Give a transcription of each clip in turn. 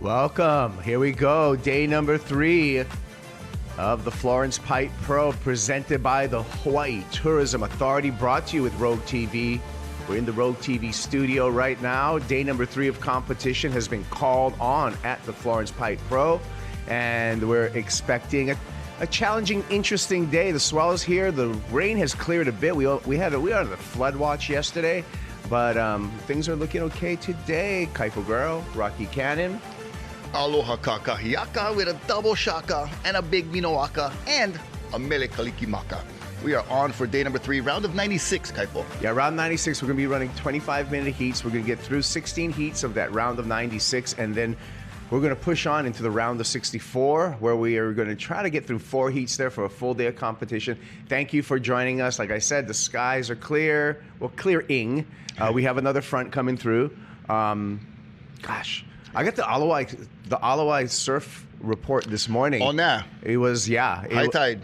Welcome. Here we go. Day number 3 of the Florence Pipe Pro, presented by the Hawaii Tourism Authority, brought to you with Rogue TV. We're in the Rogue TV studio right now. Day number 3 of competition has been called on at the Florence Pipe Pro, and we're expecting a challenging, interesting day. The swell is here. The rain has cleared a bit. We had the flood watch yesterday, but things are looking okay today. Kaipo Girl, Rocky Cannon. Aloha kakahiaka with a double shaka and a big minoaka and a mele kalikimaka. We are on for day number 3, round of 96, Kaipo. Yeah, round 96, we're going to be running 25-minute heats. We're going to get through 16 heats of that round of 96, and then we're going to push on into the round of 64, where we are going to try to get through 4 heats there for a full day of competition. Thank you for joining us. Like I said, the skies are clear. Well, clearing. We have another front coming through. Gosh, I got the Alawai surf report this morning. Oh, nah. It was, High tide.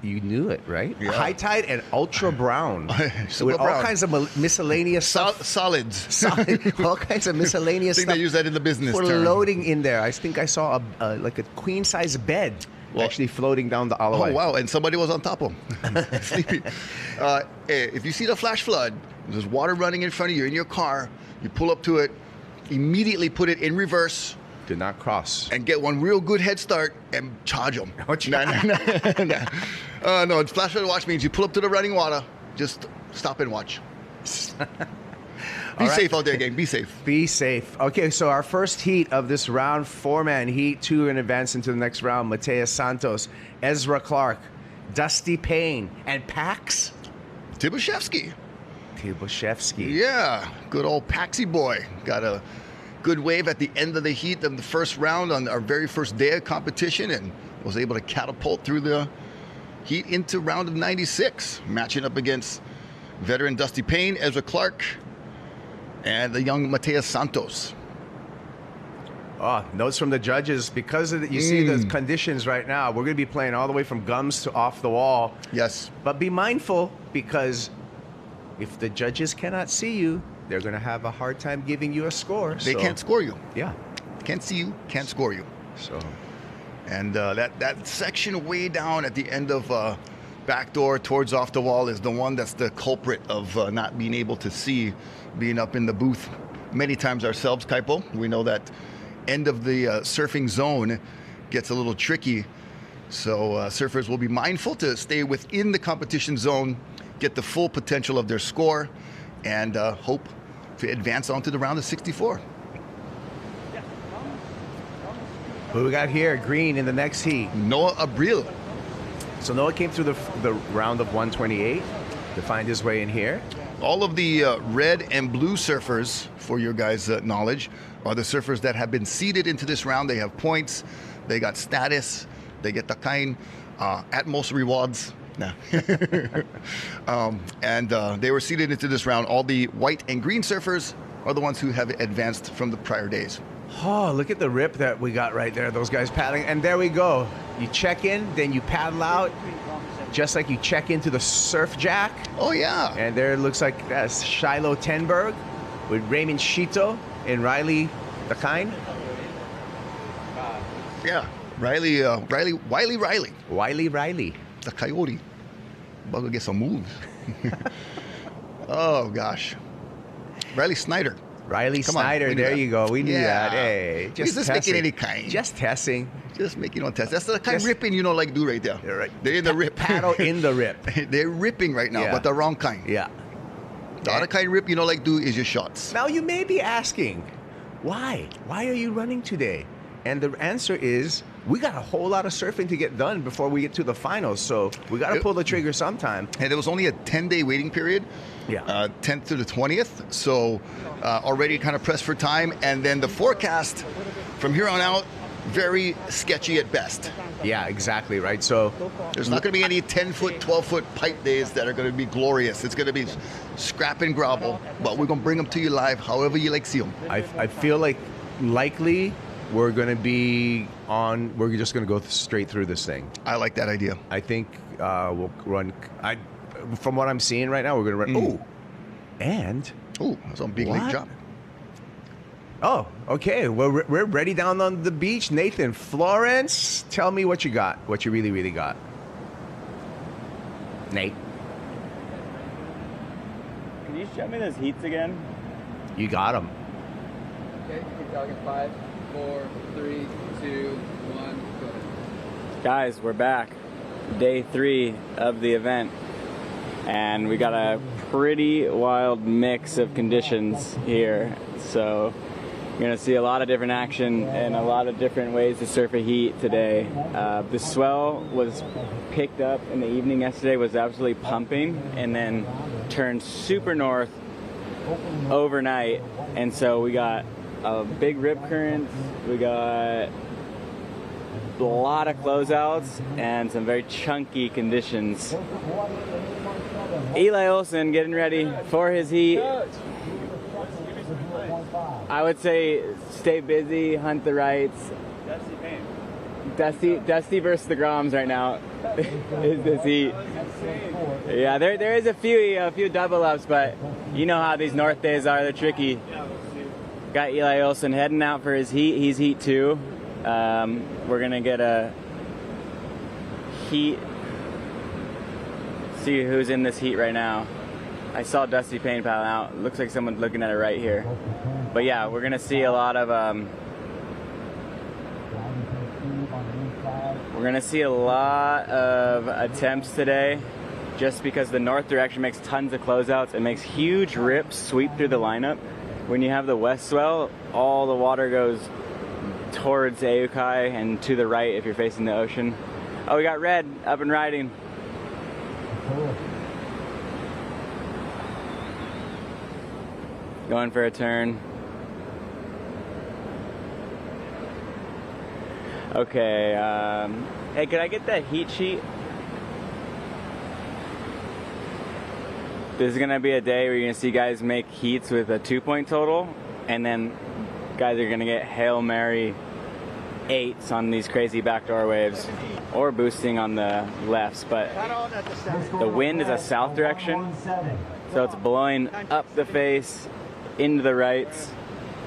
You knew it, right? Yeah. High tide and ultra brown. Super with all brown. kinds of miscellaneous stuff. Solids. All kinds of miscellaneous I think stuff. they use that in the business term. Floating in there. I think I saw like a queen-size bed actually floating down the Alawai. Oh, wow. And somebody was on top of them. Sleeping. If you see the flash flood, there's water running in front of you in your car, you pull up to it, immediately put it in reverse. Do not cross. And get one real good head start and charge them. Oh, No, flash flood watch means you pull up to the running water, just stop and watch. Be safe out there, gang. Be safe. Be safe. Okay, so our first heat of this round, 4-man heat, 2 in advance into the next round. Mateus Santos, Ezra Clark, Dusty Payne, and Pax Tibushevsky. Yeah, good old Paxy boy. Got a good wave at the end of the heat of the first round on our very first day of competition, and was able to catapult through the heat into round of 96, matching up against veteran Dusty Payne, Ezra Clark, and the young Mateus Santos. Oh, notes from the judges. Because of you see the conditions right now, we're going to be playing all the way from gums to off the wall. Yes. But be mindful, because if the judges cannot see you, they're going to have a hard time giving you a score. They can't score you. Yeah. Can't see you, can't score you. So, and that section way down at the end of backdoor towards off the wall is the one that's the culprit of not being able to see, being up in the booth many times ourselves, Kaipo. We know that end of the surfing zone gets a little tricky. So surfers will be mindful to stay within the competition zone, get the full potential of their score, and hope to advance on to the round of 64. who we got here? Green in the next heat. Noah Abril. So Noah came through the round of 128 to find his way in here. All of the red and blue surfers, for your guys' knowledge, are the surfers that have been seeded into this round. They have points, they got status, they get the kind Atmos rewards. Nah. And they were seeded into this round. All the white and green surfers are the ones who have advanced from the prior days. Oh, look at the rip that we got right there. Those guys paddling. And there we go. You check in, then you paddle out, just like you check into the surf jack. Oh, yeah. And there it looks like that's Shiloh Tenberg with Raymond Shito and Riley the Kind. Yeah. Wiley Riley. The Coyote. About to get some moves. Oh, gosh. Riley Snyder. Come Snyder, on, there you go. We knew that. Hey, just making any kind. Just testing. Just making on test. That's the kind of ripping you don't like do right there. You're right. They're in the rip. Paddle in the rip. They're ripping right now, but the wrong kind. Yeah. The other kind of rip you don't like do is your shots. Now you may be asking, why? Why are you running today? And the answer is, we got a whole lot of surfing to get done before we get to the finals, so we got to pull the trigger sometime. And there was only a 10-day waiting period, 10th to the 20th, so already kind of pressed for time. And then the forecast from here on out, very sketchy at best. Yeah, exactly, right? So there's not going to be any 10-foot, 12-foot pipe days that are going to be glorious. It's going to be scrap and grovel, but we're going to bring them to you live however you like see them. I feel like likely we're going to be on, we're just going to go straight through this thing. I like that idea. I think we'll run, from what I'm seeing right now, we're going to run, that's a big league drop. Oh, okay. Well, we're ready down on the beach. Nathan, Florence, tell me what you got. What you really, really got. Nate, Can you show me those heats again? you got them. Okay, keep talking. 5, 4, 3, 2, 1, go ahead. Guys, we're back. Day 3 of the event. And we got a pretty wild mix of conditions here. So you're gonna see a lot of different action and a lot of different ways to surf a heat today. The swell was picked up in the evening yesterday, was absolutely pumping, and then turned super north overnight. And so we got a big rip current, we got a lot of closeouts, and some very chunky conditions. Eli Olsen getting ready for his heat. I would say stay busy, hunt the rights. Dusty versus the Groms right now is this heat. Yeah, there is a few double ups, but you know how these north days are, they're tricky. Got Eli Olsen heading out for his heat. He's heat 2. We're gonna get a heat. See who's in this heat right now. I saw Dusty Payne paddling out. Looks like someone's looking at it right here. But yeah, we're gonna see a lot of attempts today, just because the north direction makes tons of closeouts. It makes huge rips sweep through the lineup. When you have the west swell, all the water goes towards Aukai and to the right if you're facing the ocean. Oh, we got Red up and riding. Going for a turn. Okay, hey, could I get that heat sheet? This is gonna be a day where you're gonna see guys make heats with a 2-point total, and then guys are gonna get Hail Mary 8s on these crazy backdoor waves, or boosting on the lefts, but the wind is a south direction, so it's blowing up the face, into the rights.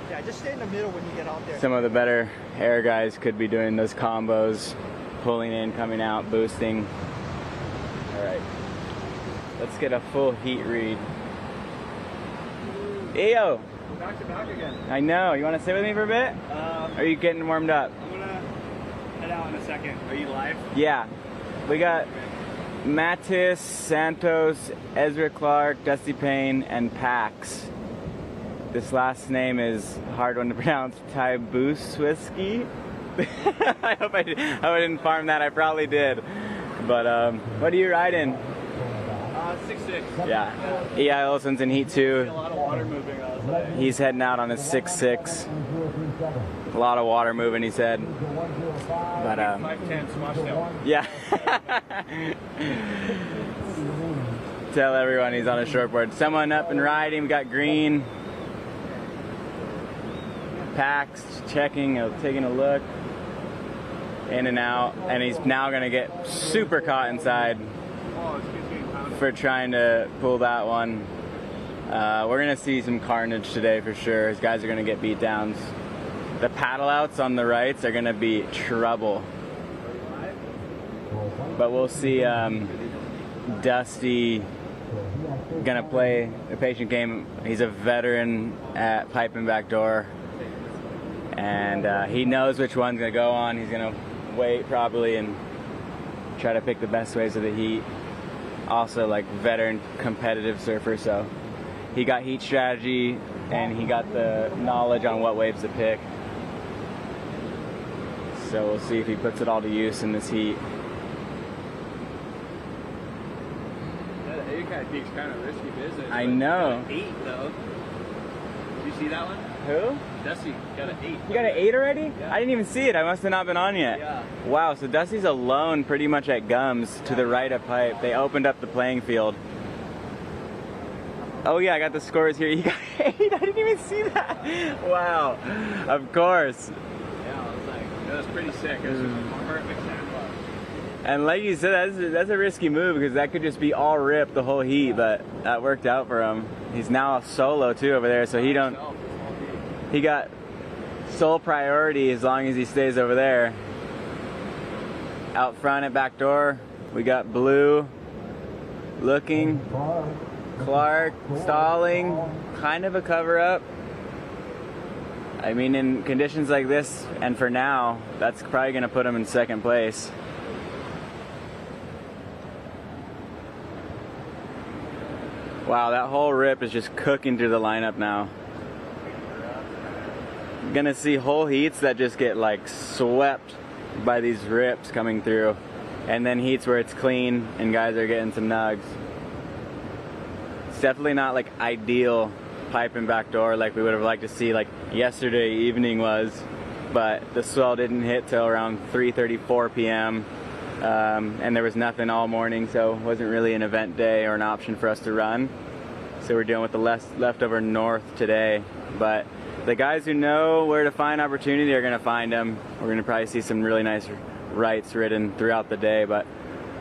Yeah, just stay in the middle when you get out there. Some of the better air guys could be doing those combos, pulling in, coming out, boosting. All right, let's get a full heat read. Eyo! Back to back again. I know, you wanna sit with me for a bit? Are you getting warmed up? I'm gonna head out in a second. Are you live? Yeah, we got Mattis, Santos, Ezra Clark, Dusty Payne, and Pax. This last name is a hard one to pronounce. Tybuswiski. I hope I didn't farm that. I probably did. But what are you riding? 6'6". Yeah. E.I. Olsen's in heat 2. A lot of water moving. He's heading out on his 6'6". A lot of water moving, he said. But 5'10", swash tail. yeah. Tell everyone he's on a shortboard. Someone up and riding. We got Green. Pax checking, taking a look. In and out. And he's now going to get super caught inside for trying to pull that one. We're going to see some carnage today for sure. His guys are going to get beat downs. The paddle outs on the rights are going to be trouble. But we'll see Dusty going to play a patient game. He's a veteran at pipe and backdoor. And he knows which one's going to go on. He's going to wait probably and try to pick the best waves of the heat. Also like veteran competitive surfer, so he got heat strategy and he got the knowledge on what waves to pick. So we'll see if he puts it all to use in this heat. That Aukai peak's kind of risky business. I know. 8 though. Did you see that one? Who? Dusty got an 8. You got an 8 already? Yeah. I didn't even see it. I must have not been on yet. Yeah. Wow, so Dusty's alone pretty much at Gums to the right of pipe. They opened up the playing field. Oh yeah, I got the scores here. You got 8. I didn't even see that. Wow. Of course. Yeah, I was like, that was pretty sick. It was a perfect sandbar. And like you said, that's a risky move because that could just be all rip the whole heat, but that worked out for him. He's now solo too over there, so he got sole priority as long as he stays over there. Out front at back door, we got Blue looking, Clark stalling, kind of a cover up. I mean, in conditions like this, and for now, that's probably going to put him in second place. Wow, that whole rip is just cooking through the lineup now. Gonna see whole heats that just get like swept by these rips coming through, and then heats where it's clean and guys are getting some nugs. It's definitely not like ideal pipe and backdoor like we would have liked to see like yesterday evening was, but the swell didn't hit till around 3:34 p.m. And there was nothing all morning, so it wasn't really an event day or an option for us to run. So we're dealing with the leftover north today, but the guys who know where to find opportunity are going to find them. We're going to probably see some really nice rights ridden throughout the day, but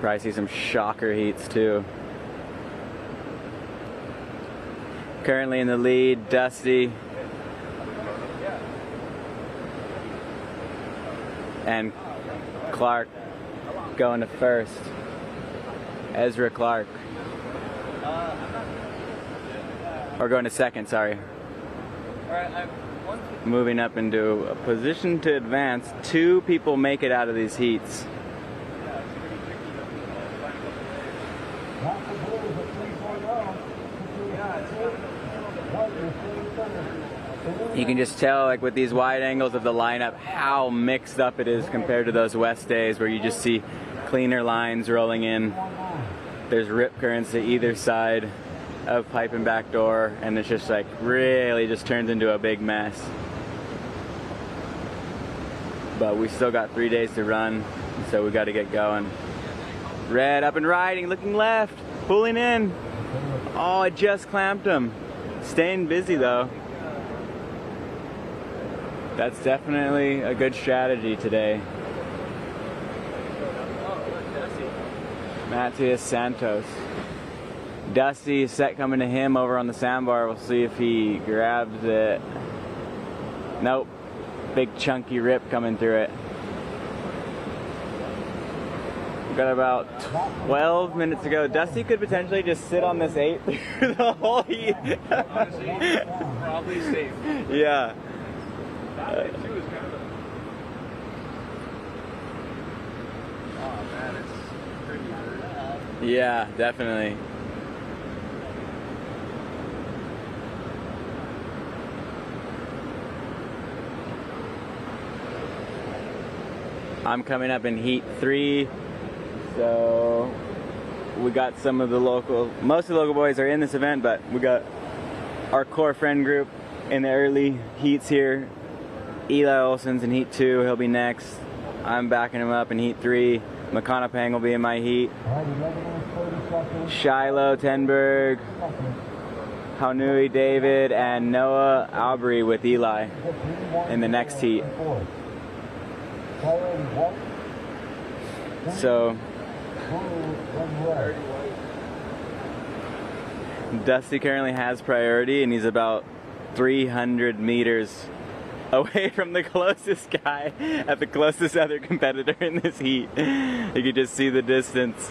probably see some shocker heats too. Currently in the lead, Dusty and Clark going to first. Ezra Clark. Or going to second, sorry. Moving up into a position to advance. 2 people make it out of these heats. You can just tell, like with these wide angles of the lineup, how mixed up it is compared to those west days where you just see cleaner lines rolling in. There's rip currents to either side of pipe and backdoor, and it's just like really just turns into a big mess. But we still got 3 days to run, so we got to get going. Red up and riding, looking left, pulling in. Oh, I just clamped him. Staying busy though. That's definitely a good strategy today. Matias Santos. Dusty set coming to him over on the sandbar. We'll see if he grabs it. Nope. Big chunky rip coming through it. We've got about 12 minutes to go. Dusty could potentially just sit on this 8 through the whole heat. Honestly, probably safe. Yeah. Yeah, definitely. I'm coming up in heat 3, so we got some of the local, most of the local boys are in this event, but we got our core friend group in the early heats here. Eli Olsen's in heat 2, he'll be next. I'm backing him up in heat 3. McConaughey will be in my heat. Shiloh Tenberg, Haunui David, and Noah Aubrey with Eli in the next heat. So Dusty currently has priority, and he's about 300 meters away from the closest guy at the closest other competitor in this heat. You can just see the distance.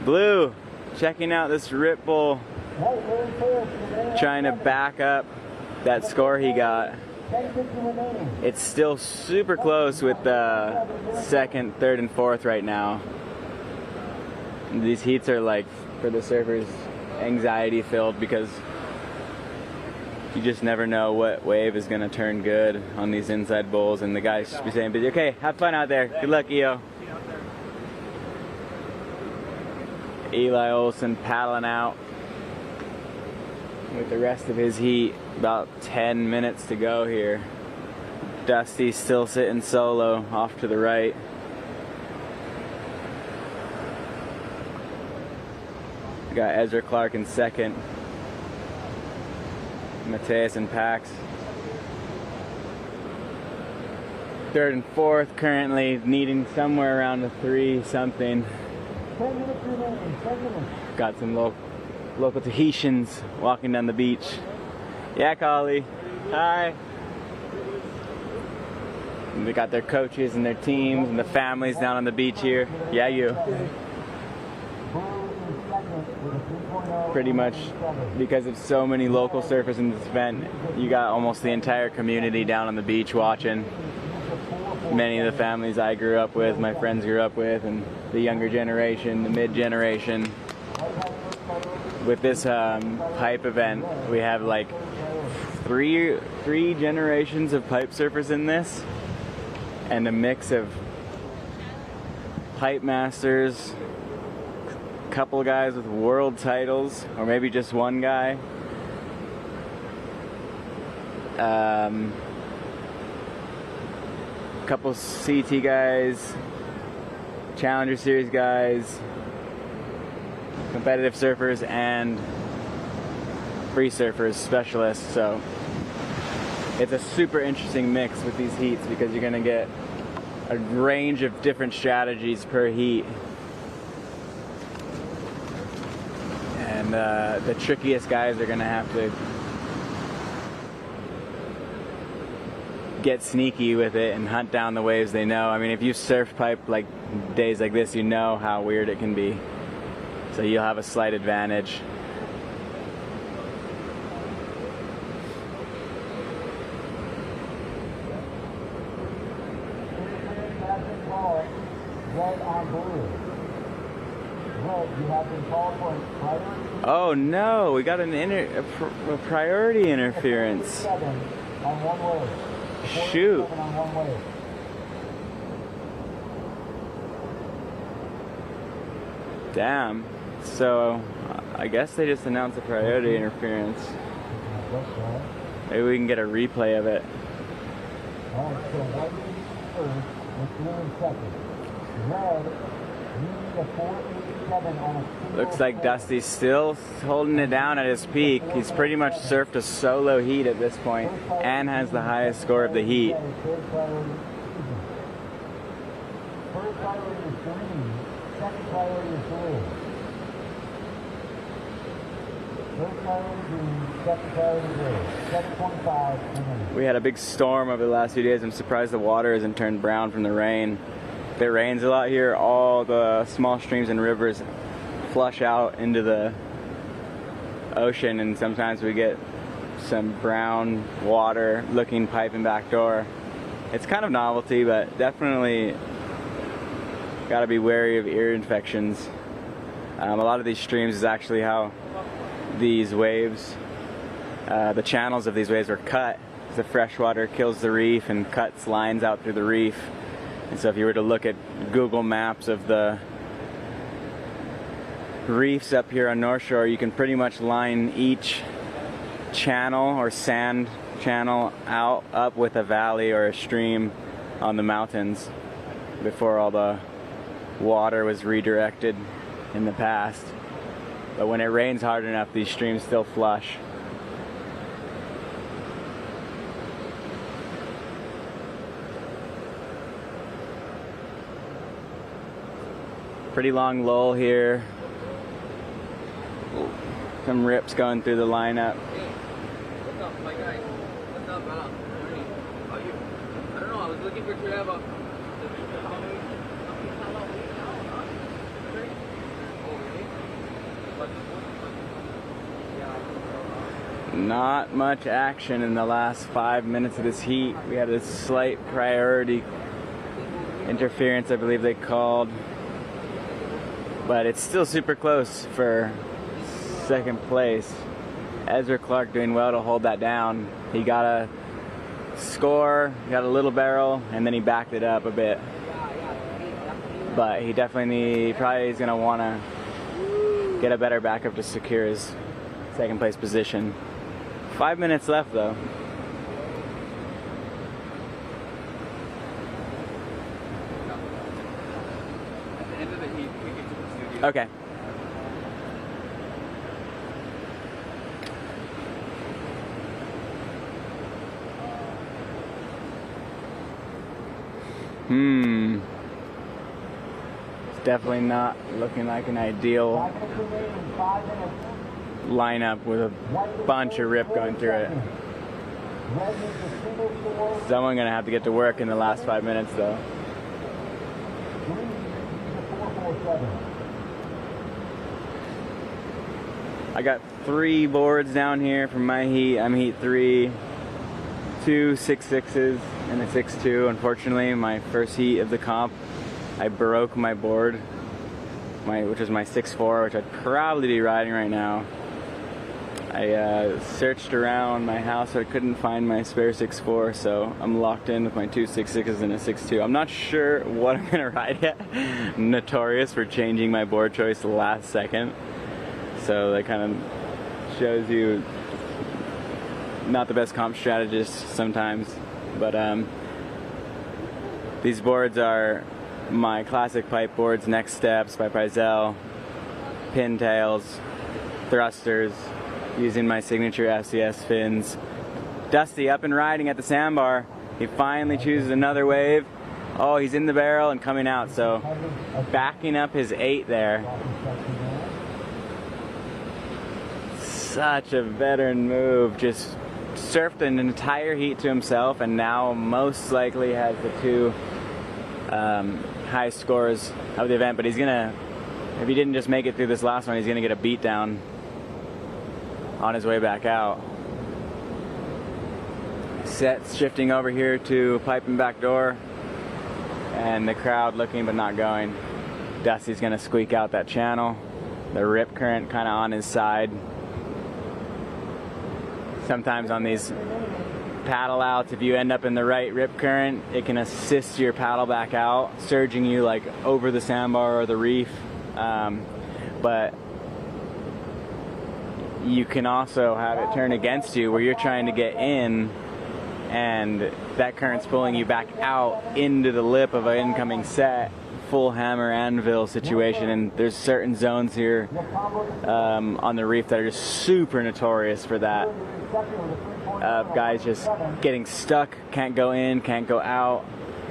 Blue checking out this Rip Bull, trying to back up that score he got. It's still super close with the 2nd, 3rd, and 4th right now. These heats are like, for the surfers, anxiety filled because you just never know what wave is going to turn good on these inside bowls, and the guys just be saying, okay, have fun out there. Good luck, EO. Eli Olsen paddling out with the rest of his heat. About 10 minutes to go here. Dusty's still sitting solo off to the right. Got Ezra Clark in 2nd. Mateus and Pax. 3rd and 4th currently needing somewhere around a 3 something. Got some local Tahitians walking down the beach. Yeah, Collie. Hi. And they got their coaches and their teams and the families down on the beach here. Yeah, you. Pretty much because of so many local surfers in this event, you got almost the entire community down on the beach watching. Many of the families I grew up with, my friends grew up with, and the younger generation, the mid-generation. With this pipe event, we have like three generations of pipe surfers in this, and a mix of pipe masters, couple guys with world titles, or maybe just one guy. Couple CT guys, Challenger Series guys, competitive surfers, and free surfers, specialists. So it's a super interesting mix with these heats because you're gonna get a range of different strategies per heat. And the trickiest guys are gonna have to get sneaky with it and hunt down the waves they know. I mean, if you surf pipe like days like this, you know how weird it can be. So you'll have a slight advantage. Oh no, we got a priority interference. Shoot. Damn. So I guess they just announced a priority interference. Maybe we can get a replay of it. Looks like Dusty's still holding it down at his peak. He's pretty much surfed a solo heat at this point and has the highest score of the heat. We had a big storm over the last few days. I'm surprised the water hasn't turned brown from the rain. If it rains a lot here, all the small streams and rivers flush out into the ocean, and sometimes we get some brown water looking pipe and backdoor. It's kind of novelty, but definitely got to be wary of ear infections. A lot of these streams is actually how these waves, the channels of these waves are cut. The fresh water kills the reef and cuts lines out through the reef. And so if you were to look at Google Maps of the reefs up here on North Shore, you can pretty much line each channel or sand channel up with a valley or a stream on the mountains before all the water was redirected in the past. But when it rains hard enough, these streams still flush. Pretty long lull here. Some rips going through the lineup. What's up, my guy? What's up, How are you? I don't know, I was looking for Trevor. Not much action in the last 5 minutes of this heat. We had a slight priority interference, I believe they called. But it's still super close for second place. Ezra Clark doing well to hold that down. He got a score, got a little barrel, and then he backed it up a bit. But he definitely probably is going to want to get a better backup to secure his second place position. 5 minutes left though. At the end of the heat, we get to the studio. Okay. It's definitely not looking like an ideal lineup with a bunch of rip going through it. Someone gonna have to get to work in the last 5 minutes though. I got 3 boards down here from my heat. I'm heat 3, 2 6.6s and a 6.2. Unfortunately, my first heat of the comp, I broke my board, which is my 6.4, which I'd probably be riding right now. I searched around my house, but I couldn't find my spare 6.4, so I'm locked in with my 2 6.6s and a 6.2. I'm not sure what I'm gonna ride yet. I'm notorious for changing my board choice last second. So that kind of shows you not the best comp strategist sometimes. But these boards are my classic pipe boards, Next Steps by Pryzel, pintails, thrusters, using my signature FCS fins. Dusty up and riding at the sandbar. He finally chooses another wave. Oh, he's in the barrel and coming out, so backing up his 8 there. Such a veteran move, just surfed an entire heat to himself and now most likely has the 2 high scores of the event, but he's gonna, if he didn't just make it through this last one, he's gonna get a beat down on his way back out. Set's shifting over here to pipe and back door, and the crowd looking but not going. Dusty's gonna squeak out that channel, the rip current kind of on his side. Sometimes on these paddle outs, if you end up in the right rip current, it can assist your paddle back out, surging you like over the sandbar or the reef. But you can also have it turn against you where you're trying to get in and that current's pulling you back out into the lip of an incoming set. Full hammer anvil situation, and there's certain zones here on the reef that are just super notorious for that. Guys just getting stuck, can't go in, can't go out,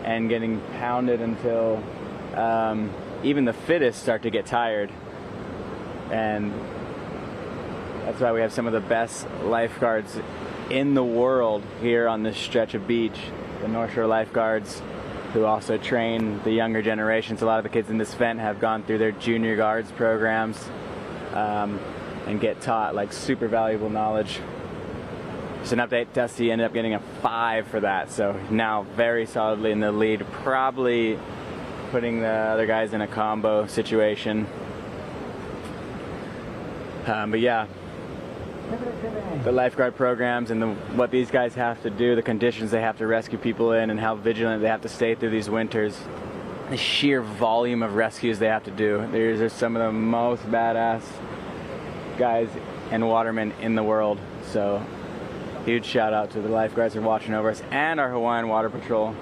and getting pounded until even the fittest start to get tired. And that's why we have some of the best lifeguards in the world here on this stretch of beach. The North Shore lifeguards, who also train the younger generations. A lot of the kids in this event have gone through their junior guards programs and get taught like super valuable knowledge. Just an update, Dusty ended up getting a 5 for that, so now very solidly in the lead, probably putting the other guys in a combo situation. But yeah, the lifeguard programs and what these guys have to do, the conditions they have to rescue people in, and how vigilant they have to stay through these winters. The sheer volume of rescues they have to do. These are some of the most badass guys and watermen in the world. So huge shout out to the lifeguards who are watching over us, and our Hawaiian Water Patrol,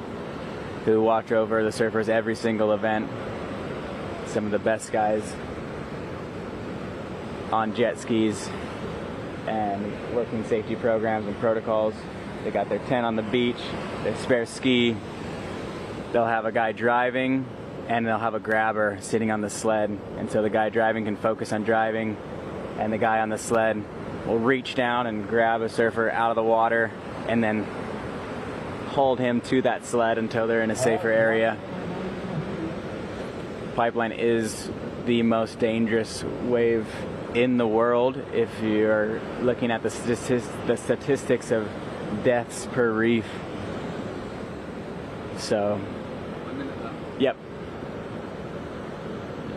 who watch over the surfers every single event. Some of the best guys on jet skis and working safety programs and protocols. They got their tent on the beach, their spare ski. They'll have a guy driving and they'll have a grabber sitting on the sled, and so the guy driving can focus on driving and the guy on the sled will reach down and grab a surfer out of the water and then hold him to that sled until they're in a safer area. Pipeline is the most dangerous wave in the world if you're looking at the statistics of deaths per reef. So, yep.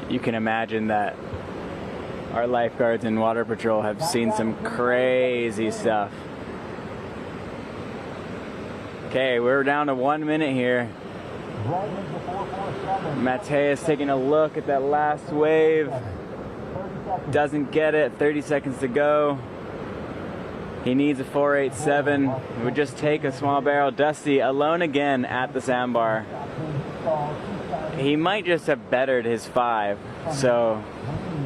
You can imagine that our lifeguards and water patrol have seen some crazy stuff. Okay, we're down to 1 minute here. Mateus taking a look at that last wave. Doesn't get it. 30 seconds to go. He needs a 487. It would just take a small barrel. Dusty alone again at the sandbar. He might just have bettered his 5. So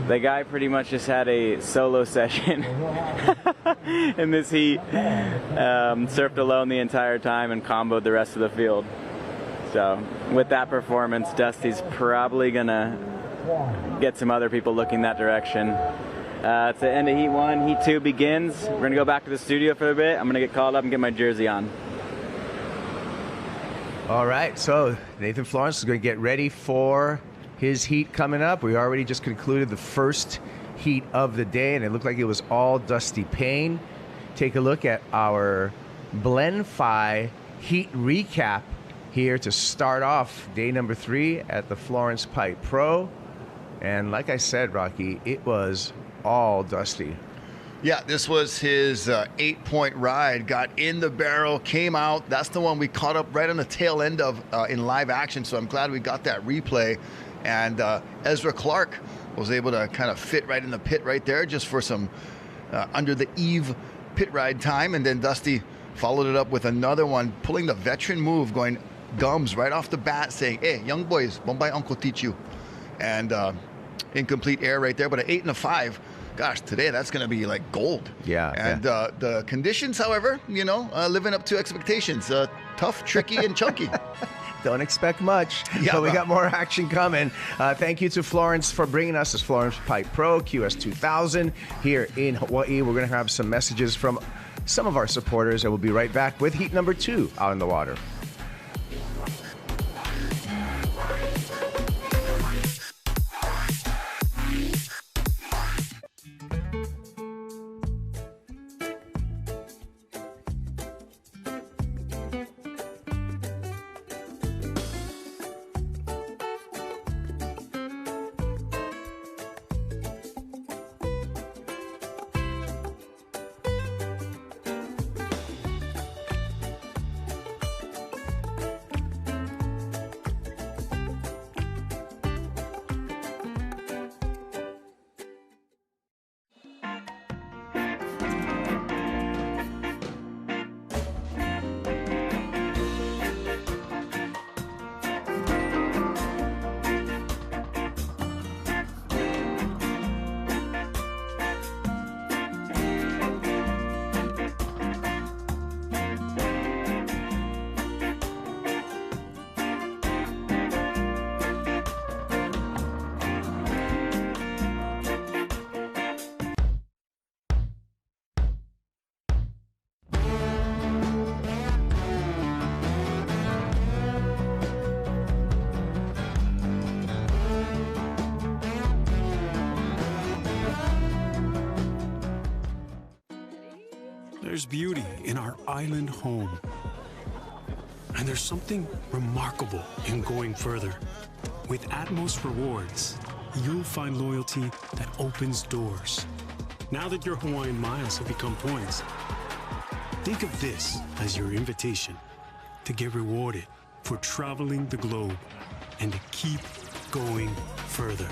the guy pretty much just had a solo session in this heat. Surfed alone the entire time and comboed the rest of the field. So with that performance, Dusty's probably gonna get some other people looking that direction. It's the end of Heat 1. Heat 2 begins. We're going to go back to the studio for a bit. I'm going to get called up and get my jersey on. All right, so Nathan Florence is going to get ready for his heat coming up. We already just concluded the first heat of the day, and it looked like it was all Dusty Payne. Take a look at our Blend-Fi heat recap here to start off day number 3 at the Florence Pipe Pro. And like I said, Rocky, it was all Dusty. Yeah, this was his 8-point ride. Got in the barrel, came out. That's the one we caught up right on the tail end of in live action. So I'm glad we got that replay. And Ezra Clark was able to kind of fit right in the pit right there just for some under the eve pit ride time. And then Dusty followed it up with another one, pulling the veteran move, going gums right off the bat, saying, "Hey, young boys, Bombay Uncle teach you." And incomplete air right there, but an 8 and a 5. Gosh, today that's going to be like gold. Yeah. And the conditions, however, living up to expectations. Tough, tricky, and chunky. Don't expect much, Yeah, but we got more action coming. Thank you to Florence for bringing us this Florence Pipe Pro QS 2000 here in Hawaii. We're going to have some messages from some of our supporters, and we'll be right back with heat number 2 out in the water. There's beauty in our island home. And there's something remarkable in going further. With Atmos Rewards, you'll find loyalty that opens doors. Now that your Hawaiian miles have become points, think of this as your invitation to get rewarded for traveling the globe and to keep going further.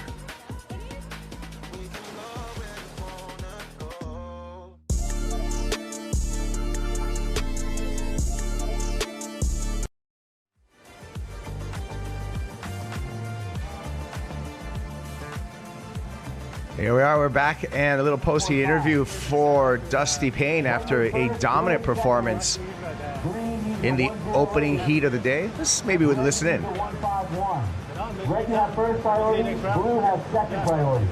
Here we are, we're back, and a little post-heat interview for Dusty Payne after a dominant performance in the opening heat of the day. Let's maybe listen in. Red have first priority, blue has second priority.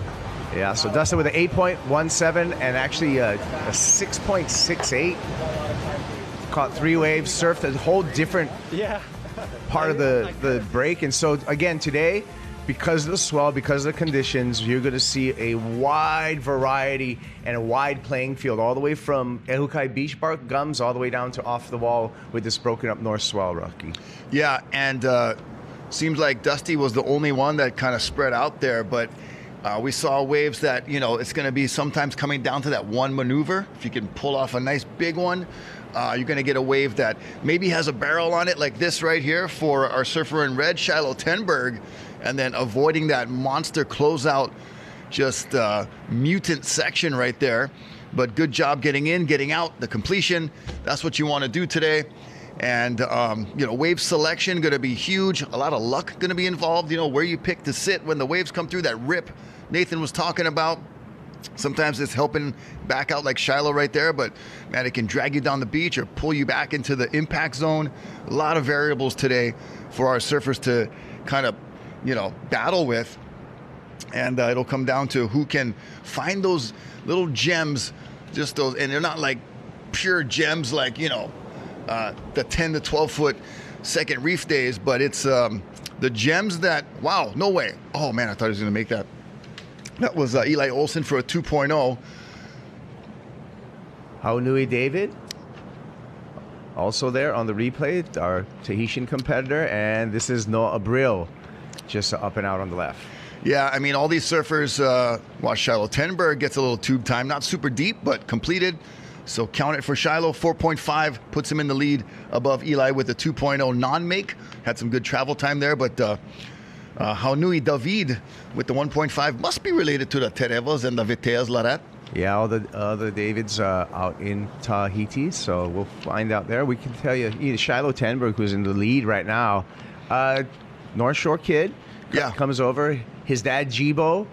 Yeah, so Dustin with an 8.17 and actually a 6.68. Caught 3 waves, surfed a whole different part of the break. And so, again, today, because of the swell, because of the conditions, you're going to see a wide variety and a wide playing field, all the way from Ehukai Beach Bark gums all the way down to off the wall with this broken up north swell, Rocky. Yeah, and seems like Dusty was the only one that kind of spread out there, but we saw waves that, it's going to be sometimes coming down to that one maneuver. If you can pull off a nice big one, you're going to get a wave that maybe has a barrel on it like this right here for our surfer in red, Shiloh Tenberg, and then avoiding that monster closeout, just mutant section right there. But good job getting in, getting out, the completion. That's what you want to do today. And, wave selection going to be huge. A lot of luck going to be involved, where you pick to sit when the waves come through, that rip Nathan was talking about. Sometimes it's helping back out like Shiloh right there, but man, it can drag you down the beach or pull you back into the impact zone. A lot of variables today for our surfers to kind of, battle with. And it'll come down to who can find those little gems, just those, and they're not like pure gems like, you know, the 10 to 12 foot second reef days, but it's the gems that, wow, no way. Oh man, I thought he was going to make that. That was Eli Olsen for a 2.0. Haunui David, also there on the replay, our Tahitian competitor, and this is Noah Abril, just up and out on the left. Yeah, I mean, all these surfers, watch Shiloh Tenberg gets a little tube time, not super deep, but completed. So count it for Shiloh, 4.5, puts him in the lead above Eli with the 2.0 non-make. Had some good travel time there, but Haunui David with the 1.5 must be related to the Terevas and the Viteas Larat. Yeah, all the Davids out in Tahiti, so we'll find out there. We can tell you, Shiloh Tenberg, who's in the lead right now, North Shore kid, comes over. His dad, Jibo,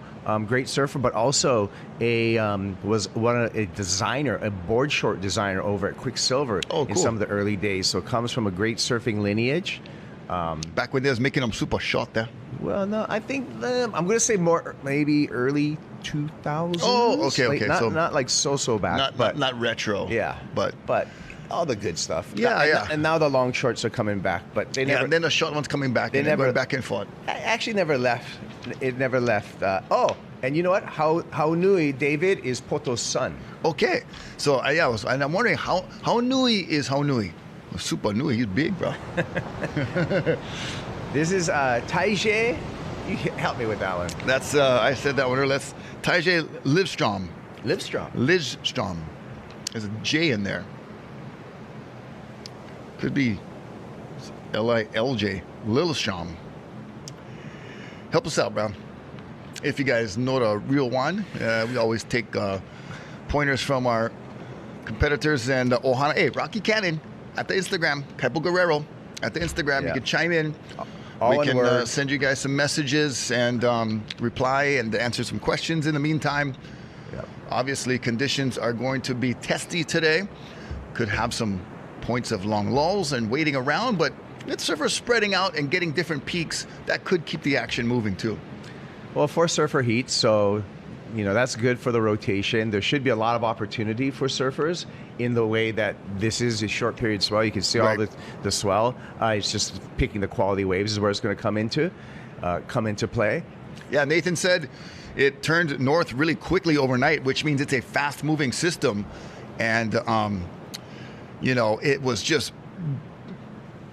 great surfer, but also was a designer, a board short designer over at Quicksilver in some of the early days. So comes from a great surfing lineage. Back when they was making them super short there. Well, no, I think I'm going to say more maybe early 2000s. Oh, okay, okay. Not like so back, but not retro. Yeah, but all the good stuff. Yeah. And now the long shorts are coming back, but they never. Yeah, and then the short one's coming back. They never going back and forth. Actually, never left. It never left. And you know what? Haunui David is Poto's son. Okay, so and I'm wondering how Nui is Haunui. Super Nui, he's big, bro. This is Taije. You help me with that one. That's I said that one earlier. That's Taije Livstrom. Livstrom. There's a J in there. Could be Lilj. Lilstrom. Help us out, bro. If you guys know the real one, we always take pointers from our competitors and Ohana. Hey, Rocky Cannon at the Instagram. Kaipo Guerrero at the Instagram. Yeah. You can chime in. We can send you guys some messages and reply and answer some questions in the meantime. Yep. Obviously, conditions are going to be testy today. Could have some points of long lulls and waiting around, but it's surfers spreading out and getting different peaks. That could keep the action moving too. Well, 4 surfer heats, so that's good for the rotation. There should be a lot of opportunity for surfers in the way that this is a short period swell. You can see all the swell. It's just picking the quality waves is where it's going to come into play. Yeah, Nathan said it turned north really quickly overnight, which means it's a fast-moving system, and it was just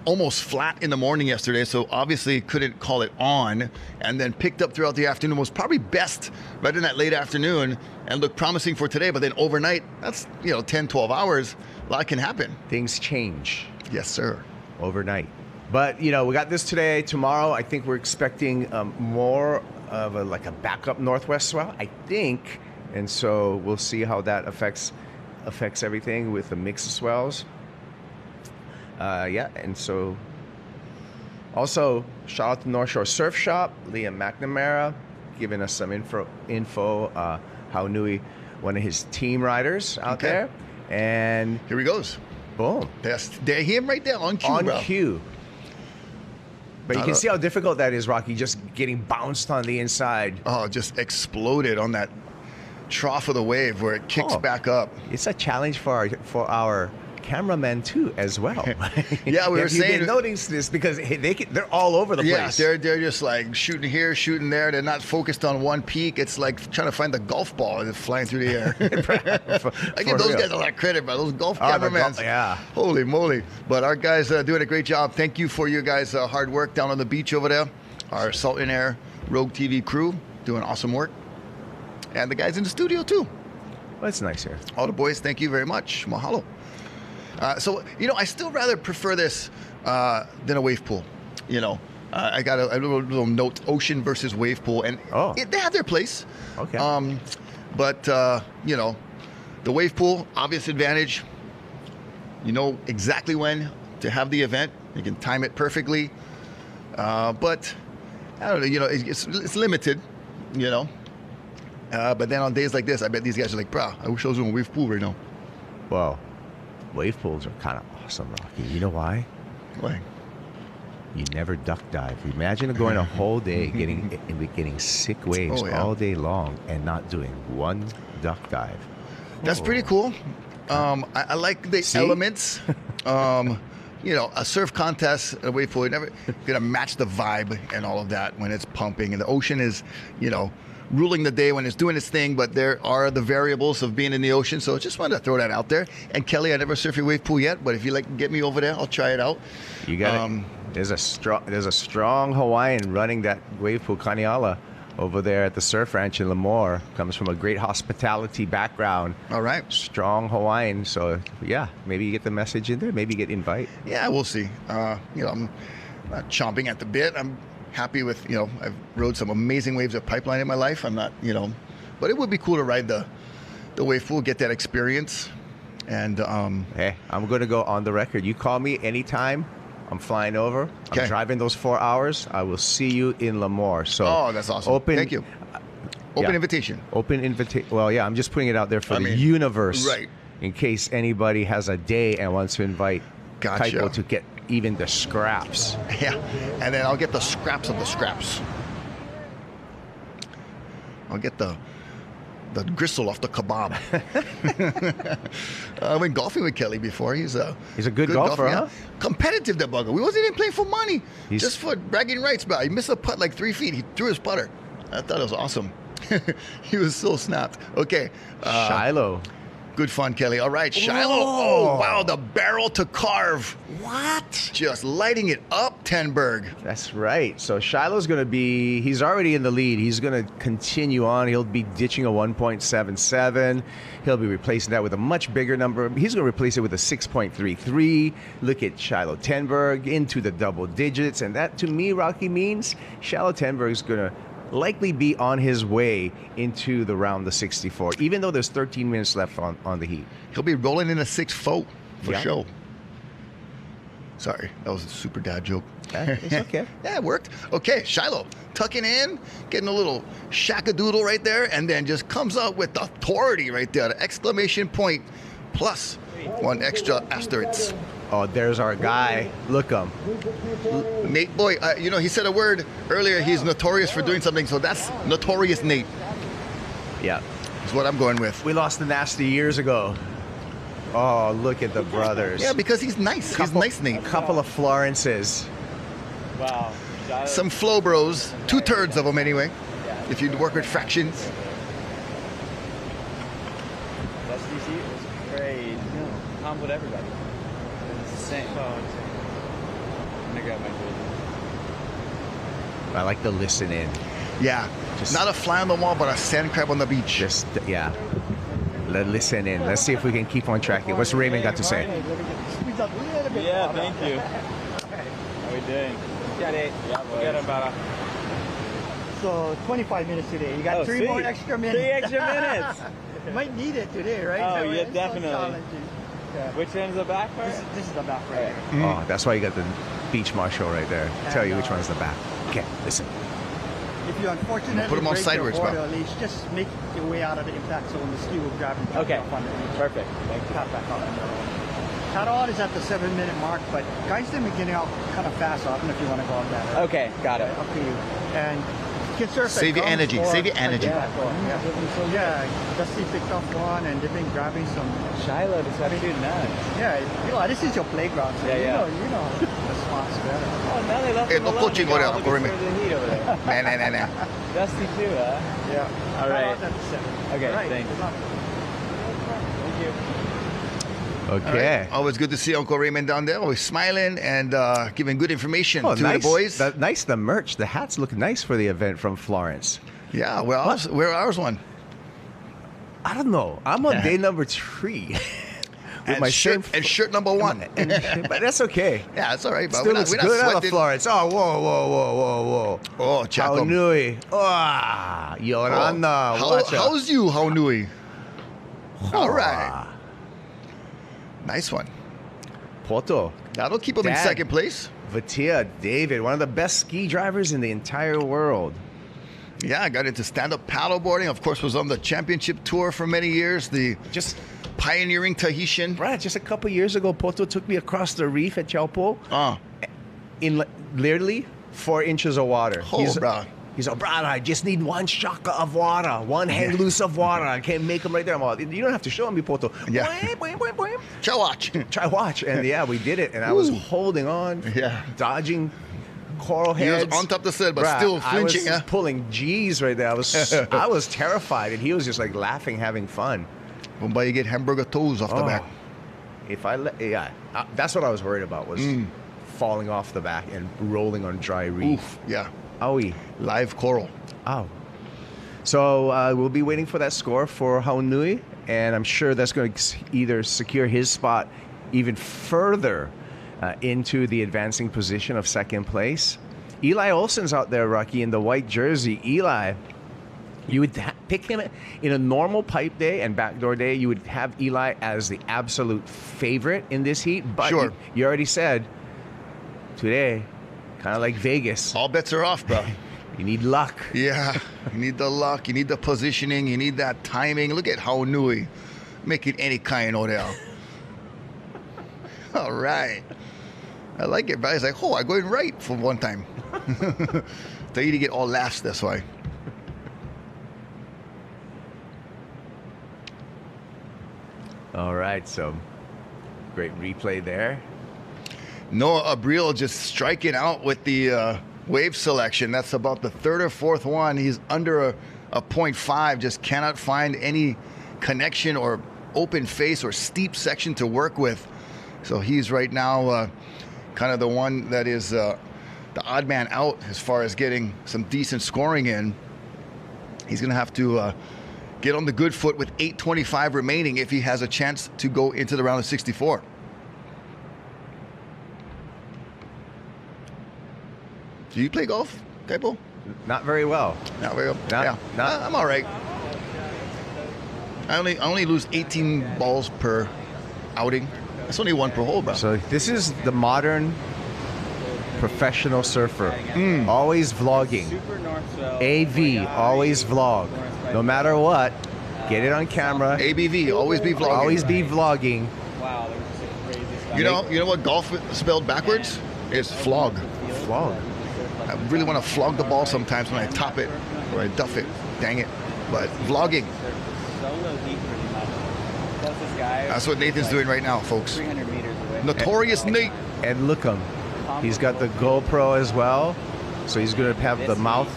almost flat in the morning yesterday, so obviously couldn't call it on, and then picked up throughout the afternoon. Was probably best right in that late afternoon and looked promising for today, but then overnight, that's 10, 12 hours, a lot can happen. Things change. Yes, sir. Overnight. But, we got this today. Tomorrow, I think we're expecting more of a backup northwest swell, I think, and so we'll see how that affects everything with the mix of swells. And so also shout out to North Shore Surf Shop, Liam McNamara, giving us some info Haunui, one of his team riders out there. And here he goes. Boom. That's him right there on cue, bro. Cue. But you can see how difficult that is, Rocky, just getting bounced on the inside. Oh, just exploded on that trough of the wave where it kicks back up. It's a challenge for our cameramen too, as well. Yeah, we were saying. You've noticed this because they're all over the place. Yeah, they're just like shooting here, shooting there. They're not focused on one peak. It's like trying to find the golf ball that's flying through the air. I give those guys a lot of credit, bro. Those golf cameramen. Yeah. Holy moly! But our guys doing a great job. Thank you for your guys' hard work down on the beach over there. Our Salt and Air Rogue TV crew doing awesome work, and the guys in the studio too. Well, it's nice here. All the boys, thank you very much. Mahalo. So, I still rather prefer this than a wave pool. I got a little note, ocean versus wave pool, and they have their place. Okay. But, the wave pool, obvious advantage. You know exactly when to have the event. You can time it perfectly. But, I don't know, it's limited, but then on days like this, I bet these guys are like, brah, I wish I was in a wave pool right now. Well, wave pools are kind of awesome, Rocky. You know why? Why? You never duck dive. Imagine going a whole day getting sick waves all day long and not doing one duck dive. That's pretty cool. I like the elements. You know, a surf contest, a wave pool, you're never gonna match the vibe and all of that when it's pumping. And the ocean is, you know, ruling the day when it's doing its thing, but there are the variables of being in the ocean. So just wanted to throw that out there. And Kelly, I never surfed your wave pool yet, but if you like to get me over there, I'll try it out. You got it. There's a strong Hawaiian running that wave pool, Kaniala, over there at the surf ranch in Lemoore. Comes from a great hospitality background. All right. Strong Hawaiian. So, yeah, maybe you get the message in there. Maybe you get invite. Yeah, we'll see. You know, I'm not chomping at the bit. I'm happy with, you know, I've rode some amazing waves of Pipeline in my life. I'm not, you know, but it would be cool to ride the wave pool, get that experience. And hey, I'm going to go on the record. You call me anytime. I'm flying over. Okay. I'm driving those 4 hours. I will see you in Lemoore. So that's awesome. Thank you. Open invitation. Open invitation. Well, yeah, I'm just putting it out there for the universe. Right. In case anybody has a day and wants to invite Gotcha. Kaipo to get even the scraps. Yeah. And then I'll get the scraps of the scraps. I'll get the gristle off the kebab. I went golfing with Kelly before. He's a good golfer, huh? Yeah. Competitive, that bugger. We wasn't even playing for money. Just for bragging rights. But he missed a putt like 3 feet. He threw his putter. I thought it was awesome. He was so snapped. Okay. Shiloh. Good fun, Kelly. All right, Shiloh. Oh, wow, the barrel to carve. What? Just lighting it up, Tenberg. That's right. So Shiloh's going to be, he's already in the lead. He's going to continue on. He'll be ditching a 1.77. He'll be replacing that with a much bigger number. He's going to replace it with a 6.33. Look at Shiloh Tenberg into the double digits. And that, to me, Rocky, means Shiloh Tenberg's going to likely be on his way into the round of 64, even though there's 13 minutes left on the heat. He'll be rolling in a 6-4 for sure. Sorry, that was a super dad joke. It's okay. Yeah, it worked. Okay, Shiloh, tucking in, getting a little shack-a-doodle right there, and then just comes out with authority right there, the exclamation point, plus one extra asterisk. Oh, there's our guy. Look him. Nate Boy, you know, he said a word earlier. He's notorious for doing something, so that's Notorious Nate. Yeah. Is what I'm going with. We lost the Nasty years ago. Oh, look at the brothers. Yeah, because he's nice. He's nice, Nate. A couple of Florences. Wow. Some Flow Bros. 2/3 of them, anyway. If you work with fractions. That's DC. It was crazy. Tom with everybody. I'm gonna grab my jersey. I like to listen in. Yeah. Just not a fly on the wall, but a sand crab on the beach. Just, yeah. Listen in. Let's see if we can keep on tracking. What's Raymond got to say? Yeah, thank you. How are we doing? Got it. Yeah, We got about So 25 minutes today. You got 3 more extra minutes. 3 extra minutes. You might need it today, right? Oh, So yeah, it's so definitely. challenging. Yeah. Which one's the back part? This is the back right here. Oh, that's why you got the beach marshal right there. Tell you which one's the back. Okay, listen. If you unfortunately Put 'em on break sideways, your board, bro. at least just make your way out of the impact zone. The ski will grab and cut Okay. off underneath. Perfect. Thank you. Cut back on under. Cut on is at the 7-minute mark, but guys, they're getting out kind of fast. I don't know if you want to go out that. Okay, got it. Up to you. And you can surf at Save your gums energy. or Save your energy. at back on. Yeah. So yeah, Dusty picked up one, and they've been grabbing some. Shiloh just had to do nuts. Yeah, you know, this is your playground, so Yeah, you know the spots better. Oh, now they left Hey, him no alone. coaching They over got there, looking Uncle for the heat over there. Nah. Dusty too, huh? Yeah. All right. Cut out at the 7. Okay, All right. thanks. Good luck. Thank you. Okay. Right. Always good to see Uncle Raymond down there. Always smiling and giving good information to nice. the boys. Nice, the merch. The hats look nice for the event from Florence. Yeah, where ours one? I don't know. I'm on day number 3. With And my shirt, same and shirt number 1. but that's okay. Yeah, it's all right. But Still looks good out of sweating. Florence. Oh, whoa. Oh, How Chaco. nui. Oh, Yorana. How's you, how nui? All right. Nice one. Porto. That'll keep him in Dad. second place. Vatia David, one of the best ski drivers in the entire world. Yeah, I got into stand-up paddleboarding. Of course, was on the championship tour for many years. The Just pioneering Tahitian. right, just a couple years ago, Porto took me across the reef at Chaupo. literally 4 inches of water. Oh, bro. He's like, brother, I just need 1 shaka of water, 1 hang loose of water. I can't make them right there. I'm like, you don't have to show me, Poto. Yeah. Try watch. Try watch. And yeah, we did it. And I was holding on, dodging coral He heads. was on top of the sled, but still flinching. I was pulling G's right there. I was terrified. And he was just like laughing, having fun. But you get hamburger toes off the back. If I that's what I was worried about, was falling off the back and rolling on dry reef. Oof, yeah. Owie. Live coral. Oh. So we'll be waiting for that score for Haunui, and I'm sure that's going to either secure his spot even further into the advancing position of second place. Eli Olsen's out there, Rocky, in the white jersey. Eli, you would pick him in a normal pipe day and backdoor day. You would have Eli as the absolute favorite in this heat, but you already said today, kind of like Vegas. All bets are off, bro. You need luck. Yeah, you need the luck. You need the positioning. You need that timing. Look at Haunui making any kind of there. All right. I like it, bro. He's like, oh, I'm going right for one time. They need to get all laughs, that's why. All right, so great replay there. Noah Abril just striking out with the wave selection. That's about the 3rd or 4th one. He's under a 0.5, just cannot find any connection or open face or steep section to work with. So he's right now kind of the one that is the odd man out as far as getting some decent scoring in. He's going to have to get on the good foot with 8:25 remaining if he has a chance to go into the round of 64. Do you play golf, Kaipo? Not very well. Not very well. I'm all right. I only lose 18 balls per outing. That's only 1 per hole, bro. So this is the modern professional surfer. Always vlogging. AV, always vlog. No matter what, get it on camera. ABV, always be vlogging. Always be vlogging. Wow, there was some crazy stuff. You know what golf spelled backwards is? Flog. Vlog. I really want to flog the ball sometimes when I top it or I duff it. Dang it. But vlogging. Solo deep pretty much. Closest guy. That's what Nathan's doing right now, folks. 300 meters away. Notorious Nate. And look him. He's got the GoPro as well. So he's going to have the mount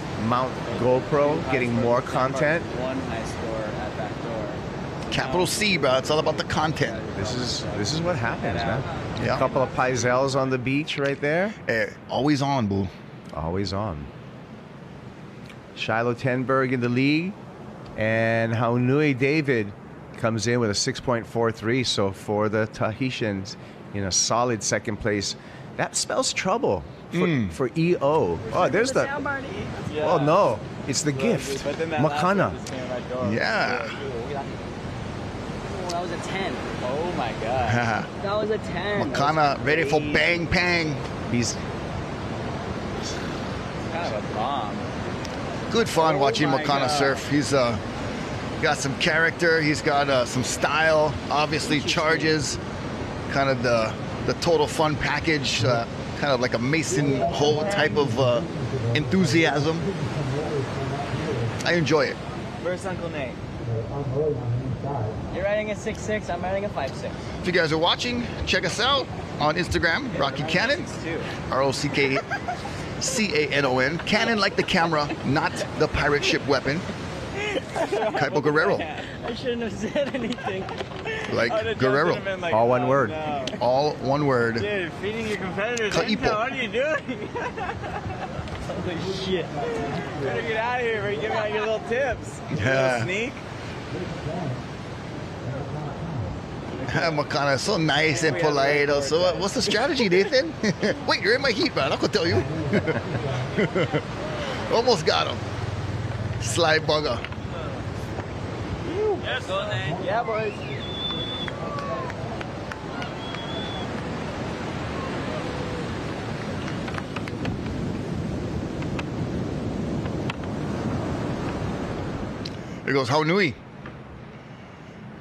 GoPro, getting more content. One high score at backdoor. Capital C, bro. It's all about the content. This is what happens, man. Yeah. A couple of Pizels on the beach right there. Always on, boo. Always on. Shiloh Tenberg in the lead. And Haunui David comes in with a 6.43. So for the Tahitians, in a solid second place. That spells trouble for EO. Oh, there's the... Oh, no. It's the gift. Makana. Yeah. Oh, that was a 10. Oh, my God. That was a 10. Makana ready for bang, pang. He's... kind of a bomb. Good fun watching Makana surf. He's got some character. He's got some style. Obviously charges. Kind of the total fun package. Kind of like a Mason Hole type of enthusiasm. I enjoy it. Where's Uncle Nate? You're riding a 6.6. I'm riding a 5.6. If you guys are watching, check us out on Instagram, Rocky Cannon. ROCKCANON. Cannon like the camera, not the pirate ship weapon. Kaipo Guerrero. I shouldn't have said anything. Like Guerrero. Like, all one word. No. All one word. Dude, feeding your competitors. Kaipo. What are you doing? Holy shit. You better get out of here before you give me out your little tips. Yeah. Little sneak. Makana, so nice and polite. So what's the strategy, Nathan? Wait, you're in my heat, man. I'm going to tell you. Almost got him. Slide bugger. Yes, yeah, boys. There goes Haunui.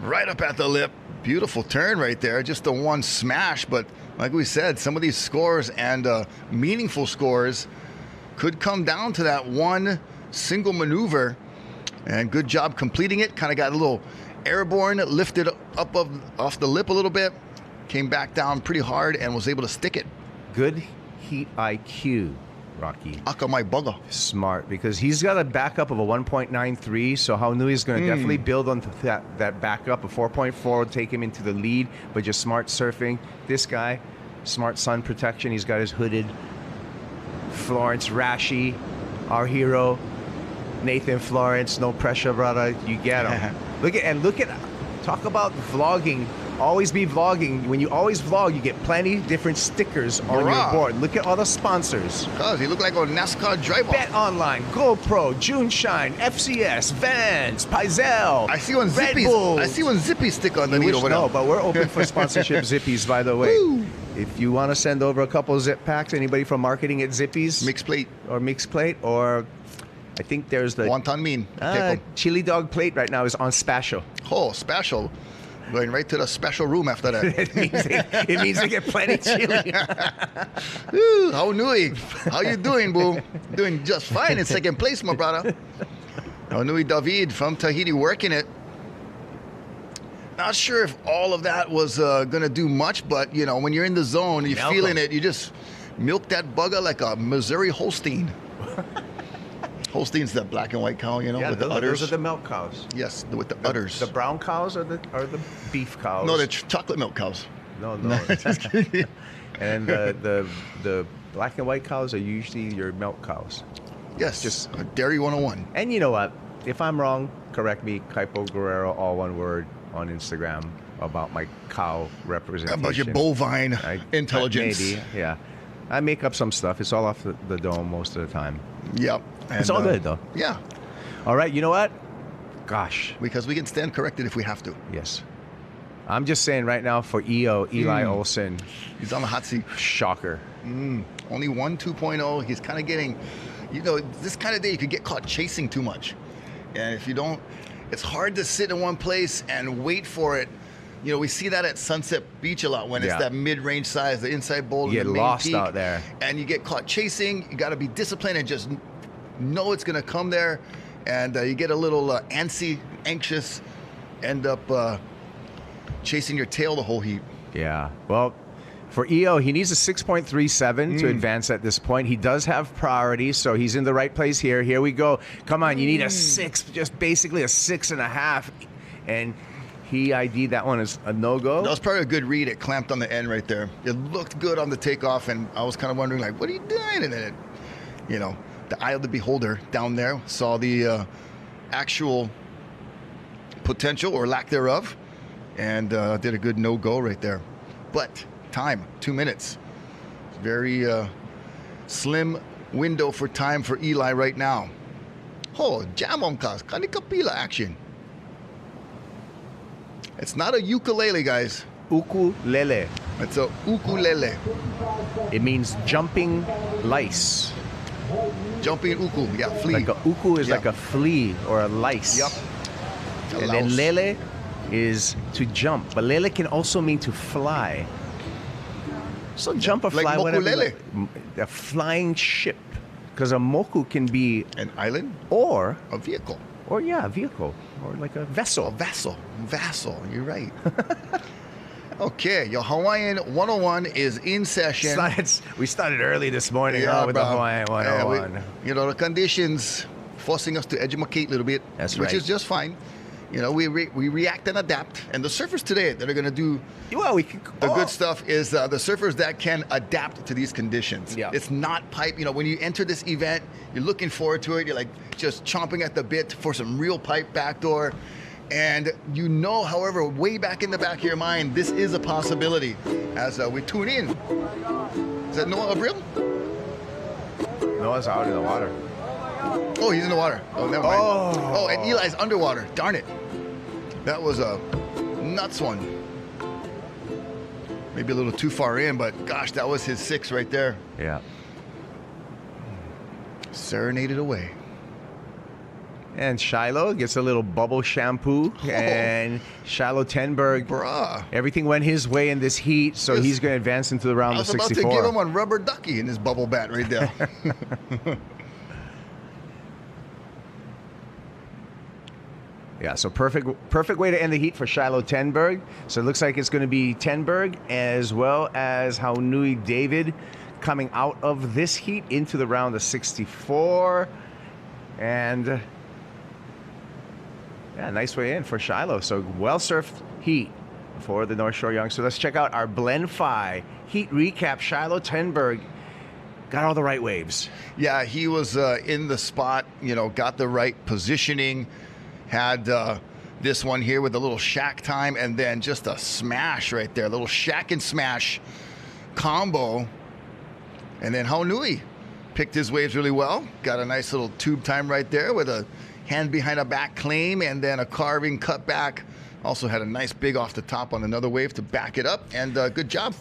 Right up at the lip. Beautiful turn right there. Just the one smash, but like we said, some of these scores and meaningful scores could come down to that one single maneuver. And good job completing it. Kind of got a little airborne, lifted up off the lip a little bit, came back down pretty hard and was able to stick it. Good heat IQ, Rocky. Aka my bugger. Smart, because he's got a backup of a 1.93, so Haunui is going to definitely build on that backup. A 4.4 will take him into the lead, but just smart surfing. This guy, smart sun protection. He's got his hooded. Florence Rashi, our hero. Nathan Florence, no pressure, brother. You get him. Look at, talk about vlogging. Always be vlogging. When you always vlog, you get plenty different stickers on your board. Look at all the sponsors. Cause he looked like a NASCAR driver. Bet Online, GoPro, Juneshine, FCS, Vans, Pizel. I see one Red Zippy. Bulls. I see one Zippy stick on the needle. No, but we're open for sponsorship Zippies, by the way. Woo. If you want to send over a couple zip packs, anybody from marketing at Zippies, Mixed plate. or I think there's the Wonton mean. chili dog plate right now is on special. Oh, special. Going right to the special room after that. it means they get plenty chili. Ooh, how nui? How you doing, boo? Doing just fine in second place, my brother. How nui David from Tahiti working it. Not sure if all of that was going to do much, but, you know, when you're in the zone, you're feeling it, you just milk that bugger like a Missouri Holstein. Holstein's the black and white cow, you know, with the udders. Those are the milk cows. Yes, with the udders. The brown cows are the beef cows. No, the chocolate milk cows. No. And the black and white cows are usually your milk cows. Yes, just Dairy 101. And you know what? If I'm wrong, correct me, Kaipo Guerrero, all one word, on Instagram about my cow representation. About your bovine intelligence. Maybe, yeah. I make up some stuff. It's all off the dome most of the time. Yep. And, it's all good, though. Yeah. All right, you know what? Gosh. Because we can stand corrected if we have to. Yes. I'm just saying right now for Eli Olsen. He's on the hot seat. Shocker. Only 2.0. He's kind of getting, you know, this kind of day you could get caught chasing too much. And if you don't, it's hard to sit in one place and wait for it. You know, we see that at Sunset Beach a lot when it's that mid-range size, the inside bowl, you and the get main lost peak, out there. And you get caught chasing. You got to be disciplined and just know it's going to come there. And you get a little anxious, end up chasing your tail the whole heat. Yeah. Well, for EO, he needs a 6.37 to advance at this point. He does have priority, so he's in the right place here. Here we go. Come on, you need a 6, just basically a 6.5. And he ID'd that one as a no-go. That was probably a good read. It clamped on the end right there. It looked good on the takeoff, and I was kind of wondering, like, what are you doing? And then it, you know, the eye of the beholder down there saw the actual potential or lack thereof, and did a good no-go right there. But time, 2 minutes. Very slim window for time for Eli right now. Oh, jamomkas, kanikapila action. It's not a ukulele, guys. Ukulele. It's a ukulele. It means jumping lice. Jumping uku, yeah, flea. Like a uku is like a flea or a lice. Yep. And then lele is to jump. But lele can also mean to fly. So jump or like fly, whatever. mokulele. A flying ship. Because a moku can be An island? or A vehicle. Or a vehicle. Or like a vessel. Vassal, you're right. Okay, your Hawaiian 101 is in session. We started early this morning with the Hawaiian 101. You know, the conditions forcing us to educate a little bit. That's which right. is just fine. You know, we react and adapt. And the surfers today that are going to do the good stuff is the surfers that can adapt to these conditions. Yeah. It's not pipe. You know, when you enter this event, you're looking forward to it. You're like just chomping at the bit for some real pipe backdoor. And you know, however, way back in the back of your mind, this is a possibility as we tune in. Is that Noah Abril? Noah's out in the water. Oh, he's in the water. Oh, never mind. Oh, and Eli's underwater. Darn it. That was a nuts one. Maybe a little too far in, but gosh, that was his 6 right there. Yeah. Serenaded away. And Shiloh gets a little bubble shampoo. And Shiloh Tenberg, Bruh. everything went his way in this heat, so he's going to advance into the round I of was about 64. to give him a rubber ducky in his bubble bat right there. Yeah, so perfect way to end the heat for Shiloh Tenberg. So it looks like it's going to be Tenberg as well as Haunui David coming out of this heat into the round of 64. And yeah, nice way in for Shiloh. So well-surfed heat for the North Shore Young. So let's check out our Blend Phi heat recap. Shiloh Tenberg got all the right waves. Yeah, he was in the spot, you know, got the right positioning, had this one here with a little shack time, and then just a smash right there, a little shack and smash combo. And then Haunui picked his waves really well, got a nice little tube time right there with a hand behind a back claim and then a carving cut back. Also had a nice big off the top on another wave to back it up, and good job.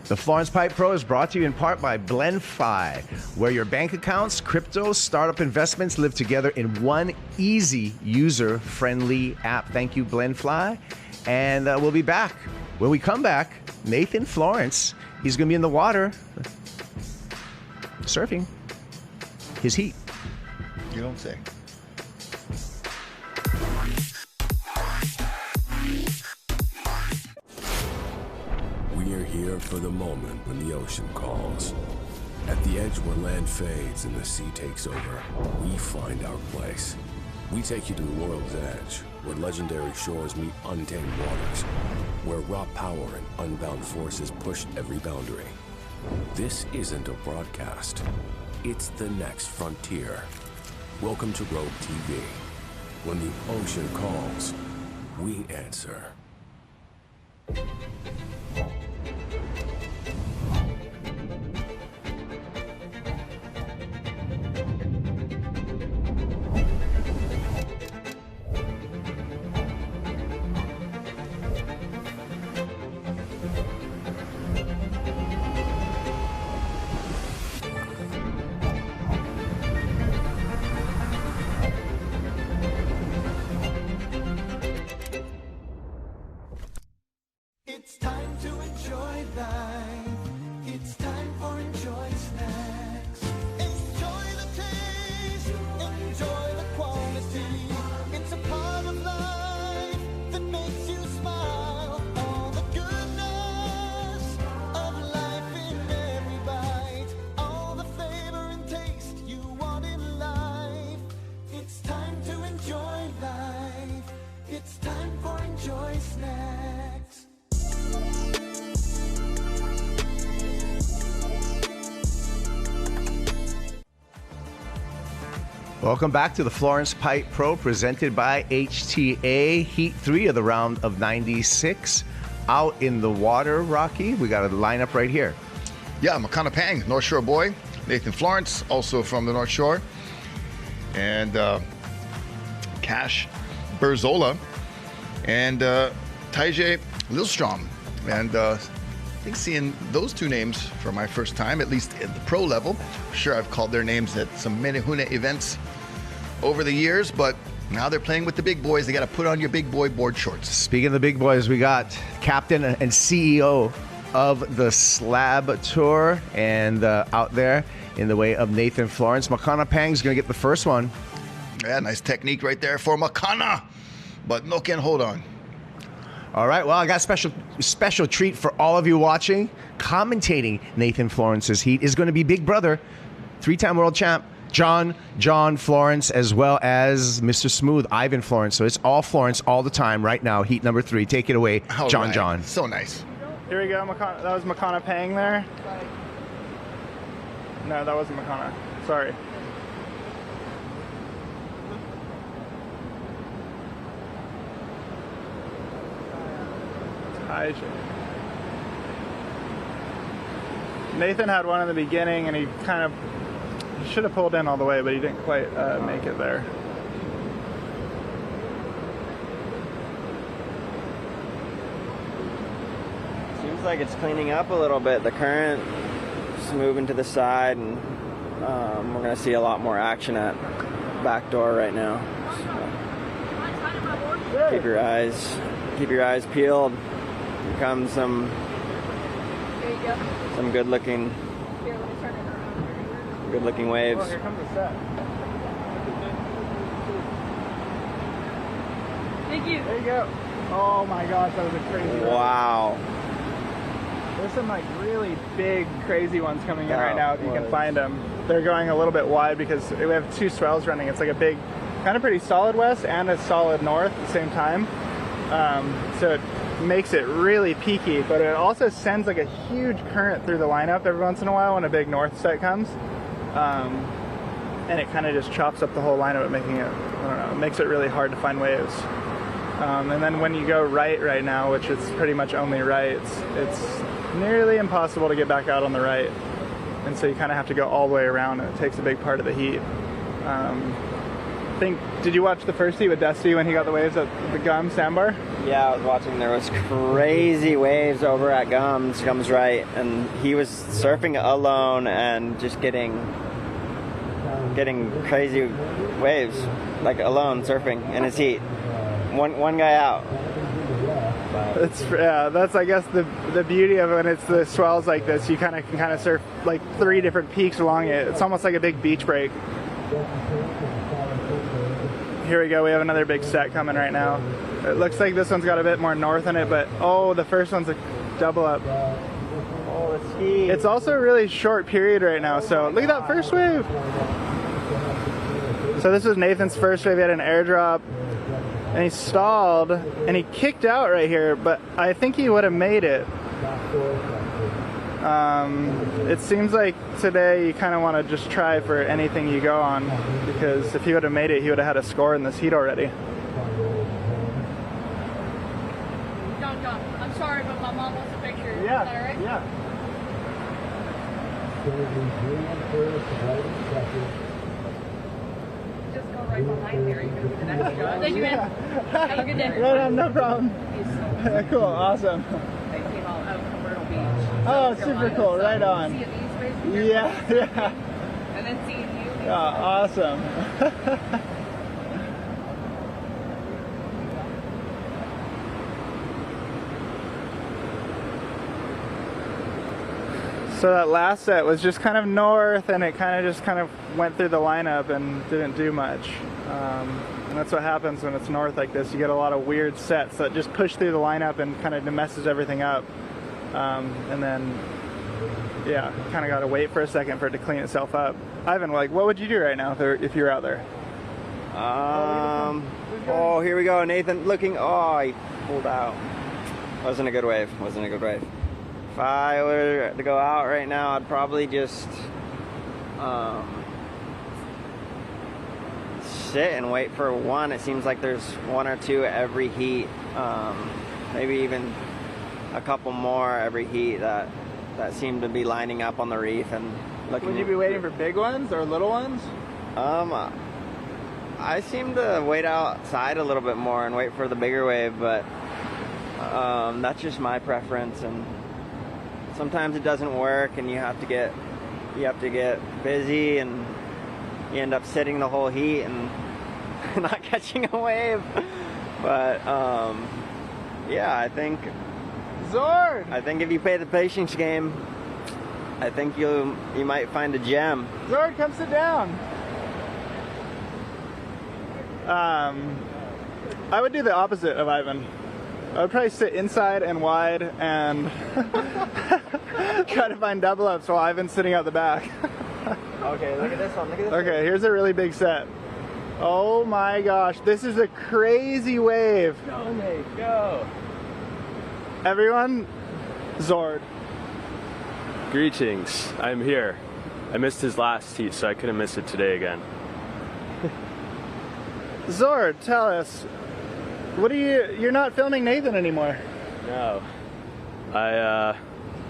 The Florence Pipe Pro is brought to you in part by Blend Phi, where your bank accounts, crypto, startup investments live together in one easy, user-friendly app. Thank you, Blend Phi. And we'll be back. When we come back, Nathan Florence, he's going to be in the water surfing his heat. You don't say. We are here for the moment when the ocean calls. At the edge where land fades and the sea takes over, we find our place. We take you to the world's edge, where legendary shores meet untamed waters, where raw power and unbound forces push every boundary. This isn't a broadcast. It's the next frontier. Welcome to Rogue TV. When the ocean calls, we answer. It's time to enjoy life. It's time for Enjoy Snacks. Enjoy the taste, enjoy the quality. It's a part of life that makes you smile. All the goodness of life in every bite. All the flavor and taste you want in life. It's time to enjoy life. It's time for Enjoy Snacks. Welcome back to the Florence Pipe Pro presented by HTA. Heat 3 of the round of 96. Out in the water, Rocky. We got a lineup right here. Yeah, Makana Pang, North Shore boy. Nathan Florence, also from the North Shore. And Cash Berzola. And Taije Lilstrom. And I think seeing those two names for my first time, at least at the pro level. I'm sure I've called their names at some Menehune events over the years, but now they're playing with the big boys. They got to put on your big boy board shorts. Speaking of the big boys, we got captain and CEO of the Slab Tour, and out there in the way of Nathan Florence. Makana Pang's going to get the first one. Yeah, nice technique right there for Makana, but no can hold on. All right, well, I got a special treat for all of you watching. Commentating Nathan Florence's heat is going to be big brother, three-time world champ, John Florence, as well as Mr. Smooth, Ivan Florence. So it's all Florence all the time right now, heat number 3. Take it away, All John. right. John. So nice. Here we go. That was Makana Pang there. No, that wasn't Makana. Sorry. Nathan had one in the beginning, and he should have pulled in all the way, but he didn't quite make it there. Seems like it's cleaning up a little bit. The current is moving to the side, and we're going to see a lot more action at backdoor right now. Keep your eyes peeled. Here comes some good looking waves. Oh, here comes the set. Thank you. There you go. Oh my gosh, that was a crazy one. Wow. There's some like really big, crazy ones coming in Oh, right now if you can find them. They're going a little bit wide because we have two swells running. It's like a big, kind of pretty solid west and a solid north at the same time. So it makes it really peaky, but it also sends like a huge current through the lineup every once in a while when a big north set comes. And it kind of just chops up the whole lineup, making it, I don't know, it makes it really hard to find waves. And then when you go right now, which is pretty much only right, it's nearly impossible to get back out on the right. And so you kind of have to go all the way around, and it takes a big part of the heat. Did you watch the first heat with Dusty when he got the waves at the Gum sandbar? Yeah, I was watching. There was crazy waves over at Gums right, and he was surfing alone and just getting crazy waves, like alone surfing in his heat. One guy out. That's I guess the beauty of it when it's the swells like this. You can kind of surf like 3 different peaks along it. It's almost like a big beach break. Here we go. We have another big set coming right now. It looks like this one's got a bit more north in it, but oh, the first one's a double up. Oh, the ski. It's also a really short period right now. So look at that first wave. So this was Nathan's first wave. He had an airdrop. And he stalled, and he kicked out right here, but I think he would have made it. It seems like today you kind of want to just try for anything you go on, because if he would have made it, he would have had a score in this heat already. John, I'm sorry, but my mom wants a picture. Yeah, Is that all right? yeah. Just go right behind there. You can do the next shot. Thank you, man. Have a good day. Right on, no problem. Cool, awesome. They came out of Myrtle Beach. Oh, super cool, right on. See these waves? Yeah. And then seeing you. Oh, awesome. So that last set was just kind of north, and it kind of went through the lineup and didn't do much. And that's what happens when it's north like this. You get a lot of weird sets that just push through the lineup and kind of messes everything up. And then, yeah, kind of got to wait for a second for it to clean itself up. Ivan, like, what would you do right now if you were out there? Oh, here we go. Nathan looking. Oh, he pulled out. Wasn't a good wave. If I were to go out right now, I'd probably just sit and wait for one. It seems like there's 1 or 2 every heat, maybe even a couple more every heat that seem to be lining up on the reef and looking. Would you be waiting for big ones or little ones? I seem to wait outside a little bit more and wait for the bigger wave, but that's just my preference. And sometimes it doesn't work, and you have to get busy, and you end up sitting the whole heat and not catching a wave. But yeah, I think Zord! I think if you play the patience game, I think you might find a gem. Zord, come sit down. I would do the opposite of Ivan. I would probably sit inside and wide and try to find double ups while Ivan's sitting out the back. Okay, look at this one. Okay, here's a really big set. Oh my gosh, this is a crazy wave. Go, Nate, go. Everyone, Zord. Greetings, I'm here. I missed his last heat, so I couldn't miss it today again. Zord, tell us, you're not filming Nathan anymore. No. I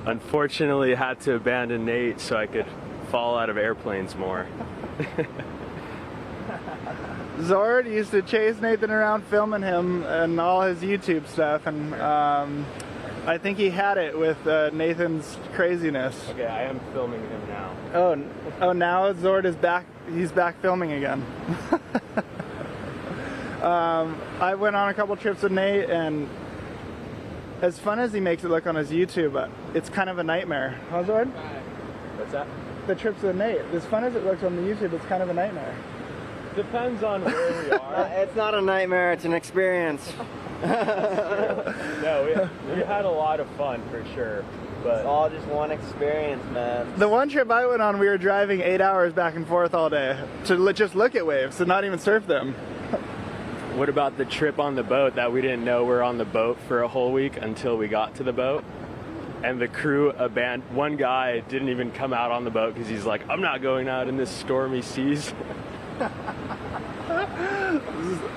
unfortunately had to abandon Nate so I could fall out of airplanes more. Zord used to chase Nathan around filming him and all his YouTube stuff, and I think he had it with Nathan's craziness. Okay, I am filming him now. Oh, now Zord is back. He's back filming again. I went on a couple trips with Nate, and as fun as he makes it look on his YouTube, it's kind of a nightmare. How's it? What's that? The trips with Nate. As fun as it looks on the YouTube, it's kind of a nightmare. Depends on where we are. It's not a nightmare, it's an experience. No, we had a lot of fun for sure. But it's all just one experience, man. The one trip I went on, we were driving 8 hours back and forth all day to just look at waves, to not even surf them. What about the trip on the boat that we didn't know we're on the boat for a whole week until we got to the boat? And the crew abandoned. One guy didn't even come out on the boat because he's like, I'm not going out in this stormy seas.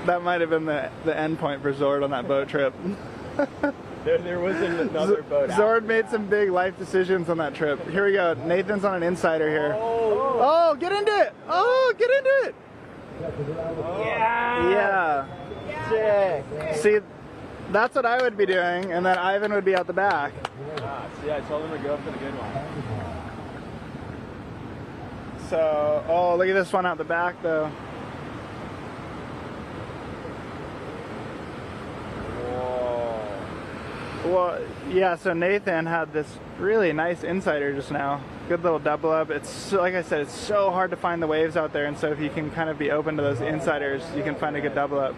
That might have been the end point for Zord on that boat trip. There wasn't another boat out. Zord made some big life decisions on that trip. Here we go. Nathan's on an insider here. Oh, get into it! Oh, get into it! Yeah! Yeah. See, that's what I would be doing, and then Ivan would be out the back. See, I told him to go for the good one. So, oh, look at this one out the back, though. Well, yeah, so Nathan had this really nice insider just now. Good little double up. It's, like I said, it's so hard to find the waves out there, and so if you can kind of be open to those insiders, you can find a good double up.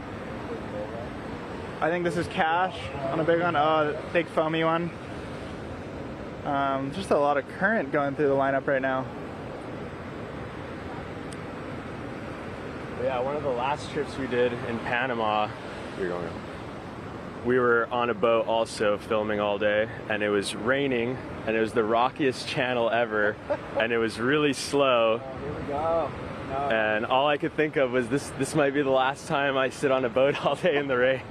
I think this is Cash on a big one. Oh, big foamy one. Just a lot of current going through the lineup right now. Yeah, one of the last trips we did in Panama, we were on a boat also filming all day, and it was raining, and it was the rockiest channel ever, and it was really slow. Here we go. No. And all I could think of was this might be the last time I sit on a boat all day in the rain.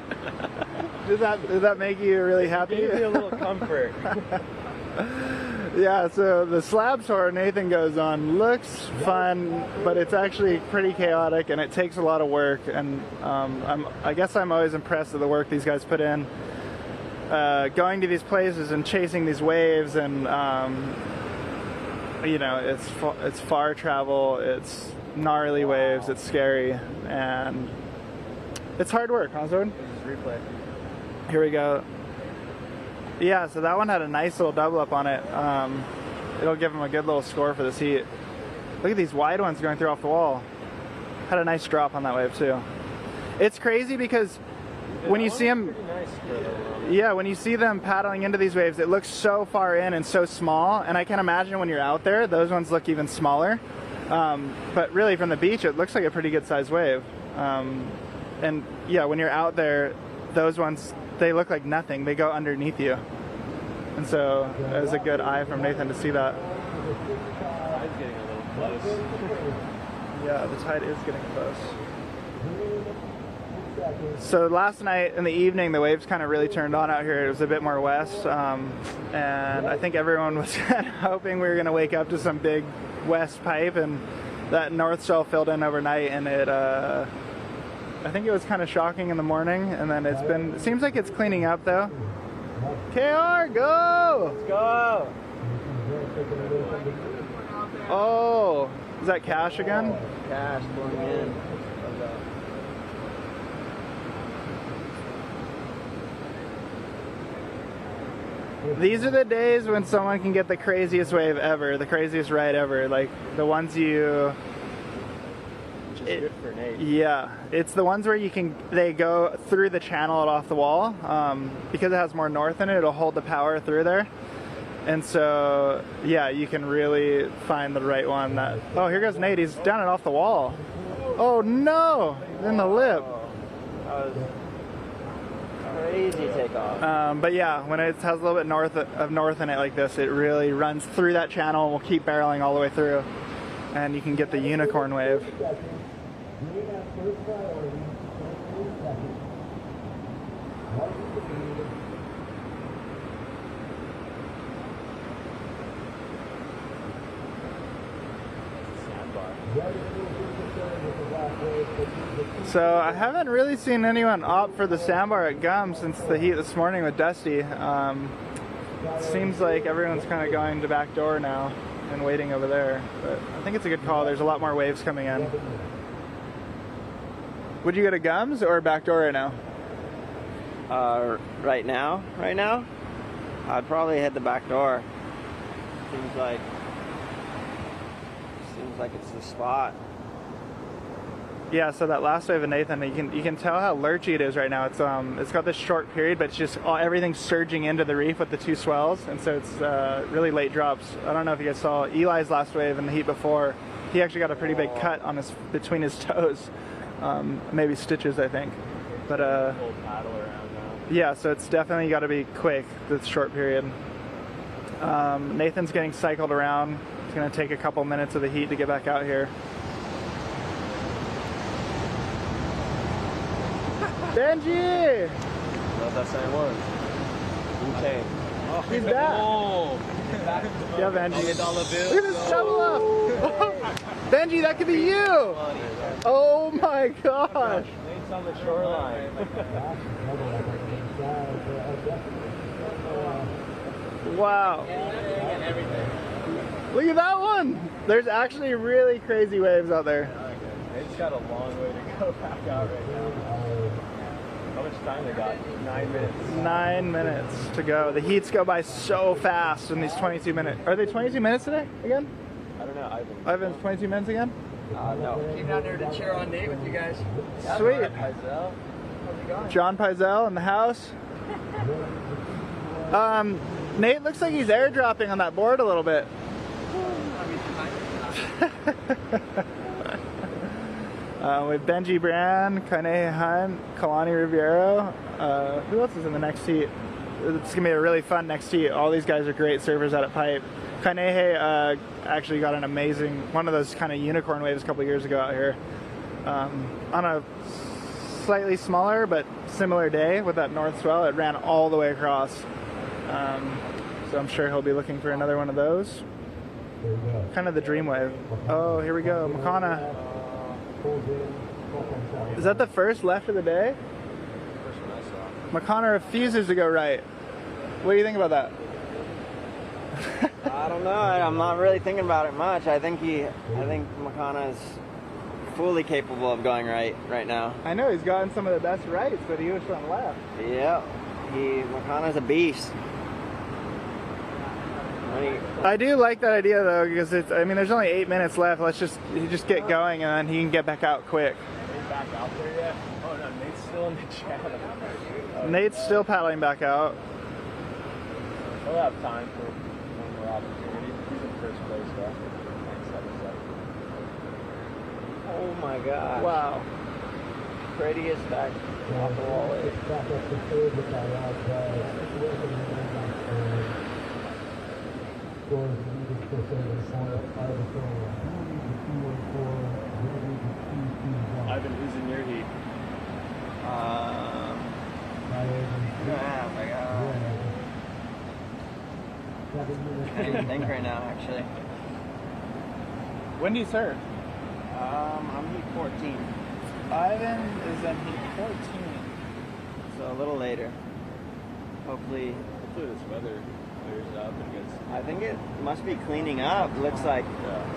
Did that make you really happy? It gave me a little comfort. Yeah, so the Slab tour Nathan goes on looks fun, but it's actually pretty chaotic and it takes a lot of work, and I guess I'm always impressed with the work these guys put in. Going to these places and chasing these waves, and you know, it's far travel, it's gnarly waves, it's scary, and it's hard work, huh, Zord? Replay. Here we go. Yeah, so that one had a nice little double up on it. It'll give him a good little score for this heat. Look at these wide ones going through off the wall. Had a nice drop on that wave too. It's crazy because when you see them, yeah, when you see them paddling into these waves, it looks so far in and so small. And I can imagine when you're out there, those ones look even smaller. But really, from the beach, it looks like a pretty good sized wave. And yeah, when you're out there, those ones, they look like nothing. They go underneath you. And so it was a good eye from Nathan to see that. Tide's getting a little close. Yeah, the tide is getting close. So last night in the evening, the waves kind of really turned on out here. It was a bit more west. And I think everyone was kind of hoping we were going to wake up to some big west pipe. And that north swell filled in overnight, and it... I think it was kind of shocking in the morning, and then it seems like it's cleaning up though. KR, go! Let's go! Oh, is that Cash again? Cash going in. These are the days when someone can get the craziest wave ever, the craziest ride ever, like the ones you... Good for Nate. Yeah, it's the ones where they go through the channel and off the wall. Because it has more north in it, it'll hold the power through there. And so, yeah, you can really find the right one that... Oh, here goes Nate. He's down and off the wall. Oh, no! In the lip. That was crazy takeoff. But yeah, when it has a little bit north in it like this, it really runs through that channel and will keep barreling all the way through. And you can get the unicorn wave. So I haven't really seen anyone opt for the sandbar at Gum since the heat this morning with Dusty. Seems like everyone's kind of going to back door now and waiting over there, but I think it's a good call. There's a lot more waves coming in. Would you go to Gums or backdoor right now? Right now, I'd probably hit the back door. Seems like it's the spot. Yeah, so that last wave of Nathan, you can tell how lurchy it is right now. It's got this short period, but it's just everything's surging into the reef with the two swells, and so it's really late drops. I don't know if you guys saw Eli's last wave in the heat before. He actually got a pretty big cut on between his toes, maybe stitches, I think. But yeah, so it's definitely got to be quick. This short period. Nathan's getting cycled around. It's going to take a couple minutes of the heat to get back out here. Benji! What that saying was? Okay. Oh, he's back. Oh. Yeah, Benji. Look at this shovel up. Benji, that could be you. Oh my gosh. Nate's on the shoreline. Wow. Look at that one. There's actually really crazy waves out there. Nate's got a long way to go back out right now. How much time they got? 9 minutes. 9 minutes to go. The heats go by so fast in these 22 minutes. Are they 22 minutes today again? I don't know. Ivan's 22 minutes again? No. Came down there to cheer on Nate with you guys. Sweet. John Pizell in the house. Nate looks like he's airdropping on that board a little bit. With Benji Brand, Kane Hunt, Kalani Riviero. Who else is in the next heat? It's gonna be a really fun next heat. All these guys are great surfers out at Pipe. Kanehe actually got an amazing, one of those kind of unicorn waves a couple years ago out here. On a slightly smaller but similar day with that north swell, it ran all the way across. So I'm sure he'll be looking for another one of those. Kind of the dream wave. Oh, here we go, Makana. Is that the first left of the day? First one I saw. Makana refuses to go right. What do you think about that? I don't know. I'm not really thinking about it much. I think Makana is fully capable of going right now. I know he's gotten some of the best rights, but he was from left. Yeah, Makana's a beast. I do like that idea though, because there's only 8 minutes left. Let's just get going, and then he can get back out quick. Nate back out there yet? Oh no, Nate's still in the channel. Nate's still paddling back out. We'll have time for one more opportunity. He's in first place though. Oh my gosh. Wow. Prettiest back off the wall. Ivan, who's in your heat? Oh my god. I can't even think right now, actually. When do you surf? I'm heat 14. Ivan is in heat 14. So a little later. Hopefully this weather clears up and gets... I think it must be cleaning up. Looks like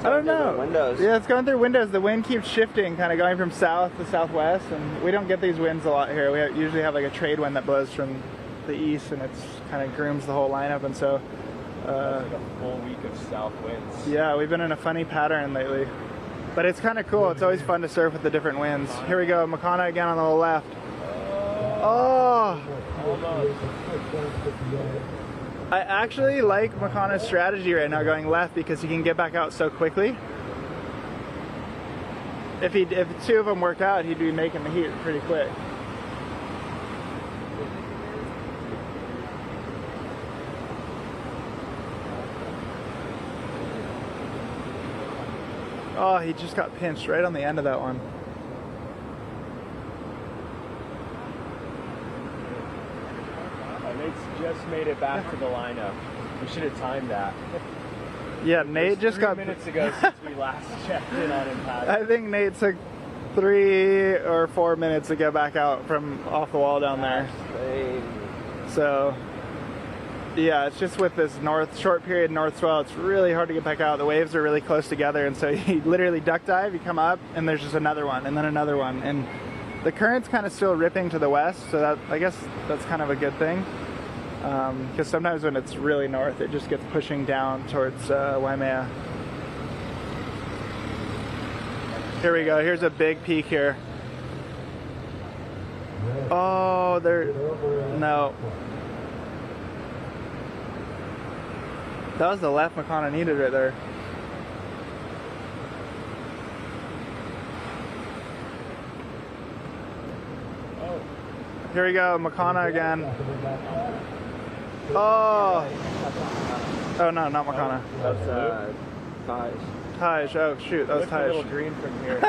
I don't know. Windows. Yeah, it's going through windows. The wind keeps shifting, kind of going from south to southwest, and we don't get these winds a lot here. We usually have like a trade wind that blows from the east, and it's kind of grooms the whole lineup, and so like a full week of south winds. Yeah, we've been in a funny pattern lately, but it's kind of cool. It's always fun to surf with the different winds. Here we go, Makana again on the left. Oh! Almost. I actually like Makana's strategy right now, going left, because he can get back out so quickly. If two of them work out, he'd be making the heat pretty quick. Oh, he just got pinched right on the end of that one. Nate's just made it back to the lineup. We should have timed that. Yeah, Nate just got 3 minutes ago since we last checked in on him. I think Nate took 3 or 4 minutes to get back out from off the wall down there. So, yeah, it's just with this short period north swell, it's really hard to get back out. The waves are really close together, and so you literally duck dive, you come up, and there's just another one, and then another one, and The current's kind of still ripping to the west, so that I guess that's kind of a good thing. Because sometimes when it's really north, it just gets pushing down towards Waimea. Here we go. Here's a big peak here. Oh, no. That was the left Makana needed right there. Here we go, Makana again. Oh! Oh no, not Makana. That's Taj. Taj, oh shoot, that was Taj. A little green from here.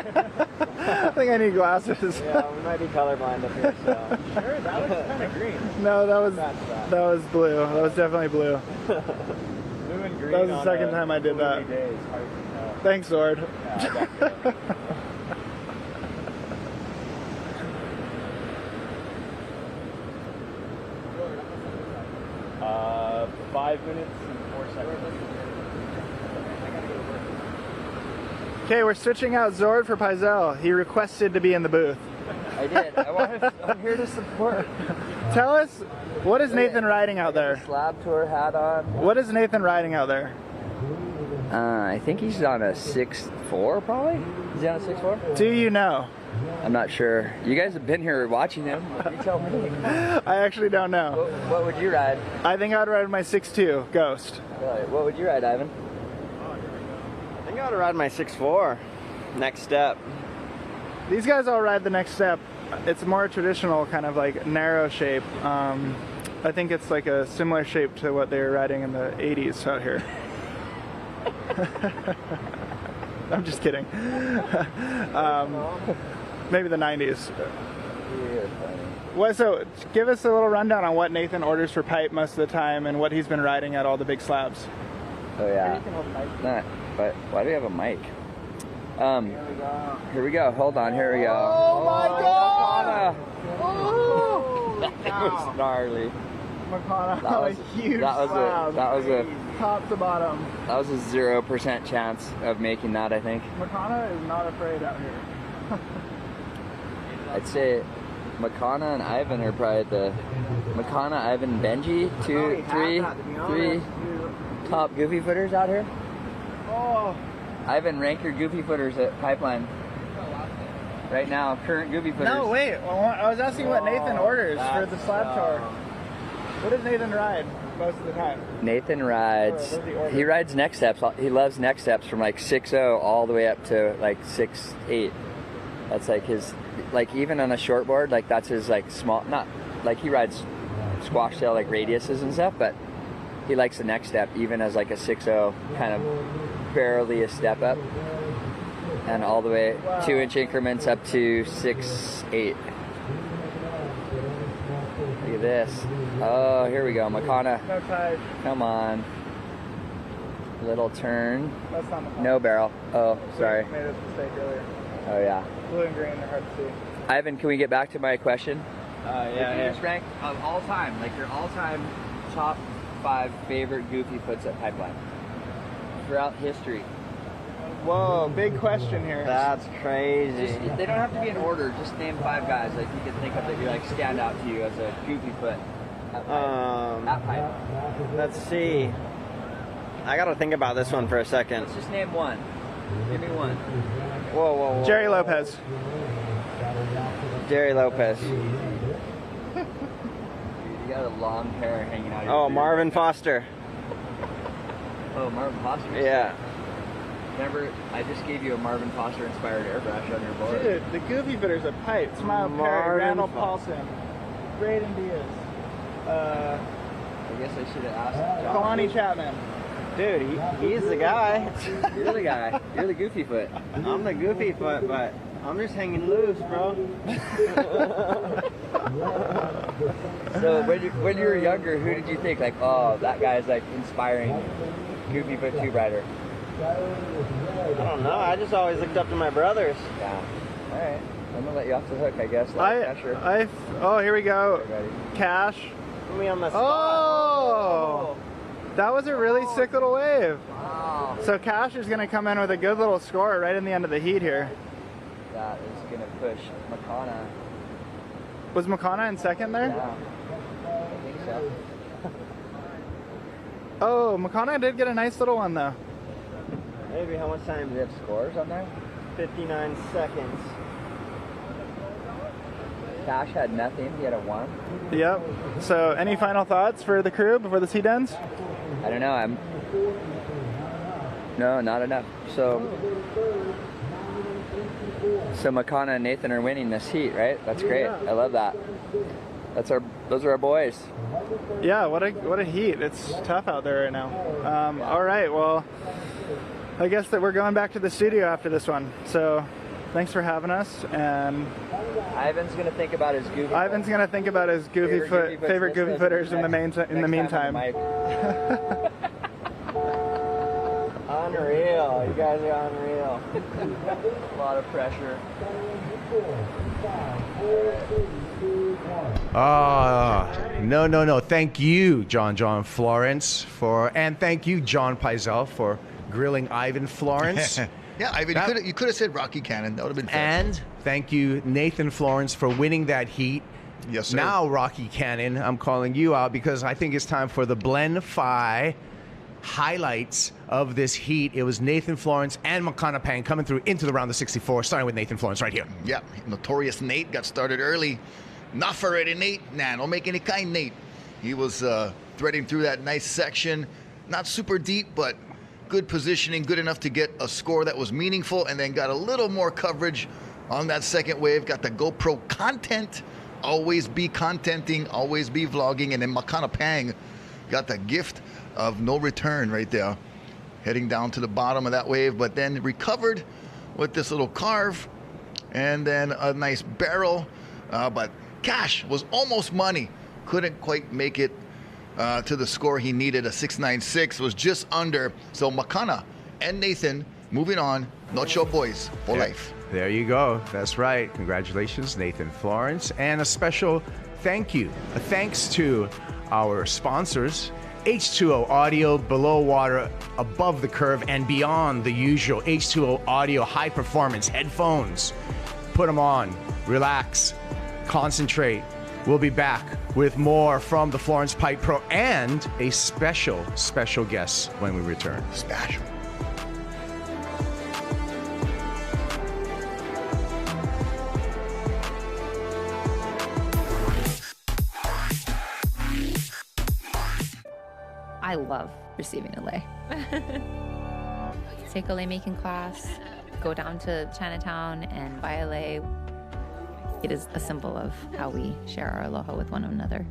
I think I need glasses. Yeah, we might be colorblind up here, so. Sure, that looks kind of green. No, that was blue. That was definitely blue. Blue and green. That was the second time I did that. Days. Thanks, Sword. Yeah, I got you. 5 minutes and 4 seconds. Okay, we're switching out Zord for Pizel. He requested to be in the booth. I did. I'm here to support. Tell us, what is Nathan riding out there? Slab tour hat on. What is Nathan riding out there? I think he's on a 6'4", probably. Is he on a 6'4"? Do you know? I'm not sure. You guys have been here watching him. You tell me. I actually don't know. What would you ride? I think I'd ride my 6'2", Ghost. Really? What would you ride, Ivan? I think I would ride my 6'4", Next Step. These guys all ride the Next Step. It's more traditional, kind of like narrow shape. I think it's like a similar shape to what they were riding in the 80s out here. I'm just kidding. Maybe the 90s. So give us a little rundown on what Nathan orders for pipe most of the time and what he's been riding at all the big slabs. Oh yeah. But why do we have a mic? Here we go. Hold on. Here we go. Oh my God! Oh, that was gnarly. Makana on a huge slab. That was a top to bottom. That was a 0% chance of making that, I think. Makana is not afraid out here. I'd say Makana and Ivan are probably the Makana, Ivan, Benji, three top goofy footers out here. Oh. Ivan, rank your goofy footers at Pipeline. Right now, current goofy footers. No, wait. I was asking what Nathan orders for the slab tour. What does Nathan ride most of the time? Nathan rides, he rides Next Steps. He loves Next Steps from like 6.0 all the way up to like 6.8. That's like his, like even on a short board, like that's his like small, not, like he rides squash tail like radiuses and stuff, but he likes the Next Step even as like a 6.0, kind of barely a step up. And all the way 2-inch increments up to 6.8. Look at this. Oh, here we go, Makana. No tide. Come on. Little turn. That's not Makana. No barrel. Oh, sorry. Made a mistake earlier. Oh yeah. Blue and green are hard to see. Ivan, can we get back to my question? Yeah. Just rank of all time, like your all-time top 5 favorite goofy foots at Pipeline throughout history. Whoa, big question here. That's crazy. They don't have to be in order. Just name 5 guys like you can think of that you like stand out to you as a goofy foot. At Pipe. Let's see. I gotta think about this one for a second. Let's just name one. Give me one. Whoa. Jerry Lopez. Jerry Lopez. You got a long hair hanging out. Oh, Marvin Foster. Oh, Marvin Foster. Yeah. Remember, I just gave you a Marvin Foster inspired airbrush on your board. Dude, the goofy footers at Pipe. Smile Perry, Randall Paulson, Braden Diaz. I guess I should have asked. Kalani Chapman. Dude, he's the guy. You're the guy. You're the goofy foot. I'm the goofy foot, but I'm just hanging loose, bro. So when you were younger, who did you think like, oh, that guy's like inspiring goofy foot tube rider? I don't know. I just always looked up to my brothers. Yeah. All right. I'm gonna let you off the hook, I guess. Oh, here we go. Cash. Put me on the spot. Oh, that was a really sick little wave. Wow. So Cash is gonna come in with a good little score right in the end of the heat here. that is going to push Makana. Was Makana in second there? Yeah, I think so. Oh, Makana did get a nice little one though. Maybe. How much time? Do they have scores on there? 59 seconds. Cash had nothing. He had a 1. Yep. So, any final thoughts for the crew before the seat ends? I don't know. No, not enough. So Makana and Nathan are winning this heat, right? That's great. I love that. Those are our boys. Yeah, what a heat. It's tough out there right now. All right, well, I guess that we're going back to the studio after this one. So thanks for having us. And Ivan's gonna think about his goofy. Ivan's gonna think about his favorite goofy footers in the meantime. Unreal. You guys are unreal. A lot of pressure. No. Thank you, John Florence, and thank you, John Pizell, for grilling Ivan Florence. Yeah, Ivan, you could have said Rocky Cannon. That would have been fun. And thank you, Nathan Florence, for winning that heat. Yes, sir. Now, Rocky Cannon, I'm calling you out because I think it's time for the Blend Phi highlights of this heat. It was Nathan Florence and Makana Payne coming through into the round of 64, starting with Nathan Florence right here. Yeah, notorious Nate got started early. Not for ready, Nate. Nah, don't make any kind, Nate. He was threading through that nice section. Not super deep, but good positioning, good enough to get a score that was meaningful, and then got a little more coverage on that second wave. Got the GoPro content. Always be contenting, always be vlogging. And then Makana Pang got the gift of no return right there, heading down to the bottom of that wave, but then recovered with this little carve and then a nice barrel. But Cash was almost money. Couldn't quite make it to the score he needed. A 6.96 was just under. So Makana and Nathan moving on. North Shore boys for life. There you go. That's right. Congratulations, Nathan Florence. And a special thanks to our sponsors, H2O Audio, below water, above the curve, and beyond the usual. H2O Audio high performance headphones. Put them on, relax, concentrate. We'll be back with more from the Florence Pipe Pro and a special guest when we return. Special. I love receiving a lei. Take a lei making class, go down to Chinatown and buy a lei. It is a symbol of how we share our aloha with one another.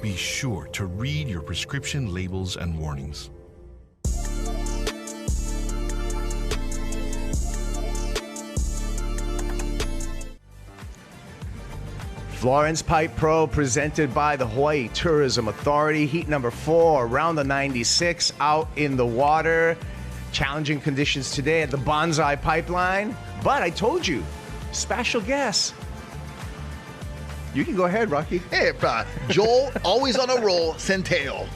Be sure to read your prescription labels and warnings. Florence Pipe Pro presented by the Hawaii Tourism Authority. Heat number 4, around the 96, out in the water. Challenging conditions today at the Banzai Pipeline. But I told you, special guest. You can go ahead, Rocky. Hey, Joel, always on a roll, Centeo.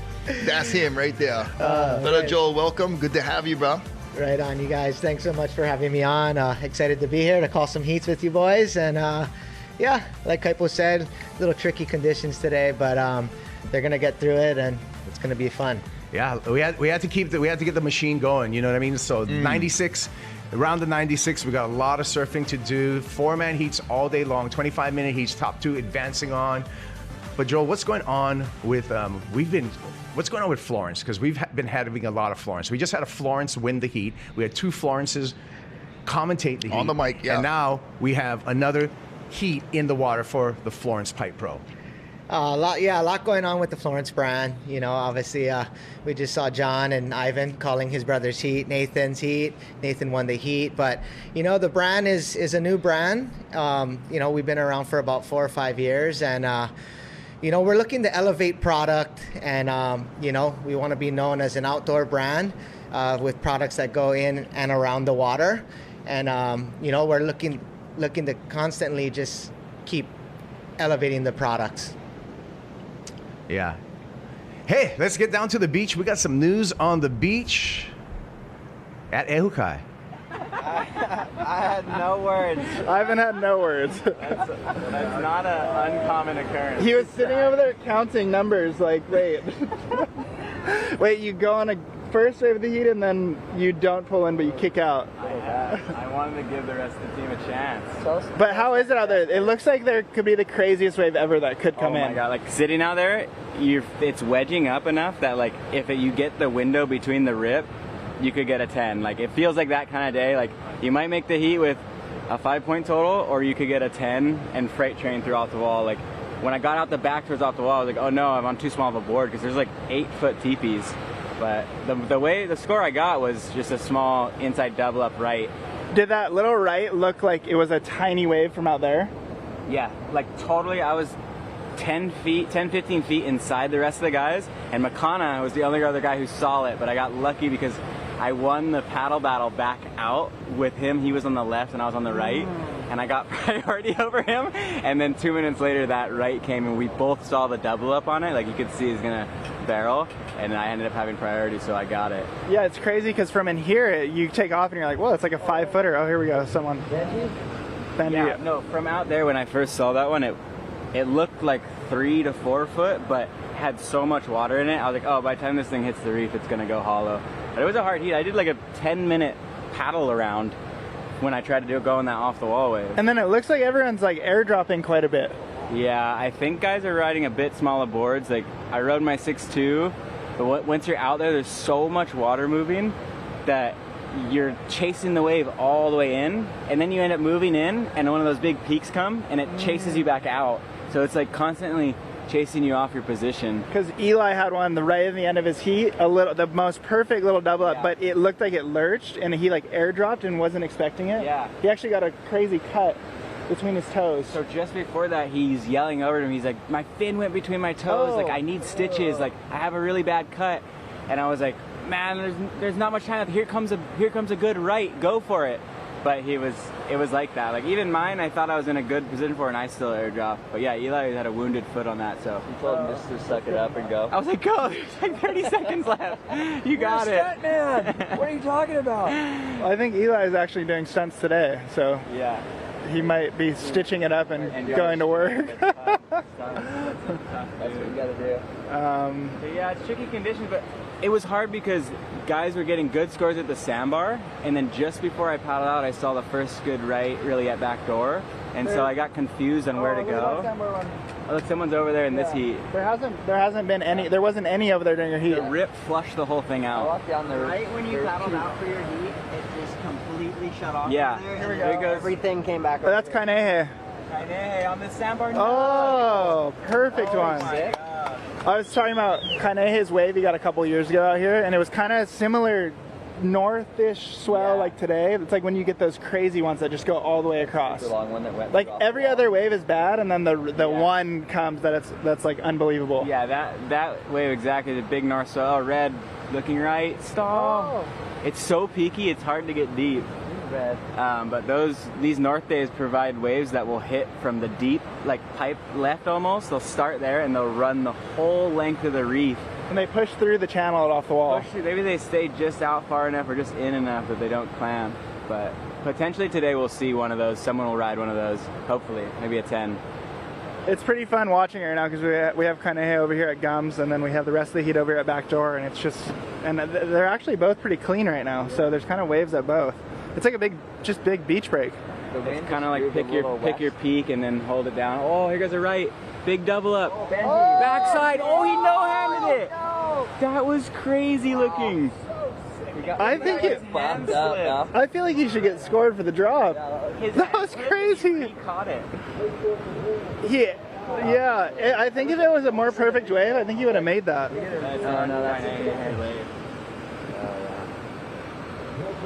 That's him right there. Little right. Joel, welcome. Good to have you, bro. Right on, you guys. Thanks so much for having me on. Excited to be here to call some heats with you boys. And yeah, like Kaipo said, a little tricky conditions today, but they're going to get through it and it's going to be fun. Yeah, we had to get the machine going. You know what I mean? So 96, around the 96, we got a lot of surfing to do. 4-man heats all day long, 25-minute heats, top 2 advancing on. But Joel, what's going on with what's going on with Florence? Because we've been having a lot of Florence. We just had a Florence win the heat. We had 2 Florences commentate the heat on the mic. Yeah, and now we have another heat in the water for the Florence Pipe Pro. A lot going on with the Florence brand. You know, obviously, we just saw John and Ivan calling his brother's heat Nathan's heat. Nathan won the heat, but you know, the brand is a new brand. You know, we've been around for about 4 or 5 years, and you know, we're looking to elevate product, and you know, we want to be known as an outdoor brand with products that go in and around the water, and you know, we're looking to constantly just keep elevating the products. Yeah. Hey, let's get down to the beach. We got some news on the beach at Ehukai. I had no words. Ivan had no words. That's not an uncommon occurrence. He was sitting over there counting numbers like, wait. Wait, you go on a first wave of the heat and then you don't pull in, but you kick out. I wanted to give the rest of the team a chance. But how is it out there? It looks like there could be the craziest wave ever that could come in. Oh my god, like sitting out there, it's wedging up enough that like if you get the window between the rip, you could get a 10. Like it feels like that kind of day. Like you might make the heat with a 5-point total, or you could get a 10 and freight train through off the wall. Like when I got out the back towards off the wall, I was like, oh no, I'm on too small of a board, because there's like 8-foot teepees. But the score I got was just a small inside double up right. Did that little right look like it was a tiny wave from out there? Yeah, like totally. I was 10, 15 feet inside the rest of the guys, and Makana was the only other guy who saw it, but I got lucky because I won the paddle battle back out with him. He was on the left and I was on the right, and I got priority over him. And then 2 minutes later, that right came, and we both saw the double up on it. Like you could see he's gonna barrel, and I ended up having priority, so I got it. Yeah, it's crazy because from in here, you take off and you're like, whoa, it's like a 5-footer. Oh, here we go, someone. Benji? Yeah, no, from out there when I first saw that one, it looked like 3 to 4 foot, but had so much water in it. I was like, oh, by the time this thing hits the reef, it's gonna go hollow. But it was a hard heat. I did like a 10-minute paddle around when I tried to go on that off the wall wave. And then it looks like everyone's like airdropping quite a bit. Yeah, I think guys are riding a bit smaller boards. Like I rode my 6'2", but once you're out there, there's so much water moving that you're chasing the wave all the way in, and then you end up moving in, and one of those big peaks come, and it chases you back out. So it's like constantly chasing you off your position. Because Eli had one right in the end of his heat, the most perfect little double up, but it looked like it lurched, and he like airdropped and wasn't expecting it. Yeah. He actually got a crazy cut between his toes. So just before that, he's yelling over to him. He's like, my fin went between my toes. Like I need stitches. Like I have a really bad cut. And I was like, man, there's not much time. Here comes a good right. Go for it. But it was like that. Like even mine, I thought I was in a good position for, and I still airdropped. But yeah, Eli had a wounded foot on that, so. You told him just to suck it up and go. I was like, go, there's like 30 seconds left. You got You're a it. stunt man. What are you talking about? Well, I think Eli is actually doing stunts today, so. Yeah. He might be stitching it up and going to work. That's what you gotta do. So yeah, it's tricky conditions, but it was hard because guys were getting good scores at the sandbar, and then just before I paddled out, I saw the first good right really at back door, and so I got confused on where to go. Oh, look, someone's over there in this heat. There hasn't been any. There wasn't any over there during your heat. The rip flushed the whole thing out. Right when you paddled out for your heat, it just completely shut off. Yeah. Here we go. Everything came back. Oh, that's Kainehe. Kainehe on the sandbar. Oh, perfect one. I was talking about Kainehe's wave he got a couple years ago out here, and it was kind of similar northish swell like today. It's like when you get those crazy ones that just go all the way across. The long one that went like every other wave is bad, and then the one comes that's like unbelievable. Yeah, that wave exactly. The big north swell, red, looking right, stall. Oh. It's so peaky, it's hard to get deep. Red. But these north days provide waves that will hit from the deep, like pipe left almost. They'll start there and they'll run the whole length of the reef. And they push through the channel and off the wall. Maybe they stay just out far enough or just in enough that they don't clam. But potentially today we'll see one of those. Someone will ride one of those. Hopefully, maybe a 10. it's pretty fun watching it right now because we have kind of hay over here at Gums, and then we have the rest of the heat over here at Backdoor, and it's just, and they're actually both pretty clean right now, so there's kind of waves at both. It's like a big beach break. It's kind of like pick your peak and then hold it down. Oh, here goes a right. Big double up. Oh, Backside. Oh, he no-handed it. That was crazy looking. I think I feel like he should get scored for the drop. That was crazy. He caught it. Yeah. I think if it was a more perfect wave, I think he would have made that.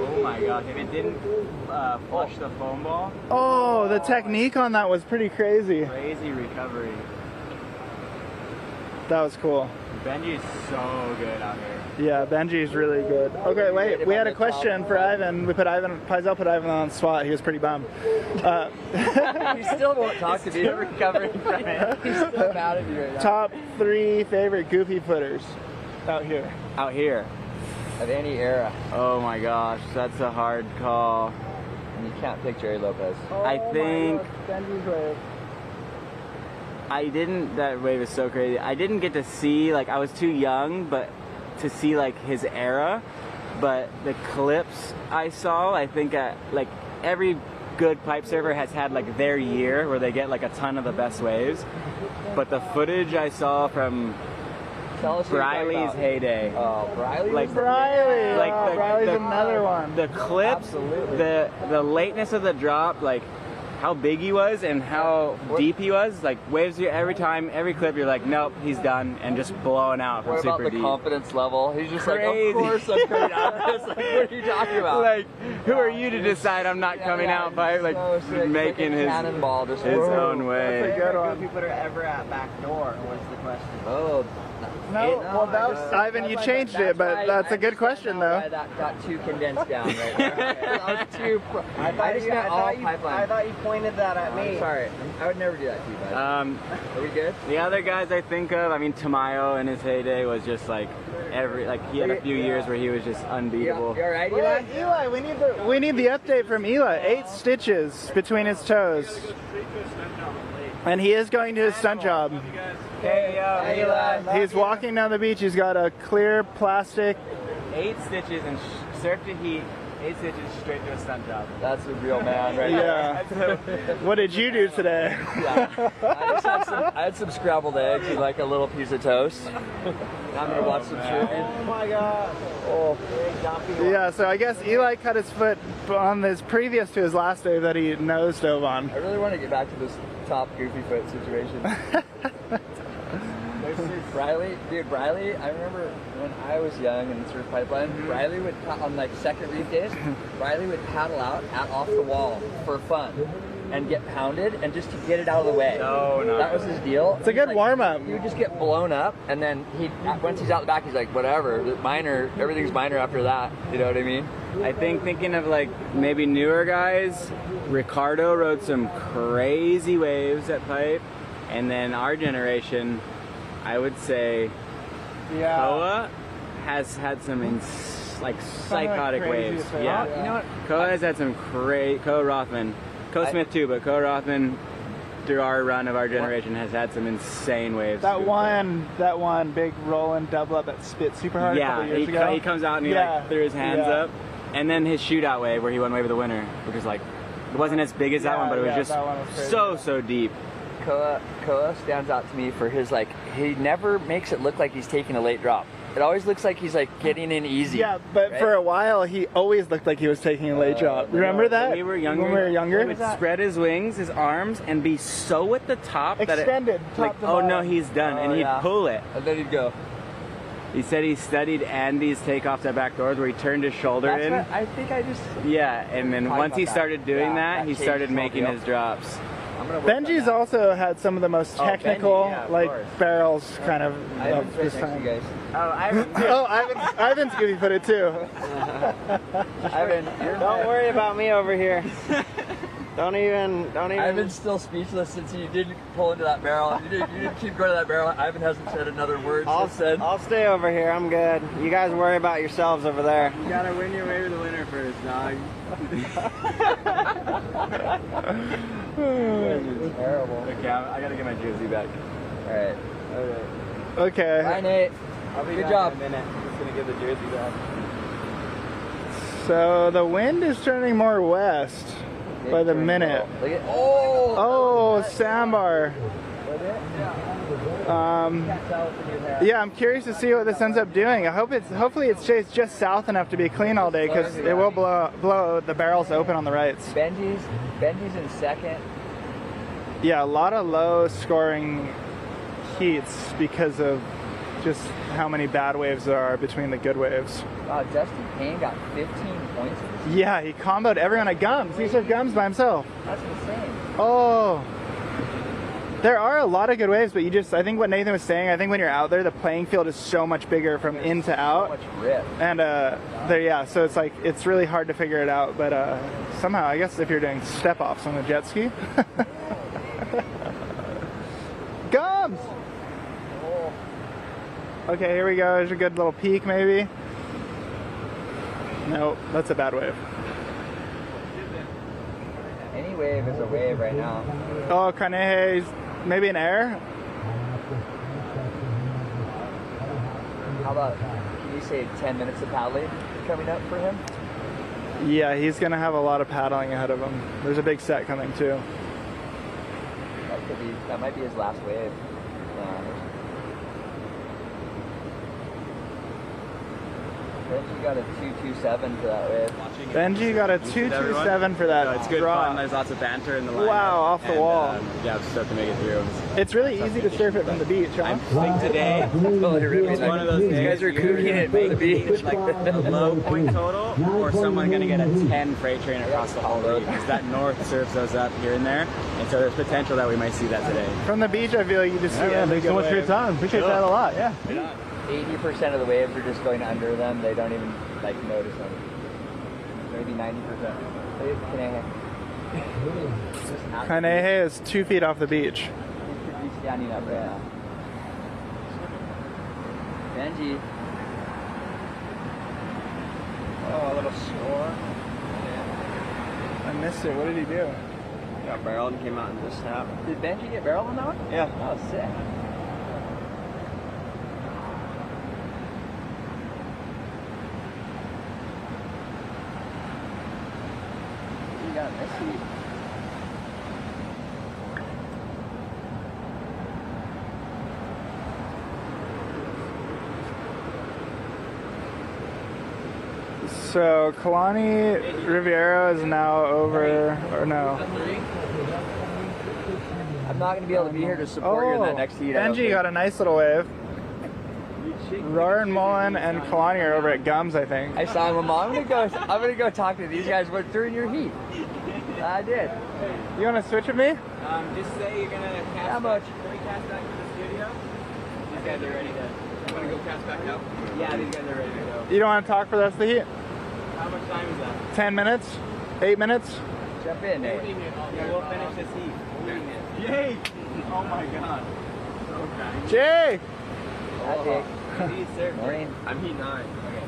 Oh my gosh, if it didn't flush the foam ball. Oh, the technique on that was pretty crazy. Crazy recovery. That was cool. Benji's so good out here. Yeah, Benji's really good. Okay, wait, we had a question for Ivan. Paizel put Ivan on the spot. He was pretty bummed. He still won't talk to me. Recovering from it. He's still mad at me right now. Top 3 favorite goofy footers out here. Out here. Of any era. Oh my gosh, that's a hard call. And you can't pick Jerry Lopez. I think Benji's wave. That wave is so crazy. I didn't get to see, like, I was too young, but to see like his era. But the clips I saw, I think like every good pipe surfer has had like their year where they get like a ton of the best waves. But the footage I saw from Briley's heyday. Oh, Briley? Like Briley. Like Briley's another one. The clips, absolutely. The lateness of the drop, like how big he was and how deep he was. Like waves every time, every clip, you're like, nope, he's done, and just blowing out from what super about the deep. confidence level? He's just Crazy. like, of course I'm coming out of this. Like, what are you talking about? Like, who are you to decide I'm not coming out by like making his cannonball just his own way? That's a good one. People are ever at Backdoor was the question. Oh. No, well, that was, Ivan, you changed it, but that's a good question, though. That got too condensed down right there. I thought you pointed that at me. I'm sorry. I would never do that to you, bud. Are we good? The other guys I think of, I mean, Tamayo in his heyday was just like he had a few years where he was just unbeatable. You all right, Eli? Eli, we need the update from Eli. 8 stitches between his toes. And he is going to his stunt job. Hey, Eli. He's walking down the beach. He's got a clear plastic. 8 stitches and surf to heat. 8 stitches straight to a stunt job. That's a real man right there. What did you do today? I had some scrambled eggs and like a little piece of toast. I'm going to watch some surfing. Oh my god. Oh. Yeah, so I guess Eli cut his foot on this previous to his last wave that he nose dove on. I really want to get back to this top goofy foot situation. Briley, I remember when I was young in Surf Pipeline, Briley would, on like second reef days, Briley would paddle out off the wall for fun and get pounded and just to get it out of the way. No. That was his deal. It's a good warm-up. He would just get blown up, and then once he's out the back, he's like, whatever, everything's minor after that. You know what I mean? I think thinking of like maybe newer guys, Ricardo rode some crazy waves at Pipe, and then our generation, I would say, Koa has had some psychotic waves. Yeah, you know what? Koa has had some Koa Rothman, Koa Smith too, but Koa Rothman through our run of our generation has had some insane waves. That one big rolling double up that spit super hard. Yeah, a couple years ago. He comes out and he like threw his hands up, and then his shootout wave where he won wave of the winter, which was like it wasn't as big as that one, but it was just so deep. Koa stands out to me for his he never makes it look like he's taking a late drop. It always looks like he's like getting in easy. Yeah, but for a while he always looked like he was taking a late drop. Remember that? When we were younger. He would spread his wings, his arms, and be so at the top extended. That no, he's done, and he'd pull it, and then he'd go. He said he studied Andy's takeoffs at backdoors where he turned his shoulder in. I think I just. Yeah, and then once he started doing that, he started making his drops. Benji's also had some of the most technical, barrels kind of this time. Ivan's goofy footed too. Ivan, don't worry about me over here. Don't even. Ivan's still speechless since you didn't pull into that barrel. You didn't keep going to that barrel. Ivan hasn't said another word since then. I'll stay over here. I'm good. You guys worry about yourselves over there. You gotta win your way to the winner first, dog. It's terrible. Okay, I gotta get my jersey back. All right. Okay. Bye, Nate. I'll be Good back job. in a minute. I'm just gonna get the jersey back. So the wind is turning more west by the minute. Look at, Oh, sandbar. Yeah, I'm curious to see what this ends up doing. Hopefully it stays just south enough to be clean all day, because it will blow the barrels open on the rights. Benji's in second. Yeah, a lot of low scoring heats because of just how many bad waves there are between the good waves. Wow, Justin Payne got 15 points. Yeah, he comboed everyone at Gums. He served Gums by himself. That's insane. Oh. There are a lot of good waves, but I think what Nathan was saying, I think when you're out there, the playing field is so much bigger from in to out. So much rip. And so it's like, it's really hard to figure it out, but somehow, I guess if you're doing step-offs on a jet ski. Gums! Okay, here we go. There's a good little peak, maybe. Nope, that's a bad wave. Any wave is a wave right now. Oh, Kanehe's maybe an air? How about, can you say 10 minutes of paddling coming up for him? Yeah, he's going to have a lot of paddling ahead of him. There's a big set coming, too. That might be his last wave. Benji got a 227 for that wave. Benji got a 227 for that. It's good draw. fun. There's lots of banter in the line. Wow, off the wall. Yeah, I'm stoked to make it through. It's really easy to surf it from the beach, huh? I think today it's one of those days. You guys are cooking it from the beach. Like the low point total, or someone going to get a 10 freight train across the whole road, because that north serves those up here and there, and so there's potential that we might see that today. From the beach, I feel like you just see Yeah, thanks so much for your time. Appreciate that a lot. Yeah. 80% of the waves are just going under them. They don't even notice them. Maybe 90%. Kanehe is 2 feet off the beach. He could be standing up right now. Benji. Oh, a little score. I missed it. What did he do? Got barreled and came out in this snap. Did Benji get barreled on that one? Yeah. Oh, sick. You got this heat. So Kalani Riviera is now over, or no? I'm not going to be able to be here to support you in that next heat. Benji got a nice little wave. Roarin Mullen and Kalani are over at Gums, I think. I saw him. I'm gonna go talk to these guys during your heat. I did. You want to switch with me? Just say you're going to cast How much? Can we cast back to the studio? These guys are ready to... You want to go cast back now? Yeah, these guys are ready to go. You don't want to talk for the rest of the heat? How much time is that? 10 minutes? 8 minutes? Jump in, Nate. Yeah, we'll finish this heat. Yay! Oh my god. Okay. Jay! Hi, Jake. Morning. I'm heat 9. Okay.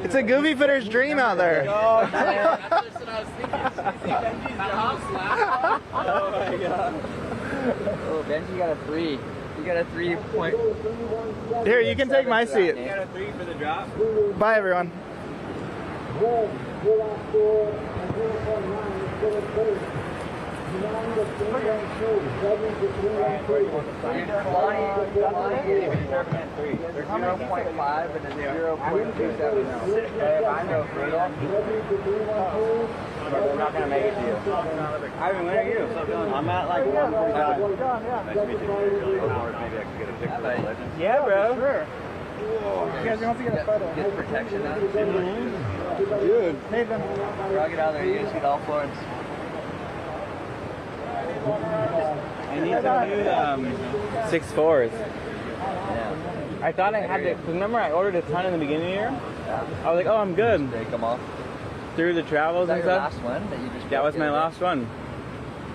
It's a goofy footer's dream out there. Oh, yeah. That's just what I was thinking. Benji's job, Slab. Oh my god. Oh, Benji got a 3. You got a 3 point. Here, you can take my seat. You got a 3 for the drop? Bye, everyone. There's 0.5 and a 0.27. We're not going to make it to you. Ivan, where are you? I'm at like 145. Nice to meet you. Maybe I can get a picture of the legend. Yeah, bro. Sure. You guys want to get a photo? Get protection on. Dude. Nathan. Drag it out there. You guys get all Florence. I need some new 6.4s. Yeah. I thought I had to, remember I ordered a ton in the beginning of the year? I was like, oh, I'm good. Break them off. through the travels Was that and your stuff. last one that you just That was my last one.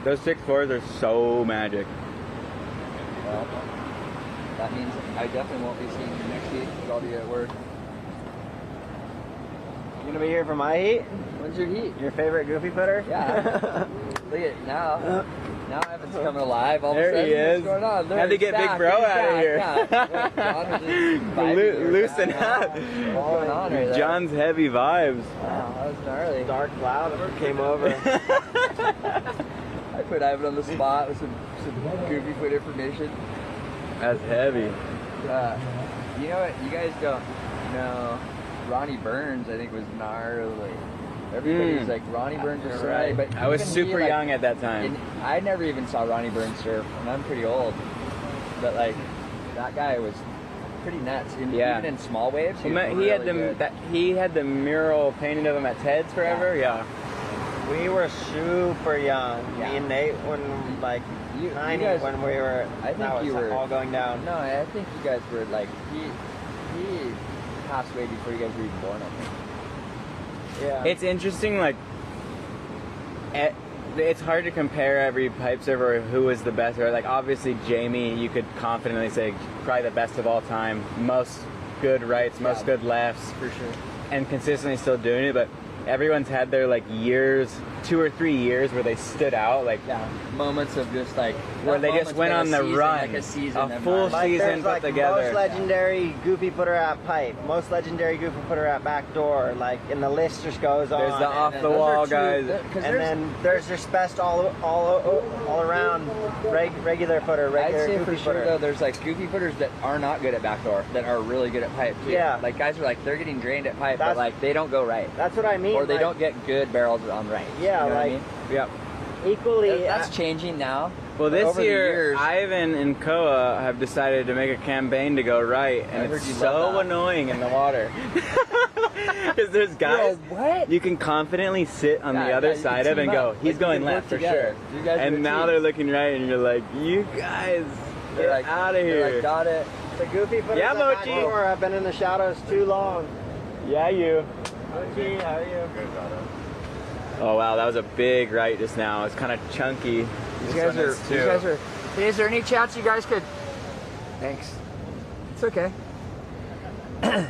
Those 6.4s are so magic. Well, that means I definitely won't be seeing you next week, but I'll be at work. You gonna be here for my heat? When's your heat? Your favorite goofy putter? Yeah. Look at now. Now Evan's coming alive. All of a There sudden, he is. What's going on? Had to get Big Bro out of here. Yeah. Loosen up. What's going on right there? John's heavy vibes. Wow, that was gnarly. Dark cloud came over. I put Ivan on the spot with some goofy foot information. That's heavy. You know what? You guys don't know. Ronnie Burns, I think, was gnarly. Everybody's like, Ronnie Burns is right. But I was even super he, like, young at that time. I never even saw Ronnie Burns surf, and I'm pretty old. But like, that guy was pretty nuts. Even in small waves, he had the mural painted of him at Ted's forever. Yeah. We were super young. Me and Nate, when like tiny, guys, when we were. I think you were all going down. No, I think you guys were like he passed away before you guys were even born. I think. Yeah. It's interesting, like, it's hard to compare every pipe server who was the best. Or like, obviously Jamie, you could confidently say probably the best of all time. Most good rights, most good lefts, for sure, and consistently still doing it. But everyone's had their like years, 2 or 3 years where they stood out, like moments of just like where they just went on the run, like a full season put together. Most legendary goofy putter at pipe, most legendary goofy putter at back door. Like, and the list just goes on. There's the off the wall guys, and then there's just best all around regular putter. I'd say for goofy sure putter. though, there's like goofy putters that are not good at backdoor that are really good at pipe too. Yeah. Like guys are like they're getting drained at pipe, but like they don't go right. That's what I mean. Or they like, don't get good barrels on right. Yeah, you know like what I mean? Yep. Equally, that's changing now. Well, this over year, Ivan and Koa have decided to make a campaign to go right, and it's so annoying in the water. Because there's guys you can confidently sit on the other side of and go, he's going left for sure. And now they're looking right, and you're like, you guys, get out of here. Like, got it. The goofy putters Yeah, at back Mochi. door have been in the shadows too long. Yeah, you. Mochi, how are you? Oh wow, that was a big right just now. It's kind of chunky. These guys are. Hey, is there any chance you guys could? Thanks. It's okay.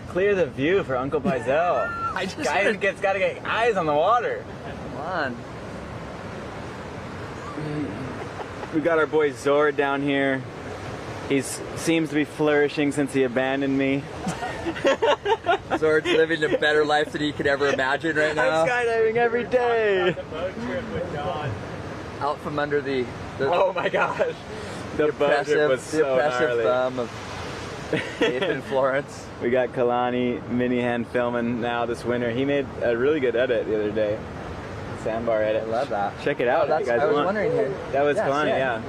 Clear the view for Uncle Pizel. Guys gotta get eyes on the water. Come on. We got our boy Zord down here. He seems to be flourishing since he abandoned me. Zord's living a better life than he could ever imagine right now. I'm skydiving every day. Out from under the oh my gosh. The boat trip was so gnarly. Thumb of Nathan Florence. We got Kalani Minihan filming now this winter. He made a really good edit the other day. Sandbar edit. I love that. Check it out if you guys I was want. wondering here. That was Kalani, yeah.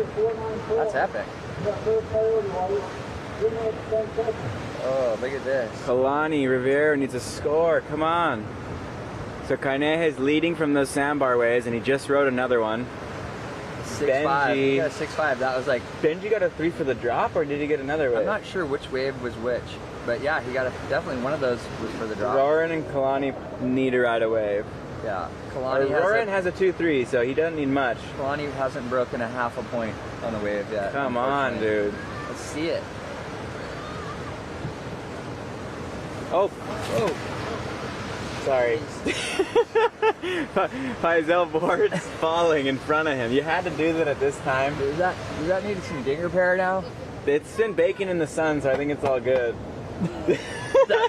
That's epic. Oh, look at this. Kalani Rivera needs a score. Come on. So Carnegie is leading from those sandbar ways, and he just rode another one. 6.5. He got 6.5. That was like. Benji got a 3 for the drop, or did he get another wave? I'm not sure which wave was which, but yeah, he got definitely one of those was for the drop. Roran and Kalani need to ride a wave. Yeah, Kalani Roran has a 2-3, so he doesn't need much. Kalani hasn't broken a half a point on a wave yet. Come on, dude. Let's see it. Oh. Whoa. Sorry. Pizel board's falling in front of him. You had to do that at this time. Does that need some dinger repair now? It's been baking in the sun, so I think it's all good.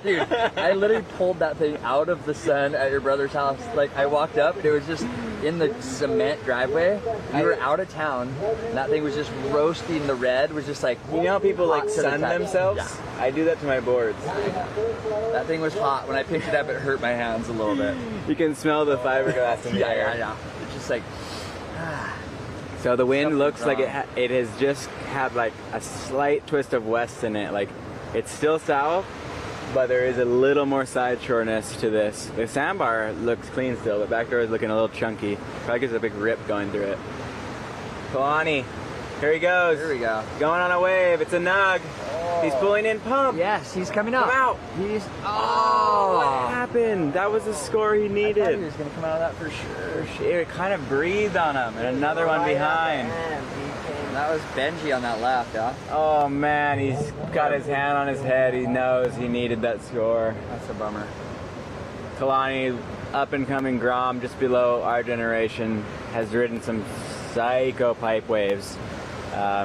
Dude, I literally pulled that thing out of the sun at your brother's house. Like, I walked up, and it was just in the cement driveway. We were out of town, and that thing was just roasting. The red was just like, you know how people like sun themselves? Yeah. I do that to my boards. That thing was hot. When I picked it up, it hurt my hands a little bit. You can smell the fiberglass in the air. Yeah. It's just like... So the wind looks like it has just had like a slight twist of west in it. Like, it's still south, but there is a little more side shoreness to this. The sandbar looks clean still, but back door is looking a little chunky. Probably gives a big rip going through it. Kalani, here he goes. Here we go. Going on a wave. It's a nug. Oh, He's pulling in pump. Yes, he's coming out. Come out. He's. What happened? That was the score he needed. I thought he was going to come out of that for sure. It kind of breathed on him, and another one behind. That was Benji on that left, yeah? Oh man, he's got his hand on his head. He knows he needed that score. That's a bummer. Kalani, up and coming Grom, just below our generation, has ridden some psycho pipe waves.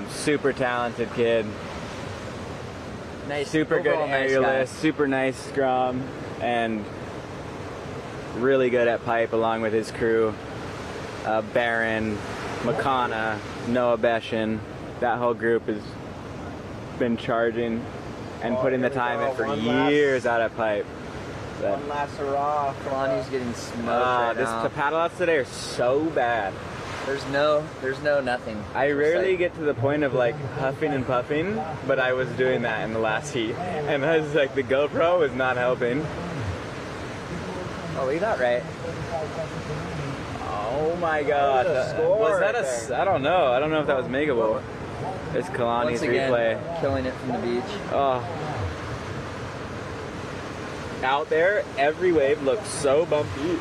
Super talented kid. Nice. Super good aerialist, super nice Grom, and really good at pipe along with his crew. Baron, Makana, Noah Beshin, that whole group has been charging and putting the time in for years out of pipe. But one last hurrah. Kalani's getting smoked right now. The paddle outs today are so bad. There's no nothing. I rarely get to the point of like huffing and puffing, but I was doing that in the last heat. And I was like, the GoPro was not helping. Oh, we got right. Oh my god. Was that I don't know. I don't know if that was Megable. It's Kalani's replay. Killing it from the beach. Oh. Out there, every wave looks so bumpy.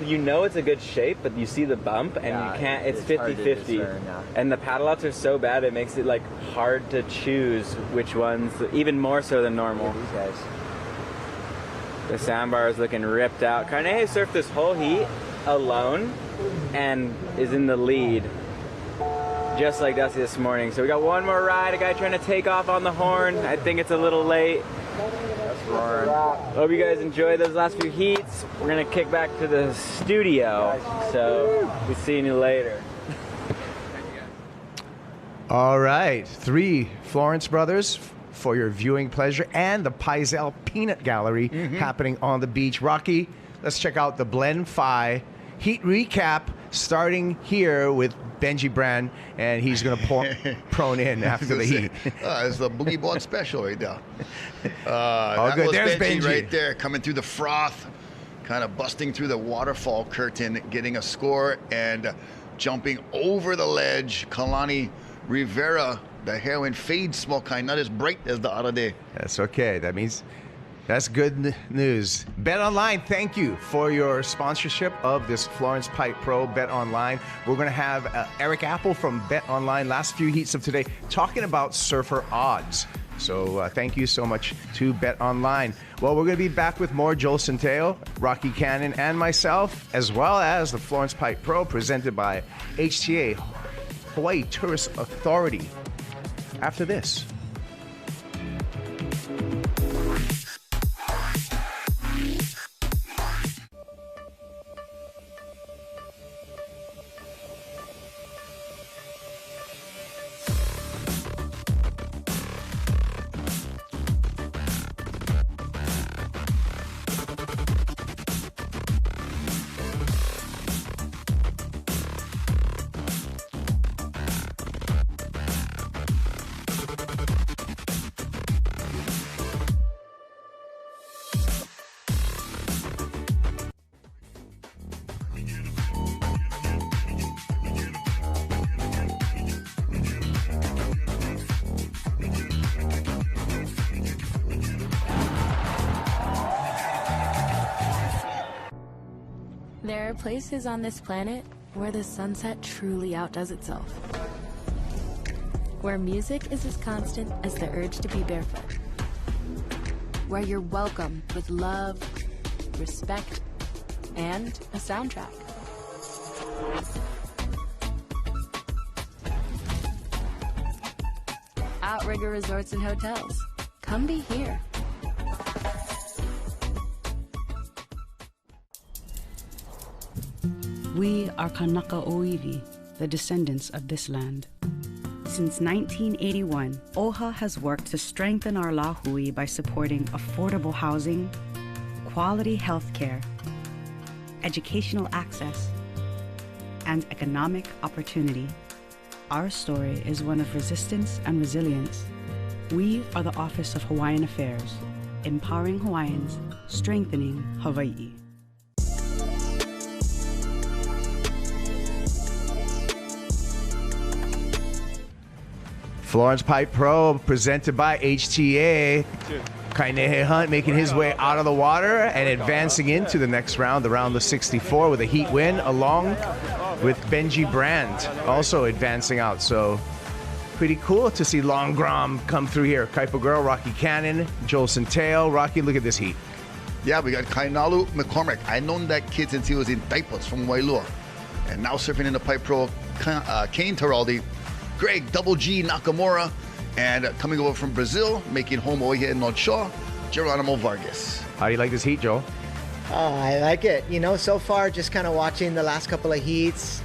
You know it's a good shape, but you see the bump and you can't, it's 50-50. And the paddle outs are so bad, it makes it like hard to choose which ones, even more so than normal. These guys. The sandbar is looking ripped out. Carnegie surfed this whole heat alone and is in the lead, just like Dusty this morning. So we got one more ride, a guy trying to take off on the horn. I think it's a little late. Hope you guys enjoyed those last few heats. We're gonna kick back to the studio, so we'll see you later. All right, 3 Florence brothers for your viewing pleasure, and the Paizel Peanut Gallery happening on the beach. Rocky, let's check out the Blend Phi heat recap, starting here with Benji Brand, and he's going to prone in after the heat. It's the Boogie Board special right there. Oh, good. There's Benji right there, coming through the froth, kind of busting through the waterfall curtain, getting a score, and jumping over the ledge. Kalani Rivera, the heroin fade smoke kind, not as bright as the other day. That's okay. That means that's good news. Bet Online, thank you for your sponsorship of this Florence Pipe Pro Bet Online. We're going to have Eric Apple from Bet Online, last few heats of today, talking about surfer odds. So thank you so much to Bet Online. Well, we're going to be back with more Joel Centeo, Rocky Cannon, and myself, as well as the Florence Pipe Pro presented by HTA, Hawaii Tourist Authority, after this. There are places on this planet where the sunset truly outdoes itself. Where music is as constant as the urge to be barefoot. Where you're welcome with love, respect, and a soundtrack. Outrigger Resorts and Hotels. Come be here. We are Kanaka Oiwi, the descendants of this land. Since 1981, OHA has worked to strengthen our lahui by supporting affordable housing, quality health care, educational access, and economic opportunity. Our story is one of resistance and resilience. We are the Office of Hawaiian Affairs, empowering Hawaiians, strengthening Hawaii. Florence Pipe Pro, presented by HTA. Kainehe Hunt making his way out of the water and advancing into the next round, the round of 64, with a heat win, along with Benji Brand also advancing out. So pretty cool to see Long Grom come through here. Kaipo Girl, Rocky Cannon, Joel Centeo. Rocky, look at this heat. Yeah, we got Kainalu McCormick. I've known that kid since he was in Taipos from Wailua. And now surfing in the Pipe Pro, Kane Teraldi, Greg Double G Nakamura, and coming over from Brazil, making home over here in North Shore, Geronimo Vargas. How do you like this heat, Joel? Oh, I like it. You know, so far, just kind of watching the last couple of heats,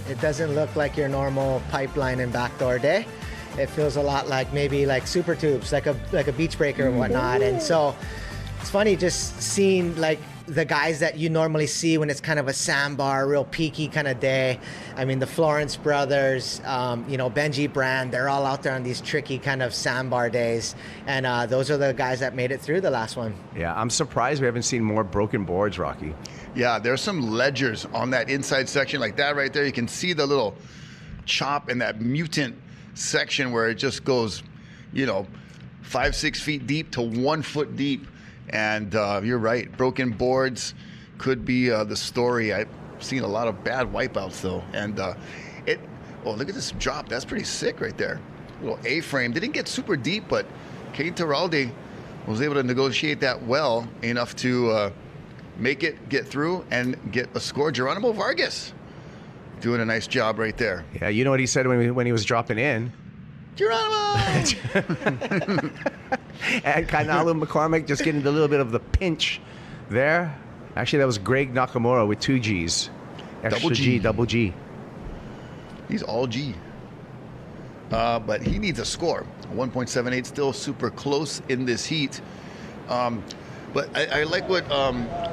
it doesn't look like your normal pipeline and backdoor day. It feels a lot like maybe like super tubes, like a beach breaker and whatnot. And so it's funny just seeing like the guys that you normally see when it's kind of a sandbar, real peaky kind of day. I mean, the Florence brothers, you know, Benji Brand, they're all out there on these tricky kind of sandbar days. And those are the guys that made it through the last one. Yeah, I'm surprised we haven't seen more broken boards, Rocky. Yeah, there's some ledgers on that inside section like that right there. You can see the little chop in that mutant section where it just goes, you know, 5-6 feet deep to 1 foot deep. And you're right, broken boards could be the story. I've seen a lot of bad wipeouts though, and oh, look at this drop. That's pretty sick right there. Little A-frame. Didn't get super deep, but Kane Teraldi was able to negotiate that well enough to make it get through and get a score. Geronimo Vargas doing a nice job right there. Yeah, you know what he said when he was dropping in? Geronimo! And Kainalu McCormick just getting a little bit of the pinch there. Actually, that was Greg Nakamura with 2 Gs. Extra double G. He's all G. But he needs a score. 1.78, still super close in this heat. But I like what,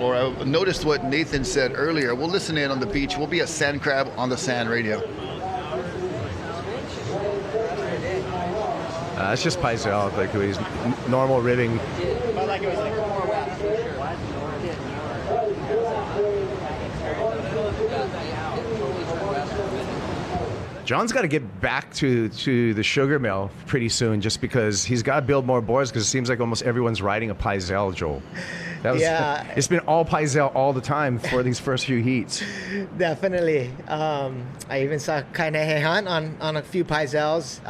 or I noticed what Nathan said earlier. We'll listen in on the beach. We'll be a sand crab on the sand radio. It's just Paisel, like he's normal ribbing. John's got to get back to the sugar mill pretty soon, just because he's got to build more boards, because it seems like almost everyone's riding a Paisel, Joel. Yeah. It's been all Paisel all the time for these first few heats. Definitely. I even saw Kainehe Hunt on a few Paisels.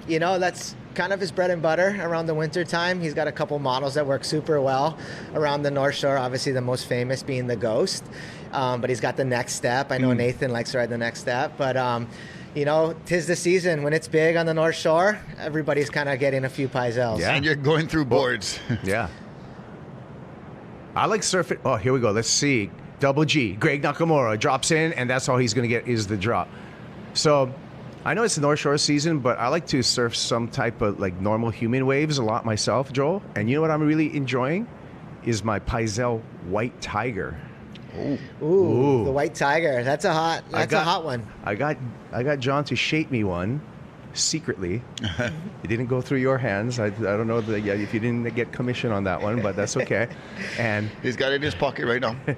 You know, that's kind of his bread and butter around the winter time. He's got a couple models that work super well around the North Shore, obviously the most famous being the Ghost. But he's got the Next Step. I know Nathan likes to ride the Next Step, but you know, 'tis the season. When it's big on the North Shore, everybody's kind of getting a few Paisels. Yeah, and you're going through boards. Yeah. I like surfing. Oh, here we go. Let's see. Double G. Greg Nakamura drops in, and that's all he's going to get is the drop. So I know it's the North Shore season, but I like to surf some type of like normal human waves a lot myself, Joel. And you know what I'm really enjoying is my Paisel White Tiger. Ooh, the White Tiger. That's a hot one. I got John to shape me one secretly. It didn't go through your hands. I don't know if you didn't get commission on that one, but that's okay. And he's got it in his pocket right now. He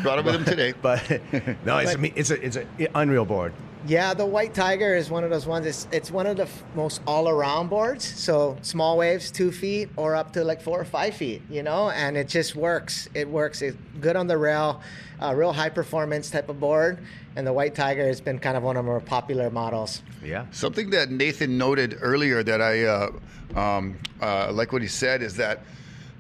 brought it with him today. But no, it's an unreal board. Yeah, the White Tiger is one of those ones. It's one of the most all-around boards. So small waves, 2 feet, or up to like 4 or 5 feet, you know, and it just works. It works. It's good on the rail, real high-performance type of board. And the White Tiger has been kind of one of our more popular models. Yeah. Something that Nathan noted earlier that I like what he said is that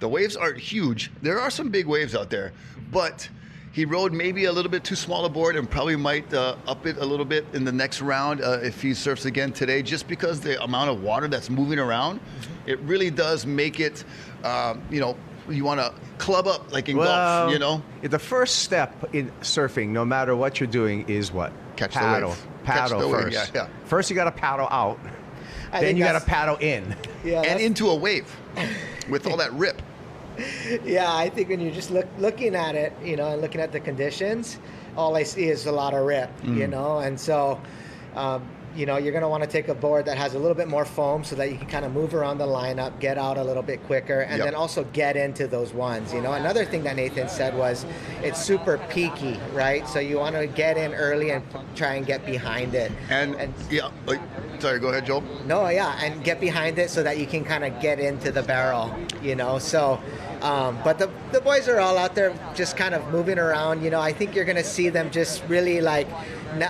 the waves aren't huge. There are some big waves out there, but he rode maybe a little bit too small a board and probably might up it a little bit in the next round if he surfs again today, just because the amount of water that's moving around, it really does make it, you know, you want to club up like in golf, you know? The first step in surfing, no matter what you're doing, is what? Catch paddle. the wave. Paddle Catch the first. wave, yeah. First you got to paddle out. Then you got to paddle in. Yeah, and into a wave with all that rip. Yeah, I think when you're just looking at it, you know, and looking at the conditions, all I see is a lot of rip, you know, and so, you know, you're going to want to take a board that has a little bit more foam so that you can kind of move around the lineup, get out a little bit quicker, and then also get into those ones, you know. Another thing that Nathan said was it's super peaky, right? So you want to get in early and try and get behind it. And yeah, like, Sorry, go ahead, Joel. No, yeah, and get behind it so that you can kind of get into the barrel, you know. So, but the boys are all out there just kind of moving around. You know, I think you're going to see them just really like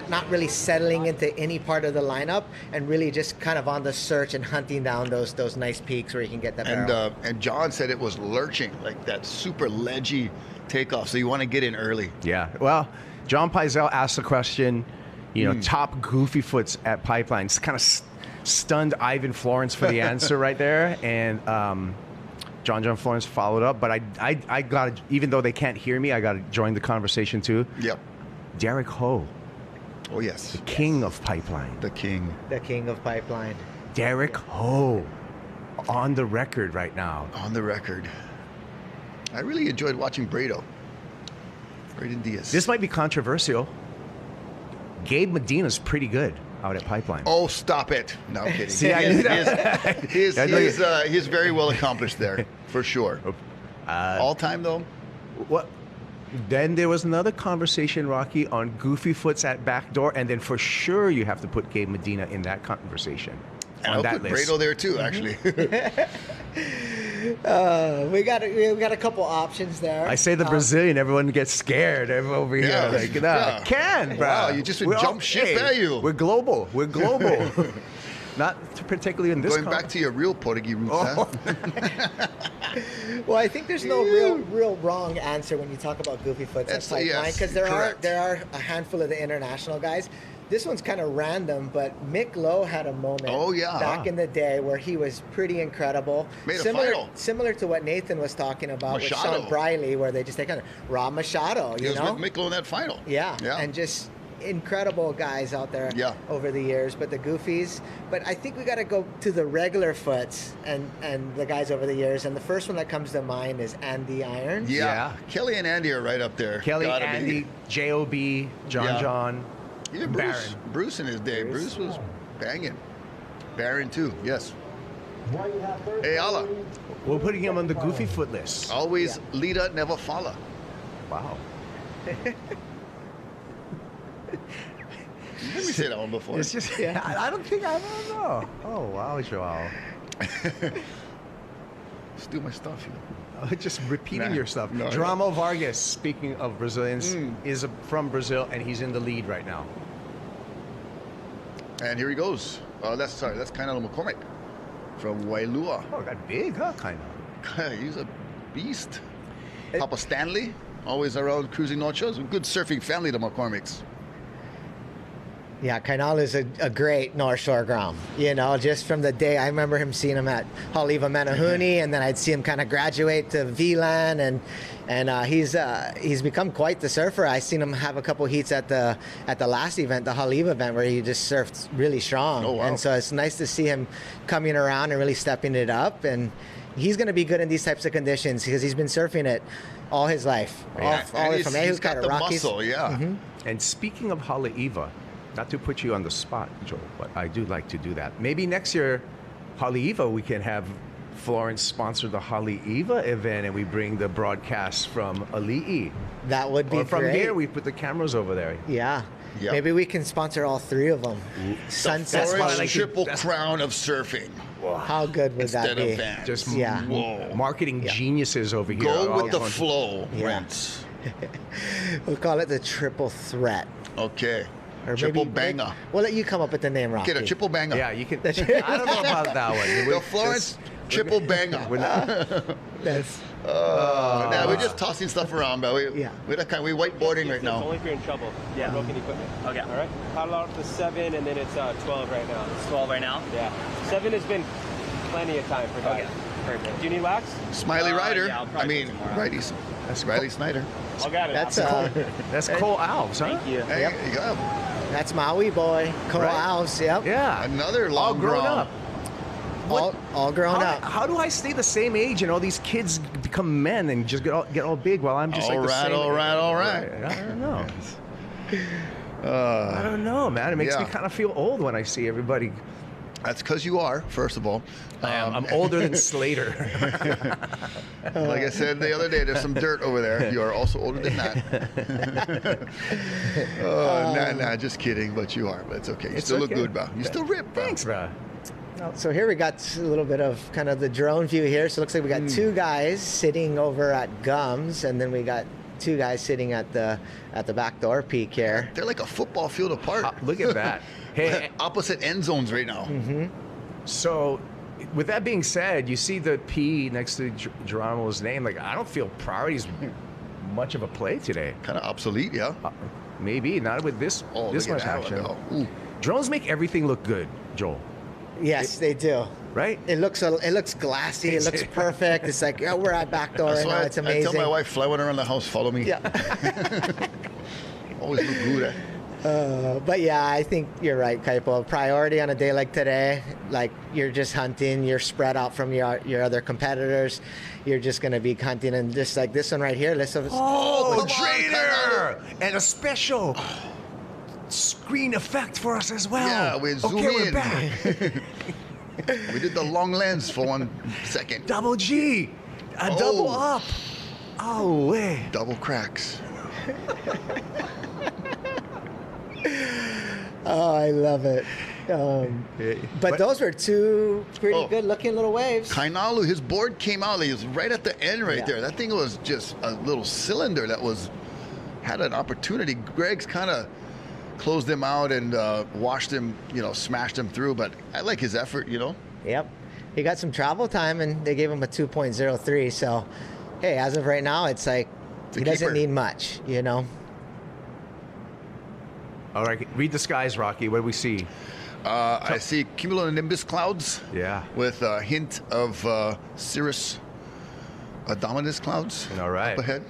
not really settling into any part of the lineup, and really just kind of on the search and hunting down those nice peaks where you can get that barrel. And John said it was lurching, like that super ledgy takeoff. So you want to get in early. Yeah. Well, John Pizell asked the question, you know, top goofy foots at Pipeline. It's kind of stunned Ivan Florence for the answer right there. And John Florence followed up. But I got to, even though they can't hear me, I got to join the conversation too. Yep. Derek Ho. Oh, yes. The king of Pipeline. The king. The king of Pipeline. Derek Ho. On the record right now. On the record. I really enjoyed watching Braden Diaz. This might be controversial. Gabe Medina's pretty good out at Pipeline. Oh, stop it. No, I'm kidding. See, I knew that. He's very well accomplished there, for sure. All time, though? What? Then there was another conversation, Rocky, on goofy foots at backdoor, and then for sure you have to put Gabe Medina in that conversation. And I'll put Brado there too, actually. We got a couple options there. I say the Brazilian, everyone gets scared. Everyone over here, like, nah, can, bro. Wow, you just would jump ship at you. We're global. We're global. Not particularly in this. Going back to your real Portuguese roots, huh? Well, I think there's no real wrong answer when you talk about goofy foots at Pipeline, because there are a handful of the international guys. This one's kind of random, but Mick Lowe had a moment back in the day where he was pretty incredible. Made a final. Similar to what Nathan was talking about with Sean Briley, where they kind of Rob Machado, you know? With Mick Lowe in that final. Yeah, and just incredible guys out there over the years, but the goofies. But I think we got to go to the regular foots and the guys over the years. And the first one that comes to mind is Andy Irons. Yeah. Kelly and Andy are right up there. Kelly, Andy, J.O.B., John. Even Bruce in his day. Bruce was banging. Barron too, yes. Hey, Allah. We're putting him on the goofy foot list. Always leader, never follow. Wow. Let me say that one before. It's just, I don't know. Oh, wow, Joao. Steal my stuff, you know. Just repeating your stuff. Dramo Vargas, speaking of Brazilians, is from Brazil, and he's in the lead right now. And here he goes. That's Kainalo McCormick from Wailua. Oh, got big, huh, Kainalo? He's a beast. Papa Stanley, always around cruising North Shores. A good surfing family, the McCormicks. Yeah, Kainalo is a great North Shore Grom. You know, just from the day I remember seeing him at Haleiwa Manahuni, and then I'd see him kind of graduate to VLAN, and he's become quite the surfer. I seen him have a couple heats at the last event, the Haleiwa event, where he just surfed really strong. Oh, wow. And so it's nice to see him coming around and really stepping it up. And he's going to be good in these types of conditions because he's been surfing it all his life. Yeah. All the way from he's got the Rockies. Muscle, yeah. And speaking of Haleiwa, not to put you on the spot, Joel, but I do like to do that. Maybe next year, Haleiwa, we can have Florence sponsor the Haleiwa event, and we bring the broadcast from Ali'i. That would be or from great. here, we put the cameras over there. Yeah. Yep. Maybe we can sponsor all three of them. Sunset Florence triple crown of surfing. Whoa. How good would that be? Just marketing geniuses over here. Go with the flow, Rents. We'll call it the triple threat. Okay. Or triple banger. We'll let you come up with the name, Rocky. Get a triple banger. Yeah, you can. I don't know about that one. The Florence triple banger. We're just tossing stuff around, but we're whiteboarding right now. Only if you're in trouble. Yeah, broken equipment. Okay. All right. Paddle out to 7, and then it's 12 right now. It's 12 right now? Yeah. 7 has been plenty of time for guys. Okay. Perfect. Do you need wax? Smiley Rider. Righties. That's Riley Snyder. I got it. That's Cole Alves, huh? Thank you. Hey, you go. That's Maui boy, Cole Alves. Yep. Yeah. Another long all grown up. All grown up. How do I stay the same age and all these kids become men and just get all big while I'm just all right. I don't know. I don't know, man. It makes me kind of feel old when I see everybody That's because you are, first of all. I am. I'm older than Slater. Like I said the other day, there's some dirt over there. You are also older than that. Nah, just kidding. But you are. But it's okay. You still look good, bro. You still rip, bro. Thanks, bro. So here we got a little bit of kind of the drone view here. So it looks like we got two guys sitting over at Gums, and then we got two guys sitting at the back door peak here. They're like a football field apart. Look at that. Hey, opposite end zones right now. Mm-hmm. So, with that being said, you see the P next to Geronimo's name. Like, I don't feel priority's much of a play today. Kind of obsolete, yeah. Maybe not with this much action. Ooh. Drones make everything look good, Joel. Yes, they do. Right? It looks glassy. It looks perfect. It's like, oh, we're at back door right now. It's amazing. I tell my wife, fly one around the house, follow me. Yeah. Always look good. But yeah, I think you're right, Kaipo. Priority on a day like today, like you're just hunting, you're spread out from your other competitors. You're just going to be hunting, and just like this one right here. Trainer! And a special screen effect for us as well. Yeah, we zoom in. We're back. We did the long lens for 1 second. Double G. Double up. Oh, way. Double cracks. Oh, I love it. But those were two pretty good-looking little waves. Kainalu, his board came out. He was right at the end there. That thing was just a little cylinder that had an opportunity. Greg's kind of closed him out and washed him, smashed him through. But I like his effort, Yep. He got some travel time, and they gave him a 2.03. So, hey, as of right now, it's like he doesn't need much, All right, read the skies, Rocky. What do we see? I see cumulonimbus clouds. Yeah. With a hint of cirrus dominus clouds. All right. Up ahead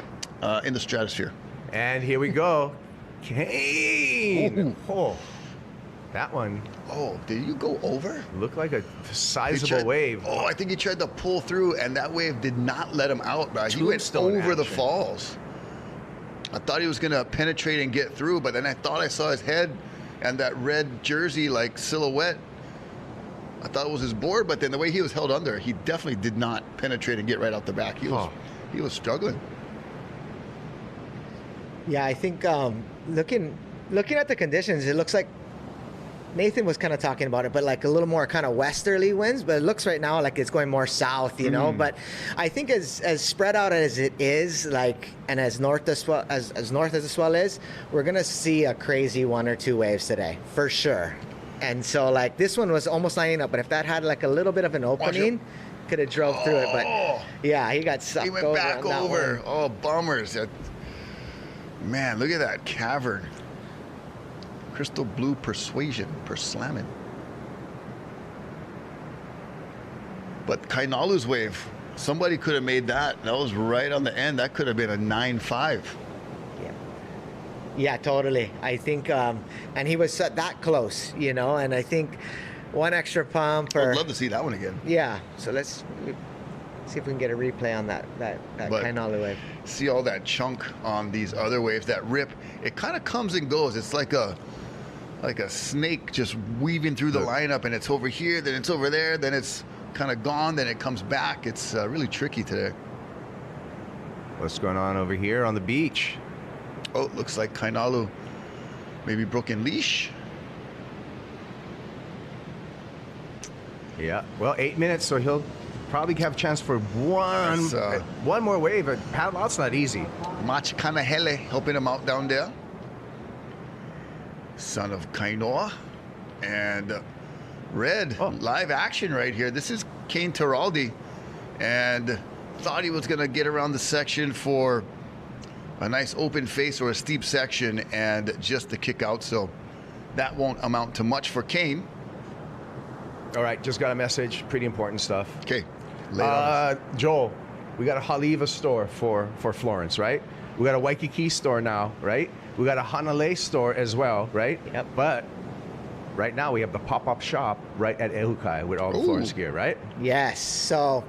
in the stratosphere. And here we go. Payne. Oh, that one. Oh, did you go over? Looked like a sizable wave. Oh, I think he tried to pull through, and that wave did not let him out, bro. He went over the falls. I thought he was going to penetrate and get through, but then I thought I saw his head and that red jersey, like, silhouette. I thought it was his board, but then the way he was held under, he definitely did not penetrate and get right out the back. He was struggling. Yeah, I think looking at the conditions, it looks like Nathan was kind of talking about it, but like a little more kind of westerly winds. But it looks right now like it's going more south, But I think as spread out as it is, like, and as north as well as north as the swell is, we're gonna see a crazy 1 or 2 waves today for sure. And so like this one was almost lining up, but if that had like a little bit of an opening, could have drove through it. But yeah, he got sucked. He went back over. Oh, bummers. Man, look at that cavern. Crystal blue persuasion, perslamming. But Kainalu's wave, somebody could have made that. That was right on the end. That could have been a 9.5. Yeah, totally. I think, and he was that close, and I think one extra pump. I'd love to see that one again. Yeah, so let's see if we can get a replay on that Kainalu wave. See all that chunk on these other waves that rip. It kind of comes and goes. It's like a snake just weaving through the lineup, and it's over here, then it's over there, then it's kind of gone, then it comes back. It's really tricky today. What's going on over here on the beach? Oh, looks like Kainalu maybe broken leash. Yeah, well, 8 minutes, so he'll probably have a chance for one more wave. But paddle out's not easy. Mach Kanahele helping him out down there. Son of Kainoa. And Red, live action right here. This is Kane Teraldi. And thought he was going to get around the section for a nice open face or a steep section and just the kick out. So that won't amount to much for Kane. All right, just got a message. Pretty important stuff. Okay. Joel, we got a Haleiwa store for Florence, right? We got a Waikiki store now, right? We got a Hanalei store as well, right? Yep. But right now we have the pop-up shop right at Ehukai with all the Florence gear, right? Yes. So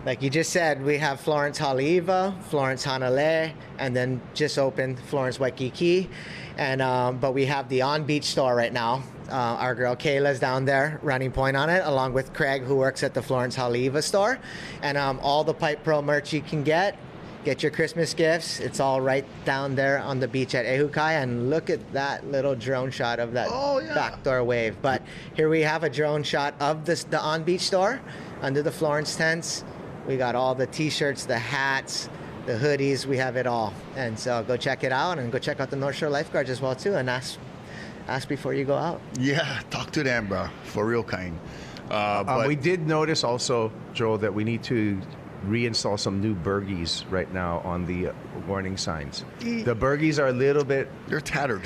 like you just said, we have Florence Haleiwa, Florence Hanalei, and then just opened Florence Waikiki. And but we have the on-beach store right now. Our girl Kayla's down there running point on it, along with Craig, who works at the Florence Haleiwa store. And all the Pipe Pro merch you can get your Christmas gifts. It's all right down there on the beach at Ehukai. And look at that little drone shot of that backdoor wave. But here we have a drone shot of the on-beach store under the Florence tents. We got all the t-shirts, the hats, the hoodies, we have it all. And so go check it out, and go check out the North Shore lifeguards as well too, and ask before you go out. Yeah, talk to them, bro, for real kind. But we did notice also, Joel, that we need to reinstall some new burgies right now on the warning signs. The burgies are a little bit... They're tattered,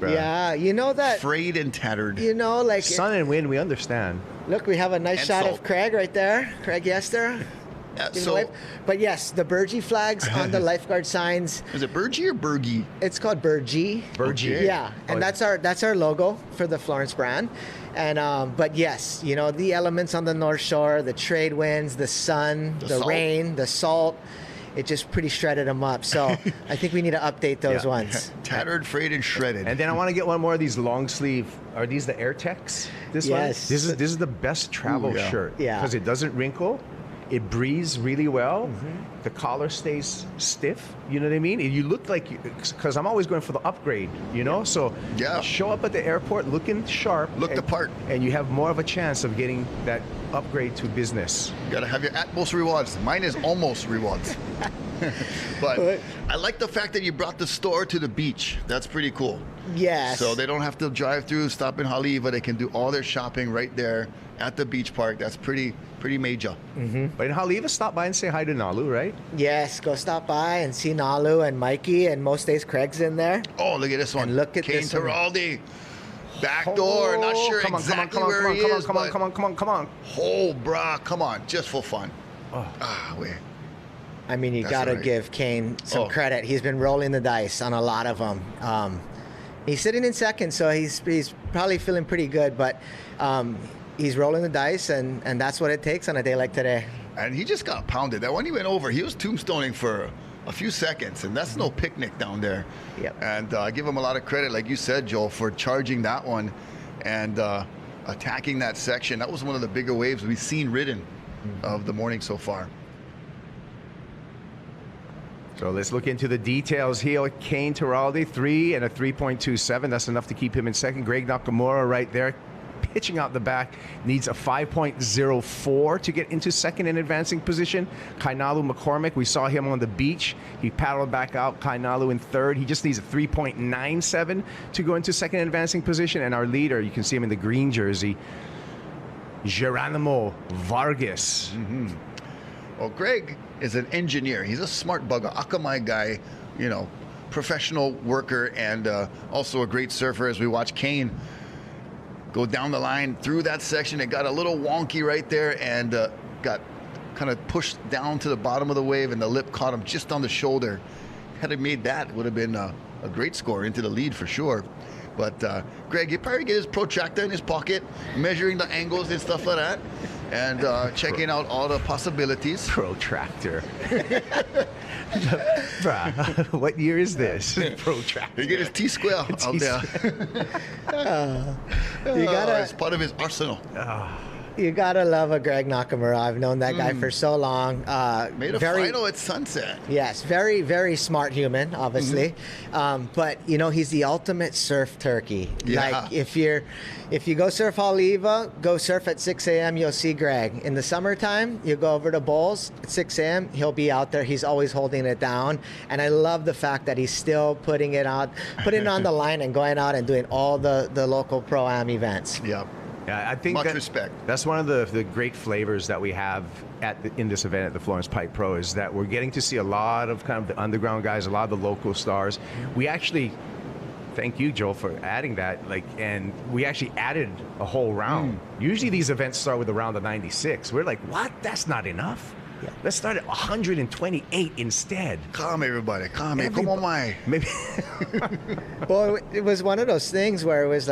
bro. Yeah, you know that... Frayed and tattered. You know, like... Sun and wind, we understand. Look, we have a nice shot of Craig right there. Craig Yester. But yes, the Burgee flags on the lifeguard signs. Is it Burgee or Burgie? It's called Burgee. Burgee. Yeah, and that's our logo for the Florence brand. And but yes, you know, the elements on the North Shore, the trade winds, the sun, the rain, the salt, it just pretty shredded them up. So I think we need to update those ones. Tattered, frayed, and shredded. And then I want to get one more of these long sleeve. Are these the AirTex? This one? This is the best travel shirt. Yeah. Because it doesn't wrinkle. It breathes really well. The collar stays stiff. You know what I mean? And you look like, because I'm always going for the upgrade, you know? So show up at the airport looking sharp. Look the part. And you have more of a chance of getting that upgrade to business. You got to have your utmost rewards. Mine is almost rewards. But I like the fact that you brought the store to the beach. That's pretty cool. Yes. So they don't have to drive through, stop in Haleiwa. They can do all their shopping right there at the beach park. That's pretty major. But in Haleiwa, stop by and say hi to Nalu, right? Yes, go stop by and see Nalu and Mikey, and most days Craig's in there. Oh, look at this one. And look at Kane this one. Teraldi. Back door. Not sure exactly where he is. Come on. Oh, brah, come on. Just for fun. Wait. I mean, you got to give Kane some credit. He's been rolling the dice on a lot of them. He's sitting in second, so he's probably feeling pretty good, but he's rolling the dice, and that's what it takes on a day like today. And he just got pounded. That when he went over, he was tombstoning for a few seconds, and that's no picnic down there. Yep. And I give him a lot of credit, like you said, Joel, for charging that one and attacking that section. That was one of the bigger waves we've seen ridden of the morning so far. So let's look into the details here. Kane Teraldi, 3 and a 3.27. That's enough to keep him in second. Greg Nakamura right there, pitching out the back, needs a 5.04 to get into second in advancing position. Kainalu McCormick, we saw him on the beach. He paddled back out. Kainalu in third. He just needs a 3.97 to go into second in advancing position. And our leader, you can see him in the green jersey, Geronimo Vargas. Well, Greg is an engineer. He's a smart bugger, Akamai guy, you know, professional worker, and also a great surfer. As we watch Kane go down the line through that section, it got a little wonky right there and got kind of pushed down to the bottom of the wave, and the lip caught him just on the shoulder. Had he made that, it would have been a great score into the lead for sure. But Greg, he'd probably get his protractor in his pocket, measuring the angles and stuff like that, and checking out all the possibilities. Protractor. Bruh, what year is this? Protractor. He get his T-square out there. It's part of his arsenal. You gotta love a Greg Nakamura. I've known that guy for so long. Made a final at sunset. Yes, very, very smart human, obviously. But you know, he's the ultimate surf turkey. Yeah. Like if you go surf Haleiwa, go surf at 6 a.m. You'll see Greg. In the summertime, you go over to Bowls at 6 a.m. He'll be out there. He's always holding it down, and I love the fact that he's still putting it on the line and going out and doing all the local pro-am events. Yep. Yeah, I think much respect. That's one of the great flavors that we have in this event at the Florence Pipe Pro, is that we're getting to see a lot of kind of the underground guys, a lot of the local stars. We actually, thank you, Joel, for adding that. And we actually added a whole round. Usually these events start with a round of 96. We're like, what? That's not enough. Yeah. Let's start at 128 instead. Calm everybody. Calm it. Come on, my. Maybe. Well, it was one of those things where it was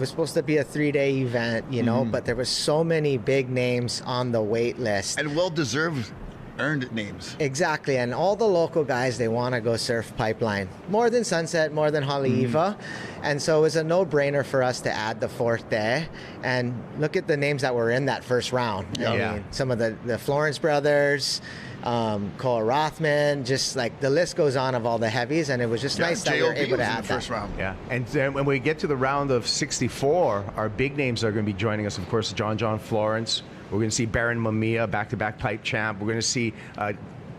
supposed to be a 3-day event, you know, but there was so many big names on the wait list. And well-deserved earned names. Exactly, and all the local guys, they want to go surf Pipeline. More than Sunset, more than Haleiwa. And so it was a no-brainer for us to add the fourth day. And look at the names that were in that first round. I mean, some of the Florence brothers, Cole Rothman, just like the list goes on of all the heavies, and it was just nice that we were able to add first that. round. Yeah, and then when we get to the round of 64, our big names are going to be joining us. Of course, John Florence. We're going to see Baron Mamiya, back-to-back pipe champ. We're going to see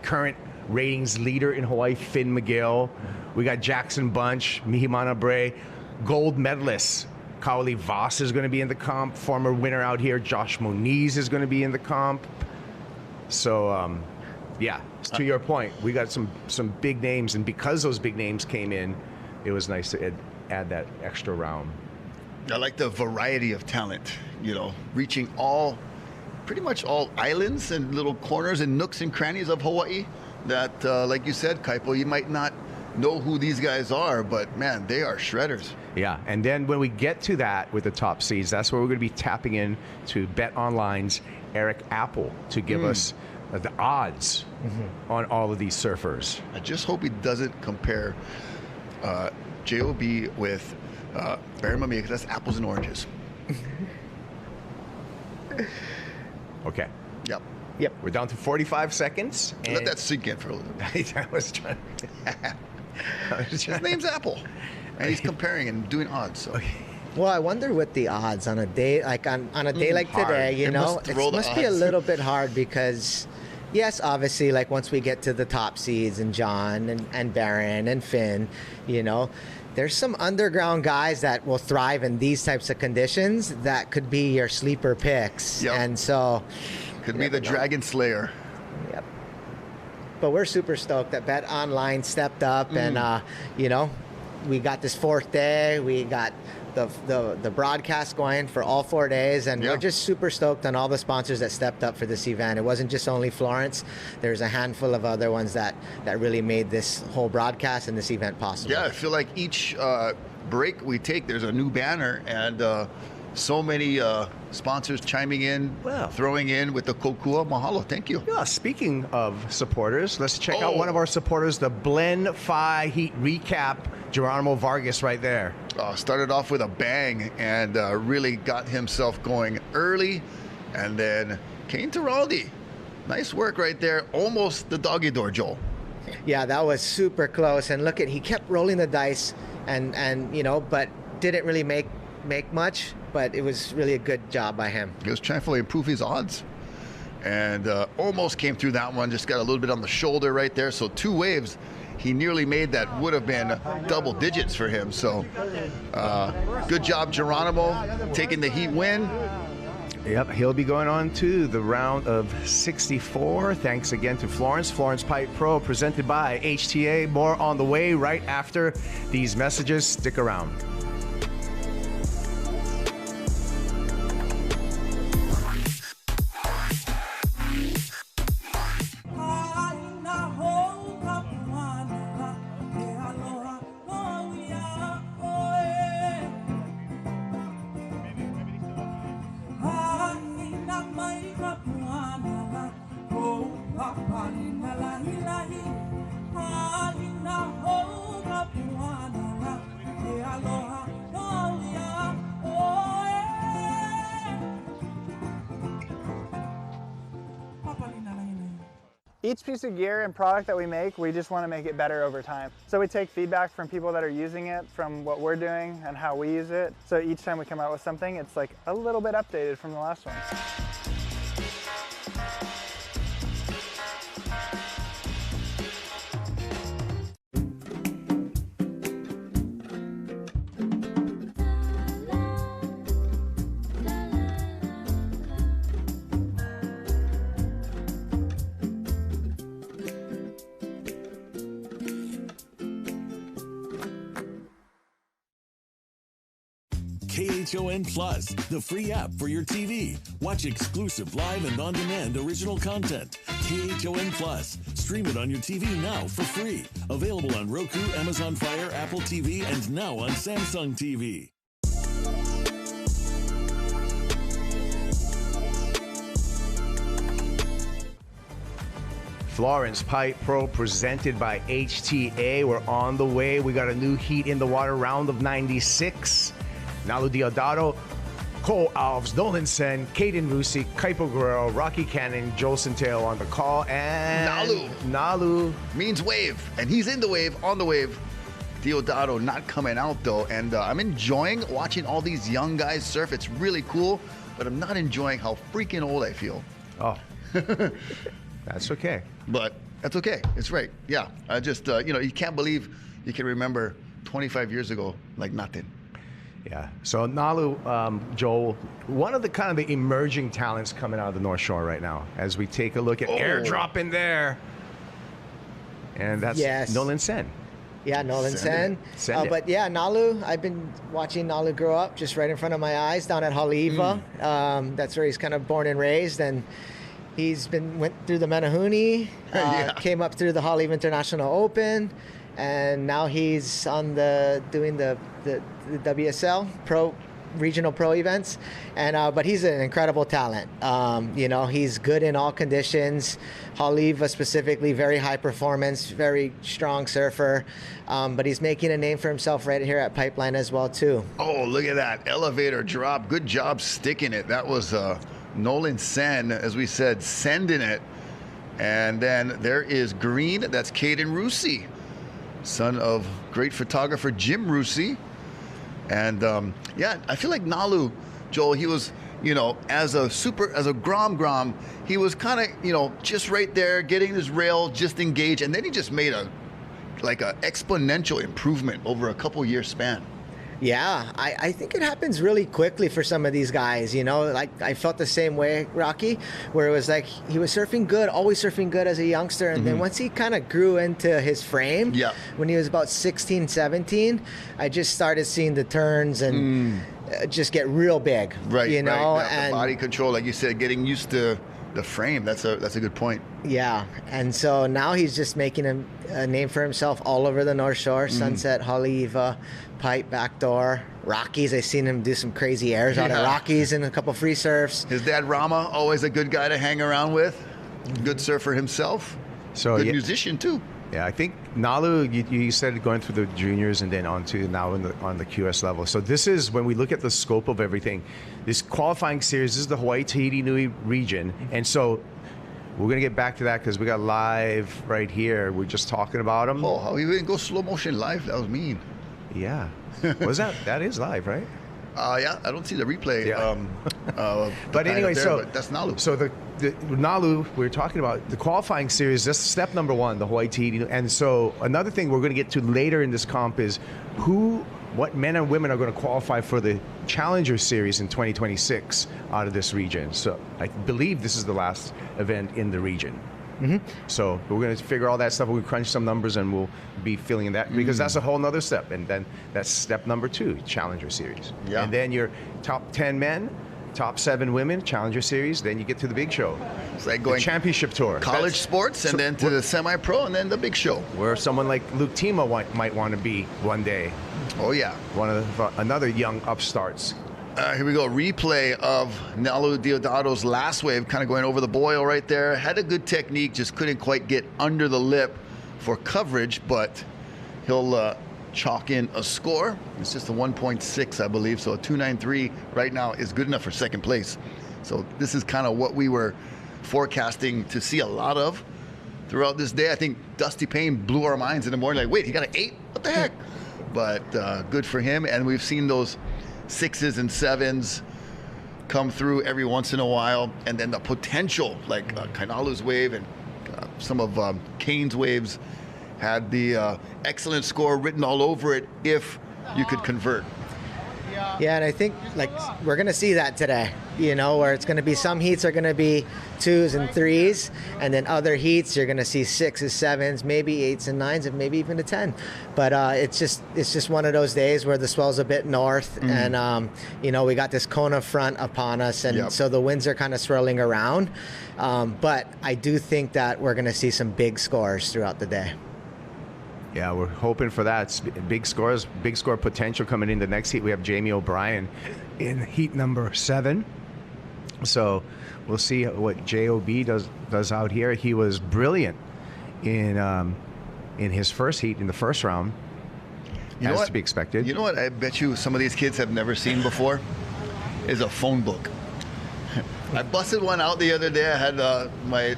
current ratings leader in Hawaii, Finn McGill. We got Jackson Bunch, Mihimana Bray, gold medalists. Kaoli Voss is going to be in the comp. Former winner out here, Josh Moniz, is going to be in the comp. So, yeah, to your point, we got some big names, and because those big names came in, it was nice to add that extra round. I like the variety of talent, you know, reaching pretty much all islands and little corners and nooks and crannies of Hawaii that, like you said, Kaipo, you might not know who these guys are, but man, they are shredders. Yeah, and then when we get to that with the top seeds, that's where we're going to be tapping in to Bet Online's Eric Apple to give us the odds on all of these surfers. I just hope he doesn't compare JOB with Baron Mamiya, because that's apples and oranges. Okay. Yep. We're down to 45 seconds. Let that sink in for a little bit. I was trying. His name's Apple, and he's comparing and doing odds. So. Well, I wonder what the odds on a day like on a day like hard. today. You It know, must it roll the must be a odds. little bit hard because, yes, obviously, like once we get to the top seeds and John and Baron and Finn, you know, there's some underground guys that will thrive in these types of conditions that could be your sleeper picks. Yep. And so could be the Dragon Slayer. Yep. But we're super stoked that Bet Online stepped up and, you know, we got this fourth day. We got the broadcast going for all 4 days, and we're just super stoked on all the sponsors that stepped up for this event. It wasn't just only Florence. There's a handful of other ones that really made this whole broadcast and this event possible. Yeah, I feel like each break we take, there's a new banner, and so many sponsors chiming in, throwing in with the kokua. Mahalo, thank you. Yeah, speaking of supporters, let's check out one of our supporters, the Blend Phi Heat Recap, Geronimo Vargas right there. Started off with a bang and really got himself going early, and then Kane Teraldi. Nice work right there. Almost the doggy door, Joel. Yeah, that was super close. And look he kept rolling the dice and you know, but didn't really make much, but it was really a good job by him. He was trying to improve his odds, and almost came through that one. Just got a little bit on the shoulder right there. So 2 waves. He nearly made that would have been double digits for him. So good job, Geronimo, taking the heat win. Yep, he'll be going on to the round of 64. Thanks again to Florence Pipe Pro, presented by HTA. More on the way right after these messages. Stick around. Each piece of gear and product that we make, we just want to make it better over time. So we take feedback from people that are using it, from what we're doing and how we use it. So each time we come out with something, it's like a little bit updated from the last one. KHON Plus, the free app for your TV. Watch exclusive live and on-demand original content. KHON Plus. Stream it on your TV now for free. Available on Roku, Amazon Fire, Apple TV, and now on Samsung TV. Florence Pipe Pro presented by HTA. We're on the way. We got a new heat in the water, round of 96. Nalu Diodato, Cole Alves, Nolan Sen, Caden Rusi, Kaipo Guerrero, Rocky Cannon, Joel Centeno on the call, and Nalu means wave, and he's in the wave, on the wave. Diodato not coming out though, and I'm enjoying watching all these young guys surf. It's really cool, but I'm not enjoying how freaking old I feel. Oh, that's okay. But that's okay. It's right. Yeah, I just you can't believe you can remember 25 years ago like nothing. Yeah. So Nalu, Joel, one of the kind of the emerging talents coming out of the North Shore right now, as we take a look at airdrop in there, and that's Nolan Sen. Yeah, Nolan Sen. But yeah, Nalu, I've been watching Nalu grow up just right in front of my eyes down at Haleiwa. That's where he's kind of born and raised, and he's went through the Menahuni, came up through the Haleiwa International Open, and now he's doing the WSL Pro regional pro events, and but he's an incredible talent. He's good in all conditions. Haleiwa specifically, very high performance, very strong surfer, but he's making a name for himself right here at Pipeline as well too. Oh, look at that elevator drop! Good job sticking it. That was Nolan Sen, as we said, sending it. And then there is green. That's Caden Rusi, son of great photographer Jim Rusi. And I feel like Nalu, Joel, he was, as a Grom, he was kind of, just right there, getting his rail just engaged, and then he just made a exponential improvement over a couple year span. Yeah, I think it happens really quickly for some of these guys, like I felt the same way, Rocky, where it was like he was surfing good, always surfing good as a youngster, and then once he kind of grew into his frame, when he was about 16, 17, I just started seeing the turns and just get real big, right? And the body control, like you said, getting used to the frame. That's a good point. Yeah, and so now he's just making a name for himself all over the North Shore, Sunset, Haleiwa, Pipe, Backdoor, Rockies. I've seen him do some crazy airs out of Rockies and a couple free surfs. His dad Rama, always a good guy to hang around with. Good surfer himself. So good musician too. Yeah, I think Nalu, you said going through the juniors and then on the QS level. So this is, when we look at the scope of everything, this qualifying series, this is the Hawaii Tahiti Nui region. And so we're going to get back to that because we got live right here. We're just talking about them. Oh, how you didn't go slow motion live? That was mean. Yeah. Was that is live, right? Yeah, I don't see the replay. Yeah. But anyway, but that's Nalu. So the Nalu, we're talking about the qualifying series. That's step number one, the Hawaii Tahiti. And so another thing we're going to get to later in this comp is what men and women are going to qualify for the Challenger Series in 2026 out of this region. So I believe this is the last event in the region. So we're going to figure all that stuff. We'll crunch some numbers and we'll be filling that because that's a whole nother step. And then that's step number 2, Challenger Series. Yeah. And then your top 10 men, top 7 women, Challenger Series. Then you get to the big show. It's like going the championship tour. College sports and then to the semi-pro and then the big show. Where someone like Luke Tima might want to be one day. Oh, yeah. One of another young upstarts. Here we go. Replay of Nalu Diodato's last wave, kind of going over the boil right there. Had a good technique, just couldn't quite get under the lip for coverage, but he'll chalk in a score. It's just a 1.6, I believe, so a 2.93 right now is good enough for second place. So this is kind of what we were forecasting to see a lot of throughout this day. I think Dusty Payne blew our minds in the morning, like, wait, he got an 8? What the heck? But good for him, and we've seen those 6s and 7s come through every once in a while, and then the potential, like Kainalu's wave and some of Kane's waves, had the excellent score written all over it if you could convert. Yeah, and I think we're going to see that today, where it's going to be some heats are going to be 2s and 3s, and then other heats you're going to see 6s, 7s, maybe 8s and 9s, and maybe even a 10. But it's just one of those days where the swell's a bit north, and we got this Kona front upon us, and so the winds are kind of swirling around. But I do think that we're going to see some big scores throughout the day. Yeah, we're hoping for that. Big scores, big score potential coming in the next heat. We have Jamie O'Brien in heat number 7. So we'll see what JOB does out here. He was brilliant in his first heat in the first round, as to be expected. You know what? I bet you some of these kids have never seen before is a phone book. I busted one out the other day. I had my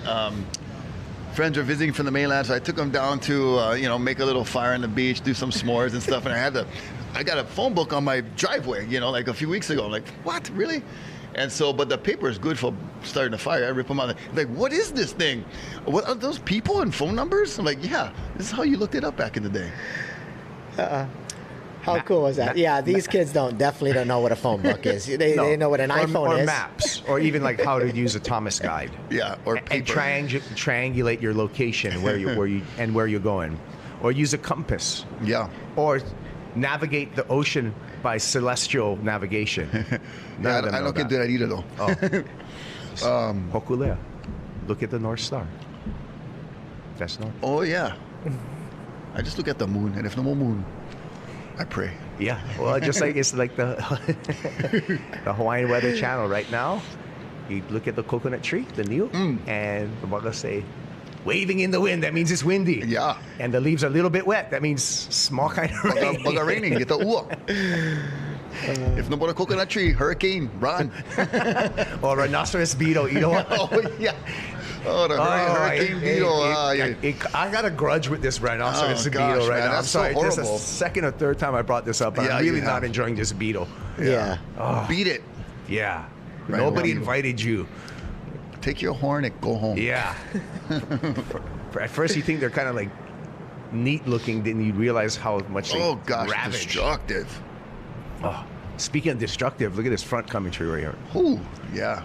friends were visiting from the mainland, so I took them down to make a little fire on the beach, do some s'mores and stuff. And I got a phone book on my driveway, like a few weeks ago. I'm like, what, really? And so, but the paper is good for starting a fire. I rip them out. Like, what is this thing? What are those people and phone numbers? I'm like, yeah, this is how you looked it up back in the day. How cool was that? Yeah, these kids definitely don't know what a phone book is. They know what an iPhone or is. Maps, or even like how to use a Thomas guide. Yeah, or paper. And triangulate your location where you're going, or use a compass. Yeah, or navigate the ocean by celestial navigation. I don't get that either though. Hokulea. Look at the North Star. That's north. Oh yeah. I just look at the moon, and if no more moon, I pray. Yeah, well, just like it's like the the Hawaiian Weather Channel right now. You look at the coconut tree, the niu, and the baga say, waving in the wind. That means it's windy. Yeah. And the leaves are a little bit wet. That means small kind of rain. Baga raining. Get the ua. If no more coconut tree, hurricane, run. Or rhinoceros beetle. You know what? Oh yeah. Oh, the hurricane beetle. I got a grudge with this rhinoceros beetle right now. I'm sorry. So this is the second or third time I brought this up. I'm really not enjoying this beetle. Yeah. Oh. Beat it. Yeah. Right, Nobody invited you. Take your horn and go home. Yeah. At first you think they're kind of like neat looking, then you realize how much they ravage. Destructive. Oh, speaking of destructive, look at this front coming tree right here. Ooh, yeah.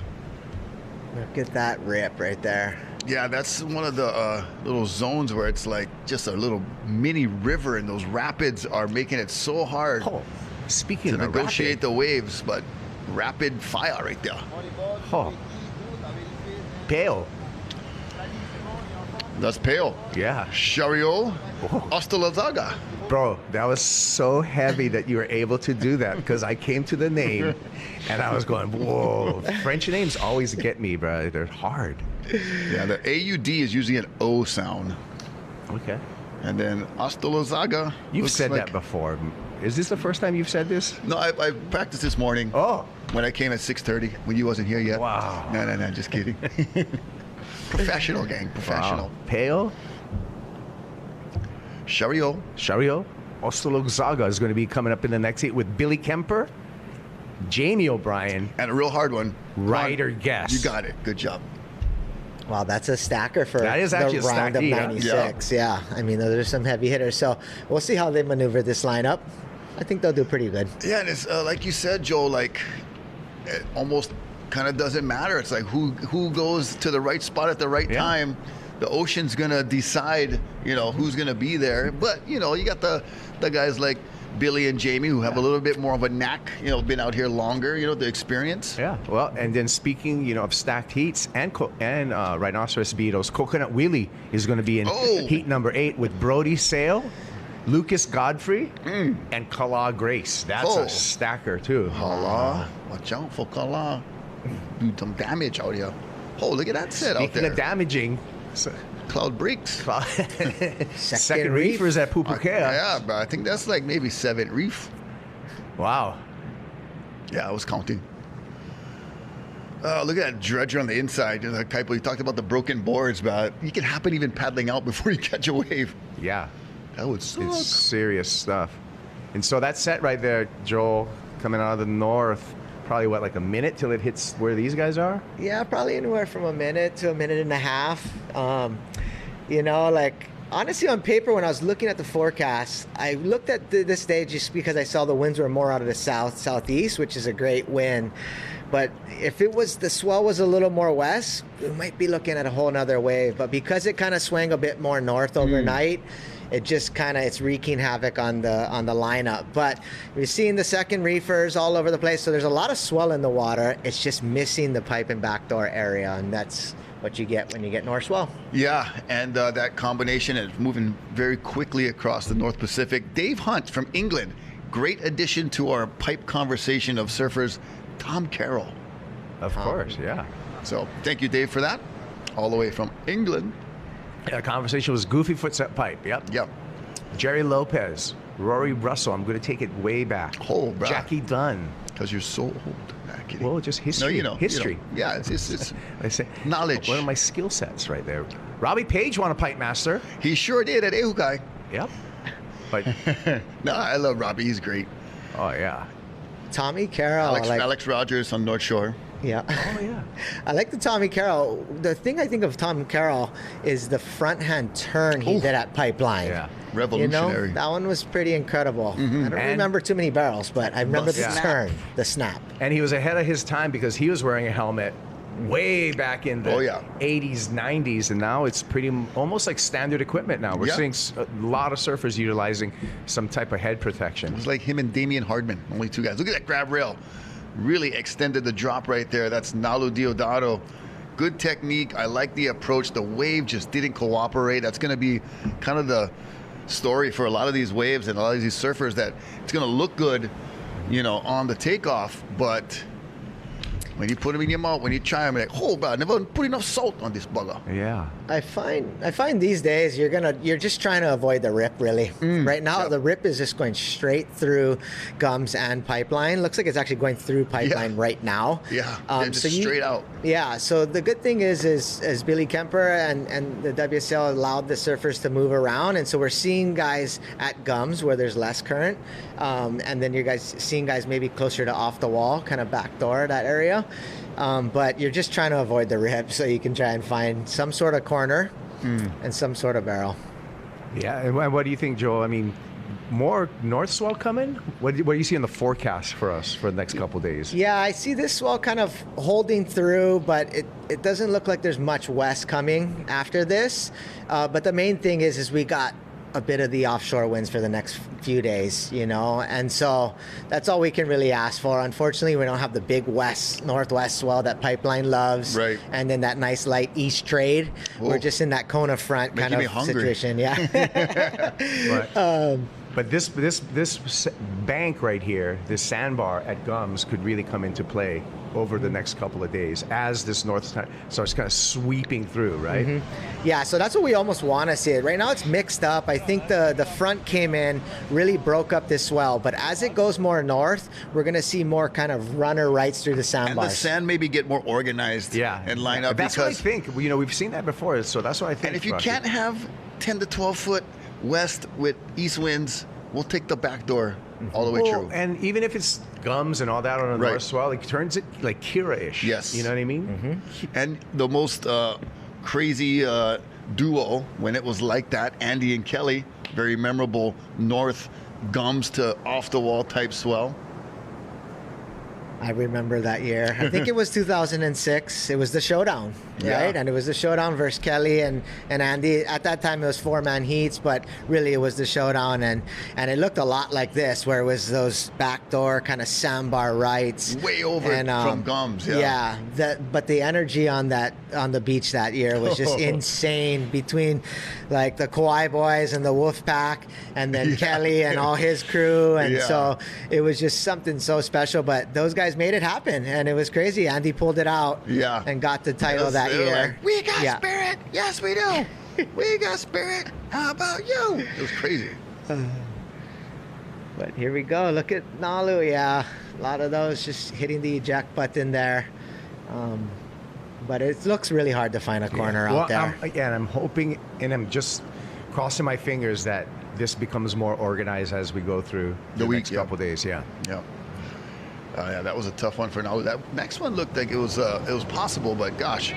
Look at that rip right there. Yeah, that's one of the little zones where it's like just a little mini river, and those rapids are making it so hard speaking to of negotiate the waves, but rapid fire right there. Oh. Pale. That's pale. Yeah. Shario Ostolazaga. Bro, that was so heavy that you were able to do that, because I came to the name and I was going, whoa. French names always get me, bro. They're hard. Yeah, the AUD is usually an O sound. Okay. And then Ostolazaga. You've said that before. Is this the first time you've said this? No, I practiced this morning. Oh. When I came at 6:30, when you wasn't here yet. Wow. No, just kidding. Professional, gang. Professional. Wow. Pale. Shario Ostolazaga is going to be coming up in the next heat with Billy Kemper, Jamie O'Brien, and a real hard one, Ryder Guest. You got it. Good job. Wow, that's a stacker for that is actually the round of 96. Yeah, I mean, those are some heavy hitters. So we'll see how they maneuver this lineup. I think they'll do pretty good. Yeah, and it's like you said, Joe. Like it almost kind of doesn't matter. It's like who goes to the right spot at the right time. The ocean's gonna decide, who's gonna be there. But you got the guys like Billy and Jamie who have a little bit more of a knack, been out here longer, the experience. Yeah. Well, and then speaking, of stacked heats and rhinoceros beetles, Coconut Wheelie is going to be in heat number 8 with Brody Sale, Lucas Godfrey, and Kala Grace. That's a stacker too. Kala, watch out for Kala. Do some damage out here. Oh, look at that set out there. Speaking of damaging. Cloud breaks. Second reefers at Pupukea. Yeah, but I think that's like maybe 7th reef. Wow. Yeah, I was counting. Look at that dredger on the inside. You talked about the broken boards, but it can happen even paddling out before you catch a wave. Yeah. That would suck. It's serious stuff. And so that set right there, Joel, coming out of the north, probably like a minute till it hits where these guys are? Yeah, probably anywhere from a minute to a minute and a half. Honestly, on paper, when I was looking at the forecast, I looked at this stage just because I saw the winds were more out of the southeast, which is a great wind. But if the swell was a little more west, we might be looking at a whole nother wave. But because it kind of swung a bit more north overnight, it just it's wreaking havoc on the lineup. But we're seeing the second reefers all over the place. So there's a lot of swell in the water. It's just missing the pipe and backdoor area, and that's what you get when you get north swell. Yeah, and that combination is moving very quickly across the North Pacific. Dave Hunt from England, great addition to our pipe conversation of surfers. Tom Carroll. Of course, yeah. So thank you, Dave, for that. All the way from England. Yeah, conversation was Goofy Footset Pipe. Yep. Yep. Jerry Lopez, Rory Russell. I'm going to take it way back. Oh, bro. Jackie Dunn. Because you're so old. Well, just history. No, you know. History. You know. Yeah, it's I say knowledge. One of my skill sets right there. Robbie Page won a pipe master. He sure did at Ehukai. Yep. But no, I love Robbie. He's great. Oh yeah. Tommy Carroll. Alex Rogers on North Shore. Yeah. Oh yeah. I like the Tommy Carroll. The thing I think of Tom Carroll is the front hand turn he did at Pipeline. Yeah. Revolutionary. You know, that one was pretty incredible. I don't remember too many barrels, but I remember the turn, the snap. And he was ahead of his time because he was wearing a helmet way back in the 80s, 90s, and now it's almost like standard equipment now. We're seeing a lot of surfers utilizing some type of head protection. It was like him and Damian Hardman, only two guys. Look at that grab rail. Really extended the drop right there. That's Nalu Diodato. Good technique. I like the approach. The wave just didn't cooperate. That's going to be kind of the story for a lot of these waves and a lot of these surfers, that it's going to look good, you know, on the takeoff, but when you put them in your mouth, when you try them, like, oh, bro, I never put enough salt on this bugger. Yeah. I find these days you're just trying to avoid the rip, really. Right now, the rip is just going straight through gums and Pipeline. Looks like it's actually going through Pipeline right now. Yeah. Just straight out. Yeah. So the good thing is Billy Kemper and the WSL allowed the surfers to move around, and so we're seeing guys at gums where there's less current, and then you're seeing guys maybe closer to off the wall, kind of backdoor that area. But you're just trying to avoid the rip, so you can try and find some sort of corner and some sort of barrel. Yeah, and what do you think, Joel? I mean, more north swell coming? What do you see in the forecast for us for the next couple of days? Yeah, I see this swell kind of holding through, but it doesn't look like there's much west coming after this. But the main thing is we got a bit of the offshore winds for the next few days, you know, and so that's all we can really ask for. Unfortunately, we don't have the big northwest swell that Pipeline loves, right? And then that nice light east trade. We're just in that Kona front kind of situation, yeah. Right. But this bank right here, this sandbar at Gums, could really come into play over the next couple of days as this north starts kind of sweeping through, right? Yeah, so that's what we almost want to see. Right now it's mixed up. I think the front came in, really broke up this swell, but as it goes more north, we're going to see more kind of runner rights through the sandbars. And the sand maybe get more organized and line up. That's what I think. You know, we've seen that before, so that's what I think. And if you can't have 10 to 12 foot west with east winds, we'll take the back door all the way through. And even if it's Gums and all that on a north swell, it turns it like Kira-ish. Yes. You know what I mean? And the most crazy duo when it was like that, Andy and Kelly, very memorable north Gums to off the wall type swell. I remember that year. I think it was 2006. It was the showdown, right? And it was the showdown versus Kelly and Andy. At that time, it was 4-man heats, but really it was the showdown. And it looked a lot like this, where it was those backdoor kind of sandbar rights. Way over from Gums, but the energy on the beach that year was just insane, between like the Kauai boys and the Wolf Pack, and then Kelly and all his crew. And so it was just something so special. But those guys made it happen, and it was crazy. Andy pulled it out and got the title that year. Like, we got spirit. Yes, we do. We got spirit. How about you? It was crazy. But here we go. Look at Nalu. Yeah, a lot of those just hitting the eject button there. But it looks really hard to find a corner out there. I'm hoping, and I'm just crossing my fingers that this becomes more organized as we go through the next couple days. Yeah. That was a tough one for Nalu. That next one looked like it was possible, but gosh,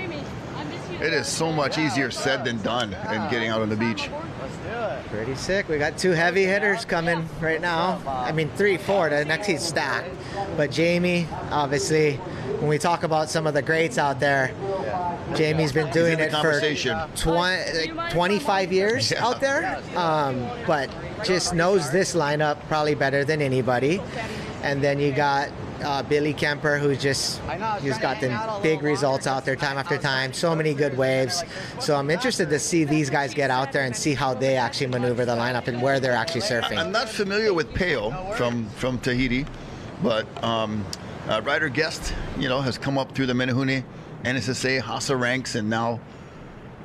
it is so much easier said than done in getting out on the beach. Let's do it. Pretty sick. We got 2 heavy hitters coming right now. I mean, 3, 4. The next heat's stacked. But Jamie, obviously, when we talk about some of the greats out there, Jamie's been doing it for 25 years out there, but just knows this lineup probably better than anybody. And then you got Billy Kemper, who's gotten big results out there time after time. So many good waves. So I'm interested to see these guys get out there and see how they actually maneuver the lineup and where they're actually surfing. I'm not familiar with Peo from Tahiti, but rider guest, has come up through the Menehune NSSA Hasa ranks and now,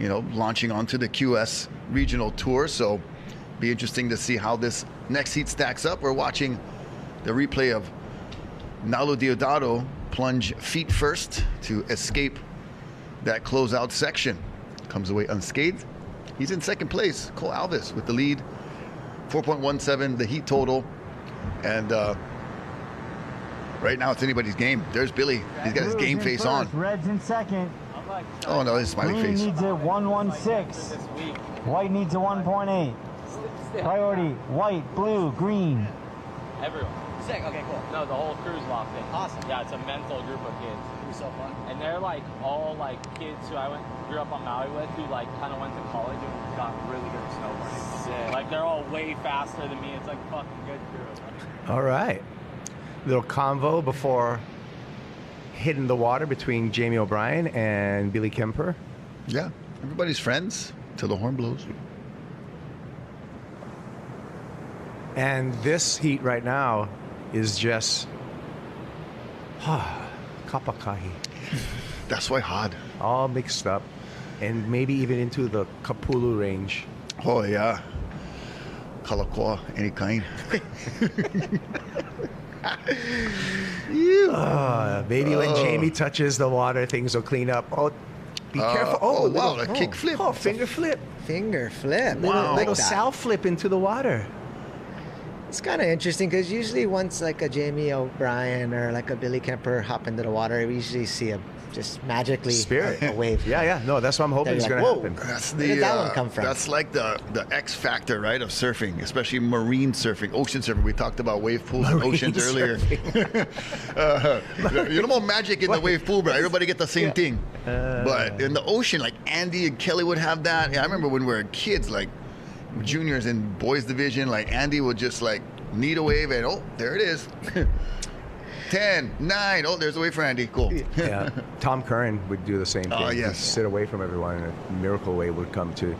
launching onto the QS regional tour. So be interesting to see how this next heat stacks up. We're watching the replay of Nalu Deodato plunge feet first to escape that closeout section. Comes away unscathed. He's in second place. Cole Alvis with the lead. 4.17 the heat total. And right now it's anybody's game. There's Billy. He's got his game face on. Red's in second. Oh no, his smiley Green face. needs a 116. White needs a 1.8. Priority, white, blue, green. Everyone. Sick. Okay, cool. No, the whole crew's locked in. Awesome. Yeah, it's a mental group of kids. It'll be so fun. And they're like all like kids who I grew up on Maui with, who like kind of went to college and got really good at snowboarding. Sick. Like they're all way faster than me. It's like fucking good crew. All right. Little convo before hitting the water between Jamie O'Brien and Billy Kemper. Yeah, everybody's friends till the horn blows. And this heat right now is just kapakahi. That's why hot. All mixed up, and maybe even into the Kapulu range. Oh yeah, Kalakua, any kind. Maybe when Jamie touches the water, things will clean up. Oh, be careful! Oh wow, a kick flip. Oh, finger flip. Finger flip. Wow, little that. sow flip into the water. It's kind of interesting because usually once like a Jamie O'Brien or like a Billy Kemper hop into the water, we usually see a just magically a wave. Yeah. No, that's what I'm hoping is going to happen. That's Where did that one come from? That's like the X factor, right, of surfing, especially marine surfing, ocean surfing. We talked about wave pools and oceans earlier. You know more magic in the wave pool, but everybody get the same thing. But in the ocean, like Andy and Kelly would have that. Yeah, I remember when we were kids, like juniors in boys division, like Andy would just like need a wave and there it is. 10, 9, there's a wave for Andy. Cool. Yeah. Tom Curran would do the same thing. Oh, yes. He'd sit away from everyone and a miracle wave would come to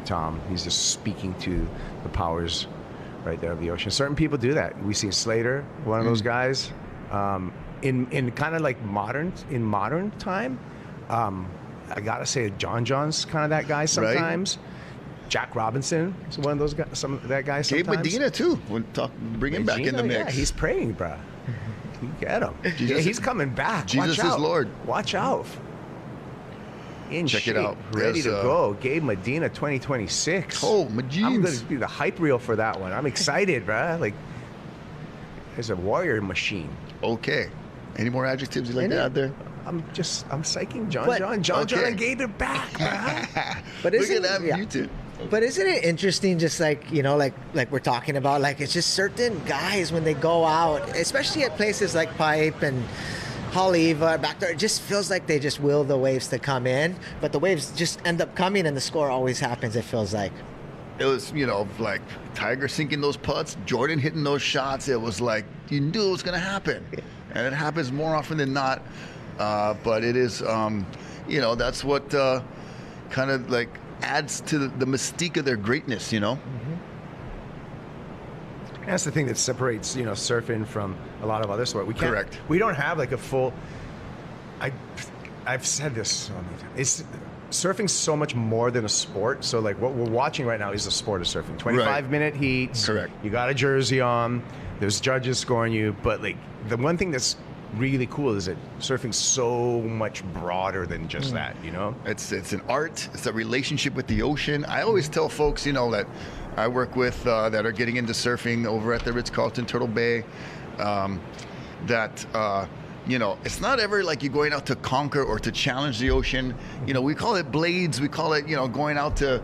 Tom. He's just speaking to the powers right there of the ocean. Certain people do that. We see Slater, one of those guys. In kind of like modern time, I gotta say John's kind of that guy sometimes. Right. Jack Robinson is one of those guys. That guy sometimes. Gabe Medina too. Bring him back in the mix. Yeah, he's praying, bro. You get him. He's coming back. Jesus is Lord. Watch out. Check it out. Ready to go. Gabe Medina 2026. Oh, Medina. I'm going to be the hype reel for that one. I'm excited, bro. Like, there's a warrior machine. Okay. Any more adjectives you'd like to add there? I'm psyching John and Gabe are back, bro. But look at that muted. But isn't it interesting, just like, like we're talking about, like it's just certain guys when they go out, especially at places like Pipe and Haleiwa, back there, it just feels like they just will the waves to come in, but the waves just end up coming and the score always happens, it feels like. It was, like Tiger sinking those putts, Jordan hitting those shots. It was like, you knew it was going to happen. And it happens more often than not. But it is, that's what kind of like adds to the mystique of their greatness, Mm-hmm. That's the thing that separates, surfing from a lot of other sport. Correct. We don't have like a full. I've said this so many times. Surfing's so much more than a sport. So like what we're watching right now is a sport of surfing. 25-minute heats. Correct. You got a jersey on. There's judges scoring you. But like the one thing that's really cool is that surfing's so much broader than just that, It's an art. It's a relationship with the ocean. I always tell folks, that I work with that are getting into surfing over at the Ritz-Carlton Turtle Bay, that it's not ever like you're going out to conquer or to challenge the ocean. We call it blades. We call it going out to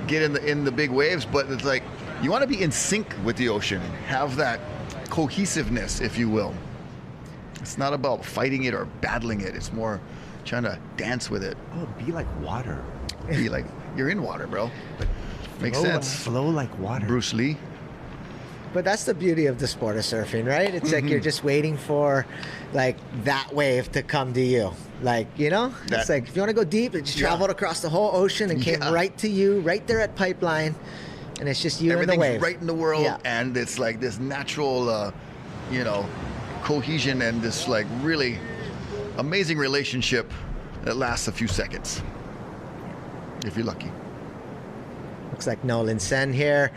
get in the big waves. But it's like you want to be in sync with the ocean, have that cohesiveness, if you will. It's not about fighting it or battling it. It's more trying to dance with it. Oh, be like water. Be like you're in water, bro. Makes sense. Flow like water. Bruce Lee. But that's the beauty of the sport of surfing, right? It's like you're just waiting for like that wave to come to you. Like, it's like if you want to go deep, it just traveled across the whole ocean and came right to you, right there at Pipeline. And it's just you and the wave. Everything's right in the world, and it's like this natural you know, cohesion and this like really amazing relationship that lasts a few seconds, if you're lucky. Looks like Nolan Sen here.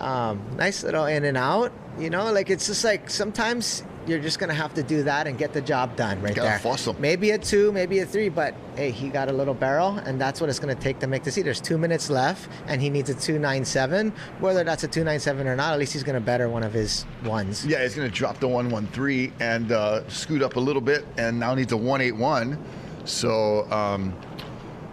Nice little in and out. You know, like it's just like sometimes you're just going to have to do that and get the job done right there. Fossil. Maybe a 2, maybe a 3, but hey, he got a little barrel, and that's what it's going to take to make the seat. There's 2 minutes left, and he needs a 2.97. Whether that's a 2.97 or not, at least he's going to better one of his ones. Yeah, he's going to drop the 1.13 and scoot up a little bit, and now needs a 1.81. So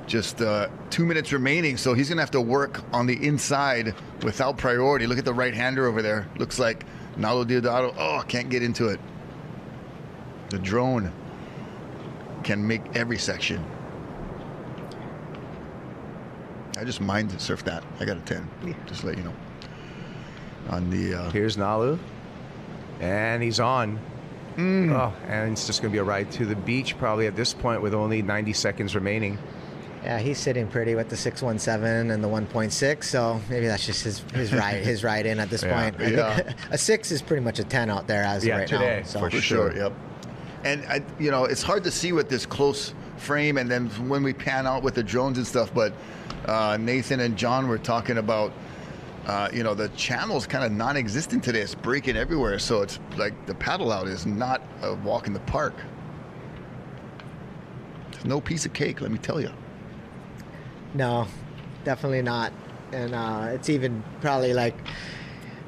just 2 minutes remaining. So he's going to have to work on the inside without priority. Look at the right-hander over there. Looks like Nalo Deodato. Oh, can't get into it. The drone can make every section. I just mind to surf that. I got a 10. Just to let you know. On the here's Nalu, and he's on. Oh, and it's just going to be a ride to the beach probably at this point with only 90 seconds remaining. Yeah, he's sitting pretty with the 6.17 and the 1.6, so maybe that's just his ride in at this point. I think a 6 is pretty much a 10 out there as of right today, now. So. for sure. Yep. And you know, it's hard to see with this close frame, and then when we pan out with the drones and stuff. But Nathan and John were talking about, you know, the channel's kind of non-existent today. It's breaking everywhere, so it's like the paddle out is not a walk in the park. It's no piece of cake, let me tell you. No, definitely not. And it's even probably like,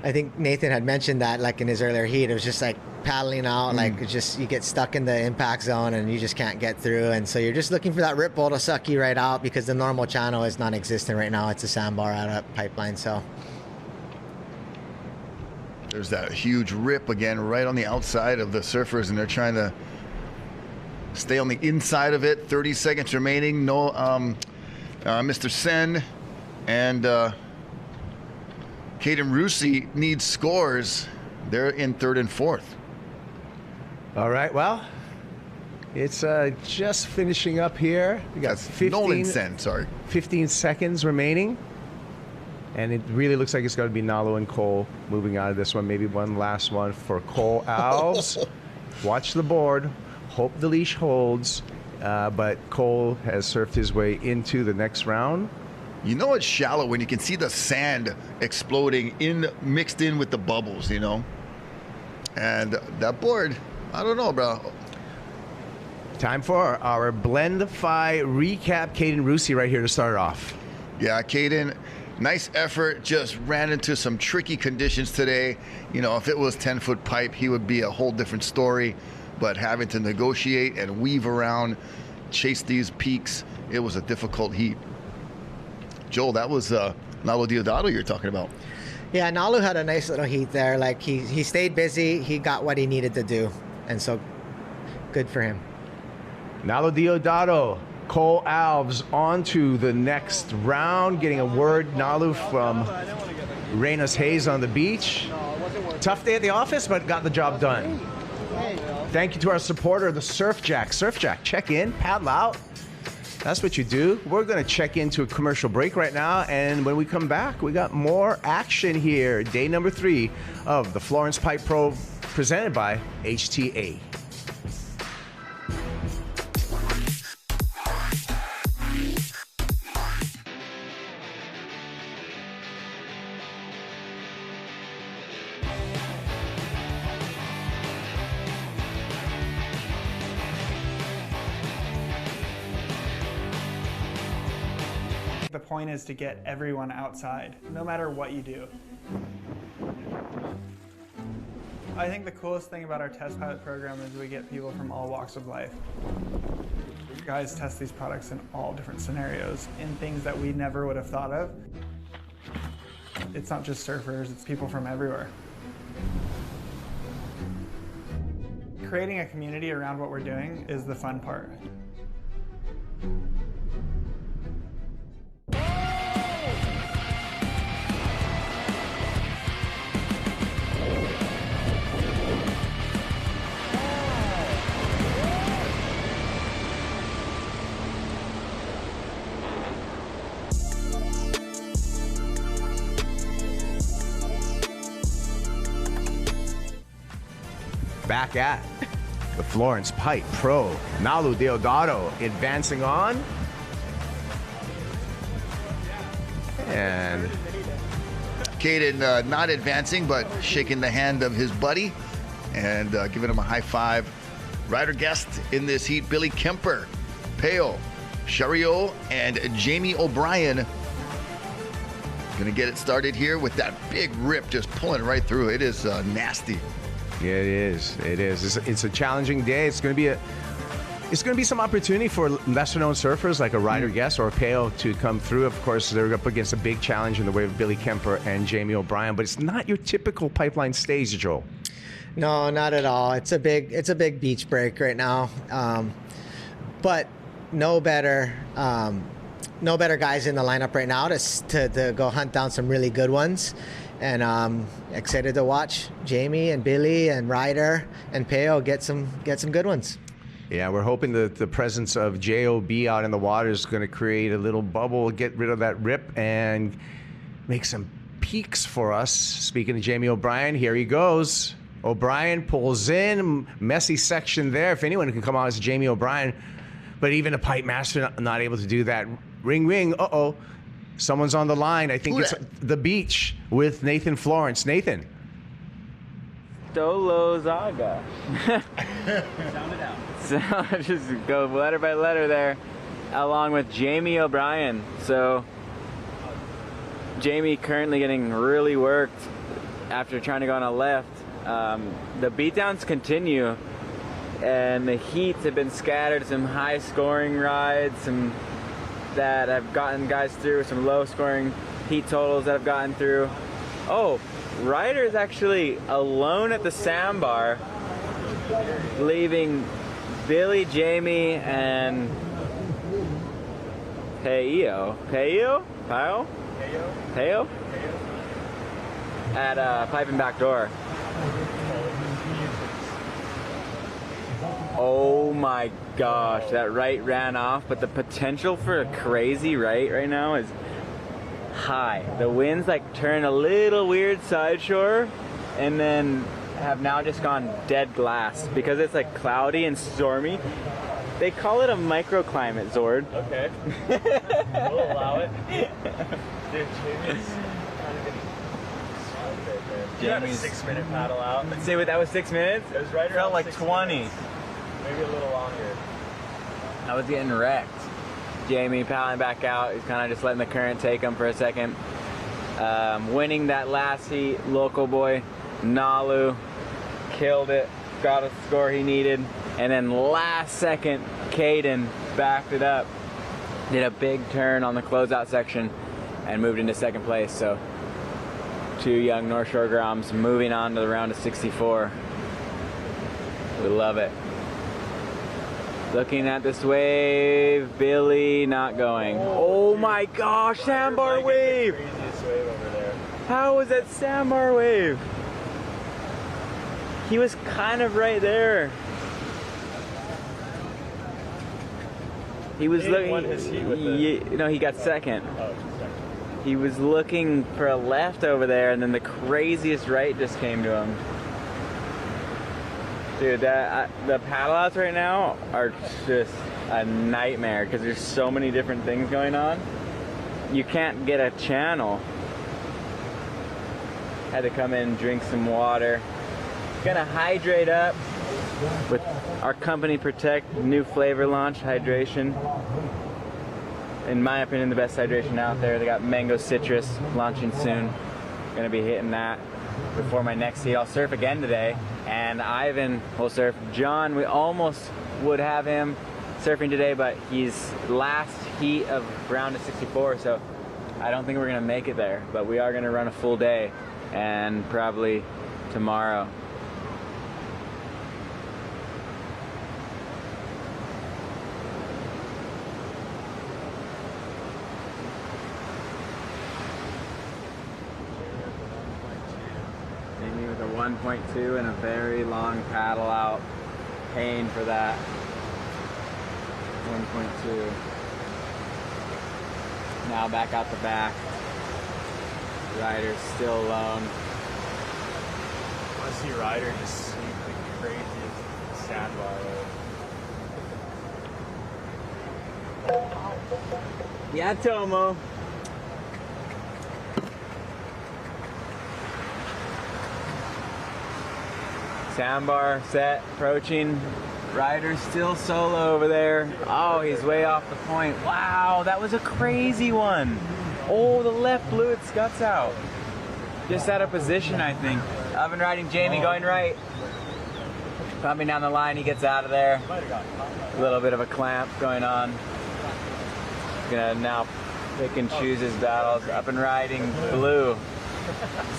I think Nathan had mentioned that like in his earlier heat, it was just like paddling out, like it's just you get stuck in the impact zone and you just can't get through. And so you're just looking for that rip bowl to suck you right out because the normal channel is non-existent right now. It's a sandbar out of Pipeline. So there's that huge rip again right on the outside of the surfers, and they're trying to stay on the inside of it. 30 seconds remaining. No, Mr. Sen and Caden Rusi need scores. They're in 3rd and 4th. All right, well, it's just finishing up here. We got 15 seconds remaining. And it really looks like it's going to be Nalo and Cole moving out of this one. Maybe one last one for Cole Alves. Watch the board. Hope the leash holds. But Cole has surfed his way into the next round. You know it's shallow when you can see the sand exploding mixed in with the bubbles, you know? And that board, I don't know, bro. Time for our Blend-Fi recap. Caden Rusi right here to start off. Yeah, Caden, nice effort. Just ran into some tricky conditions today. You know, if it was 10-foot pipe, he would be a whole different story. But having to negotiate and weave around, chase these peaks, it was a difficult heat. Joel, that was Nalo Deodato you're talking about. Yeah, Nalu had a nice little heat there. Like he stayed busy. He got what he needed to do. And so good for him. Nalo Deodato, Cole Alves on to the next round. Getting a word, Nalu, from Reynos Hayes on the beach. Tough day at the office, but got the job done. Thank you to our supporter, the Surf Jack. Surf Jack, check in, paddle out. That's what you do. We're going to check into a commercial break right now, and when we come back, we got more action here. Day number 3 of the Florence Pipe Pro presented by HTA. The point is to get everyone outside, no matter what you do. I think the coolest thing about our test pilot program is we get people from all walks of life. Guys test these products in all different scenarios, in things that we never would have thought of. It's not just surfers, it's people from everywhere. Creating a community around what we're doing is the fun part. back at the Florence Pipe Pro. Nalu Deodato advancing on. And Caden not advancing, but shaking the hand of his buddy and giving him a high five. Rider guest in this heat, Billy Kemper, Peo, Shario, and Jamie O'Brien. Gonna get it started here with that big rip just pulling right through. It is nasty. Yeah, it is. It is. It's a challenging day. It's going to be some opportunity for lesser-known surfers like a Ryder Guest or a Peo to come through. Of course, they're up against a big challenge in the way of Billy Kemper and Jamie O'Brien, but it's not your typical pipeline stage, Joel. No, not at all. It's a big beach break right now, but no better guys in the lineup right now to go hunt down some really good ones. And I'm excited to watch Jamie and Billy and Ryder and Peo get some good ones. Yeah, we're hoping that the presence of JOB out in the water is going to create a little bubble, get rid of that rip, and make some peaks for us. Speaking of Jamie O'Brien, here he goes. O'Brien pulls in, messy section there. If anyone can come out as Jamie O'Brien, but even a pipe master not able to do that. Ring, ring, uh-oh. Someone's on the line. I think it's the beach with Nathan Florence. Nathan. Dolo Zaga. Sound it out. So just go letter by letter there, along with Jamie O'Brien. So Jamie currently getting really worked after trying to go on a left. The beatdowns continue, and the heats have been scattered. Some high-scoring rides, some that have gotten guys through, some low-scoring heat totals that have gotten through. Oh, Ryder's actually alone at the sandbar, leaving Billy, Jamie, and Peo at pipe and back door. Oh my gosh, that right ran off, but the potential for a crazy right now is high. The winds like turn a little weird side shore and then have now just gone dead glass because it's like cloudy and stormy. They call it a microclimate, Zord. Okay. We'll allow it. Dude, Jamie's kind of getting Jamie's 6-minute paddle out. Let's say what that was 6 minutes? It was right around felt like 20. Minutes. Maybe a little longer. I was getting wrecked. Jamie paddling back out. He's kind of just letting the current take him for a second. Winning that last heat, local boy Nalu killed it, got a score he needed, and then last second Caden backed it up, did a big turn on the closeout section, and moved into second place. So 2 young North Shore Groms moving on to the round of 64. We love it. Looking at this wave, Billy not going. Oh my gosh, sandbar wave! Craziest wave over there. How was that sandbar wave? He was kind of right there. He was looking. Won his heat with the... No, he got second. Oh, second. He was looking for a left over there, and then the craziest right just came to him. Dude, the paddle outs right now are just a nightmare because there's so many different things going on. You can't get a channel. Had to come in and drink some water. Gonna hydrate up with our Company Protect new flavor launch hydration. In my opinion, the best hydration out there. They got mango citrus launching soon. Gonna be hitting that before my next heat. I'll surf again today, and Ivan will surf. John, we almost would have him surfing today, but he's last heat of round of 64, so I don't think we're gonna make it there, but we are gonna run a full day, and probably tomorrow. With a 1.2 and a very long paddle out. Payne for that. 1.2. Now back out the back. Ryder's still alone. I want to see Ryder just sweep the craziest sandbar. Yeah, Tomo. Sandbar set, approaching. Ryder's still solo over there. Oh, he's way off the point. Wow, that was a crazy one. Oh, the left blew its guts out. Just out of position, I think. Oven riding Jamie going right. Pumping down the line, he gets out of there. A little bit of a clamp going on. Gonna now pick and choose his battles. Up and riding blue.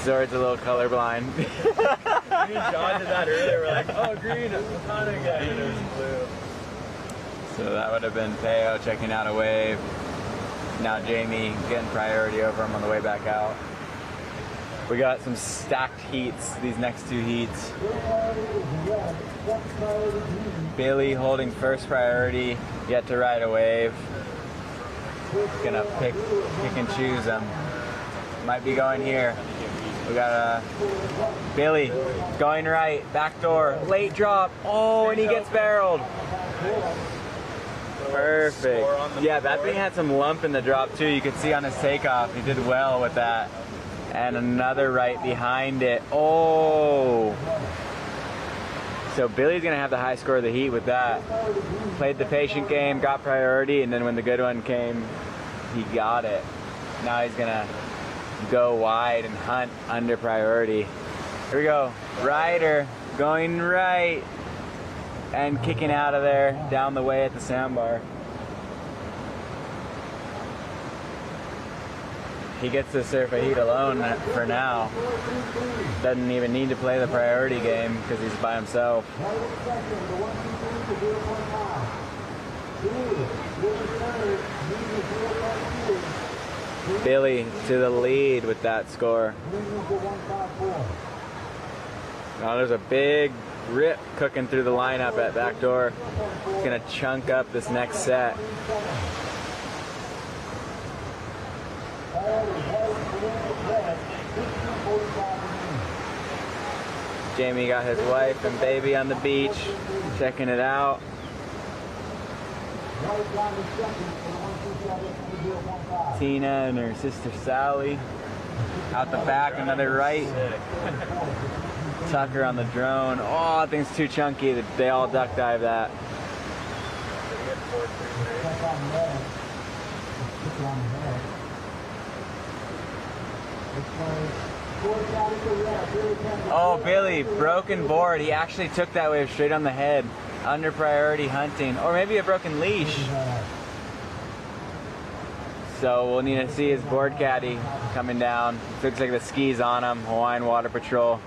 Zord's a little colorblind. Me and John did that earlier. We're like, oh, green, it's not again. And it was blue. So that would have been Teo checking out a wave. Now Jamie getting priority over him on the way back out. We got some stacked heats, these next two heats. Billy holding first priority, yet to ride a wave. Gonna pick and choose them. Might be going here. We got Billy going right, back door, late drop. Oh, and he gets barreled. Perfect. Yeah, that thing had some lump in the drop too. You could see on his takeoff. He did well with that. And another right behind it. Oh. So Billy's gonna have the high score of the heat with that. Played the patient game, got priority, and then when the good one came, he got it. Now he's gonna go wide and hunt under priority. Here we go. Ryder going right and kicking out of there down the way at the sandbar. He gets to surf a heat alone for now. Doesn't even need to play the priority game because he's by himself. Billy to the lead with that score. Now there's a big rip cooking through the lineup at back door. It's gonna chunk up this next set. Jamie got his wife and baby on the beach, checking it out. Tina and her sister Sally. Out the back, another right. Tucker on the drone. Oh, that thing's too chunky. They all duck dive that. Oh, Billy, broken board. He actually took that wave straight on the head. Under priority hunting. Or maybe a broken leash. So we'll need to see his board caddy coming down. Looks like the ski's on him. Hawaiian Water Patrol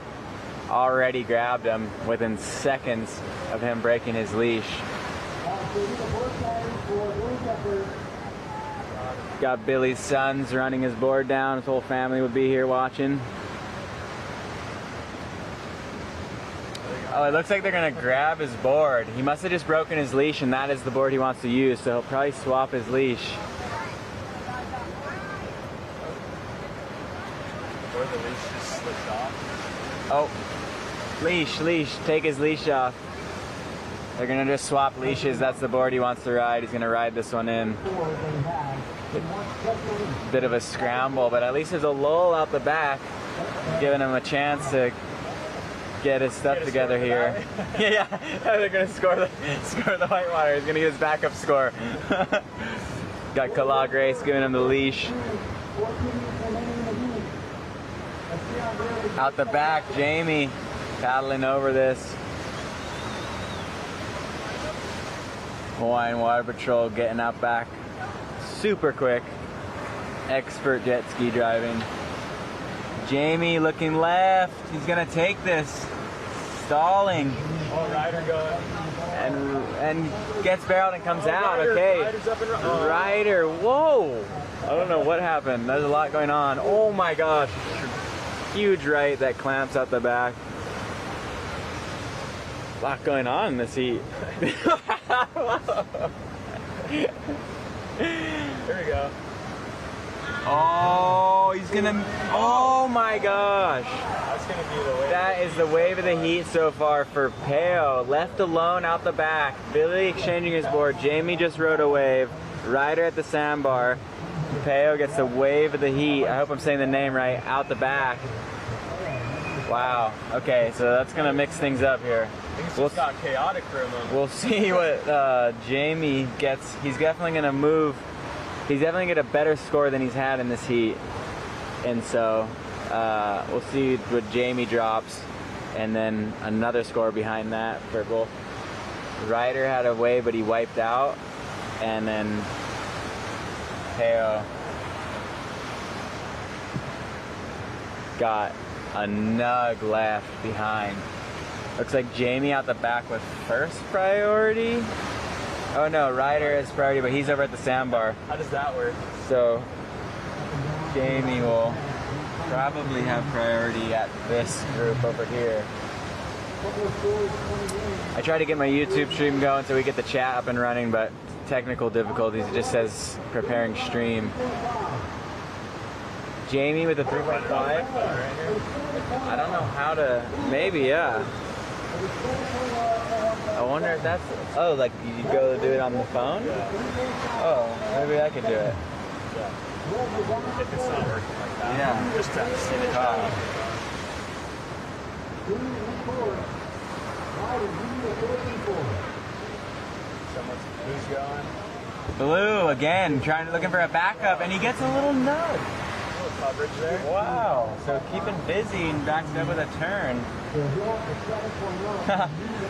already grabbed him within seconds of him breaking his leash. Got Billy's sons running his board down. His whole family would be here watching. Oh, it looks like they're gonna grab his board. He must have just broken his leash and that is the board he wants to use, so he'll probably swap his leash. Or the leash just slipped off. Oh, leash, take his leash off. They're gonna just swap leashes. That's the board he wants to ride. He's gonna ride this one in. Bit of a scramble, but at least there's a lull out the back, giving him a chance to get his stuff together here. Yeah, they're gonna score the whitewater. He's gonna get his backup score. Got Kala Grace giving him the leash. Out the back, Jamie paddling over this. Hawaiian Water Patrol getting out back super quick. Expert jet ski driving. Jamie looking left. He's gonna take this. Stalling. Oh, Ryder going. And gets barreled and comes out. Ryder, okay. Ryder's up and Ryder, whoa. I don't know what happened. There's a lot going on. Oh my gosh. Huge right that clamps out the back. A lot going on in this heat. Here we go. Oh, he's gonna. Oh my gosh. gonna be the wave. That is the wave of the heat so far for Peo. Left alone out the back. Billy exchanging his board. Jamie just rode a wave. Ryder at the sandbar. Peo gets the wave of the heat. I hope I'm saying the name right. Out the back. Wow. Okay, so that's gonna mix things up here. It's got chaotic for a moment. We'll see what Jamie gets. He's definitely gonna move. He's definitely gonna get a better score than he's had in this heat. And so we'll see what Jamie drops, and then another score behind that for both. Ryder had a wave, but he wiped out, and then Peo got a nug left behind. Looks like Jamie out the back with first priority. Oh no, Ryder has priority, but he's over at the sandbar. How does that work? So Jamie will probably have priority at this group over here. I tried to get my YouTube stream going so we get the chat up and running, but technical difficulties. It just says preparing stream. Jamie with a 3.5. I don't know how to. Maybe, yeah. I wonder if that's. Oh, like you go do it on the phone? Oh, maybe I could do it. If it's not working like that. Yeah. Just to see the time. Who's going? Blue again, looking for a backup, and he gets a little nudge. Coverage there. Wow, so keeping busy and backs up with a turn.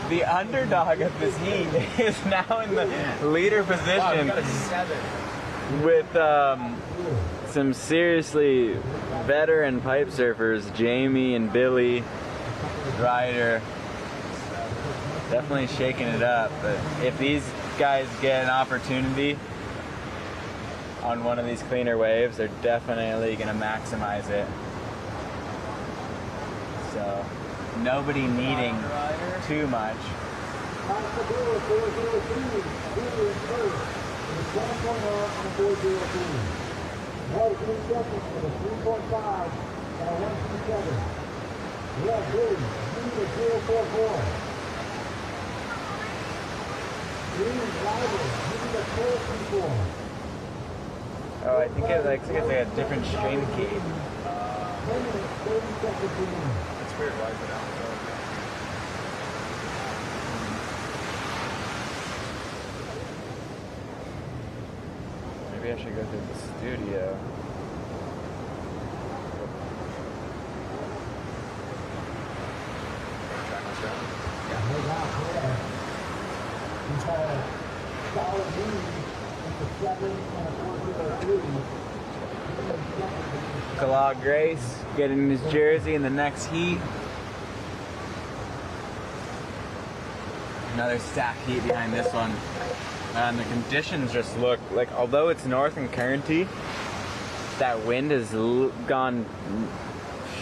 The underdog of this heat is now in the leader position. Wow, got a 7. With some seriously veteran pipe surfers, Jamie and Billy, Ryder, definitely shaking it up. But if these guys get an opportunity on one of these cleaner waves, they're definitely going to maximize it. So nobody needing too much. Oh, I think it looks like it's like a different stream key. It's weird. Why is it out? Maybe I should go through the studio. Kala Grace getting his jersey in the next heat. Another stack heat behind this one. And the conditions just look like, although it's north and currenty, that wind has gone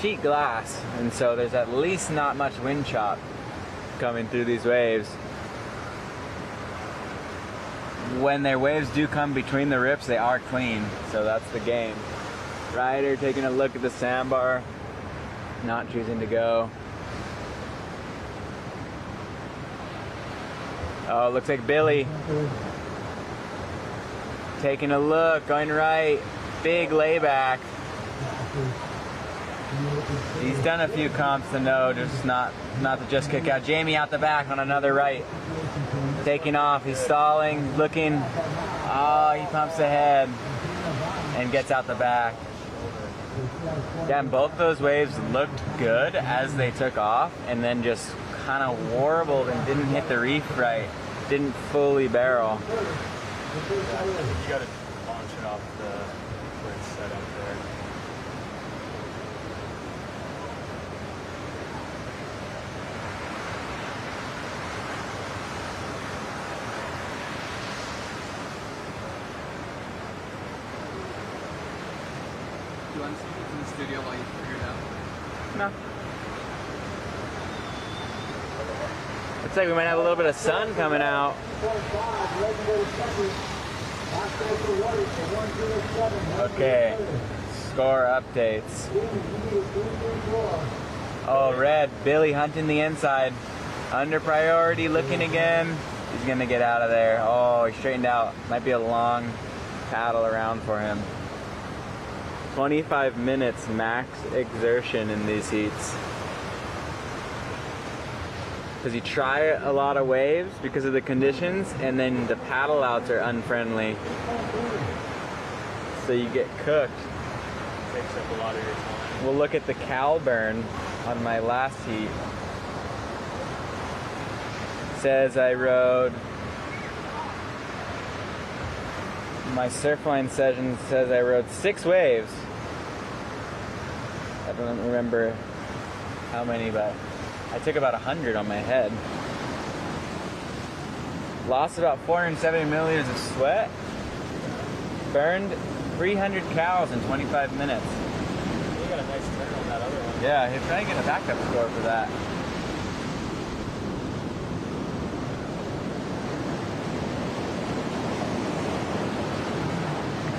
sheet glass, and so there's at least not much wind chop coming through these waves. When their waves do come between the rips, they are clean, so that's the game. Ryder taking a look at the sandbar, not choosing to go. Oh, looks like Billy taking a look, going right, big layback. He's done a few comps to know, just not to just kick out. Jamie out the back on another right, taking off. He's stalling, looking. Oh, he pumps ahead and gets out the back. Yeah, and both those waves looked good as they took off, and then just kind of warbled and didn't hit the reef right. Didn't fully barrel. You got to launch it off where it's set up there. Do you want to see what's in the studio while you figure it out? No. Looks like we might have a little bit of sun coming out. Okay, score updates. Oh, red. Billy hunting the inside. Under priority, looking again. He's going to get out of there. Oh, he straightened out. Might be a long paddle around for him. 25 minutes max exertion in these heats. Because you try a lot of waves because of the conditions, and then the paddle outs are unfriendly. So you get cooked. Takes up a lot of your time. We'll look at the cow burn on my last heat. Says I rode, my surfline session says I rode 6 waves. I don't remember how many, but I took about 100 on my head. Lost about 470 milliliters of sweat. Burned 300 calories in 25 minutes. You got a nice turn on that other one. Yeah, he's trying to get a backup score for that.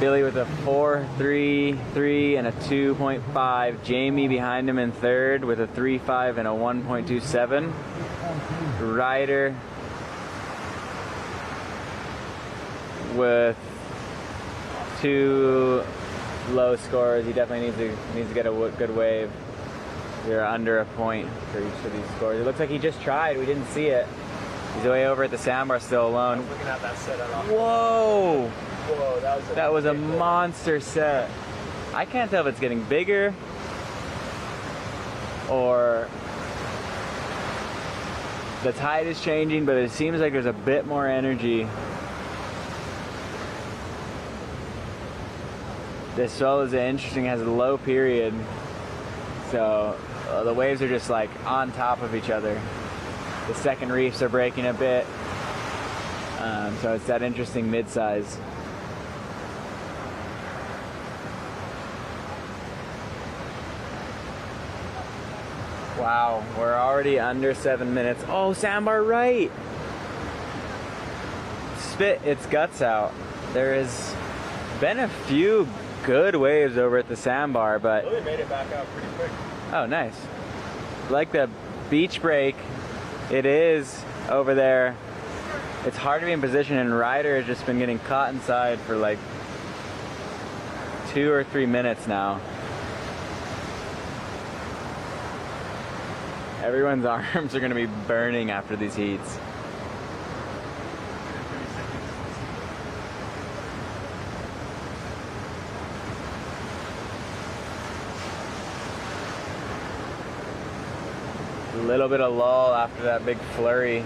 Billy with a 4.33 and a 2.5. Jamie behind him in third with a 3.5 and a 1.27. Ryder with 2 low scores. He definitely needs to get a good wave. They're under a point for each of these scores. It looks like he just tried. We didn't see it. He's way over at the sandbar still alone. Looking at that set up. Whoa! Whoa, that was a monster set. I can't tell if it's getting bigger or the tide is changing, but it seems like there's a bit more energy. This swell is interesting, has a low period, so the waves are just like on top of each other. The second reefs are breaking a bit, so it's that interesting mid-size. Wow, we're already under 7 minutes. Oh, sandbar right! Spit its guts out. There has been a few good waves over at the sandbar, but... Well, they made it back out pretty quick. Oh, nice. Like the beach break, it is over there. It's hard to be in position, and Ryder has just been getting caught inside for like 2 or 3 minutes now. Everyone's arms are going to be burning after these heats. A little bit of lull after that big flurry.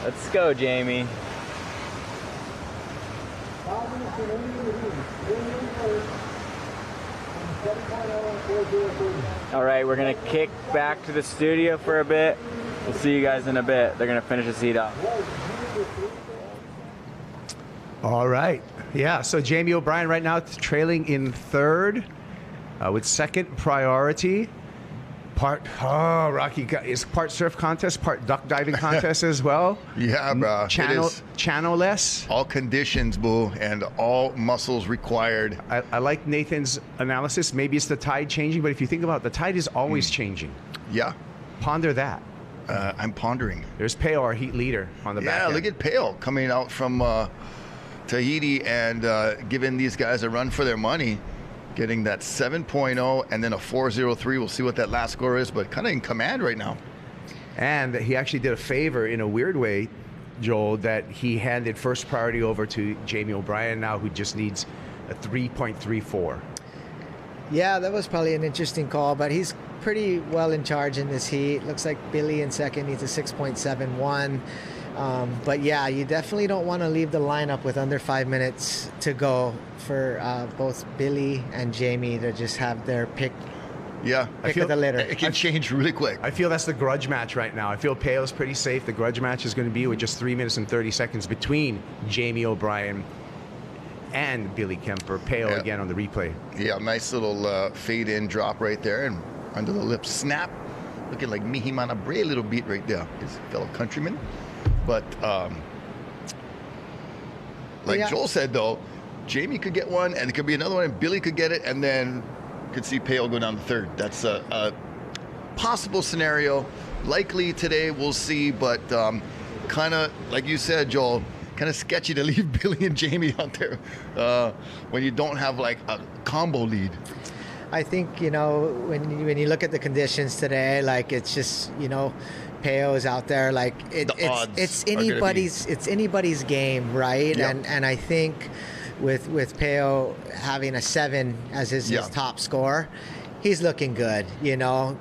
Let's go, Jamie. All right, we're gonna kick back to the studio for a bit. We'll see you guys in a bit. They're gonna finish this heat up. All right. Yeah, so Jamie O'Brien right now trailing in third with second priority. Rocky is part surf contest, part duck diving contest as well. Yeah, bro. Channel-less. All conditions, boo, and all muscles required. I like Nathan's analysis. Maybe it's the tide changing, but if you think about it, the tide is always changing. Yeah. Ponder that. I'm pondering. There's Pale, our heat leader, on the back end. Yeah, look at Pale coming out from Tahiti and giving these guys a run for their money. Getting that 7.0 and then a 4.03. We'll see what that last score is, but kind of in command right now. And he actually did a favor in a weird way, Joel, that he handed first priority over to Jamie O'Brien now, who just needs a 3.34. Yeah, that was probably an interesting call, but he's pretty well in charge in this heat. Looks like Billy in second needs a 6.71. But yeah, you definitely don't want to leave the lineup with under 5 minutes to go for both Billy and Jamie to just have their pick. Yeah, pick of the litter. It can change really quick. I feel that's the grudge match right now. I feel Pale's pretty safe. The grudge match is going to be with just 3 minutes and 30 seconds between Jamie O'Brien and Billy Kemper. Pale again on the replay. Yeah, nice little fade in drop right there, and under the lip snap. Looking like Mihimana Bray a little beat right there, his fellow countryman. But like Joel said, though, Jamie could get one, and it could be another one, and Billy could get it, and then could see Payne go down to third. That's a possible scenario. Likely today, we'll see, but kind of, like you said, Joel, kind of sketchy to leave Billy and Jamie out there when you don't have like a combo lead. I think, you know, when you look at the conditions today, like it's just, you know, Payne is out there, like it's anybody's game, right? Yep. And I think with Payne having a 7 as his top score, he's looking good, you know.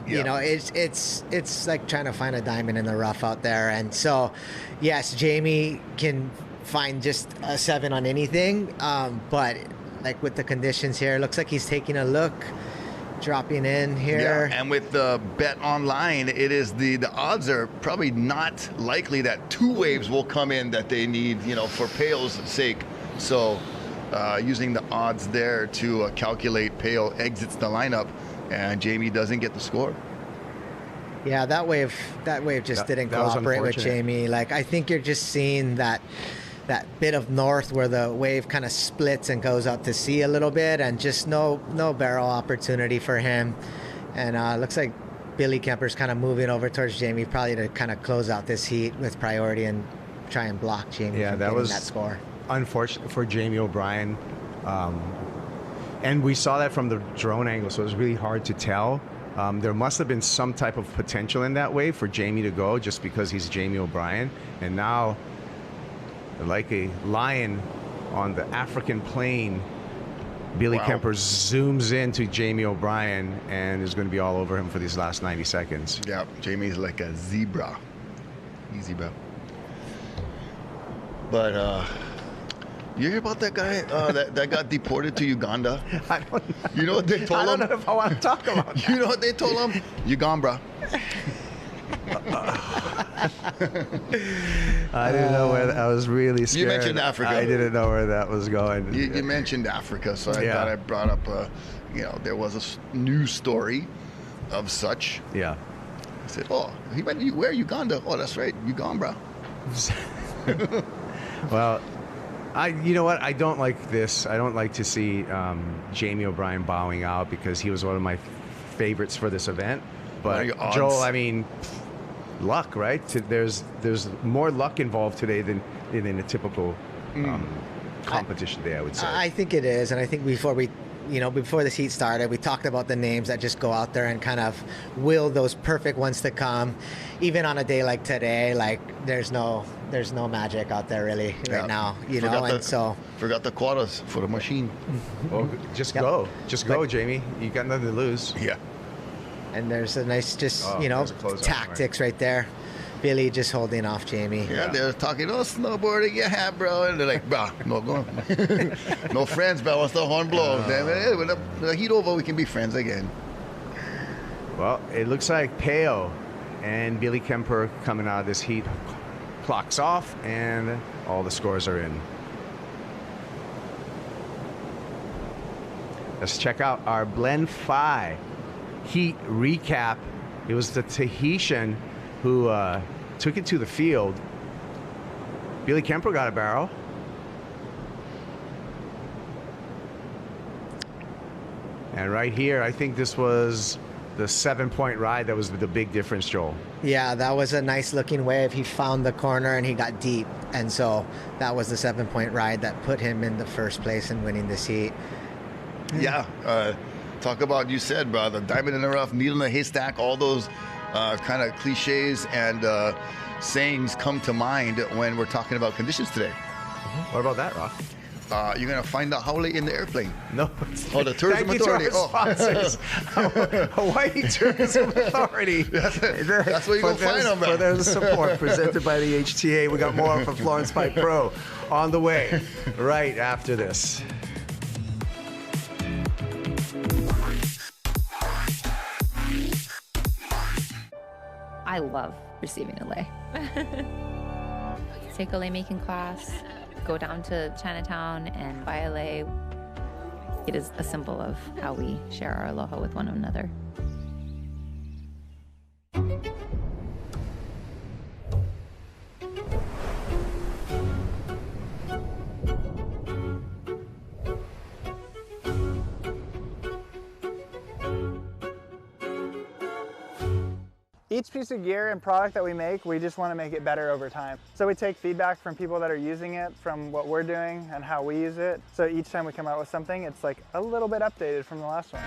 You know, it's like trying to find a diamond in the rough out there. And so, yes, Jamie can find just a 7 on anything, but like with the conditions here, it looks like he's taking a look, dropping in here. Yeah, and with the bet online, it is the odds are probably not likely that 2 waves will come in that they need, you know, for Payne's sake. So using the odds there to calculate Payne exits the lineup and Jamie doesn't get the score. Yeah, that wave just didn't cooperate with Jamie. Like, I think you're just seeing that bit of north where the wave kind of splits and goes out to sea a little bit, and just no barrel opportunity for him. And looks like Billy Kemper's kind of moving over towards Jamie, probably to kind of close out this heat with priority and try and block Jamie from getting that score. Unfortunate for Jamie O'Brien. And we saw that from the drone angle, so it was really hard to tell. There must have been some type of potential in that wave for Jamie to go, just because he's Jamie O'Brien. And now, like a lion on the African plain, Billy Kemper zooms into Jamie O'Brien and is going to be all over him for these last 90 seconds. Yeah, Jamie's like a zebra. Easy, bro. But you hear about that guy that got deported to Uganda? I don't know. You know what they told him? I don't know if I want to talk about that. You know what they told him? You gone, bro. I didn't know where I was really scared. You mentioned Africa. I didn't know where that was going. You mentioned Africa, so I thought I brought up, you know, there was a news story of such. Yeah. I said, oh, he went, where, Uganda? Oh, that's right, you gone, bro. Well, you know what? I don't like this. I don't like to see Jamie O'Brien bowing out, because he was one of my favorites for this event. But Joel, I mean, luck, right? There's more luck involved today than in a typical competition day, I would say. I think it is, and I think before this heat started, we talked about the names that just go out there and kind of will those perfect ones to come. Even on a day like today, like there's no magic out there really right now, you know. And so forgot the quotas for the machine. Well, just go, Jamie. You got nothing to lose. Yeah. And there's a nice, tactics right there. Billy just holding off Jamie. Yeah, they're talking, oh, snowboarding, yeah, bro. And they're like, bro, no, go. No friends, bro. Once the horn blows, then when the heat over, we can be friends again. Well, it looks like Payne and Billy Kemper coming out of this heat. Clock's off, and all the scores are in. Let's check out our Blend 5 heat recap. It was the Tahitian who took it to the field. Billy Kemper got a barrel. And right here, I think this was the 7-point ride that was the big difference, Joel. Yeah, that was a nice looking wave. He found the corner and he got deep. And so that was the 7-point ride that put him in the first place in winning this heat. Yeah. Talk about, you said, bro, the diamond in the rough, needle in the haystack, all those kind of cliches and sayings come to mind when we're talking about conditions today. What about that, Rock? You're going to find out how late in the airplane. No. Oh, the Tourism Authority. To our sponsors. Hawaii Tourism Authority. That's where you're going to find them, bro. For their support, presented by the HTA. We got more from Florence Pipe Pro on the way right after this. I love receiving a lei. Take a lei making class, go down to Chinatown and buy a lei. It is a symbol of how we share our aloha with one another. Each piece of gear and product that we make, we just want to make it better over time. So we take feedback from people that are using it, from what we're doing and how we use it. So each time we come out with something, it's like a little bit updated from the last one.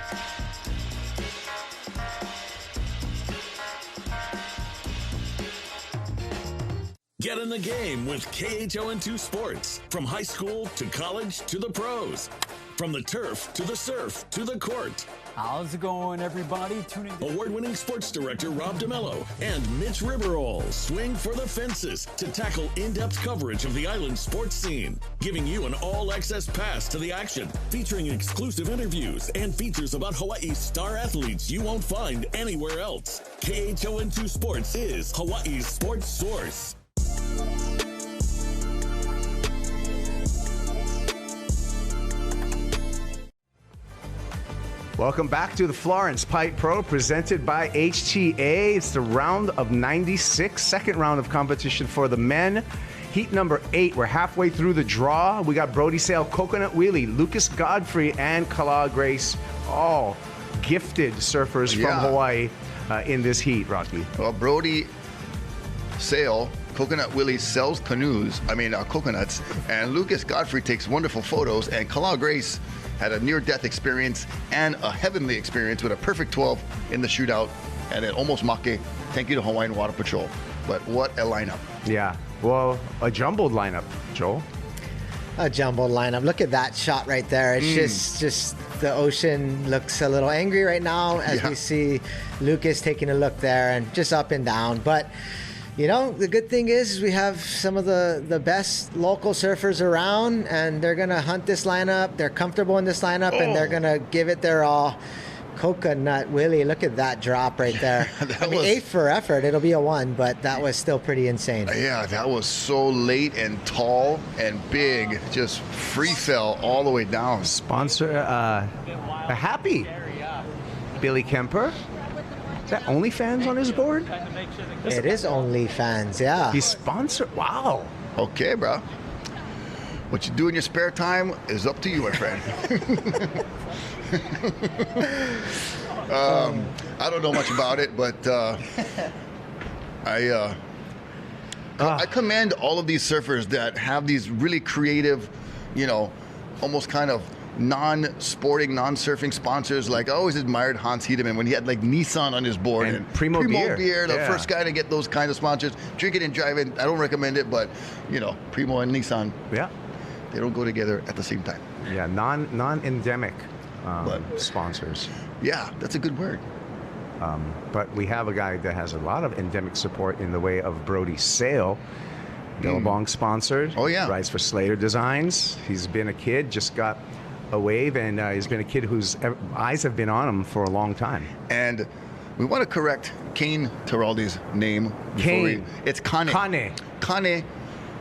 Get in the game with KHON2 Sports. From high school to college to the pros. From the turf to the surf to the court. How's it going, everybody? Tuning in. Award-winning sports director Rob DeMello and Mitch Riverall swing for the fences to tackle in-depth coverage of the island sports scene, giving you an all-access pass to the action, featuring exclusive interviews and features about Hawaii's star athletes you won't find anywhere else. KHON2 Sports is Hawaii's sports source. Welcome back to the Florence Pipe Pro, presented by HTA. It's the round of 96, second round of competition for the men. Heat number 8, we're halfway through the draw. We got Brody Sale, Coconut Wheelie, Lucas Godfrey, and Kala Grace, all gifted surfers from Hawaii in this heat, Rocky. Well, Brody Sale, Coconut Willie sells coconuts, and Lucas Godfrey takes wonderful photos, and Kala Grace had a near-death experience and a heavenly experience with a perfect 12 in the shootout and an almost make. Thank you to Hawaiian Water Patrol. But what a lineup. Yeah, well, a jumbled lineup, Joel. A jumbled lineup. Look at that shot right there. It's just the ocean looks a little angry right now as we see Lucas taking a look there and just up and down. But you know, the good thing is we have some of the best local surfers around, and they're going to hunt this lineup. They're comfortable in this lineup, and they're going to give it their all. Coconut Willie, look at that drop right there. I mean, 8 for effort. It'll be a 1, but that was still pretty insane. Yeah, that was so late and tall and big. Just free fell all the way down. Sponsor, a happy Billy Kemper. Is that OnlyFans on his board? It is OnlyFans, yeah. He's sponsored. Wow. Okay, bro. What you do in your spare time is up to you, my friend. I don't know much about it, but I commend all of these surfers that have these really creative, almost kind of non-sporting, non-surfing sponsors. Like, I always admired Hans Hedemann when he had like Nissan on his board and Primo Beer, the first guy to get those kind of sponsors. Drink it and drive it. I don't recommend it, but Primo and Nissan, they don't go together at the same time. Yeah, non-endemic sponsors. Yeah, that's a good word. But we have a guy that has a lot of endemic support in the way of Brody Sale. Billabong sponsored. Oh, yeah. Rides for Slater Designs. He's been a kid, just got a wave, and he's been a kid whose eyes have been on him for a long time. And we want to correct Kane Teraldi's name. It's Kane. Kane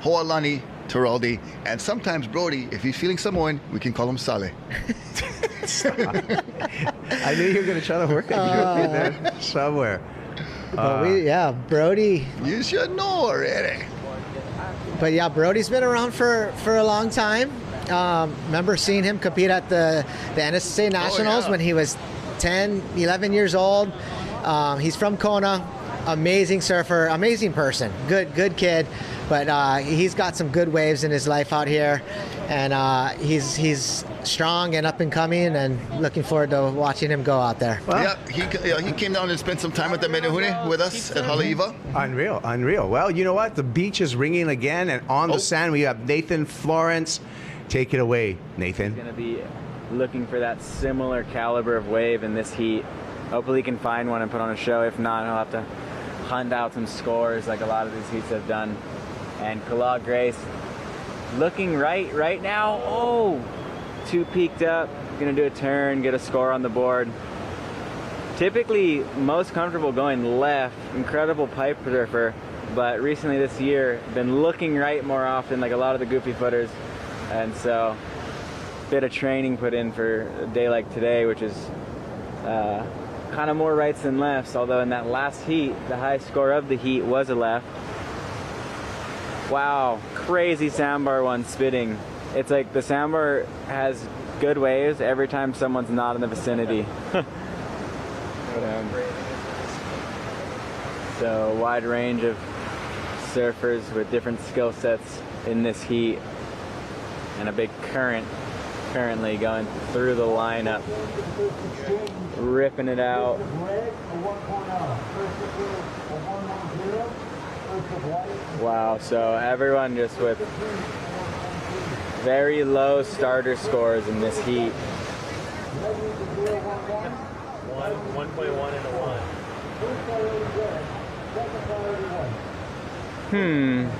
Hoalani Teraldi. And sometimes Brody, if he's feeling Samoan, we can call him Sale. I knew you were going to try to work that joke in there somewhere. But Brody. You should know already. But yeah, Brody's been around for a long time. Remember seeing him compete at the NSSA Nationals when he was 10, 11 years old. He's from Kona. Amazing surfer, amazing person, good kid. But he's got some good waves in his life out here. And he's strong and up and coming, and looking forward to watching him go out there. Well, he came down and spent some time at the Menehune with us at Haleiwa. Unreal. Well, you know what? The beach is ringing again, and on the sand we have Nathan Florence. Take it away, Nathan. He's going to be looking for that similar caliber of wave in this heat. Hopefully he can find one and put on a show. If not, he'll have to hunt out some scores like a lot of these heats have done. And Kala Grace looking right now. Oh, 2 peaked up. Gonna do a turn, get a score on the board. Typically most comfortable going left. Incredible pipe surfer, but recently this year been looking right more often, like a lot of the goofy footers. And so bit of training put in for a day like today, which is kind of more rights than lefts, although in that last heat the high score of the heat was a left. Wow, crazy sandbar one spitting. It's like the sandbar has good waves every time someone's not in the vicinity. So a wide range of surfers with different skill sets in this heat, and a big current currently going through the lineup, ripping it out. Wow, so everyone just with very low starter scores in this heat. 1.1 and a 1.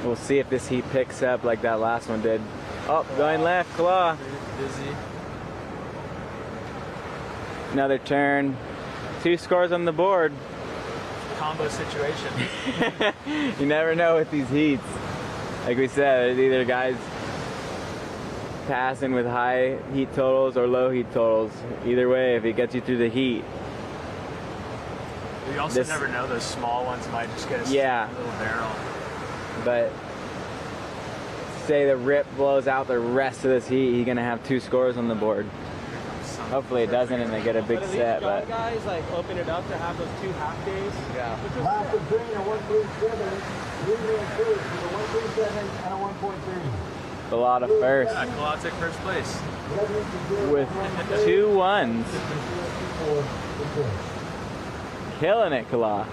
We'll see if this heat picks up like that last one did. Oh, going left, claw. Busy. Another turn. 2 scores on the board. Combo situation. You never know with these heats. Like we said, it's either guys passing with high heat totals or low heat totals. Either way, if it gets you through the heat. You also never know, those small ones might just get a little barrel. But say the rip blows out the rest of this heat, he's gonna have 2 scores on the board. Hopefully it doesn't and they get a big set, but guys like open it up to have those 2 half days. Yeah. Last of green at 137, green and first with a 137 and a 1.3. a lot of firsts. Yeah, Kala took first place. With 2 1s. Killing it, Kala.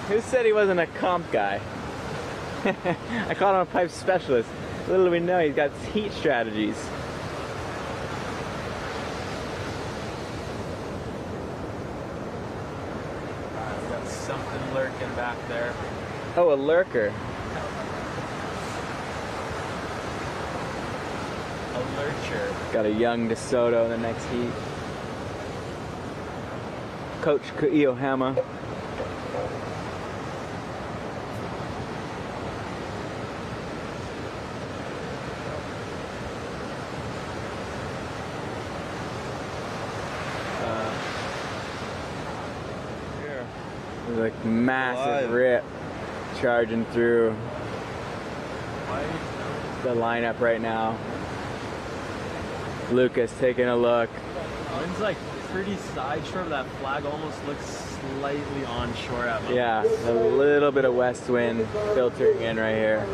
Who said he wasn't a comp guy? I called him a pipe specialist. Little do we know, he's got heat strategies. Got something lurking back there. Oh, a lurker. A lurcher. Got a young DeSoto in the next heat. Coach Kuiohama. Like massive rip charging through the lineup right now. Lucas taking a look. Wind's like pretty side shore, but that flag almost looks slightly onshore at me. Yeah, a little bit of west wind filtering in right here.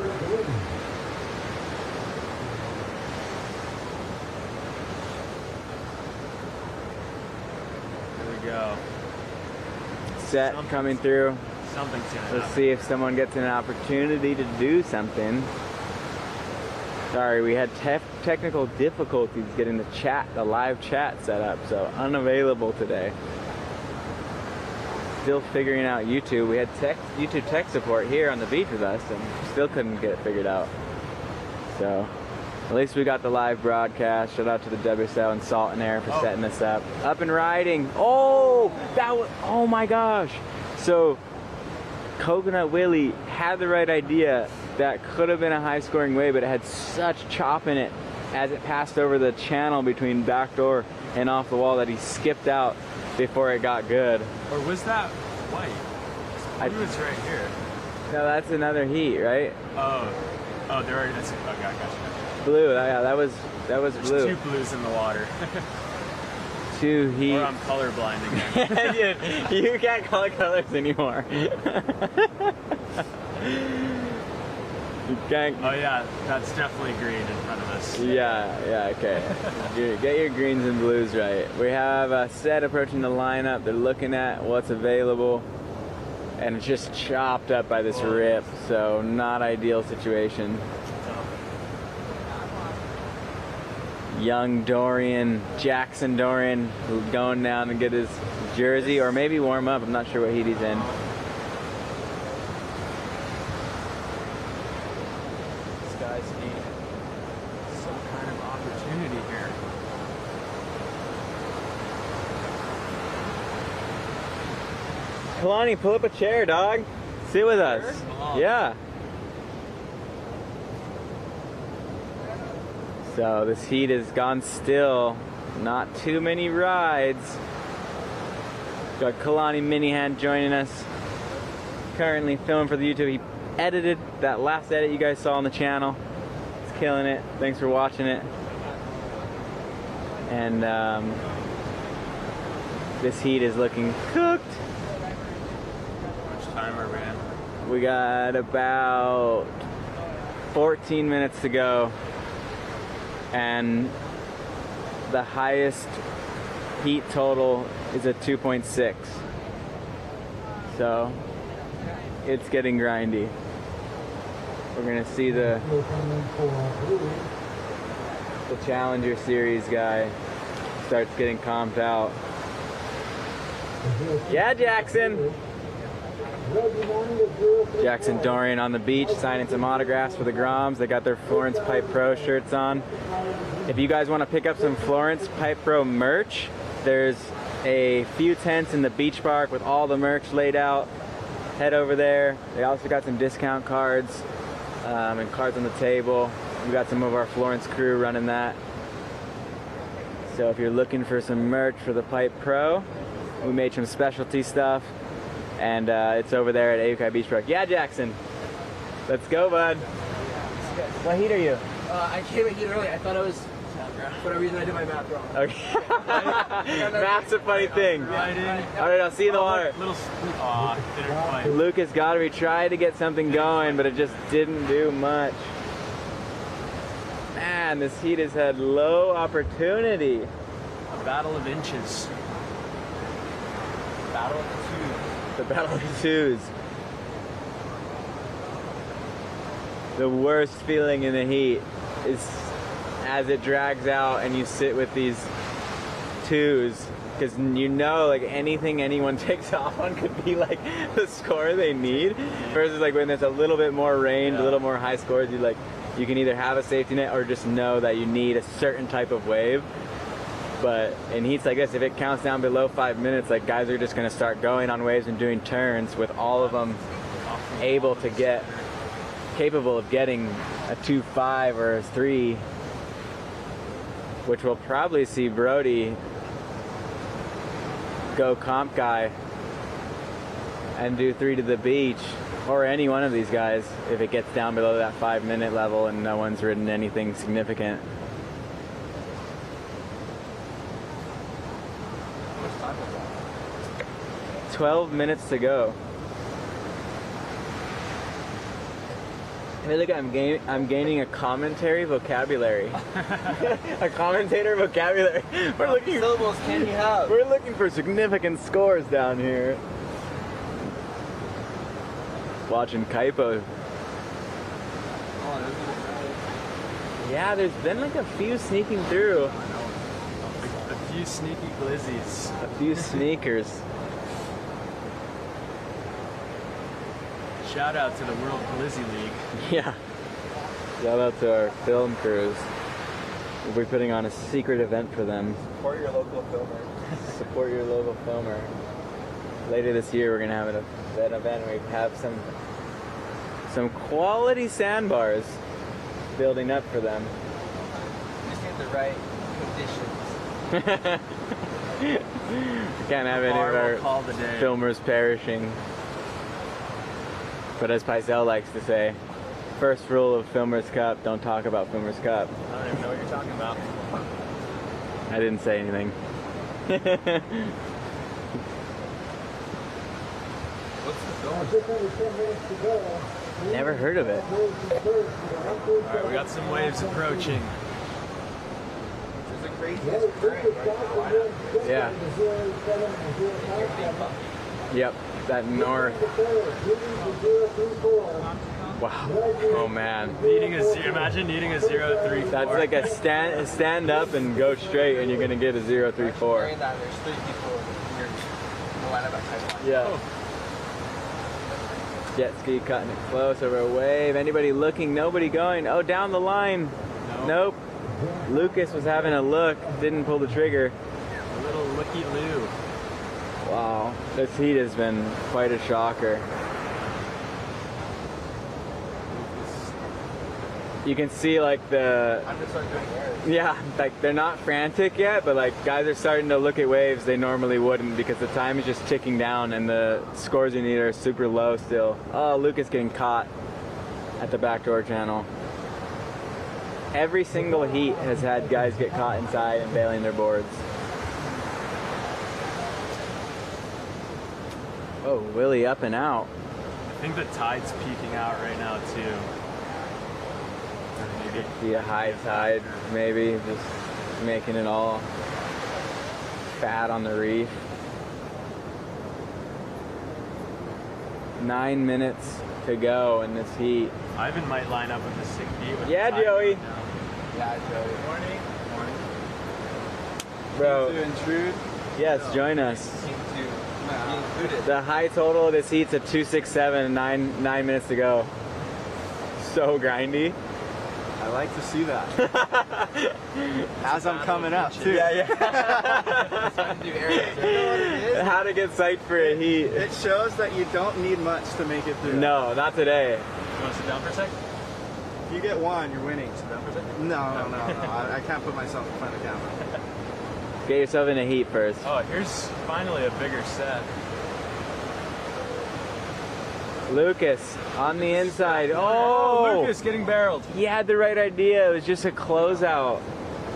Here we go. Set coming through. Something's gonna Let's happen. see if someone gets an opportunity to do something. Sorry, we had technical difficulties getting the live chat set up, so unavailable today. Still figuring out YouTube. We had YouTube tech support here on the beach with us, and still couldn't get it figured out. So at least we got the live broadcast. Shout out to the WSL and Salt and Air for setting this up. Up and riding. Oh, that was, oh my gosh. So Coconut Willie had the right idea. That could have been a high scoring wave, but it had such chop in it as it passed over the channel between backdoor and off the wall that he skipped out before it got good. Or was that white? Blue is right here. No, that's another heat, right? Oh, there are. That's, okay, I got you. Blue, yeah, that was There's blue. 2 blues in the water. 2 heat. Or I'm colorblind again. Dude, you can't color colors anymore. You can't. Oh yeah, that's definitely green in front of us. Yeah, okay. Get your greens and blues right. We have a set approaching the lineup. They're looking at what's available, and it's just chopped up by this rip, so not ideal situation. Young Dorian, Jackson Dorian, going down to get his jersey, or maybe warm up. I'm not sure what heat he's in. Guys need some kind of opportunity here. Kalani, pull up a chair, dog. Sit with us. Oh. Yeah. So this heat has gone still. Not too many rides. Got Kalani Minihand joining us. Currently filming for the YouTube. He edited that last edit you guys saw on the channel. It's killing it. Thanks for watching it. And This heat is looking cooked. How much time are we in? We got about 14 minutes to go, and the highest heat total is a 2.6. So it's getting grindy. We're gonna see the Challenger Series guy starts getting comped out. Yeah, Jackson. Jackson Dorian on the beach signing some autographs for the Groms. They got their Florence Pipe Pro shirts on. If you guys want to pick up some Florence Pipe Pro merch, there's a few tents in the beach park with all the merch laid out. Head over there. They also got some discount cards and cards on the table. We got some of our Florence crew running that. So if you're looking for some merch for the Pipe Pro, we made some specialty stuff, and it's over there at Aukai Beach Park. Yeah, Jackson. Let's go, bud. What heat are you? I came in here early. I thought I was, for whatever reason, I did my math wrong. Okay. Math's a funny thing. All right, I'll see you in the water. Lucas got her. He tried to get something going, but it just didn't do much. Man, this heat has had low opportunity. A battle of inches. Battle of the twos. The battle of the twos. The worst feeling in the heat is as it drags out and you sit with these twos, because you know, like, anything anyone takes off on could be like the score they need, versus like when there's a little bit more range, a little more high scores, you can either have a safety net or just know that you need a certain type of wave. But in heats like this, if it counts down below 5 minutes, like, guys are just going to start going on waves and doing turns with all of them capable of getting a 2.5 or a 3, which will probably see Brody go comp guy and do 3 to the beach, or any one of these guys if it gets down below that 5 minute level and no one's ridden anything significant. 12 minutes to go. I feel like I'm gaining a commentary vocabulary. A commentator vocabulary. We're looking. How many syllables can you have? We're looking for significant scores down here. Watching Kaipo. Yeah, there's been like a few sneaking through. A few sneaky glizzies. A few sneakers. Shout out to the World Glizzy League. Yeah. Shout out to our film crews. We'll be putting on a secret event for them. Support your local filmer. Support your local filmer. Later this year, we're gonna have an event where we have some quality sandbars building up for them. Just need the right conditions. We can't have any of our filmers perishing. But as Paisel likes to say, first rule of Filmers Cup, don't talk about Filmers Cup. I don't even know what you're talking about. I didn't say anything. Never heard of it. Alright, we got some waves approaching. It's the craziest current, right? Yeah. Yep, that north. Wow. Oh man. Imagine needing a 0.34. That's like a stand up and go straight, and you're gonna get a 0.34. There's 3 people here. Yeah. Jet ski cutting it close over a wave. Anybody looking? Nobody going. Oh, down the line. Nope. Lucas was having a look. Didn't pull the trigger. A little looky-loo. Wow. This heat has been quite a shocker. You can see like like they're not frantic yet, but like guys are starting to look at waves they normally wouldn't, because the time is just ticking down and the scores you need are super low still. Oh, Lucas getting caught at the backdoor channel. Every single heat has had guys get caught inside and bailing their boards. Oh, Willie up and out. I think the tide's peaking out right now too. Maybe be a high tide, maybe just making it all fat on the reef. 9 minutes to go in this heat. Ivan might line up with the 6 feet. With Yeah, the Joey. Yeah, Joey. Morning. Bro. To intrude. Yes, join us. The high total of this heat's at 267, 9 minutes to go. So grindy. I like to see that. As I'm coming up, too. Yeah. How to get psyched for a heat. It shows that you don't need much to make it through. No, not today. You want to sit down for a sec? If you get one, you're winning. Sit down for a sec? No. I can't put myself in front of the camera. Get yourself in a heat first. Oh, here's finally a bigger set. Lucas on the inside. Oh, Lucas getting barreled. He had the right idea. It was just a closeout.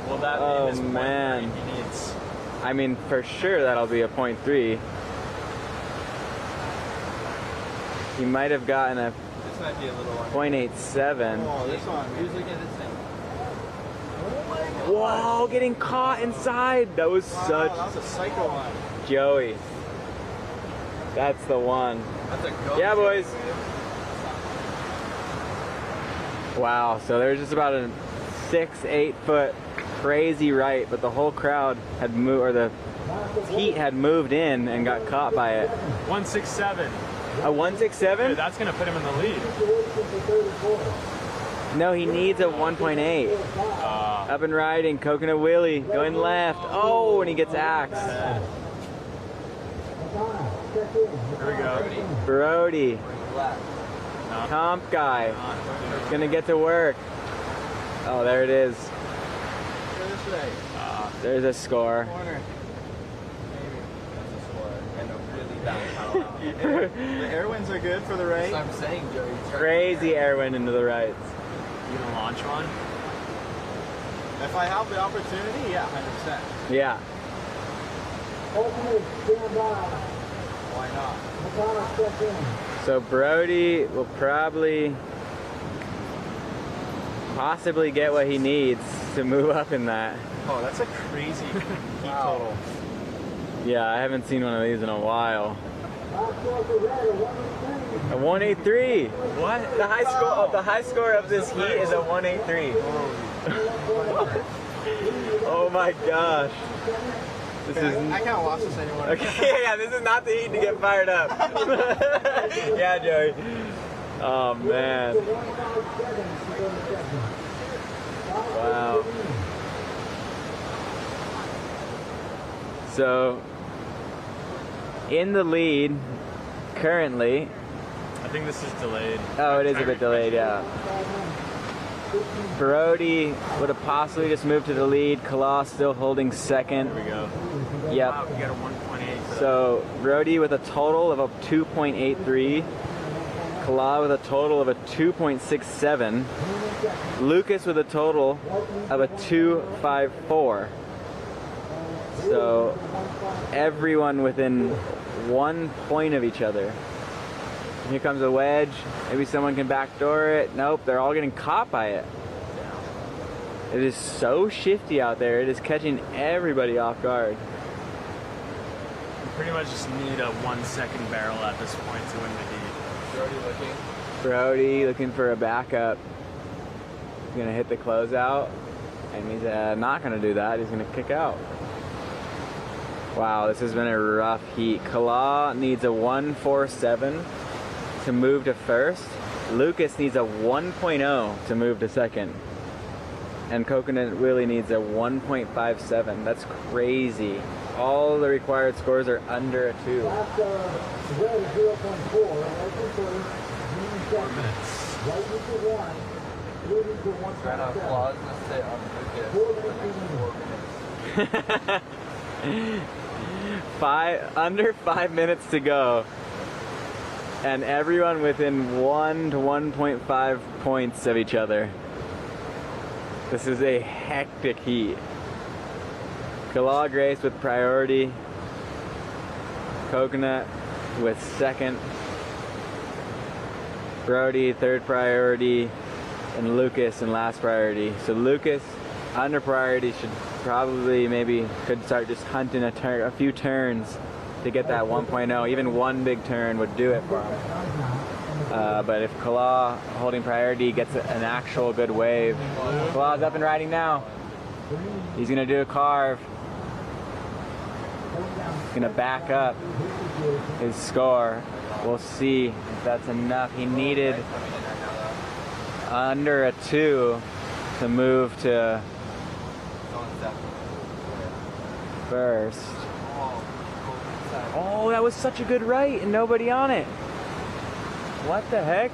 Well, that is man. He needs. I mean, for sure that'll be a 0.3. He might have gotten a This might be a little one. 0.87. Oh, this one. Who's looking at this thing? Whoa, getting caught inside. That was such. That was a psycho one. Joey. That's the one. That's a go. Yeah, boys. Wow, so there's just about a 6-8 foot crazy right, but the whole crowd had moved, or the heat had moved in and got caught by it. 167. A 167? Dude, that's gonna put him in the lead. No, he needs a 1.8. Up and riding, Coconut Willie, going left. Oh, and he gets axed. Here we go. Brody. Comp guy. Gonna get to work. Oh, there it is. There's a score. The air winds are good for the right. That's what I'm saying, Joey. Crazy air wind into the rights. You gonna launch one? If I have the opportunity, yeah, 100%. Yeah. Why not? So Brody will possibly get what he needs to move up in that. Oh, that's a crazy heat total. Yeah, I haven't seen one of these in a while. A 183. What? The high score of this heat is a 183. Oh my gosh. This is. I can't watch this anymore. Okay, yeah, this is not the heat to get fired up. Yeah, Joey. Oh man. Wow. So, in the lead currently. I think this is delayed. Oh, it is a bit delayed, yeah. Brody would have possibly just moved to the lead. Kala still holding second. Here we go. Yep. Wow, we got a 1.8. So Brody with a total of a 2.83. Kala with a total of a 2.67. Lucas with a total of a 2.54. So everyone within 1 point of each other. Here comes a wedge. Maybe someone can backdoor it. Nope, they're all getting caught by it. It is so shifty out there. It is catching everybody off guard. You pretty much just need a 1 second barrel at this point to win the heat. Brody looking for a backup. He's gonna hit the closeout, and he's not gonna do that. He's gonna kick out. Wow, this has been a rough heat. Kala needs a 147 to move to first. Lucas needs a 1.0 to move to second. And Coconut Willie needs a 1.57. That's crazy. All the required scores are under a 2. 4 minutes. Trying to applause and say on Lucas. Under 5 minutes to go. And everyone within 1 to 1.5 points of each other. This is a hectic heat. Kala Grace with priority. Coconut with second, Brody third priority, and Lucas in last priority. So Lucas under priority should probably could start just hunting a few turns to get that 1.0. Even one big turn would do it for him. But if Kala holding priority gets an actual good wave, Kala's up and riding now. He's gonna do a carve. He's gonna back up his score. We'll see if that's enough. He needed under a 2 to move to first. Oh, that was such a good right and nobody on it. What the heck?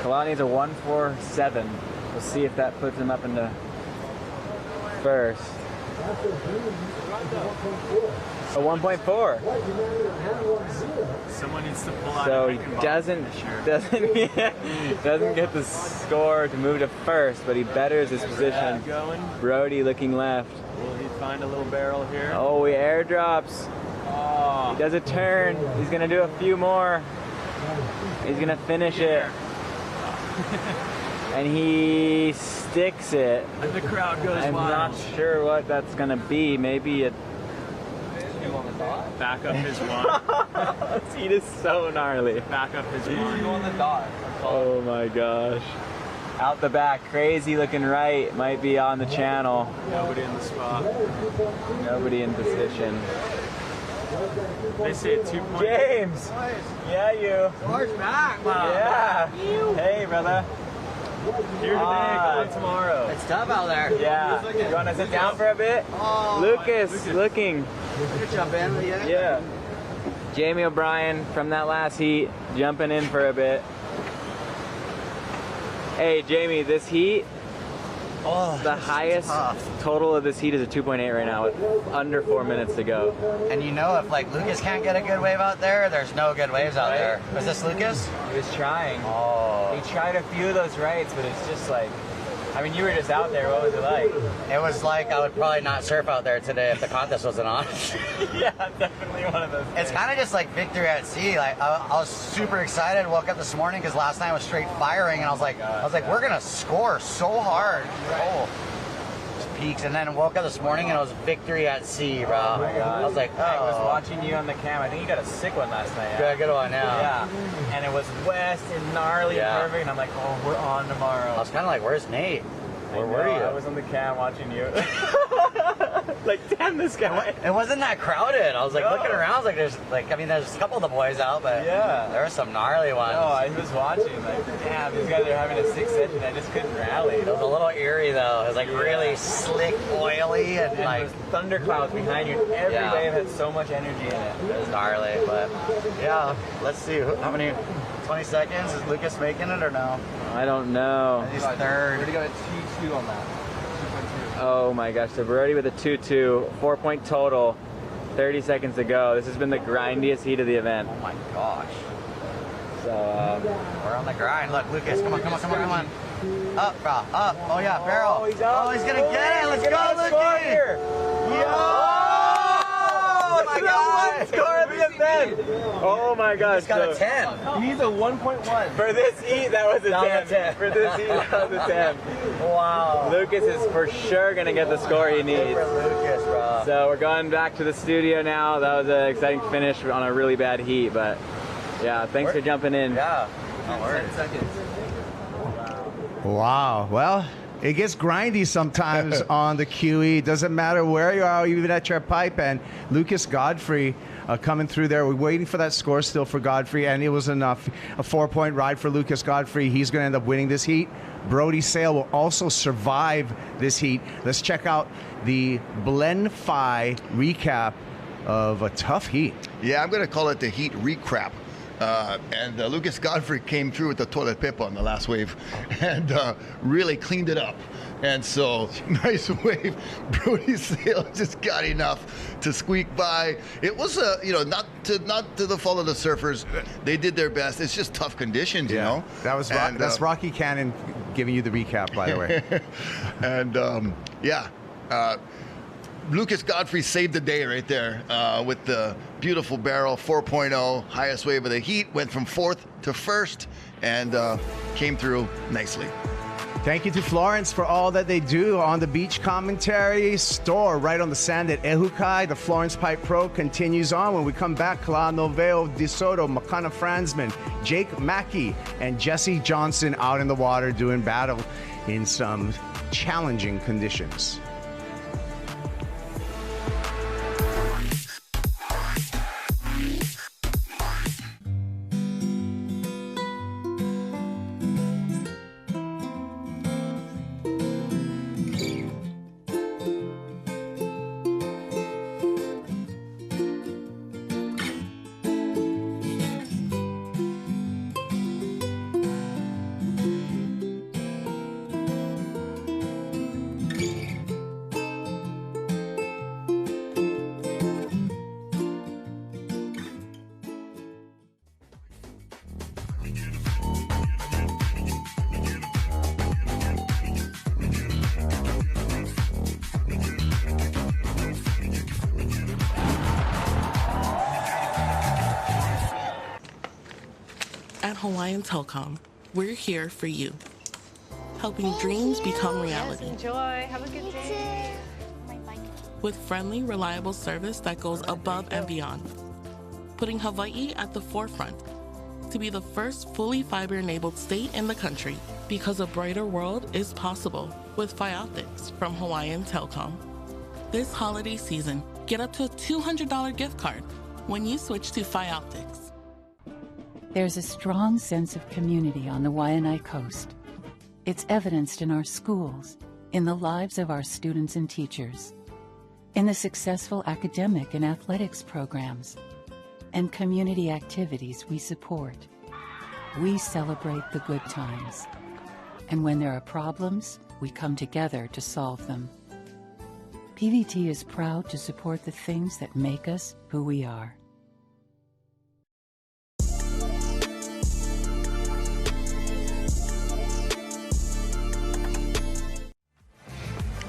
Kala needs a 1.47. We'll see if that puts him up into first. A 1.4. Someone needs to pull out. So he doesn't get the score to move to first, but he betters his position. Brody looking left. Will he find a little barrel here? Oh, he airdrops. Oh. He does a turn. He's gonna do a few more. He's gonna finish it. And he sticks it. And the crowd goes I'm wild. not sure what that's gonna be. Maybe a back up his one. This heat is so gnarly. Back up his one. On the dot. Oh my gosh. Out the back, crazy looking right. Might be on the channel. Nobody in the spot. Nobody in position. They say 2.8. James! Yeah, you. George back, wow. Yeah. Hey, brother. Here today, going tomorrow. It's tough out there. Yeah. You want to sit down for a bit? Oh, Lucas, looking. Good jump in, yeah. Yeah. Jamie O'Brien from that last heat, jumping in for a bit. Hey, Jamie, this heat, the highest total of this heat is a 2.8 right now with under 4 minutes to go. And you know, if like Lucas can't get a good wave out there, there's no good waves out there. Was this Lucas? He was trying. Oh. He tried a few of those rights, but it's just like, I mean, you were just out there. What was it like? It was like I would probably not surf out there today if the contest wasn't on. Yeah, definitely one of those things. It's kind of just like victory at sea. Like I was super excited. Woke up this morning because last night was straight firing, and I was like, we're gonna score so hard. Oh, just peaks, and then woke up this morning and it was victory at sea, bro. Oh my God. I was like, I was watching you on the cam. I think you got a sick one last night. Good one, yeah. Yeah, and it was west and gnarly and perfect, and I'm like, oh, we're on tomorrow. I was kind of like, where's Nate? Where were you? I was on the cam watching you. Like, damn, this guy. It wasn't that crowded. I was like looking around. I was like, there's a couple of the boys out, but yeah, there were some gnarly ones. No, I was watching. Like, damn, these guys are having a sick session. I just couldn't rally. It was a little eerie though. It was like really slick, oily, and like thunderclouds behind you. Every wave had so much energy in it. It was gnarly, but yeah. Let's see how many. 20 seconds. Is Lucas making it or no? I don't know. He's third. Already got a T2 on that. 2.2. Oh my gosh, so Brody with a 2-2, 4-point total, 30 seconds to go. This has been the grindiest heat of the event. Oh my gosh. So, we're on the grind. Look, Lucas, come on. Up, bro, up. Oh yeah, barrel. Oh, he's up. Oh, he's gonna get it. Let's go, Lucas. Here. Oh my God. Score of the event. Oh my gosh. He's got a 10. He needs a 1.1. For this heat, that was a 10. For this heat, that was a 10. Wow. Lucas is for sure going to get the score he needs. For Lucas, bro. So we're going back to the studio now. That was an exciting finish on a really bad heat, but yeah, thanks for jumping in. Yeah. No worries. 10 seconds. Wow. Well, it gets grindy sometimes on the QE. Doesn't matter where you are, even at your pipe. And Lucas Godfrey coming through there. We're waiting for that score still for Godfrey, and it was enough. A 4-point ride for Lucas Godfrey. He's going to end up winning this heat. Brody Sale will also survive this heat. Let's check out the Blend Phi recap of a tough heat. Yeah, I'm going to call it the heat recap. And Lucas Godfrey came through with the toilet paper on the last wave and really cleaned it up. And so, nice wave. Brody Sale just got enough to squeak by. It was, not to the fault of the surfers. They did their best. It's just tough conditions, you know. That was that's Rocky Cannon giving you the recap, by the way. And Lucas Godfrey saved the day right there with the beautiful barrel, 4.0, highest wave of the heat, went from 4th to 1st, and came through nicely. Thank you to Florence for all that they do on the beach commentary store right on the sand at Ehukai. The Florence Pipe Pro continues on. When we come back, Kalanovel DeSoto, Makana Franzman, Jake Mackey, and Jesse Johnson out in the water doing battle in some challenging conditions. At Hawaiian Telcom, we're here for you, helping dreams become reality. Yes, enjoy. Have a good day. With friendly, reliable service that goes above and beyond, putting Hawaii at the forefront to be the first fully fiber-enabled state in the country, because a brighter world is possible with Optics from Hawaiian Telcom. This holiday season, get up to a $200 gift card when you switch to Optics. There's a strong sense of community on the Waianae Coast. It's evidenced in our schools, in the lives of our students and teachers, in the successful academic and athletics programs, and community activities we support. We celebrate the good times. And when there are problems, we come together to solve them. PVT is proud to support the things that make us who we are.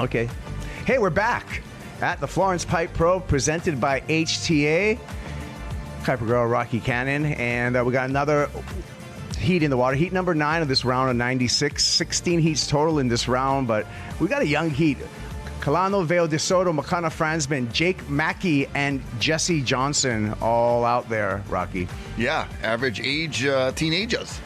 Okay. Hey, we're back at the Florence Pipe Pro, presented by HTA. Kuiper Girl, Rocky Cannon, and we got another heat in the water. Heat number 9 of this round of 96. 16 heats total in this round, but we got a young heat. Kalano Veo de Soto, Makana Franzman, Jake Mackey, and Jesse Johnson all out there, Rocky. Yeah, average age teenagers.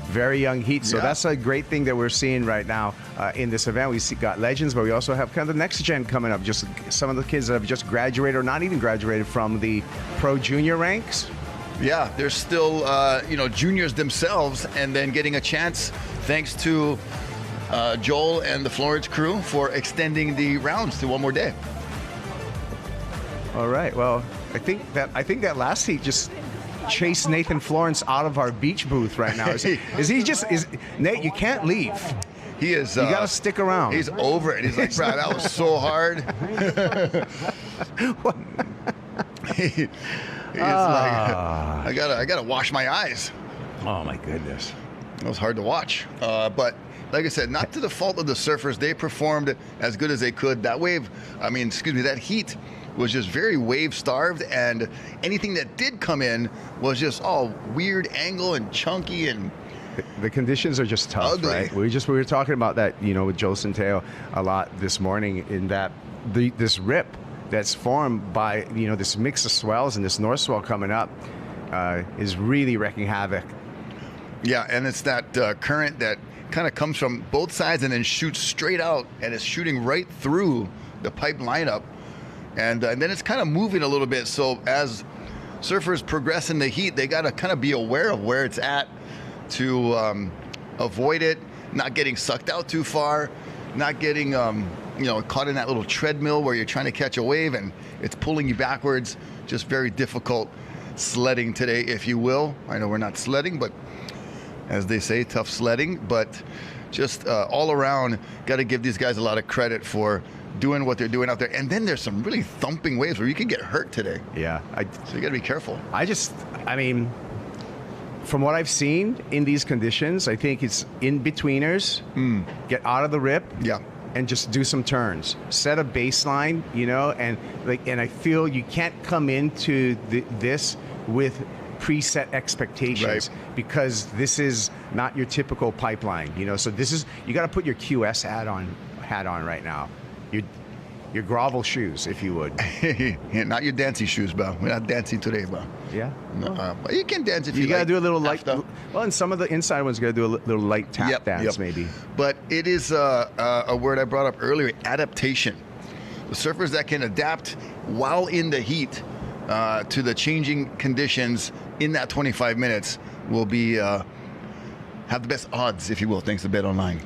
Very young heat, so that's a great thing that we're seeing right now in this event. We got legends, but we also have kind of the next gen coming up. Just some of the kids that have just graduated or not even graduated from the pro junior ranks. Yeah, they're still juniors themselves, and then getting a chance thanks to Joel and the Florence crew for extending the rounds to one more day. All right. Well, I think that last heat just chase Nathan Florence out of our beach booth right now. Is Nate? You can't leave. He is. You got to stick around. He's over it. He's like, bro, that was so hard. He's like, I gotta wash my eyes. Oh my goodness, it was hard to watch. But like I said, not to the fault of the surfers. They performed as good as they could. That wave, that heat was just very wave starved, and anything that did come in was just all weird angle and chunky, and the conditions are just tough, ugly. Right? We were talking about that, with Joe Centeo a lot this morning, in that this rip that's formed by this mix of swells and this north swell coming up is really wreaking havoc. Yeah, and it's that current that kind of comes from both sides and then shoots straight out, and it's shooting right through the pipe lineup. And then it's kind of moving a little bit. So as surfers progress in the heat, they got to kind of be aware of where it's at to avoid it, not getting sucked out too far, not getting caught in that little treadmill where you're trying to catch a wave and it's pulling you backwards. Just very difficult sledding today, if you will. I know we're not sledding, but as they say, tough sledding. But just all around, got to give these guys a lot of credit for doing what they're doing out there. And then there's some really thumping waves where you can get hurt today. Yeah. So you got to be careful. From what I've seen in these conditions, I think it's in-betweeners, get out of the rip, and just do some turns. Set a baseline, you know, and I feel you can't come into this with preset expectations, because this is not your typical pipeline, you know. So this is, you got to put your QS hat on right now. Your grovel shoes, if you would. Yeah, not your dancing shoes, bro. We're not dancing today, bro. Yeah. No, but you can dance if you gotta like. do a little light. Well, and some of the inside ones gotta do a little light tap dance, maybe. But it is a word I brought up earlier: adaptation. The surfers that can adapt while in the heat to the changing conditions in that 25 minutes will be have the best odds, if you will, thanks to Bet Online.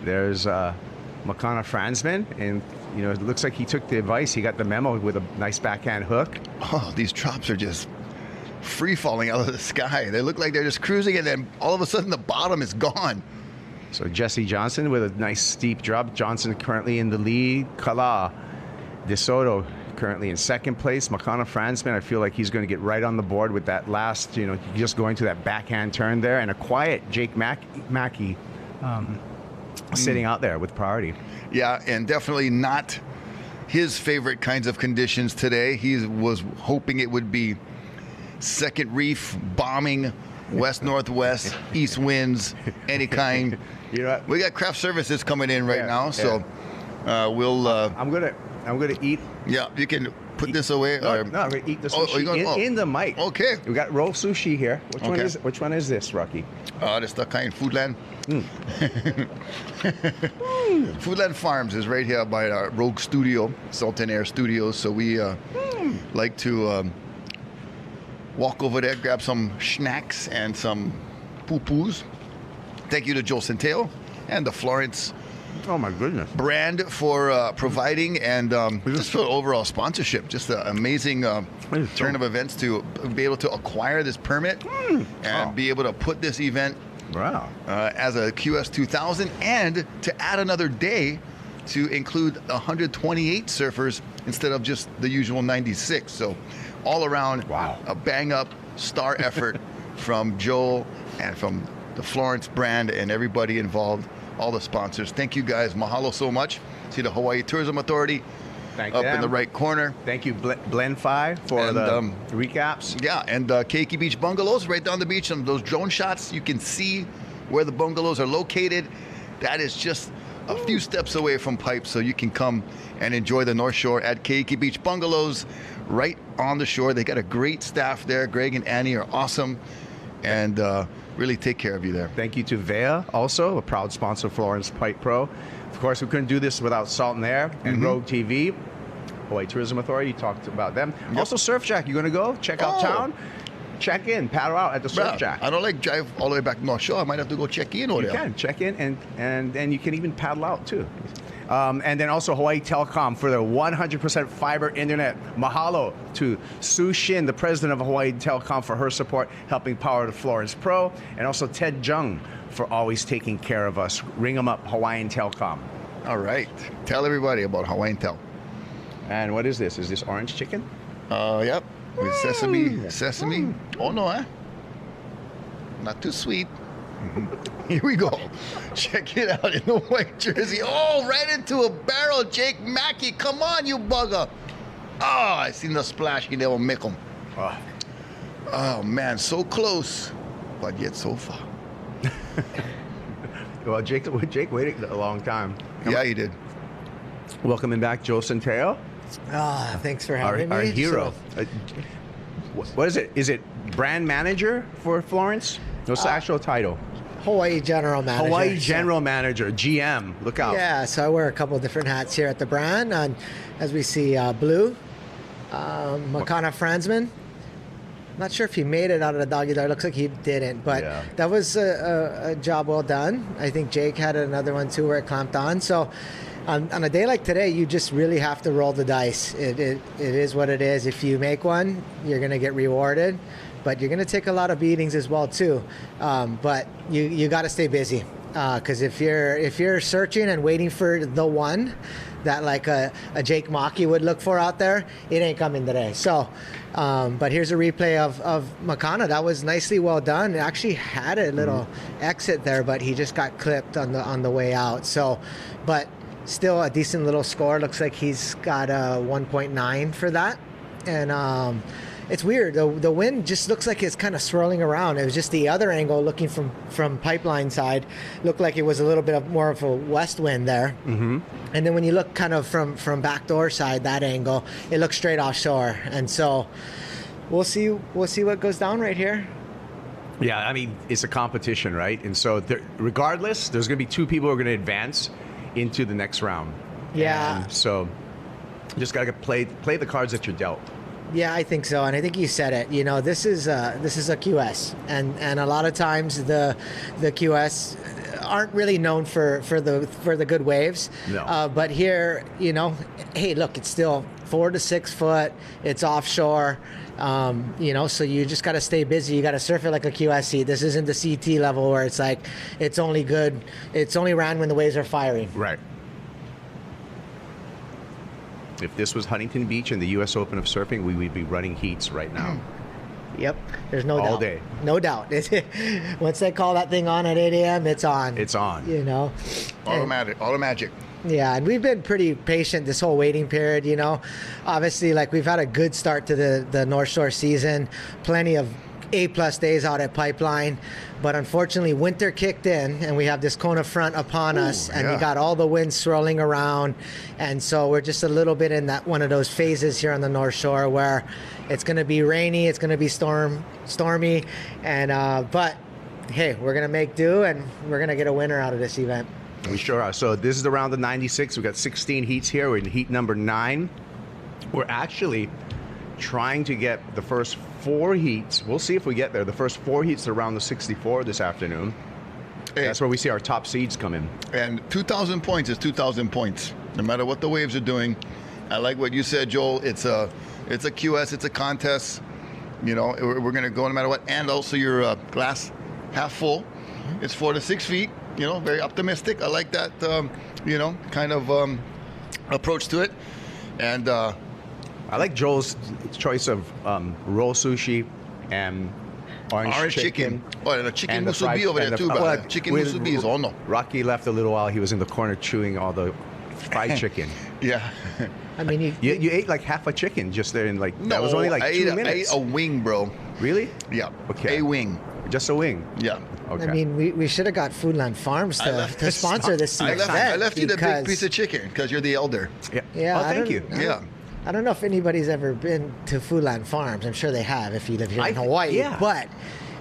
There's Makana Franzman, and you know, it looks like he took the advice. He got the memo with a nice backhand hook. Oh, these drops are just free falling out of the sky. They look like they're just cruising, and then all of a sudden the bottom is gone. So Jesse Johnson with a nice steep drop. Johnson currently in the lead. Kala DeSoto currently in second place. Makana Franzman, I feel like he's going to get right on the board with that last, you know, just going to that backhand turn there. And a quiet Jake Mackey sitting out there with priority. Yeah, and definitely not his favorite kinds of conditions today. He was hoping it would be second reef, bombing, west-northwest, east winds, any kind. You know what? We got craft services coming in right now, so we'll... I'm gonna eat. Yeah, you can put this away. No, I'm gonna eat the sushi in the mic. Okay. We got roll sushi here. Which one is this, Rocky? This the kind Foodland. Foodland Farms is right here by our Rogue Studio, Sultan Air Studios. So we like to walk over there, grab some snacks and some poo-poos. Thank you to Joe Centeo and the Florence brand for providing and just for overall sponsorship. Just an amazing turn of events to be able to acquire this permit and be able to put this event as a QS 2000, and to add another day to include 128 surfers instead of just the usual 96. So all around, a bang-up star effort from Joel and from the Florence brand and everybody involved, all the sponsors. Thank you guys. Mahalo so much. See the Hawaii Tourism Authority up in the right corner. Thank you, Blend5, for the recaps. Yeah, and Keiki Beach Bungalows right down the beach. And those drone shots, you can see where the bungalows are located. That is just a few steps away from Pipe, so you can come and enjoy the North Shore at Keiki Beach Bungalows right on the shore. They got a great staff there. Greg and Annie are awesome and really take care of you there. Thank you to Vea, also a proud sponsor of Florence Pipe Pro. Of course, we couldn't do this without Salt and Air and Rogue TV. Hawaii Tourism Authority, you talked about them. Yep. Also, Surf Jack, you're going to go check out town? Check in, paddle out at the Surf Jack. I don't like drive all the way back to North Shore. I might have to go check in over there. You can check in, and you can even paddle out too. And then also Hawaii Telecom for their 100% fiber internet. Mahalo to Sue Shin, the president of Hawaii Telecom, for her support, helping power the Florence Pro. And also Ted Jung for always taking care of us. Ring them up, Hawaiian Telecom. All right. Tell everybody about Hawaiian Tel. And what is this? Is this orange chicken? Yep. With sesame. Oh, no, not too sweet. Here we go. Check it out in the white jersey. Oh, right into a barrel. Jake Mackey. Come on, you bugger. Oh, I seen the splash. He never make him. Oh, man. So close, but yet so far. Well, Jake waited a long time. Yeah, he did. Welcoming back Joe Centeo. Thanks for having me. Our hero. What is it? Is it brand manager for Florence? What's the actual title? Hawaii General Manager. Hawaii General Manager, GM. Look out. Yeah, so I wear a couple of different hats here at the brand. And as we see, Blue, Makana Franzman. Not sure if he made it out of the doggy dog. Looks like he didn't, but that was a job well done. I think Jake had another one too where it clamped on. So on a day like today, you just really have to roll the dice. It is what it is. If you make one, you're going to get rewarded, but you're going to take a lot of beatings as well too. But you got to stay busy, because if you're searching and waiting for the one that like a Jake Mackey would look for out there, it ain't coming today. So, but here's a replay of Makana. That was nicely well done. It actually had a little exit there, but he just got clipped on the way out. So, but still a decent little score. Looks like he's got a 1.9 for that. And it's weird. The wind just looks like it's kind of swirling around. It was just the other angle looking from pipeline side looked like it was a little bit more of a west wind there. Mm-hmm. And then when you look kind of from backdoor side, that angle, it looks straight offshore. And so we'll see what goes down right here. Yeah, I mean, it's a competition, right? And so regardless, there's going to be 2 people who are going to advance into the next round. Yeah. And so you just got to play the cards that you're dealt. Yeah, I think so, and I think you said it. You know, this is a QS, and a lot of times the QS aren't really known for the good waves. No. But here, you know, hey, look, it's still 4 to 6 foot. It's offshore. You know, so you just got to stay busy. You got to surf it like a QSC. This isn't the CT level where it's like it's only ran when the waves are firing. Right. If this was Huntington Beach and the U.S. Open of Surfing, we would be running heats right now. Yep, there's no doubt. All day. No doubt. Once they call that thing on at 8 a.m., it's on. It's on. You know. Automatic. Yeah, and we've been pretty patient this whole waiting period, you know. Obviously, like, we've had a good start to the North Shore season. Plenty of A+ days out at Pipeline. But unfortunately, winter kicked in, and we have this Kona front upon us, and we got all the wind swirling around. And so we're just a little bit in that one of those phases here on the North Shore where it's going to be rainy, it's going to be stormy, and but hey, we're going to make do, and we're going to get a winner out of this event. We sure are. So this is the round of 96. We've got 16 heats here. We're in heat number 9. We're actually trying to get the first 4 heats. We'll see if we get there. The first 4 heats are around the 64 this afternoon. Hey. That's where we see our top seeds come in. And 2,000 points is 2,000 points, no matter what the waves are doing. I like what you said, Joel. It's a QS. It's a contest. You know, we're going to go no matter what. And also your glass half full. It's 4 to 6 feet. You know, very optimistic. I like that, you know, kind of approach to it. And I like Joel's choice of roll sushi and orange chicken. Oh, and a chicken musubi over there too, bro. Chicken musubi is no. Rocky left a little while. He was in the corner chewing all the fried chicken. Yeah. I mean, you ate like half a chicken just there in like, no, that was only like 2 minutes. I ate a wing, bro. Really? Yeah. Okay. A wing. Just a wing? Yeah. Okay. I mean, we should have got Foodland Farms to sponsor this event. I left you the big piece of chicken because you're the elder. Yeah. Yeah. Oh, thank you. Yeah. I don't know if anybody's ever been to Foodland Farms. I'm sure they have if you live here in Hawaii. Yeah. But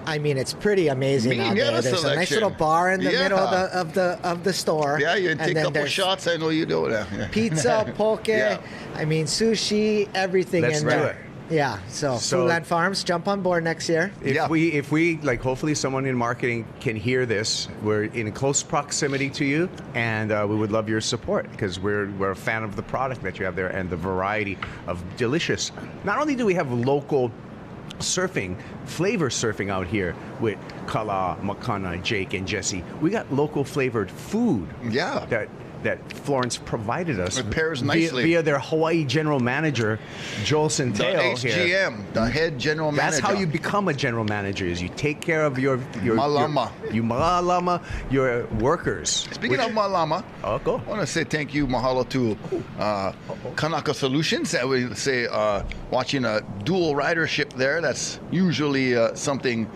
I mean, it's pretty amazing out there. There's a nice little bar in the middle of the store. Yeah, you take a couple there's shots. I know you do that. Yeah. Pizza, poke. Yeah. I mean, sushi, everything Let's in do there. it. Yeah, so Foodland Farms, jump on board next year. If we like, hopefully someone in marketing can hear this. We're in close proximity to you, and we would love your support because we're a fan of the product that you have there and the variety of delicious. Not only do we have local surfing, flavor surfing out here with Kala, Makana, Jake, and Jesse. We got local flavored food. Yeah. That Florence provided us. It pairs nicely. Via their Hawaii general manager, Joel Centeo. The HGM, the head general manager. That's how you become a general manager, is you take care of your Malama. Your workers. Speaking of Malama, go. I want to say thank you, mahalo to Kanaka Solutions. I would say watching a dual ridership there, that's usually something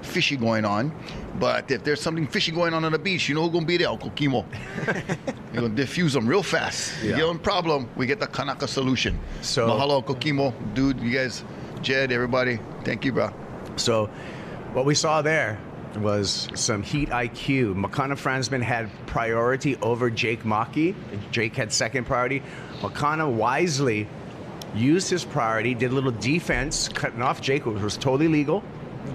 fishy going on. But if there's something fishy going on the beach, you know who's going to be there? Kokimo. You're going to diffuse them real fast. Yeah. You get a problem, we get the Kanaka solution. So, mahalo, Kokimo, dude, you guys, Jed, everybody, thank you, bro. So what we saw there was some heat IQ. Makana Fransman had priority over Jake Maki. Jake had second priority. Makana wisely used his priority, did a little defense, cutting off Jake, which was totally legal,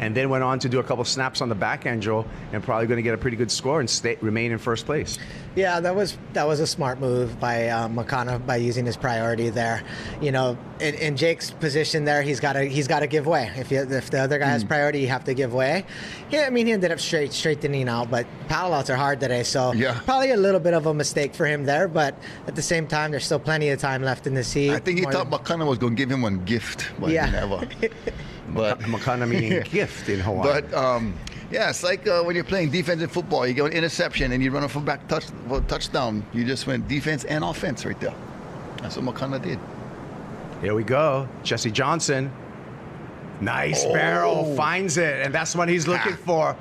and then went on to do a couple snaps on the back end, Joel, and probably going to get a pretty good score and remain in first place. Yeah, that was a smart move by Makana by using his priority there. You know, in Jake's position there, he's got to give way. If the other guy has priority, you have to give way. Yeah, I mean, he ended up straightening out, but paddle outs are hard today, so probably a little bit of a mistake for him there. But at the same time, there's still plenty of time left in the sea. I think he thought Makana was going to give him one gift, but he never. But Makana meaning gift in Hawaii. But Yeah, it's like when you're playing defense in football. You get an interception and you run off a back touchdown. You just went defense and offense right there. That's what McConaughey did. Here we go. Jesse Johnson. Nice barrel. Finds it. And that's what he's looking for.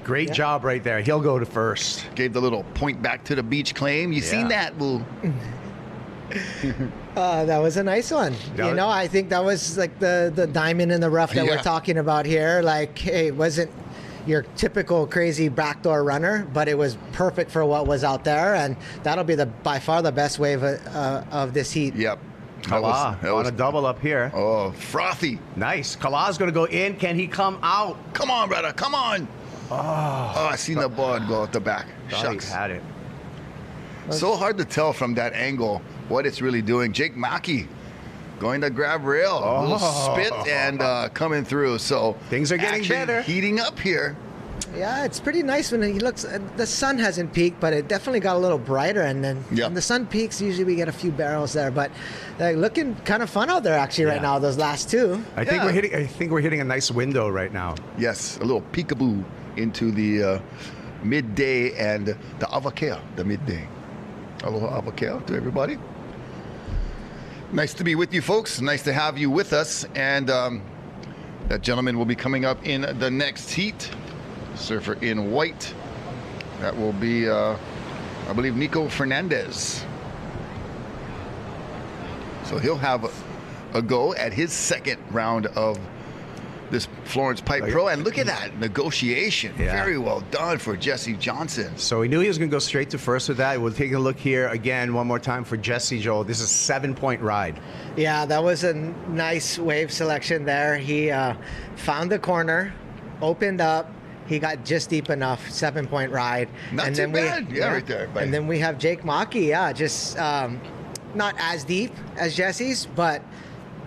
Great job right there. He'll go to first. Gave the little point back to the beach claim. You seen that, Boo? That was a nice one. You know, I think that was like the diamond in the rough that we're talking about here. Like, hey, it wasn't your typical crazy backdoor runner, but it was perfect for what was out there, and that'll be by far the best wave of this heat. Yep. Kala on a double up here. Oh, frothy. Nice. Kala's going to go in. Can he come out? Come on, brother. Come on. Oh, I seen the ball go out the back. Shucks. He had it. So hard to tell from that angle what it's really doing. Jake Mackey going to grab rail. A little spit and coming through. So things are getting better. Heating up here. Yeah, it's pretty nice when he looks. The sun hasn't peaked, but it definitely got a little brighter. And then when the sun peaks, usually we get a few barrels there. But looking kind of fun out there actually right now. Those last two. I think we're hitting a nice window right now. Yes, a little peekaboo into the midday and the avakea, the midday. Aloha avakea to everybody. Nice to be with you, folks. Nice to have you with us. And that gentleman will be coming up in the next heat. Surfer in white. That will be, I believe, Nico Fernandez. So he'll have a go at his second round of this Florence Pipe Pro. And look at that negotiation. Very well done for Jesse Johnson. So we knew he was going to go straight to first with that. We'll take a look here again one more time for Jesse, Joel. This is a 7-point ride. Yeah, that was a nice wave selection there. He found the corner, opened up. He got just deep enough, 7-point ride. Not and too then bad. Right there. And then we have Jake Mackey. just not as deep as Jesse's, but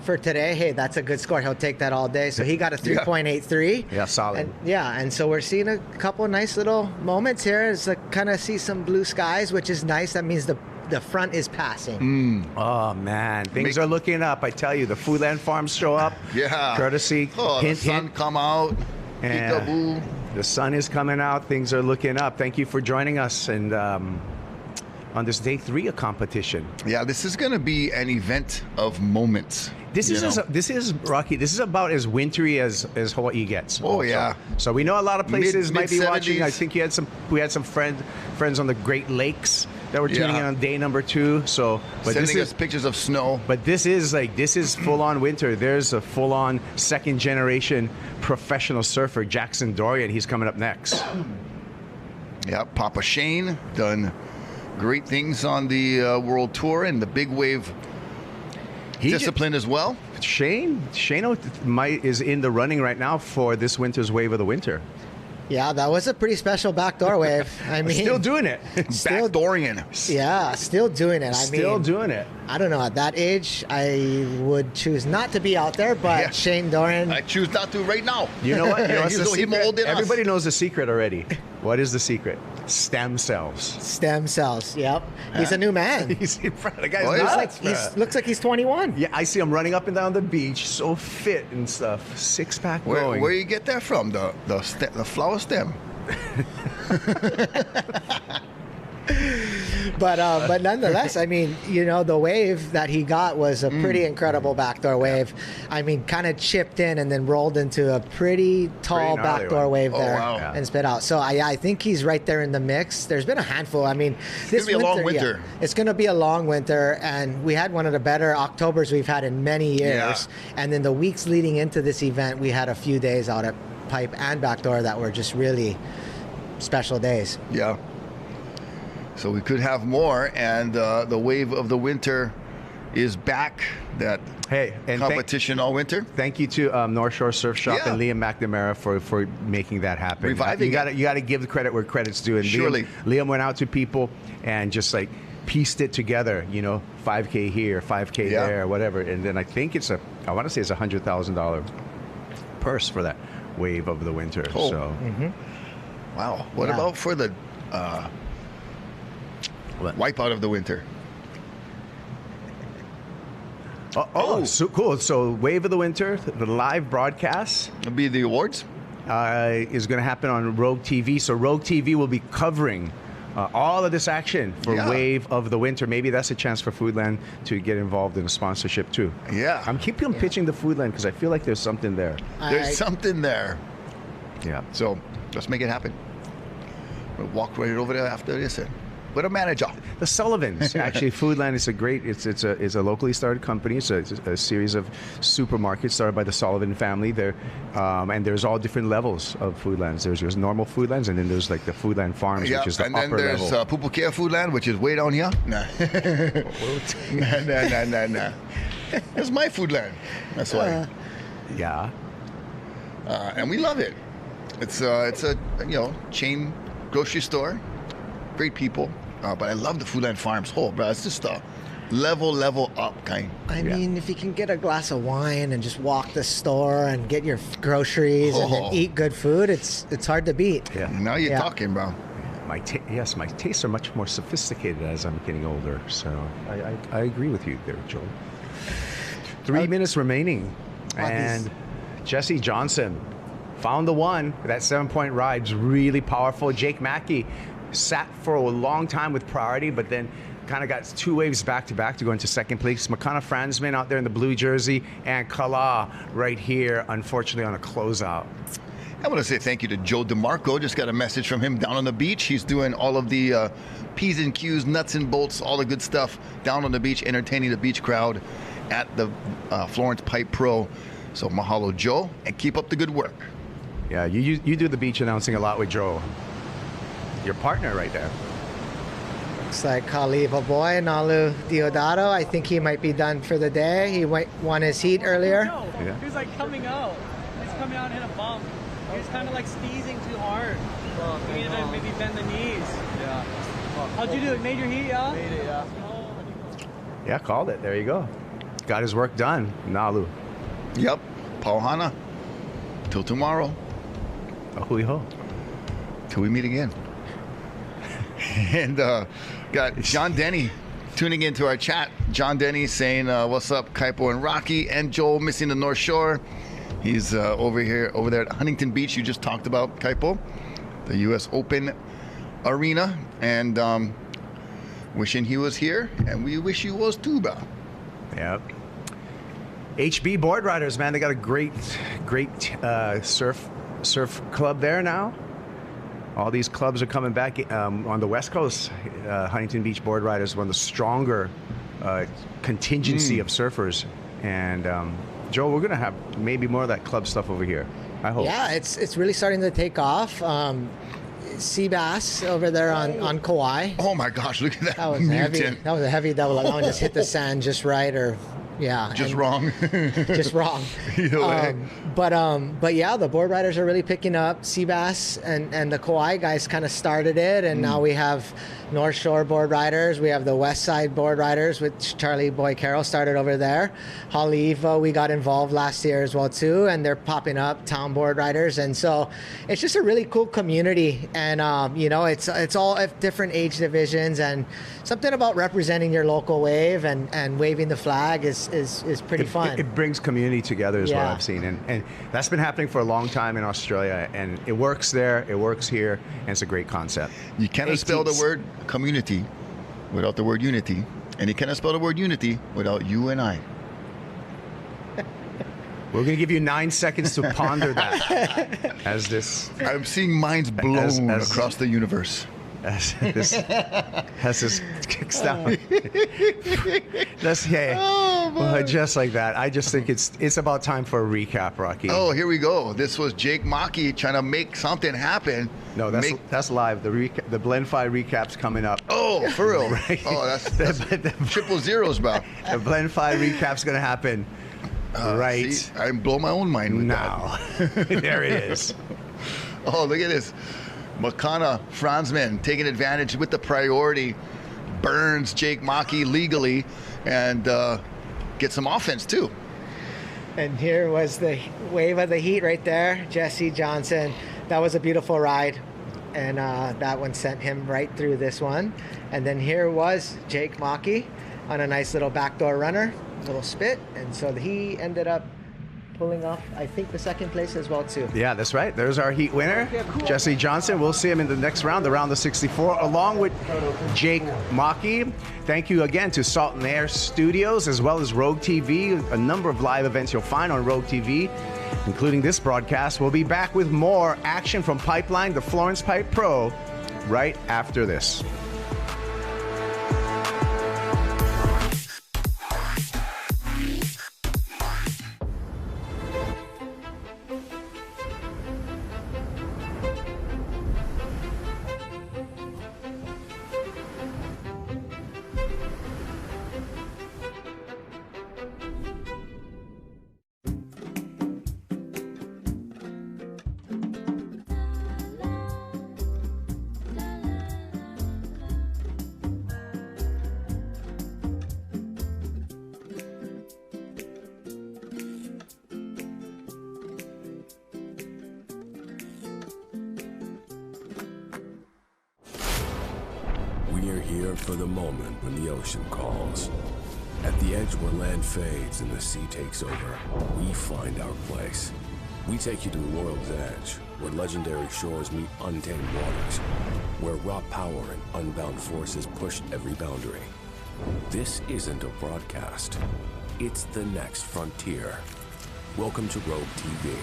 for today, hey, that's a good score. He'll take that all day. So he got a 3.83. Yeah, solid. And so we're seeing a couple of nice little moments here. It's like kind of see some blue skies, which is nice. That means the front is passing. Oh, man. Things are looking up. I tell you, the Foodland Farms show up. Yeah. Courtesy. The sun come out. And the sun is coming out. Things are looking up. Thank you for joining us and on this day 3 of competition. Yeah, this is going to be an event of moments. This is Rocky. This is about as wintry as Hawaii gets. Oh, yeah. So we know a lot of places might be watching. Mid-70s. I think we had some friends on the Great Lakes that were tuning in on day number 2. So, but sending us pictures of snow. But this is full on winter. There's a full on second generation professional surfer, Jackson Dorian. He's coming up next. Yeah, Papa Shane done great things on the World Tour and the big wave discipline as well. Shane is in the running right now for this winter's wave of the winter. Yeah, that was a pretty special backdoor wave. I mean, still doing it. Backdooring. Yeah, still doing it. Still doing it. I don't know. At that age, I would choose not to be out there, but Shane Dorian. I choose not to right now. You know what? He's the secret? Everybody knows the secret already. What is the secret? Stem cells. Stem cells. Yep. He's a new man. He's in front of the guy's looks like he's 21. Yeah, I see him running up and down the beach, so fit and stuff. 6-pack going. Where you get that from? The flower stem. But nonetheless, I mean, the wave that he got was a pretty incredible backdoor wave. I mean, kind of chipped in and then rolled into a pretty tall backdoor wave there and spit out. So I think he's right there in the mix. There's been a handful. I mean, this winter, a long winter. It's going to be a long winter, and we had one of the better Octobers we've had in many years. Yeah. And then the weeks leading into this event, we had a few days out at Pipe and Backdoor that were just really special days. Yeah. So we could have more, and the wave of the winter is back. That competition all winter. Thank you to North Shore Surf Shop and Liam McNamara for making that happen. Reviving you got to give the credit where credit's due. And surely, Liam went out to people and just like pieced it together. 5K here, 5K there, whatever. And then I think I want to say it's $100,000 purse for that wave of the winter. Oh. So, wow. What about for the wipeout of the winter? So cool. So wave of the winter, the live broadcast. It'll be the awards. is going to happen on Rogue TV. So Rogue TV will be covering all of this action for Wave of the Winter. Maybe that's a chance for Foodland to get involved in a sponsorship too. Yeah. I'm keeping pitching the Foodland because I feel like there's something there. There's something there. Yeah. So let's make it happen. We'll walk right over there after this. With a manager. The Sullivans. Actually, Foodland is it's a locally started company. It's a series of supermarkets started by the Sullivan family. There, and there's all different levels of Foodlands. There's normal Foodlands, and then there's like the Foodland Farms, which is the upper level. And then there's Pupukea Foodland, which is way down here. Nah. Nah. It's my Foodland. That's why. Yeah. And we love it. It's a chain grocery store. Great people, but I love the Foodland Farms. Oh, bro, it's just a level up kind. I mean, if you can get a glass of wine and just walk the store and get your groceries and then eat good food, it's hard to beat. Yeah. Now you're talking, bro. My tastes are much more sophisticated as I'm getting older. So I agree with you there, Joel. 3 minutes remaining, and Jesse Johnson found the one. That 7-point ride's really powerful. Jake Mackey sat for a long time with priority, but then kind of got 2 waves back-to-back to go into second place. Makana Franzman out there in the blue jersey, and Kala right here, unfortunately, on a closeout. I want to say thank you to Joe DeMarco. Just got a message from him down on the beach. He's doing all of the P's and Q's, nuts and bolts, all the good stuff down on the beach, entertaining the beach crowd at the Florence Pipe Pro. So mahalo, Joe, and keep up the good work. Yeah, you do the beach announcing a lot with Joe. Your partner right there. Looks like Kaliva boy, Nalu Diodato. I think he might be done for the day. He won his heat earlier. Yeah. He was like coming out. He's coming out and hit a bump. He was kind of like sneezing too hard. He needed to maybe bend the knees. Yeah. How'd you do it? Made your heat, yeah? Made it, yeah. Yeah, called it. There you go. Got his work done, Nalu. Yep. Pauhana. Till tomorrow. Ahui ho. Till we meet again. And got John Denny tuning into our chat. John Denny saying, what's up, Kaipo and Rocky, and Joel missing the North Shore. He's over there at Huntington Beach, you just talked about, Kaipo, the U.S. Open Arena, and wishing he was here, and we wish he was too, bro. Yep. HB Board Riders, man, they got a great surf club there now. All these clubs are coming back on the West Coast. Huntington Beach Board Riders, one of the stronger contingency of surfers. And Joe, we're going to have maybe more of that club stuff over here, I hope. Yeah, it's really starting to take off. Sea bass over there on Kauai. Oh my gosh, look at that. That was heavy. That was a heavy double. That one just hit the sand just right, or just wrong. Just wrong. Either way. But yeah, the board riders are really picking up. Sea bass and the Kauai guys kind of started it, and now we have North Shore board riders. We have the West Side board riders, which Charlie Boy Carroll started over there. Haleiwa, we got involved last year as well too, and they're popping up, town board riders, and so it's just a really cool community. And it's all at different age divisions, and something about representing your local wave and waving the flag is pretty fun. It brings community together is what I've seen, and that's been happening for a long time in Australia, and it works there, it works here, and it's a great concept. You cannot spell the word community without the word unity, and you cannot spell the word unity without you and I. We're going to give you 9 seconds to ponder that as this... I'm seeing minds blown across the universe. As this kicks down. Just like that. I just think it's about time for a recap, Rocky. Oh, here we go. This was Jake Mackey trying to make something happen. No, that's live. The Blend 5 recap's coming up. Oh, for real? Right. Oh, that's triple zeros, bro. The Blend 5 recap's going to happen. Right. See, I blow my own mind with now. There it is. Oh, look at this. Makana Franzman taking advantage with the priority. Burns Jake Mackey legally and get some offense too. And here was the wave of the heat right there. Jesse Johnson. That was a beautiful ride. And that one sent him right through this one. And then here was Jake Mackey on a nice little backdoor runner. Little spit, and so he ended up pulling off, I think, the second place as well, too. Yeah, that's right. There's our heat winner, Jesse Johnson. We'll see him in the next round, the round of 64, along with Jake Maki. Thank you again to Salt and Air Studios, as well as Rogue TV. A number of live events you'll find on Rogue TV, including this broadcast. We'll be back with more action from Pipeline, the Florence Pipe Pro, right after this. We're here for the moment when the ocean calls. At the edge where land fades and the sea takes over, we find our place. We take you to the world's edge, where legendary shores meet untamed waters, where raw power and unbound forces push every boundary. This isn't a broadcast. It's the next frontier. Welcome to Rogue TV.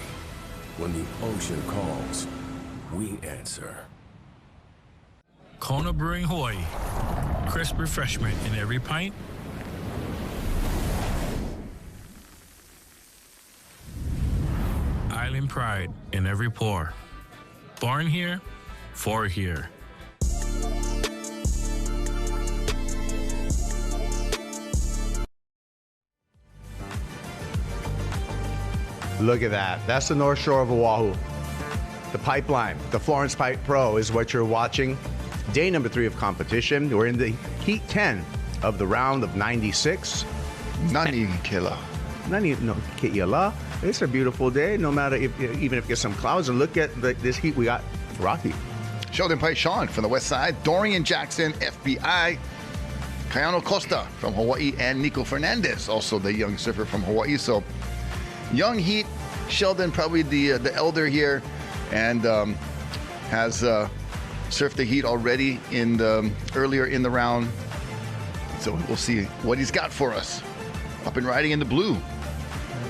When the ocean calls, we answer. Kona Brewing Hawaii. Crisp refreshment in every pint. Island pride in every pour. Born here, for here. Look at that. That's the North Shore of Oahu. The Pipeline, the Florence Pipe Pro is what you're watching. Day number 3 of competition. We're in the Heat 10 of the round of 96. Nani killer. Nani no killer. It's a beautiful day, no matter even if there's some clouds. And look at this heat we got. Rocky. Sheldon Pike Sean from the west side. Dorian Jackson, FBI. Kayano Costa from Hawaii. And Nico Fernandez, also the young surfer from Hawaii. So, young heat. Sheldon, probably the elder here. And has surfed the heat already in earlier in the round. So we'll see what he's got for us. Up and riding in the blue.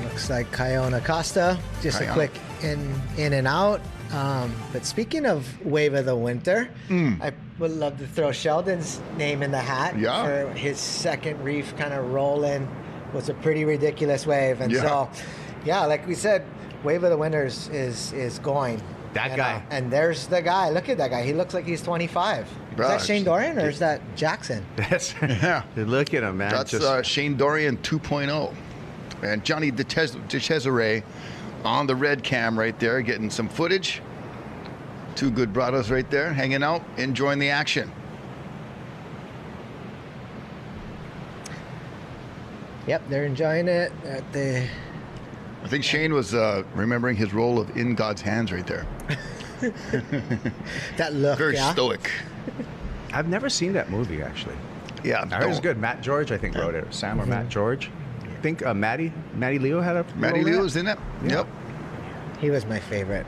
Looks like Kayona Costa. Just a quick in and out. But speaking of Wave of the Winter, I would love to throw Sheldon's name in the hat for his second reef kind of rolling. Was a pretty ridiculous wave. And so, like we said, Wave of the Winter is going. That guy. And there's the guy. Look at that guy. He looks like he's 25. Is that Shane Dorian or is that Jackson? Look at him, man. That's Shane Dorian 2.0. And Johnny DeCesare on the red cam right there, getting some footage. Two good brothers right there, hanging out, enjoying the action. Yep, they're enjoying it. I think Shane was remembering his role of In God's Hands right there. That look, very stoic. I've never seen that movie, actually. Yeah, I heard it was good. Matt George, I think, wrote it. Sam or Matt George. I think Maddie Leo had a. Maddie Leo was in it. Yeah. Yep. He was my favorite.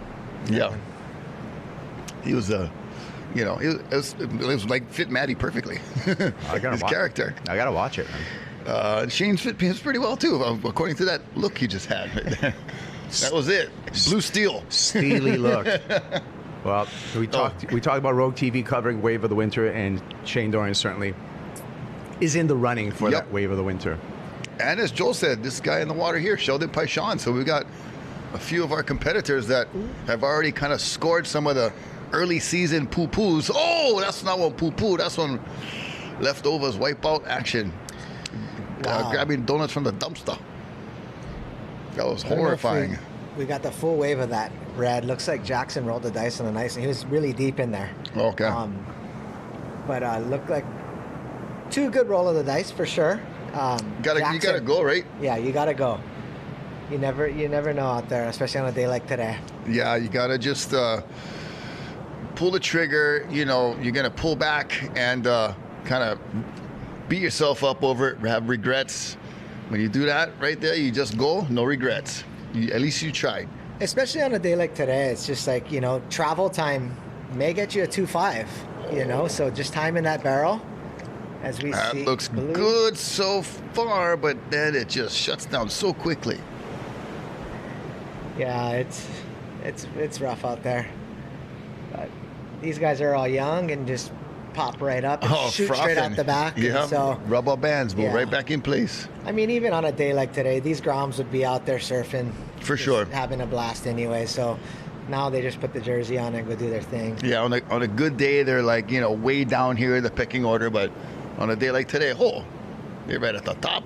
Yeah. He was it was like fit Maddie perfectly. His character. I gotta watch it, man. Shane's fit him pretty well too, according to that look he just had right there. That was it. Blue steel. Steely look. Well, we talked about Rogue TV covering Wave of the Winter, and Shane Dorian certainly is in the running for that Wave of the Winter. And as Joel said, this guy in the water here, Sheldon Pike Sean. So we've got a few of our competitors that have already kind of scored some of the early season poo-poos. Oh, that's not one poo-poo. That's one leftovers wipeout action. Grabbing donuts from the dumpster. That was horrifying. We got the full wave of that red. Looks like Jackson rolled the dice on the ice, and he was really deep in there. Okay. But looked like two good roll of the dice for sure. You gotta go, right? Yeah, you gotta go. You never know out there, especially on a day like today. Yeah, you gotta just pull the trigger. You know, you're gonna pull back and kind of beat yourself up over it, have regrets. When you do that right there, you just go, no regrets. At least you tried. Especially on a day like today, it's just like, you know, travel time may get you a 2.5, you know, so just time in that barrel as we see. That looks good so far, but then it just shuts down so quickly. Yeah, it's rough out there. But these guys are all young and just pop right up and shoot straight out the back. Yeah, so, rubber bands, but right back in place. I mean, even on a day like today, these Groms would be out there surfing. For sure. Having a blast anyway, so now they just put the jersey on and go do their thing. Yeah, on a good day, they're like, you know, way down here in the pecking order, but on a day like today, they're right at the top.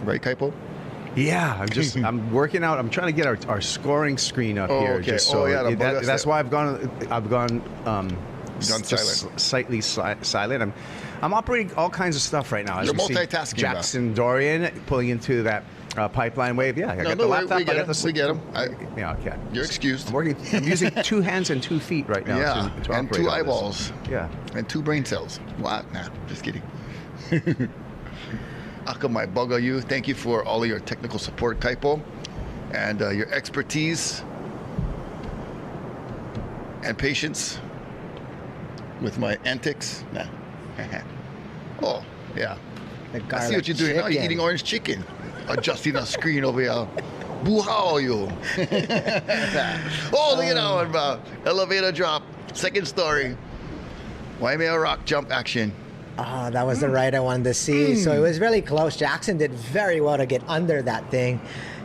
Right, Kaipo? Yeah, I'm working out. I'm trying to get our scoring screen up here. Okay. Just so that's why I've gone silent. Slightly silent. I'm operating all kinds of stuff right now. You're multitasking. Jackson Dorian pulling into that pipeline wave. Yeah, I got the laptop. We get him. Yeah, okay. You're excused. I'm using 2 hands and 2 feet right now. Yeah, to and 2 eyeballs. Yeah, and 2 brain cells. What? Nah, just kidding. Akamai bugger you. Thank you for all of your technical support, Kaipo, and your expertise and patience with my antics. Nah. Oh, yeah. I see what you're doing now. You're eating orange chicken. Adjusting the screen over here. Boo-how you. Oh, look at that one. Elevator drop. Second story. Waimea rock jump action. Oh, that was the ride I wanted to see. So it was really close. Jackson did very well to get under that thing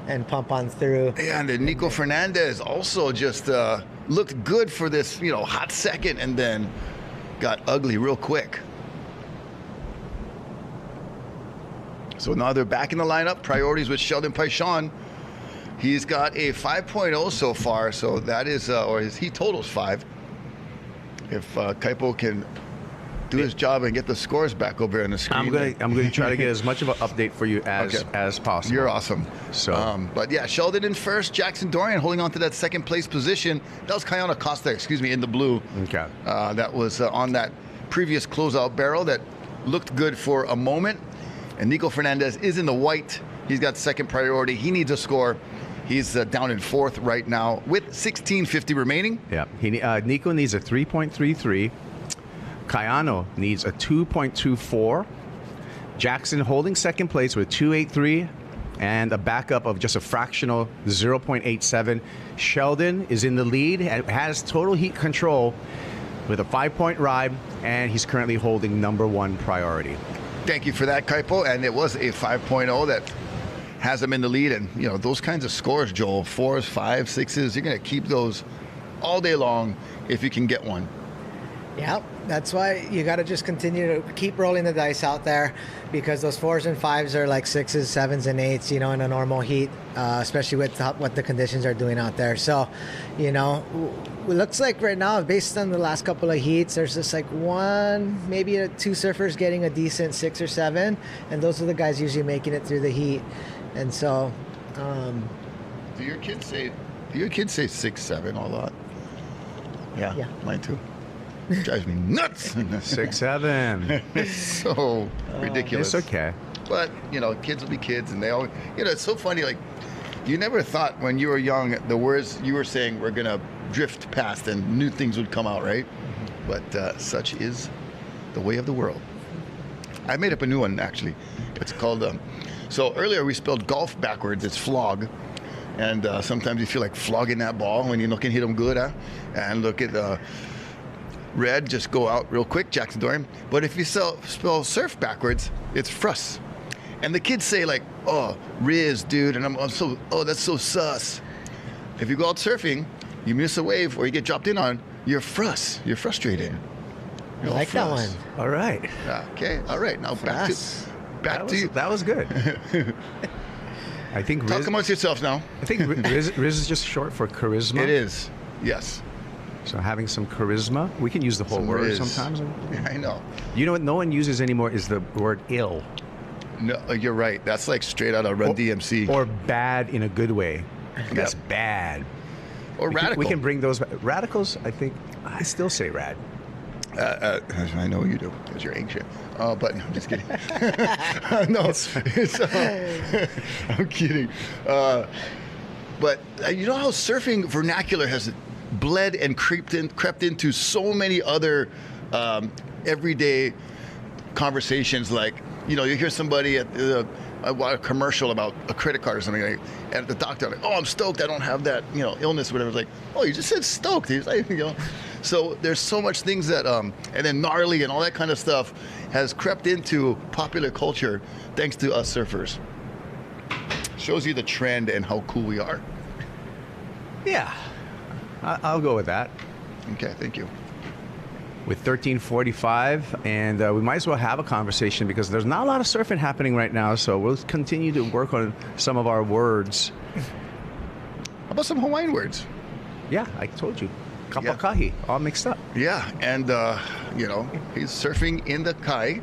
and pump on through. Yeah, and then Nico Fernandez also just looked good for this, hot second, and then got ugly real quick. So now they're back in the lineup. Priorities with Sheldon Paishon. He's got a 5.0 so far, so that is, he totals 5. If Kaipo can do his job and get the scores back over on the screen. I'm going to try to get as much of an update for you as possible. You're awesome. So, but yeah, Sheldon in first, Jackson Dorian holding on to that second place position. That was Kayana Costa, in the blue. Okay. That was on that previous closeout barrel that looked good for a moment. And Nico Fernandez is in the white. He's got second priority. He needs a score. He's down in fourth right now with 16:50 remaining. Yeah, Nico needs a 3.33. Kayano needs a 2.24. Jackson holding second place with 2.83 and a backup of just a fractional 0.87. Sheldon is in the lead and has total heat control with a 5-point ride, and he's currently holding number 1 priority. Thank you for that, Kaipo. And it was a 5.0 that has him in the lead. And, those kinds of scores, Joel, 4s, 5s, 6s, you're going to keep those all day long if you can get one. Yeah, that's why you got to just continue to keep rolling the dice out there, because those 4s and 5s are like 6s, 7s, and 8s, in a normal heat, especially with what the conditions are doing out there. So, it looks like right now, based on the last couple of heats, there's just like 1, maybe 2 surfers getting a decent 6 or 7, and those are the guys usually making it through the heat. And so, do your kids say 6, 7 a lot? Yeah, mine too. Drives me nuts. 6, 7. It's so ridiculous. It's okay. But, kids will be kids, and they all, it's so funny. Like, you never thought when you were young, the words you were saying were going to drift past and new things would come out, right? Mm-hmm. But such is the way of the world. I made up a new one, actually. It's called, so earlier we spelled golf backwards. It's flog. And sometimes you feel like flogging that ball when you can hit them good, huh? And look at red, just go out real quick, Jackson Dorian. But if you spell surf backwards, it's frus. And the kids say like, oh, Riz, dude. And I'm so, that's so sus. If you go out surfing, you miss a wave or you get dropped in on, you're frus. You're frustrated. I like that one. All right. Okay. All right. Now back to you. That was good. I think Riz, talk amongst yourselves now. I think Riz is just short for charisma. It is. Yes. So having some charisma, we can use the whole word sometimes. Yeah, I know. You know what no one uses anymore is the word ill. No, you're right. That's like straight out of Run DMC. Or bad in a good way. That's bad. Or radical. We can bring those back. Radicals, I think, I still say rad. I know you do because you're ancient. But no, I'm just kidding. No, I'm kidding. But you know how surfing vernacular has bled and crept into so many other everyday conversations. Like, you know, you hear somebody at a commercial about a credit card or something, like, and at the doctor, like, oh, I'm stoked I don't have that, you know, illness or whatever. It's like, oh, you just said stoked. He's like, you know. So there's so much things that, and then gnarly and all that kind of stuff has crept into popular culture thanks to us surfers. Shows you the trend and how cool we are. Yeah, I'll go with that. Okay, thank you. With 13:45, and we might as well have a conversation because there's not a lot of surfing happening right now, so we'll continue to work on some of our words. How about some Hawaiian words? Yeah, I told you. Kapakahi, all mixed up. Yeah, and, you know, he's surfing in the kai,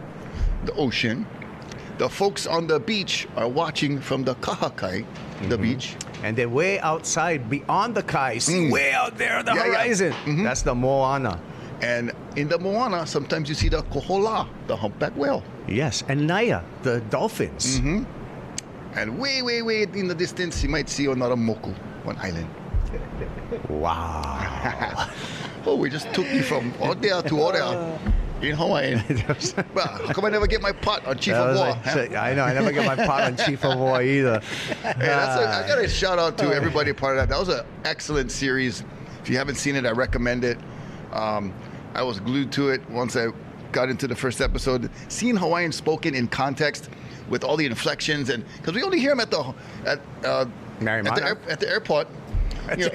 the ocean. The folks on the beach are watching from the kahakai, the beach. And then way outside, beyond the kai, see way out there on the horizon. Yeah. Mm-hmm. That's the moana. And in the moana, sometimes you see the kohola, the humpback whale. Yes, and naya, the dolphins. Mm-hmm. And way, way, way in the distance, you might see another moku, one island. Wow. Oh, we just took you from Odea to Odea in Hawaii. How come I never get my pot on Chief of War? I know, I never get my pot on Chief of War either. Hey, I got to shout out to everybody part of that. That was an excellent series. If you haven't seen it, I recommend it. I was glued to it once I got into the first episode. Seeing Hawaiian spoken in context with all the inflections, and because we only hear them at the airport. You know,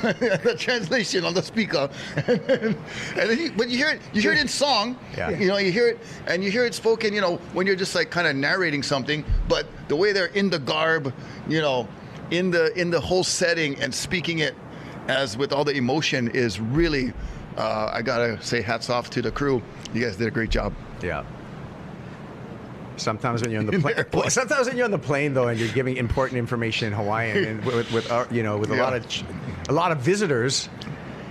the translation on the speaker, but you hear it in song. Yeah. You know, you hear it, and you hear it spoken. You know, when you're just like kind of narrating something, but the way they're in the garb, you know, in the whole setting and speaking it as with all the emotion is really. I gotta say, hats off to the crew. You guys did a great job. Yeah. Sometimes when you're on the plane, sometimes when you're on the plane though, and you're giving important information in Hawaiian, and with a lot of visitors,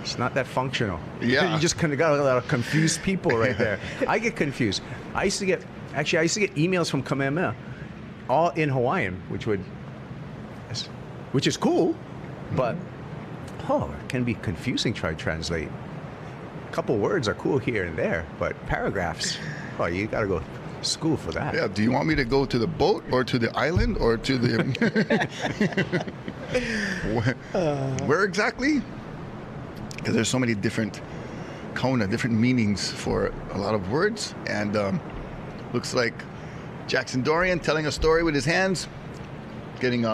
it's not that functional. Yeah, you just kind of got a lot of confused people right there. I get confused. I used to get emails from Kamehameha, all in Hawaiian, which is cool, but it can be confusing. Try to translate. A couple words are cool here and there, but paragraphs, you got to go. School for that. Yeah. Do you want me to go to the boat or to the island or to the where exactly? Because there's so many different meanings for a lot of words, and looks like Jackson Dorian telling a story with his hands, getting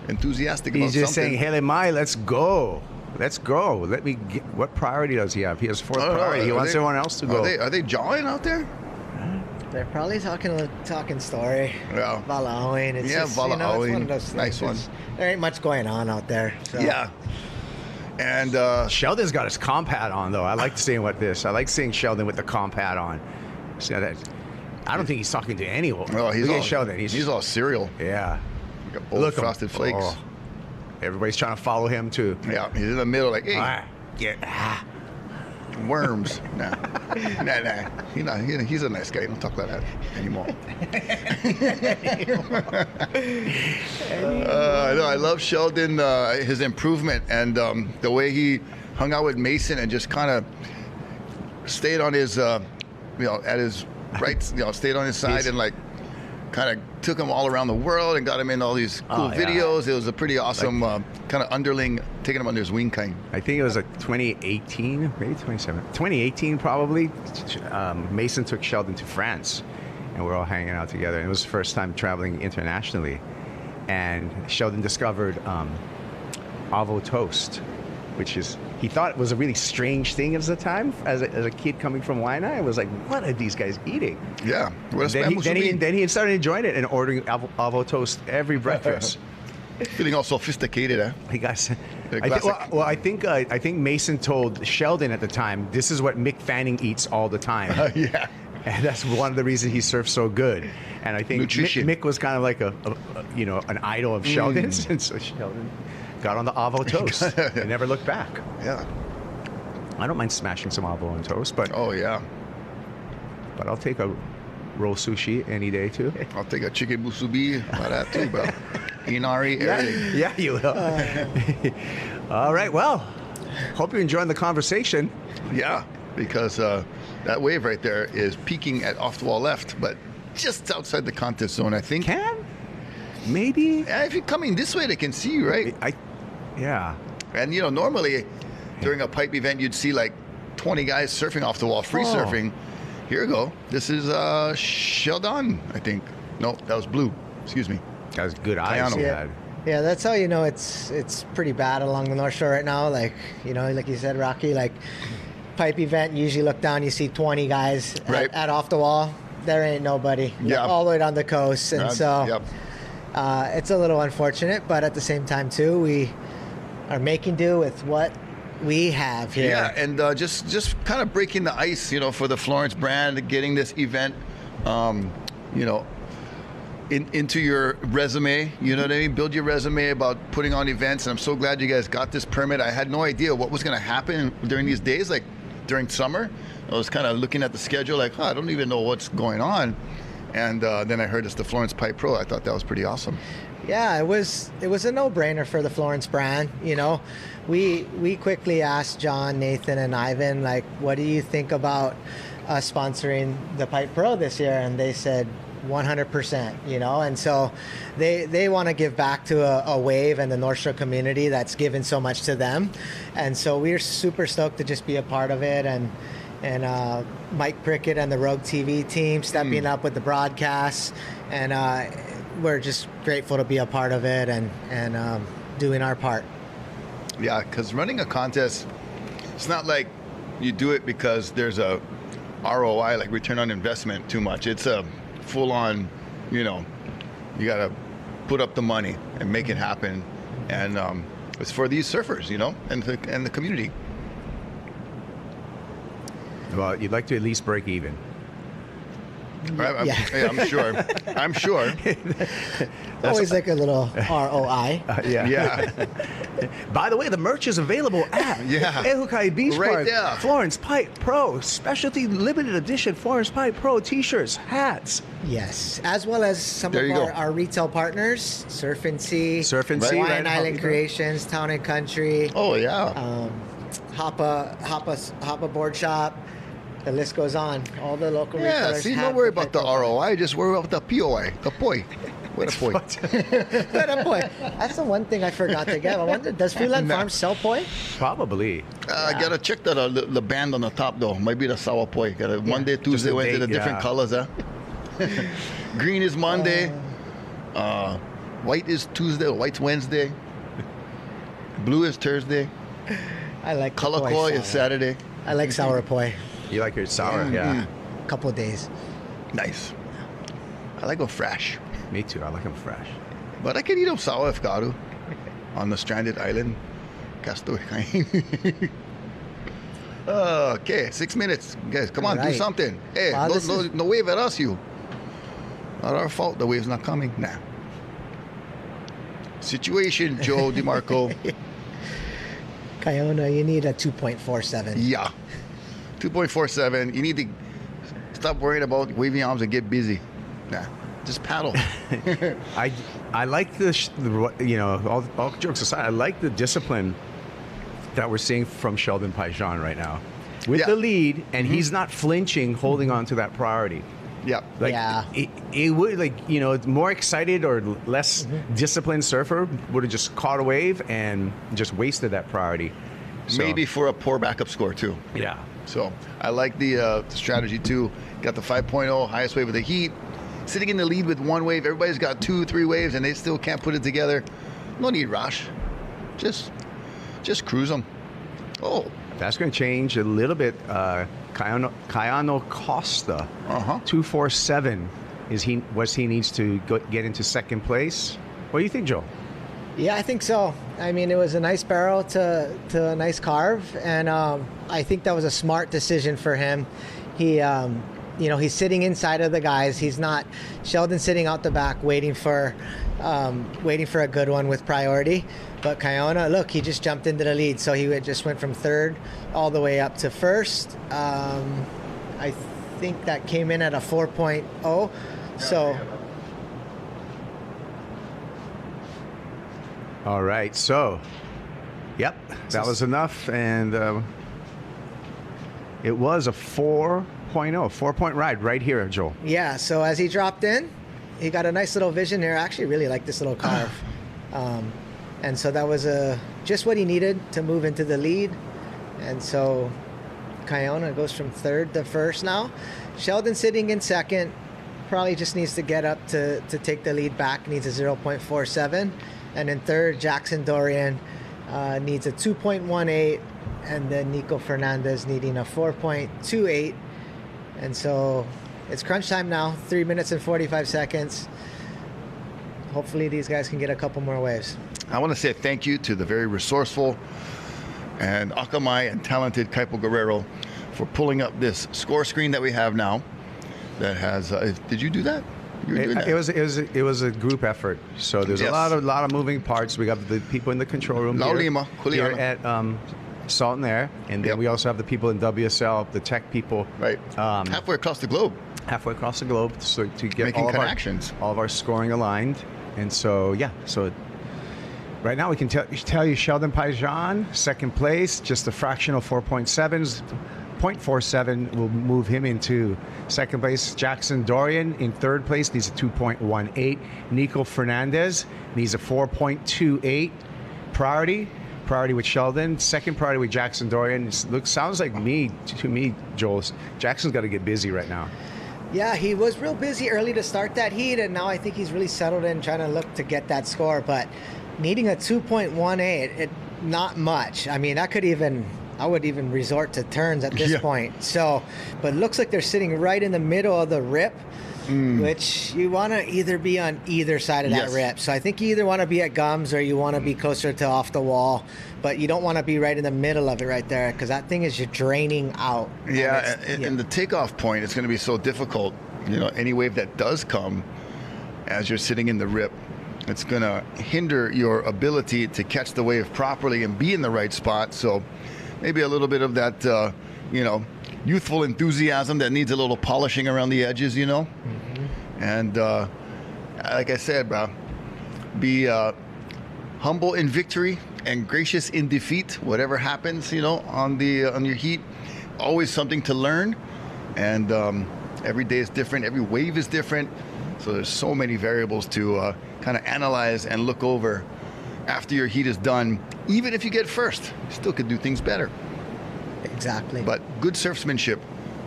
enthusiastic about something. He's just saying, "Hele mai, let's go." Let's go. What priority does he have? He has fourth priority. He wants everyone else to go. Are they jawing out there? They're probably talking story. Yeah. Vala'oin. It's just, Vala'oin. You know, it's one of those nice one. There ain't much going on out there. So. Yeah. And Sheldon's got his comp hat on, though. I like seeing Sheldon with the comp hat on. See that? I don't think he's talking to anyone. Oh, Look at Sheldon. He's all cereal. Yeah. Got bold frosted flakes. Oh. Everybody's trying to follow him too. Yeah, he's in the middle, like, hey, worms. Nah. He's a nice guy. Don't talk like that anymore. No, I love Sheldon, his improvement, and the way he hung out with Mason and just kind of stayed on his, at his right, stayed on his side and like kind of took him all around the world and got him in all these cool videos. It was a pretty awesome kind of underling, taking him under his wing kind. I think it was like 2018, maybe 2018 probably. Mason took Sheldon to France, and we're all hanging out together. And it was the first time traveling internationally. And Sheldon discovered avo toast, which he thought it was a really strange thing at the time. As a kid coming from Waianae, I was like, what are these guys eating? Yeah. Then he started enjoying it and ordering avo toast every breakfast. Feeling all sophisticated, huh? He got. I think Mason told Sheldon at the time, this is what Mick Fanning eats all the time. Yeah. And that's one of the reasons he surfs so good. And I think Mick was kind of like an idol of Sheldon's, and so Sheldon got on the avo toast and never looked back. Yeah. I don't mind smashing some abalone toast, but oh yeah. But I'll take a roll sushi any day too. I'll take a chicken musubi, all that too, bro. Inari, everything. Yeah, you will. All right, well, hope you're enjoying the conversation. Yeah, because that wave right there is peaking at off the wall left, but just outside the contest zone, I think. Maybe. Yeah, if you're coming this way, they can see you, right? Yeah. And, you know, normally during a pipe event, you'd see like 20 guys surfing off the wall, free surfing. Here we go. This is Sheldon, I think. No, that was Blue. Excuse me. That was good eyes he had. Yeah, that's how you know it's pretty bad along the North Shore right now. Like, you know, like you said, Rocky, like pipe event, you usually look down, you see 20 guys at off the wall. There ain't nobody. Yeah. All the way down the coast. And it's a little unfortunate, but at the same time, too, we are making do with what we have here. Yeah, and just kind of breaking the ice, you know, for the Florence brand, getting this event, you know, into your resume, you know what I mean? Build your resume about putting on events, and I'm so glad you guys got this permit. I had no idea what was going to happen during these days, like during summer. I was kind of looking at the schedule like, I don't even know what's going on. And then I heard it's the Florence Pipe Pro. I thought that was pretty awesome. Yeah, it was a no-brainer for the Florence brand. You know, we quickly asked John, Nathan, and Ivan, like, what do you think about us sponsoring the Pipe Pro this year? And they said 100%, you know, and so they want to give back to a wave and the North Shore community that's given so much to them. And so we're super stoked to just be a part of it. And Mike Prickett and the Rogue TV team stepping up with the broadcasts, and we're just grateful to be a part of it and doing our part. Yeah, because running a contest, it's not like you do it because there's a ROI, like return on investment, too much. It's a full-on, you know, you got to put up the money and make it happen. And it's for these surfers, you know, and the community. Well, you'd like to at least break even. I'm sure. I'm sure. Always like a little ROI. Yeah. By the way, the merch is available at Ehukai Beach Park. There. Florence Pipe Pro, specialty limited edition Florence Pipe Pro t-shirts, hats. Yes, as well as some of our retail partners, Surf and Sea, Hawaiian Island Creations, Town and Country. Oh yeah. Hoppa Board Shop. The list goes on. All the local retailers. See, don't worry about the ROI. Just worry about the POI, the poi. What a poi. What a poi. That's the one thing I forgot to get. I wonder, does Freeland Farms sell poi? Probably. I gotta check that the band on the top though. Might be the sour poi. Got Monday, Tuesday, Wednesday, the different colors. Huh? Green is Monday. White is Tuesday. White's Wednesday. Blue is Thursday. I like color koi is Saturday. I like sour poi. You like your sour, Couple of days. Nice. I like them fresh. Me too. I like them fresh. But I can eat them sour if garu on the stranded island. Castaway. Okay, 6 minutes. Guys, come on, do something. Hey, no wave at us, you. Not our fault the wave's not coming. Nah. Situation, Joe DeMarco. Kiona, you need a 2.47. Yeah. 2.47. You need to stop worrying about waving arms and get busy. Nah, just paddle. I like you know, all jokes aside, I like the discipline that we're seeing from Sheldon Paijan right now. With the lead, and he's not flinching, holding on to that priority. Yeah. It would, like, you know, more excited or less disciplined surfer would have just caught a wave and just wasted that priority. So, maybe for a poor backup score, too. Yeah. So I like the strategy, too. Got the 5.0, highest wave of the heat. Sitting in the lead with one wave. Everybody's got 2, 3 waves, and they still can't put it together. No need rush. Just cruise them. Oh. That's going to change a little bit. Cayano Costa, 247 is he needs to get into second place. What do you think, Joe? Yeah, I think so. I mean, it was a nice barrel to a nice carve, and I think that was a smart decision for him. He you know, he's sitting inside of the guys. He's not Sheldon sitting out the back waiting for a good one with priority. But Kayona, look, he just jumped into the lead, so he just went from third all the way up to first. I think that came in at a 4.0. So. All right, so, yep, that was enough, and it was a 4.0, 4-point ride right here, Joel. Yeah, so as he dropped in, he got a nice little vision here. I actually really like this little carve. And so that was just what he needed to move into the lead. And so Kayona goes from third to first now. Sheldon sitting in second, probably just needs to get up to take the lead back, needs a 0.47. And in third, Jackson Dorian needs a 2.18, and then Nico Fernandez needing a 4.28. And so it's crunch time now, 3 minutes and 45 seconds. Hopefully these guys can get a couple more waves. I want to say thank you to the very resourceful and Akamai and talented Kaipo Guerrero for pulling up this score screen that we have now that has, did you do that? It was a group effort. So there's a lot of moving parts. We got the people in the control room here at Salt and Air, and then we also have the people in WSL, the tech people, right, halfway across the globe. Halfway across the globe, so to get making connections, all of our scoring aligned, and so so. Right now, we can tell you Sheldon Paijan, second place, just a fractional 4.7s. 0.47 will move him into second place. Jackson Dorian in third place needs a 2.18. Nico Fernandez needs a 4.28. Priority with Sheldon. Second priority with Jackson Dorian. Sounds like to me, Joel. Jackson's got to get busy right now. Yeah, he was real busy early to start that heat, and now I think he's really settled in, trying to look to get that score. But needing a 2.18, not much. I mean, I would even resort to turns at this point. So, but it looks like they're sitting right in the middle of the rip, which you want to either be on either side of that rip. So I think you either want to be at gums or you want to be closer to off the wall, but you don't want to be right in the middle of it right there, because that thing is just draining out. Yeah, and the takeoff point is going to be so difficult. You know, any wave that does come as you're sitting in the rip, it's going to hinder your ability to catch the wave properly and be in the right spot. So maybe a little bit of that, youthful enthusiasm that needs a little polishing around the edges, And like I said, bro, be humble in victory and gracious in defeat. Whatever happens, on your heat, always something to learn. And every day is different. Every wave is different. So there's so many variables to kind of analyze and look over after your heat is done. Even if you get first, you still could do things better. Exactly. But good surfsmanship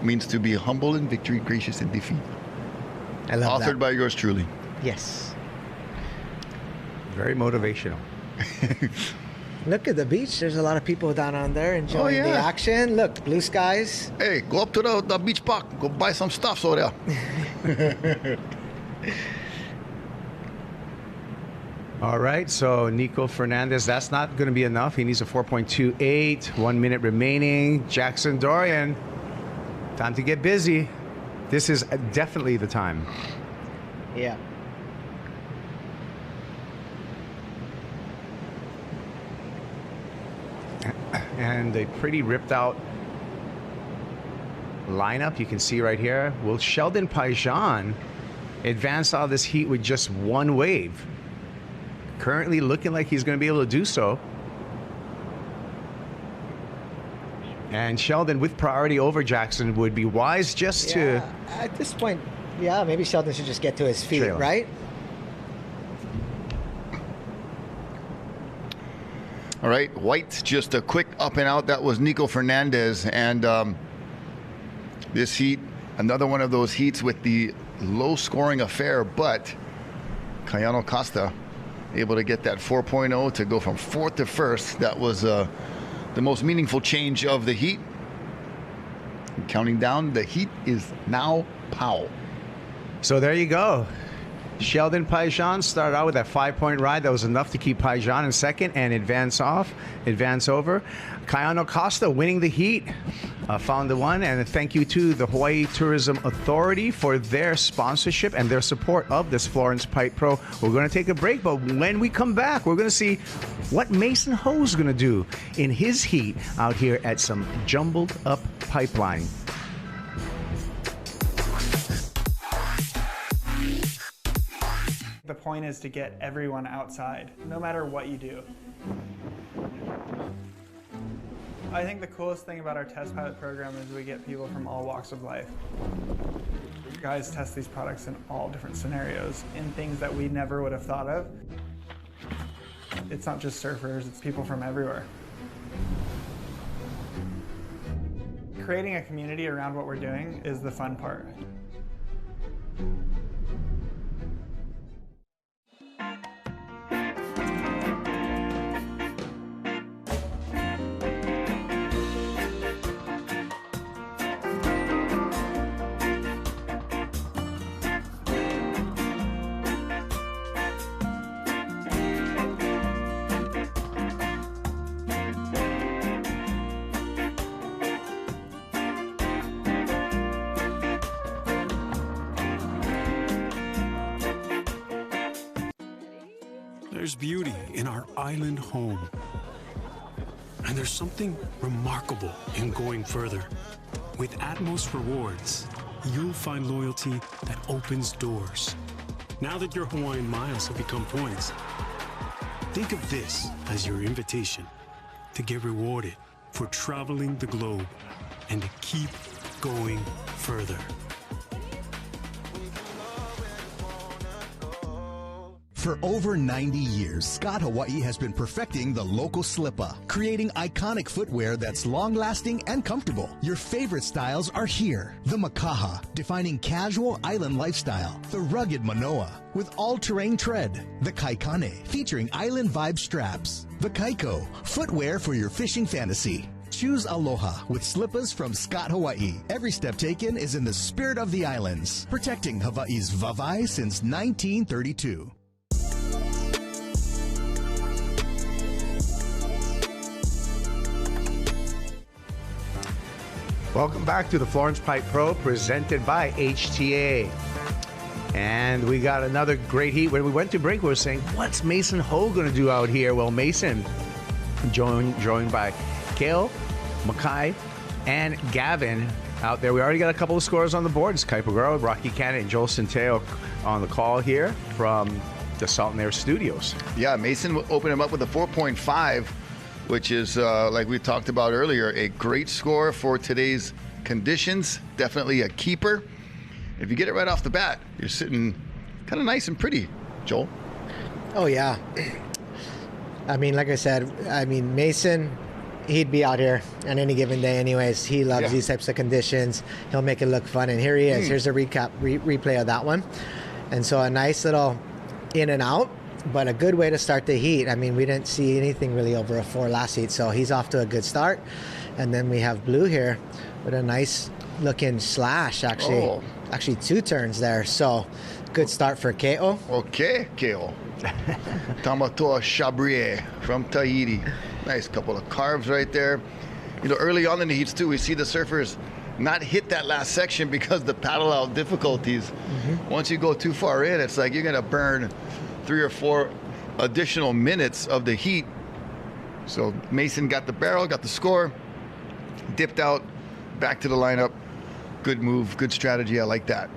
means to be humble in victory, gracious in defeat. I love that. Authored by yours truly. Yes. Very motivational. Look at the beach. There's a lot of people down on there enjoying the action. Look, blue skies. Hey, go up to the beach park. Go buy some stuff over there. All right, so Nico Fernandez, that's not going to be enough. He needs a 4.28, 1 minute remaining. Jackson Dorian, time to get busy. This is definitely the time. Yeah. And a pretty ripped out lineup you can see right here. Will Sheldon Paijan advance out of this heat with just one wave? Currently looking like he's going to be able to do so. And Sheldon with priority over Jackson would be wise just to... At this point, maybe Sheldon should just get to his feet, right? All right, white, just a quick up and out. That was Nico Fernandez. And this heat, another one of those heats with the low scoring affair, but Cayano Costa able to get that 4.0 to go from fourth to first. That was the most meaningful change of the heat. And counting down, the heat is now Powell. So there you go. Sheldon Paijan started out with that 5-point ride. That was enough to keep Paijan in second and advance over. Cayano Costa winning the heat. found the one. And thank you to the Hawaii Tourism Authority for their sponsorship and their support of this Florence Pipe Pro. We're going to take a break, but when we come back, we're going to see what Mason Ho's going to do in his heat out here at some jumbled up pipeline. The point is to get everyone outside, no matter what you do. I think the coolest thing about our test pilot program is we get people from all walks of life. Guys test these products in all different scenarios, in things that we never would have thought of. It's not just surfers, it's people from everywhere. Creating a community around what we're doing is the fun part. There's beauty in our island home. And there's something remarkable in going further. With Atmos Rewards, you'll find loyalty that opens doors. Now that your Hawaiian miles have become points, think of this as your invitation to get rewarded for traveling the globe and to keep going further. For over 90 years, Scott Hawaii has been perfecting the local slipper, creating iconic footwear that's long-lasting and comfortable. Your favorite styles are here. The Makaha, defining casual island lifestyle. The rugged Manoa, with all-terrain tread. The Kaikane, featuring island vibe straps. The Kaiko, footwear for your fishing fantasy. Choose Aloha with slippers from Scott Hawaii. Every step taken is in the spirit of the islands, protecting Hawaii's vavai since 1932. Welcome back to the Florence Pipe Pro, presented by HTA. And we got another great heat. When we went to break, we were saying, what's Mason Ho going to do out here? Well, Mason, joined by Kale, Makai, and Gavin out there. We already got a couple of scores on the board. It's Kai Pagaro, Rocky Cannon, and Joel Centeo on the call here from the Salt and Air Studios. Yeah, Mason opened him up with a 4.5. Which is, like we talked about earlier, a great score for today's conditions. Definitely a keeper. If you get it right off the bat, you're sitting kind of nice and pretty, Joel. Oh, yeah. I mean, like I said, Mason, he'd be out here on any given day anyways. He loves these types of conditions. He'll make it look fun. And here he is. Here's a replay of that one. And so a nice little in and out. But a good way to start the heat. I mean, we didn't see anything really over a 4 last heat, so he's off to a good start. And then we have Blue here with a nice looking slash, actually. Oh. Actually 2 turns there, so good start for Ke'o. Okay, Ke'o. Tamatoa Chabrier from Tahiti. Nice couple of carves right there. You know, early on in the heats, too, we see the surfers not hit that last section because the paddle out difficulties. Mm-hmm. Once you go too far in, it's like you're going to burn 3 or 4 additional minutes of the heat. So Mason got the barrel, got the score, dipped out, back to the lineup. Good move, good strategy. I like that.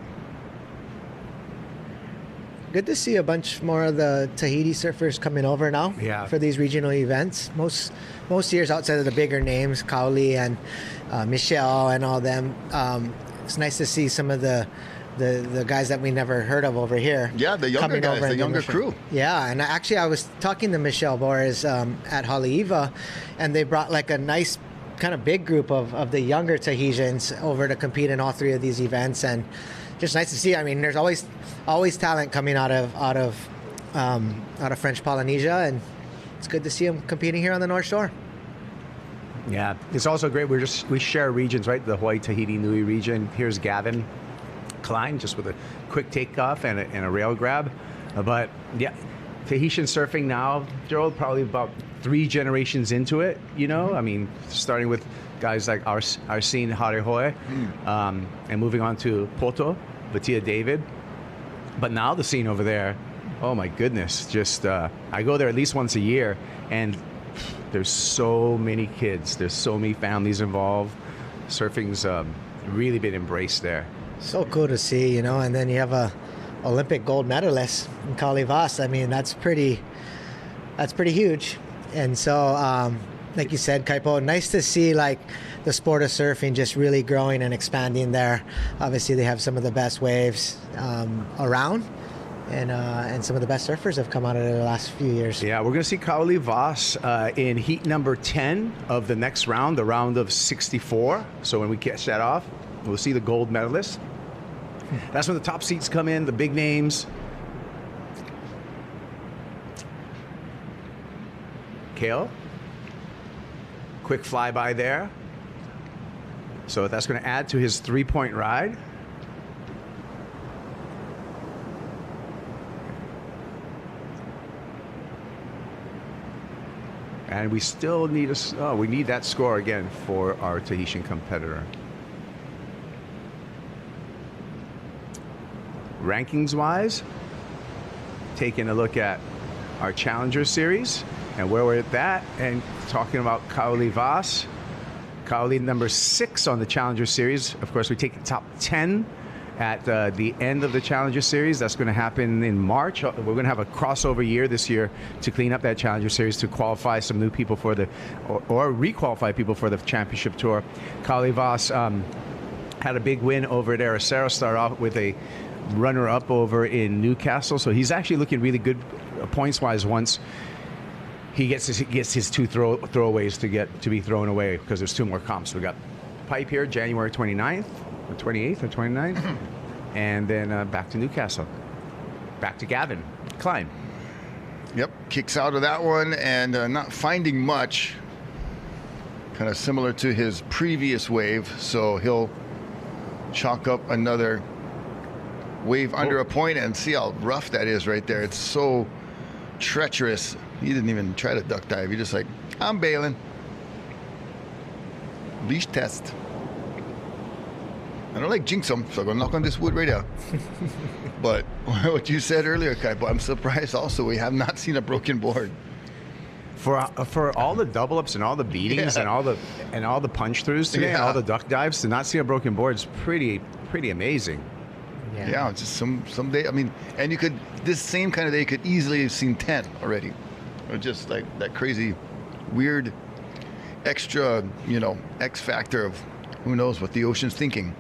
Good to see a bunch more of the Tahiti surfers coming over now for these regional events. Most years outside of the bigger names, Kauli and Michelle and all them, it's nice to see some of the guys that we never heard of over here. Yeah, the younger guys, the younger crew. Yeah, and actually I was talking to Michelle Boris at Haleiwa, and they brought like a nice kind of big group of the younger Tahitians over to compete in all 3 of these events, and just nice to see. I mean, there's always talent coming out of French Polynesia, and it's good to see them competing here on the North Shore. Yeah, it's also great. We share regions, right? The Hawaii Tahiti Nui region. Here's Gavin Klein, just with a quick takeoff and a rail grab. But yeah, Tahitian surfing now, Gerald, probably about 3 generations into it, you know? I mean, starting with guys like Arsene Harehoe, and moving on to Poto, Vatia David. But now the scene over there, oh my goodness, just, I go there at least once a year, and there's so many kids, there's so many families involved. Surfing's really been embraced there. So cool to see, you know, and then you have a Olympic gold medalist in Kali Voss. I mean, that's pretty huge. And so, like you said, Kaipo, nice to see like the sport of surfing just really growing and expanding there. Obviously, they have some of the best waves around, and some of the best surfers have come out of it the last few years. Yeah, we're going to see Kali Voss in heat number 10 of the next round, the round of 64. So when we catch that off, we'll see the gold medalist. That's when the top seats come in, the big names. Kale, quick flyby there. So that's going to add to his 3-point ride. And we still need we need that score again for our Tahitian competitor. Rankings-wise, taking a look at our Challenger Series and where we're at that, and talking about Kali Voss. Kali number 6 on the Challenger Series. Of course, we take the top 10 at the end of the Challenger Series. That's going to happen in March. We're going to have a crossover year this year to clean up that Challenger Series, to qualify some new people for the, or re-qualify people for the Championship Tour. Kali Voss had a big win over at Aracero, started off with a runner-up over in Newcastle. So he's actually looking really good points-wise once he gets his 2 throwaways to be thrown away, because there's 2 more comps. We got Pipe here January 29th, or 28th or 29th, and then back to Newcastle. Back to Gavin Klein. Yep, kicks out of that one and not finding much. Kind of similar to his previous wave, so he'll chalk up another wave under a point, and see how rough that is right there. It's so treacherous. He didn't even try to duck dive. He just like, I'm bailing. Leash test. I don't like jinx him, so I'm going to knock on this wood right now. But what you said earlier, Kaipo, I'm surprised also we have not seen a broken board. For all the double ups and all the beatings, and all the punch throughs today, and all the duck dives, to not see a broken board is pretty amazing. Yeah, it's just some day. I mean, and you could, this same kind of day, you could easily have seen 10 already. Or just like that crazy, weird, extra, you know, X factor of who knows what the ocean's thinking.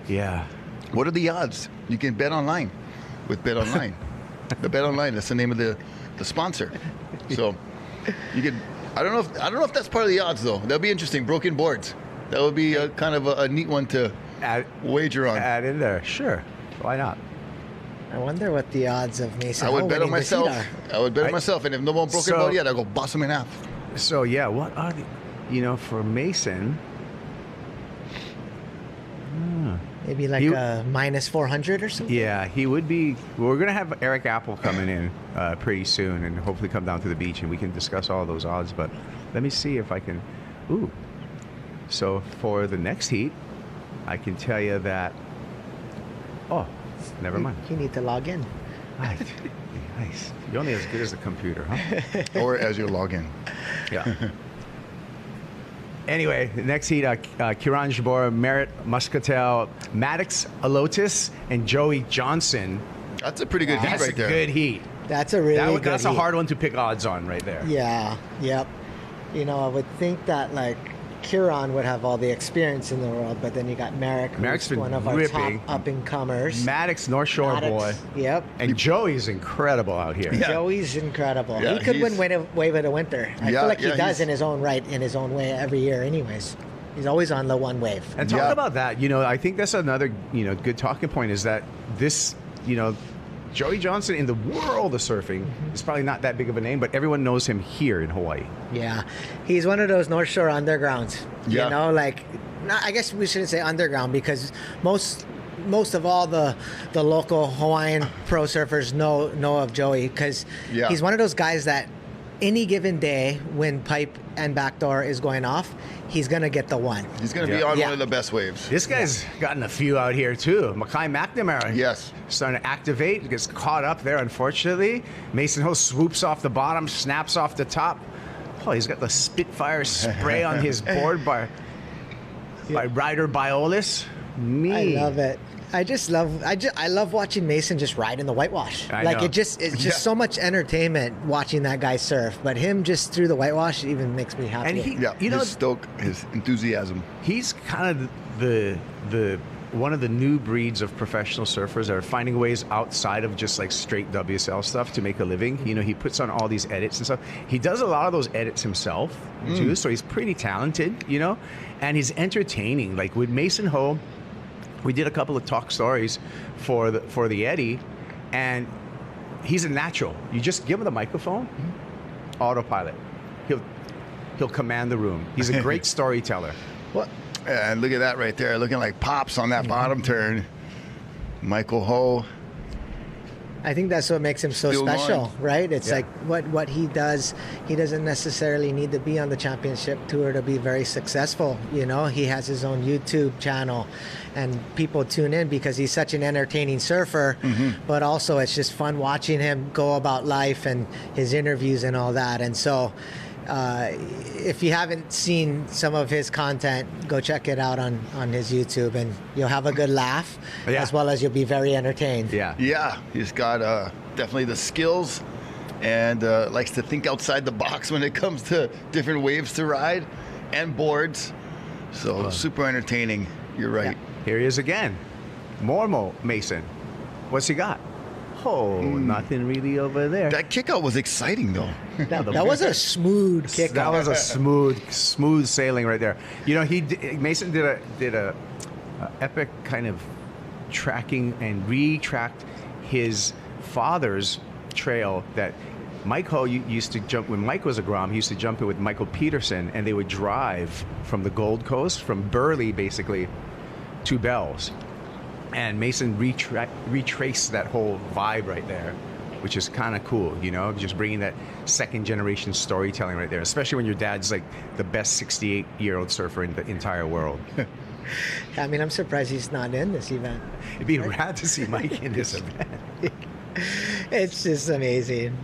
Yeah. What are the odds? You can bet online with Bet Online. The Bet Online, that's the name of the sponsor. So you could, I don't know if that's part of the odds though. That'll be interesting. Broken boards. That would be a kind of a neat one to wager on. Add in there, sure. Why not? I wonder what the odds of Mason. I would bet on myself. I would bet on myself, and if no one broken board yet, I'll go bust him in half. So yeah, what are the, you know, for Mason? Maybe like a minus 400 or something. Yeah, he would be. We're going to have Eric Apple coming in pretty soon, and hopefully come down to the beach, and we can discuss all those odds. But let me see if I can. Ooh. So for the next heat, I can tell you that. Oh, never mind. You need to log in. Nice. You're only as good as the computer, huh? Or as you log in. Yeah. Anyway, the next heat, Kiran Jabor, Merritt Muscatel, Maddox Alotis, and Joey Johnson. That's a pretty good heat right there. That's a good heat. That's a really good That's heat. a hard one to pick odds on right there. Yeah, yep. You know, I would think that, like, Kiran would have all the experience in the world, but then you got Merrick, Merrick's who's one of our top up-and-comers. Maddox, North Shore boy. Yep. And Joey's incredible out here. Yeah. Joey's incredible. Yeah, he could win Wave of the Winter. I feel like he does in his own right, in his own way every year anyways. He's always on the one wave. And talk about that, you know, I think that's another, you know, good talking point is that this, you know, Joey Johnson in the world of surfing is probably not that big of a name, but everyone knows him here in Hawaii. Yeah. He's one of those North Shore undergrounds. Yeah. You know, like, I guess we shouldn't say underground, because most of all the local Hawaiian pro surfers know of Joey, because he's one of those guys that any given day when pipe and backdoor is going off, he's going to get the one. He's going to be on one of the best waves. This guy's gotten a few out here too. Mackay McNamara. Yes. Starting to activate, gets caught up there, unfortunately. Mason Ho swoops off the bottom, snaps off the top. Oh, he's got the Spitfire spray on his board by Ryder Biolis. I love it. I love watching Mason just ride in the whitewash. It's just so much entertainment watching that guy surf. But him just through the whitewash even makes me happy. And his stoke, his enthusiasm. He's kind of the one of the new breeds of professional surfers that are finding ways outside of just like straight WSL stuff to make a living. You know, he puts on all these edits and stuff. He does a lot of those edits himself too, so he's pretty talented, you know, and he's entertaining. Like with Mason Ho, we did a couple of talk stories for the Eddie, and he's a natural. You just give him the microphone, autopilot. He'll command the room. He's a great storyteller. What? And look at that right there, looking like Pops on that bottom turn. Michael Ho. I think that's what makes him so special, right? It's like what he does. He doesn't necessarily need to be on the championship tour to be very successful. You know, he has his own YouTube channel, and people tune in because he's such an entertaining surfer. But also, it's just fun watching him go about life and his interviews and all that. And so, if you haven't seen some of his content, go check it out on his YouTube, and you'll have a good laugh as well as you'll be very entertained. Yeah, he's got definitely the skills and likes to think outside the box when it comes to different waves to ride and boards. So super entertaining. You're right. Here he is again. More Mason. What's he got? Oh, nothing really over there. That kick out was exciting, though. That was a smooth kick That out. was a smooth sailing right there. You know, Mason did a epic kind of tracking and retracked his father's trail that Mike Ho used to jump when Mike was a Grom. He used to jump it with Michael Peterson, and they would drive from the Gold Coast, from Burleigh basically, to Bells. And Mason retraced that whole vibe right there, which is kind of cool, you know, just bringing that second generation storytelling right there, especially when your dad's like the best 68-year-old surfer in the entire world. I mean, I'm surprised he's not in this event. It'd be rad to see Mike in this event. It's just amazing,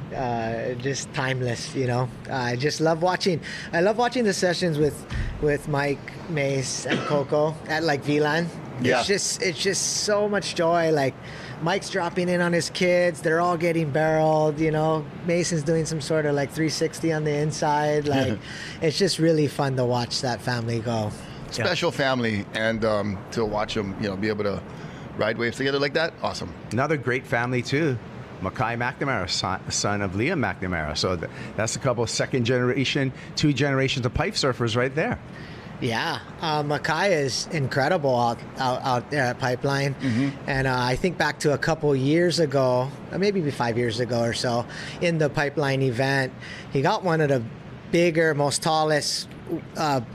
just timeless, you know. I just love watching. I love watching the sessions with Mike, Mace, and Coco at like VLAN. Yeah. It's just so much joy. Like Mike's dropping in on his kids. They're all getting barreled, you know. Mason's doing some sort of like 360 on the inside. Like it's just really fun to watch that family go. Special family, and to watch them, you know, be able to ride waves together like that, awesome. Another great family too. Mackay McNamara, son of Liam McNamara. So that's a couple of second generation, 2 generations of pipe surfers right there. Yeah, Mackay is incredible out there at Pipeline. And I think back to a couple years ago, maybe 5 years ago or so, in the Pipeline event, he got one of the bigger, most tallest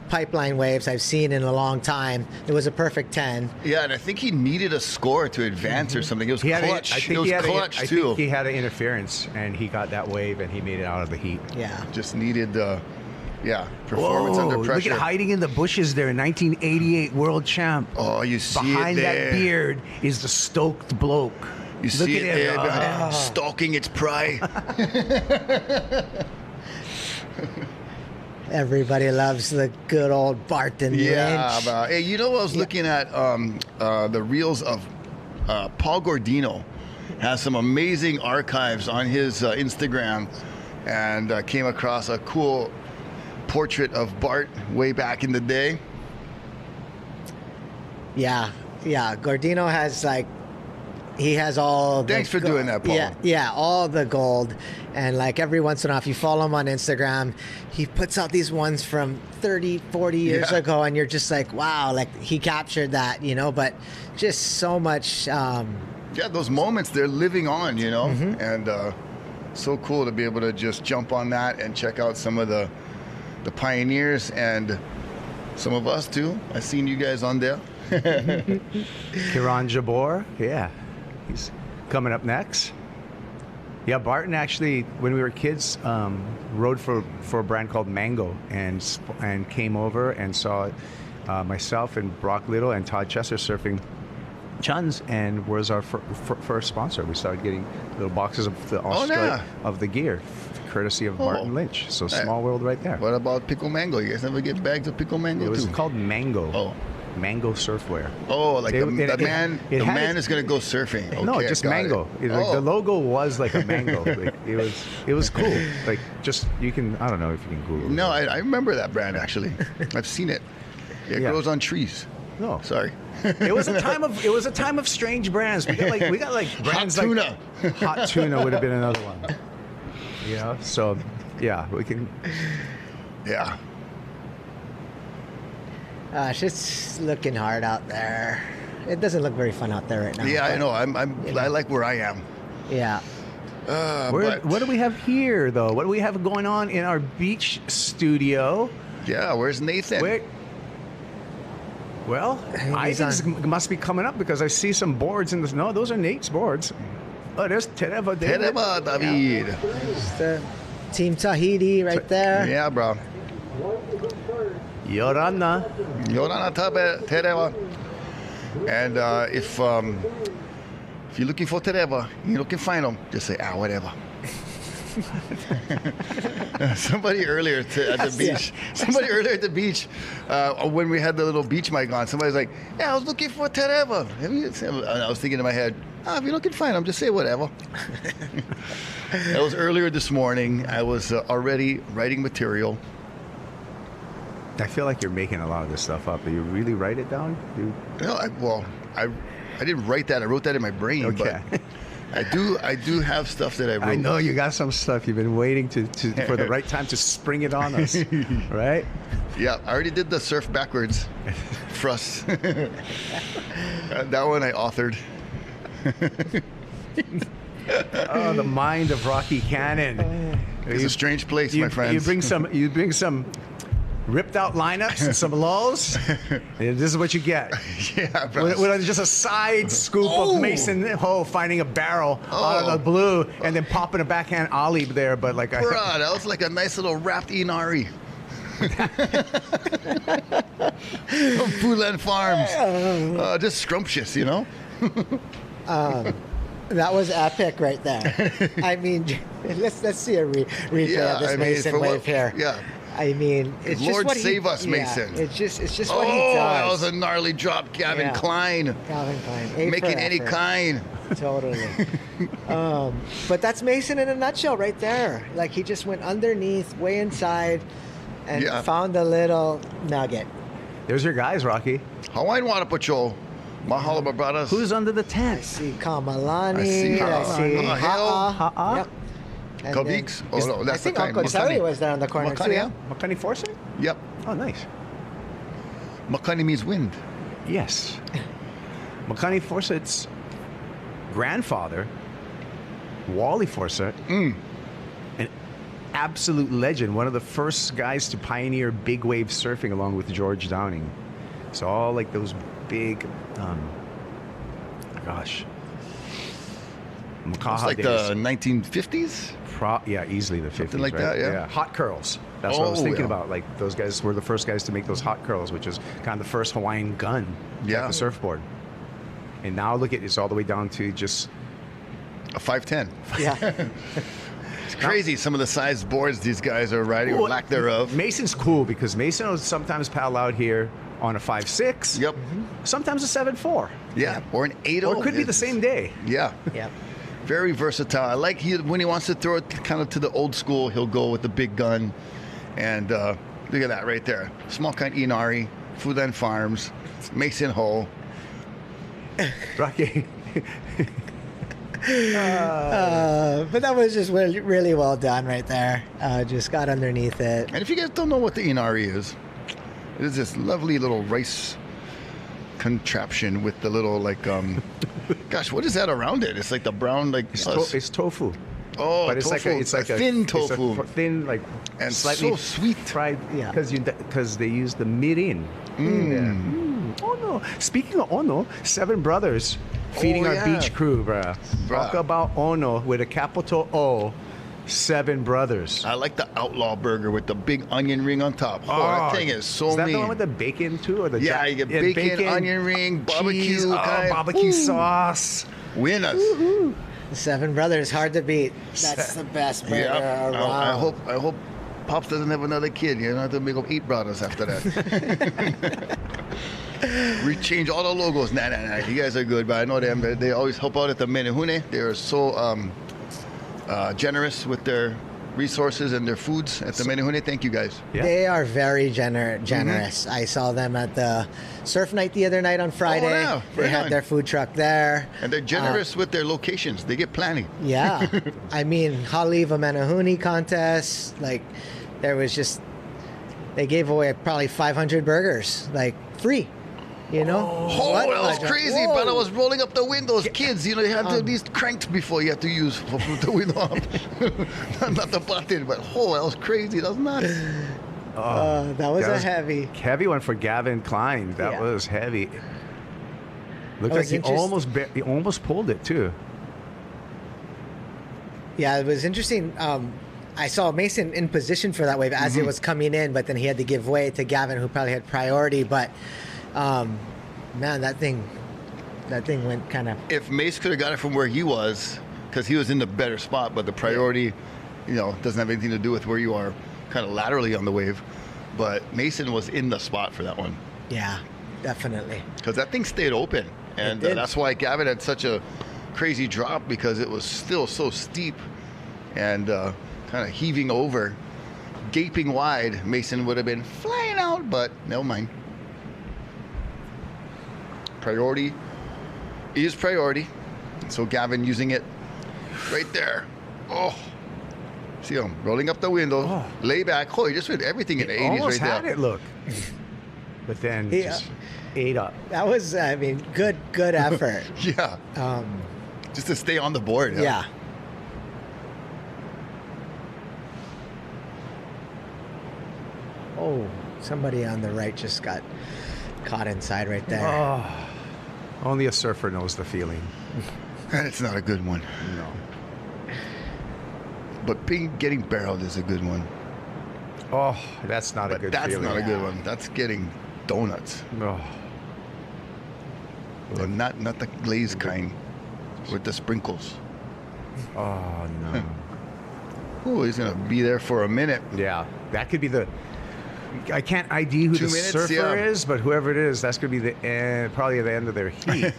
pipeline waves I've seen in a long time. It was a perfect 10. Yeah, and I think he needed a score to advance or something. It was clutch. I think he had an interference, and he got that wave, and he made it out of the heat. Yeah. Just needed performance under pressure. Look at hiding in the bushes there, 1988 world champ. Oh, you see behind it there. that beard is the stoked bloke. You Look see at it him. there, stalking its prey. Everybody loves the good old Barton Lynch. Hey, you know, I was looking at the reels of Paul Gordino. Has some amazing archives on his Instagram, and came across a cool portrait of Bart way back in the day. Yeah. Gordino has he has all the Thanks for doing that, Paul. Yeah, all the gold. And like every once in a while, if you follow him on Instagram, he puts out these ones from 30, 40 years ago, and you're just like, wow, like he captured that, you know, but just so much. Those moments, they're living on, you know, and so cool to be able to just jump on that and check out some of the pioneers and some of us too. I've seen you guys on there. Kiran Jabor, he's coming up next. Yeah, Barton actually, when we were kids, rode for a brand called Mango and came over and saw myself and Brock Little and Todd Chester surfing Chuns, and was our first sponsor. We started getting little boxes of the gear, courtesy of Barton Lynch. So small world right there. What about Pickle Mango? You guys ever get bags of Pickle Mango? It was called Mango. Oh. Mango surfwear. Oh, like the man is going to go surfing. Okay, no, just Mango. Like the logo was like a mango. Like, it was cool. Like just I don't know if you can Google it. No, I remember that brand actually. I've seen it. It grows on trees. No, sorry. It was a time of strange brands. We got like brands Hot Tuna. like Hot Tuna would have been another one. Yeah. So yeah, we can. Yeah. Gosh, it's looking hard out there. It doesn't look very fun out there right now. Yeah, I know. I like where I am. Yeah. What do we have here, though? What do we have going on in our beach studio? Yeah, where's Nathan? Well, Ivan's must be coming up because I see some boards in the. No, those are Nate's boards. Oh, there's Tereva David. Tereva David. Yeah. There's the Team Tahiti right there. Yeah, bro. Yorana Tereva. And if you're looking for Tereva, you can find them. Just say whatever. Somebody earlier at the beach, when we had the little beach mic on, somebody's like, "Yeah, I was looking for Tereva." And I was thinking in my head, if you looking fine, just say whatever. That was earlier this morning. I was already writing material. I feel like you're making a lot of this stuff up. Do you really write it down? No, I didn't write that. I wrote that in my brain. Okay. But I do have stuff that I wrote. I know you got some stuff. You've been waiting for the right time to spring it on us, right? Yeah, I already did the surf backwards thrust. That one I authored. Oh, the mind of Rocky Cannon. It's a strange place, my friends. You bring some ripped out lineups and some lulls. This is what you get. Yeah, bro. With just a side scoop of Mason Ho finding a barrel out of the blue and then popping a backhand ollie there. But like, that was like a nice little wrapped Inari. From Foodland Farms. Just scrumptious, That was epic right there. I mean, let's see a replay of this Mason wave here. Yeah. I mean, it's Lord just what save us, Mason. It's just what he does. That was a gnarly drop, Calvin Klein. Calvin Klein. Making any kind. Totally. But that's Mason in a nutshell right there. Like, he just went underneath, way inside, and found a little nugget. There's your guys, Rocky. Hawaiian Water Patrol. Mahalo, my brothers. Who's under the tent? I see Kamalani. I see Ha'a. Yep. Kalbix? No, that's I think the kind. Uncle Terry was there in the corner too. Yeah? Makani Forsyth? Yep. Oh, nice. Makani means wind. Yes. Makani Forsyth's grandfather, Wally Forsyth, an absolute legend, one of the first guys to pioneer big wave surfing along with George Downing. So all like those big, Makaha it's like days. the 1950s? Easily the 50s. Something like right? that, yeah. Hot curls. That's what I was thinking about. Like, those guys were the first guys to make those hot curls, which is kind of the first Hawaiian gun. The surfboard. And now look at it's all the way down to just a 510. Yeah. It's crazy some of the size boards these guys are riding, or lack thereof. Mason's cool because Mason will sometimes paddle out here on a 5.6. Yep. Sometimes a 7.4. Yeah, or an 8.0. Or it could be the same day. Yeah. Yep. Very versatile. I like when he wants to throw it kind of to the old school, he'll go with the big gun. And look at that right there. Small kind Inari, Foodland Farms, Mason Ho. Rocky. But that was just really well done right there. Just got underneath it. And if you guys don't know what the Inari is, it is this lovely little rice contraption with the little gosh, what is that around it? It's like the brown it's tofu. Oh, but it's tofu. like a thin tofu. It's a thin, like, and slightly so sweet. Fried, because they use the mirin. Ono. Speaking of Ono, 7 brothers feeding our beach crew, bruh. Talk about Ono with a capital O. 7 brothers. I like the outlaw burger with the big onion ring on top. Oh, that thing is so mean. Is that the one with the bacon too? Or the you get bacon, onion ring, barbecue, cheese, barbecue sauce. Winners. The 7 brothers, hard to beat. That's the best burger around. I hope Pops doesn't have another kid. You don't have to make him 8 brothers after that. We change all the logos. Nah. You guys are good, but I know them. They always help out at the Menehune. They are so generous with their resources and their foods at the Menehune. Thank you, guys. Yeah. They are very generous. I saw them at the surf night the other night on Friday. Oh, yeah. They had their food truck there. And they're generous with their locations. They get plenty. Yeah. I mean, Haliva Menehune contest, like, there was just, they gave away probably 500 burgers, like, free. You know? Oh, that was crazy, but I was rolling up the windows. Kids, you know, you have to at least cranked before you have to use for the window up. Not the button, but that was crazy. That was nuts. That was a heavy. Heavy one for Gavin Klein. That was heavy. Looked like he almost pulled it too. Yeah, it was interesting. I saw Mason in position for that wave as it was coming in, but then he had to give way to Gavin, who probably had priority. But man, that thing went kind of. If Mace could have got it from where he was, because he was in the better spot, but the priority, you know, doesn't have anything to do with where you are, kind of laterally on the wave. But Mason was in the spot for that one. Yeah, definitely. Because that thing stayed open, and that's why Gavin had such a crazy drop, because it was still so steep and kind of heaving over, gaping wide. Mason would have been flying out, but never mind. Priority is priority. So Gavin using it right there. Oh, see him rolling up the window, lay back. Oh, he just went everything in the 80s almost right had there. It, look. But then just ate up. That was, I mean, good effort. Yeah. Just to stay on the board. Huh? Yeah. Oh, somebody on the right just got caught inside right there. Oh, only a surfer knows the feeling. And it's not a good one. No. But getting barreled is a good one. Oh, that's not a good feeling. That's not a good one. That's getting donuts. Oh. Well, not the glazed kind with the sprinkles. Oh, no. Oh, he's going to be there for a minute. Yeah, that could be the... I can't ID who 2 the minutes, surfer is, but whoever it is, that's going to be the end, probably the end of their heat.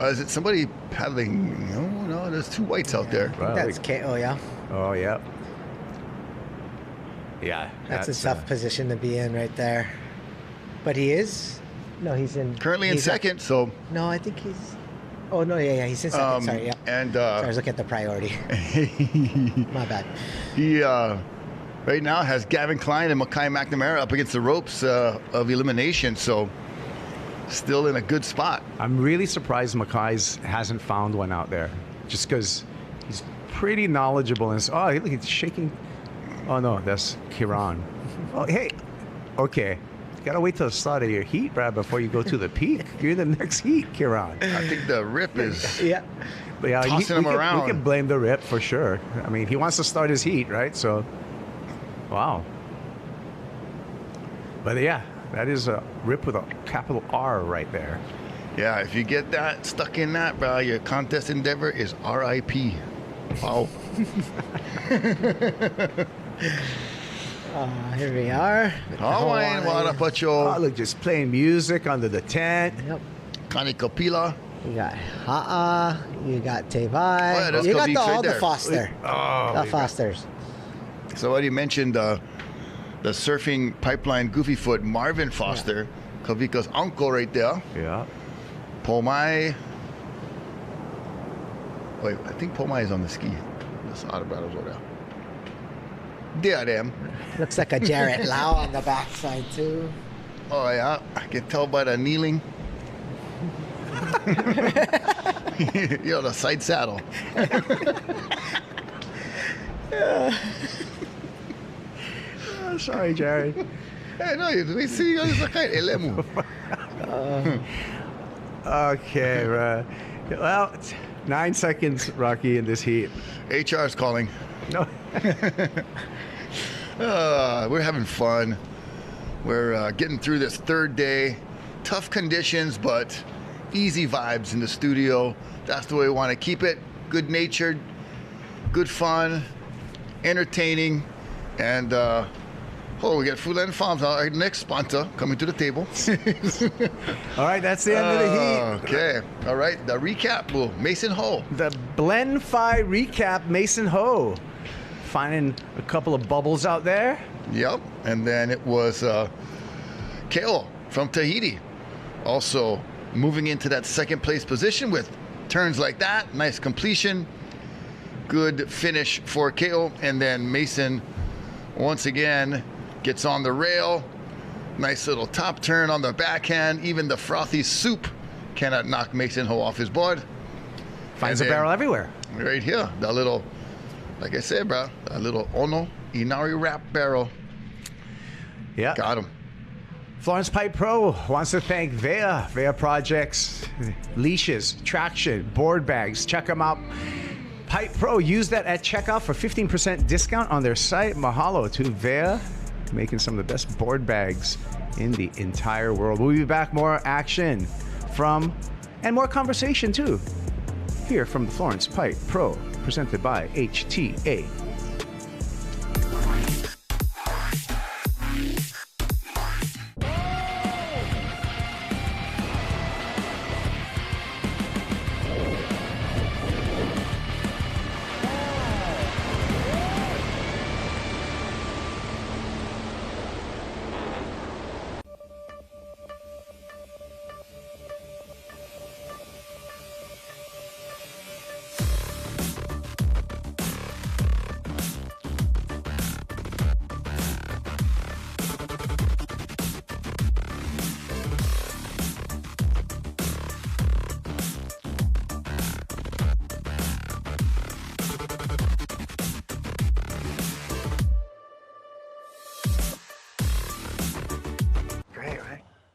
Is it somebody paddling? No, there's 2 whites out there. Well, that's KO, yeah. Oh, yeah. Yeah. That's a tough position to be in right there. But he is? No, he's in... Currently in second, so... No, I think he's... Oh, no, yeah, he's in second. Sorry, yeah. And... Sorry, I was looking at the priority. My bad. He, right now has Gavin Klein and Mackay McNamara up against the ropes of elimination, so still in a good spot. I'm really surprised Mackay's hasn't found one out there, just because he's pretty knowledgeable. And oh, look, he's shaking. Oh, no, that's Kiran. Oh, hey, okay. You got to wait till the start of your heat, Brad, before you go to the peak. You're in the next heat, Kiran. I think the rip is... Yeah. But yeah, tossing him around. We can blame the rip for sure. I mean, he wants to start his heat, right? So, wow. But yeah, that is a rip with a capital R right there. Yeah, if you get that stuck in that, bro, your contest endeavor is R.I.P. Wow. Here we are. Hawaiian water patrol. Oh, look, just playing music under the tent. Yep. Kanikapila. You got Ha'a, you got Tevai. Oh, yeah, you got all right the Foster. Oh, the Fosters. So already mentioned the surfing pipeline goofy foot Marvin Foster, Kavika's uncle right there. Yeah. Pomai. Wait, I think Pomai is on the ski. This Autobrado's over there. There I am. Looks like a Jarrett Lau on the backside too. Oh yeah, I can tell by the kneeling. You know, the side saddle. Oh, sorry, Jared. Hey, no, we see you guys like elemu. Okay, well, it's 9 seconds, Rocky, in this heat. HR's calling. No. We're having fun. We're getting through this third day. Tough conditions, but easy vibes in the studio. That's the way we want to keep it. Good-natured, good fun, entertaining, and we got Fulan Farms, our next sponsor, coming to the table. All right, that's the end of the heat. Okay, all right, the recap, Mason Ho. The Blend Fi recap, Mason Ho. Finding a couple of bubbles out there. Yep, and then it was Kale from Tahiti. Also moving into that second place position with turns like that. Nice completion. Good finish for Kale. And then Mason, once again, gets on the rail. Nice little top turn on the backhand. Even the frothy soup cannot knock Mason Ho off his board. Finds a barrel everywhere. Right here. That little, like I said, bro, a little Ono Inari wrap barrel. Yeah. Got him. Florence Pipe Pro wants to thank Vea Projects, leashes, traction, board bags. Check them out. Pipe Pro, use that at checkout for 15% discount on their site. Mahalo to Vea, making some of the best board bags in the entire world. We'll be back, more action from, and more conversation too, here from the Florence Pipe Pro, presented by HTA.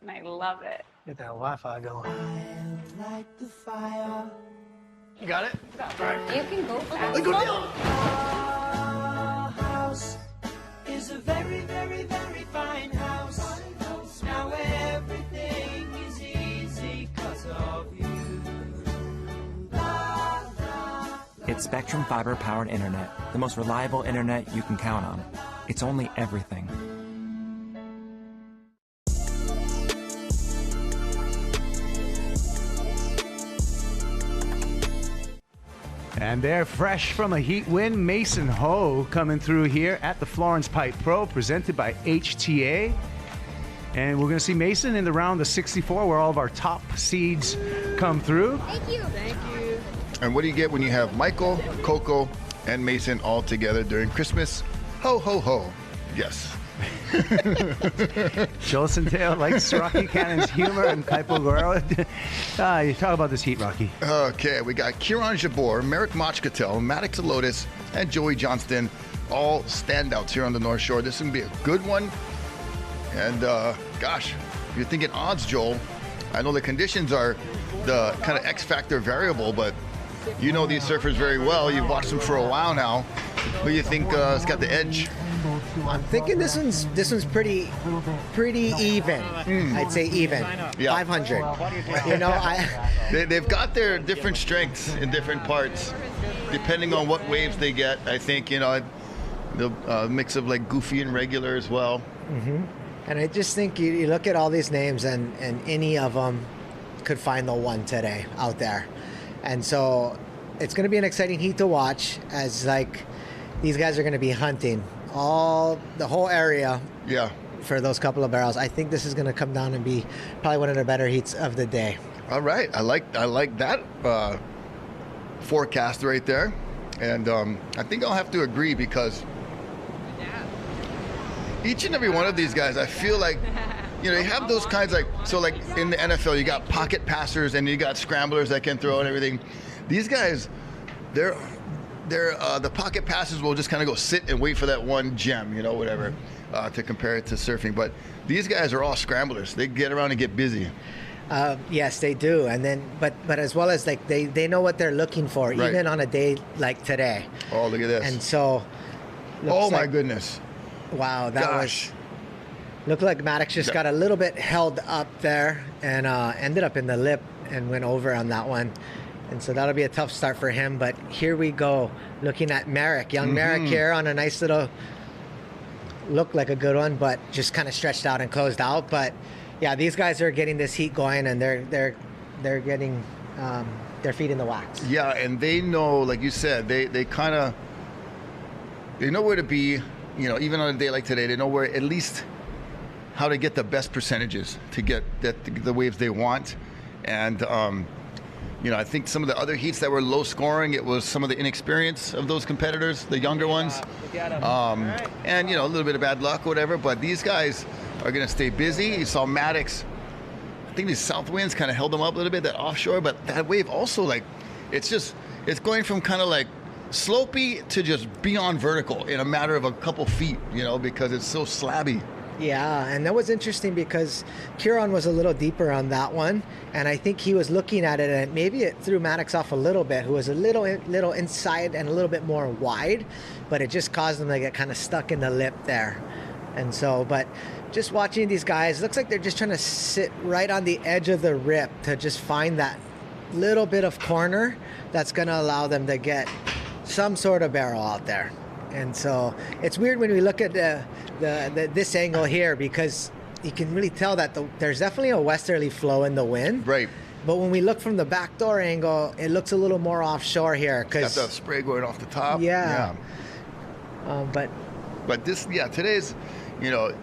I love it. Get that Wi-Fi going. Light the fire. You got it? You can go fast. Go down. Our house is a very, very, very fine house. Now everything is easy because of you. It's Spectrum fiber-powered internet, the most reliable internet you can count on. It's only everything. And they're fresh from a heat win. Mason Ho coming through here at the Florence Pipe Pro, presented by HTA. And we're going to see Mason in the round of 64, where all of our top seeds come through. Thank you. Thank you. And what do you get when you have Michael, Coco, and Mason all together during Christmas? Ho, ho, ho. Yes. Joel Centeno likes Rocky Cannon's humor and Kaipo Guerrero. You talk about this heat, Rocky. Okay, we got Kieran Jabor, Merrick Mochkatel, Maddox Lotus, and Joey Johnston, all standouts here on the North Shore. This is going to be a good one. And gosh, if you're thinking odds, Joel, I know the conditions are the kind of X factor variable, but you know these surfers very well. You've watched them for a while now. Who do you think has got the edge? I'm thinking this one's pretty even. I'd say even. Yeah. 500. You know, they've got their different strengths in different parts, depending on what waves they get. I think, you know, the mix of like goofy and regular as well. Mm-hmm. And I just think you look at all these names, and any of them could find the one today out there. And so it's going to be an exciting heat to watch, as like these guys are going to be hunting the whole area. Yeah. For those couple of barrels. I think this is going to come down and be probably one of the better heats of the day. All right. I like that forecast right there. And I think I'll have to agree, because each and every one of these guys, I feel like, you know, you have those kinds, like, so like in the NFL, you got pocket passers and you got scramblers that can throw and everything. These guys, they're the pocket passes will just kind of go sit and wait for that one gem, you know, whatever, to compare it to surfing. But these guys are all scramblers. They get around and get busy. Yes, they do. And then, but as well as like they know what they're looking for, Right. even on a day like today. Oh, look at this. And so, Oh my goodness. wow, that Gosh. was looked like Maddox just got a little bit held up there and ended up in the lip and went over on that one. And so that'll be a tough start for him. But here we go, looking at Merrick, young Merrick here on a nice little, looked like a good one, but just kind of stretched out and closed out. But yeah, these guys are getting this heat going, and they're getting their feet in the wax. Yeah, and they know, like you said, they know where to be. You know, even on a day like today, they know where at least how to get the best percentages to get the waves they want. And you know, I think some of the other heats that were low scoring, it was some of the inexperience of those competitors, the younger ones. And, you know, a little bit of bad luck or whatever, but these guys are going to stay busy. You saw Maddox, I think these south winds kind of held them up a little bit, that offshore, but that wave also, like, it's going from kind of like slopey to just beyond vertical in a matter of a couple feet, you know, because it's so slabby. Yeah, and that was interesting because Kieran was a little deeper on that one, and I think he was looking at it, and maybe it threw Maddox off a little bit, who was a little inside and a little bit more wide, but it just caused them to get kind of stuck in the lip there. And so, but just watching these guys, looks like they're just trying to sit right on the edge of the rip to just find that little bit of corner that's going to allow them to get some sort of barrel out there. And so it's weird when we look at this angle here, because you can really tell that there's definitely a westerly flow in the wind. Right. But when we look from the backdoor angle, it looks a little more offshore here. Got the spray going off the top. Yeah. But this, yeah, today's, you know,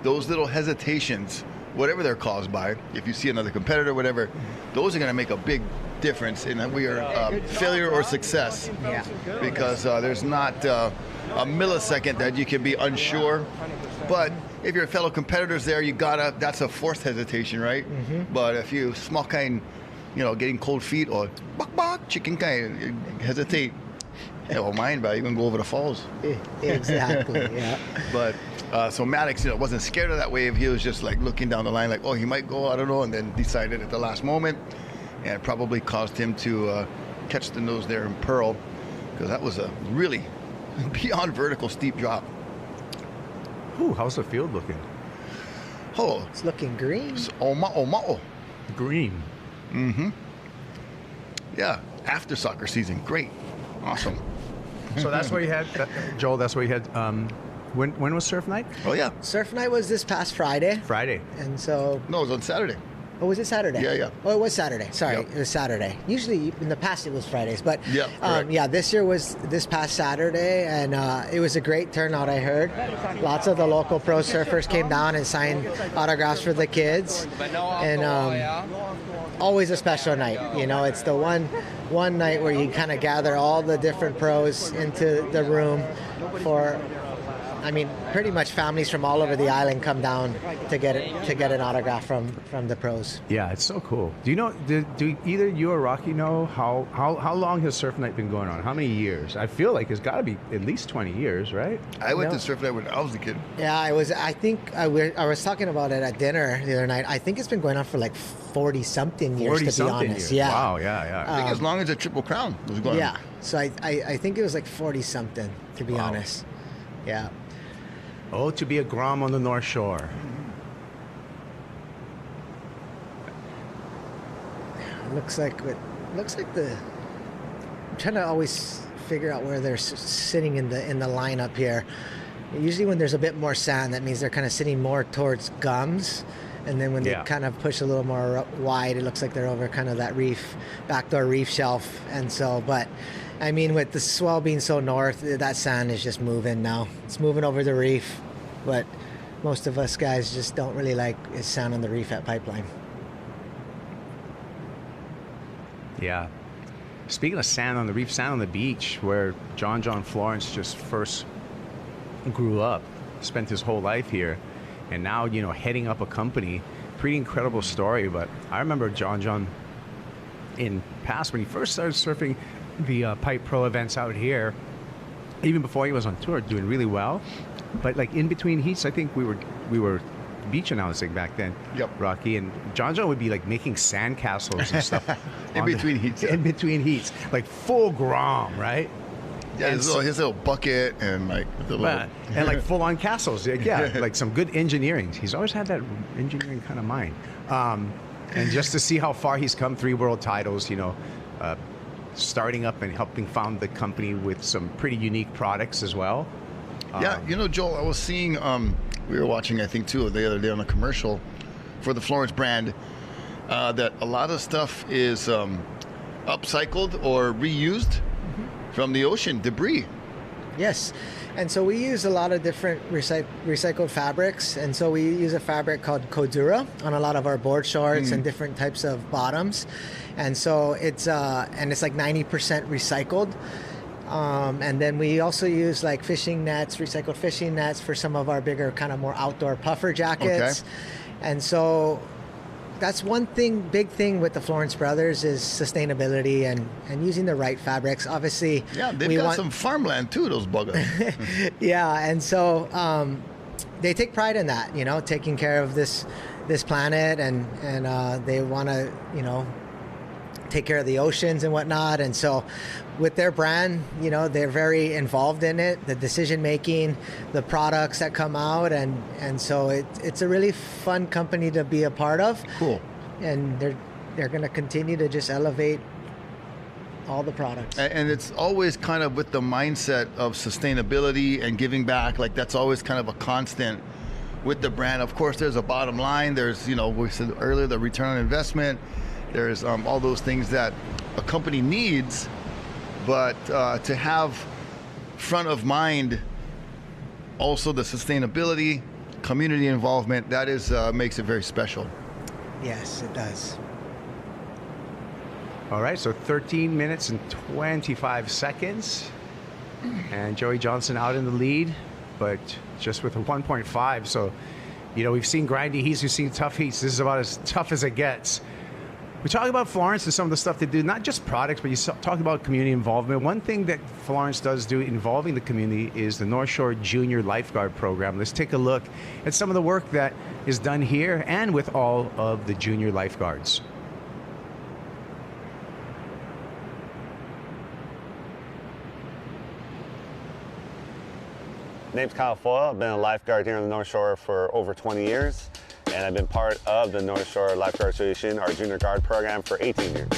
those little hesitations, whatever they're caused by, if you see another competitor, whatever, those are going to make a big difference in that we are failure or success. Yeah. Because there's not a millisecond that you can be unsure. But if your fellow competitors there, that's a forced hesitation, right? But if you small kind, you know, getting cold feet or chicken kind, hesitate. Never mind, but you can go over the falls. Exactly, yeah. But so Maddox, you know, wasn't scared of that wave. He was just like looking down the line, like, oh, he might go, I don't know, and then decided at the last moment, and it probably caused him to catch the nose there and pearl, because that was a really beyond vertical steep drop. Ooh, how's the field looking? Oh, it's looking green. Green. Mm-hmm. Yeah, after soccer season, great, awesome. So that's where you had, Joel, that's where you had, when was surf night? Oh, yeah. Surf night was this past Friday. And so... No, it was on Saturday. Oh, was it Saturday? Yeah. Oh, it was Saturday. Sorry, Yep. It was Saturday. Usually, in the past, it was Fridays. But correct. yeah, this year was this past Saturday, and it was a great turnout, I heard. Lots of the local pro surfers came down and signed autographs for the kids. And always a special night. You know, it's the one night where you kind of gather all the different pros into the room for... I mean, pretty much families from all over the island come down to get an autograph from the pros. Yeah, it's so cool. Do you know? Do either you or Rocky know how long has Surf Night been going on? How many years? I feel like it's got to be at least 20 years, right? I went to Surf Night when I was a kid. Yeah, I was talking about it at dinner the other night. I think it's been going on for like 40 something years, to be honest. Years. Yeah. Wow. Yeah. I think as long as the Triple Crown was going on. Yeah. So I think it was like 40 something, to be honest. Yeah. Oh, to be a Grom on the North Shore. Looks like the. I'm trying to always figure out where they're sitting in the lineup here. Usually, when there's a bit more sand, that means they're kind of sitting more towards gums, and then when they kind of push a little more wide, it looks like they're over kind of that backdoor reef shelf. And so, but I mean, with the swell being so north, that sand is just moving now. It's moving over the reef, but most of us guys just don't really like sand on the reef at Pipeline. Yeah. Speaking of sand on the reef, sand on the beach, where John Florence just first grew up, spent his whole life here, and now, you know, heading up a company. Pretty incredible story. But I remember John in past, when he first started surfing the Pipe Pro events out here, even before he was on tour, doing really well. But like in between heats, I think we were beach announcing back then. Yep. Rocky, and John would be like making sand castles and stuff In between heats. In between heats, like full Grom, right? Yeah, his little bucket and like the little and like full on castles. Yeah, like some good engineering. He's always had that engineering kind of mind. And just to see how far he's come, 3 world titles, starting up and helping found the company with some pretty unique products as well. Yeah, Joel, I was seeing, we were watching, I think, too, the other day on a commercial for the Florence brand, that a lot of stuff is upcycled or reused from the ocean debris. Yes. And so we use a lot of different recycled fabrics. And so we use a fabric called Codura on a lot of our board shorts and different types of bottoms. And so it's like 90% recycled. And then we also use like fishing nets, recycled fishing nets for some of our bigger kind of more outdoor puffer jackets. Okay. And so that's one big thing with the Florence Brothers is sustainability and using the right fabrics. Obviously, yeah, they've got some farmland too, those buggers. Yeah, and so they take pride in that, taking care of this planet, and they want to, take care of the oceans and whatnot. And so with their brand, they're very involved in it, the decision making, the products that come out, and so it's a really fun company to be a part of. Cool. And they're going to continue to just elevate all the products. And it's always kind of with the mindset of sustainability and giving back. Like that's always kind of a constant with the brand. Of course, there's a bottom line. There's, we said earlier, the return on investment. There's all those things that a company needs, but to have front of mind also the sustainability, community involvement, that is makes it very special. Yes, it does. All right, so 13 minutes and 25 seconds. And Joey Johnson out in the lead, but just with a 1.5. So, we've seen grindy heats, we've seen tough heats. This is about as tough as it gets. We talk about Florence and some of the stuff they do, not just products, but you talk about community involvement. One thing that Florence does do involving the community is the North Shore Junior Lifeguard Program. Let's take a look at some of the work that is done here and with all of the junior lifeguards. Name's Kyle Foyle. I've been a lifeguard here on the North Shore for over 20 years, and I've been part of the North Shore Lifeguard Association, our junior guard program, for 18 years.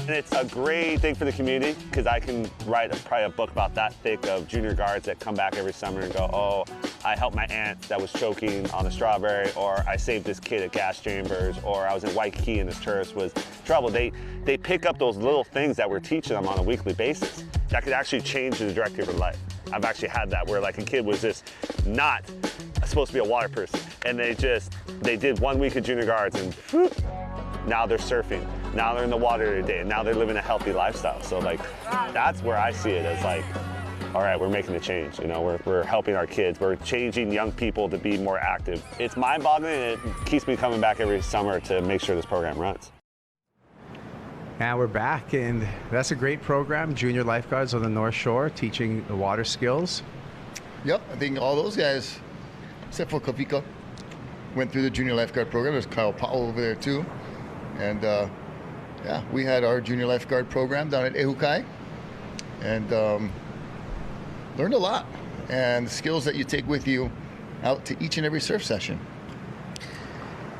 And it's a great thing for the community because I can write probably a book about that thick of junior guards that come back every summer and go, oh, I helped my aunt that was choking on a strawberry, or I saved this kid at gas chambers, or I was in Waikiki and this tourist was in trouble. They pick up those little things that we're teaching them on a weekly basis that could actually change the trajectory of their life. I've actually had that where like a kid was just not supposed to be a water person, and they did 1 week of junior guards and whoop, now they're surfing. Now they're in the water every day, and now they're living a healthy lifestyle. So like, that's where I see it as like, all right, we're making a change. We're helping our kids. We're changing young people to be more active. It's mind-boggling, and it keeps me coming back every summer to make sure this program runs. And we're back, and that's a great program, Junior Lifeguards on the North Shore, teaching the water skills. Yep, I think all those guys, except for Kavika, went through the Junior Lifeguard program. There's Kyle Powell over there too. And yeah, we had our Junior Lifeguard program down at Ehukai, and learned a lot. And the skills that you take with you out to each and every surf session.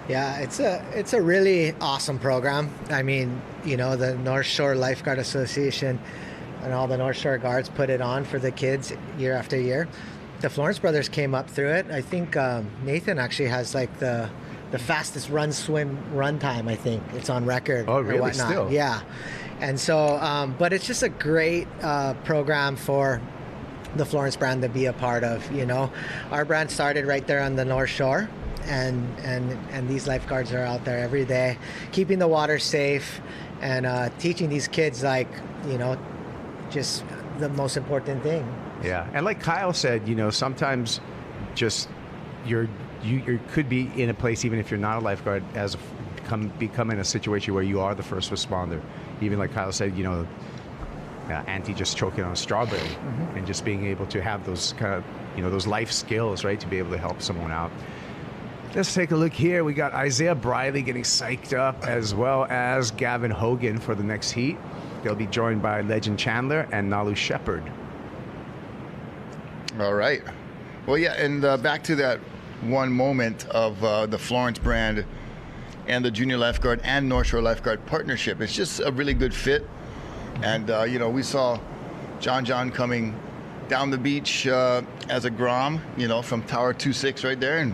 Yeah, it's a really awesome program. I mean, the North Shore Lifeguard Association and all the North Shore guards put it on for the kids year after year. The Florence brothers came up through it. I think Nathan actually has like the fastest run time. I think it's on record. Oh, really? Or whatnot. Still? Yeah. And so, but it's just a great program for the Florence brand to be a part of. Our brand started right there on the North Shore. And these lifeguards are out there every day, keeping the water safe and teaching these kids just the most important thing. Yeah, and like Kyle said, sometimes just you could be in a place, even if you're not a lifeguard, become in a situation where you are the first responder. Even like Kyle said, Auntie just choking on a strawberry, and just being able to have those kind of, those life skills, right, to be able to help someone out. Let's take a look here. We got Isaiah Briley getting psyched up, as well as Gavin Hogan for the next heat. They'll be joined by Legend Chandler and Nalu Shepard. All right. Well, yeah, and back to that one moment of the Florence brand and the Junior Lifeguard and North Shore Lifeguard partnership. It's just a really good fit. And, we saw John coming down the beach as a Grom, from Tower 26 right there, and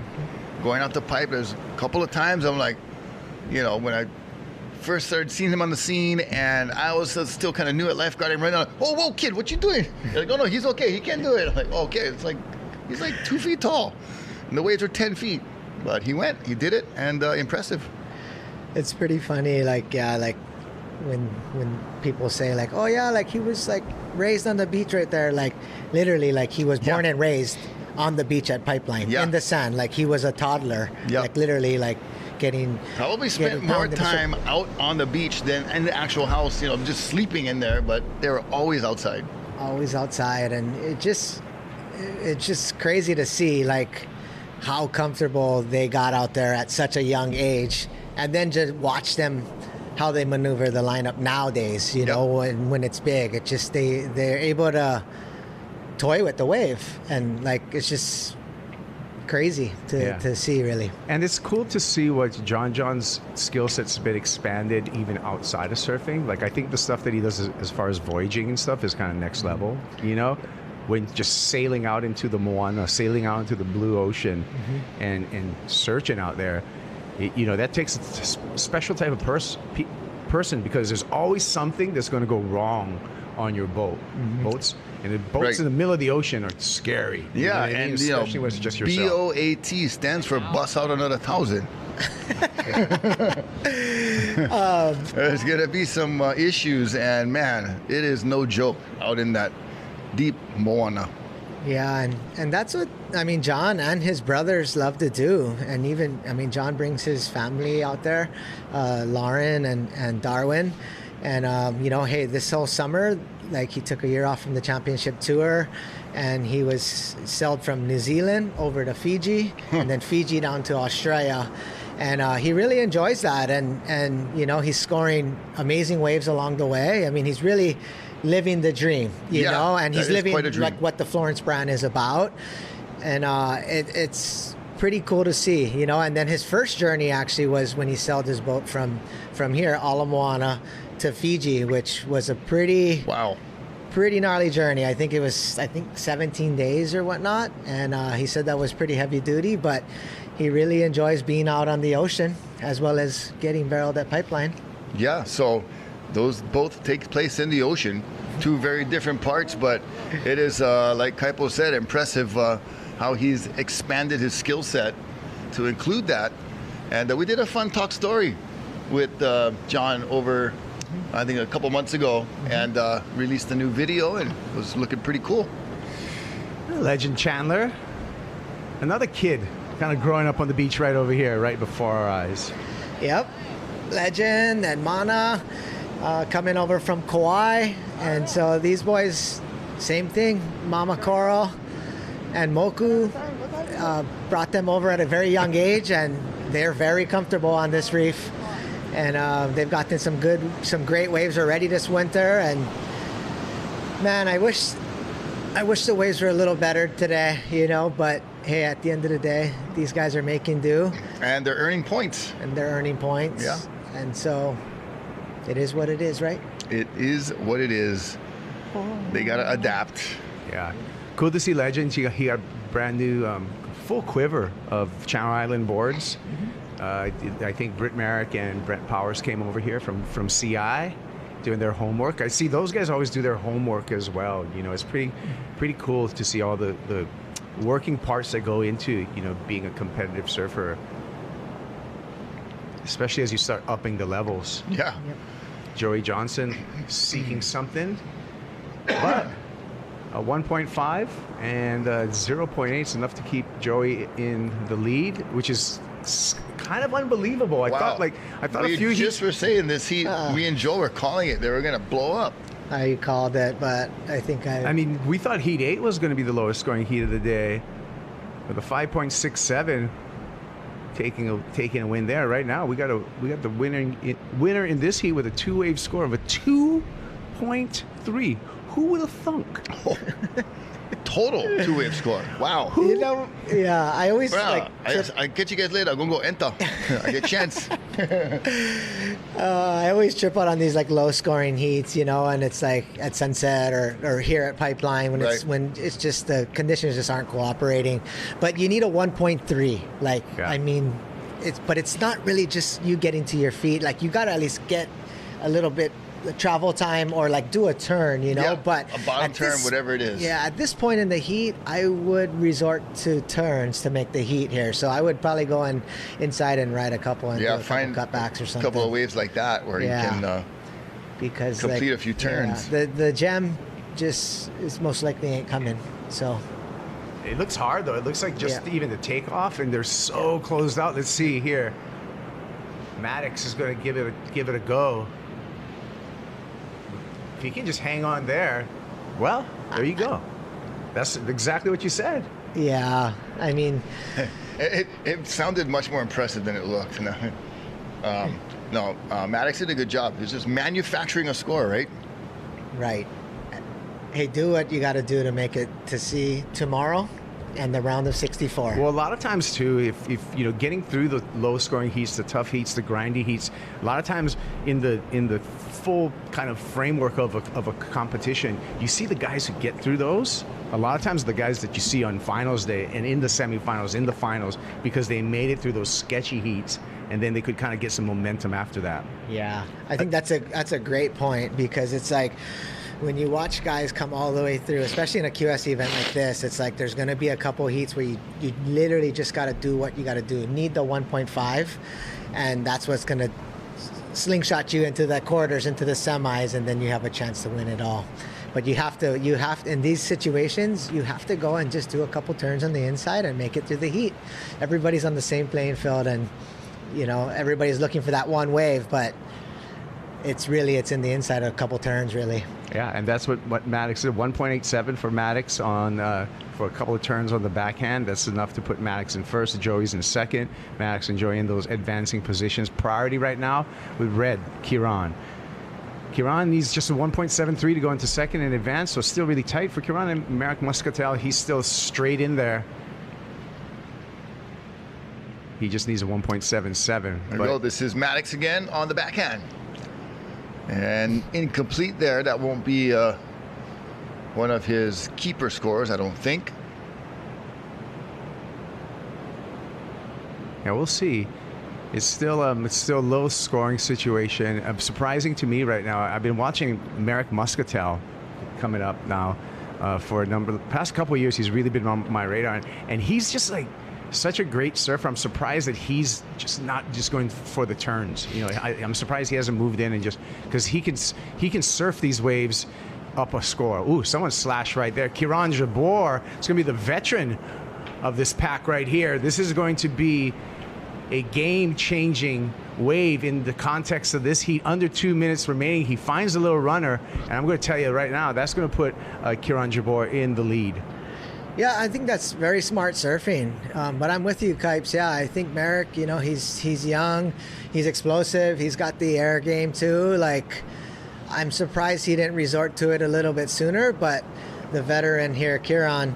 going out the pipe. There's a couple of times I'm like, when I first started seeing him on the scene, and I was still kind of new at lifeguard, and running out, whoa, kid, what you doing? They're like, oh, no, he's okay. He can do it. I'm like, okay. It's like, he's like 2 feet tall, and the waves are 10 feet. But he did it, and impressive. It's pretty funny, when people say, oh, yeah, he was, raised on the beach right there. Literally, he was born and raised on the beach at Pipeline, in the sand. He was a toddler. Literally, getting... Probably spent more time out on the beach than in the actual house, just sleeping in there, but they were always outside. Always outside, and it's just crazy to see, how comfortable they got out there at such a young age, and then just watch them, how they maneuver the lineup nowadays, when it's big. It's just they're able to toy with the wave, and it's just crazy to see, really. And it's cool to see what John's skill set's been expanded even outside of surfing. I think the stuff that he does as far as voyaging and stuff is kind of next level, when just sailing out into the Moana, sailing out into the blue ocean, and searching out there. That takes a special type of person, because there's always something that's going to go wrong on your boats. And the boats in the middle of the ocean are scary. Yeah, and especially when it's just yourself. BOAT stands for bust out another 1,000. There's going to be some issues, and man, it is no joke out in that deep Moana. Yeah, and that's what, John and his brothers love to do. And even, John brings his family out there, Lauren and Darwin. And, hey, this whole summer, he took a year off from the championship tour, and he was sailed from New Zealand over to Fiji, and then Fiji down to Australia. And he really enjoys that. And he's scoring amazing waves along the way. He's really living the dream, you know, and he's living what the Florence brand is about. And it's pretty cool to see, and then his first journey actually was when he sailed his boat from here, Ala Moana, to Fiji, which was a pretty gnarly journey. I think it was 17 days or whatnot, and he said that was pretty heavy duty, but he really enjoys being out on the ocean as well as getting barreled at Pipeline. Yeah, so those both take place in the ocean, two very different parts, but it is, like Kaipo said, impressive how he's expanded his skill set to include that. And we did a fun talk story with John over, I think, a couple months ago, and released a new video, and it was looking pretty cool. Legend Chandler, another kid kind of growing up on the beach right over here, right before our eyes. Yep, Legend and Mana coming over from Kauai, and so these boys, same thing. Mama Coral and Moku brought them over at a very young age, and they're very comfortable on this reef. And they've gotten some great waves already this winter. And man, I wish the waves were a little better today, but hey, at the end of the day, these guys are making do. And they're earning points. Yeah. And so it is what it is, right? It is what it is. They got to adapt. Yeah. Cool to see Legend. He got brand new full quiver of Channel Island boards. I think Britt Merrick and Brent Powers came over here from CI doing their homework. I see those guys always do their homework as well. It's pretty cool to see all the working parts that go into, being a competitive surfer, especially as you start upping the levels. Yeah. Yep. Joey Johnson seeking something, but a 1.5 and 0.8 is enough to keep Joey in the lead, which is kind of unbelievable. I thought a few just were saying this heat, we and Joe were calling it. They were going to blow up. how you called it, but I think I mean, we thought Heat 8 was going to be the lowest scoring heat of the day. With a 5.67 taking a win there. Right now, we got the winner in this heat with a 2-wave score of a 2.3. Who would have thunk? Total 2-wave score. Wow. You know, yeah, I always I catch you guys later. I'm gonna go enter. I get chance. I always trip out on these like low scoring heats, you know, and it's like at Sunset or here at Pipeline when it's just the conditions just aren't cooperating. But you need a 1.3. Like, I mean, it's not really just you getting to your feet. Like, you got to at least get a little bit travel time or like do a turn, you know. Yeah, but a bottom turn, whatever it is. Yeah, at this point in the heat, I would resort to turns to make the heat here. So I would probably go inside and ride a couple and do a couple cutbacks or something. A couple of waves like that where you can because complete a few turns. Yeah, the gem just is most likely ain't coming. So it looks hard though. It looks like just even the takeoff, and they're so closed out. Let's see here. Maddox is going to give it a go. If you can just hang on there, well, there you go. That's exactly what you said. Yeah, I mean, it sounded much more impressive than it looked. No, Maddox did a good job. He's just manufacturing a score, right? Right. Hey, do what you got to do to make it to see tomorrow and the round of 64. Well, a lot of times too, if you know, getting through the low scoring heats, the tough heats, the grindy heats, a lot of times in the full kind of framework of a competition, you see the guys who get through those. A lot of times the guys that you see on finals day and in the semifinals, in the finals, because they made it through those sketchy heats, and then they could kind of get some momentum after that. Yeah, I think that's a great point, because it's like, when you watch guys come all the way through, especially in a QS event like this, it's like there's going to be a couple heats where you literally just got to do what you got to do. You need the 1.5, and that's what's going to slingshot you into the quarters, into the semis, and then you have a chance to win it all. But you have to, in these situations, you have to go and just do a couple turns on the inside and make it through the heat. Everybody's on the same playing field, and, you know, everybody's looking for that one wave, but it's in the inside of a couple turns, really. Yeah, and that's what Maddox did. 1.87 for Maddox on for a couple of turns on the backhand. That's enough to put Maddox in first. Joey's in second. Maddox enjoying those advancing positions. Priority right now with red, Kieran. Kieran needs just a 1.73 to go into second and advance, so still really tight for Kieran. And Merrick Muscatel, he's still straight in there. He just needs a 1.77. There we go. This is Maddox again on the backhand. And incomplete there. That won't be one of his keeper scores, I don't think. Yeah, we'll see. It's still a low scoring situation. Surprising to me right now. I've been watching Merrick Muscatel coming up now for the past couple of years. He's really been on my radar, and he's just like such a great surfer. I'm surprised that he's just not just going for the turns. You know, I'm surprised he hasn't moved in and just, because he can surf these waves up a score. Ooh, someone slashed right there. Kieran Jabor is going to be the veteran of this pack right here. This is going to be a game-changing wave in the context of this heat. Under 2 minutes remaining, he finds a little runner, and I'm going to tell you right now, that's going to put Kieran Jabor in the lead. Yeah, I think that's very smart surfing. But I'm with you, Kipes. Yeah, I think Merrick, you know, he's young, he's explosive, he's got the air game too. Like, I'm surprised he didn't resort to it a little bit sooner, but the veteran here, Kieran,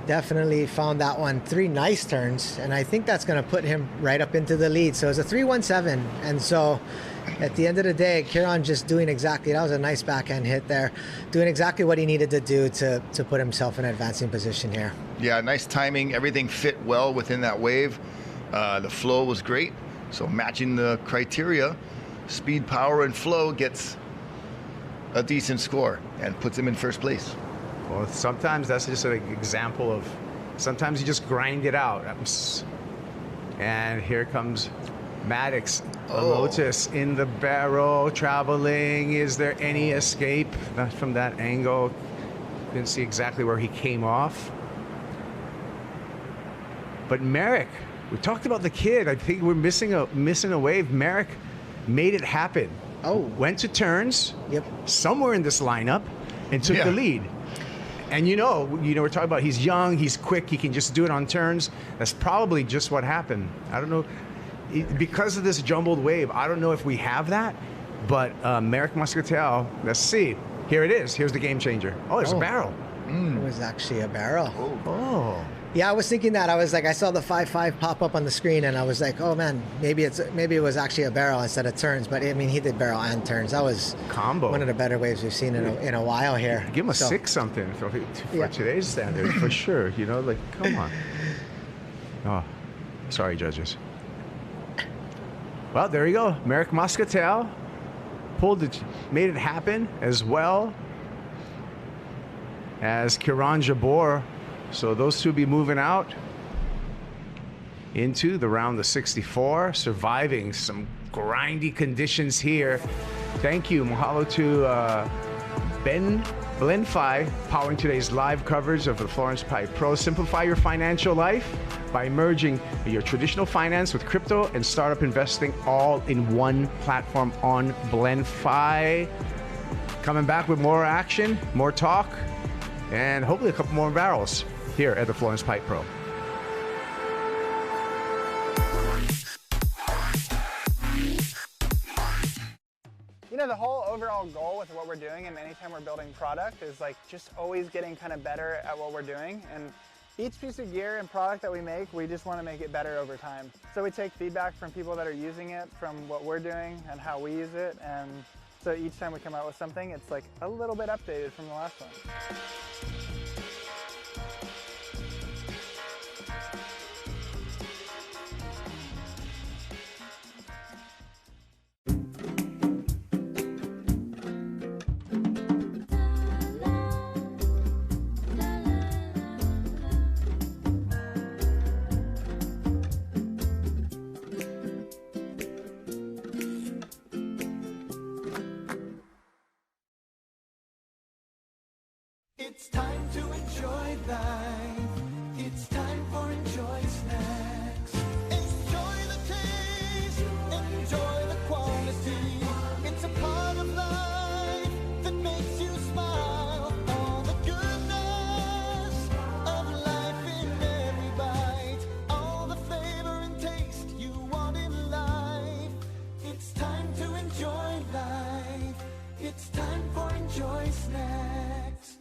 definitely found that one. 3 nice turns, and I think that's going to put him right up into the lead. So it's a 3.17, and so at the end of the day, Kieran just doing exactly, that was a nice backhand hit there, doing exactly what he needed to do to put himself in an advancing position here. Yeah, nice timing. Everything fit well within that wave. The flow was great. So matching the criteria, speed, power, and flow gets a decent score and puts him in first place. Well, sometimes that's just an example of, sometimes you just grind it out. And here comes Maddox. Lotus in the barrel, traveling. Is there any escape? Not from that angle. Didn't see exactly where he came off. But Merrick, we talked about the kid. I think we're missing a wave. Merrick made it happen. went to turns. Yep. Somewhere in this lineup, and took the lead. And we're talking about he's young, he's quick, he can just do it on turns. That's probably just what happened. I don't know. Because of this jumbled wave, I don't know if we have that, but Merrick Muscatel, let's see. Here it is. Here's the game changer. Oh, there's a barrel. It was actually a barrel. Oh. Yeah, I was thinking that. I was like, I saw the 5.5 pop up on the screen, and I was like, oh man, maybe it was actually a barrel instead of turns. But I mean, he did barrel and turns. That was combo. One of the better waves we've seen in a while here. Give him a 6 something for today's standard, for sure. Come on. Oh, sorry, judges. Well, there you go. Merrick Muscatel made it happen, as well as Kiran Jabor. So those two be moving out into the round of 64, surviving some grindy conditions here. Thank you. Mahalo to BlenFi, powering today's live coverage of the Florence Pipe Pro. Simplify your financial life by merging your traditional finance with crypto and startup investing all in one platform on BlenFi. Coming back with more action, more talk, and hopefully a couple more barrels here at the Florence Pipe Pro. The whole overall goal with what we're doing, and anytime we're building product, is like just always getting kind of better at what we're doing. And each piece of gear and product that we make, we just want to make it better over time. So we take feedback from people that are using it, from what we're doing and how we use it. And so each time we come out with something, it's like a little bit updated from the last one. It's time to enjoy life. It's time for Enjoy Snacks. Enjoy the taste, enjoy the quality. It's a part of life that makes you smile. All the goodness of life in every bite. All the flavor and taste you want in life. It's time to enjoy life. It's time for Enjoy Snacks.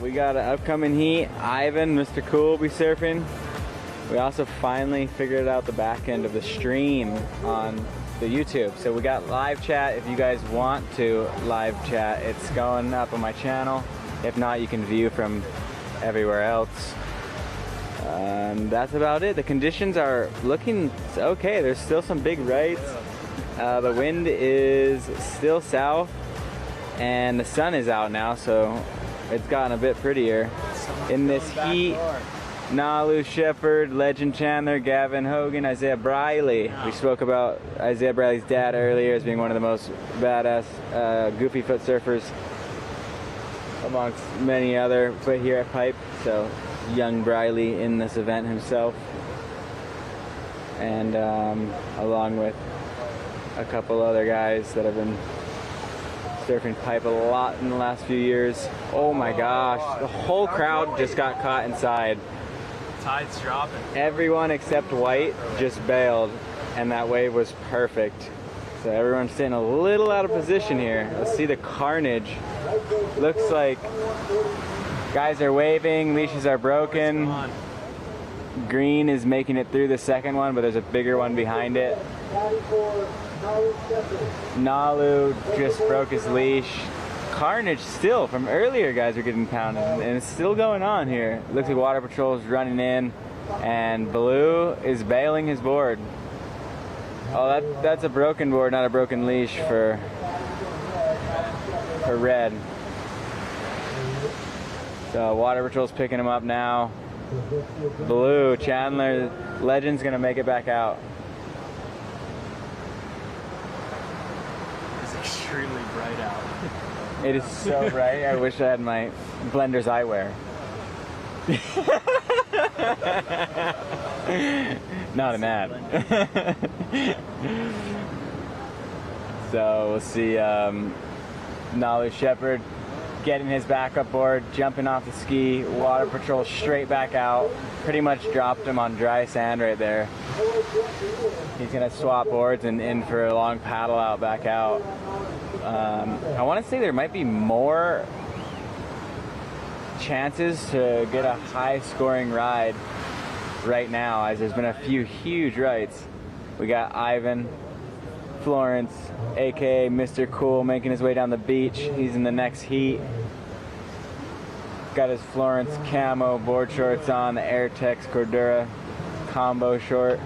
We got an upcoming heat. Ivan, Mr. Cool will be surfing. We also finally figured out the back end of the stream on the YouTube. So we got live chat. If you guys want to live chat, it's going up on my channel. If not, you can view from everywhere else. That's about it. The conditions are looking okay. There's still some big rights. The wind is still south, and the sun is out now, so it's gotten a bit prettier. In this heat, Nalu Shepard, Legend Chandler, Gavin Hogan, Isaiah Briley. We spoke about Isaiah Briley's dad earlier as being one of the most badass goofy foot surfers amongst many other foot here at Pipe. So young Briley in this event himself, and along with a couple other guys that have been surfing Pipe a lot in the last few years. Oh my gosh, the whole crowd just got caught inside. Tide's dropping. Everyone except White just bailed, and that wave was perfect. So everyone's sitting a little out of position here. Let's see the carnage. Looks like guys are waving, leashes are broken. Green is making it through the second one, but there's a bigger one behind it. Nalu just broke his leash. Carnage still from earlier, guys are getting pounded, and it's still going on here. Looks like Water Patrol is running in, and Blue is bailing his board. Oh, that's a broken board, not a broken leash for Red. So Water Patrol's picking him up now. Blue, Chandler, Legend's gonna make it back out. It's extremely bright out. It is so bright. I wish I had my blender's eyewear. Not in that. So we'll see Nalu Shepherd getting his backup board, jumping off the ski, water patrol straight back out. Pretty much dropped him on dry sand right there. He's gonna swap boards and in for a long paddle out back out. I want to say there might be more chances to get a high scoring ride right now, as there's been a few huge rights. We got Ivan, Florence, aka Mr. Cool, making his way down the beach. He's in the next heat. Got his Florence camo board shorts on, the Airtex Cordura combo short.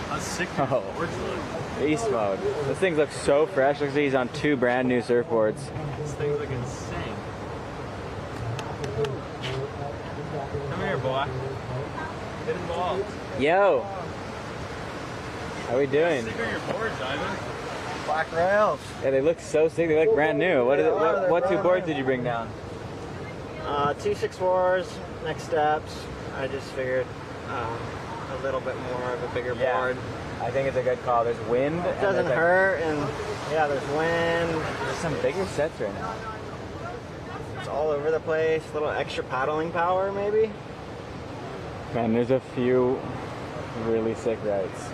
How sick do Oh, boards look? beast mode. This thing looks so fresh. Looks like he's on 2 brand new surfboards. This things look insane. Come here, boy. Get involved. Yo! How we doing? Sick are your boards, Ivan? Black rails. Yeah, they look so sick. They look brand new. What 2 boards did you bring down? 264s, next steps. I just figured a little bit more of a bigger board. I think it's a good call. There's wind. It doesn't hurt, and yeah, there's wind. There's some bigger sets right now. It's all over the place. A little extra paddling power, maybe. Man, there's a few really sick rides.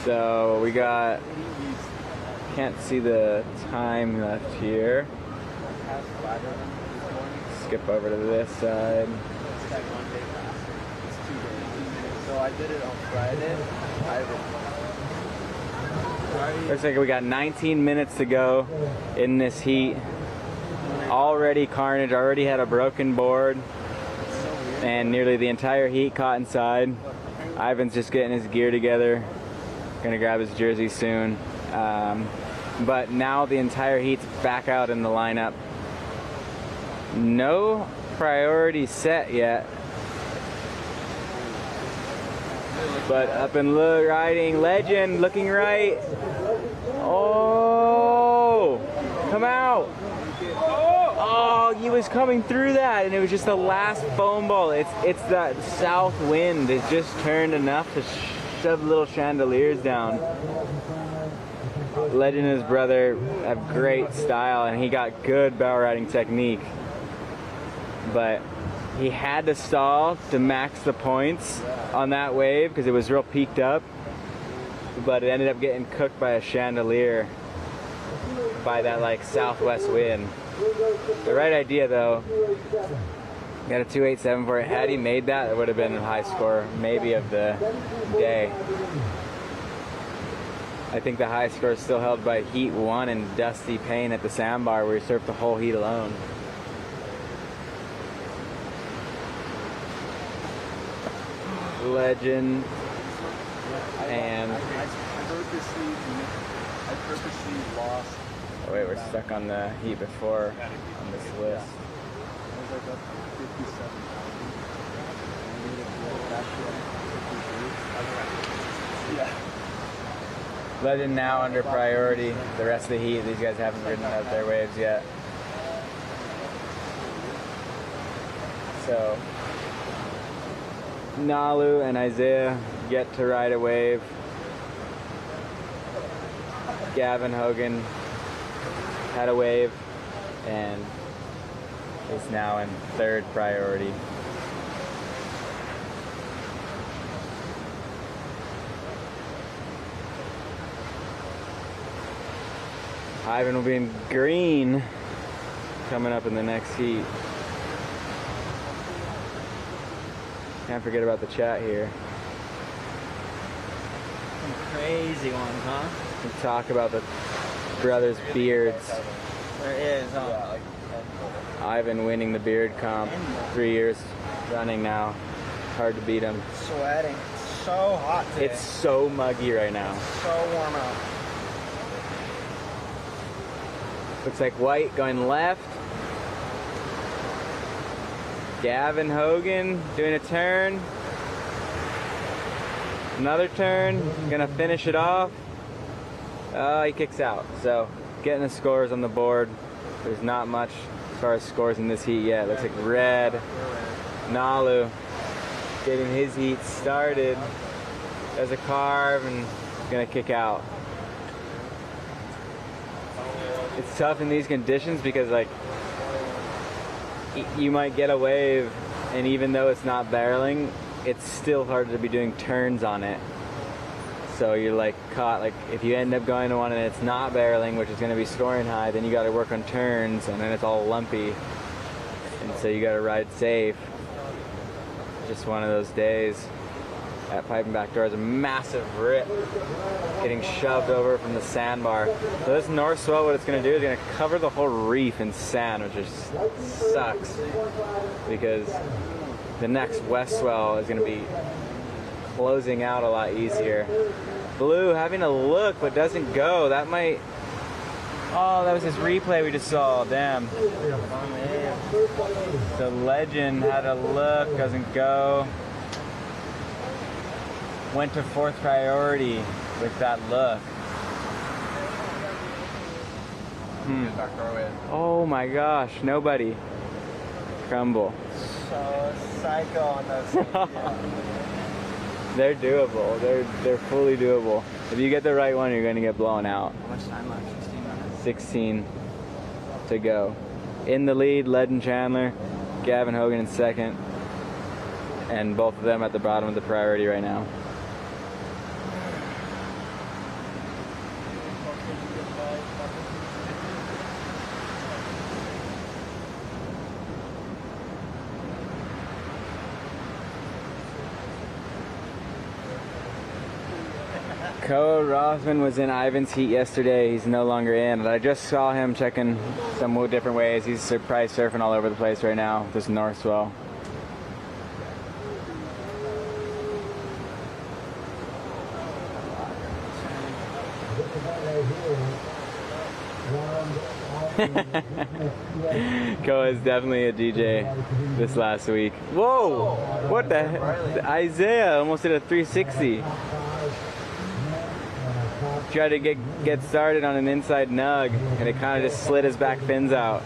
So we got, can't see the time left here. Skip over to this side. So I did it on Friday. Looks like we got 19 minutes to go in this heat. Already carnage, already had a broken board. And nearly the entire heat caught inside. Ivan's just getting his gear together. Gonna grab his jersey soon. But now the entire heat's back out in the lineup. No priority set yet. But up and riding, Legend looking right. Oh, come out. Oh, he was coming through that, and it was just the last foam ball. It's that south wind. It just turned enough to shove little chandeliers down. Legend and his brother have great style, and he got good bow riding technique. But he had to stall to max the points on that wave because it was real peaked up. But it ended up getting cooked by a chandelier by that like southwest wind. The right idea though. Got a 2.87 for it. Had he made that, it would have been a high score maybe of the day. I think the high score is still held by Heat 1 and Dusty Payne at the sandbar where he surfed the whole heat alone. Legend and I purposely lost. oh wait, we're stuck on the heat before on this list. I was like up 57,000. Yeah. Legend now under priority. The rest of the heat, these guys haven't ridden out their waves yet. So Nalu and Isaiah get to ride a wave. Gavin Hogan had a wave and is now in third priority. Ivan will be in green coming up in the next heat. Can't forget about the chat here. Some crazy ones, huh? We talk about the brothers' beards. There is, huh? Ivan winning the beard comp 3 years running now. Hard to beat him. Sweating. It's so hot today. It's so muggy right now. so warm out. Looks like White going left. Gavin Hogan doing a turn. Another turn. Gonna finish it off. He kicks out. So getting the scores on the board. There's not much as far as scores in this heat yet. Looks like Red, Nalu, getting his heat started. There's a carve and gonna kick out. It's tough in these conditions because like you might get a wave, and even though it's not barreling, it's still hard to be doing turns on it. So you're like caught, like if you end up going to one and it's not barreling, which is going to be scoring high, then you got to work on turns, and then it's all lumpy, and so you got to ride safe. Just one of those days. That piping back door is a massive rip getting shoved over from the sandbar. So this north swell, what it's going to do is going to cover the whole reef in sand, which just sucks because the next west swell is going to be closing out a lot easier. Blue having a look but doesn't go. That might... Oh, that was his replay we just saw. Damn. The Legend had a look, doesn't go. Went to fourth priority with that look. Oh my gosh, nobody. Crumble. So psycho on those. They're doable. They're fully doable. If you get the right one, you're going to get blown out. How much time left? 16 minutes? 16 to go. In the lead, Legend Chandler, Gavin Hogan in second, and both of them at the bottom of the priority right now. Code Rothman was in Ivan's heat yesterday. He's no longer in, but I just saw him checking some different ways. He's surprise surfing all over the place right now with this north swell. Ko is definitely a DJ this last week. Whoa! What the heck? Isaiah almost did a 360. Tried to get started on an inside nug, and it kind of just slid his back fins out.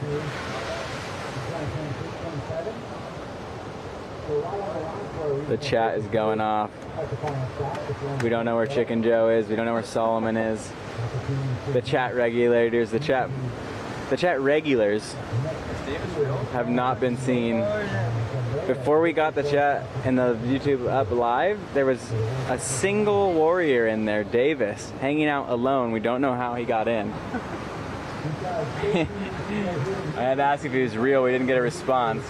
The chat is going off. We don't know where Chicken Joe is. We don't know where Solomon is. The chat regulators, the chat regulars have not been seen. Before we got the chat and the YouTube up live, there was a single warrior in there, Davis, hanging out alone. We don't know how he got in. I had to ask if he was real. We didn't get a response.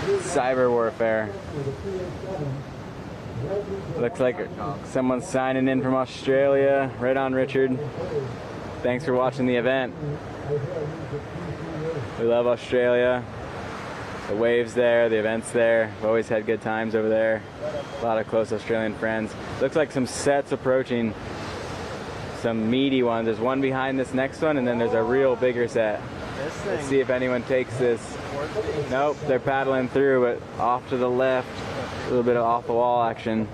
Cyber warfare. Looks like someone's signing in from Australia. Right on, Richard. Thanks for watching the event. We love Australia. The waves there, the events there. We've always had good times over there. A lot of close Australian friends. Looks like some sets approaching. Some meaty ones. There's one behind this next one, and then there's a real bigger set. Let's see if anyone takes this. Nope, they're paddling through, but off to the left. A little bit of off the wall action.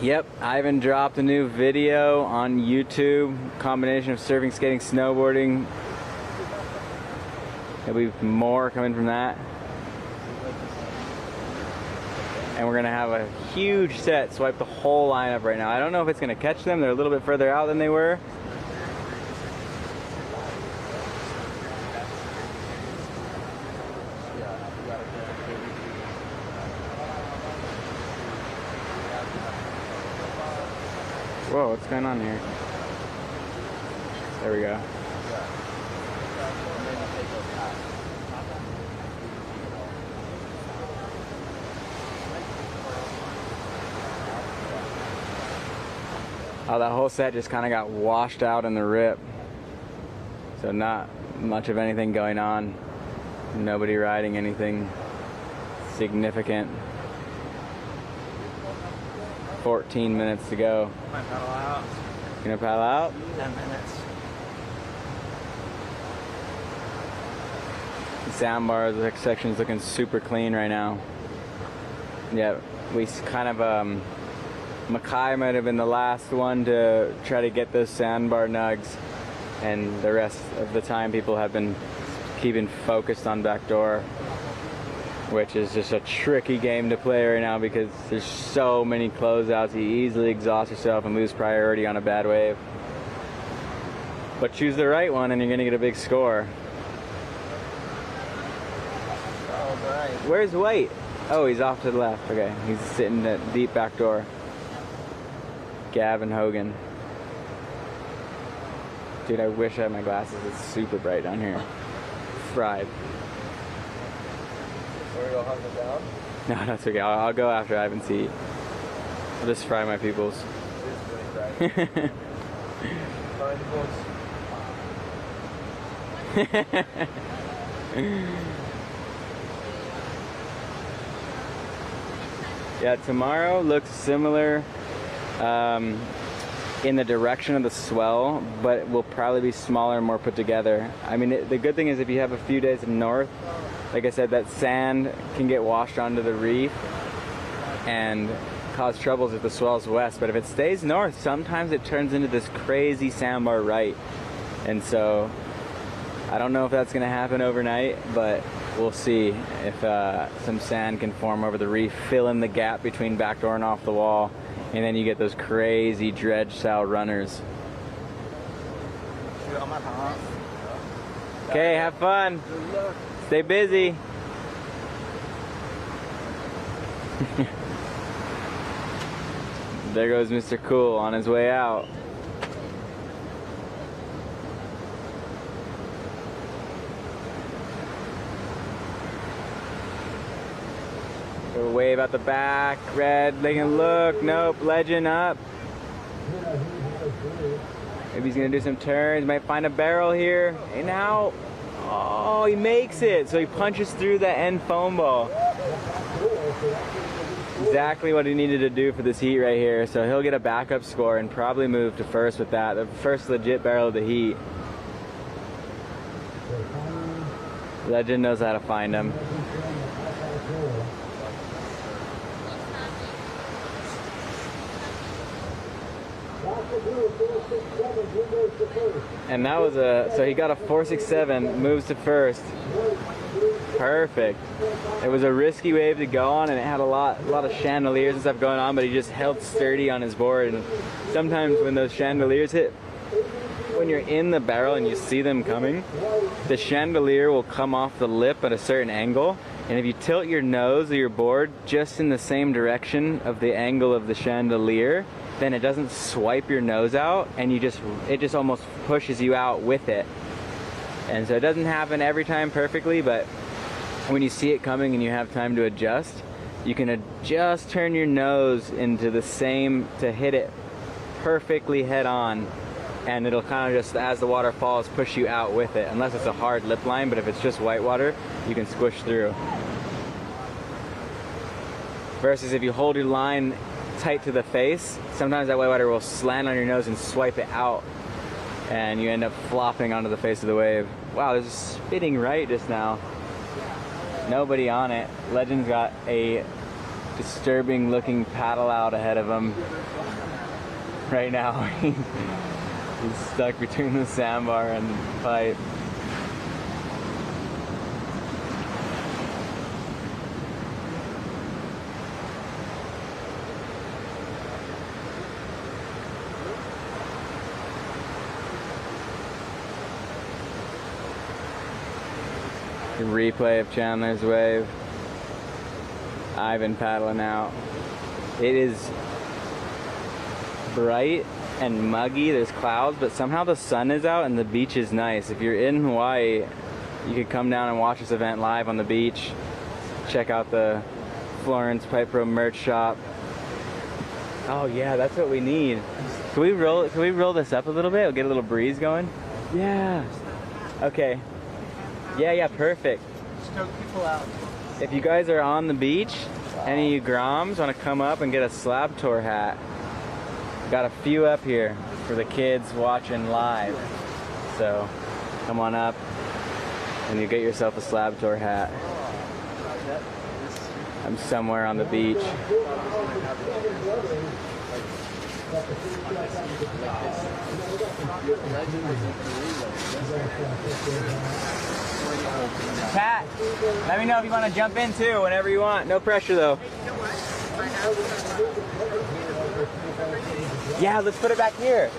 Yep, Ivan dropped a new video on YouTube. Combination of surfing, skating, snowboarding. There'll be more coming from that. And we're gonna have a huge set swipe the whole lineup right now. I don't know if it's gonna catch them. They're a little bit further out than they were. Whoa, what's going on here? There we go. Oh, that whole set just kind of got washed out in the rip. So not much of anything going on. Nobody riding anything significant. 14 minutes to go. Might paddle out. You gonna paddle out? 10 minutes. The sandbar, the section's looking super clean right now. Yeah, we kind of Mackay might have been the last one to try to get those sandbar nugs, and the rest of the time people have been keeping focused on backdoor, which is just a tricky game to play right now because there's so many closeouts. You easily exhaust yourself and lose priority on a bad wave. But choose the right one and you're gonna get a big score. Where's White? Oh, he's off to the left. Okay, he's sitting at deep back door. Gavin Hogan. Dude, I wish I had my glasses. It's super bright down here. Fried. We're gonna hunt it down? No, that's okay. I'll go after Ivan's heat. I'll just fry my peoples. It is really bright. Find the books. Yeah, tomorrow looks similar in the direction of the swell, but it will probably be smaller and more put together. I mean, the good thing is if you have a few days north, like I said, that sand can get washed onto the reef and cause troubles if the swell's west. But if it stays north, sometimes it turns into this crazy sandbar right. And so I don't know if that's going to happen overnight, but we'll see if some sand can form over the reef, fill in the gap between backdoor and off the wall, and then you get those crazy dredge-style runners. Okay, have fun. Stay busy. There goes Mr. Cool on his way out. A wave out the back, red, they can look, nope, legend up. Maybe he's gonna do some turns, might find a barrel here, and now, oh, he makes it. So he punches through the end foam ball. Exactly what he needed to do for this heat right here. So he'll get a backup score and probably move to first with that. The first legit barrel of the heat. Legend knows how to find him. And that was so he got a 4.67, moves to first. Perfect. It was a risky wave to go on, and it had a lot of chandeliers and stuff going on, but he just held sturdy on his board. And sometimes when those chandeliers hit, when you're in the barrel and you see them coming, the chandelier will come off the lip at a certain angle, and if you tilt your nose or your board just in the same direction of the angle of the chandelier, then it doesn't swipe your nose out, and it just almost pushes you out with it. And so it doesn't happen every time perfectly, but when you see it coming and you have time to adjust, you can just turn your nose into the same to hit it perfectly head on, and it'll kind of just, as the water falls, push you out with it, unless it's a hard lip line. But if it's just white water, you can squish through. Versus if you hold your line tight to the face, sometimes that white water will slant on your nose and swipe it out, and you end up flopping onto the face of the wave. Wow, there's a spitting right just now. Nobody on it. Legend's got a disturbing looking paddle out ahead of him right now. He's stuck between the sandbar and the pipe. Replay of Chandler's wave. Ivan paddling out. It is bright and muggy. There's clouds, but somehow the sun is out and the beach is nice. If you're in Hawaii, you could come down and watch this event live on the beach. Check out the Florence Pipe Pro merch shop. Oh yeah, that's what we need. Can we roll this up a little bit? We'll get a little breeze going. Yeah. Okay. Yeah, perfect. Stoke people out. If you guys are on the beach, any of you Groms want to come up and get a Slab Tour hat, got a few up here for the kids watching live. So come on up and you get yourself a Slab Tour hat. I'm somewhere on the beach. Pat, let me know if you want to jump in too, whenever you want. No pressure though. Yeah, let's put it back here.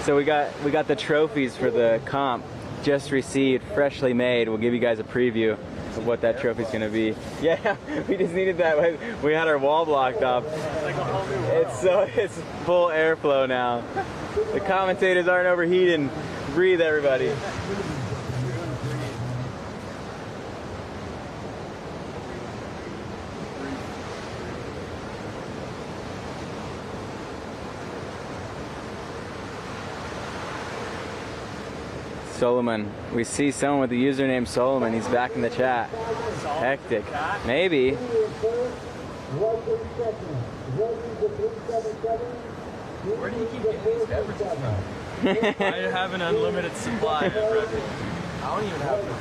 So we got the trophies for the comp just received, freshly made. We'll give you guys a preview of what that trophy's gonna be. Yeah, we just needed that. We had our wall blocked off. It's full airflow now. The commentators aren't overheating. Breathe, everybody. Solomon. We see someone with the username Solomon. He's back in the chat. Hectic. Maybe. Where do you keep getting these beverages from? I have an unlimited supply of beverages. I don't even have a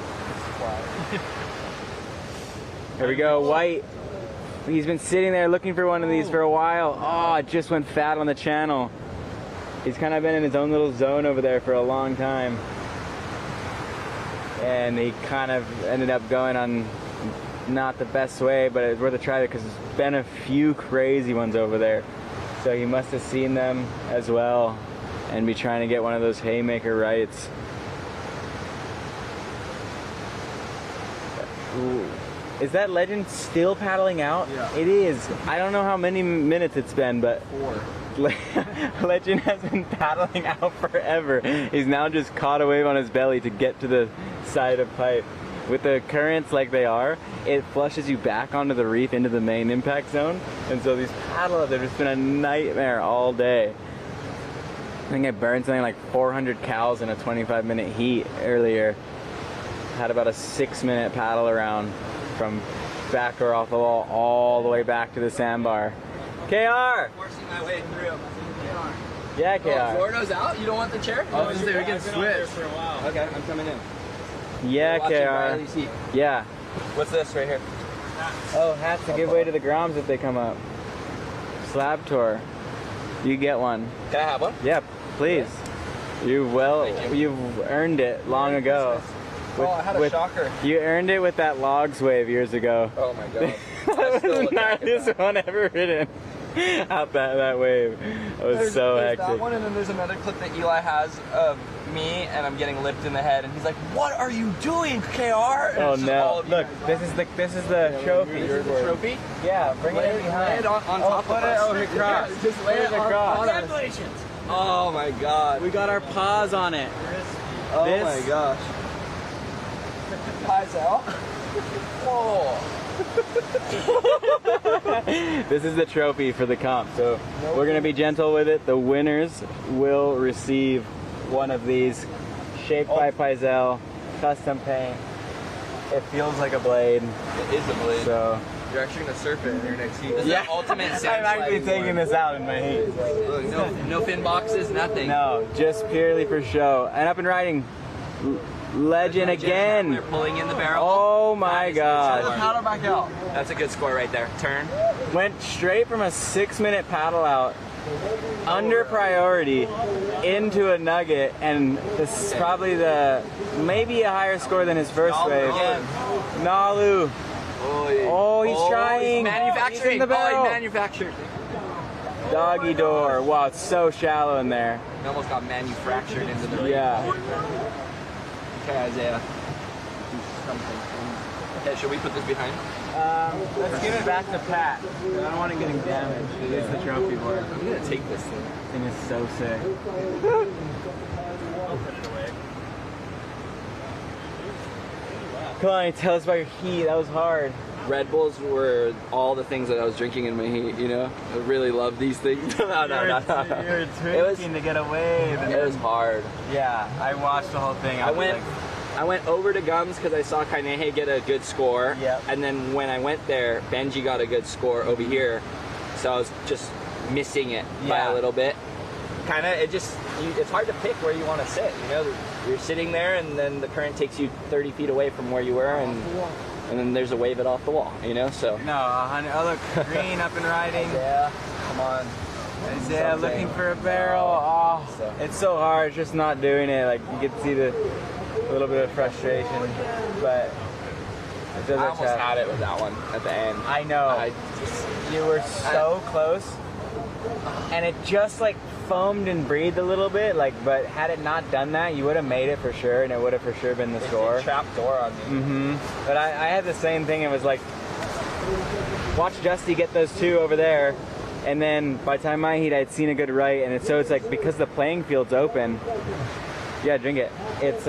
supply. Here we go, White. He's been sitting there looking for one of these for a while. Oh, it just went fat on the channel. He's kind of been in his own little zone over there for a long time. And he kind of ended up going on not the best way, but it's worth a try because there's been a few crazy ones over there. So he must have seen them as well and be trying to get one of those haymaker rights. Ooh. Is that Legend still paddling out? Yeah. It is. I don't know how many minutes it's been, but 4. Legend has been paddling out forever. He's now just caught a wave on his belly to get to the side of pipe. With the currents like they are, it flushes you back onto the reef into the main impact zone. And so these paddle-ups have just been a nightmare all day. I think I burned something like 400 cals in a 25-minute heat earlier. Had about a 6-minute paddle around from back or off the wall all the way back to the sandbar. KR! Forcing my way through. Yeah, KR. Oh, Florida's out? You don't want the chair? Oh, we can switch. Okay, I'm coming in. Yeah, KR. Yeah. What's this right here? Oh, hats to give away to the Groms if they come up. Slab tour. You get one. Can I have one? Yep, please. You've earned it long ago. Oh, I had a shocker. You earned it with that logs wave years ago. Oh my god. That was the nicest one ever ridden. Out that wave. It was so hectic. That one, and then there's another clip that Eli has of me, and I'm getting lipped in the head, and he's like, "What are you doing, KR?" And oh it's just no! all of Look, this is the trophy. This is the trophy. Yeah, bring it in behind. Lay it on top of us. Oh, across. Yeah, just lay it across. Congratulations! Oh my god. We got our paws on it. Oh my gosh. Pizel. Whoa. This is the trophy for the comp, so we're gonna be gentle with it. The winners will receive one of these, shaped by Pizel, custom Payne. It feels like a blade. It is a blade. So you're actually gonna surf it in your next heat. This is the ultimate sand I'm actually sliding taking one. this out in my heat. Look, no fin boxes, nothing. No, just purely for show. And up and riding. Legend again. They're pulling in the barrel. Oh my god. Pull the paddle back out. That's a good score right there. Turn. Went straight from a 6-minute paddle out under priority into a nugget, and this is probably maybe a higher score than his first wave. Nalu. Oh, he's trying. He's manufacturing. He's in the barrel. He manufactured. Doggy door. Wow, it's so shallow in there. It almost got manufactured into the reef. Yeah. Okay, Isaiah. Do something. Okay, should we put this behind? Let's give it back to Pat. I don't want it getting damaged. It is the trophy board. I'm gonna take this thing. This thing is so sick. Come on, tell us about your heat. That was hard. Red Bulls were all the things that I was drinking in my heat, you know? I really love these things. No. You were tweaking to get a wave. It was hard. Yeah, I watched the whole thing. I went over to Gums because I saw Kainehe get a good score. Yep. And then when I went there, Benji got a good score over here. So I was just missing it by a little bit. Kind of, it's hard to pick where you want to sit, you know? You're sitting there and then the current takes you 30 feet away from where you were and then there's a wave it off the wall, you know? So. No, honey. Oh, look, green up and riding. Yeah, come on. Yeah, looking for a barrel. Oh, it's so hard just not doing it. Like you get to see the little bit of frustration, but it does. I almost had it with that one at the end. I know. You were so close, and it just like foamed and breathed a little bit. Like, but had it not done that, you would have made it for sure, and it would have for sure been the score. Trapped door on me. Mm-hmm. But I had the same thing. It was like, watch Justy get those two over there. And then by the time my heat, I'd seen a good right, and so it's like because the playing field's open. Yeah, drink it. It's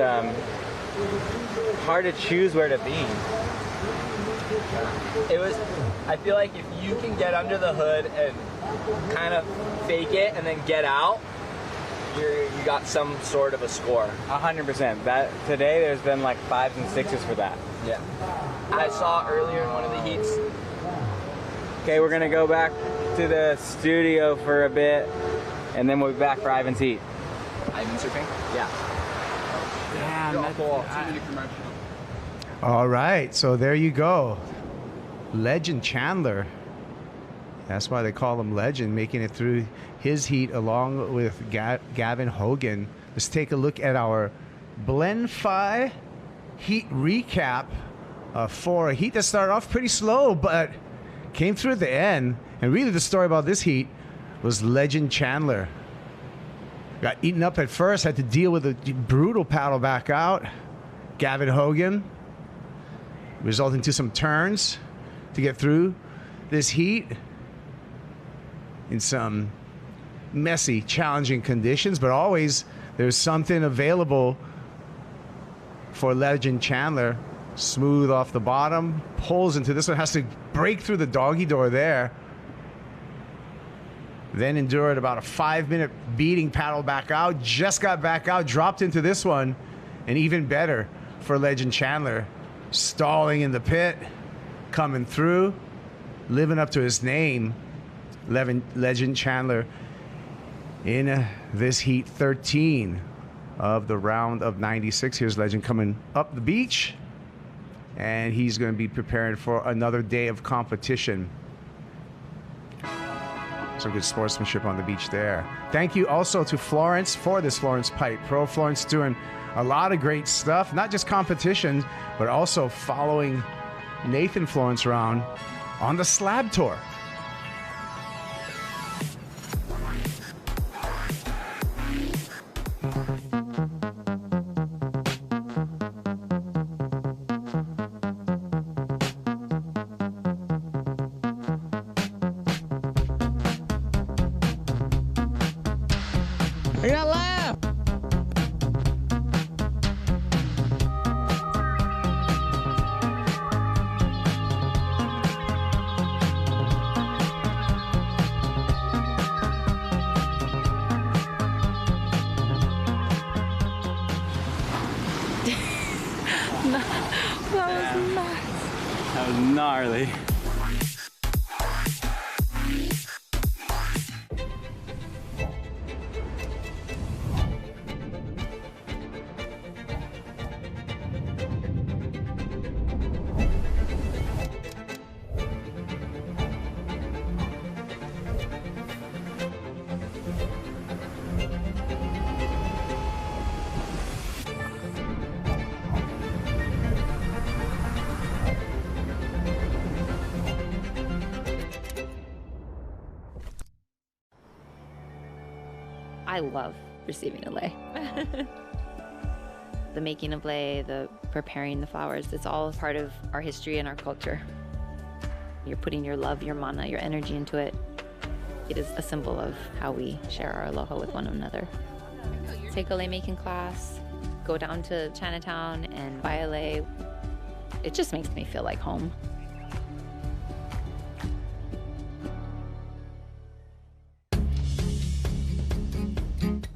hard to choose where to be. It was. I feel like if you can get under the hood and kind of fake it and then get out, you got some sort of a score. 100%. That today there's been like 5s and 6s for that. Yeah. I saw earlier in one of the heats. Okay, we're gonna go back to the studio for a bit, and then we'll be back for Ivan's heat. Ivan's surfing? Yeah. Damn, that's cool. All right, so there you go. Legend Chandler. That's why they call him Legend, making it through his heat along with Gavin Hogan. Let's take a look at our Blend Phi heat recap for a heat that started off pretty slow, but came through at the end. And really the story about this heat was Legend Chandler. Got eaten up at first, had to deal with a brutal paddle back out. Gavin Hogan, resulting to some turns to get through this heat in some messy, challenging conditions, but always there's something available for Legend Chandler. Smooth off the bottom, pulls into this one, has to break through the doggy door there. Then endured about a 5-minute beating, paddle back out, just got back out, dropped into this one, and even better for Legend Chandler. Stalling in the pit, coming through, living up to his name. Legend Chandler in this heat 13 of the round of 96. Here's Legend coming up the beach, and he's going to be preparing for another day of competition. Some good sportsmanship on the beach there. Thank you also to Florence for this Florence Pipe Pro. Florence doing a lot of great stuff, not just competitions, but also following Nathan Florence around on the Slab Tour. You're not laugh. That was nuts. That was gnarly. I love receiving a lei. The making of lei, the preparing the flowers, it's all part of our history and our culture. You're putting your love, your mana, your energy into it. It is a symbol of how we share our aloha with one another. Take a lei making class, go down to Chinatown and buy a lei. It just makes me feel like home.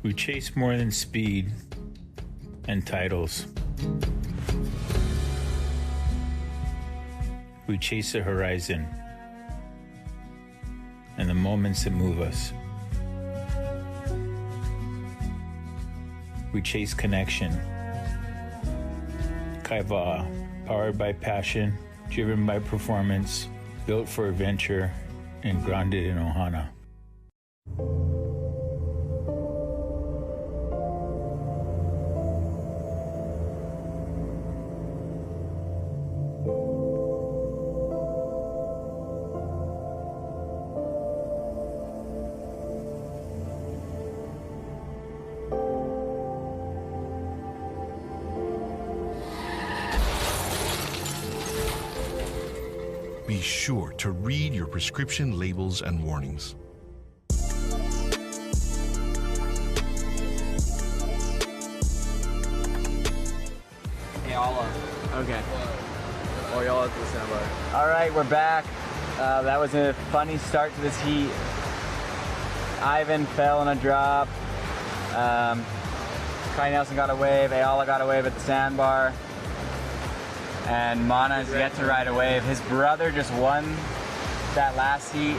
We chase more than speed and titles. We chase the horizon and the moments that move us. We chase connection. Kaiwa, powered by passion, driven by performance, built for adventure, and grounded in ohana. Be sure to read your prescription labels and warnings. Ayala. Okay. Ayala to the sandbar. All right, we're back. That was a funny start to this heat. Ivan fell in a drop. Kai Nelson got a wave. Ayala got a wave at the sandbar. And Mana is yet to ride a wave. His brother just won that last heat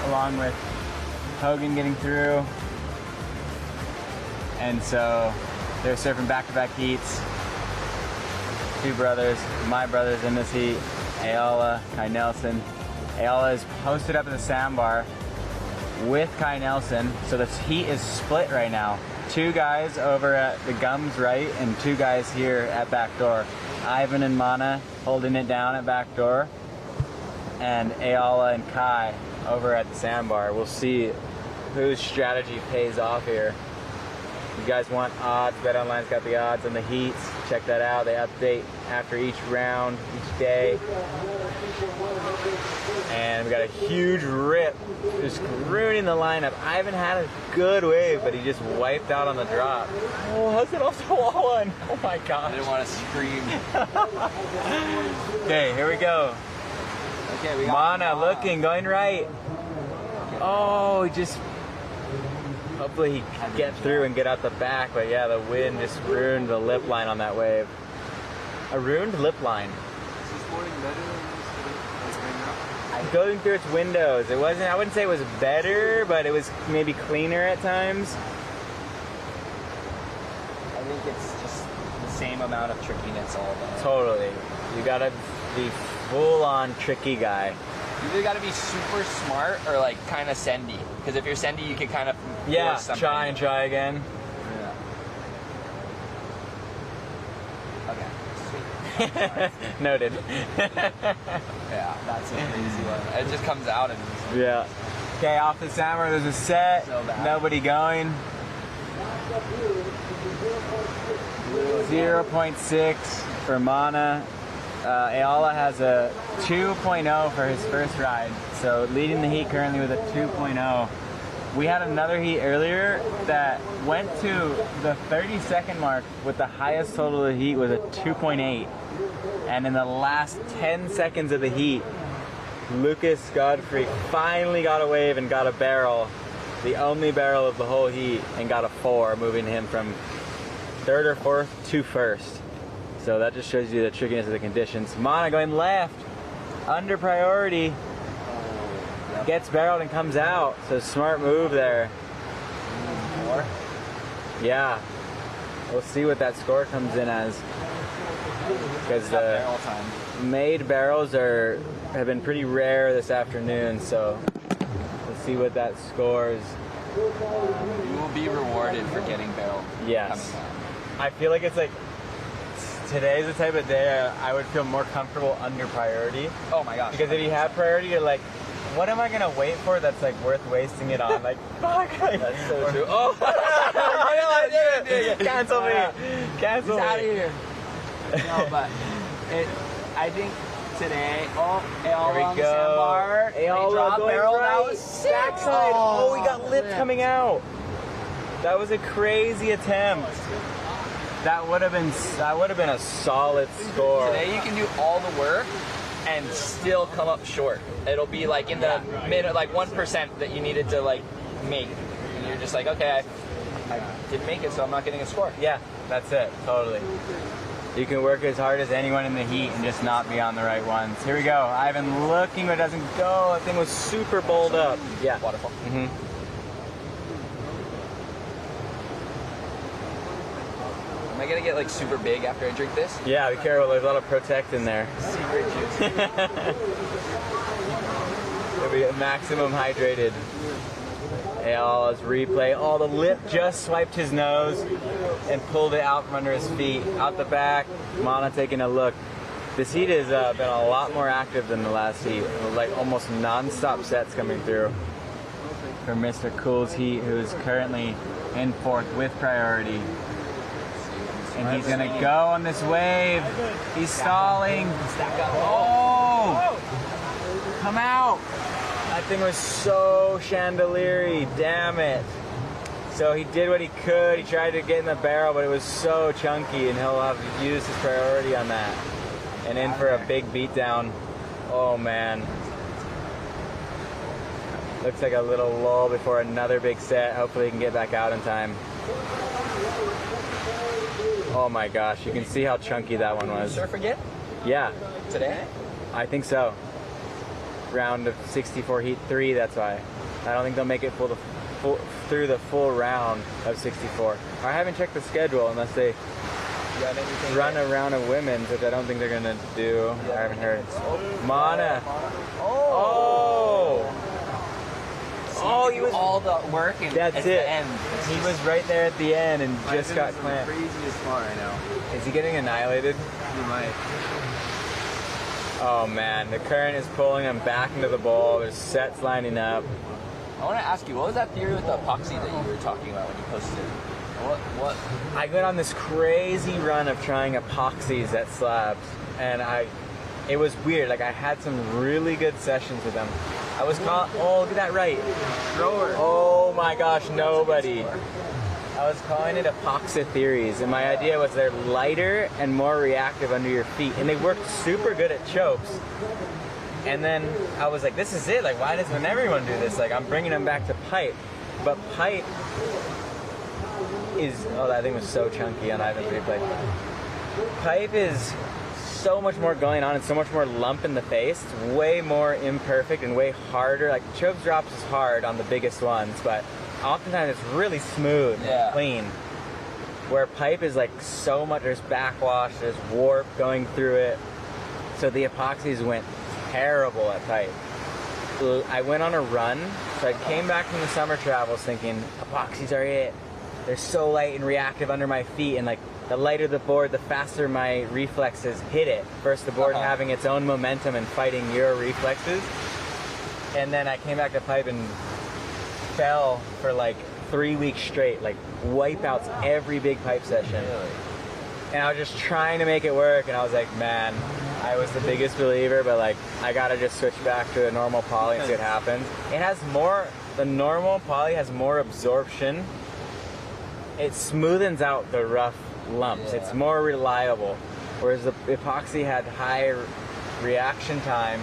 along with Hogan getting through. And so they're surfing back-to-back heats. Two brothers, my brothers in this heat, Ayala, Kai Nelson. Ayala is posted up at the sandbar with Kai Nelson, so the heat is split right now. Two guys over at the gums right, and two guys here at backdoor. Ivan and Mana holding it down at backdoor, and Ayala and Kai over at the sandbar. We'll see whose strategy pays off here. You guys want odds? BetOnline's got the odds on the heats. Check that out. They update after each round, each day. And we got a huge rip, just ruining the lineup. Ivan had a good wave, but he just wiped out on the drop. Oh, how's it off the wall one? Oh my gosh. I didn't want to scream. Okay, here we go. Okay, we got Mana looking, going right. Oh, he just... Hopefully he can get through and get out the back, but yeah, the wind just ruined the lip line on that wave. A ruined lip line. Is this morning better than this right now? Going through its windows, it wasn't, I wouldn't say it was better, but it was maybe cleaner at times. I think it's just the same amount of trickiness all day. Totally. You gotta be full-on tricky guy. You either gotta be super smart or like kind of sendy. Because if you're sendy, you can kind of force something. Try and try again. Yeah. Okay. Noted. Yeah, that's a crazy one. It just comes out and. Yeah. Okay, off the sandbar, there's a set. So bad. Nobody going. 0.6 for Mana. Ayala has a 2.0 for his first ride, so leading the heat currently with a 2.0. We had another heat earlier that went to the 30-second mark with the highest total of the heat was a 2.8. And in the last 10 seconds of the heat, Lucas Godfrey finally got a wave and got a barrel, the only barrel of the whole heat, and got a 4, moving him from third or fourth to first. So that just shows you the trickiness of the conditions. Mana going left, under priority, gets barreled and comes out. So smart move there. Yeah, we'll see what that score comes in as. Because the made barrels have been pretty rare this afternoon. So we'll see what that scores. You will be rewarded for getting barrel. Yes. I feel like it's like. Today's the type of day I would feel more comfortable under priority. Oh my gosh. Because if you have priority, you're like, what am I gonna wait for that's like worth wasting it on? Like, fuck. That's so true. Oh! Cancel me. Cancel me. He's out of here. No, but I think today, Ayala on the sandbar. Ayala going barrel, right. that was sick. Backside. Oh, we got lip coming out. That was a crazy attempt. That would have been a solid score. Today you can do all the work and still come up short. It'll be like in the mid, like 1% that you needed to like make, and you're just like, okay, I didn't make it, so I'm not getting a score. Yeah, that's it. Totally. You can work as hard as anyone in the heat and just not be on the right ones. Here we go. Ivan looking, but it doesn't go. That thing was super bowled up. Yeah. Waterfall. Mm-hmm. Am I gonna get like super big after I drink this? Yeah, be careful. There's a lot of Protect in there. Secret juice. It'll be maximum hydrated. Let's replay. Oh, the lip just swiped his nose and pulled it out from under his feet. Out the back, Mana taking a look. This heat has been a lot more active than the last heat. Like almost non-stop sets coming through for Mr. Cool's heat, who's currently in fourth with priority. And he's gonna go on this wave. He's stalling. Oh! Come out! That thing was so chandelier-y, damn it. So he did what he could. He tried to get in the barrel, but it was so chunky, and he'll have to use his priority on that. And in for a big beatdown. Oh man. Looks like a little lull before another big set. Hopefully he can get back out in time. Oh my gosh, you can see how chunky that one was. Surf again? Yeah. Today? I think so. Round of 64 heat 3, that's why. I don't think they'll make it through the full round of 64. I haven't checked the schedule unless they run a round of women's, which I don't think they're gonna do. I haven't heard. Mana. Oh, he was all the work and that's at it. The end. He was right there at the end and just got clamped. Craziest far right now. Is he getting annihilated? He might. Oh man, the current is pulling him back into the bowl. There's sets lining up. I want to ask you, what was that theory with the epoxy that you were talking about when you posted? What? I went on this crazy run of trying epoxies at Slabs, and it was weird. Like I had some really good sessions with them. I was calling, oh look at that right. Thrower. Oh my gosh, nobody. I was calling it epoxy theories, and my idea was they're lighter and more reactive under your feet, and they worked super good at chokes. And then I was like, this is it. Like, why doesn't everyone do this? Like, I'm bringing them back to pipe, but pipe is, oh, that thing was so chunky on Ivan's replay. Pipe is so much more going on and so much more lump in the face. It's way more imperfect and way harder. Like, choke drops is hard on the biggest ones, but oftentimes it's really smooth and clean. Where pipe is like so much, there's backwash, there's warp going through it. So the epoxies went terrible at pipe. I went on a run, so I came back from the summer travels thinking, epoxies are it. They're so light and reactive under my feet, and like the lighter the board, the faster my reflexes hit it. First the board having its own momentum and fighting your reflexes. And then I came back to pipe and fell for like 3 weeks straight, like wipeouts every big pipe session. And I was just trying to make it work, and I was like, man, I was the biggest believer, but like I gotta just switch back to a normal poly and see what happens. It has more, the normal poly has more absorption. It smoothens out the rough lumps. It's more reliable, whereas the epoxy had high reaction time.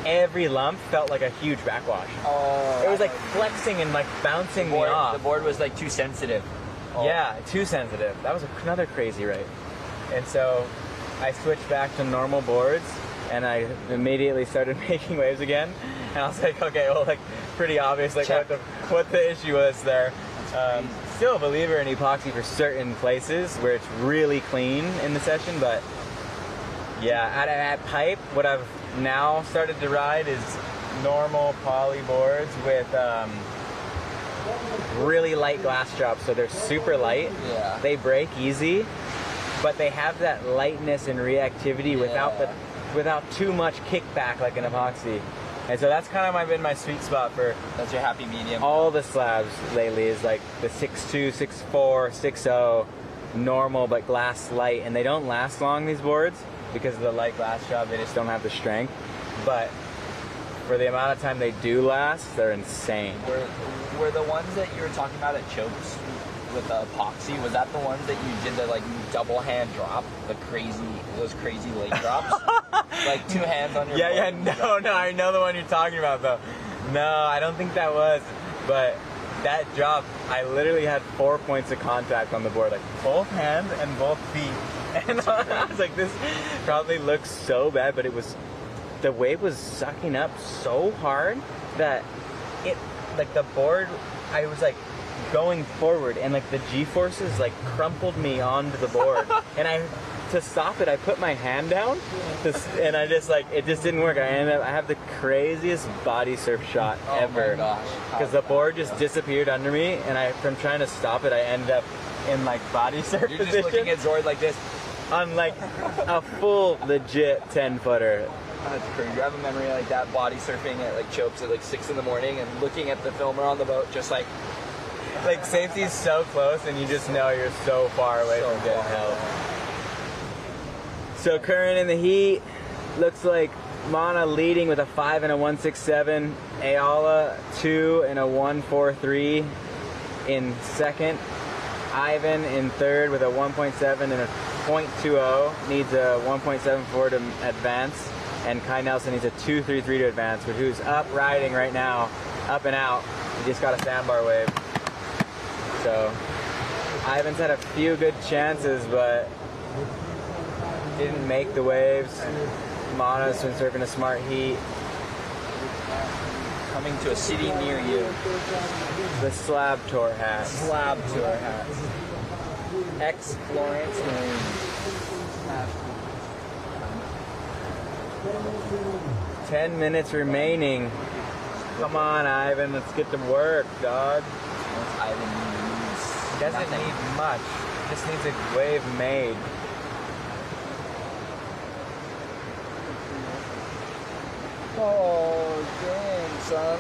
Every lump felt like a huge backwash. Oh, it was like flexing and like bouncing me off. The board was like too sensitive. Yeah, too sensitive. That was another crazy rate. And so I switched back to normal boards, and I immediately started making waves again. And I was like, okay, well, like pretty obvious, like what the issue was there. Still a believer in epoxy for certain places where it's really clean in the session, but yeah, at pipe, what I've now started to ride is normal poly boards with really light glass drops, so they're super light. Yeah. They break easy, but they have that lightness and reactivity without too much kickback like an epoxy. And so that's kind of been my sweet spot for. That's your happy medium. All the slabs lately is like the 6.2, 6.4, 6.0, normal but glass light, and they don't last long, these boards, because of the light glass job. They just don't have the strength. But for the amount of time they do last, they're insane. Were the ones that you were talking about at chokes with the epoxy, was that the ones that you did the like double hand drop, those crazy late drops? Like 2 hands on your board? No, I know the one you're talking about though. No, I don't think that was, but that drop, I literally had 4 points of contact on the board, like both hands and both feet. And I was like, this probably looks so bad, but the wave was sucking up so hard that it, like the board, I was like going forward, and like the G-forces like crumpled me onto the board, and I to stop it, I put my hand down, and I just like, it just didn't work. I have the craziest body surf shot ever. Oh my gosh. Because the board just disappeared under me, and from trying to stop it, I ended up in like body surf You're position. just looking at Zord like this. On like a full legit 10-footer. That's crazy. I have a memory like that, body surfing at like Chopes at like 6 in the morning and looking at the filmer on the boat, just like Safety's so close, and you just know you're so far away from getting help. So current in the heat, looks like Mana leading with a 5 and a 167, Ayala 2 and a 143 in second, Ivan in third with a 1.7 and a 0.20, needs a 1.74 to advance, and Kai Nelson needs a 2.33 to advance, but who's up riding right now, up and out. He just got a sandbar wave. So Ivan's had a few good chances, but didn't make the waves. Mana's been surfing a smart heat. coming to a city near you. The Slab Tour hat. Slab Tour hat. Ex Florence Marine. 10 minutes remaining. Come on, Ivan, let's get to work, dog. What's Ivan needs? He doesn't need much. Just needs a wave made. Oh, dang, son.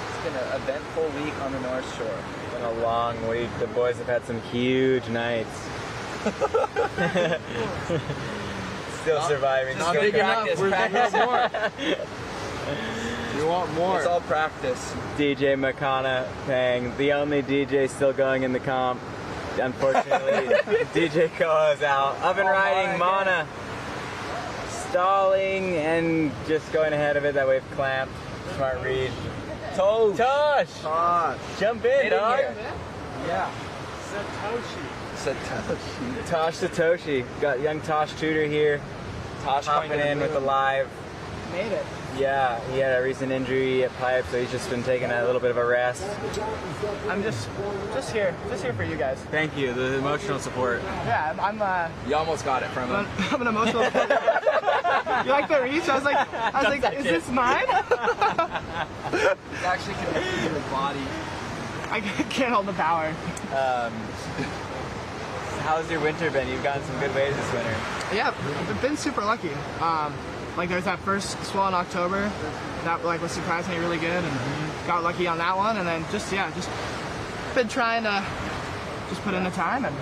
It's been an eventful week on the North Shore. It's been a long week. The boys have had some huge nights. Still surviving. Not big enough. We're practice more. You want more. It's all practice. DJ Makana Pang, the only DJ still going in the comp. Unfortunately, DJ Koa is out. Up and riding, Mana. Stalling and just going ahead of it. That wave clamped. Smart read. Tosh! Jump in, dog. Yeah. Satoshi. Tosh Satoshi. Got young Tosh Tudor here. Tosh hopping in with the live. Made it. Yeah, he had a recent injury at Pipe, so he's just been taking a little bit of a rest. I'm just here for you guys. Thank you, the emotional support. Yeah, I'm You almost got it from him. I'm an emotional support. You like the reach? I was like, is this mine? It's actually connected to the body. I can't hold the power. How's your winter been? You've gotten some good waves this winter. Yeah, I've been super lucky. Like there's that first swell in October that like was surprisingly really good, and got lucky on that one, and then just been trying to just put in the time, and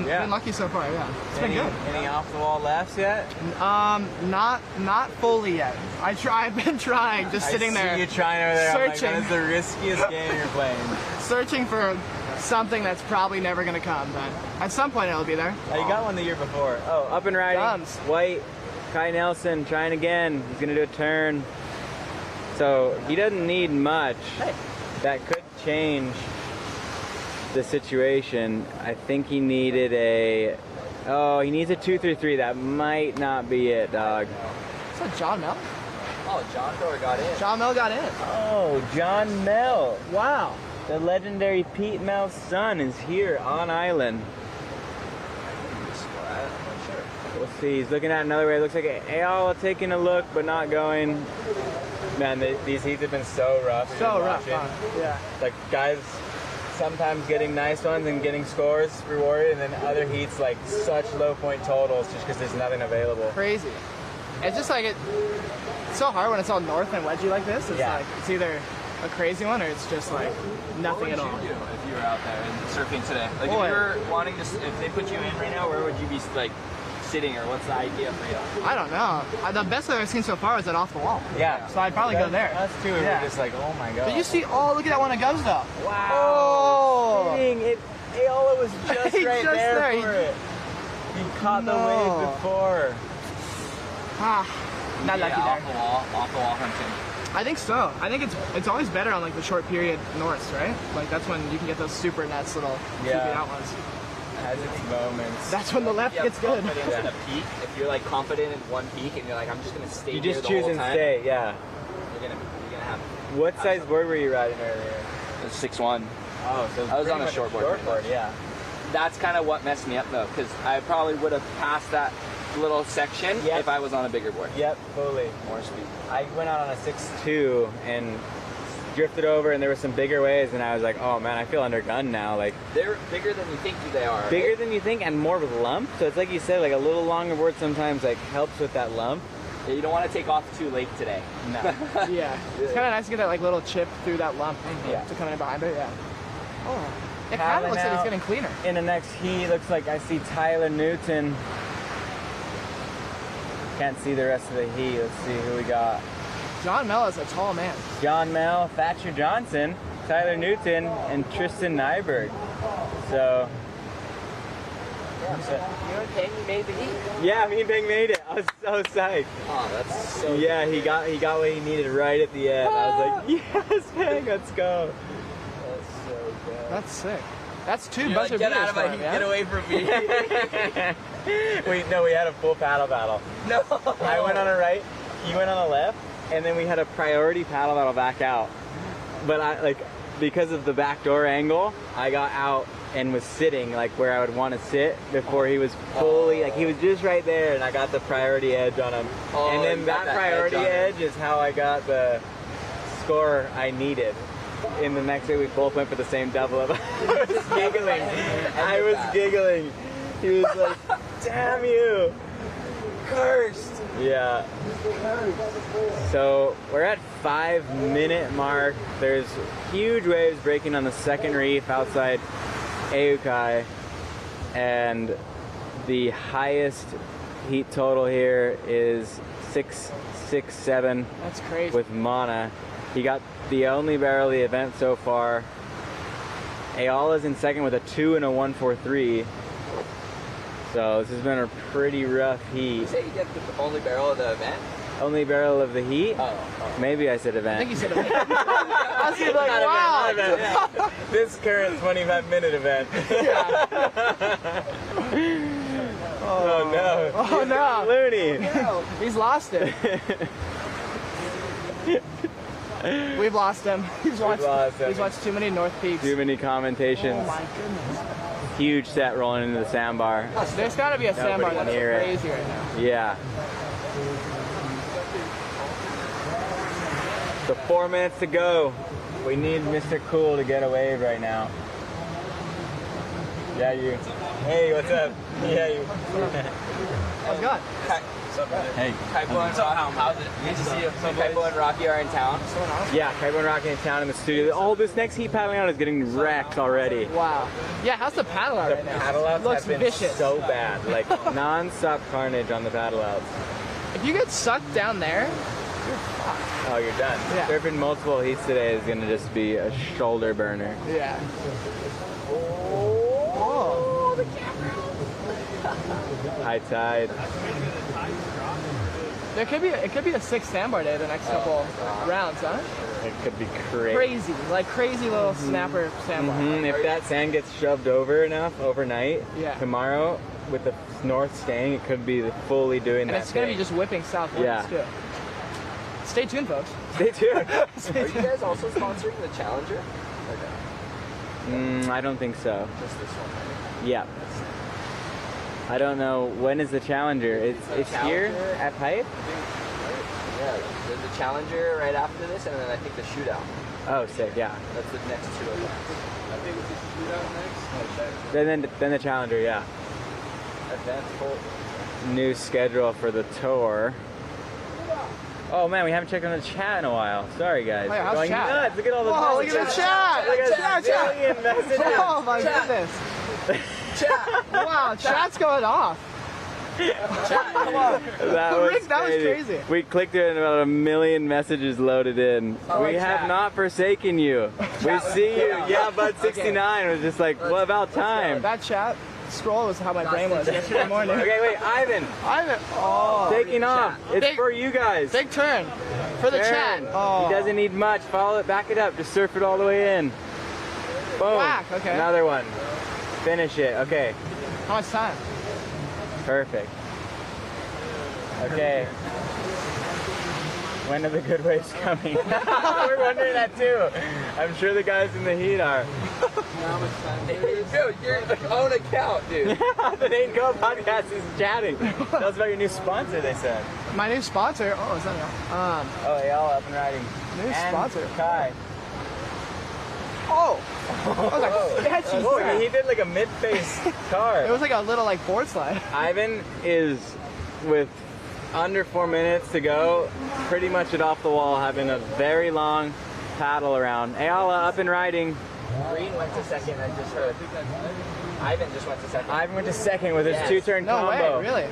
been lucky so far. Yeah, it's been good. Any off the wall lefts yet? Not fully yet. I've been trying, just sitting there. I see you trying over there. Searching. I'm like, that is the riskiest game you're playing. Searching for something that's probably never gonna come, but at some point it'll be there. Oh, you got one the year before. Oh, up and riding. Guns. White. Kai Nelson trying again. He's gonna do a turn. So he doesn't need much. That could change the situation. I think he needed he needs a 2-3-3. That might not be it, dog. Is that John Mel? Oh, John Thor got in. John Mel got in. Oh, John Mel. Wow. The legendary Pete Mel's son is here on island. We'll see. He's looking at another way. It looks like Ayala taking a look, but not going. Man, these heats have been so rough. So rough, huh? Yeah. Like guys sometimes getting nice ones and getting scores rewarded, and then other heats like such low point totals just because there's nothing available. Crazy. It's just like it's so hard when it's all north and wedgy like this. It's like it's either a crazy one or it's just like nothing at all. What would you do if you were out there and surfing today? Like if you were wanting to, if they put you in right now, where would you be like sitting, or what's the idea for you? I don't know. The best that I've seen so far is that off the wall. Yeah. So I'd probably go there. Us too. We're just like, oh my god. But you see, look at that one at Gumsdale. Wow. Oh. Dang, Ayala was just right just there for it. He caught the wave before. Not lucky there. Off the wall hunting. I think so. I think it's always better on like the short period norths, right? Like that's when you can get those super nets, little 2 feet out ones. Has its moments. That's when the left gets good. Confidence in a peak. If you're like confident in one peak and you're like, I'm just gonna stay. You here just the choose whole and time, stay. Yeah. You're gonna have. What size board were you riding earlier? It was 6'1". Oh, so I was on a short board. Yeah. That's kind of what messed me up though, because I probably would have passed that little section if I was on a bigger board. Yep, totally. More speed. I went out on a 6.2 and drifted over, and there were some bigger waves, and I was like, oh man, I feel undergunned now. Like, they're bigger than you think they are. bigger right? than you think, and more with lump. So it's like you said, like a little longer board sometimes like helps with that lump. Yeah, you don't want to take off too late today. No. Yeah. It's kind of nice to get that like little chip through that lump to come in behind it. Yeah. Oh. It kind of looks like it's getting cleaner. In the next heat, looks like I see Tyler Newton. Can't see the rest of the heat. Let's see who we got. John Mel is a tall man. John Mel, Thatcher Johnson, Tyler Newton, and Tristan Nyberg. So. Yeah, so you and Payne, you made the heat. Yeah, me and Payne made it. I was so psyched. Oh, that's so yeah, good. he got what he needed right at the end. I was like, yes, Payne, let's go. That's so good. That's sick. That's two You're bunch like, of get beers out of my for him, heat, yeah? get away from me. We had a full paddle battle. No. I went on a right, he went on a left, and then we had a priority paddle battle back out. But I because of the backdoor angle, I got out and was sitting like where I would want to sit before he was fully he was just right there, and I got the priority edge on him. Oh, and then that priority edge is how I got the score I needed. In the next day, we both went for the same double up. I was giggling. I was giggling. He was like, damn you. Cursed. Yeah. So we're at 5-minute mark. There's huge waves breaking on the second reef outside Aukai. And the highest heat total here is 6.67. That's crazy. With Mana. He got the only barrel of the event so far. Ayala's in second with a 2 and a 1.43. So this has been a pretty rough heat. You say you get the only barrel of the event? Only barrel of the heat? Oh. Maybe I said event. I think you said event. I was like, wow. Yeah. This current 25-minute event. Oh no. Oh no. Looney. He's lost it. We've lost him. He's watched too many North Peaks. Too many commentations. Oh my goodness. Huge set rolling into the sandbar. There's got to be a sandbar that's crazy right now. Yeah. So 4 minutes to go. We need Mr. Cool to get a wave right now. Yeah, you. Hey, what's up? Yeah, you. How's it going? Hey. Kaipo and Rocky. How's it? Good to see you. So Kaipo and Rocky are in town. Yeah, Kaipo and Rocky in town in the studio. Oh, this next heat paddling out is getting wrecked already. Wow. Yeah, how's the paddle out right now? The paddle outs looks have been vicious. so bad. Like, non-stop carnage on the paddle outs. If you get sucked down there, you're fucked. Oh, you're done. Yeah. Surfing multiple heats today is going to just be a shoulder burner. Yeah. Oh, the camera. High tide. It could be a 6 sandbar day the next couple rounds, huh? It could be crazy. Crazy, like crazy little snapper sandbar. If that sand gets shoved over enough overnight, tomorrow with the north staying, it could be fully doing And that. it's going to be just whipping southwards too. Stay tuned, folks. Stay tuned. Are you guys also sponsoring the Challenger? I don't think so. Just this one. Yeah. I don't know. When is the Challenger? It's here at Pipe? Yeah, there's the Challenger right after this, and then I think the Shootout. Oh, sick, yeah. That's the next two events. I think it's the Shootout next. Then the Challenger, yeah. Advanced full. New schedule for the tour. Oh man, we haven't checked on the chat in a while. Sorry guys. Oh, yeah, how's Going chat? nuts. Look at all the Whoa, look messages. at the chat! Look at Chat. a million messages. Oh my goodness. Chat. Wow, chat's going off. Chat, come on. That was crazy. We clicked it and about 1 million messages loaded in. We have not forsaken you. We see you. Yeah, Bud 69 was just like, what about time? That chat scroll was how my brain was yesterday morning. Okay, wait, Ivan. Oh. Taking off. It's for you guys. Big turn for the chat. Oh. He doesn't need much. Follow it, back it up. Just surf it all the way in. Boom. Whack, okay. Another one. Finish it. Okay. How much time? Perfect. Okay. When are the good waves coming? We're wondering that too. I'm sure the guys in the heat are. Dude, you're on account, dude. The Nate Go podcast is chatting. Tell us about your new sponsor, they said. My new sponsor? Oh, is that Oh, y'all up and riding. New sponsor. Kai. Oh! That's Oh, he did like a mid-face car. It was like a little like board slide. Ivan is with under 4 minutes to go, pretty much at off the wall, having a very long paddle around. Ayala up and riding. Green went to second, I just heard. Ivan just went to second. Ivan went to second with his two-turn combo. No way, really?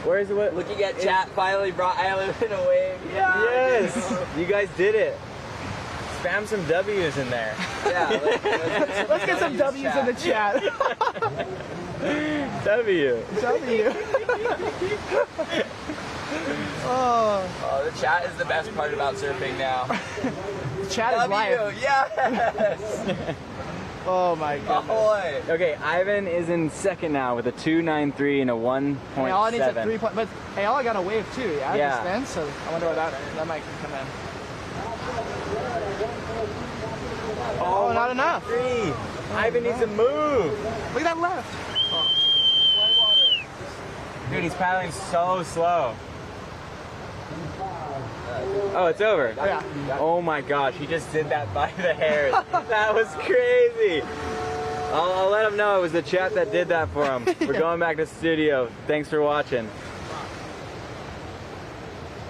Where's the what? Looking at chat, finally brought Island in a wave. Yeah. Yes, you guys did it. Spam some W's in there. Yeah, let's get some W's in the chat. W. Oh, the chat is the best part about surfing now. The chat is live. Yes. Oh my god. Ahoy. Okay, Ivan is in second now with a 2.93 and a 1.7. Ayala needs a 3 point, but Ayala got a wave too, yeah? Yeah. Then, so I wonder what that might come in. Oh, not enough. Ivan needs to move. Look at that left. Dude, he's paddling so slow. Oh, it's over. Oh, yeah. Oh my gosh, he just did that by the hairs. That was crazy. I'll let him know it was the chat that did that for him. We're going back to the studio. Thanks for watching.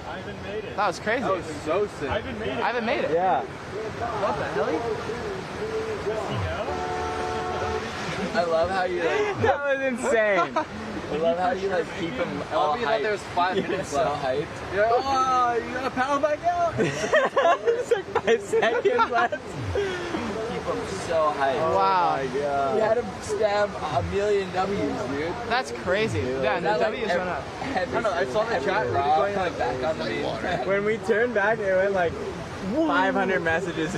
Ivan made it. That was crazy. That was so sick. Ivan made it. Ivan made it. Yeah. What the hell? I love how you like. That was insane. I love how you like keep him all hyped. That there's 5 minutes left. So hyped. You're like, oh, you gotta paddle back out. It's like 5 seconds left. Keep him so hyped. Wow. Oh my god. You had him stab a million W's, dude. That's crazy. Yeah, and the W's went up. I don't know, I saw the chat going like back on the main. When we turned back, it went like 500 messages.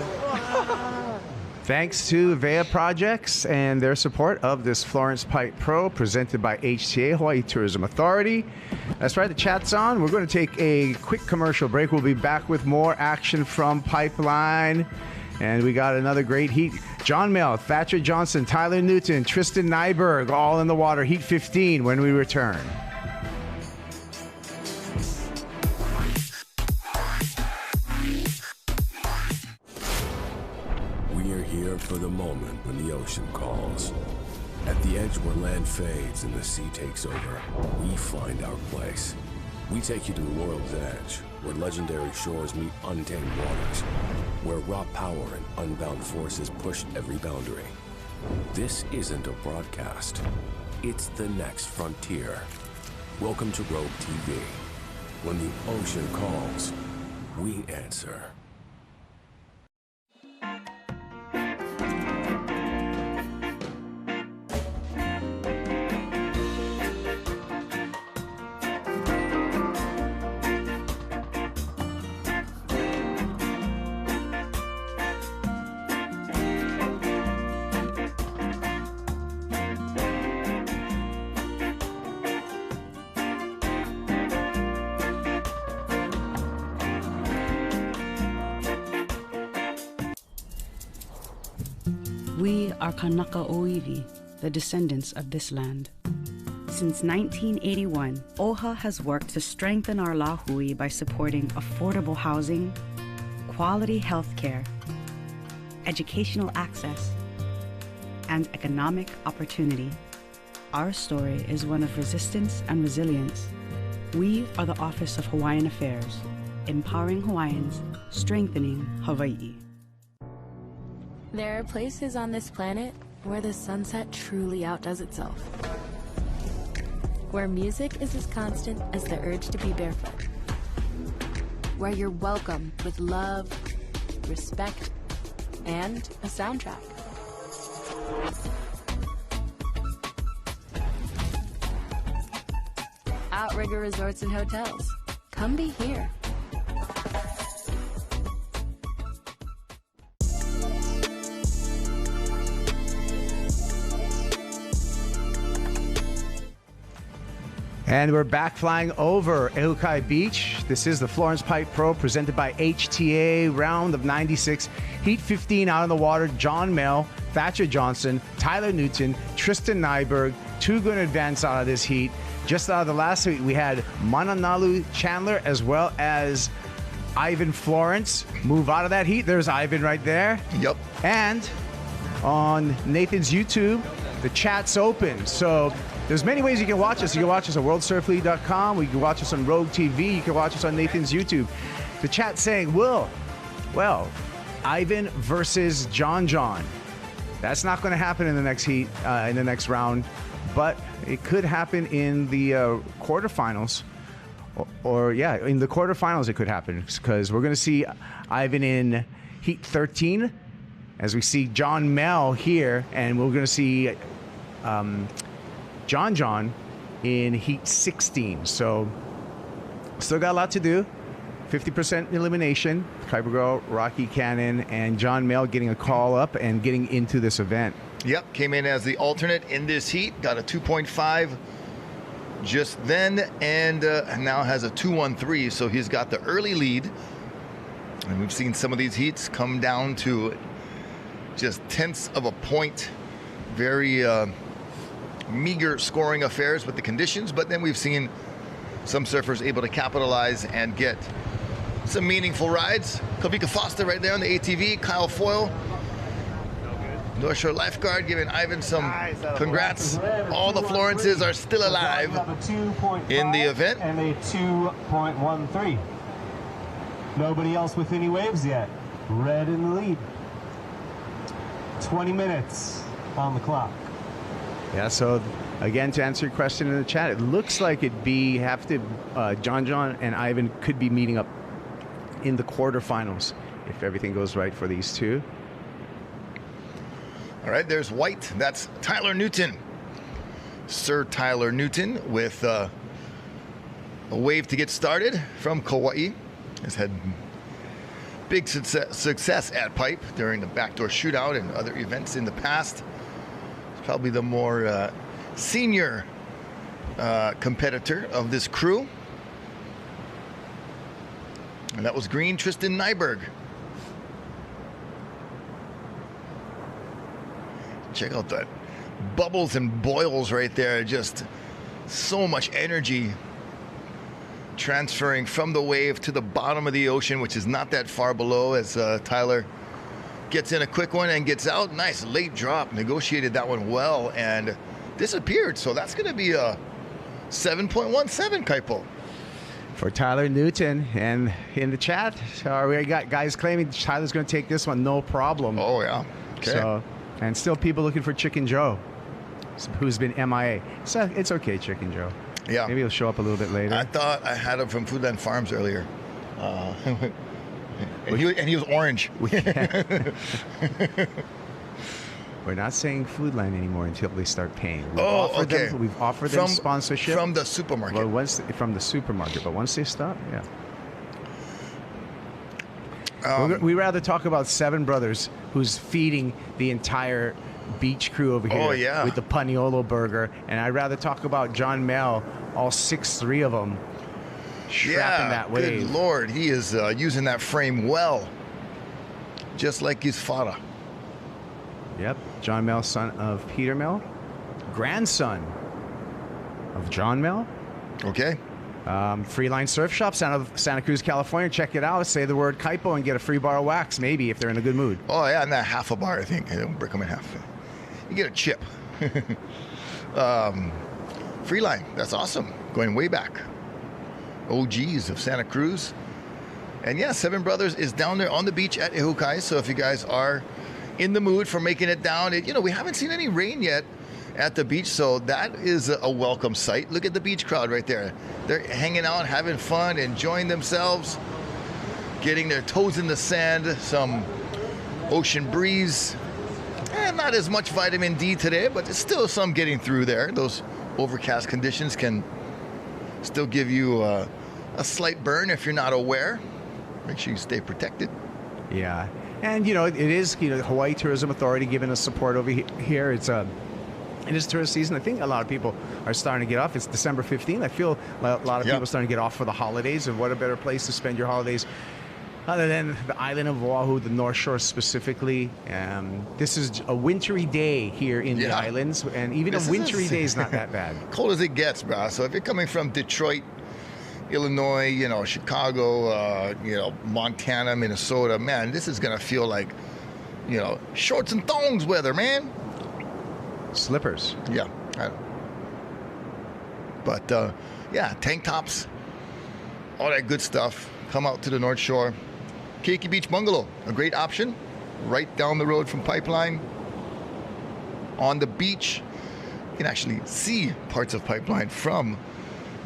Thanks to Vea Projects and their support of this Florence Pipe Pro presented by HTA, Hawaii Tourism Authority. That's right, the chat's on. We're going to take a quick commercial break. We'll be back with more action from Pipeline. And we got another great heat. John Mel, Thatcher Johnson, Tyler Newton, Tristan Nyberg, all in the water. Heat 15 when we return. For the moment when the ocean calls. At the edge where land fades and the sea takes over, we find our place. We take you to the world's edge, where legendary shores meet untamed waters, where raw power and unbound forces push every boundary. This isn't a broadcast. It's the next frontier. Welcome to Rogue TV. When the ocean calls, we answer. We are Kanaka Oiwi, the descendants of this land. Since 1981, OHA has worked to strengthen our lahui by supporting affordable housing, quality health care, educational access, and economic opportunity. Our story is one of resistance and resilience. We are the Office of Hawaiian Affairs, empowering Hawaiians, strengthening Hawaii. There are places on this planet where the sunset truly outdoes itself. Where music is as constant as the urge to be barefoot. Where you're welcomed with love, respect, and a soundtrack. Outrigger Resorts and Hotels. Come be here. And we're back flying over Ehukai Beach. This is the Florence Pipe Pro presented by HTA, round of 96. Heat 15 out on the water. John Mel, Thatcher Johnson, Tyler Newton, Tristan Nyberg. 2 going to advance out of this heat. Just out of the last week, we had Mananalu Chandler as well as Ivan Florence move out of that heat. There's Ivan right there. Yep. And on Nathan's YouTube, the chat's open. So there's many ways you can watch us. You can watch us on worldsurfleague.com. You can watch us on Rogue TV. You can watch us on Nathan's YouTube. The chat's saying, well, Ivan versus John. That's not going to happen in the next heat, in the next round, but it could happen in the quarterfinals. Or in the quarterfinals it could happen, because we're going to see Ivan in heat 13 as we see John Mel here, and we're going to see John in heat 16. So still got a lot to do. 50% elimination. Kuiper Girl, Rocky Cannon, and John Mel getting a call up and getting into this event. Yep, came in as the alternate in this heat, got a 2.5 just then, and now has a 2.13, so he's got the early lead. And we've seen some of these heats come down to just tenths of a point. Very meager scoring affairs with the conditions, but then we've seen some surfers able to capitalize and get some meaningful rides. Kavika Foster right there on the ATV, Kyle Foyle, North Shore lifeguard, giving Ivan some congrats. All the Florences are still alive in the event. And a 2.13. Nobody else with any waves yet. Red in the lead. 20 minutes on the clock. Yeah, so again, to answer your question in the chat, it looks like John and Ivan could be meeting up in the quarterfinals if everything goes right for these two. All right, there's white. That's Tyler Newton. Sir Tyler Newton with a wave to get started from Kauai. Has had big success at Pipe during the backdoor shootout and other events in the past. He's probably the more senior competitor of this crew. And that was green Tristan Nyberg. Check out that bubbles and boils right there. Just so much energy transferring from the wave to the bottom of the ocean, which is not that far below, as Tyler gets in a quick one and gets out. Nice late drop. Negotiated that one well and disappeared. So that's going to be a 7.17, Kaipo. For Tyler Newton. And in the chat, we got guys claiming Tyler's going to take this one, no problem. Oh, yeah. Okay. So, and still people looking for Chicken Joe, who's been MIA. So it's okay, Chicken Joe. Yeah. Maybe he'll show up a little bit later. I thought I had him from Foodland Farms earlier. And he was orange. We're not saying Foodland anymore until they start paying. We've offered them from sponsorship. From the supermarket. Well, from the supermarket. But once they stop, yeah. We rather talk about Seven Brothers, who's feeding the entire beach crew over here with the Paniolo burger. And I'd rather talk about John Mel, all 6'3" of them, strapping that wave. Good Lord, he is using that frame well. Just like his father. Yep, John Mel, son of Peter Mel, grandson of John Mel. Okay. Freeline Surf Shop, Santa Cruz, California. Check it out. Say the word Kaipo and get a free bar of wax, maybe, if they're in a good mood. Oh, yeah, and that half a bar, I think. Don't break them in half. You get a chip. Freeline, that's awesome. Going way back. OGs of Santa Cruz. And yeah, Seven Brothers is down there on the beach at Ehukai. So if you guys are in the mood for making it down, we haven't seen any rain yet at the beach, so that is a welcome sight. Look at the beach crowd right there. They're hanging out, having fun, enjoying themselves, getting their toes in the sand, some ocean breeze. And not as much vitamin D today, but there's still some getting through there. Those overcast conditions can still give you a slight burn if you're not aware. Make sure you stay protected. Yeah. And, it is, Hawaii Tourism Authority giving us support over here. It's It is tourist season. I think a lot of people are starting to get off. It's December 15th. I feel a lot of people are starting to get off for the holidays, and what a better place to spend your holidays other than the island of Oahu, the North Shore specifically. This is a wintry day here in the islands, and even a wintry day is not that bad. Cold as it gets, bro. So if you're coming from Detroit, Illinois, you know, Chicago, you know, Montana, Minnesota, man, this is going to feel like, you know, shorts and thongs weather, man. Slippers. Yeah. But, yeah, tank tops, all that good stuff. Come out to the North Shore. Keiki Beach Bungalow, a great option. Right down the road from Pipeline. On the beach. You can actually see parts of Pipeline from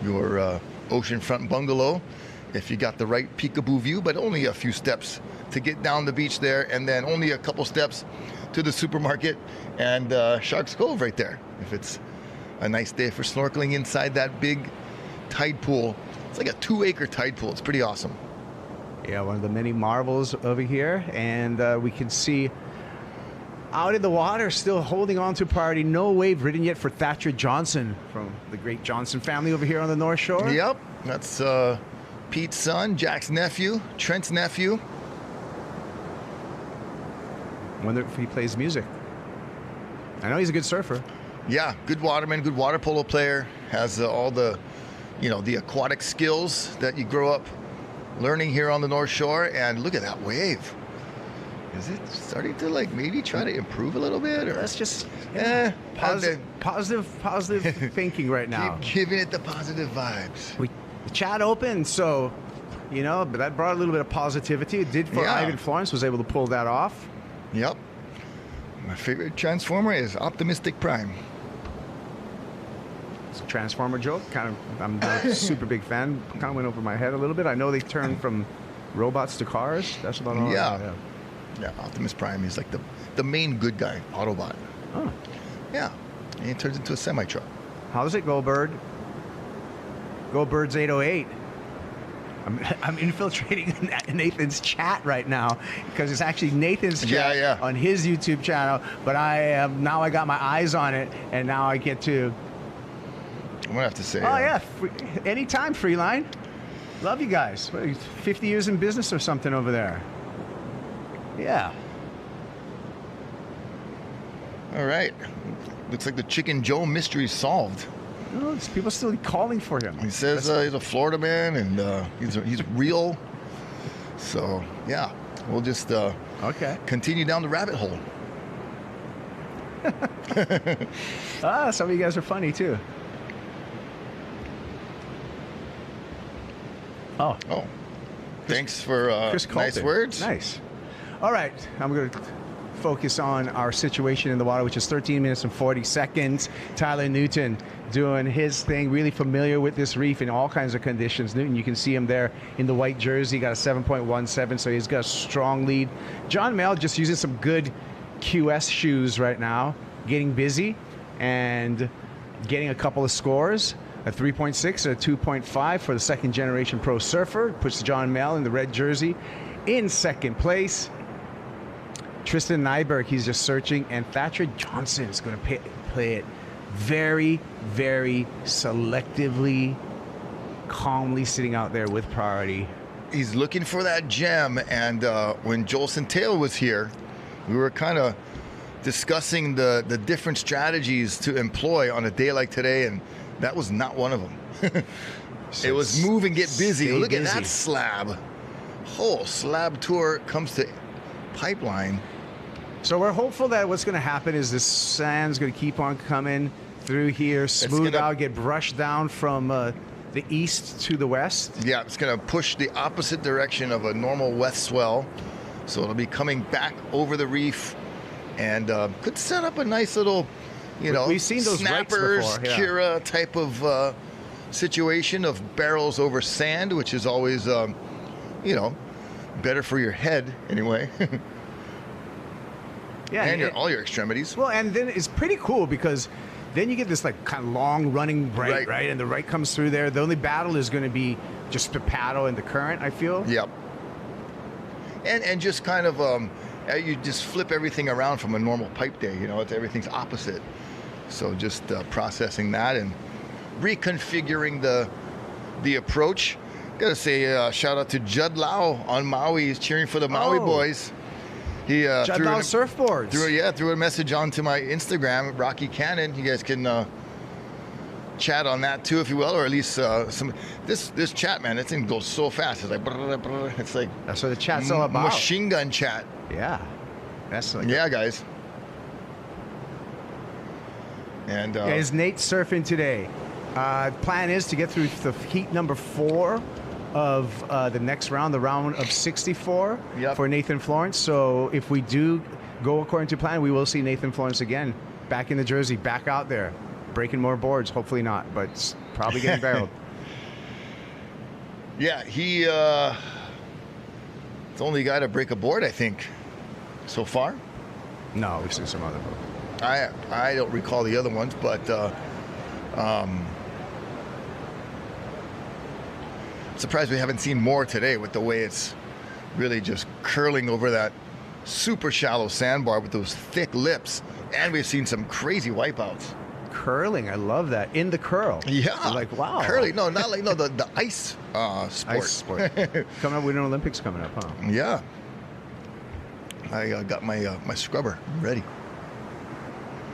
your oceanfront bungalow if you got the right peekaboo view, but only a few steps to get down the beach there, and then only a couple steps to the supermarket and Sharks Cove right there. If it's a nice day for snorkeling inside that big tide pool. It's like a 2-acre tide pool. It's pretty awesome. Yeah, one of the many marvels over here, and we can see out in the water still holding on to priority. No wave ridden yet for Thatcher Johnson from the great Johnson family over here on the North Shore. Yep, that's Pete's son, Jack's nephew, Trent's nephew. Wonder if he plays music. I know he's a good surfer. Yeah, good waterman, good water polo player. Has all the, you know, the aquatic skills that you grow up learning here on the North Shore. And look at that wave. Is it starting to like maybe try to improve a little bit? Or that's just positive thinking right now. Keep giving it the positive vibes. The chat open, so you know, but that brought a little bit of positivity. It did for Ivan Florence, was able to pull that off. Yep. My favorite Transformer is Optimistic Prime. It's a Transformer joke. I'm not a super big fan. Kind of went over my head a little bit. I know they turned from robots to cars. That's about all. Yeah, Optimus Prime is like the main good guy, Autobot. Oh. Yeah. And he turns into a semi-truck. How does it go, Bird? Go Birds 808. I'm infiltrating Nathan's chat right now because it's actually Nathan's chat on his YouTube channel, but now I got my eyes on it, and now I get to. I'm gonna have to say. Oh yeah, anytime, Freeline. Love you guys. 50 years in business or something over there. Yeah. All right. Looks like the Chicken Joe mystery solved. Oh, there's people still calling for him. He says he's a Florida man and he's real. So yeah, we'll just continue down the rabbit hole. Some of you guys are funny too. Oh. Thanks for nice words. Nice. All right, I'm going to focus on our situation in the water, which is 13 minutes and 40 seconds. Tyler Newton doing his thing, really familiar with this reef in all kinds of conditions. Newton, you can see him there in the white jersey, got a 7.17, so he's got a strong lead. John Mel just using some good QS shoes right now, getting busy and getting a couple of scores. A 3.6 and a 2.5 for the second generation pro surfer. Puts John Mel in the red jersey in second place. Tristan Nyberg, he's just searching, and Thatcher Johnson is going to play it very, very selectively, calmly sitting out there with priority. He's looking for that gem, and when Jolson Taylor was here, we were kind of discussing the different strategies to employ on a day like today, and that was not one of them. It was move and get busy. Look at that slab. Whole slab tour comes to Pipeline. So we're hopeful that what's going to happen is this sand's going to keep on coming through here, smooth out, get brushed down from the east to the west. Yeah, it's going to push the opposite direction of a normal west swell. So it'll be coming back over the reef and could set up a nice little, we've seen those snappers, before, Kira type of situation of barrels over sand, which is always, better for your head anyway. Yeah, and all your extremities. Well, and then it's pretty cool because then you get this like kind of long running right? And the right comes through there. The only battle is going to be just the paddle and the current, I feel. Yep. And just kind of you just flip everything around from a normal pipe day. Everything's opposite. So just processing that and reconfiguring the approach. Gotta say shout out to Judd Lau on Maui. He's cheering for the Maui boys. He Judd Lau surfboards. Threw a message onto my Instagram, Rocky Cannon. You guys can chat on that too, if you will, or at least this chat, man. This thing goes so fast. It's like it's like that's what the chat's all about. Machine gun chat. Yeah, that's like guys. And is Nate surfing today? Plan is to get through the heat number 4 of the next round, the round of 64 for Nathan Florence. So if we do go according to plan, we will see Nathan Florence again back in the jersey, back out there, breaking more boards. Hopefully not, but it's probably getting barreled. Yeah, he it's the only guy to break a board, I think, so far. No, we've seen some other boards. I don't recall the other ones, but I'm surprised we haven't seen more today with the way it's really just curling over that super shallow sandbar with those thick lips. And we've seen some crazy wipeouts. Curling, I love that. In the curl. Yeah. You're like, wow. Curling, no, not like, no, the ice sport. Ice sport. Coming up, Winter Olympics coming up, huh? Yeah. I got my scrubber ready.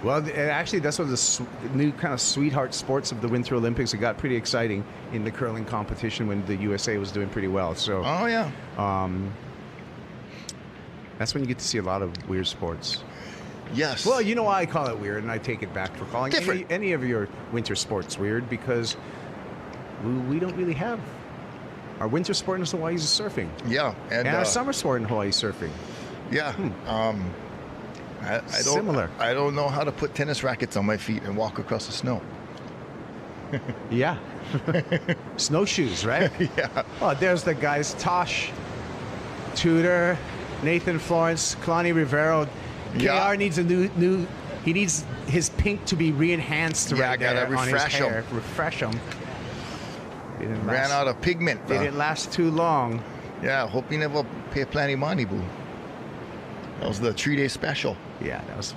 Well, actually, that's one of the new kind of sweetheart sports of the Winter Olympics. It got pretty exciting in the curling competition when the USA was doing pretty well. So, oh yeah, that's when you get to see a lot of weird sports. Yes. Well, you know why I call it weird, and I take it back for calling any of your winter sports weird, because we don't really have our winter sport in Hawaii is surfing. Yeah, and our summer sport in Hawaii is surfing. Yeah. I don't know how to put tennis rackets on my feet and walk across the snow. Yeah. Snowshoes, right? Yeah. Oh, there's the guys. Tosh, Tudor, Nathan Florence, Kalani Rivero. KR needs a new. He needs his pink to be re-enhanced right there on his hair. Refresh him. Ran out of pigment. They didn't last too long. Yeah, hope you never pay plenty money, boo. That was the 3-day special. Yeah, that was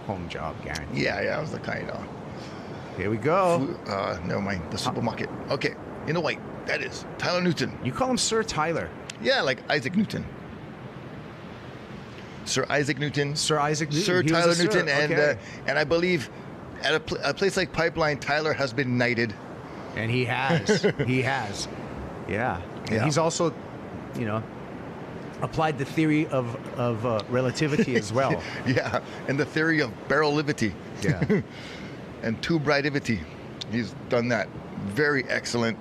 home job guarantee. Yeah, that was the kind of. Here we go. Never mind. The supermarket. Okay, in the white. That is Tyler Newton. You call him Sir Tyler. Yeah, like Isaac Newton. Sir Isaac Newton. Sir Isaac Newton. Sir Tyler Newton. Okay. And I believe at a place like Pipeline, Tyler has been knighted. And he has. He has. Yeah. And he's also, applied the theory of relativity as well. Yeah, and the theory of barrelivity. Yeah. And tubritivity. He's done that very excellent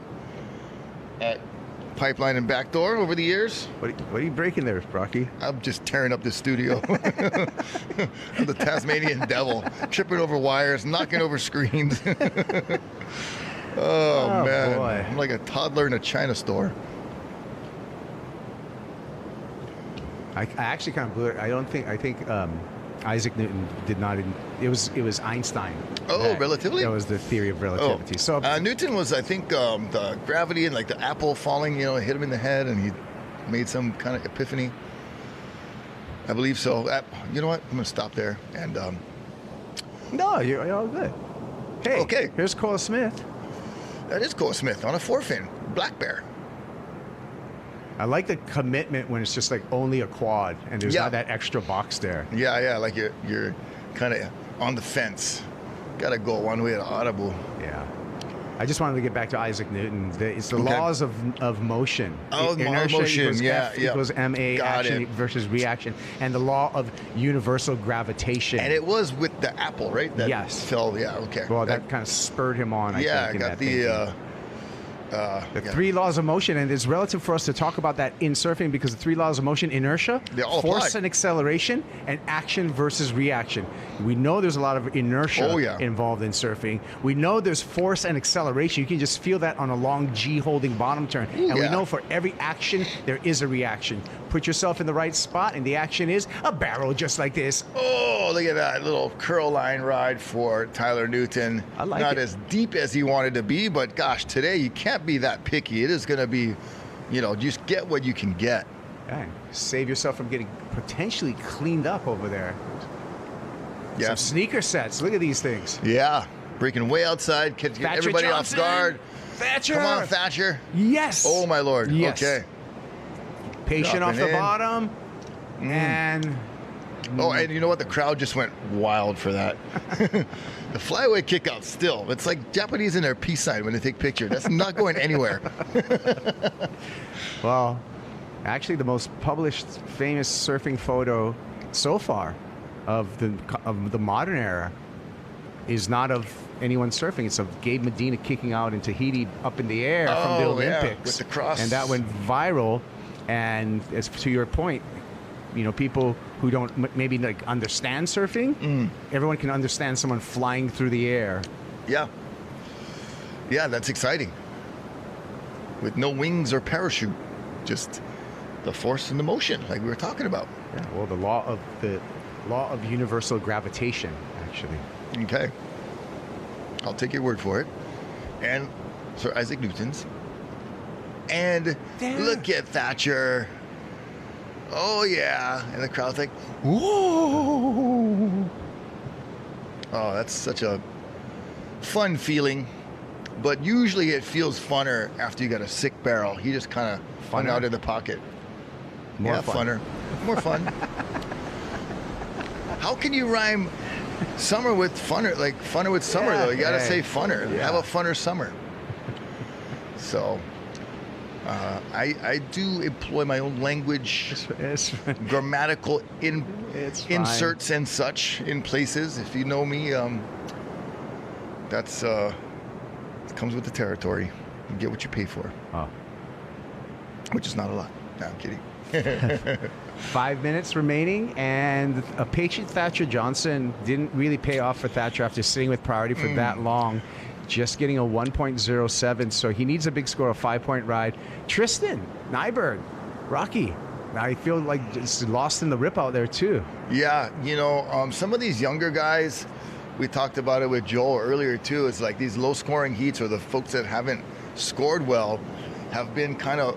at Pipeline and Backdoor over the years. What are you breaking there, Rocky? I'm just tearing up the studio. I'm the Tasmanian devil, tripping over wires, knocking over screens. Oh man, boy. I'm like a toddler in a China store. I actually kind of blew it. I think Isaac Newton did not. It was Einstein. Oh, relativity? That was the theory of relativity. Oh. So Newton was, I think, the gravity and like the apple falling, hit him in the head, and he made some kind of epiphany. I believe so. You know what? I'm gonna stop there. And no, you're all good. Hey, okay. Here's Cole Smith. That is Cole Smith on a 4-fin black bear. I like the commitment when it's just like only a quad and there's not that extra box there. Yeah, like you're kind of on the fence. Got to go one way to audible. Yeah. I just wanted to get back to Isaac Newton. It's the laws of motion. Oh, inertia motion. Equals F equals ma, Got action versus reaction, and the law of universal gravitation. And it was with the apple, right? That yes. Fell. Yeah. Okay. Well, that kind of spurred him on. I think, in got the 3 laws of motion, and it's relative for us to talk about that in surfing because the 3 laws of motion: inertia, force and acceleration, and action versus reaction. We know there's a lot of inertia involved in surfing. We know there's force and acceleration. You can just feel that on a long G holding bottom turn. And we know for every action there is a reaction. Put yourself in the right spot, and the action is a barrel just like this. Oh, look at that little curl line ride for Tyler Newton. I like Not it. as deep as he wanted to be, but gosh, today you can't be that picky. It is going to be, just get what you can get. Okay. Save yourself from getting potentially cleaned up over there. Yeah. Some sneaker sets. Look at these things. Yeah. Breaking way outside. Get Thatcher everybody Johnson. off guard. Thatcher. Come on, Thatcher. Yes. Oh, my Lord. Yes. Okay. Patient off Dropping the in. bottom. And... Oh, and you know what? The crowd just went wild for that. The flyaway kick out still. It's like Japanese in their peace sign when they take pictures. That's not going anywhere. Well, actually, the most published famous surfing photo so far of the modern era is not of anyone surfing. It's of Gabe Medina kicking out in Tahiti up in the air from the Olympics. With the cross. And that went viral. And as to your point, you know, people who don't maybe like understand surfing, everyone can understand someone flying through the air. Yeah. Yeah, that's exciting. With no wings or parachute, just the force and the motion, like we were talking about. Yeah, well, the law of universal gravitation, actually. Okay. I'll take your word for it. And Sir Isaac Newton's. And look at Thatcher. Oh, yeah. And the crowd's like, whoa. Oh, that's such a fun feeling. But usually it feels funner after you got a sick barrel. He just kind of fun out of the pocket. More fun. Funner. More fun. How can you rhyme summer with funner? Like funner with summer, though. You got to say funner. Yeah. Have a funner summer. So... I do employ my own language, grammatical inserts and such in places. If you know me, that's it comes with the territory. You get what you pay for. Oh. Which is not a lot. No, I'm kidding. 5 minutes remaining, and a patient Thatcher Johnson didn't really pay off for Thatcher after sitting with priority for that long. Just getting a 1.07, so he needs a big score, a 5-point ride. Tristan Nyberg, Rocky, I feel like it's lost in the rip out there too. Yeah, you know, some of these younger guys, we talked about it with Joel earlier too. It's like these low-scoring heats, or the folks that haven't scored well, have been kind of,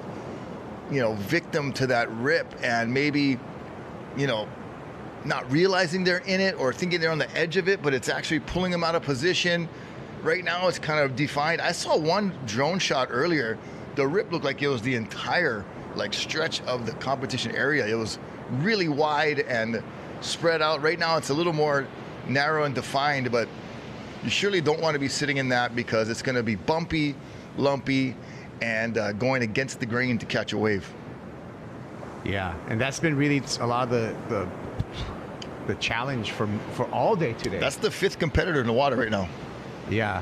you know, victim to that rip, and maybe, you know, not realizing they're in it or thinking they're on the edge of it, but it's actually pulling them out of position. Right now, it's kind of defined. I saw one drone shot earlier. The rip looked like it was the entire stretch of the competition area. It was really wide and spread out. Right now, it's a little more narrow and defined, but you surely don't want to be sitting in that because it's going to be bumpy, lumpy, and going against the grain to catch a wave. Yeah, and that's been really a lot of the challenge for all day today. That's the 5th competitor in the water right now. Yeah,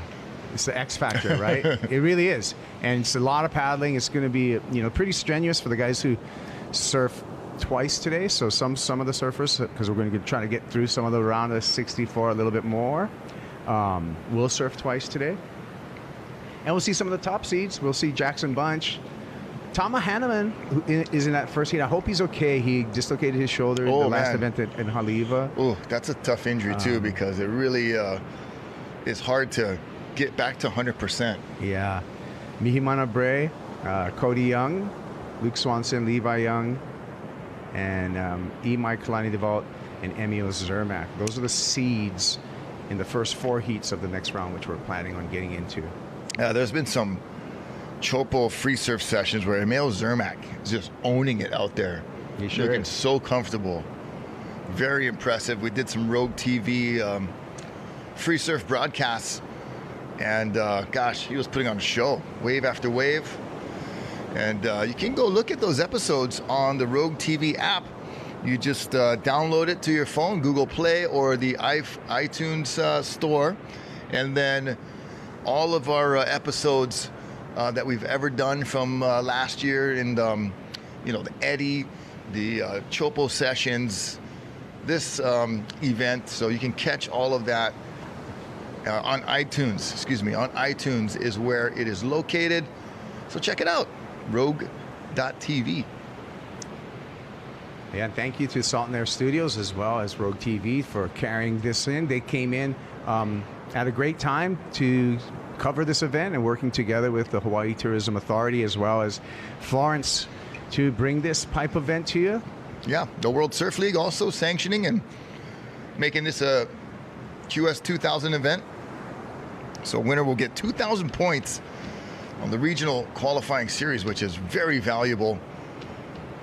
it's the X factor, right? It really is, and it's a lot of paddling. It's going to be, you know, pretty strenuous for the guys who surf twice today. So some of the surfers, because we're going to try to get through some of the around the 64 a little bit more, will surf twice today, and we'll see some of the top seeds. We'll see Jackson Bunch. Tama Hanneman, who is in that first heat. I hope he's okay. He dislocated his shoulder in the last event in Haleiwa. Oh, that's a tough injury too, because it really is hard to get back to 100%. Yeah. Mihimana Bray, Cody Young, Luke Swanson, Levi Young, and Imai Kalani DeVault and Emil Zermak. Those are the seeds in the first 4 heats of the next round, which we're planning on getting into. There's been some Chopo free surf sessions where Emil Zermak is just owning it out there. He sure looking is. so comfortable. Very impressive. We did some Rogue TV free surf broadcasts, and gosh, he was putting on a show, wave after wave. And you can go look at those episodes on the Rogue TV app. You just download it to your phone, Google Play or the iTunes store, and then all of our episodes that we've ever done from last year, and you know, the Eddie, the Chopo sessions, this event, so you can catch all of that on iTunes. On iTunes is where it is located, so check it out, rogue.tv. Yeah, and thank you to Salt and Air Studios as well as Rogue TV for carrying this in. They came in at a great time to cover this event and working together with the Hawaii Tourism Authority as well as Florence to bring this pipe event to you. Yeah, the World Surf League also sanctioning and making this a QS 2000 event. So winner will get 2,000 points on the regional qualifying series, which is very valuable.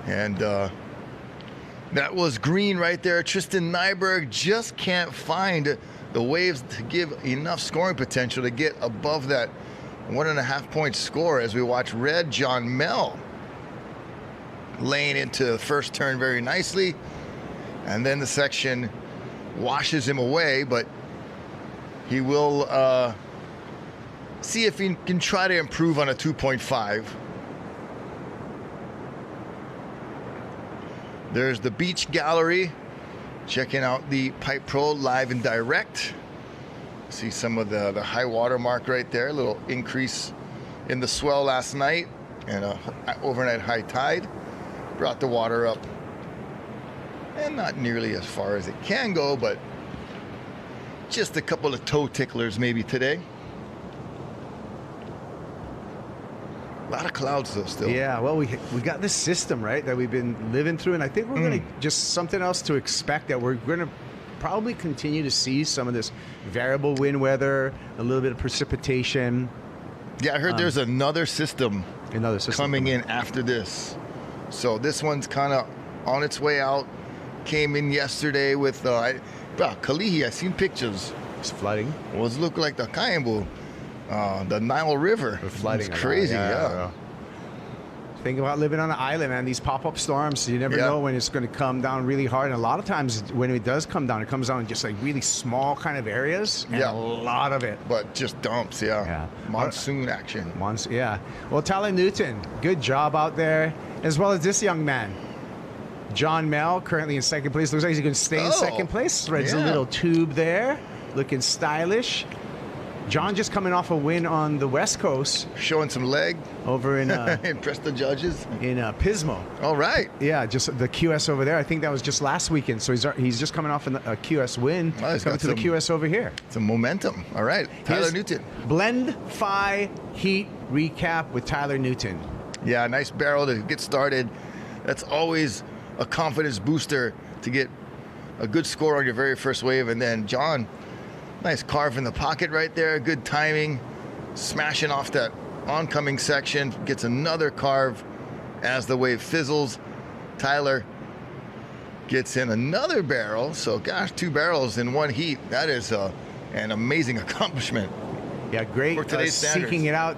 And that was green right there. Tristan Nyberg just can't find the waves to give enough scoring potential to get above that 1.5 point score as we watch red John Mel laying into the first turn very nicely. And then the section washes him away, but he will see if he can try to improve on a 2.5. There's the beach gallery, checking out the Pipe Pro live and direct. See some of the high water mark right there, a little increase in the swell last night, and a overnight high tide brought the water up. And not nearly as far as it can go, but just a couple of toe ticklers maybe today. A lot of clouds though still. Yeah, well, we got this system, right, that we've been living through, and I think we're going to just something else to expect, that we're going to probably continue to see some of this variable wind weather, a little bit of precipitation. Yeah, I heard there's another system coming in after this. So this one's kind of on its way out. Came in yesterday with Kalihi. I seen pictures. It's flooding. It was look like the Kaimbu. The Nile River. Flooding. It's crazy, yeah. Think about living on an island, man. These pop-up storms, you never know when it's going to come down really hard. And a lot of times when it does come down, it comes down in just like really small kind of areas. And a lot of it. But just dumps, Monsoon action. Yeah. Well, Tyler Newton, good job out there. As well as this young man, John Mel, currently in second place. Looks like he's going to stay in second place. Threads a little tube there. Looking stylish. John just coming off a win on the West Coast. Showing some leg. Over in... Impressed the judges. In Pismo. All right. Yeah, just the QS over there. I think that was just last weekend. So he's just coming off a QS win. Coming to the QS over here. Some momentum. All right. Tyler Newton. Blend Phi Heat recap with Tyler Newton. Yeah, nice barrel to get started. That's always a confidence booster to get a good score on your very first wave. And then John... Nice carve in the pocket right there. Good timing. Smashing off that oncoming section. Gets another carve as the wave fizzles. Tyler gets in another barrel. So, gosh, 2 barrels in one heat. That is an amazing accomplishment. Yeah, great. For today's standards. Seeking it out.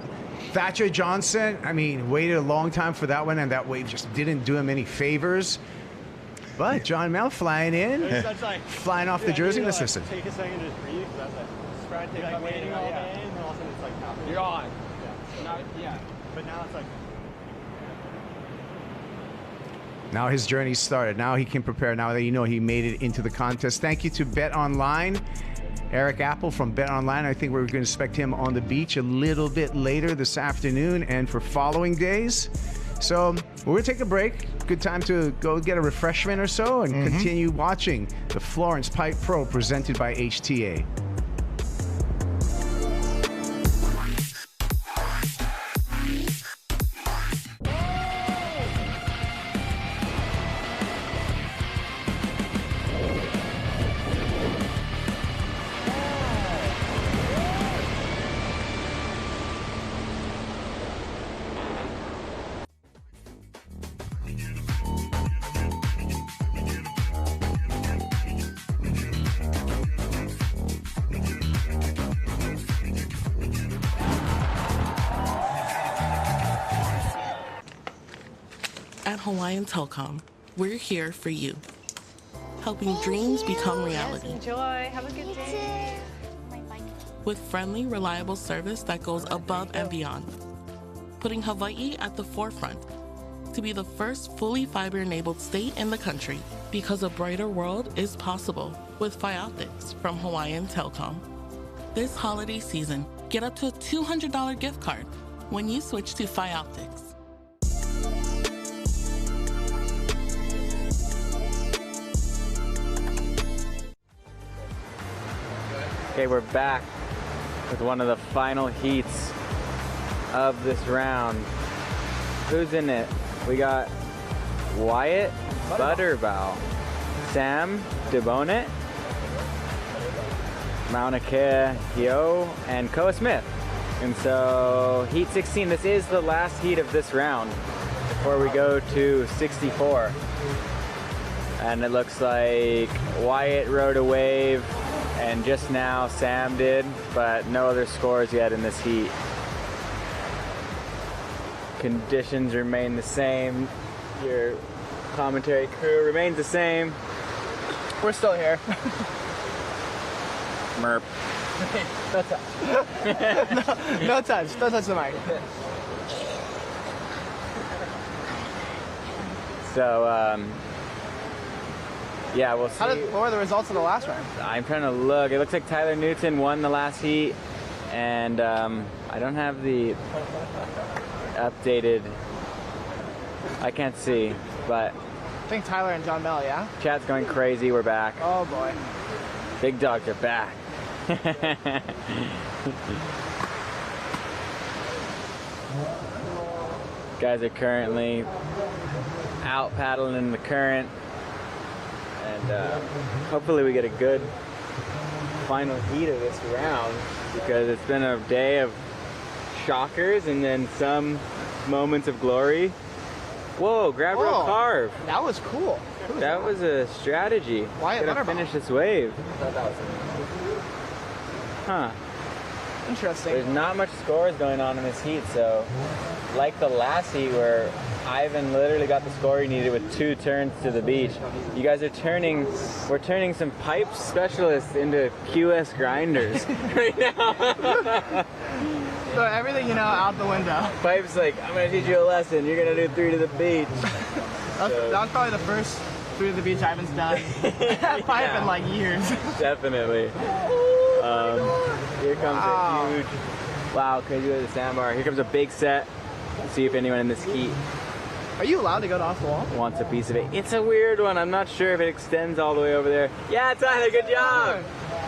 Thatcher Johnson, I mean, waited a long time for that one, and that wave just didn't do him any favors. But John Mel flying in, flying off the jersey. Let's listen. Take a second to just breathe, because that's like, you're like waiting all day, and then all of a sudden it's like happening. You're on. But now it's like... Now his journey started. Now he can prepare. Now that he made it into the contest. Thank you to Bet Online. Eric Apple from Bet Online. I think we're going to expect him on the beach a little bit later this afternoon and for following days. So we're going to take a break. Good time to go get a refreshment or so and continue watching the Florence Pipe Pro presented by HTA. At Hawaiian Telcom, we're here for you, helping dreams become reality. Enjoy. Have a good day. With friendly, reliable service that goes above and beyond, putting Hawaii at the forefront to be the first fully fiber-enabled state in the country, because a brighter world is possible with Fi Optics from Hawaiian Telcom. This holiday season, get up to a $200 gift card when you switch to Fi Optics. Okay, we're back with one of the final heats of this round. Who's in it? We got Wyatt Butterbow, Sam DeBonet, Mauna Kea Hio and Koa Smith. And so heat 16, this is the last heat of this round before we go to 64. And it looks like Wyatt rode a wave and just now Sam did, but no other scores yet in this heat. Conditions remain the same. Your commentary crew remains the same. We're still here. Merp. No touch. No touch. Don't touch the mic. So, yeah, we'll see. What were the results of the last round? I'm trying to look. It looks like Tyler Newton won the last heat, and I don't have the updated. I can't see, but I think Tyler and John Bell, yeah? Chat's going crazy. We're back. Oh boy. Big dogs are back. Guys are currently out paddling in the current, and hopefully we get a good final heat of this round, because it's been a day of shockers and then some moments of glory. Whoa, grab rope carve. That was cool. That was a strategy. Wyatt Gotta finish this wave. Huh. Interesting. There's not much scores going on in this heat, so like the last heat where Ivan literally got the score he needed with 2 turns to the beach. You guys are we're turning some pipe specialists into QS grinders right now. So everything you know out the window. Pipe's like, I'm gonna teach you a lesson. You're gonna do 3 to the beach. That was probably the first 3 to the beach Ivan's done. Pipe in like years. Definitely. Here comes a huge, wow, crazy with the sandbar. Here comes a big set. Let's see if anyone in this heat Are you allowed to go off the wall? wants a piece of it. It's a weird one. I'm not sure if it extends all the way over there. Yeah, Tyler, good job.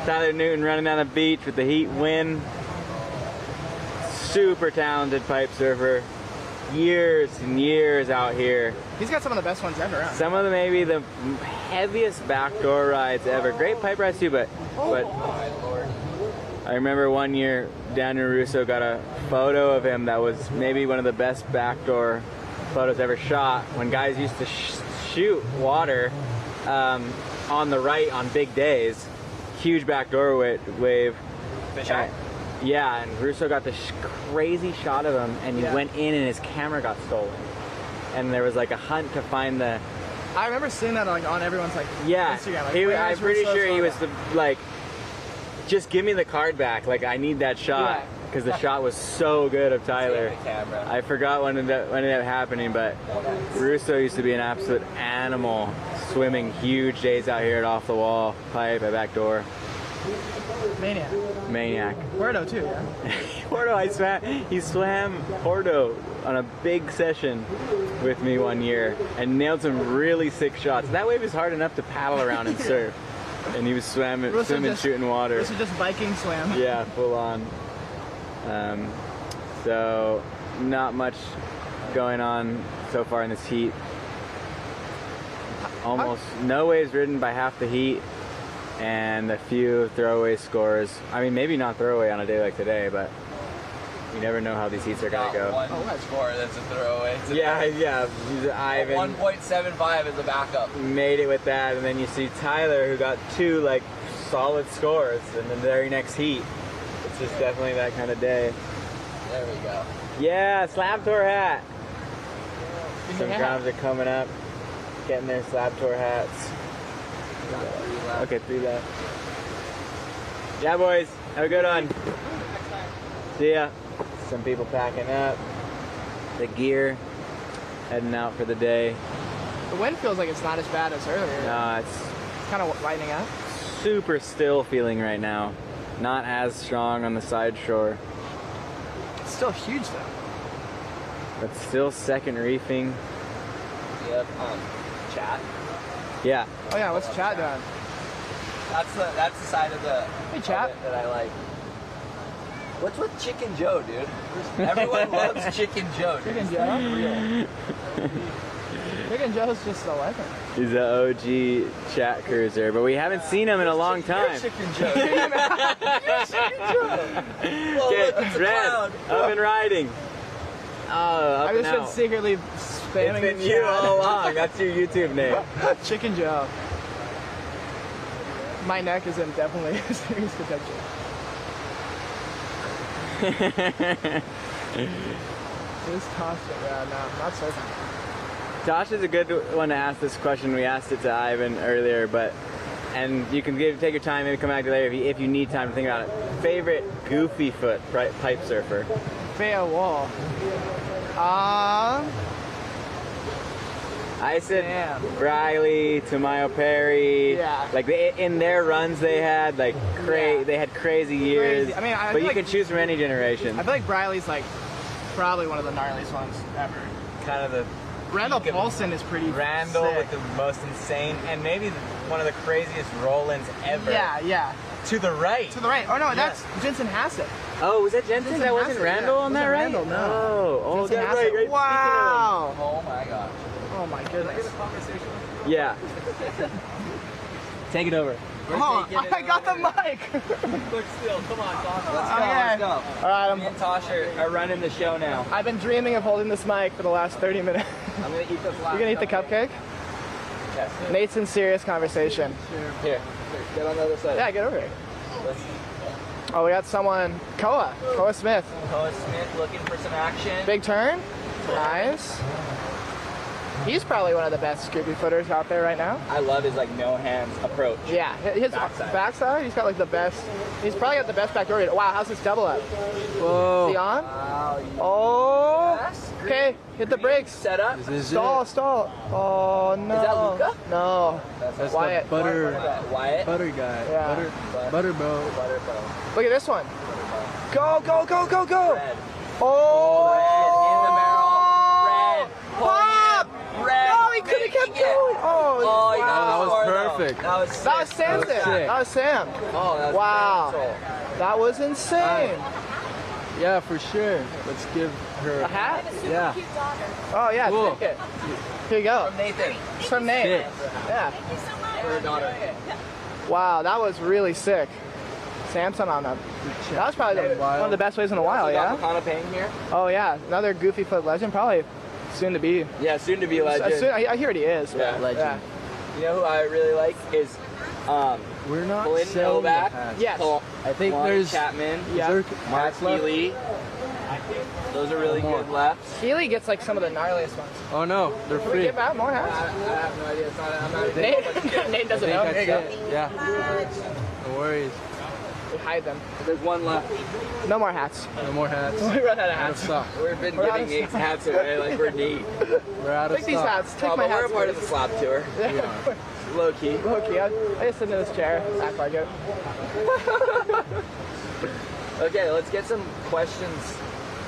Tyler Newton running down the beach with the heat win. Super talented pipe surfer. Years and years out here. He's got some of the best ones ever. Huh? Some of them maybe the heaviest backdoor rides ever. Great pipe rides too, but I remember one year Daniel Russo got a photo of him that was maybe one of the best backdoor photos ever shot, when guys used to shoot water on the right on big days. Huge backdoor wave. Fish eye? Yeah, and Russo got this crazy shot of him, and he went in and his camera got stolen. And there was like a hunt to find the... I remember seeing that like on everyone's like Instagram. Like, I'm pretty sure he was like, just give me the card back. Like, I need that shot. Because the shot was so good of Tyler. I forgot when it ended up happening, but Russo used to be an absolute animal, swimming huge days out here at Off the Wall pipe at backdoor. Maniac. Porto too, yeah. Porto, he swam Porto on a big session with me one year and nailed some really sick shots. That wave is hard enough to paddle around and surf. And he was swimming, shooting water. This is just Viking swim. Yeah, full on. So not much going on so far in this heat. Almost no waves ridden by half the heat, and a few throwaway scores. I mean, maybe not throwaway on a day like today, but you never know how these heats are gonna go. One score that's a throwaway. Yeah. Ivan 1.75 is a backup. made it with that, and then you see Tyler, who got 2 like solid scores in the very next heat. It's just definitely that kind of day. There we go. Yeah, Slab Tour hat. Some Yeah. grounds are coming up, getting their Slab Tour hats. Okay, 3 left. Yeah, boys, have a good one. See ya. Some people packing up. The gear, heading out for the day. The wind feels like it's not as bad as earlier. No, it's kind of lightening up. Super still feeling right now. Not as strong on the side shore. It's still huge though. But still second reefing. Yep. Chat. Yeah. Oh yeah, what's chat doing? That's the side of the chat that I like. What's with Chicken Joe, dude? Everyone loves Chicken Joe. Dude. Chicken Joe? Real. Chicken Joe's just a legend. He's an OG chat cruiser, but we haven't seen him in a long time. Chicken Joe. Okay, Red, up and riding. Oh, up I've and just been out. secretly spamming It's been the you chat. all along. That's your YouTube name. Chicken Joe. My neck is in definitely serious potential. This constant, yeah, no, not surfing. Tosh is a good one to ask this question. We asked it to Ivan earlier, and you can take your time, maybe come back to later if you need time to think about it. Favorite goofy foot pipe surfer? Fair wall. I said Briley, Tamayo Perry. Yeah. Like in their runs they had they had crazy years. Crazy. I mean, but you can choose from any generation. I feel like Briley's like probably one of the gnarliest ones ever. Kind of the Randall Paulson is pretty Randall sick. with the most insane and maybe one of the craziest roll-ins ever. Yeah. To the right. To the right. Oh no, that's Jensen Hassett. Oh, was that Jensen? That wasn't Hassett, Randall yeah. on that, right? Randall, no. Oh, Jensen that's Hassett. right. Wow. Oh my gosh. Oh my goodness. Yeah. Take it over. Oh, I got the mic. Look still. Come on, Tosh. Let's go. All right, me and Tosh are running the show now. I've been dreaming of holding this mic for the last 30 minutes. I'm gonna eat this last. You're gonna eat the cupcake? Yes. Nate's in serious conversation. Here, get on the other side. Yeah, get over here. Oh, we got someone. Koa Smith. Koa Smith looking for some action. Big turn. Nice. He's probably one of the best scoopy footers out there right now. I love his like no hands approach. Yeah, his backside, he's got like the best. He's probably got the best back door. Wow, how's this double up? Whoa. Is he on? Wow. Oh. Okay, hit the brakes. Set up. Stall. Oh no. Is that Luca? No. That's Wyatt. the butter Wyatt. guy. Yeah. Butter boat. Look at this one. Go. Red. Oh. Red in the barrel. Red. Pop. Red. No, he could have kept going. Oh, he got wow. the score, perfect. That was Sam's there. That was Sam. Oh, that was Wow. mental. That was insane. Yeah, for sure. Let's give her A hat? Yeah. Oh yeah, Cool. take it. Here you go. From Nathan. It's from Nate. Sick. Yeah. For her daughter. Wow, that was really sick. Samson on that. That was probably one of the best waves in a while, We got yeah? Makana Payne here. Oh yeah, another goofy foot legend, probably soon to be. Yeah, soon to be legend. I hear he is. Yeah. but- Legend. You know who I really like is We're not Flynn selling the Novak. hats. Yes. I think Lonnie there's Chapman. Is there Mark hats left? Healy. Those are really More. good lefts. Healy gets like some of the gnarliest ones. Oh no, they're Can we free. give out more I hats? have no idea. It's not, I'm not even Nate doesn't know. That's There you go. it. Yeah. No worries. We hide them. There's one left. No more hats. No more hats. We run out of Out of hats. stock. We've been We're out giving of Nate's hats away like we're neat. We're out of Take these stock. hats. Take Oh, my but we're hats. a part of the Slab tour. Low key. Low-key, I just sit in this chair, act like it. Okay, let's get some questions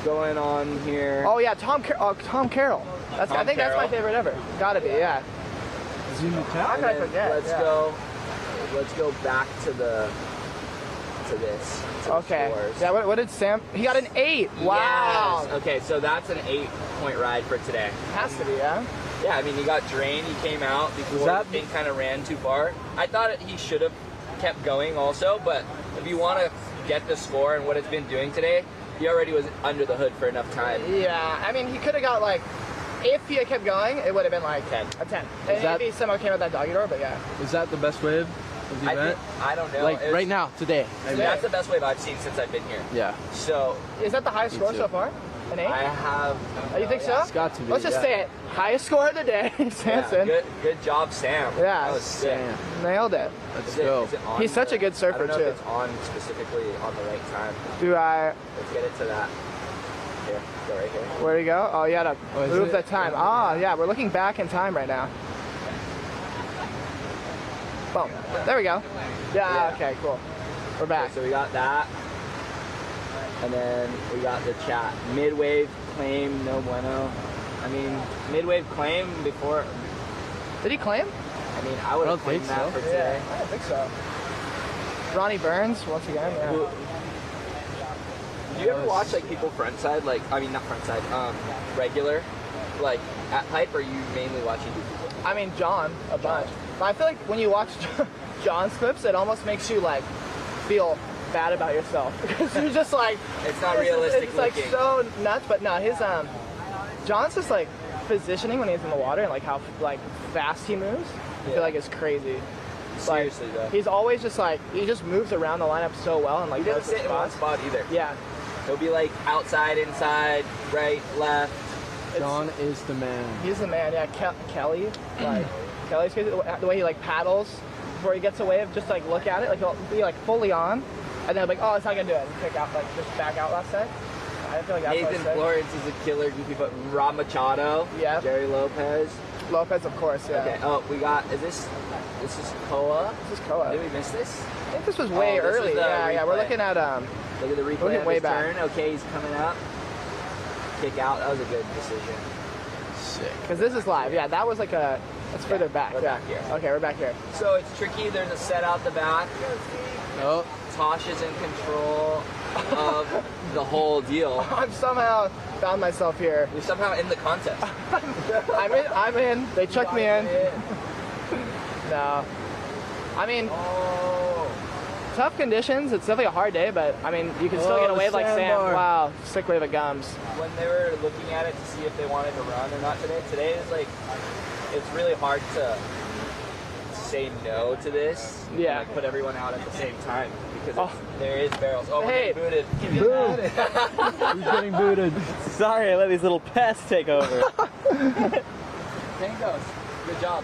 going on here. Oh yeah, Tom Carroll. I think that's my favorite ever. Gotta be, yeah. How can I And then forget? Let's Yeah. go back to this. To Okay. The scores. Yeah. What did Sam? He got an 8. Wow. Yes. Okay, so that's an 8-point ride for today. Has to be, yeah. Yeah, I mean, he got drained. He came out before the thing kind of ran too far. I thought he should have kept going also, but if you want to get the score and what it's been doing today, he already was under the hood for enough time. Yeah. I mean, he could have got like, if he had kept going, it would have been like 10. A 10. And if he somehow came out that doggy door, but yeah. Is that the best wave of the event? I don't know. Like It was- right now, today. That's the best wave I've seen since I've been here. Yeah. So Is that the highest score so far? An 8? I have. Oh, you think so? It's got to be. Let's just yeah. say it. Highest score of the day, Samson. Yeah, good job, Sam. Yeah. That was sick. Nailed it. Let's Is it- go. is it on He's such a good I surfer don't know too. if it's on specifically on the right time. Do I? Let's get it to that. Here, go right here. Where do you go? Oh, yeah, to Oh, is move it? the time. Ah, yeah, we're looking back in time right now. Boom. There we go. Yeah, okay, cool. We're back. Okay, so we got that. And then we got the chat. Mid-wave claim, no bueno. I mean, mid-wave claim before. Did he claim? I mean, I would have don't claimed think that so. for today. I don't think so. Ronnie Burns, once again. Yeah. Do you ever watch like people frontside, like I mean not frontside, regular like at Pipe, or are you mainly watching YouTube? I mean, John, a bunch. But I feel like when you watch John's clips, it almost makes you like feel bad about yourself because you're just like, it's not realistic. It's like so nuts. But no, his John's just like positioning when he's in the water and like how like fast he moves. I feel like it's crazy. Seriously, though. He's always just like, he just moves around the lineup so well and like he doesn't sit in one spot either. Yeah. He'll be like outside, inside, right, left. John is the man. He's the man, yeah. Kelly, like, Kelly's crazy. The way he like paddles before he gets a wave, just like look at it, like he'll be like fully on, and then like, oh, it's not gonna do it, and kick out, like just back out last set. I feel like that's Nathan Florence is a killer goofy, but Rob Machado, yeah. Jerry Lopez, of course, yeah. Okay. Oh, we got. This is Koa. This is Koa. Did we miss this? I think this was way early. Yeah. We're looking at Look at the replay. Looking of way his back. turn. Okay, he's coming up. Kick out. That was a good decision. Sick. Because this is live. Yeah, that was like a. That's further back. We're back here. Okay, we're back here. So it's tricky. There's a set out the back. Oh. Tosh is in control of the whole deal. I've somehow found myself here. You're somehow in the contest. I'm in. They chucked me in. No. I mean, tough conditions. It's definitely a hard day, but I mean, you can still get a wave like Sam. Wow, sick wave of gums. When they were looking at it to see if they wanted to run or not today is like, it's really hard to say no to this. Yeah. And, like, put everyone out at the same time because there is barrels. Oh, hey. we're getting booted. Boom. Who's getting booted? Sorry, I let these little pests take over. Tangos. Good job.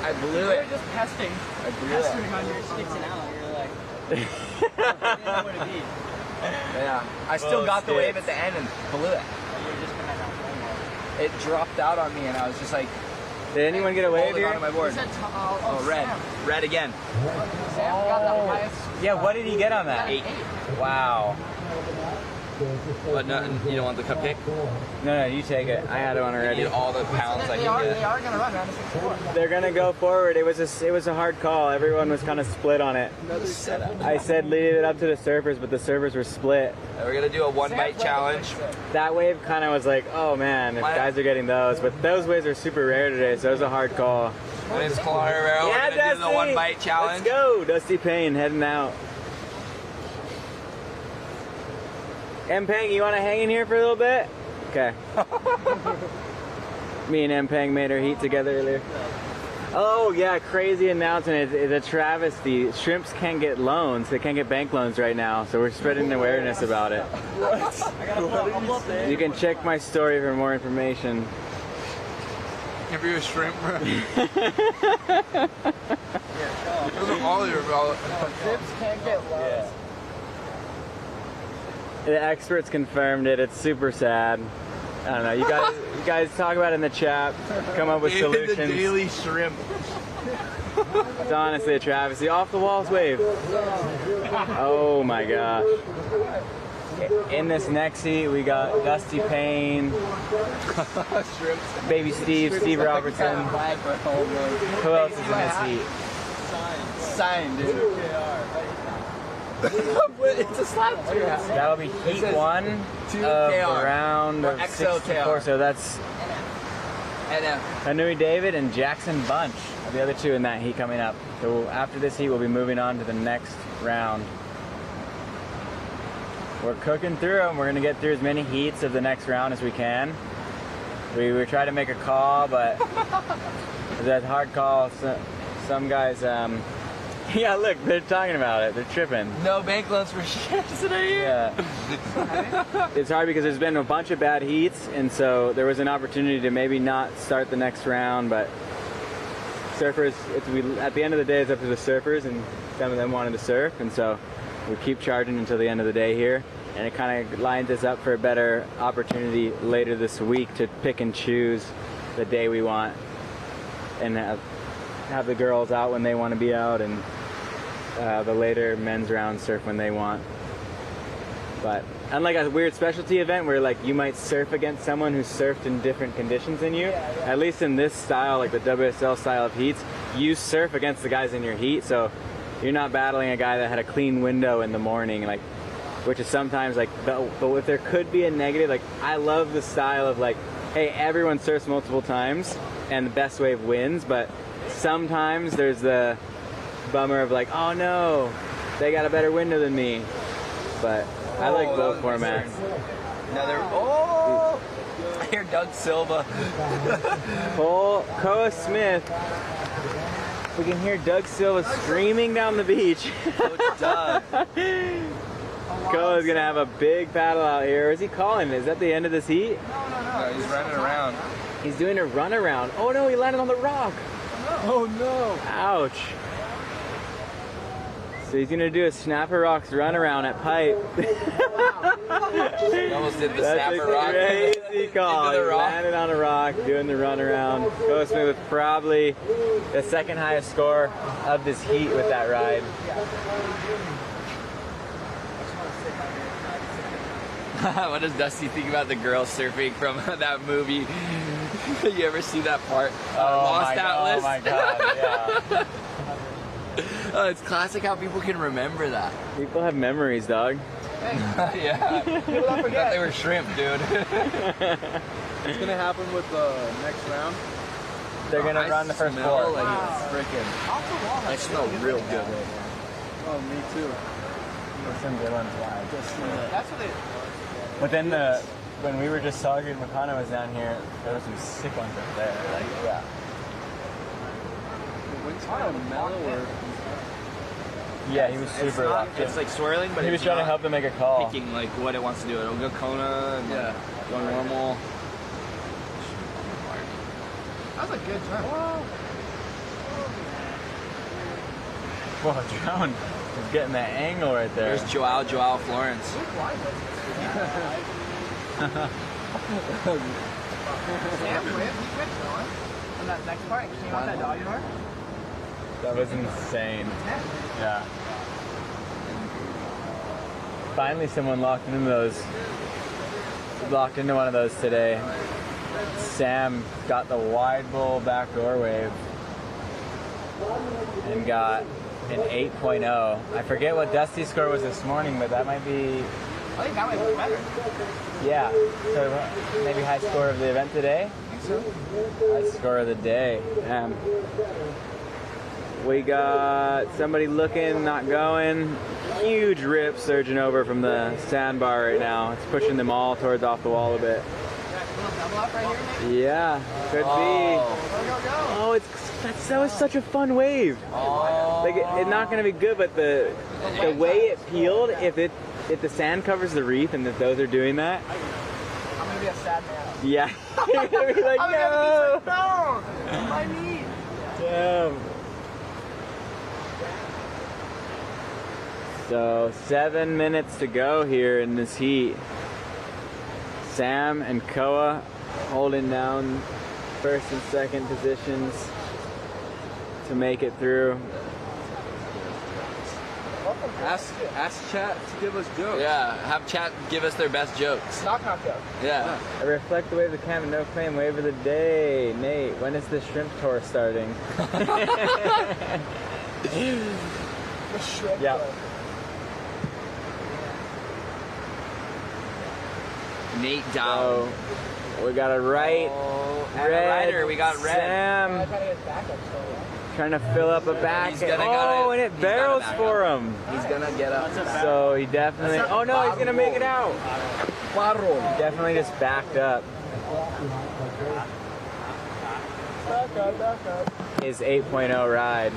I blew You it. were just pesting. I blew Pestering it. on your sticks and out. You're like, you didn't know where to be. Yeah. I still got the wave at the end and blew it. You were just kind of not. It dropped out on me and I was just like, did anyone get a wave holding here? onto my board. Oh, red. Sam. Red again. Sam got the highest. Yeah, what did he get on that? 8. Wow. But no, you don't want the cupcake? No, you take it. I had one I already. need all the pounds I They can are get. going to run around the 6-4. They're gonna go forward. It was a hard call. Everyone was kind of split on it. Another setup. I said leave it up to the surfers, but the surfers were split. We're gonna do a 1-bite challenge. That wave kind of was like, oh man, if guys are getting those, but those waves are super rare today, so it was a hard call. My name's Connor Rivera. Yeah, We're gonna do the 1-bite challenge. Let's go, Dusty Payne heading out. M-Pang, you want to hang in here for a little bit? Okay. Me and M-Pang made our heat together earlier. Oh yeah, crazy announcement. It's a travesty. Shrimps can't get loans. They can't get bank loans right now, so we're spreading awareness about it. You can check my story for more information. If you're a shrimp, bro. Those are all your bro. Shrimps can't get loans. The experts confirmed it. It's super sad. I don't know. You guys talk about it in the chat. Come up with solutions. The daily shrimp. It's honestly a travesty. Off the walls wave. Oh my gosh. In this next heat, we got Dusty Payne, Baby Steve Robertson. Who else is in this heat? Sign, dude. It's a slab. That'll be heat 1 of the round of 64. So that's Hanui David and Jackson Bunch are the other two in that heat coming up. So after this heat, we'll be moving on to the next round. We're cooking through them. We're going to get through as many heats of the next round as we can. We try to make a call, but that's a hard call. So, some guys, yeah, look, they're talking about it. They're tripping. No bank loans for shrimps today. Yeah. It's hard because there's been a bunch of bad heats, and so there was an opportunity to maybe not start the next round, but surfers, at the end of the day, it's up to the surfers, and some of them wanted to surf, and so we keep charging until the end of the day here, and it kind of lines us up for a better opportunity later this week to pick and choose the day we want and have the girls out when they want to be out, and the later men's round surf when they want. But unlike a weird specialty event where like you might surf against someone who's surfed in different conditions than you, at least in this style, like the WSL style of heats, you surf against the guys in your heat, so you're not battling a guy that had a clean window in the morning. Like which is sometimes like, but if there could be a negative, like I love the style of like, hey, everyone surfs multiple times and the best wave wins, but sometimes there's the bummer of like, oh no, they got a better window than me. But I like both formats. Another, oh! I hear Doug Silva. Koa Smith. We can hear Doug Silva screaming down the beach. Doug. Koa's gonna have a big paddle out here. Is he calling? Is that the end of this heat? No, he's running around. He's doing a run around. Oh no, he landed on the rock. Oh no. Ouch. So he's gonna do a Snapper Rocks run around at Pipe. He almost did the Snapper Rock. Crazy call. He landed on a rock, doing the run around. Koa Smith with probably the second highest score of this heat with that ride. What does Dusty think about the girls surfing from that movie? You ever see that part? Lost Atlas? Oh my god, yeah. Oh, it's classic how people can remember that. People have memories, dog. Yeah. People don't forget. They were shrimp, dude. What's gonna happen with the next round? They're gonna run the first four. Like it's freaking. I smell real good. Oh, me too. There's some good ones live. That's what they. But then when we were just talking, Makana was down here, there were some sick ones up there. Like, yeah. The wind's kind of mellow or... Yeah, he was super locked in. It's like swirling, but he was trying to help them make a call. Picking like what it wants to do. It'll go Kona and go normal. That was a good turn. Whoa, Drone is getting that angle right there. There's Joao Florence. Sam, he quit going on that next part. Came out that doggy door. That was insane. Yeah. Finally, someone locked into one of those today. Sam got the wide bowl backdoor wave and got an 8.0. I forget what Dusty's score was this morning, but that might be... I think that might be better. Yeah. So maybe high score of the event today? I think so. High score of the day. We got somebody looking, not going. Huge rip surging over from the sandbar right now. It's pushing them all towards off the wall a bit. Double up right here, maybe? Yeah, could be. Oh, that was such a fun wave. Like it's not gonna be good, but the way it peeled, if the sand covers the reef and if those are doing that, I'm gonna be a sad man. yeah, you're gonna be like, I'm no, gonna be no, my knee. Damn. So 7 minutes to go here in this heat. Sam and Koa holding down first and second positions to make it through. Ask chat to give us jokes. Yeah, have chat give us their best jokes. Knock jokes. Yeah. I reflect the wave of the camera, no claim, wave of the day. Nate, when is the shrimp tour starting? The shrimp. Yeah. Nate down. So we got a right, and red, a rider. We got red. Sam trying to fill up a back. And it barrels for him. He's gonna get up. So he definitely. Oh no, he's gonna make it out. He definitely just backed up. His 8.0 ride.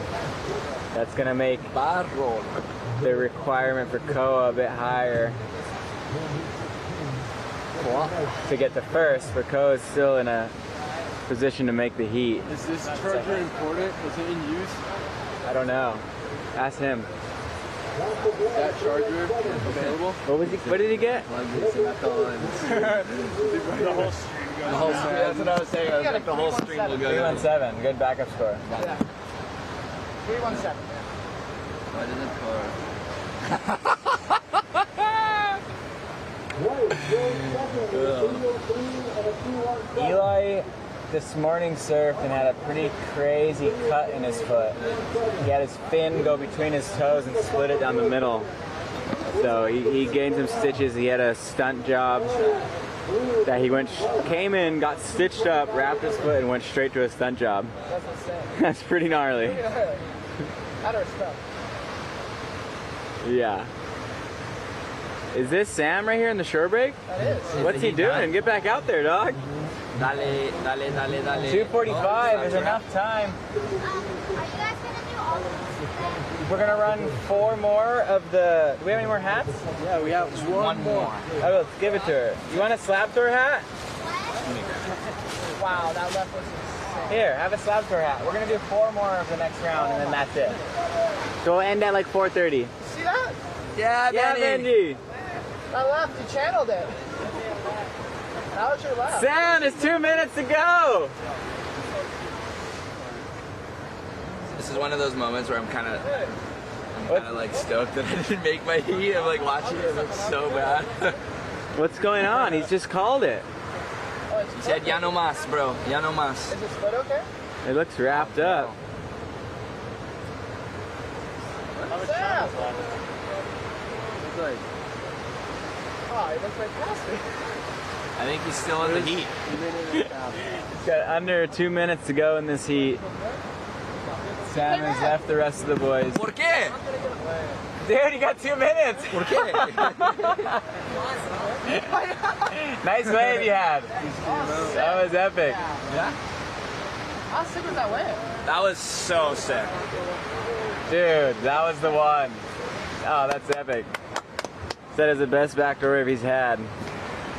That's gonna make the requirement for Koa a bit higher. To get to first, but Koa is still in a position to make the heat. Is this charger important? Is it in use? I don't know. Ask him. Is that charger available? What did he get? The whole stream goes. The whole stream. That's what I was saying. I was like, the whole stream will go. 317. Good backup score. Yeah. 317. What is it for? Eli this morning surfed and had a pretty crazy cut in his foot. He had his fin go between his toes and split it down the middle. So he gained some stitches. He had a stunt job that he came in, got stitched up, wrapped his foot, and went straight to a stunt job. That's insane. That's pretty gnarly. Out of respect. Yeah. Is this Sam right here in the shore break? That is. What's he doing? Get back out there, dog. Dale, dale, dale, dale. 2:45 is enough time. We're gonna run 4 more of the. Do we have any more hats? Yeah, we have one more. Oh, let's give it to her. You want a slab tour hat? Wow, that left was insane. Here, have a slab tour hat. We're gonna do 4 more of the next round, and then that's it. So we'll end at like 4:30. See that? Yeah, Benji. That left, you channeled it. That was your left. Sam, it's 2 minutes to go. This is one of those moments where I'm kind of like stoked that I didn't make my heat. I'm like watching it look so bad. What's going on? He's just called it. He said, "Ya no mas, bro. Ya no mas." Is his foot okay? It looks wrapped up. Sam! Oh, he looks fantastic. I think he's still in the heat. He's got under 2 minutes to go in this heat. Sam has left the rest of the boys. ¿Por qué? Dude, you got 2 minutes. ¿Por qué? Nice wave you had. That was epic. Yeah? How sick was that wave? That was so sick. Dude, that was the one. Oh, that's epic. That is the best backdoor wave he's had.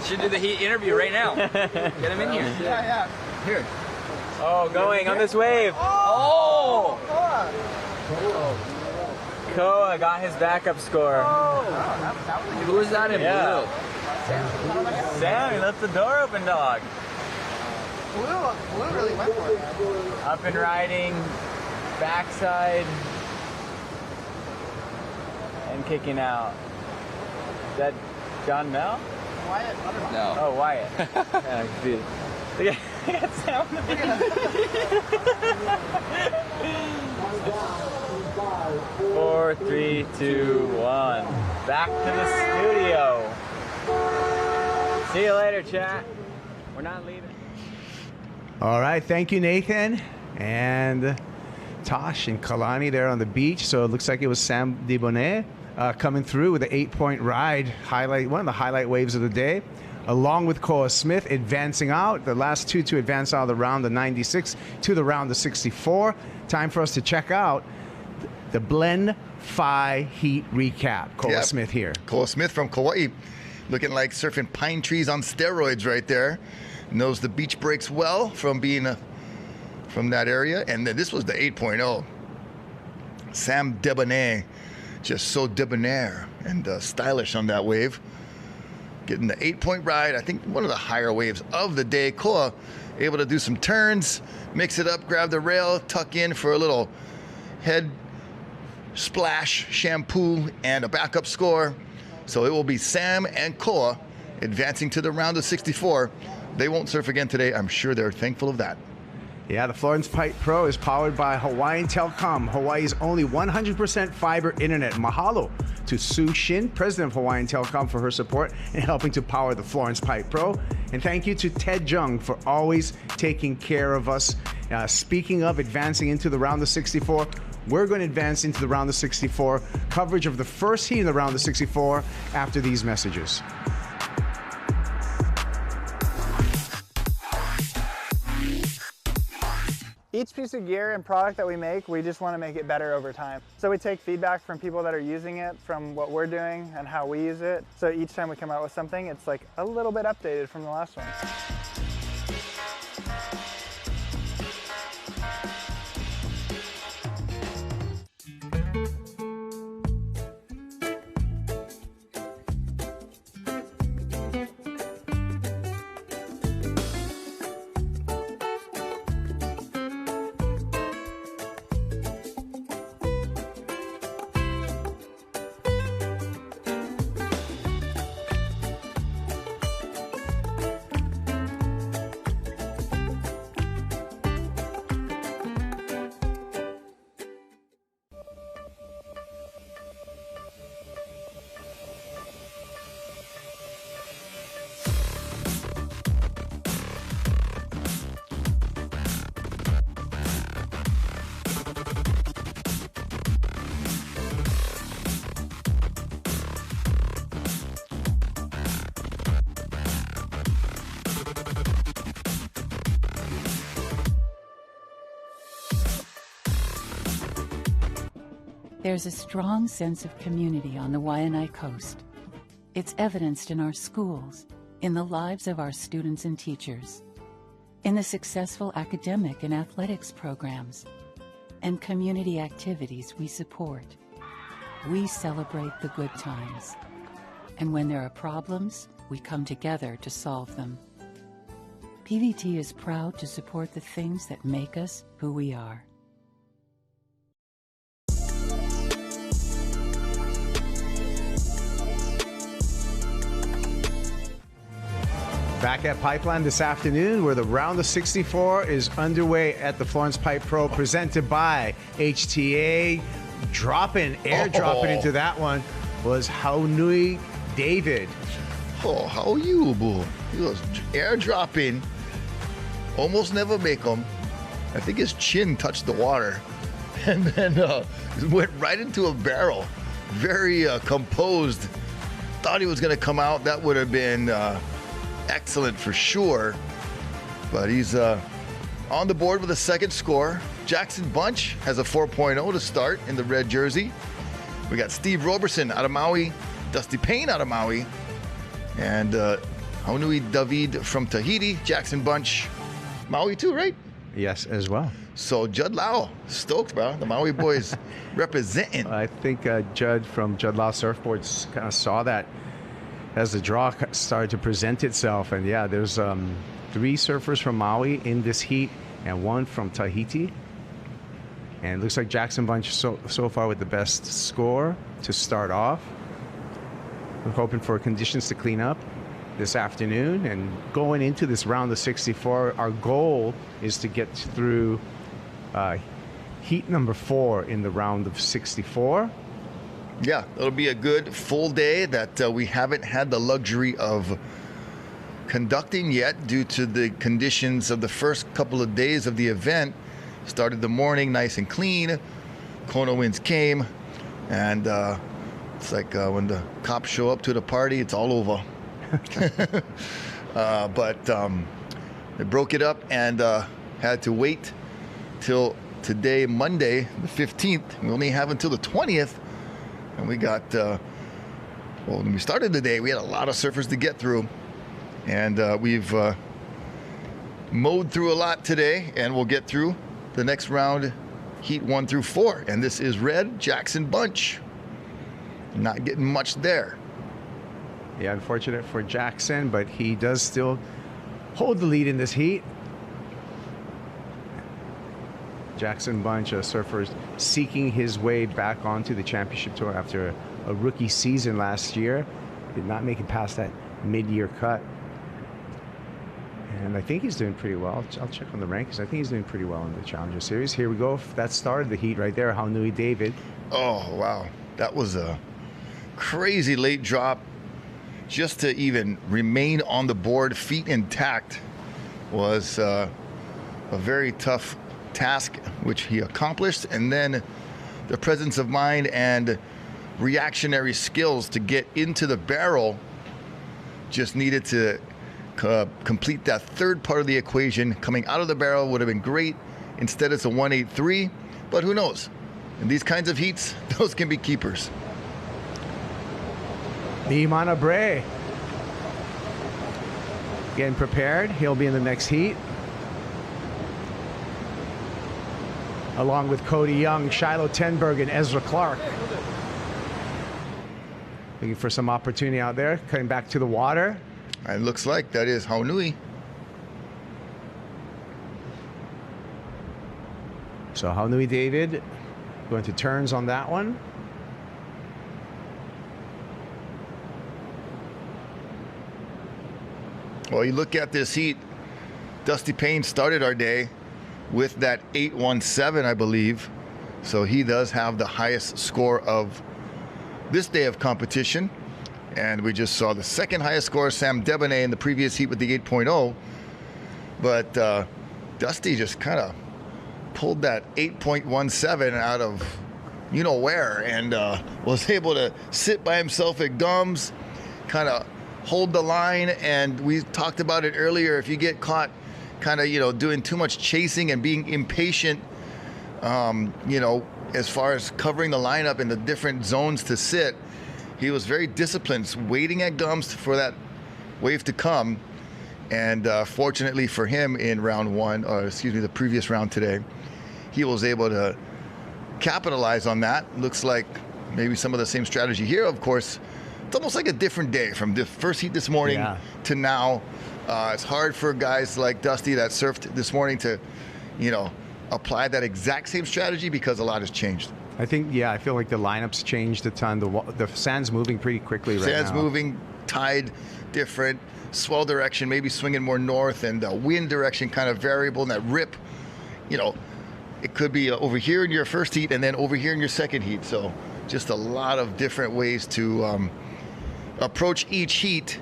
Should do the heat interview right now. Get him in here. Yeah. Here. Oh, going on this wave. Oh! Koa got his backup score. Who was that in blue? Sam, he left the door open, dog. Blue really went for it. Up and riding, backside, and kicking out. Is that John Mel? Wyatt. No. Oh, Wyatt. Yeah, confused. Look at Sam on the video. 4, 3, 2, 1. Back to the studio. See you later, chat. We're not leaving. All right, thank you, Nathan. And Tosh and Kalani there on the beach. So it looks like it was Sam Debonet coming through with an 8-point ride. One of the highlight waves of the day. Along with Koa Smith advancing out. The last two to advance out of the round of 96 to the round of 64. Time for us to check out the Blend Phi Heat recap. Koa Smith here. Koa Smith from Kauai. Looking like surfing pine trees on steroids right there. Knows the beach breaks well from being from that area. And then this was the 8.0. Sam Debonet, just so debonair and stylish on that wave. Getting the 8-point ride. I think one of the higher waves of the day. Koa able to do some turns, mix it up, grab the rail, tuck in for a little head splash, shampoo, and a backup score. So it will be Sam and Koa advancing to the round of 64. They won't surf again today. I'm sure they're thankful of that. Yeah, the Florence Pipe Pro is powered by Hawaiian Telcom, Hawaii's only 100% fiber internet. Mahalo to Sue Shin, president of Hawaiian Telcom, for her support in helping to power the Florence Pipe Pro. And thank you to Ted Jung for always taking care of us. Speaking of advancing into the round of 64, we're going to advance into the round of 64. Coverage of the first heat in the round of 64 after these messages. Each piece of gear and product that we make, we just want to make it better over time. So we take feedback from people that are using it, from what we're doing and how we use it. So each time we come out with something, it's like a little bit updated from the last one. There's a strong sense of community on the Waianae Coast. It's evidenced in our schools, in the lives of our students and teachers, in the successful academic and athletics programs, and community activities we support. We celebrate the good times. And when there are problems, we come together to solve them. PVT is proud to support the things that make us who we are. Back at Pipeline this afternoon, where the round of 64 is underway at the Florence Pipe Pro, presented by HTA. Airdropping into that one was Haunui David. Oh, how are you, boo? He was airdropping. Almost never make him. I think his chin touched the water. And then went right into a barrel. Very composed. Thought he was going to come out. That would have been excellent for sure. But he's on the board with a second score. Jackson Bunch has a 4.0 to start in the red jersey. We got Steve Roberson out of Maui, Dusty Payne out of Maui, and Haunui David from Tahiti, Jackson Bunch, Maui too, right? Yes, as well. So Judd Lau, stoked, bro. The Maui boys representing. I think Judd from Judd Lau Surfboards kind of saw that as the draw started to present itself. And yeah, there's 3 surfers from Maui in this heat and 1 from Tahiti. And it looks like Jackson Bunch so far with the best score to start off. We're hoping for conditions to clean up this afternoon. And going into this round of 64, our goal is to get through heat number 4 in the round of 64. Yeah, it'll be a good full day that we haven't had the luxury of conducting yet due to the conditions of the first couple of days of the event. Started the morning nice and clean. Kona winds came, and it's like when the cops show up to the party, it's all over. But they broke it up and had to wait till today, Monday, the 15th. We only have until the 20th. And we got, well, when we started the day, we had a lot of surfers to get through. And we've mowed through a lot today, and we'll get through the next round, heat 1 through 4. And this is red, Jackson Bunch. Not getting much there. Yeah, unfortunate for Jackson, but he does still hold the lead in this heat. Jackson Bunch, surfers seeking his way back onto the championship tour after a rookie season last year. Did not make it past that mid-year cut. And I think he's doing pretty well. I'll check on the rankings. I think he's doing pretty well in the Challenger Series. Here we go. That started the heat right there. Haunui David. Oh, wow. That was a crazy late drop. Just to even remain on the board, feet intact, was a very tough task, which he accomplished. And then the presence of mind and reactionary skills to get into the barrel just needed to complete that third part of the equation. Coming out of the barrel would have been great. Instead, it's a 183, but who knows? In these kinds of heats, those can be keepers. Imana Bray getting prepared. He'll be in the next heat, along with Cody Young, Shiloh Tenberg, and Ezra Clark. Looking for some opportunity out there, cutting back to the water. It looks like that is Haunui. So Haunui David going to turns on that one. Well, you look at this heat, Dusty Payne started our day with that 817, I believe. So he does have the highest score of this day of competition. And we just saw the second highest score, Sam Debonet, in the previous heat with the 8.0. But Dusty just kind of pulled that 8.17 out of you-know-where and was able to sit by himself at Gums, kind of hold the line. And we talked about it earlier. If you get caught kind of, doing too much chasing and being impatient You know, as far as covering the lineup in the different zones to sit, he was very disciplined, waiting at gums for that wave to come. And fortunately for him in round one, or excuse me, the previous round today, he was able to capitalize on that. Looks like maybe some of the same strategy here. Of course, it's almost like a different day from the first heat this morning to now. It's hard for guys like Dusty that surfed this morning to, you know, apply that exact same strategy because a lot has changed. I think, yeah, I feel like the lineup's changed a ton. The sand's moving pretty quickly right now. Sand's moving, tide different, swell direction maybe swinging more north, and wind direction kind of variable, and that rip, you know, it could be over here in your first heat and then over here in your second heat. So just a lot of different ways to approach each heat,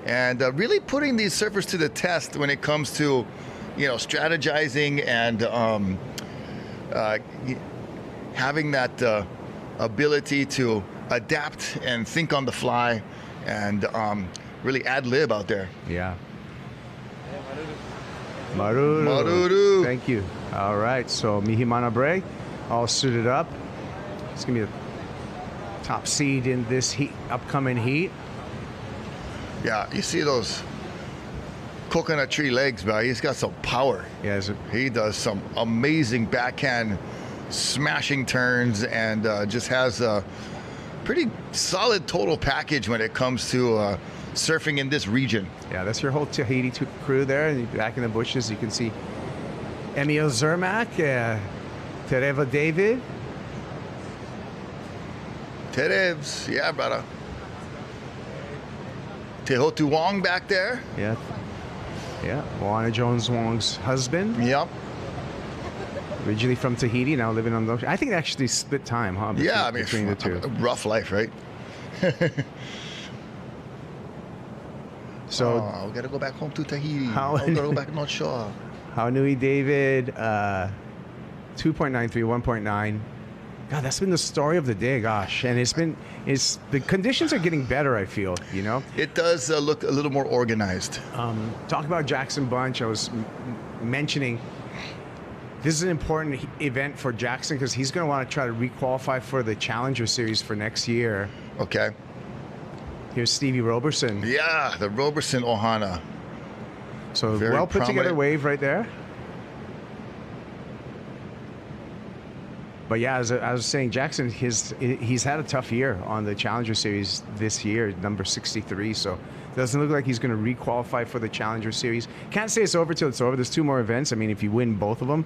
and really putting these surfers to the test when it comes to, you know, strategizing and having that ability to adapt and think on the fly and really ad lib out there. Yeah. Maruru. Maruru. Thank you. All right, so Mihimana Bray, all suited up. It's going to be the top seed in this heat, upcoming heat. Yeah, you see those coconut tree legs, man. He's got some power. Yeah, he does some amazing backhand smashing turns, and just has a pretty solid total package when it comes to surfing in this region. Yeah, that's your whole Tahiti crew there. And back in the bushes, you can see Emil Zermack, Tereva David. Terevs, yeah, brother. Tehotu Wong back there. Yeah. Yeah, Moana Jones Wong's husband. Yep. Originally from Tahiti, now living on the ocean. I think they actually split time, huh? Between the two. Rough life, right? So we gotta go back home to Tahiti. We gotta go back to North Shore. Haunui David, 2.93, 1.9. God, that's been the story of the day, gosh. And the conditions are getting better, I feel, you know? It does look a little more organized. Talk about Jackson Bunch. I was mentioning this is an important event for Jackson because he's going to want to try to requalify for the Challenger Series for next year. Okay. Here's Stevie Roberson. Yeah, the Roberson Ohana. So Very well put together wave right there. But yeah, as I was saying, Jackson, he's had a tough year on the Challenger Series this year, number 63. So it doesn't look like he's going to requalify for the Challenger Series. Can't say it's over till it's over. There's 2 more events. I mean, if you win both of them,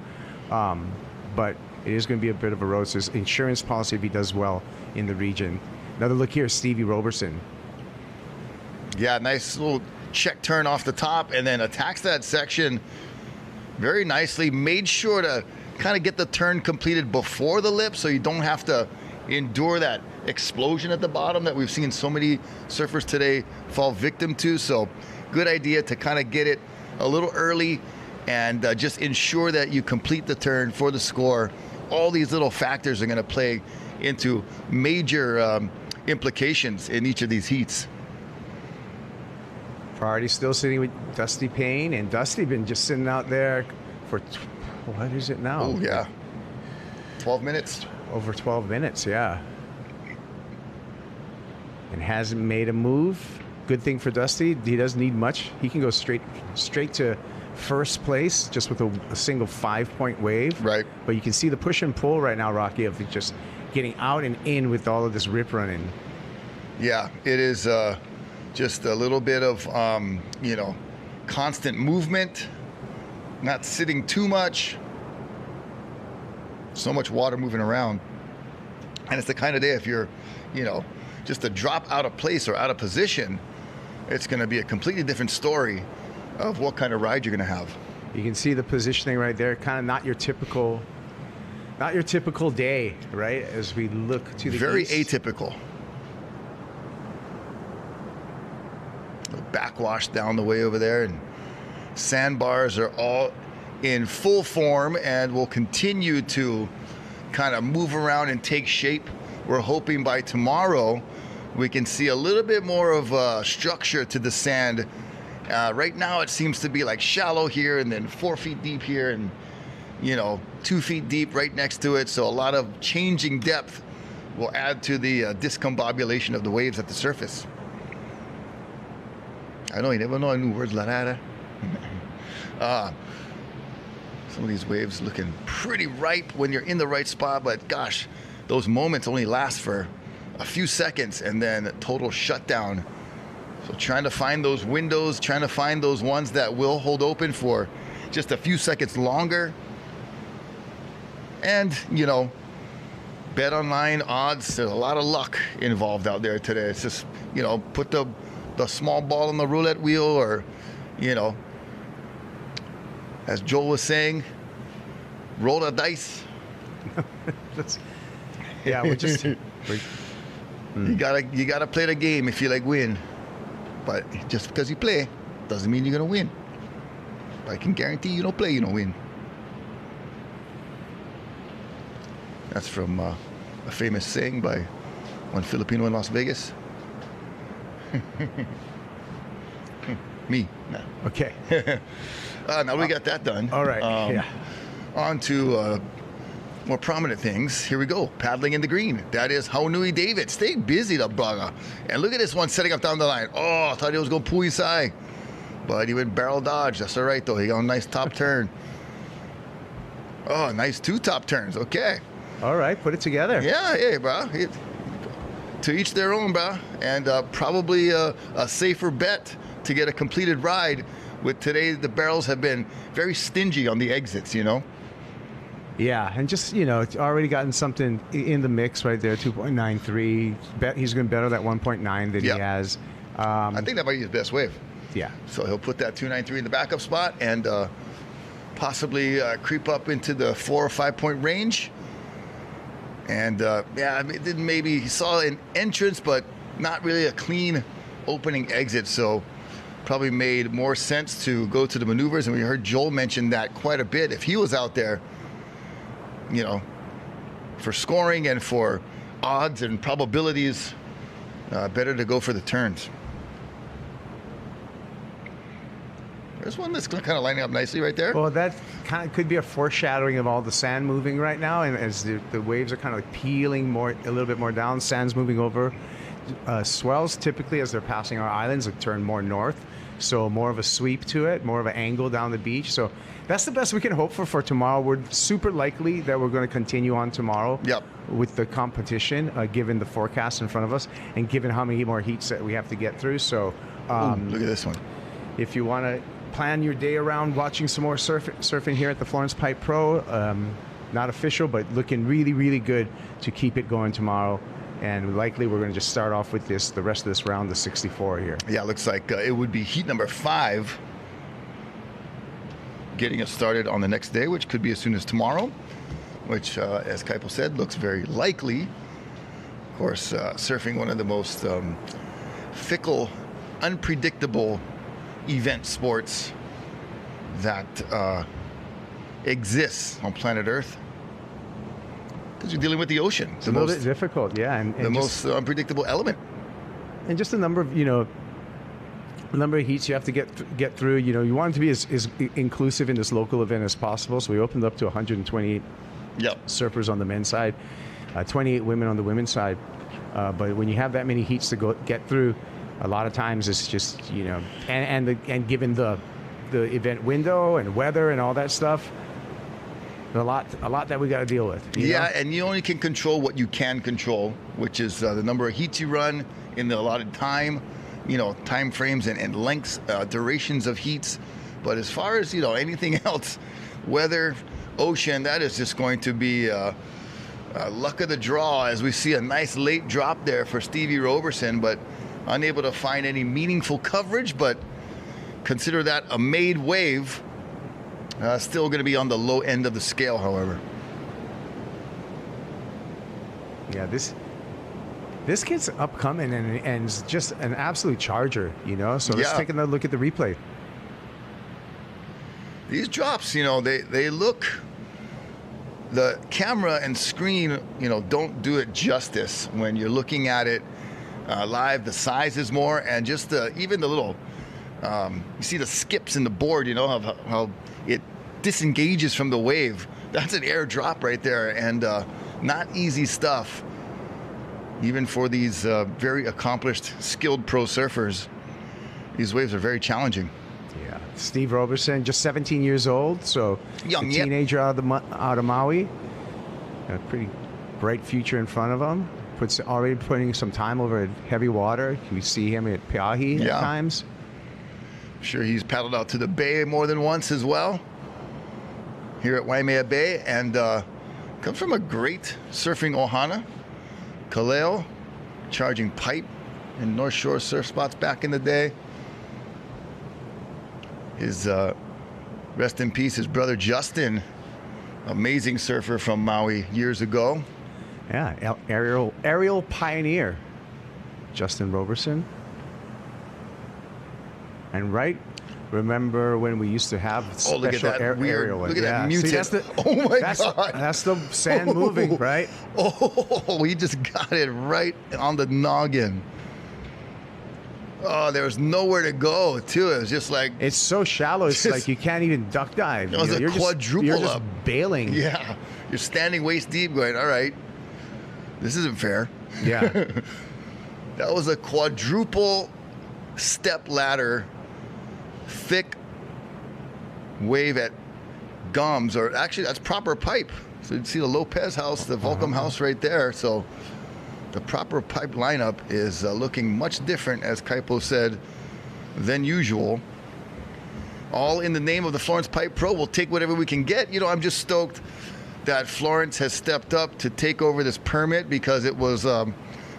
but it is going to be a bit of a road. So there's insurance policy if he does well in the region. Another look here, Stevie Roberson. Yeah, nice little check turn off the top, and then attacks that section very nicely. Made sure to kind of get the turn completed before the lip so you don't have to endure that explosion at the bottom that we've seen so many surfers today fall victim to. So good idea to kind of get it a little early and just ensure that you complete the turn for the score. All these little factors are going to play into major implications in each of these heats. Priority still sitting with Dusty Payne, and Dusty been just sitting out there for what is it now? Oh yeah, 12 minutes. Over 12 minutes, yeah. And hasn't made a move. Good thing for Dusty. He doesn't need much. He can go straight to first place just with a single 5-point wave. Right. But you can see the push and pull right now, Rocky, of just getting out and in with all of this rip running. Yeah, it is just a little bit of, you know, constant movement, not sitting too much. So much water moving around. And it's the kind of day if you're, you know, just to drop out of place or out of position, it's going to be a completely different story of what kind of ride you're going to have. You can see the positioning right there, kind of not your typical day, right? As we look to the very east. atypical. Backwash down the way over there, and sandbars are all in full form and will continue to kind of move around and take shape. We're hoping by tomorrow we can see a little bit more of a structure to the sand. Right now it seems to be like shallow here and then 4 feet deep here, and you know, 2 feet deep right next to it, so a lot of changing depth will add to the discombobulation of the waves at the surface. I know, you never know new words like that. Some of these waves looking pretty ripe when you're in the right spot, but gosh, those moments only last for a few seconds and then total shutdown. So trying to find those windows, trying to find those ones that will hold open for just a few seconds longer. And, you know, bet online odds, there's a lot of luck involved out there today. It's just, you know, put the small ball on the roulette wheel, or, you know, as Joel was saying, roll the dice. Yeah, we're just... You gotta play the game if you like win. But just because you play doesn't mean you're gonna win. But I can guarantee you don't play, you don't win. That's from a famous saying by one Filipino in Las Vegas. Me. No. Okay. Now we got that done. All right. Yeah. On to more prominent things. Here we go. Paddling in the green. That is Haunui David. Stay busy, the brother. And look at this one setting up down the line. Oh, I thought he was going to pull inside. But he went barrel dodge. That's all right, though. He got a nice top turn. Oh, nice 2 top turns. Okay. All right. Put it together. Yeah, hey, bro. To each their own, bro. And probably a safer bet to get a completed ride. With today, the barrels have been very stingy on the exits, you know? Yeah, and just, you know, it's already gotten something in the mix right there, 2.93. He's going to better that 1.9 that he has. I think that might be his best wave. Yeah. So he'll put that 2.93 in the backup spot and possibly creep up into the 4 or 5 point range. And yeah, maybe he saw an entrance, but not really a clean opening exit. So probably made more sense to go to the maneuvers. And we heard Joel mention that quite a bit. If he was out there, you know, for scoring and for odds and probabilities, better to go for the turns. There's one that's kind of lining up nicely right there. Well, that kind of could be a foreshadowing of all the sand moving right now, and as the waves are kind of like peeling a little bit more down, sand's moving over. Swells typically, as they're passing our islands, would turn more north, so more of a sweep to it, more of an angle down the beach. So that's the best we can hope for tomorrow. We're super likely that we're going to continue on tomorrow with the competition, given the forecast in front of us and given how many more heats that we have to get through. So look at this one. If you want to plan your day around watching some more surfing here at the Florence Pipe Pro, not official, but looking really, really good to keep it going tomorrow. And likely we're going to just start off with the rest of this round, the 64 here. Yeah, looks like it would be heat number 5 getting us started on the next day, which could be as soon as tomorrow, which, as Kaipo said, looks very likely. Of course, surfing, one of the most fickle, unpredictable event sports that exists on planet Earth. Because you're dealing with the ocean. It's a little bit difficult, yeah. And the most unpredictable element. And just a number of, number of heats you have to get through. You know, you want it to be as inclusive in this local event as possible. So we opened up to 128 surfers on the men's side, 28 women on the women's side. But when you have that many heats to get through, a lot of times it's just, and given the event window and weather and all that stuff, a lot that we got to deal with. Yeah, and you only can control what you can control, which is the number of heats you run in the allotted time, time frames and lengths, durations of heats. But as far as, anything else, weather, ocean, that is just going to be luck of the draw, as we see a nice late drop there for Stevie Roberson, but unable to find any meaningful coverage. But consider that a made wave. Still going to be on the low end of the scale, however. Yeah, this kid's upcoming and is just an absolute charger, So let's take another look at the replay. These drops, they look. The camera and screen, don't do it justice when you're looking at it live. The size is more, and just even the little. You see the skips in the board, how it disengages from the wave That's an air drop right there, and not easy stuff. Even for these very accomplished, skilled pro surfers, these waves are very challenging. Yeah, Steve Roberson, just 17 years old, so young a teenager out of Maui. Got a pretty bright future in front of him. Already putting some time over at heavy water. You see him at Peahi at times. I'm sure he's paddled out to the bay more than once as well. Here at Waimea Bay, and comes from a great surfing ohana. Kaleo, charging pipe in North Shore surf spots back in the day. His rest in peace, his brother Justin, amazing surfer from Maui years ago. Yeah, aerial pioneer, Justin Roberson. And remember when we used to have special look at that aerial? Look at that mutant. See, oh my God. That's the sand moving, right? Oh, he just got it right on the noggin. Oh, there was nowhere to go, too. It was just like... It's so shallow, it's like you can't even duck dive. It was a quadruple you're just up. Bailing. Yeah. You're standing waist deep going, all right, this isn't fair. Yeah. That was a quadruple step ladder, thick wave at gums, or actually that's proper pipe. So you see the Lopez house, the Volcom house right there. So the proper pipe lineup is looking much different, as Kaipo said, than usual. All in the name of the Florence Pipe Pro. We'll take whatever we can get. You know, I'm just stoked that Florence has stepped up to take over this permit, because it was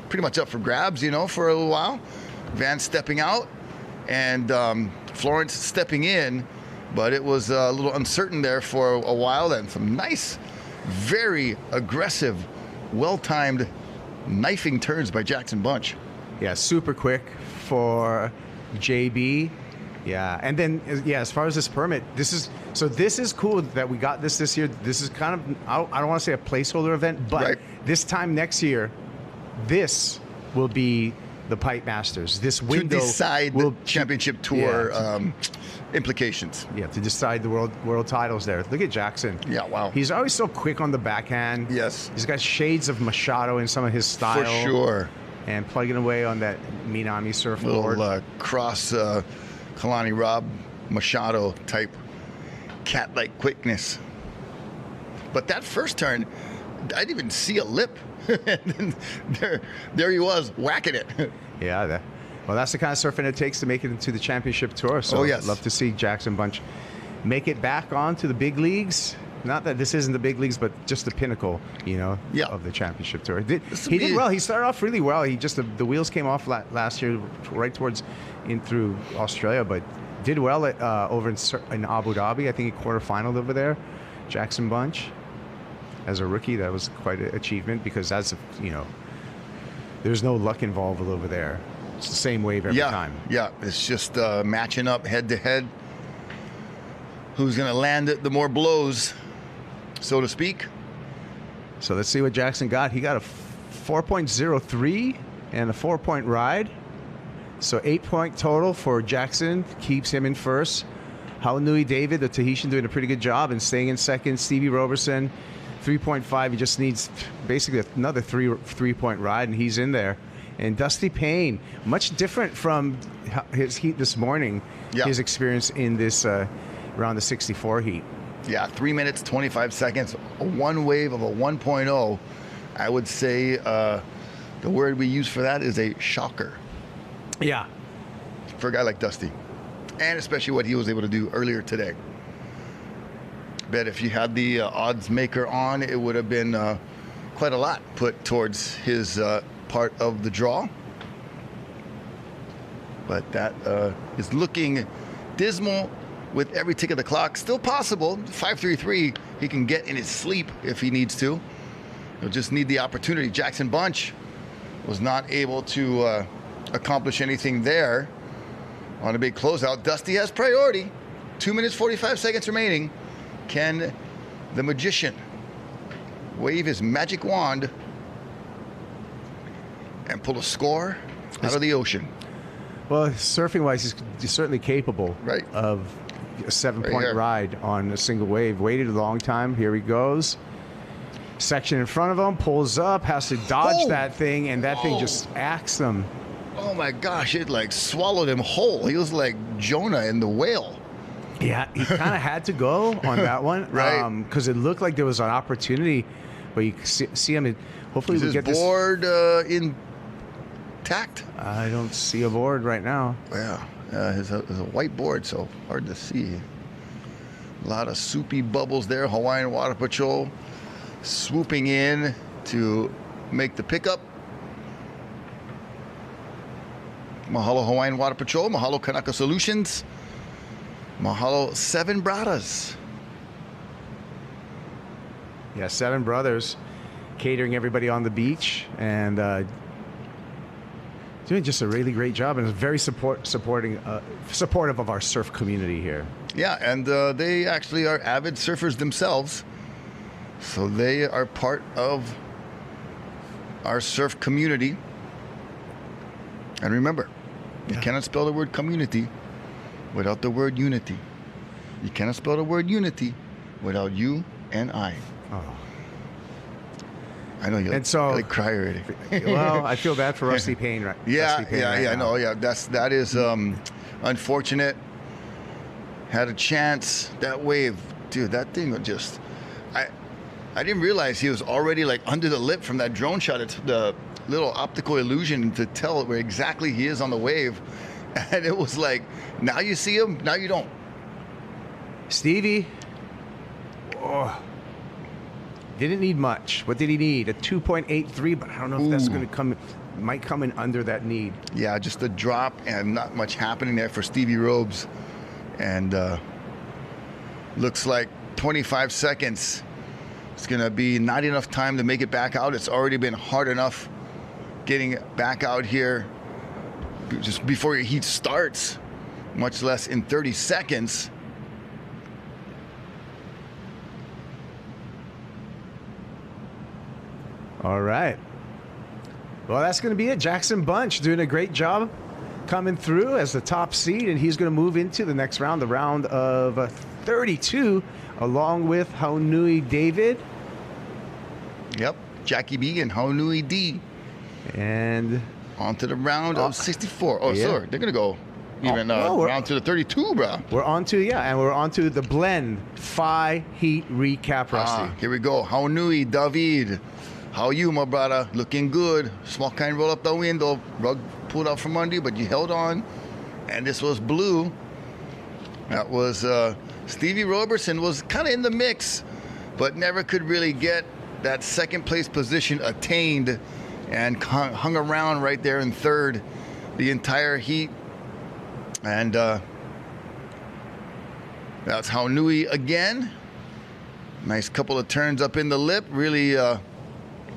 pretty much up for grabs, you know, for a little while. Van stepping out and Florence stepping in, but it was a little uncertain there for a while. And some nice, very aggressive, well-timed knifing turns by Jackson Bunch. Yeah, super quick for JB. Yeah, and then as far as this permit, this is cool that we got this year. This is kind of, I don't want to say a placeholder event, but this time next year, this will be the Pipe Masters. This window to decide the championship tour implications. Yeah, to decide the world titles there. Look at Jackson. Yeah, wow. He's always so quick on the backhand. Yes. He's got shades of Machado in some of his style. For sure. And plugging away on that Minami surfboard. Little cross Kalani Rob Machado type cat-like quickness. But that first turn, I didn't even see a lip. And then there he was, whacking it. Yeah, well, that's the kind of surfing it takes to make it into the championship tour. So I'd love to see Jackson Bunch make it back onto the big leagues. Not that this isn't the big leagues, but just the pinnacle, you know, of the championship tour. He did well. He started off really well. He just the wheels came off last year, right towards in through Australia, but did well at over in Abu Dhabi. I think he quarterfinaled over there. Jackson Bunch, as a rookie, that was quite an achievement, because that's there's no luck involved over there. It's the same wave every time. Yeah, it's just matching up head to head. Who's going to land the more blows, so to speak. So let's see what Jackson got. He got a 4.03 and a 4-point ride. So 8-point total for Jackson, keeps him in first. Haunui David, the Tahitian, doing a pretty good job and staying in second. Stevie Roberson, 3.5. He just needs basically another three-point ride, and he's in there. And Dusty Payne, much different from his heat this morning, his experience in this around the 64 heat. Yeah, 3 minutes, 25 seconds, one wave of a 1.0. I would say the word we use for that is a shocker. Yeah. For a guy like Dusty. And especially what he was able to do earlier today. Bet if you had the odds maker on, it would have been quite a lot put towards his part of the draw. But that is looking dismal with every tick of the clock. Still possible. 5.33 he can get in his sleep if he needs to. He'll just need the opportunity. Jackson Bunch was not able to accomplish anything there on a big closeout. Dusty has priority. 2 minutes, 45 seconds remaining. Can the magician wave his magic wand and pull a score out of the ocean? Well, surfing-wise, he's certainly capable of a 7-point here. ride on a single wave. Waited a long time. Here he goes. Section in front of him, pulls up, has to dodge that thing, and that thing just axed him. Oh my gosh, it like swallowed him whole. He was like Jonah in the whale. Yeah, he kind of had to go on that one. Right. Because it looked like there was an opportunity, but you see him. Hopefully Is we his get this. board intact? I don't see a board right now. Yeah, it's a white board, so hard to see. A lot of soupy bubbles there. Hawaiian Water Patrol swooping in to make the pickup. Mahalo Hawaiian Water Patrol, mahalo Kanaka Solutions, mahalo Seven Bradas. Yeah, Seven Brothers catering everybody on the beach and doing just a really great job, and is very supportive of our surf community here. Yeah, and they actually are avid surfers themselves. So they are part of our surf community. And remember, you cannot spell the word community without the word unity. You cannot spell the word unity without you and I. Oh. I know you'll cry already. Well, I feel bad for Rusty Payne, right? Yeah, Rusty Payne right yeah, now. no, yeah. That is unfortunate. Had a chance. That wave, dude. That thing was just. I didn't realize he was already like under the lip from that drone shot. It's the little optical illusion to tell where exactly he is on the wave, and it was like, now you see him, now you don't. Stevie. Oh. Didn't need much. What did he need? A 2.83, but I don't know if that's going to come. Might come in under that need. Yeah, just a drop and not much happening there for Stevie Robes, and looks like 25 seconds. It's going to be not enough time to make it back out. It's already been hard enough getting back out here just before your heat starts, much less in 30 seconds. All right. Well, that's going to be it. Jackson Bunch doing a great job coming through as the top seed, and he's going to move into the next round, the round of 32, along with Haunui David. Yep, Jackie B and Haunui D. And on to the round of 64. Oh, yeah. sorry, they're going to go even round to the 32, bro. We're on to, and we're on to the blend Phi Heat recap, Rusty. Here we go. Haunui David. How you, my brother? Looking good. Small kind roll up the window. Rug pulled out from under you, but you held on. And this was blue. That was Stevie Robertson was kind of in the mix, but never could really get that second place position attained, and hung around right there in third the entire heat. And that's Haunui again. Nice couple of turns up in the lip. Really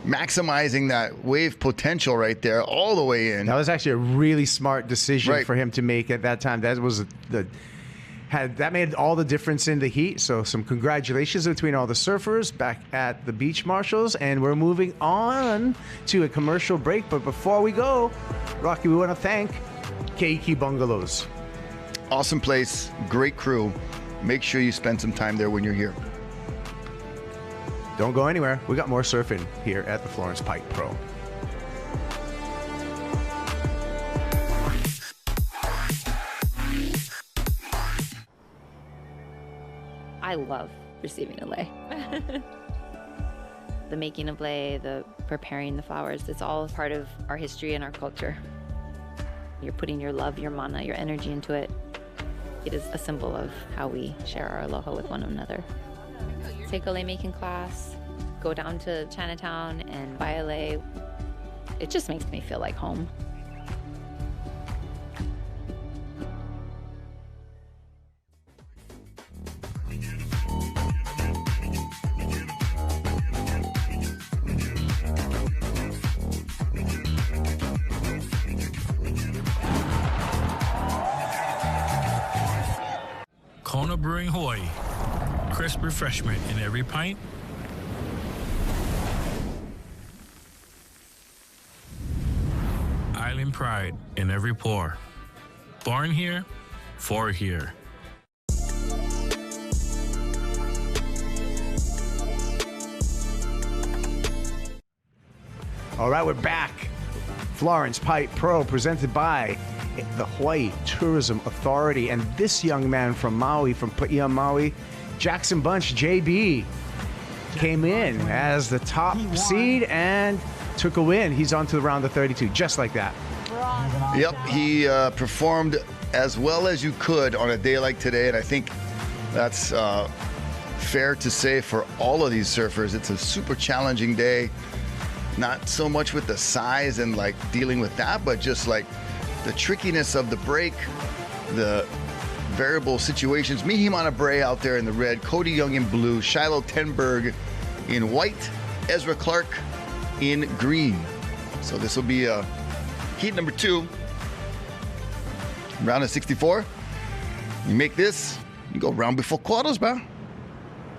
maximizing that wave potential right there all the way in. That was actually a really smart decision for him to make at that time. That was that made all the difference in the heat. So some congratulations between all the surfers back at the beach marshals, and we're moving on to a commercial break. But before we go, Rocky, we want to thank Keiki Bungalows. Awesome place, great crew. Make sure you spend some time there when you're here. Don't go anywhere. We got more surfing here at the Florence Pipe Pro. I love receiving a lei. The making of lei, the preparing the flowers, it's all part of our history and our culture. You're putting your love, your mana, your energy into it. It is a symbol of how we share our aloha with one another. Take a lei making class, go down to Chinatown and buy a lei. It just makes me feel like home. Kona Brewing Hawaii. Crisp refreshment in every pint. Island pride in every pour. Born here, for here. All right, we're back. Florence Pipe Pro, presented by the Hawaii Tourism Authority. And this young man from Maui, from Paia, Maui, Jackson Bunch, JB, came in as the top seed and took a win. He's on to the round of 32, just like that. Yep, he performed as well as you could on a day like today, and I think that's fair to say for all of these surfers. It's a super challenging day, not so much with the size and like dealing with that, but just like the trickiness of the break, the variable situations. Mihimana Bray out there in the red, Cody Young in blue, Shiloh Tenberg in white, Ezra Clark in green. So this will be heat number 2, round of 64. You make this, you go round before quarters, man.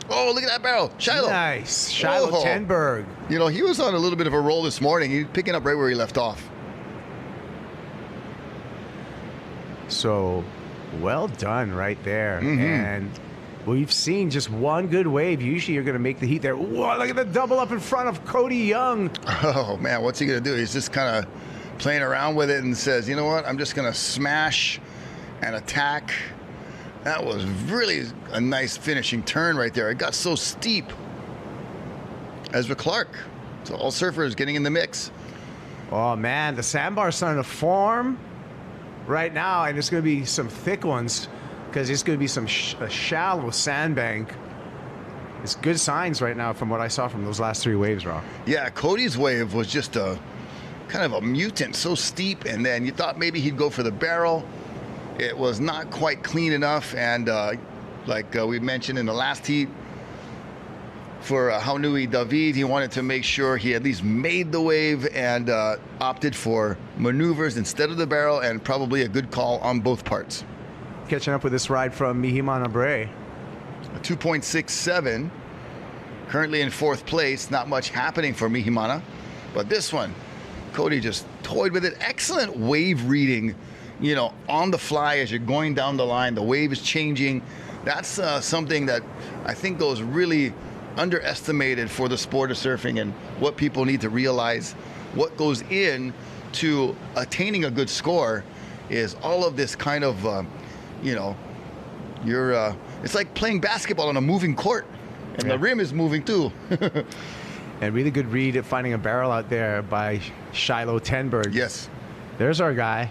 Oh, look at that barrel. Shiloh. Nice. Shiloh Tenberg. You know, he was on a little bit of a roll this morning. He's picking up right where he left off. So, well done right there. And we've seen just one good wave. Usually you're going to make the heat there. Whoa, look at the double up in front of Cody Young. Oh, man, what's he going to do? He's just kind of playing around with it and says, you know what? I'm just going to smash and attack. That was really a nice finishing turn right there. It got so steep. Ezra Clark. So all surfers getting in the mix. Oh, man, the sandbar's starting to form right now, and it's going to be some thick ones because it's going to be some a shallow sandbank. It's good signs right now from what I saw from those last 3 waves, Rob. Yeah, Cody's wave was just a kind of a mutant, so steep, and then you thought maybe he'd go for the barrel. It was not quite clean enough, and like we mentioned in the last heat, for Haunui David, he wanted to make sure he at least made the wave and opted for maneuvers instead of the barrel, and probably a good call on both parts. Catching up with this ride from Mihimana Bray. A 2.67, currently in 4th place. Not much happening for Mihimana, but this one, Cody just toyed with it. Excellent wave reading, you know, on the fly as you're going down the line. The wave is changing. That's something that I think goes really underestimated for the sport of surfing, and what people need to realize. What goes in to attaining a good score is all of this kind of, you know, it's like playing basketball on a moving court, and the rim is moving too. And really good read at finding a barrel out there by Shiloh Tenberg. Yes. There's our guy,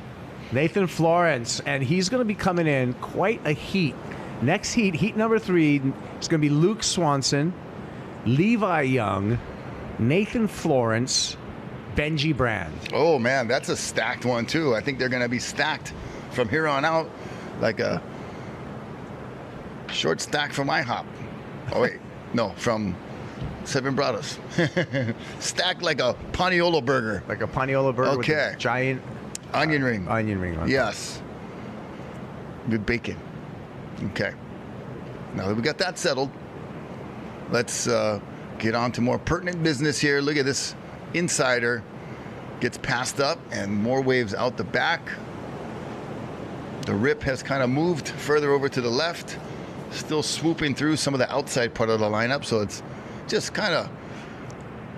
Nathan Florence, and he's going to be coming in quite a heat. Next heat, heat number 3, is going to be Luke Swanson, Levi Young, Nathan Florence, Benji Brand. Oh, man, that's a stacked one, too. I think they're going to be stacked from here on out, like a short stack from IHOP. Oh, wait. No, from Seven Brothers. Stacked like a Paniolo burger. Like a Paniolo burger with okay. a giant onion ring. Onion ring on yes. With bacon. Okay. Now that we got that settled, let's get on to more pertinent business here. Look at this insider. Gets passed up and more waves out the back. The rip has kind of moved further over to the left. Still swooping through some of the outside part of the lineup. So it's just kind of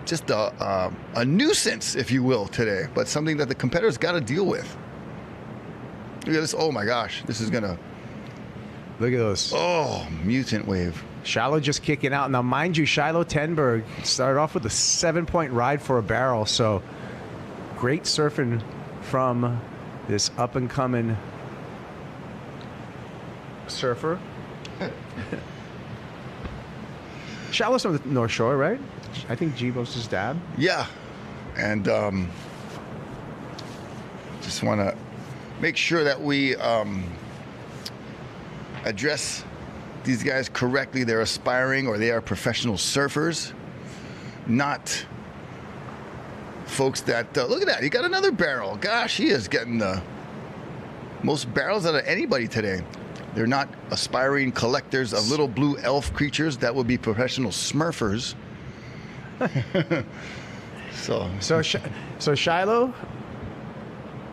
just a nuisance, if you will, today. But something that the competitors got to deal with. Look at this. Oh, my gosh. This is going to... Look at those. Oh, mutant wave. Shiloh just kicking out. Now, mind you, Shiloh Tenberg started off with a 7-point ride for a barrel. So great surfing from this up-and-coming surfer. Shiloh's from the North Shore, right? I think Jibo's his dad. Yeah. And just want to make sure that we address these guys correctly. They're aspiring, or they are professional surfers, not folks that look at that, he got another barrel. Gosh, he is getting the most barrels out of anybody today. They're not aspiring collectors of little blue elf creatures. That would be professional smurfers. So Shiloh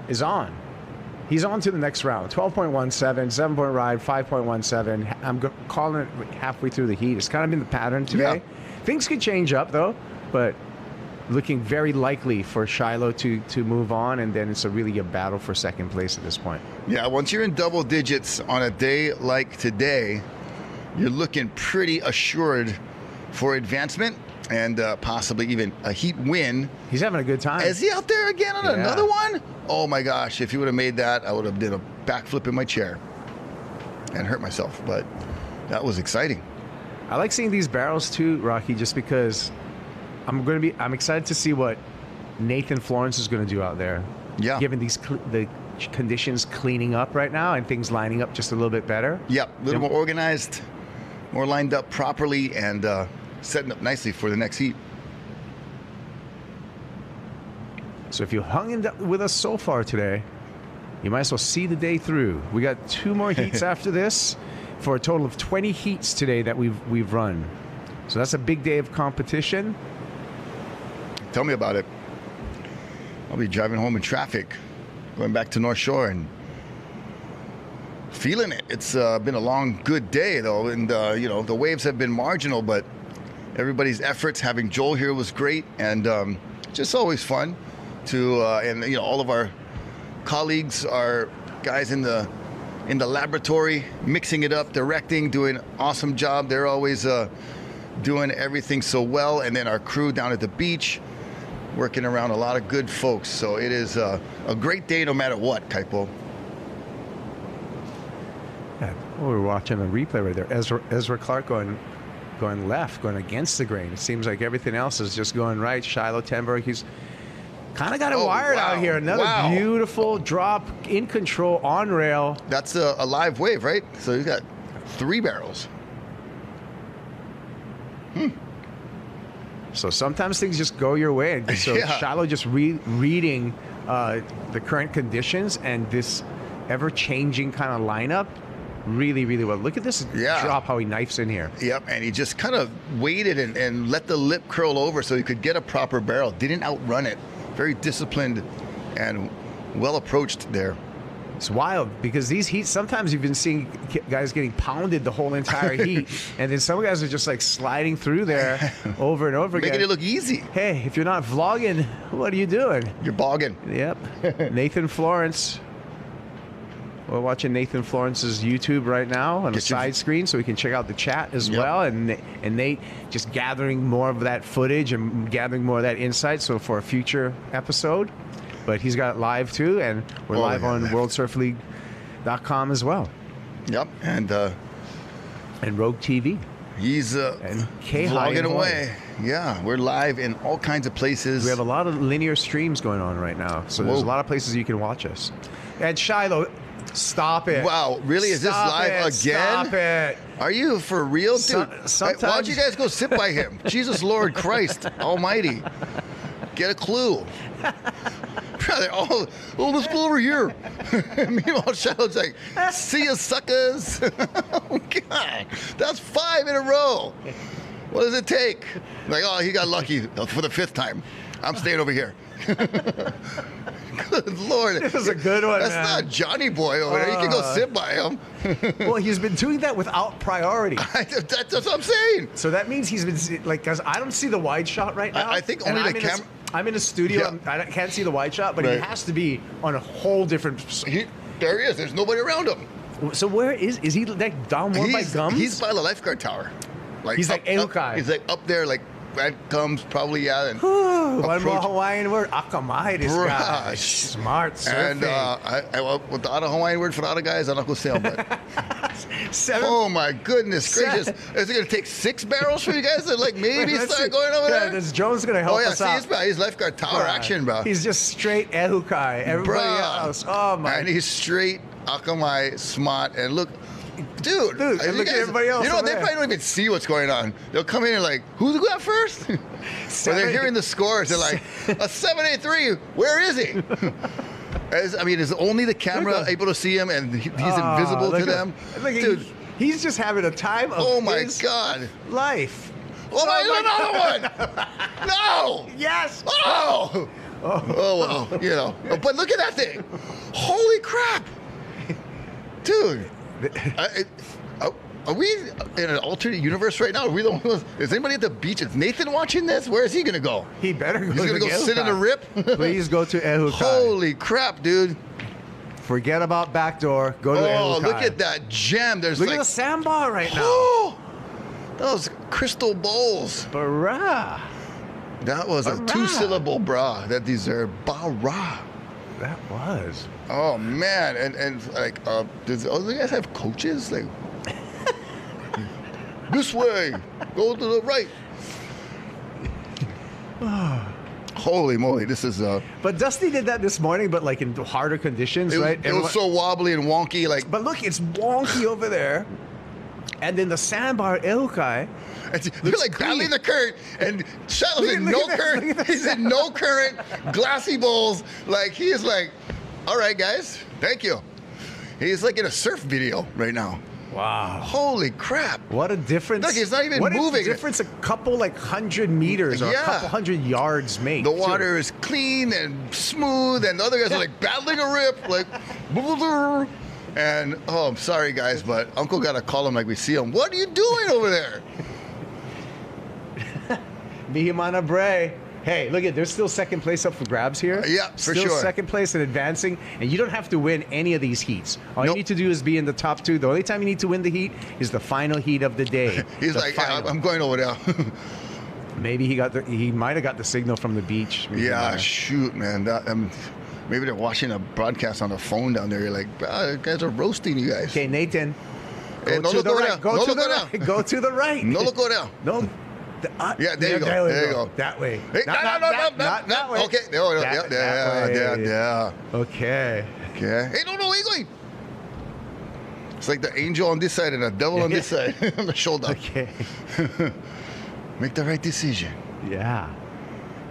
is on. He's on to the next round. 12.17, 7-point ride, 5.17. I'm calling it halfway through the heat. It's kind of been the pattern today. Yeah. Things could change up, though, but looking very likely for Shiloh to move on, and then it's really a battle for second place at this point. Yeah, once you're in double digits on a day like today, you're looking pretty assured for advancement and possibly even a heat win. He's having a good time. Is he out there again on another one? Oh my gosh, if he would have made that, I would have did a backflip in my chair and hurt myself, but that was exciting. I like seeing these barrels too, Rocky, just because I'm excited to see what Nathan Florence is going to do out there. Yeah. Given the conditions cleaning up right now and things lining up just a little bit better. Yep, a little more organized, more lined up properly, and setting up nicely for the next heat. So if you hung in with us so far today, you might as well see the day through. We got 2 more heats after this for a total of 20 heats today that we've run. So that's a big day of competition. Tell me about it. I'll be driving home in traffic, going back to North Shore and feeling it. It's been a long, good day though, and the waves have been marginal, but everybody's efforts. Having Joel here was great, and just always fun to and all of our colleagues, our guys in the laboratory, mixing it up, directing, doing an awesome job. They're always doing everything so well, and then our crew down at the beach, working around a lot of good folks. So it is a great day no matter what, Kaipo. Yeah, we're watching a replay right there. Ezra Clark going left, going against the grain. It seems like everything else is just going right. Shiloh Tenberg, he's kind of got it wired out here. Another beautiful drop in control on rail. That's a live wave, right? So he's got 3 barrels. So sometimes things just go your way. So Shiloh just reading the current conditions and this ever-changing kind of lineup really, really well. Look at this drop, how he knifes in here. Yep, and he just kind of waited and let the lip curl over so he could get a proper barrel. Didn't outrun it. Very disciplined and well approached there. It's wild because these heats, sometimes you've been seeing guys getting pounded the whole entire heat, and then some guys are just like sliding through there over and over again. Making it look easy. Hey, if you're not vlogging, what are you doing? You're bogging. Yep. Nathan Florence. We're watching Nathan Florence's YouTube right now on the side screen, so we can check out the chat as well. And Nate just gathering more of that footage and gathering more of that insight, so for a future episode. But he's got it live too, and we're live on WorldSurfLeague.com as well. Yep, and Rogue TV. He's and vlogging away. Yeah, we're live in all kinds of places. We have a lot of linear streams going on right now, so there's a lot of places you can watch us. And Shiloh, stop it! Wow, really? Is this live again? Stop it! Are you for real, dude? Why don't you guys go sit by him? Jesus Lord Christ Almighty! Get a clue. Brother, let's go over here. Meanwhile, Shadow's like, see ya, suckers. Oh, God, that's 5 in a row. What does it take? Like, oh, he got lucky for the 5th time. I'm staying over here. Good Lord. This is a good one, That's man. not Johnny Boy over there. You can go sit by him. Well, he's been doing that without priority. That's what I'm saying. So that means he's been, like, because I don't see the wide shot right now. I think only the camera. I'm in a studio. Yeah. I can't see the wide shot, but he has to be on a whole different. There he is. There's nobody around him. So where is he? Like down more by Gums? He's by the lifeguard tower. Like he's like Ehukai. He's like up there, like that comes probably And one more Hawaiian word, akamai. This guy, smart surfing. And with the other Hawaiian word for the other guys, I'm not gonna say them, but. 7. Oh my goodness gracious! Is it gonna take 6 barrels for you guys to like maybe start going over there? This Jones gonna help us out. He's lifeguard tower action, bro. He's just straight Ehukai. Everybody else, oh my! And he's straight Akamai smart. And look, dude, look at everybody else. You know, they probably don't even see what's going on. They'll come in and like, who's got first? Or they're hearing the scores. They're like, a 783. Where is he? Is only the camera able to see him, and he's invisible to them? Dude, he's just having a time of his God life. Oh my, another one! No! Yes! Oh! Oh well, you know. But look at that thing! Holy crap! Dude! Are we in an alternate universe right now? Are we the ones, is anybody at the beach? Is Nathan watching this? Where is he going to go? He better go. He's going to go sit in a rip? Please go to Ehukai. Holy crap, dude. Forget about backdoor. Go to Ehukai. Oh, look at that gem. There's look like, at the sandbar right now. Oh, those crystal bowls. Barra. That was a two-syllable bra that deserved bara. That was. Oh man, and like, does other guys have coaches? Like, this way, go to the right. Holy moly, this is. But Dusty did that this morning, but like in harder conditions, right? It was so wobbly and wonky, like. But look, it's wonky over there, and then the sandbar Ehukai. You're like battling the current, and Shiloh's in no current. He's in no current, glassy bowls. Like, he is like, all right, guys, thank you. He's like in a surf video right now. Wow. Holy crap. What a difference. Look, he's not even moving. What a difference a couple, like, 100 meters or a couple 100 yards make. The water is clean and smooth, and the other guys are like battling a rip, like, and, oh, I'm sorry, guys, but Uncle got to call him like we see him. What are you doing over there? Mihimana Bray. Hey, look at, there's still second place up for grabs here. Yeah, for still sure. Second place and advancing, and you don't have to win any of these heats. All you need to do is be in the top two. The only time you need to win the heat is the final heat of the day. He's like, I'm going over there. Maybe he might have got the signal from the beach. Yeah, shoot, man. Maybe they're watching a broadcast on their phone down there. You're like, guys are roasting you guys. Okay, Nathan. Go to the right. Go to the right. Go to the right. No look down. No. Yeah, there you go. There you go. That way. Hey, not that way. Okay. Yeah. Okay. Hey, no, where you going? It's like the angel on this side and a devil on this side on the shoulder. Okay. Make the right decision. Yeah.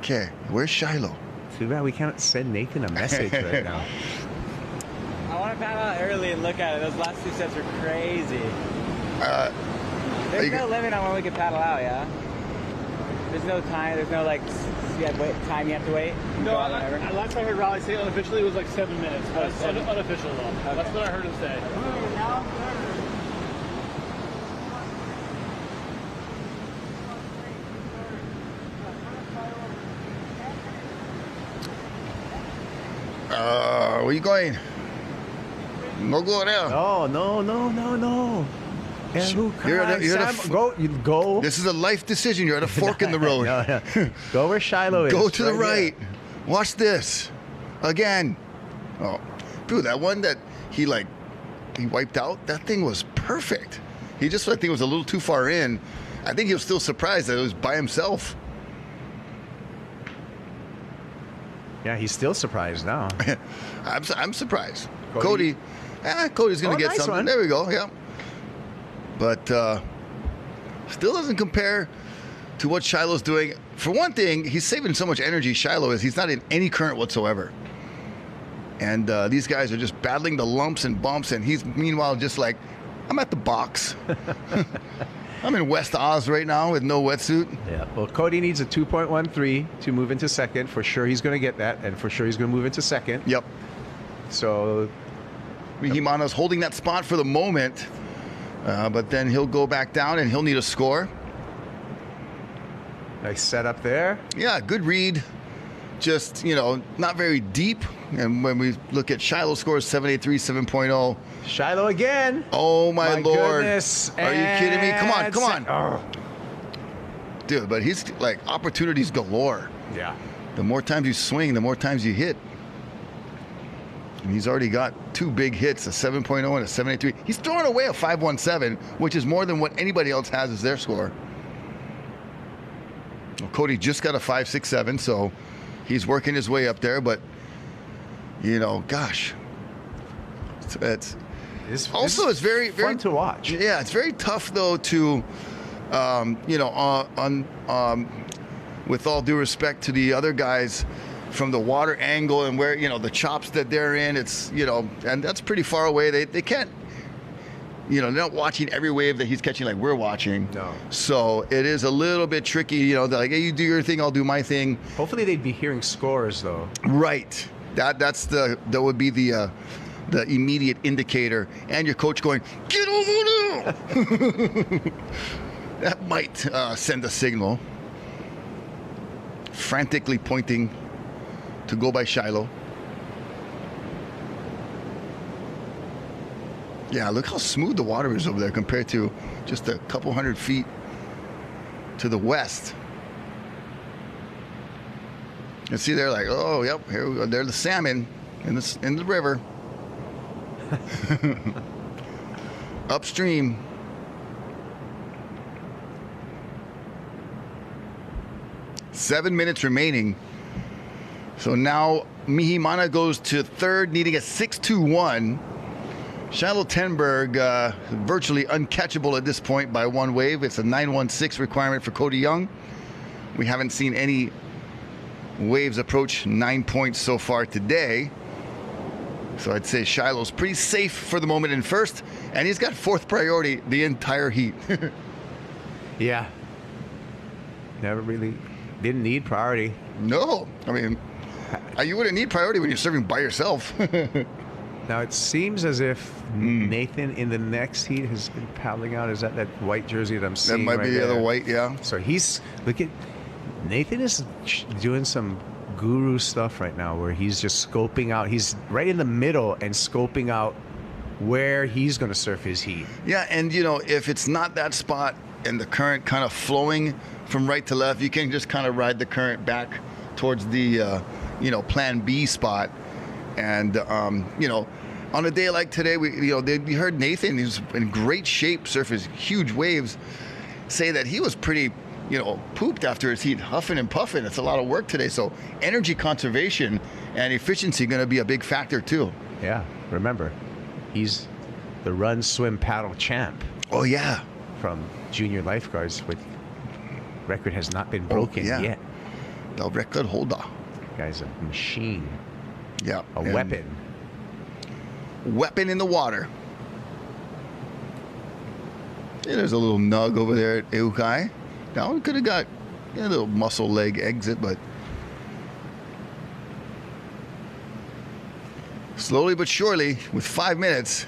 Okay. Where's Shiloh? Too bad we can't send Nathan a message right now. I want to paddle out early and look at it. Those last two sets were crazy. There's no limit on when we can paddle out, yeah? There's no time, there's no like time you have to wait? No, last I heard Raleigh say unofficially it was like 7 minutes, but it's unofficial though. Okay. That's what I heard him say. Where you going? No go there. Oh, no. Go. This is a life decision. You're at a fork in the road. No. Go where Shiloh is. Go to the right. Watch this. Again. Oh, dude, that one that he wiped out, that thing was perfect. He just, I think, it was a little too far in. I think he was still surprised that it was by himself. Yeah, he's still surprised now. I'm surprised. Cody's going to get something. One. There we go. Yeah. But still doesn't compare to what Shiloh's doing. For one thing, he's saving so much energy. Shiloh is. He's not in any current whatsoever. And these guys are just battling the lumps and bumps, and he's meanwhile just like, I'm at the box. I'm in West Oz right now with no wetsuit. Yeah. Well, Cody needs a 2.13 to move into second. For sure, he's going to get that, and for sure, he's going to move into second. Yep. So Mihimana's holding that spot for the moment. But then he'll go back down and he'll need a score. Nice setup there. Yeah, good read. Just, not very deep. And when we look at Shiloh's scores, 7.83, 7.0. Shiloh again. Oh, my Lord. Goodness. Are you kidding me? Come on. Oh. Dude, but he's like opportunities galore. Yeah. The more times you swing, the more times you hit. And he's already got two big hits, a 7.0 and a 7.83. He's throwing away a 5.17, which is more than what anybody else has as their score. Well, Cody just got a 5.67, so he's working his way up there. But, gosh. It's very fun to watch. Yeah, it's very tough, though, to, with all due respect to the other guys, from the water angle and where, the chops that they're in, it's, and that's pretty far away. They can't, they're not watching every wave that he's catching like we're watching. No. So it is a little bit tricky, they're like, hey, you do your thing, I'll do my thing. Hopefully they'd be hearing scores, though. Right. That would be the the immediate indicator, and your coach going, "Get over there!" That might send a signal. Frantically pointing to go by Shiloh. Yeah, look how smooth the water is over there compared to just a couple hundred feet to the west. You see, they're like, oh, yep, here we go. They're the salmon in the river. Upstream. Seven minutes remaining. So now Mihimana goes to third, needing a 6.21. Shiloh Tenberg virtually uncatchable at this point by one wave. It's a 9.16 requirement for Cody Young. We haven't seen any waves approach 9 points so far today. So I'd say Shiloh's pretty safe for the moment in first, and he's got fourth priority the entire heat. Yeah. Never really didn't need priority. No. I mean, you wouldn't need priority when you're serving by yourself. Now it seems as if Nathan in the next heat has been paddling out. Is that white jersey that I'm seeing? That might be the other white, yeah. So look at Nathan is doing some guru stuff right now where he's just scoping out. He's right in the middle and scoping out where he's going to surf his heat. Yeah, and if it's not that spot and the current kind of flowing from right to left, you can just kind of ride the current back towards the plan B spot. And on a day like today, we heard Nathan, he's in great shape, surfing huge waves, say that he was pretty pooped after his heat, huffing and puffing. It's a lot of work today. So energy conservation and efficiency going to be a big factor too. Yeah, remember, he's the run, swim, paddle champ. Oh yeah, from junior lifeguards. With record has not been broken yet. The record holder. Guy's a machine. Yeah, a weapon. Weapon in the water. Yeah, there's a little nug over there at Eukai. Now we could have got a little muscle leg exit, but slowly but surely, with 5 minutes,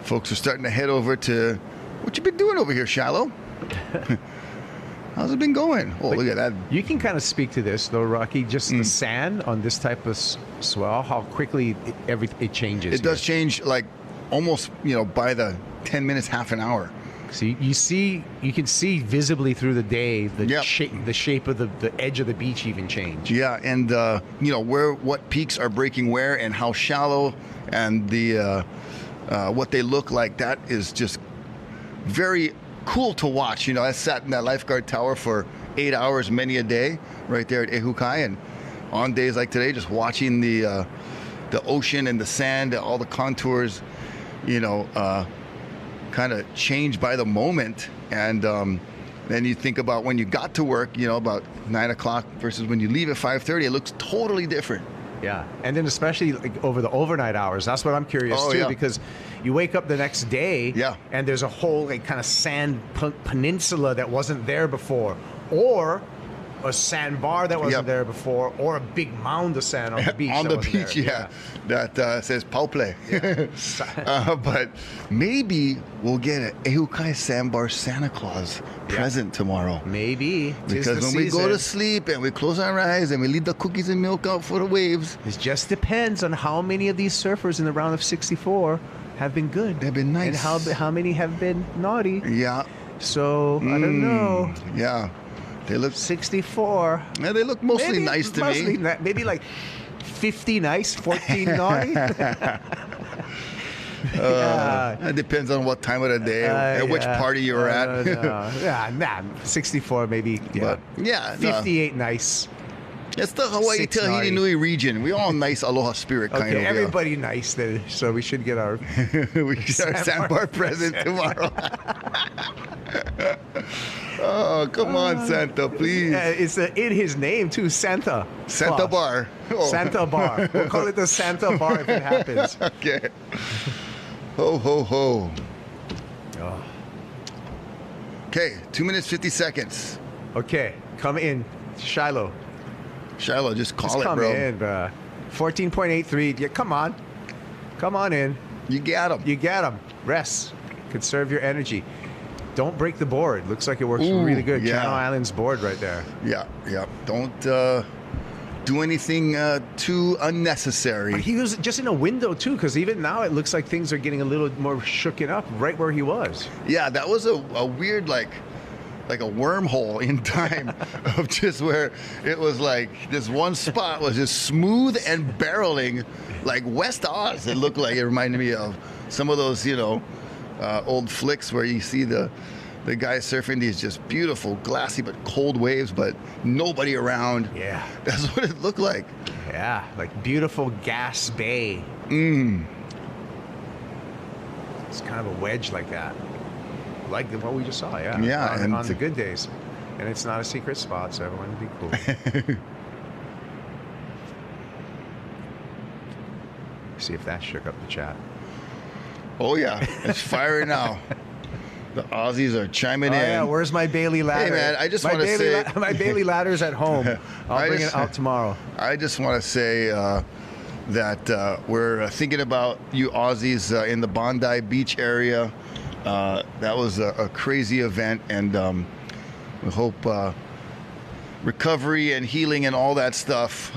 folks are starting to head over to what you been doing over here, Shiloh. How's it been going? Oh, look at that. You can kind of speak to this, though, Rocky. Just the sand on this type of swell, how quickly it changes. It does change, like almost, by the 10 minutes, half an hour. So you can see visibly through the day the shape of the edge of the beach even change. Yeah, and what peaks are breaking where and how shallow and the what they look like. That is just very cool to watch. I sat in that lifeguard tower for 8 hours many a day right there at Ehukai, and on days like today, just watching the ocean and the sand, all the contours, kind of change by the moment. And then you think about when you got to work, about 9 o'clock versus when you leave at 5:30, it looks totally different. Yeah, and then especially over the overnight hours, that's what I'm curious too, because you wake up the next day, and there's a whole kind of sand peninsula that wasn't there before, or a sandbar that wasn't there before, or a big mound of sand on the beach. On the beach, that says Pauple. But maybe we'll get an Ehukai Sandbar Santa Claus present tomorrow. Maybe. Because when we go to sleep and we close our eyes and we leave the cookies and milk out for the waves. It just depends on how many of these surfers in the round of 64 have been good. They've been nice. And how many have been naughty. Yeah. So, I don't know. Yeah. They look 64. Yeah, they look mostly nice to me. Maybe like 50 nice, 14 naughty. It depends on what time of the day and which party you were at. 64 maybe. But 58 nice. It's the Hawaii Tahiti Nui region. We all nice aloha spirit kind of. Everybody nice there. So we should get our sandbar present tomorrow. Oh, come on, Santa, please. It's in his name, too, Santa. Santa Bar. Oh. Santa Bar. We'll call it the Santa Bar if it happens. Okay. Ho, ho, ho. Oh. Okay, 2 minutes, 50 seconds. Okay, come in. Shiloh. Shiloh, just call come it, bro. In, bro. 14.83. Yeah, come on. Come on in. You got him. You get him. Rest. Conserve your energy. Don't break the board. Looks like it works really good. Yeah. Channel Islands board right there. Yeah, yeah. Don't do anything too unnecessary. But he was just in a window, too, because even now it looks like things are getting a little more shooken up right where he was. Yeah, that was a weird, like a wormhole in time of just where it was like this one spot was just smooth and barreling like West Oz. It looked like. It reminded me of some of those, old flicks where you see the guys surfing these just beautiful, glassy but cold waves, but nobody around. Yeah. That's what it looked like. Yeah, like beautiful gas bay. It's kind of a wedge like that. Like what we just saw, yeah. Yeah. On the good days. And it's not a secret spot, so everyone would be cool. See if that shook up the chat. Oh, yeah. It's firing now. The Aussies are chiming in. Yeah, where's my Bailey ladder? Hey, man, I just want to say... my Bailey ladder's at home. I'll bring it out tomorrow. I just want to say that we're thinking about you Aussies in the Bondi Beach area. That was a crazy event, and we hope recovery and healing and all that stuff,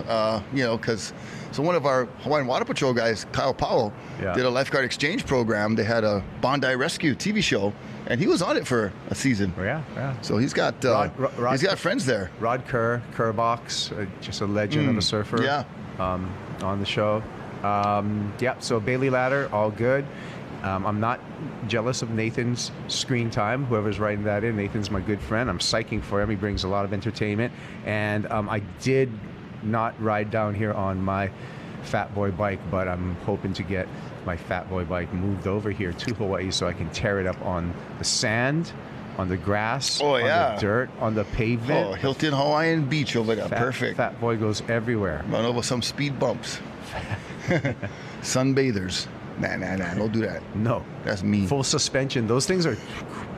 because... So one of our Hawaiian Water Patrol guys, Kyle Powell, did a lifeguard exchange program. They had a Bondi Rescue TV show, and he was on it for a season. Yeah. So he's got he's got friends there. Rod Kerrbox, just a legend of a surfer. Yeah. On the show. So Bailey ladder, all good. I'm not jealous of Nathan's screen time. Whoever's writing that in, Nathan's my good friend. I'm psyching for him. He brings a lot of entertainment, and I did not ride down here on my Fat Boy bike, but I'm hoping to get my Fat Boy bike moved over here to Hawaii so I can tear it up on the sand, on the grass, on the dirt, on the pavement. Oh, Hilton Hawaiian Beach over there. Perfect. Fat Boy goes everywhere. Run over some speed bumps. Sunbathers. Nah, don't do that. No. That's mean. Full suspension. Those things are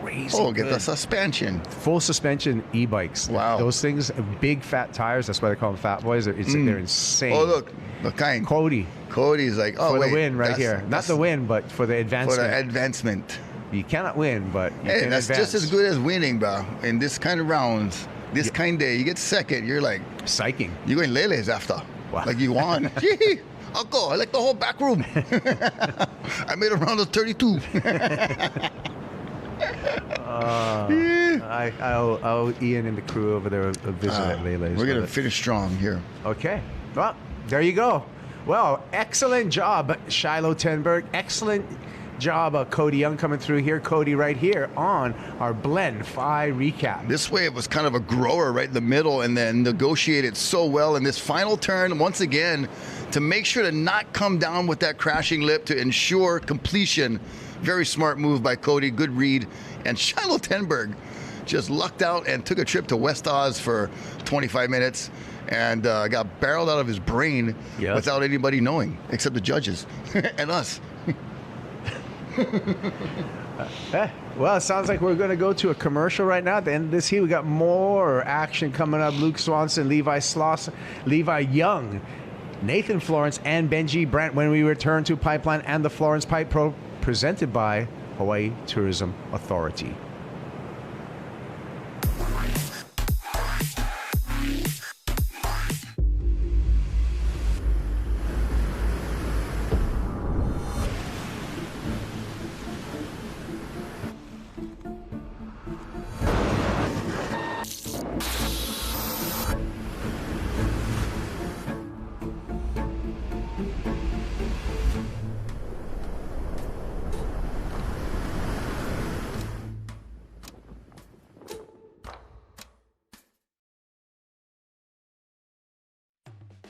crazy. Oh, get the suspension. Full suspension e-bikes. Wow. Those things, big fat tires, that's why they call them Fat Boys. They're insane. Oh, look. The kind. Cody's like, for the win right here. Not the win, but for the advancement. For the advancement. You cannot win, but you can that's advance. just as good as winning, bro. In this kind of rounds, this kind of day, you get second, you're like... Psyching. You're going Lele's after. Wow. Like you won. Gee, I'll go. I like the whole back room. I made a round of 32. I'll Ian and the crew over there a visit at Lele's. We're going to finish strong here. Okay. Well, there you go. Well, excellent job, Shiloh Tenberg. Excellent job, Cody Young coming through here. Cody right here on our Blend Phi recap. This wave was kind of a grower right in the middle and then negotiated so well in this final turn once again to make sure to not come down with that crashing lip to ensure completion. Very smart move by Cody. Good read. And Shiloh Tenberg just lucked out and took a trip to West Oz for 25 minutes and got barreled out of his brain without anybody knowing, except the judges and us. Well, it sounds like we're going to go to a commercial right now. At the end of this here, we got more action coming up. Luke Swanson, Levi Young, Nathan Florence, and Benji Brent when we return to Pipeline and the Florence Pipe Pro, presented by Hawaii Tourism Authority.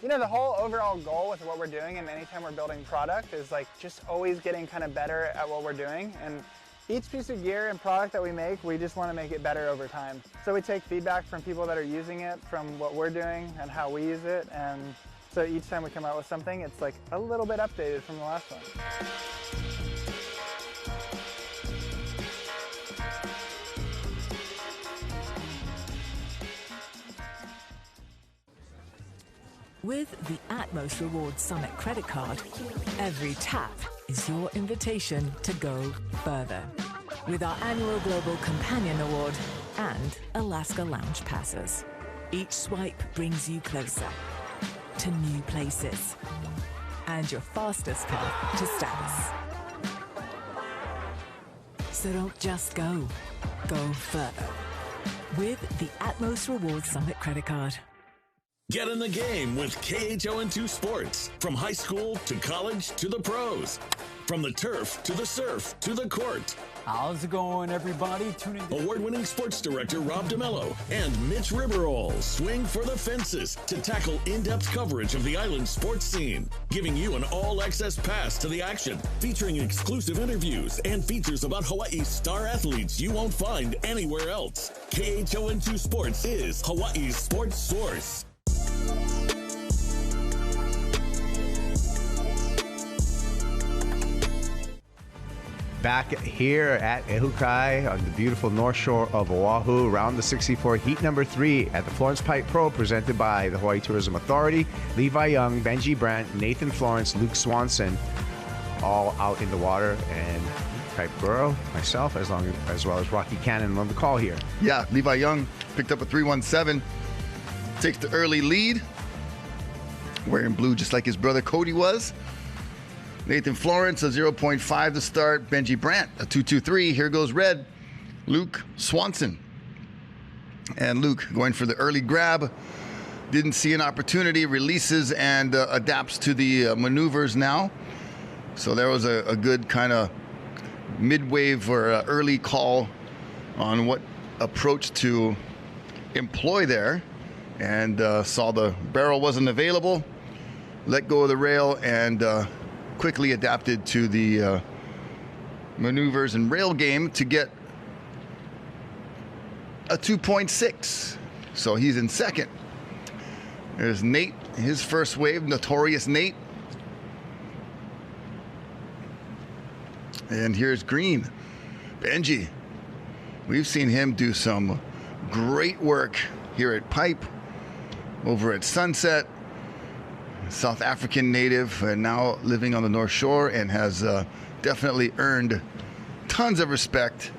You know, the whole overall goal with what we're doing and anytime we're building product is like just always getting kind of better at what we're doing. And each piece of gear and product that we make, we just want to make it better over time. So we take feedback from people that are using it, from what we're doing and how we use it. And so each time we come out with something, it's like a little bit updated from the last one. With the Atmos Rewards Summit credit card, every tap is your invitation to go further. With our annual Global Companion Award and Alaska Lounge Passes. Each swipe brings you closer to new places and your fastest path to status. So don't just go further with the Atmos Rewards Summit credit card. Get in the game with KHON2 Sports. From high school to college to the pros. From the turf to the surf to the court. How's it going, everybody? Tuning in. Award-winning sports director Rob DeMello and Mitch Riverall swing for the fences to tackle in-depth coverage of the island sports scene, giving you an all-access pass to the action, featuring exclusive interviews and features about Hawaii's star athletes you won't find anywhere else. KHON2 Sports is Hawaii's sports source. Back here at Ehukai on the beautiful North Shore of Oahu, round the 64, heat number 3 at the Florence Pipe Pro, presented by the Hawaii Tourism Authority. Levi Young, Benji Brandt, Nathan Florence, Luke Swanson, all out in the water, and Pipe Burrow, myself, as well as Rocky Cannon on the call here. Yeah, Levi Young picked up a 317, takes the early lead, wearing blue just like his brother Cody was. Nathan Florence, a 0.5 to start. Benji Brandt, a 2.23. Here goes red. Luke Swanson. And Luke going for the early grab. Didn't see an opportunity, releases and adapts to the maneuvers now. So there was a good kind of mid-wave or early call on what approach to employ there. And saw the barrel wasn't available. Let go of the rail and quickly adapted to the maneuvers and rail game to get a 2.6. So he's in second. There's Nate, his first wave, Notorious Nate. And here's green, Benji. We've seen him do some great work here at Pipe, over at Sunset. South African native and now living on the North Shore, and has definitely earned tons of respect,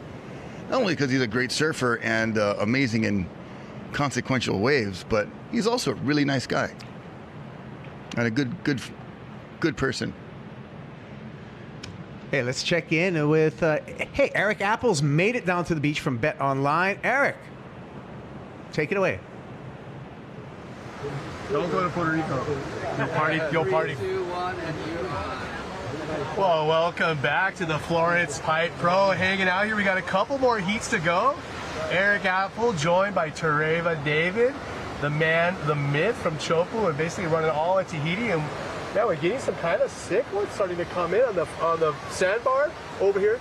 not only because he's a great surfer and amazing in consequential waves, but he's also a really nice guy and a good person. Hey, let's check in with hey, Eric Apples made it down to the beach from Bet Online. Eric, take it away. Don't go to Puerto Rico. You'll party. Well, welcome back to the Florence Pipe Pro. Hanging out here. We got a couple more heats to go. Eric Apple joined by Tereva David, the man, the myth from Chopu, and basically running all at Tahiti. And now we're getting some kind of sick ones starting to come in on the sandbar over here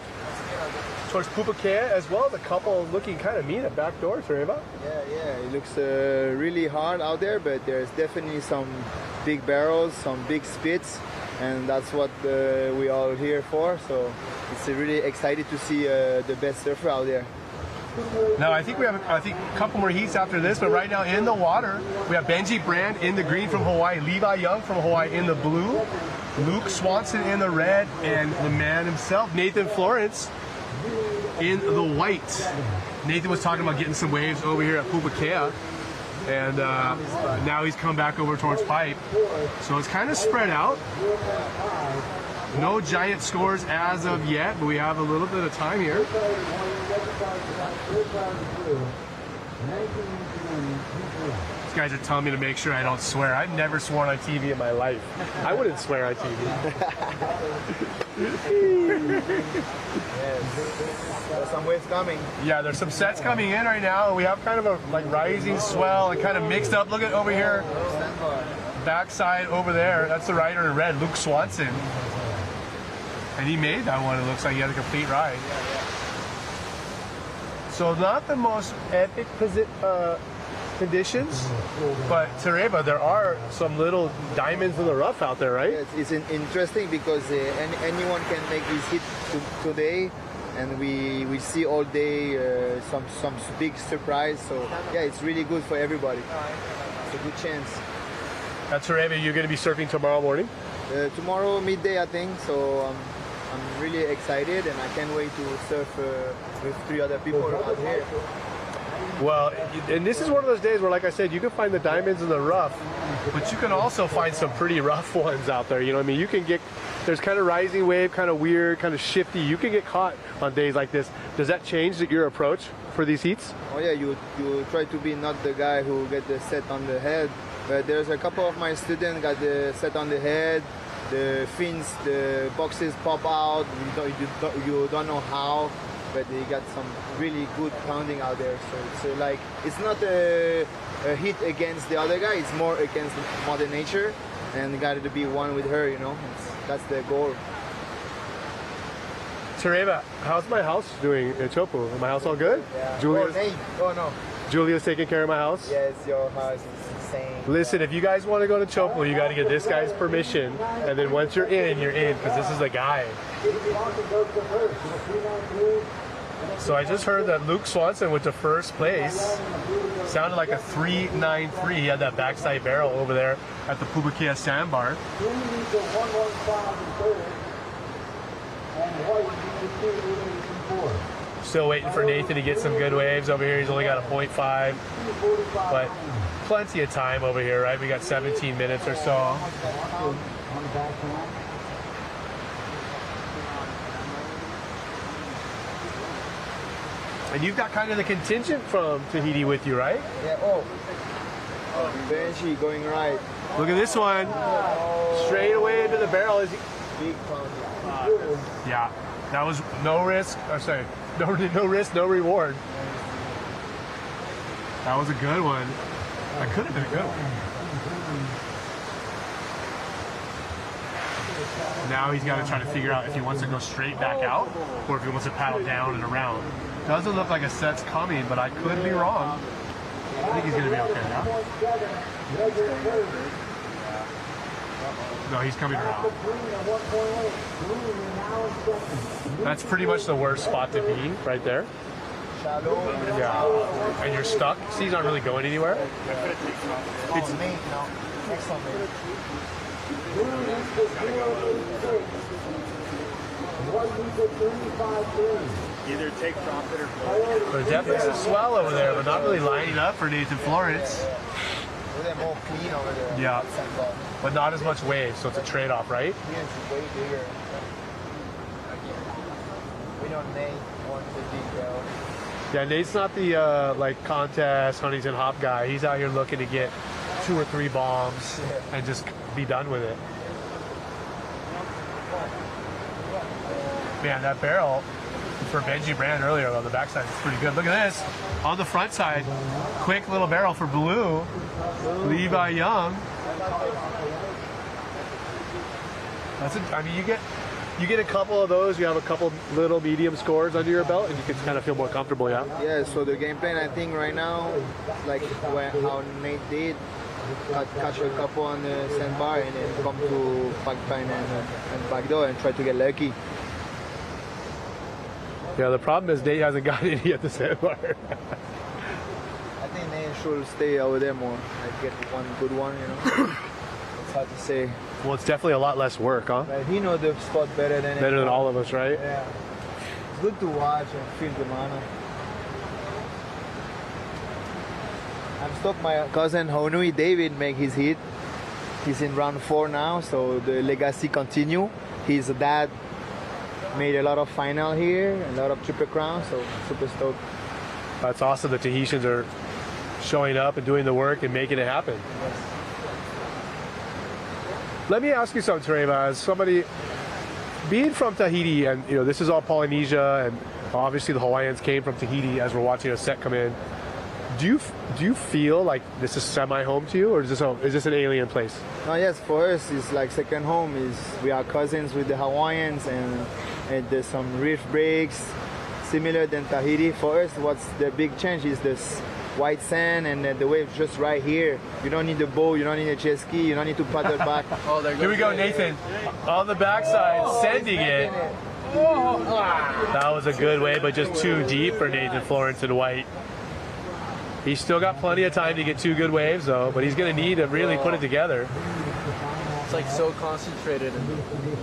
towards Pupukea, as well as a couple looking kind of mean at back door, Tereva. Yeah, it looks really hard out there, but there's definitely some big barrels, some big spits, and that's what we all here for. So it's really excited to see the best surfer out there. Now I think we have a couple more heats after this, but right now in the water we have Benji Brandt in the green from Hawaii, Levi Young from Hawaii in the blue, Luke Swanson in the red, and the man himself, Nathan Florence, in the white. Nathan was talking about getting some waves over here at Pupukea, and now he's come back over towards Pipe. So it's kind of spread out. No giant scores as of yet, but we have a little bit of time here. These guys are telling me to make sure I don't swear. I've never sworn on TV in my life. I wouldn't swear on TV. There's some waves coming. Yeah, there's some sets coming in right now. We have kind of a rising swell and kind of mixed up. Look at over here. Backside over there. That's the rider in red, Luke Swanson. And he made that one. It looks like he had a complete ride. So not the most epic conditions, but Tereva, there are some little diamonds in the rough out there, right? Yeah, it's interesting because anyone can make this hit today, and we see all day some big surprise. So yeah, it's really good for everybody. It's a good chance. Tereva, you're going to be surfing tomorrow morning? Tomorrow midday, I think. So I'm really excited, and I can't wait to surf with 3 other people out here. Well, and this is one of those days where, like I said, you can find the diamonds in the rough, but you can also find some pretty rough ones out there. You know what I mean? You can get, there's kind of rising wave, kind of weird, kind of shifty. You can get caught on days like this. Does that change your approach for these heats? Oh yeah, you try to be not the guy who get the set on the head, but there's a couple of my students got the set on the head, the fins, the boxes pop out, you don't know how, but they got some really good pounding out there. So it's like, it's not a hit against the other guy, it's more against Mother Nature, and got to be one with her, you know, that's the goal. Tereva, how's my house doing in Chopu? Is my house all good? Yeah. Julia's, oh no. Julia's taking care of my house? Yes, your house is insane. Listen, if you guys want to go to Chopu, you got to get this guy's permission, and then once you're in, because this is the guy. So I just heard that Luke Swanson went to first place. Sounded like a 393. He had that backside barrel over there at the Pubakea sandbar. Still waiting for Nathan to get some good waves over here. He's only got a 0.5, but plenty of time over here, right? We got 17 minutes or so. And you've got kind of the contingent from Tahiti with you, right? Yeah, Banshee going right. Look at this one. Straight away into the barrel. Big pound. Yeah, that was no risk. I'm sorry, no risk, no reward. That was a good one. That could have been a good one. Now he's got to try to figure out if he wants to go straight back out or if he wants to paddle down and around. Doesn't look like a set's coming, but I could be wrong. I think he's going to be okay now. No, he's coming around. That's pretty much the worst spot to be, right there. Yeah. And you're stuck. Sea's not really going anywhere. It's me, no. Excellent. Either take profit or float. There's definitely some swell over there, but not really lining up for Nathan Florence. They're more clean over there. Yeah, but not as much wave, so it's a trade-off, right? Here it's way bigger. We don't Nate want the detail. Yeah, Nate's not the like contest Huntington hop guy. He's out here looking to get 2 or 3 bombs and just be done with it. Man, that barrel for Benji Brand earlier on the backside is pretty good. Look at this. On the front side, quick little barrel for Blue. Levi Young. That's I mean, you get a couple of those, you have a couple little medium scores under your belt, and you can kind of feel more comfortable, yeah? Yeah, so the game plan, I think right now, like how Nate did, catch a couple on the sandbar and then come to Pipeline and backdoor and try to get lucky. Yeah, the problem is Nate hasn't got any at the sandbar. I think Nate should stay over there more. Like get one good one, you know. It's hard to say. Well, it's definitely a lot less work, huh? But he knows the spot better than all of us, right? Yeah. It's good to watch and feel the mana. I'm stoked my cousin Honui David make his hit. He's in round 4 now, so the legacy continue. His dad made a lot of final here, a lot of triple crown, so super stoked. That's awesome. The Tahitians are showing up and doing the work and making it happen. Yes. Let me ask you something, Tereva. As somebody being from Tahiti, and you know this is all Polynesia, and obviously the Hawaiians came from Tahiti. As we're watching a set come in, do you feel like this is semi-home to you, or is this an alien place? No, yes, for us it's like second home. We are cousins with the Hawaiians, and there's some reef breaks similar than Tahiti. For us, what's the big change is this white sand and the wave just right here. You don't need a boat, you don't need a jet ski, you don't need to paddle back. Here we go, Nathan. On the backside, sending it. That was a good wave, but just too deep for Nathan Florence and White. He's still got plenty of time to get 2 good waves, though, but he's going to need to really put it together. It's like so concentrated in the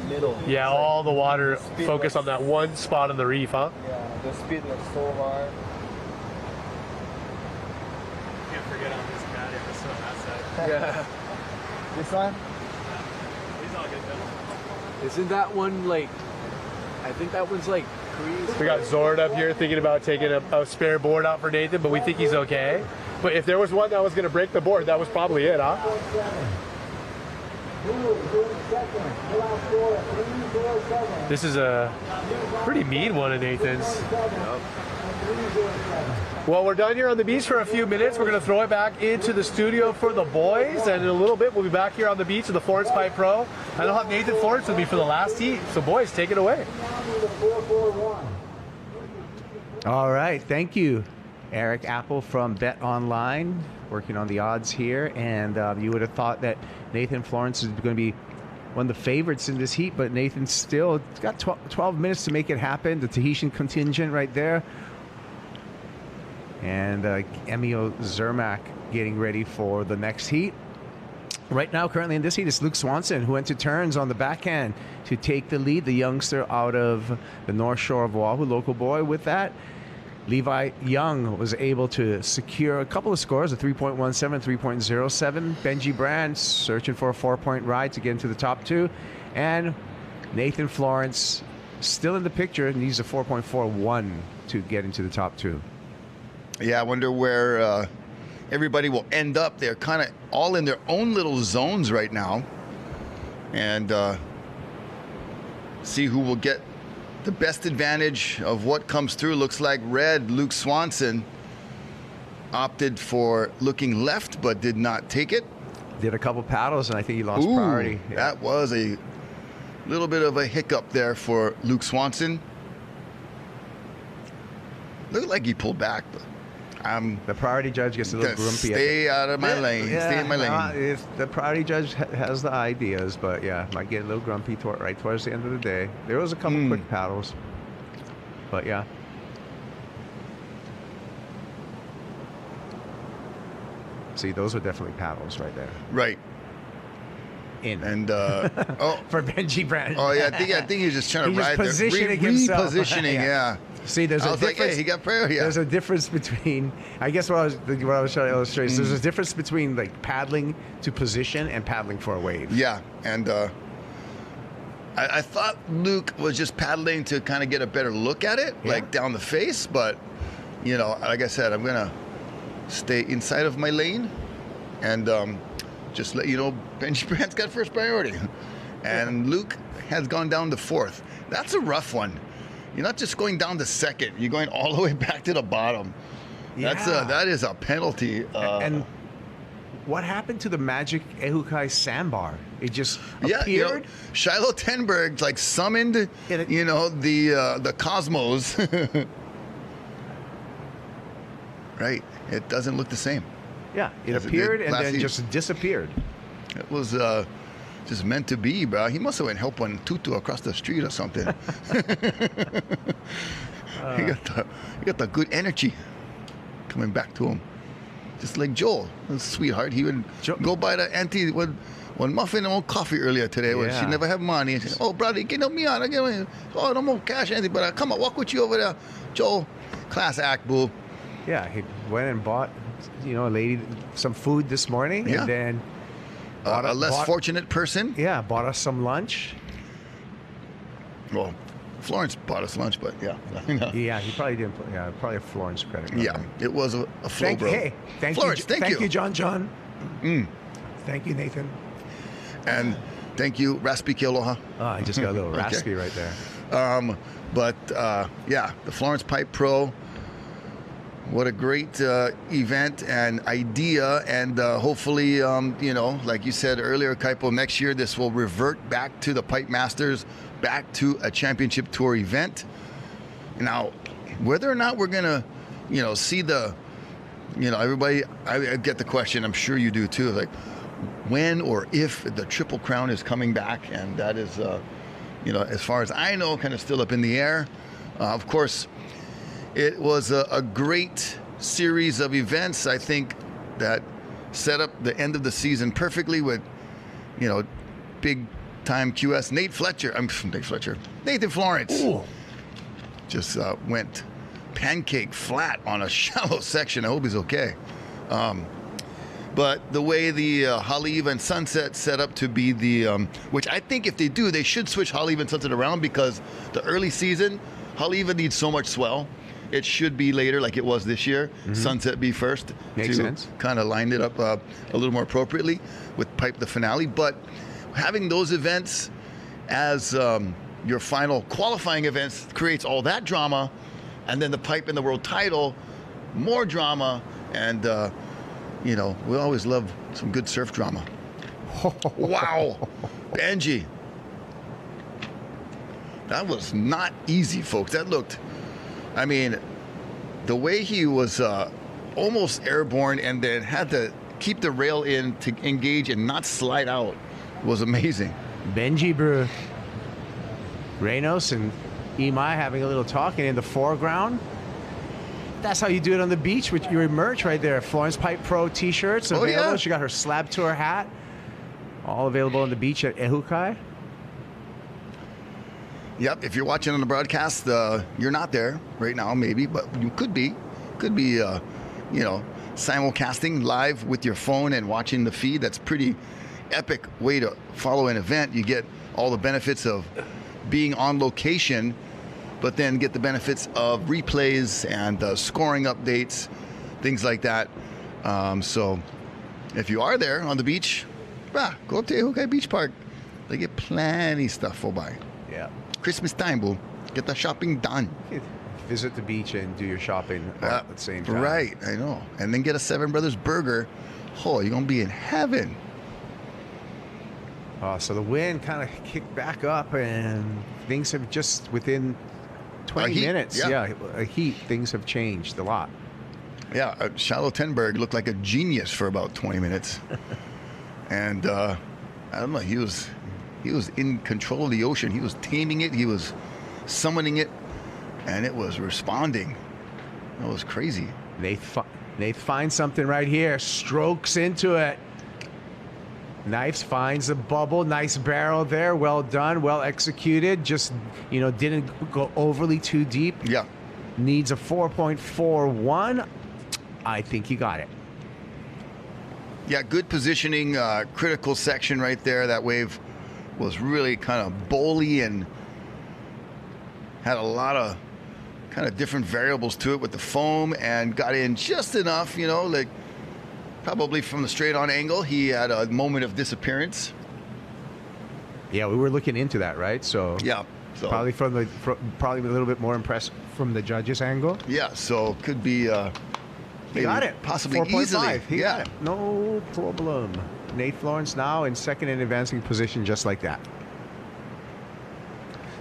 middle. Yeah, all the water focused on that one spot on the reef, huh? Yeah, the speed was so hard. Can't forget on this caddy, I'm just on that side. Yeah. This one? He's all good though. Isn't that one like, I think that one's like crease. We got Zord up here thinking about taking a spare board out for Nathan, but we think he's okay. But if there was one that was going to break the board, that was probably it, huh? This is a pretty mean one of Nathan's. Well, we're done here on the beach for a few minutes. We're going to throw it back into the studio for the boys, and in a little bit we'll be back here on the beach with the Florence Pipe Pro. And I'll have Nathan Florence with me for the last heat. So boys, take it away. All right, thank you, Eric Apple from Bet Online, working on the odds here. And you would have thought that Nathan Florence is going to be one of the favorites in this heat, but Nathan's still got 12 minutes to make it happen. The Tahitian contingent right there. And Emil Zermack getting ready for the next heat. Right now, currently in this heat, it's Luke Swanson who went to turns on the backhand to take the lead. The youngster out of the North Shore of Oahu, local boy. With that, Levi Young was able to secure a couple of scores, a 3.17, 3.07. Benji Brand searching for a 4-point ride to get into the top 2. And Nathan Florence still in the picture, needs a 4.41 to get into the top 2. Yeah, I wonder where everybody will end up. They're kind of all in their own little zones right now. And see who will get the best advantage of what comes through. Looks like red, Luke Swanson opted for looking left, but did not take it. Did a couple paddles, and I think he lost priority. Yeah. That was a little bit of a hiccup there for Luke Swanson. Looked like he pulled back, but the priority judge gets a little grumpy. Stay out of my lane. Yeah, stay in my lane. The priority judge has the ideas, but yeah, might get a little grumpy right towards the end of the day. There was a couple quick paddles, but yeah. See, those were definitely paddles right there. Right. In. And for Benji Brand. Oh yeah, I think he's just trying to ride repositioning, yeah. See, there's a difference. Like, hey, he got priority. There's a difference between. I guess what I was trying to illustrate is there's a difference between like paddling to position and paddling for a wave. Yeah, and I thought Luke was just paddling to kind of get a better look at it, like down the face. But you know, like I said, I'm gonna stay inside of my lane, and just let you know, Benji Brand's got first priority, and Luke has gone down to 4th. That's a rough one. You're not just going down to 2nd. You're going all the way back to the bottom. Yeah. That is a penalty. And what happened to the magic Ehukai sandbar? It just appeared. You know, Shiloh Tenberg like summoned, you know, the cosmos. Right. It doesn't look the same. Yeah, it appeared and then just disappeared. It was just meant to be, bro. He must have went help one Tutu across the street or something. He got the good energy coming back to him. Just like Joel, sweetheart. He would go buy the auntie one muffin and one coffee earlier today when she never had money. And she said, "Oh, brother, can you help me out? Oh, no more cash, auntie, but come on, walk with you over there." Joel, class act, boo. Yeah, he went and bought, you know, a lady some food this morning, and then a less fortunate person. Yeah, bought us some lunch. Well, Florence bought us lunch, but yeah. Yeah, he probably didn't. Yeah, probably a Florence credit card. Yeah, it was a flow, bro. Hey, thank Florence, you. Thank you, John. Thank you, Nathan. And thank you, Raspy Kialoha. Oh, I just got a little raspy right there. But yeah, the Florence Pipe Pro. What a great event and idea, and hopefully, you know, like you said earlier, Kaipo, next year this will revert back to the Pipe Masters, back to a championship tour event. Now, whether or not we're gonna, you know, see the, you know, everybody, I get the question, I'm sure you do too, like when or if the Triple Crown is coming back, and that is, you know, as far as I know, kind of still up in the air. Of course, it was a great series of events, I think, that set up the end of the season perfectly with, you know, big time QS Nathan Florence. Ooh. Just went pancake flat on a shallow section. I hope he's okay. But the way the Haleiwa and Sunset set up to be the, which I think if they do, they should switch Haleiwa and Sunset around, because the early season, Haleiwa needs so much swell. It should be later, like it was this year. Sunset be first. Makes sense. Kind of lined it up a little more appropriately with Pipe the finale. But having those events as your final qualifying events creates all that drama, and then the Pipe and the world title, more drama, and you know, we always love some good surf drama. Wow, Benji. That was not easy, folks. That looked, I mean, the way he was almost airborne and then had to keep the rail in to engage and not slide out was amazing. Benji Brew. Reynos and Imai having a little talking in the foreground. That's how you do it on the beach with your merch right there. Florence Pipe Pro t-shirts available. Yeah. She got her Slab Tour hat. All available on the beach at Ehukai. Yep, if you're watching on the broadcast, you're not there right now, maybe, but you could be. Could be, you know, simulcasting live with your phone and watching the feed. That's pretty epic way to follow an event. You get all the benefits of being on location, but then get the benefits of replays and scoring updates, things like that. So if you are there on the beach, go up to Ehukai Beach Park. They get plenty stuff for buy. Yeah. Christmas time, boo. Get the shopping done. Visit the beach and do your shopping at the same time. Right, I know. And then get a Seven Brothers burger. Oh, you're going to be in heaven. So the wind kind of kicked back up, and things have just within 20 minutes. A heat. Things have changed a lot. Yeah, Shallow Tenberg looked like a genius for about 20 minutes. And I don't know, he was in control of the ocean. He was taming it. He was summoning it, and it was responding. That was crazy. Nath finds something right here. Strokes into it. Knives finds a bubble. Nice barrel there. Well done. Well executed. Just, you know, didn't go overly too deep. Yeah. Needs a 4.41. I think he got it. Yeah, good positioning. Critical section right there. That wave was really kind of bowly and had a lot of kind of different variables to it with the foam, and got in just enough, you know, like probably from the straight on angle. He had a moment of disappearance. Yeah, we were looking into that, right? So yeah, so probably probably a little bit more impressed from the judge's angle. Yeah, so could be he got it, possibly 4.5. easily. He got it. No problem. Nate Florence now in second in advancing position, just like that.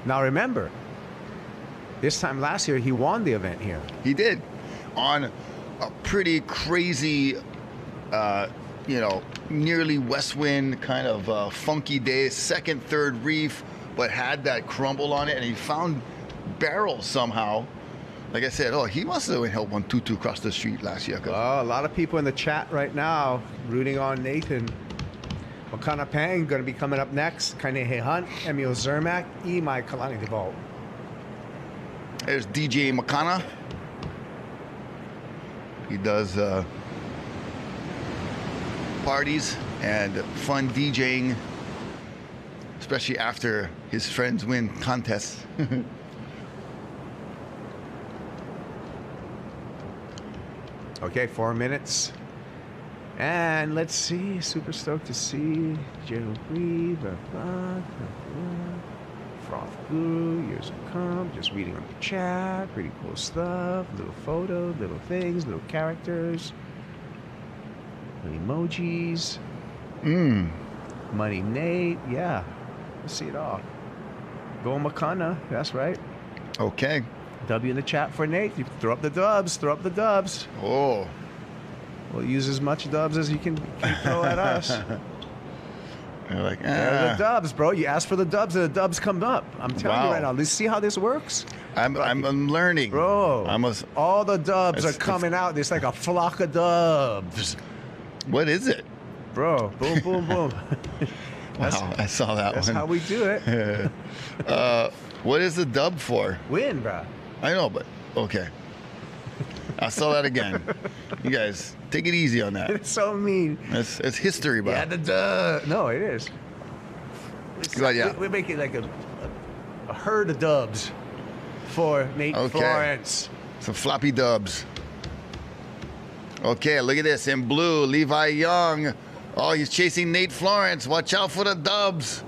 Now remember, this time last year he won the event here. He did, on a pretty crazy, you know, nearly west wind kind of funky day, second, third reef, but had that crumble on it, and he found barrels somehow. Like I said, he must have helped 122 across the street last year. Oh, a lot of people in the chat right now rooting on Nathan. Makana Pang going to be coming up next. Kanehe Hunt, Emil Zermack, Imai Kalani DeVault. There's DJ Makana. He does parties and fun DJing, especially after his friends win contests. Okay, 4 minutes. And let's see, super stoked to see Joe Reed, Froth Guru, years of come, just reading on the chat, pretty cool stuff, little photo, little things, little characters, little emojis. Money Nate, yeah, let's see it all. Go Makana, that's right. Okay. W in the chat for Nate. You throw up the dubs, throw up the dubs. Oh. We'll use as much dubs as you can throw at us. They're like, They're the dubs, bro. You ask for the dubs and the dubs come up. I'm telling you right now. Let's see how this works. I'm learning. Bro, all the dubs are coming out. There's like a flock of dubs. What is it? Bro, boom, boom, boom. Wow, I saw that That's one. how we do it. What is the dub for? Win, bro. I know, but okay. I saw that again. You guys, take it easy on that. It's so mean. It's history, bro. Yeah, the dub. No, it is. We're making like a herd of dubs for Nate Florence. Some floppy dubs. Okay, look at this. In blue, Levi Young. Oh, he's chasing Nate Florence. Watch out for the dubs.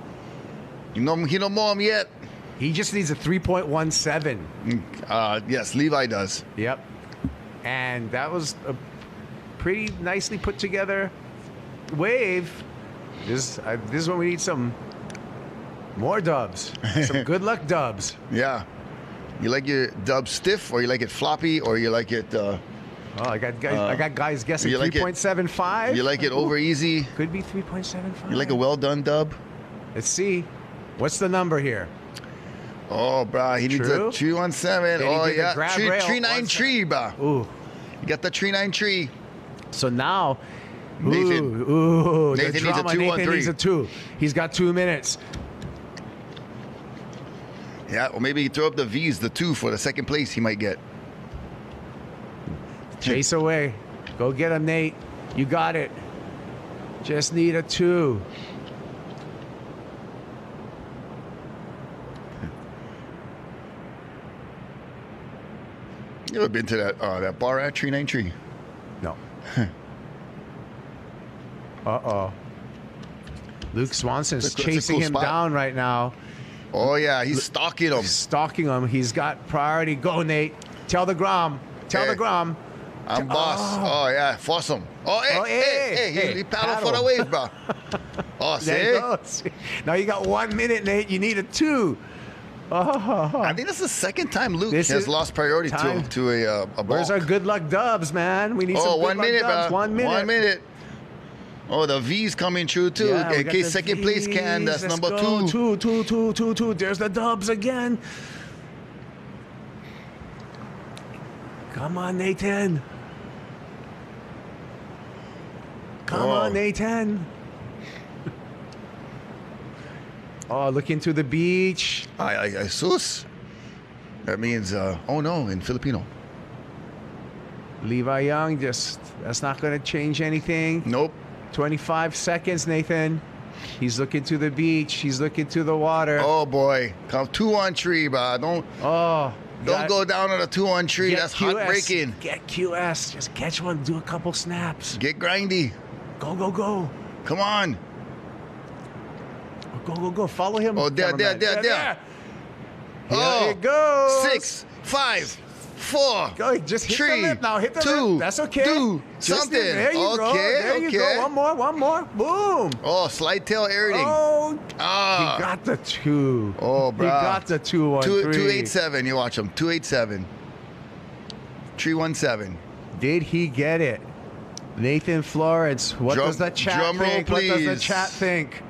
He don't know him yet. He just needs a 3.17. Yes, Levi does. Yep. And that was a pretty nicely put together wave. This is when we need some more dubs. Some good luck dubs. Yeah. You like your dub stiff, or you like it floppy, or you like it... I got guys guessing 3.75. You like it over easy? Could be 3.75. You like a well done dub? Let's see. What's the number here? Oh, bro, he needs a 317. Oh, yeah. 393, bro. Ooh. You got the 393. So now, Nathan. Nathan needs a 213. Nathan needs a 2. He's got 2 minutes. Yeah, or maybe you throw up the V's, the 2 for the second place he might get. Chase away. Go get him, Nate. You got it. Just need a 2. You ever been to that bar at 393? No. Uh-oh. Luke Swanson's chasing him down right now. Oh, yeah. He's stalking him. Stalking him. He's got priority. Go, Nate. Tell the Grom. Tell the Grom. I'm boss. Oh, yeah. Force him. Oh, hey. He paddled for the wave, bro. Oh, see? Now you got 1 minute, Nate. You need a 2. I think that's the second time Luke has lost priority to a ball. Where's our good luck dubs, man? We need some good 1 minute, luck dubs. 1 minute. 1 minute. Oh, the V's coming true, too. Yeah, in case second place can, that's Let's number go. 2. 2. There's the dubs again. Come on, Nathan. Come on, Nathan. Oh, looking to the beach. Ay, sus. That means, oh no, in Filipino. Levi Young, that's not going to change anything. Nope. 25 seconds, Nathan. He's looking to the beach. He's looking to the water. Oh, boy. Come 2-on-3, bro. Don't go down on a 2-on-3. That's heartbreaking. Get QS. Just catch one. Do a couple snaps. Get grindy. Go. Come on. Go. Follow him. Oh, there. Here it goes. 6, 5, 4. Go. Just hit 3, the lip now. Hit the 2, lip. That's okay. Do Just something. There you go. There you go. One more. Boom. Oh, slide tail airting. Oh. He got the 2. Oh, bro. He got the 2-1-3. 287. You watch him. 287. 317. Did he get it? Nathan Florence. What does the chat think? Roll, what does the chat think?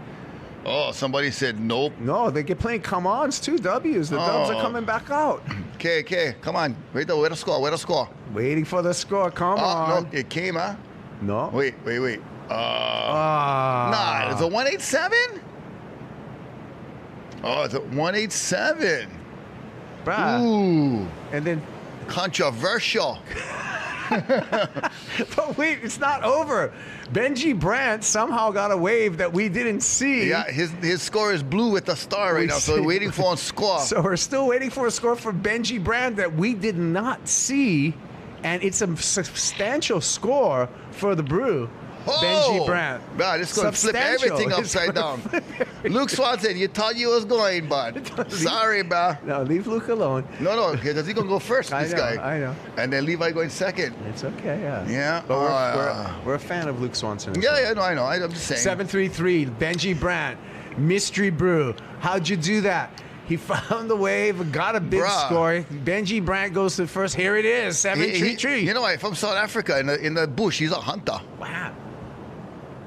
Oh, somebody said nope. No, they get playing come-ons, 2 W's. The dubs are coming back out. Okay. Come on. Wait the score. Waiting for the score. Come on. No, it came, huh? No. Wait. Nah, it's a 187? Oh, it's a 187. Bruh. Ooh. And then... Controversial. But wait, it's not over. Benji Brandt somehow got a wave that we didn't see. Yeah, his score is blue with a star right now, so we're waiting for a score. So we're still waiting for a score for Benji Brandt that we did not see, and it's a substantial score for the Brew. Benji Brandt. Bro, this is going to flip everything upside down. Luke Swanson, you thought you was going, bud. Sorry, bro. No, leave Luke alone. No, because he's going to go first, this guy. I know. And then Levi going second. It's okay, yeah. Yeah. But we're a fan of Luke Swanson. Yeah, I know. I'm just saying. 733, Benji Brandt, Mystery Brew. How'd you do that? He found the wave, got a big score. Benji Brandt goes to first. Here it is, 733. You know what? From South Africa, in the bush, he's a hunter. Wow.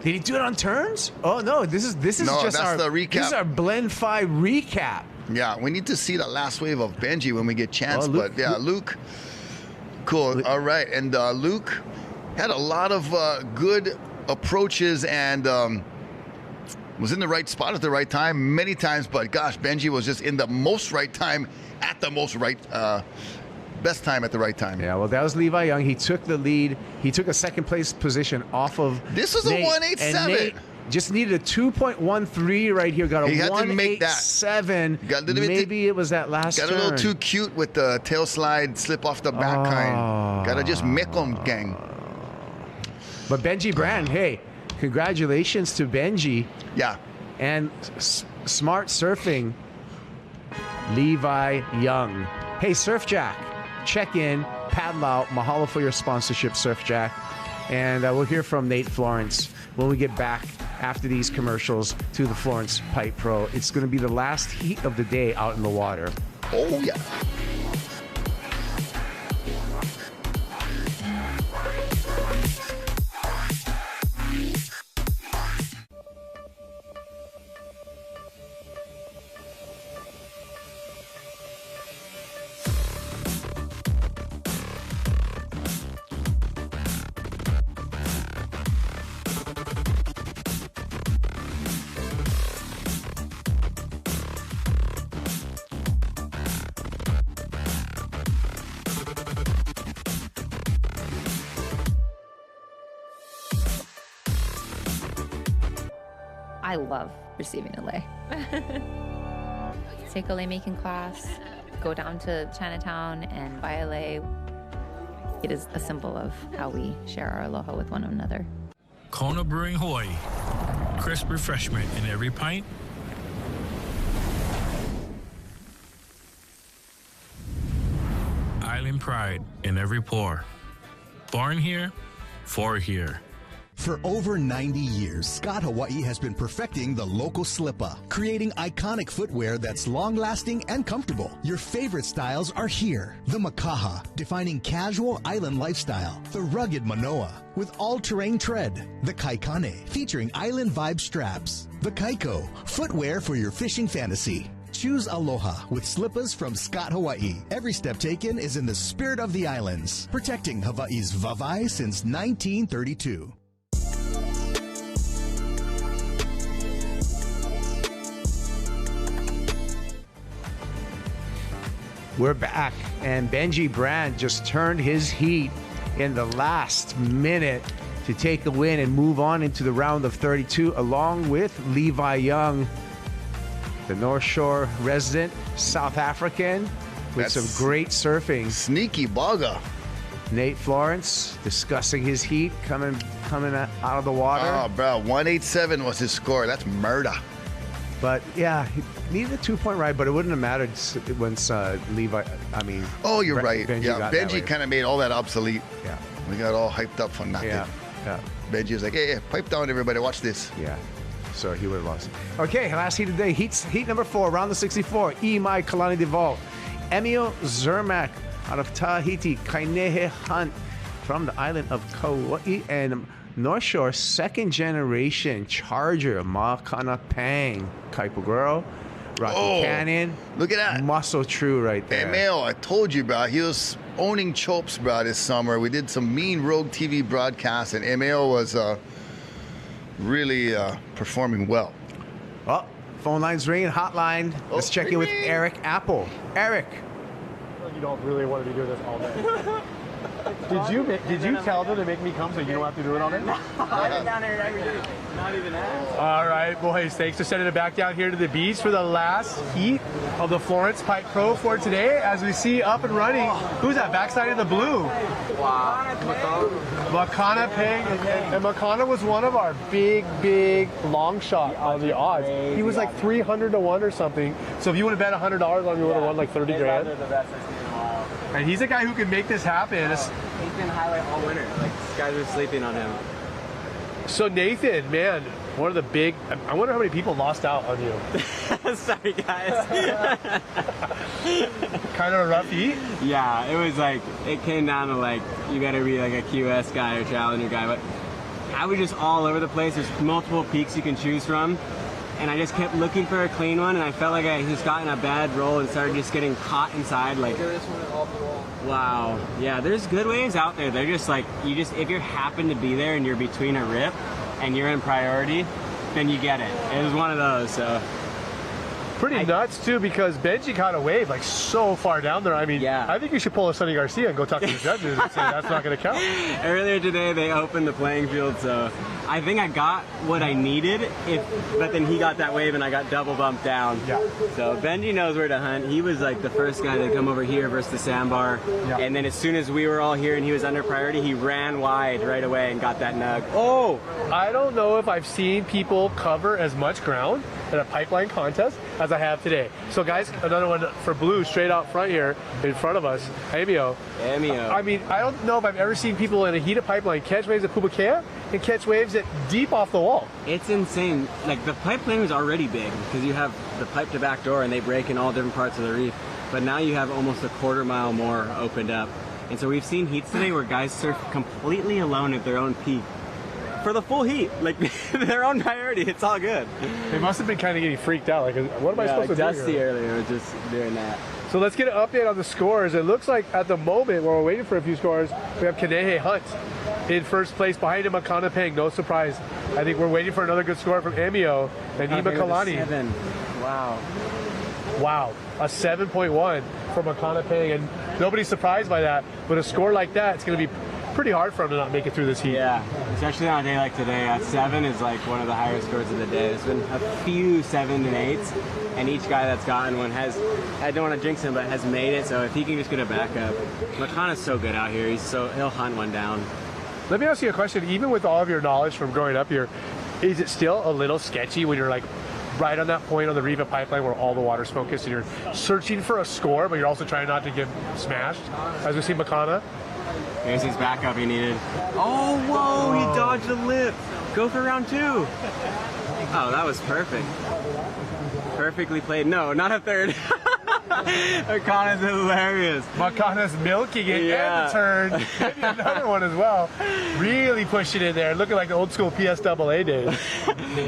Did he do it on turns? Oh no, this is no, just that's the recap. This is our Blend 5 recap. Yeah, we need to see the last wave of Benji when we get chance. But yeah, Luke, cool. All right, and Luke had a lot of good approaches and was in the right spot at the right time many times. But gosh, Benji was just in the most right time at the most right. Best time at the right time. Yeah, well, that was Levi Young. He took the lead. He took a second place position off of This was Nate, a 187. and Nate just needed a 2.13 right here. Got a He had to make that. 187. Got a little bit Maybe it was that last Got turn. a little too cute with the tail slide, slip off the back kind. Gotta just make them, gang. But Benji Brand, hey, congratulations to Benji. Yeah. And smart surfing, Levi Young. Hey, Surf Jack, check in, paddle out. Mahalo for your sponsorship, Surf Jack. And we'll hear from Nate Florence when we get back after these commercials to the Florence Pipe Pro. It's going to be the last heat of the day out in the water. Oh, yeah. I love receiving a lei. Take a lei making class, go down to Chinatown and buy a lei. It is a symbol of how we share our aloha with one another. Kona Brewing Hawaii. Crisp refreshment in every pint. Island pride in every pour. Born here, for here. For over 90 years, Scott Hawaii has been perfecting the local slipper, creating iconic footwear that's long-lasting and comfortable. Your favorite styles are here. The Makaha, defining casual island lifestyle. The rugged Manoa, with all-terrain tread. The Kaikane, featuring island vibe straps. The Kaiko, footwear for your fishing fantasy. Choose Aloha with slippers from Scott Hawaii. Every step taken is in the spirit of the islands, protecting Hawaii's vavai since 1932. We're back, and Benji Brand just turned his heat in the last minute to take a win and move on into the round of 32, along with Levi Young, the North Shore resident, South African, with some great surfing. Sneaky bugger. Nate Florence discussing his heat coming out of the water. Oh, bro, 187 was his score. That's murder. But yeah, he needed a 2-point ride, but it wouldn't have mattered once Levi. I mean, oh, you're right. Benji Yeah, Benji kind of made all that obsolete. Yeah, we got all hyped up for nothing. Yeah. Benji was like, "Hey, pipe down, everybody, watch this." Yeah. So he would have lost. Okay, last heat of the day. Heat number 4, round of 64. Imai Kalani DeVault. Emil Zermack out of Tahiti. Kainehe Hunt from the island of Kauai. And North Shore, second generation Charger. Makana Pang. Kaipo Girl. Rocky Canyon. Look at that. Muscle True right there. Emil, I told you, bro. He was owning chopes, bro, this summer. We did some mean Rogue TV broadcasts, and Emil was really performing well. Oh, phone line's ringing, hotline. Let's check in with Eric Apple. Eric. You don't really want to be doing this all day. Did you tell them to make me come so you don't have to do it all day? I've been down here every day. Not even asked. All right, boys, thanks for sending it back down here to the beach for the last heat of the Florence Pipe Pro for today. As we see up and running, who's that backside of the blue? Wow. Makana Ping, and Makana was one of our big long shot on the odds. He was like 300 to 1 or something. So if you would have bet $100 on, you would have won like 30 grand. They're the best I've seen in a while. And he's a guy who can make this happen. He's been highlight all winter. Like, these guys are sleeping on him. So Nathan, man, one of the big. I wonder how many people lost out on you. Sorry, guys. Kind of a rough heat. Yeah, it was like it came down to like you got to be like a QS guy or Challenger guy, but I was just all over the place. There's multiple peaks you can choose from, and I just kept looking for a clean one, and I felt like I just got in a bad roll and started just getting caught inside. Like, wow, yeah, there's good waves out there. They're just like, if you happen to be there and you're between a rip and you're in priority, then you get it. It was one of those, so. Pretty nuts too, because Benji caught a wave like so far down there. I mean, yeah. I think you should pull a Sonny Garcia and go talk to the judges and say that's not going to count. Earlier today they opened the playing field, so I think I got what I needed, but then he got that wave and I got double bumped down. Yeah. So Benji knows where to hunt. He was like the first guy to come over here versus the sandbar. Yeah. And then as soon as we were all here and he was under priority, he ran wide right away and got that nug. Oh, I don't know if I've seen people cover as much ground at a pipeline contest as I have today. So guys, another one for blue straight out front here in front of us. Amio. I mean, I don't know if I've ever seen people in a heated pipeline catch waves at Pupukea and catch waves at deep off the wall. It's insane. Like, the pipeline was already big because you have the pipe to back door and they break in all different parts of the reef. But now you have almost a quarter mile more opened up. And so we've seen heats today where guys surf completely alone at their own peak. For the full heat, like their own priority, it's all good. They must have been kind of getting freaked out. Like, what am I supposed to do? Dusty earlier was just doing that. So let's get an update on the scores. It looks like at the moment, while we're waiting for a few scores, we have Kanehe Hunt in first place. Behind him, Makana Peng. No surprise. I think we're waiting for another good score from Emio and Ima Kalani. Wow. Wow. A 7.1 for Makana Peng. And nobody's surprised by that. But a score like that, it's going to be pretty hard for him to not make it through this heat. Yeah, especially on a day like today. 7 is like one of the higher scores of the day. There's been a few 7s and 8s, and each guy that's gotten one has, I don't want to jinx him, but has made it. So if he can just get a backup, Makana's so good out here. He'll hunt one down. Let me ask you a question. Even with all of your knowledge from growing up here, is it still a little sketchy when you're like right on that point on the Riva pipeline where all the water's focused and you're searching for a score, but you're also trying not to get smashed, as we see Makana? Here's his backup he needed. Oh, whoa, he dodged a lip. Go for round 2. Oh, that was perfect. Perfectly played. No, not a third. Makana's hilarious. Makana's milking it and the turn. Maybe another one as well. Really pushing it in there. Looking like the old school PSAA days.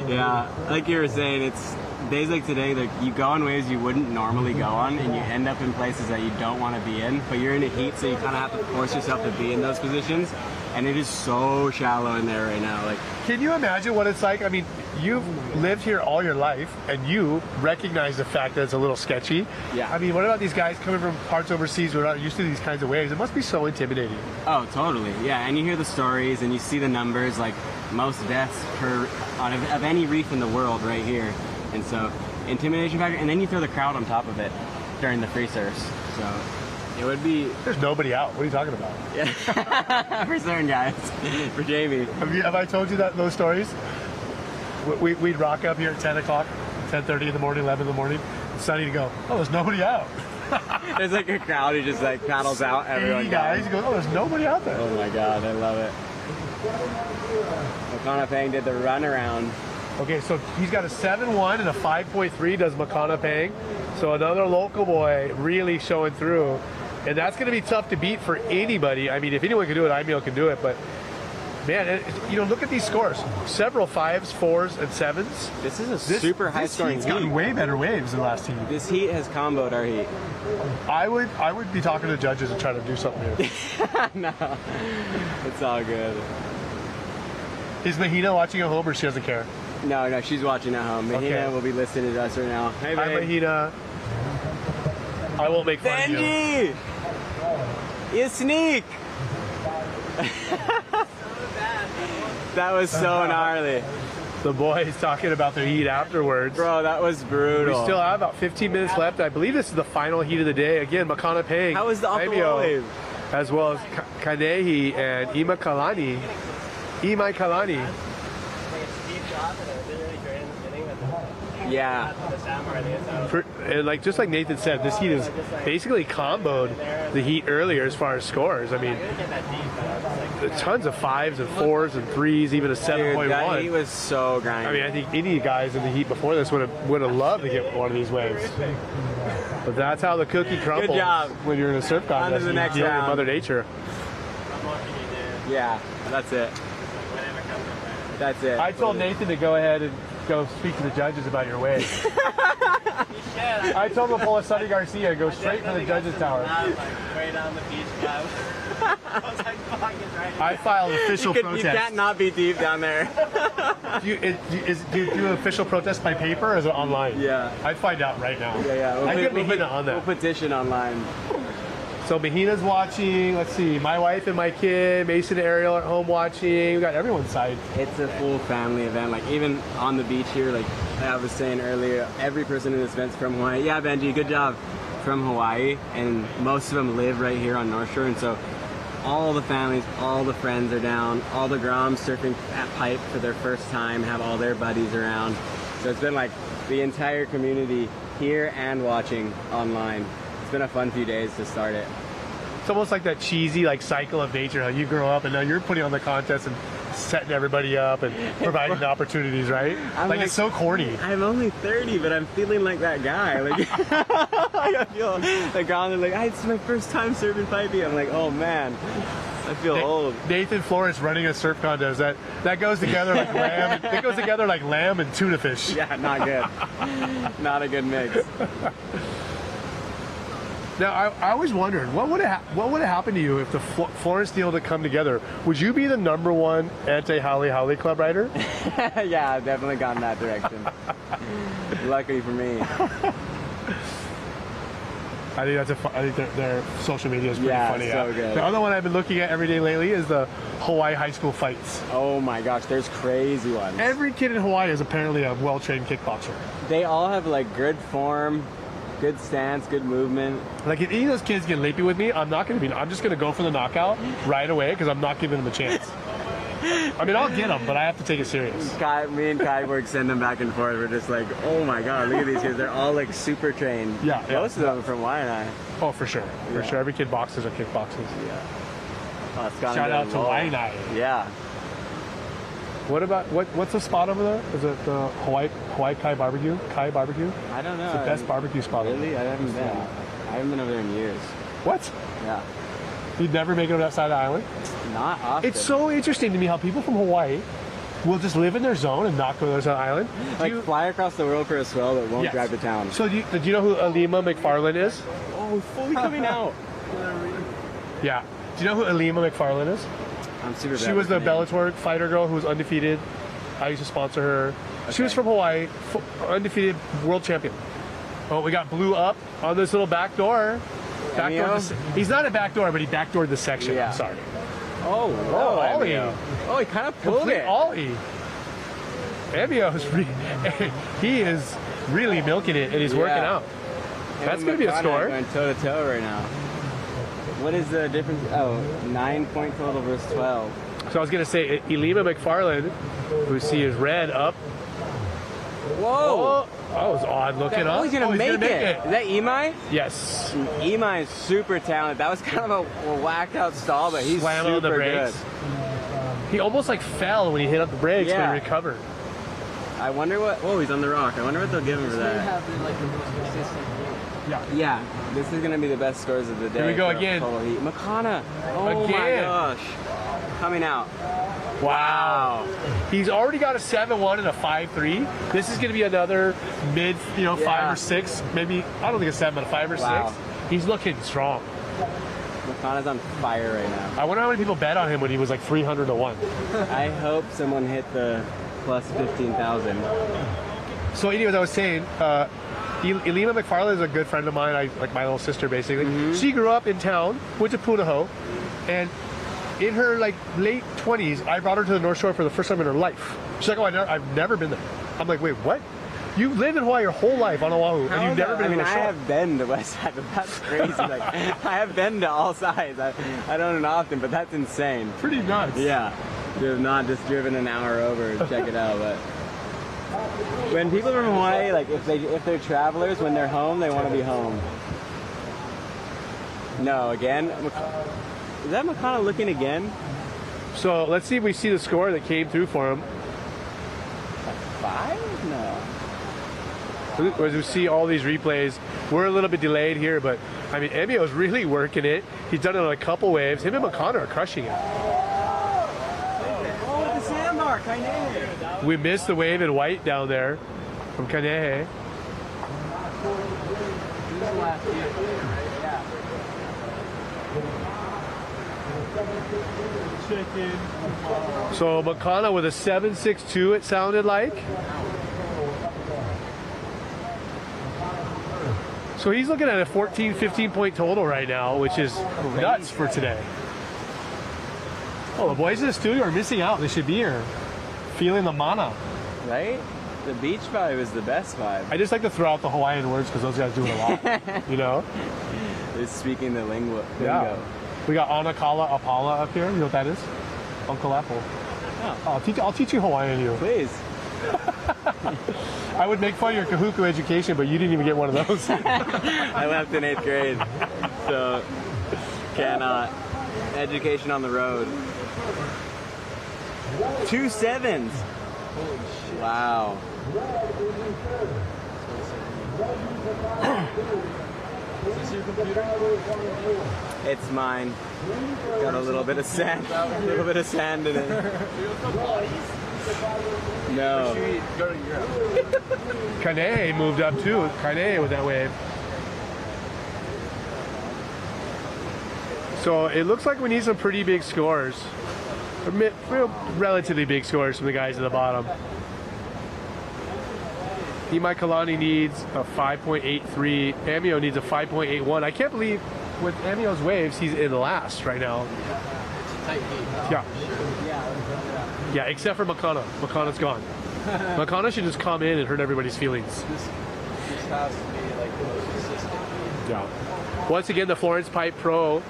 Yeah, like you were saying, it's days like today, like you go on waves you wouldn't normally go on, and you end up in places that you don't want to be in, but you're in a heat, so you kind of have to force yourself to be in those positions, and it is so shallow in there right now. Like, can you imagine what it's like? I mean, you've lived here all your life, and you recognize the fact that it's a little sketchy. Yeah. I mean, what about these guys coming from parts overseas who are not used to these kinds of waves? It must be so intimidating. Oh, totally. Yeah, and you hear the stories, and you see the numbers, like most deaths of any reef in the world right here. And so, intimidation factor, and then you throw the crowd on top of it during the free surfs. So, it would be... There's nobody out. What are you talking about? Yeah. For certain guys. For Jamie. Have I told you those stories? We'd rock up here at 10 o'clock, 10:30 in the morning, 11 in the morning. It's sunny to go, oh, there's nobody out. There's like a crowd who just like paddles out. Everyone guys, you go, oh, there's nobody out there. Oh my God, I love it. Makana Peng did the runaround. Okay, so he's got a 7.1 and a 5.3 does Makana Peng. So another local boy really showing through. And that's going to be tough to beat for anybody. I mean, if anyone can do it, Imeo can do it. But, man, look at these scores. Several 5s, 4s, and 7s. This is a super high-scoring heat. It's gotten way better waves than last heat. This heat has comboed our heat. I would be talking to the judges and trying to do something here. No, it's all good. Is Mahina watching at home or she doesn't care? No, she's watching at home. Mahina will be listening to us right now. Hey, babe. Hi, Mahina. I won't make fun of you. Benji! You sneak! That was so gnarly. The boys talking about their heat afterwards. Bro, that was brutal. We still have about 15 minutes left. I believe this is the final heat of the day. Again, Makana Peng. How was the off-the-wall wave? As well as Kanehi and Ima Kalani. Yeah. And like just like Nathan said, this heat has basically comboed the heat earlier as far as scores. I mean, tons of 5s and 4s and 3s, even a 7.1. That heat was so grinding. I mean, I think any guys in the heat before this would have loved to get one of these waves. But that's how the cookie crumbles. Good job. When you're in a surf contest. On to the next round. Mother Nature. Yeah, that's it. That's it. I told Nathan to go ahead and go speak to the judges about your wave. I told him to pull a Sonny Garcia and go straight for the judges' tower. Way down the beach, guys. I was like, fuck, it's right. I filed official protest. You can't not be deep down there. Do you do official protest by paper or is it online? Yeah. I'd find out right now. Yeah. I get Mahina on that. We'll petition online. So Mahina's watching. Let's see. My wife and my kid, Mason and Ariel are at home watching. We got everyone's side. It's a full family event. Like even on the beach here, like I was saying earlier, every person in this event's from Hawaii. Yeah, Benji, good job. From Hawaii, and most of them live right here on North Shore, and so all the families, all the friends are down, all the Groms surfing at Pipe for their first time, have all their buddies around. So it's been like the entire community here and watching online. It's been a fun few days to start it. It's almost like that cheesy like cycle of nature, how you grow up and now you're putting on the contest and setting everybody up and providing the opportunities, right? Like it's so corny. I'm only 30, but I'm feeling like that guy. Like I feel like on like, it's my first time surfing pipey. I'm like, oh man, I feel old. Nathan Florence running a surf contest, that goes together like lamb. It goes together like lamb and tuna fish. Yeah, not good. Not a good mix. Now, I always wondered, what would have happened to you if the Florence deal had come together? Would you be the #1 anti-Haole Club rider? Yeah, I've definitely gone that direction. Luckily for me. I think their social media is pretty funny. So good. The other one I've been looking at every day lately is the Hawaii high school fights. Oh my gosh, there's crazy ones. Every kid in Hawaii is apparently a well-trained kickboxer. They all have like good form, good stance, good movement. Like if any of those kids get lapey with me, I'm just gonna go for the knockout right away because I'm not giving them a chance. I mean, I'll get them, but I have to take it serious. Me and Kai send them back and forth. We're just like, oh my god, look at these kids. They're all like super trained. Yeah. Most of them are from Waianae. Oh, for sure. For sure. Every kid boxes or kickboxes. Yeah. Oh, shout out to Waianae. Yeah. What about what's the spot over there? Is it the Hawaii Kai Barbecue? Kai Barbecue? I don't know. It's the best barbecue spot. Really? I haven't been. I haven't been over there in years. What? Yeah. You'd never make it over that side of the island? Not often. It's so interesting to me how people from Hawaii will just live in their zone and not go to the other side of the island. Like fly across the world for a swell but won't drive to town. So do you know who Alima McFarland is? Oh, fully coming out. Yeah. Do you know who Alima McFarland is? I'm super bad. She was the Bellator fighter girl who was undefeated. I used to sponsor her. Okay. She was from Hawaii, undefeated world champion. Oh, we got blew up on this little back door. He's not a back door, but he backdoored the section. Yeah. I'm sorry. Oh, Ollie. Oh, he kind of pulled it. Ollie. He is really milking it, and he's working out. That's going to be a score. Going toe to toe right now. What is the difference? Oh, 9-point total versus 12. So I was going to say, Elima McFarland, who see is red up. Whoa! Oh, that was odd looking up. Oh, he's going to make it. Is that Imai? Yes. Imai is super talented. That was kind of a whacked out stall, but he's Slam on the brakes. Good. He almost like fell when he hit up the brakes, but he recovered. I wonder what... Oh, he's on the rock. I wonder what they'll give him for that. Yeah, this is going to be the best scores of the day. Here we go again. Makana. Oh my gosh. Coming out. Wow. He's already got a 7-1 and a 5-3. This is going to be another mid, 5 or 6. Maybe, I don't think a 7, but a 5 or 6. He's looking strong. Makana's on fire right now. I wonder how many people bet on him when he was like 300 to 1. I hope someone hit the plus 15,000. So anyways, I was saying, Elima McFarland is a good friend of mine, like my little sister basically. Mm-hmm. She grew up in town, went to Punahou, and in her like late 20s, I brought her to the North Shore for the first time in her life. She's like, oh, I've never been there. I'm like, wait, what? You lived in Hawaii your whole life on Oahu, and you've never been to the North Shore? I have been to West Side, but that's crazy. Like, I have been to all sides. I don't often, but that's insane. Pretty nuts. Yeah. You have not just driven an hour over to check it out, but when people from Hawaii, like if they're travelers, when they're home, they want to be home. No, again. Is that Makana looking again? So let's see if we see the score that came through for him. 5? No. As we see all these replays, we're a little bit delayed here, but I mean, Emio's really working it. He's done it on a couple waves. Him and Makana are crushing it. Oh, the sandbar. We missed the wave in white down there from Kanehe. So Makana with a 7.62, it sounded like. So he's looking at a 14, 15 point total right now, which is nuts for today. Oh, the boys in the studio are missing out. They should be here, feeling the mana. Right? The beach vibe is the best vibe. I just like to throw out the Hawaiian words because those guys do it a lot. You know? They're speaking the lingo. Yeah. We got Anakala Apala up here. You know what that is? Uncle Apple. Oh. I'll teach you Hawaiian, you. Please. I would make fun of your Kahuku education, but you didn't even get one of those. I left in 8th grade, so cannot. Education on the road. 2 7s. Holy shit. Wow. Is this your computer? It's mine. Got a little bit of sand. A little bit of sand in it. No. Go to Europe. Kanehe moved up too. Kanehe with that wave. So it looks like we need some pretty big scores. Relatively big scores from the guys at the bottom. Imai Kalani needs a 5.83. Amio needs a 5.81. I can't believe with Amio's waves, he's in last right now. It's a tight heat. Yeah. Yeah, except for Makana. Makana's gone. Makana should just come in and hurt everybody's feelings. This has to be like the most consistent. Yeah. Once again, the Florence Pipe Pro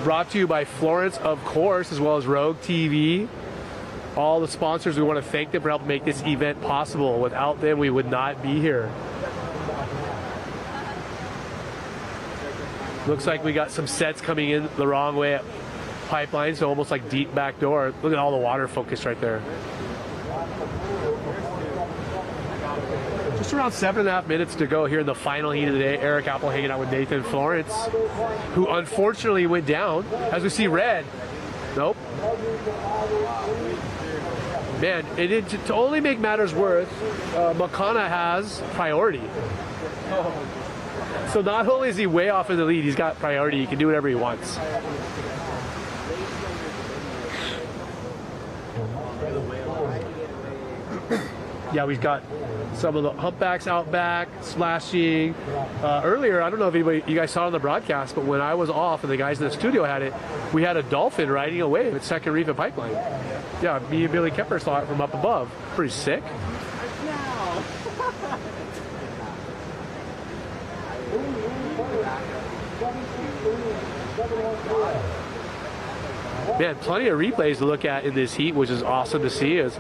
brought to you by Florence, of course, as well as Rogue TV. All the sponsors, we want to thank them for helping make this event possible. Without them, we would not be here. Looks like we got some sets coming in the wrong way at Pipeline, so almost like deep back door. Look at all the water focus right there. Just around 7.5 minutes to go here in the final heat of the day. Eric Apple hanging out with Nathan Florence, who unfortunately went down. As we see red. Nope. Man, to only make matters worse, Makana has priority. So not only is he way off in the lead, he's got priority. He can do whatever he wants. Yeah, we've got some of the humpbacks out back, splashing. Earlier, I don't know if you guys saw it on the broadcast, but when I was off and the guys in the studio had it, we had a dolphin riding a wave at Second Reef at Pipeline. Yeah, me and Billy Kemper saw it from up above. Pretty sick. Man, plenty of replays to look at in this heat, which is awesome to see. Is,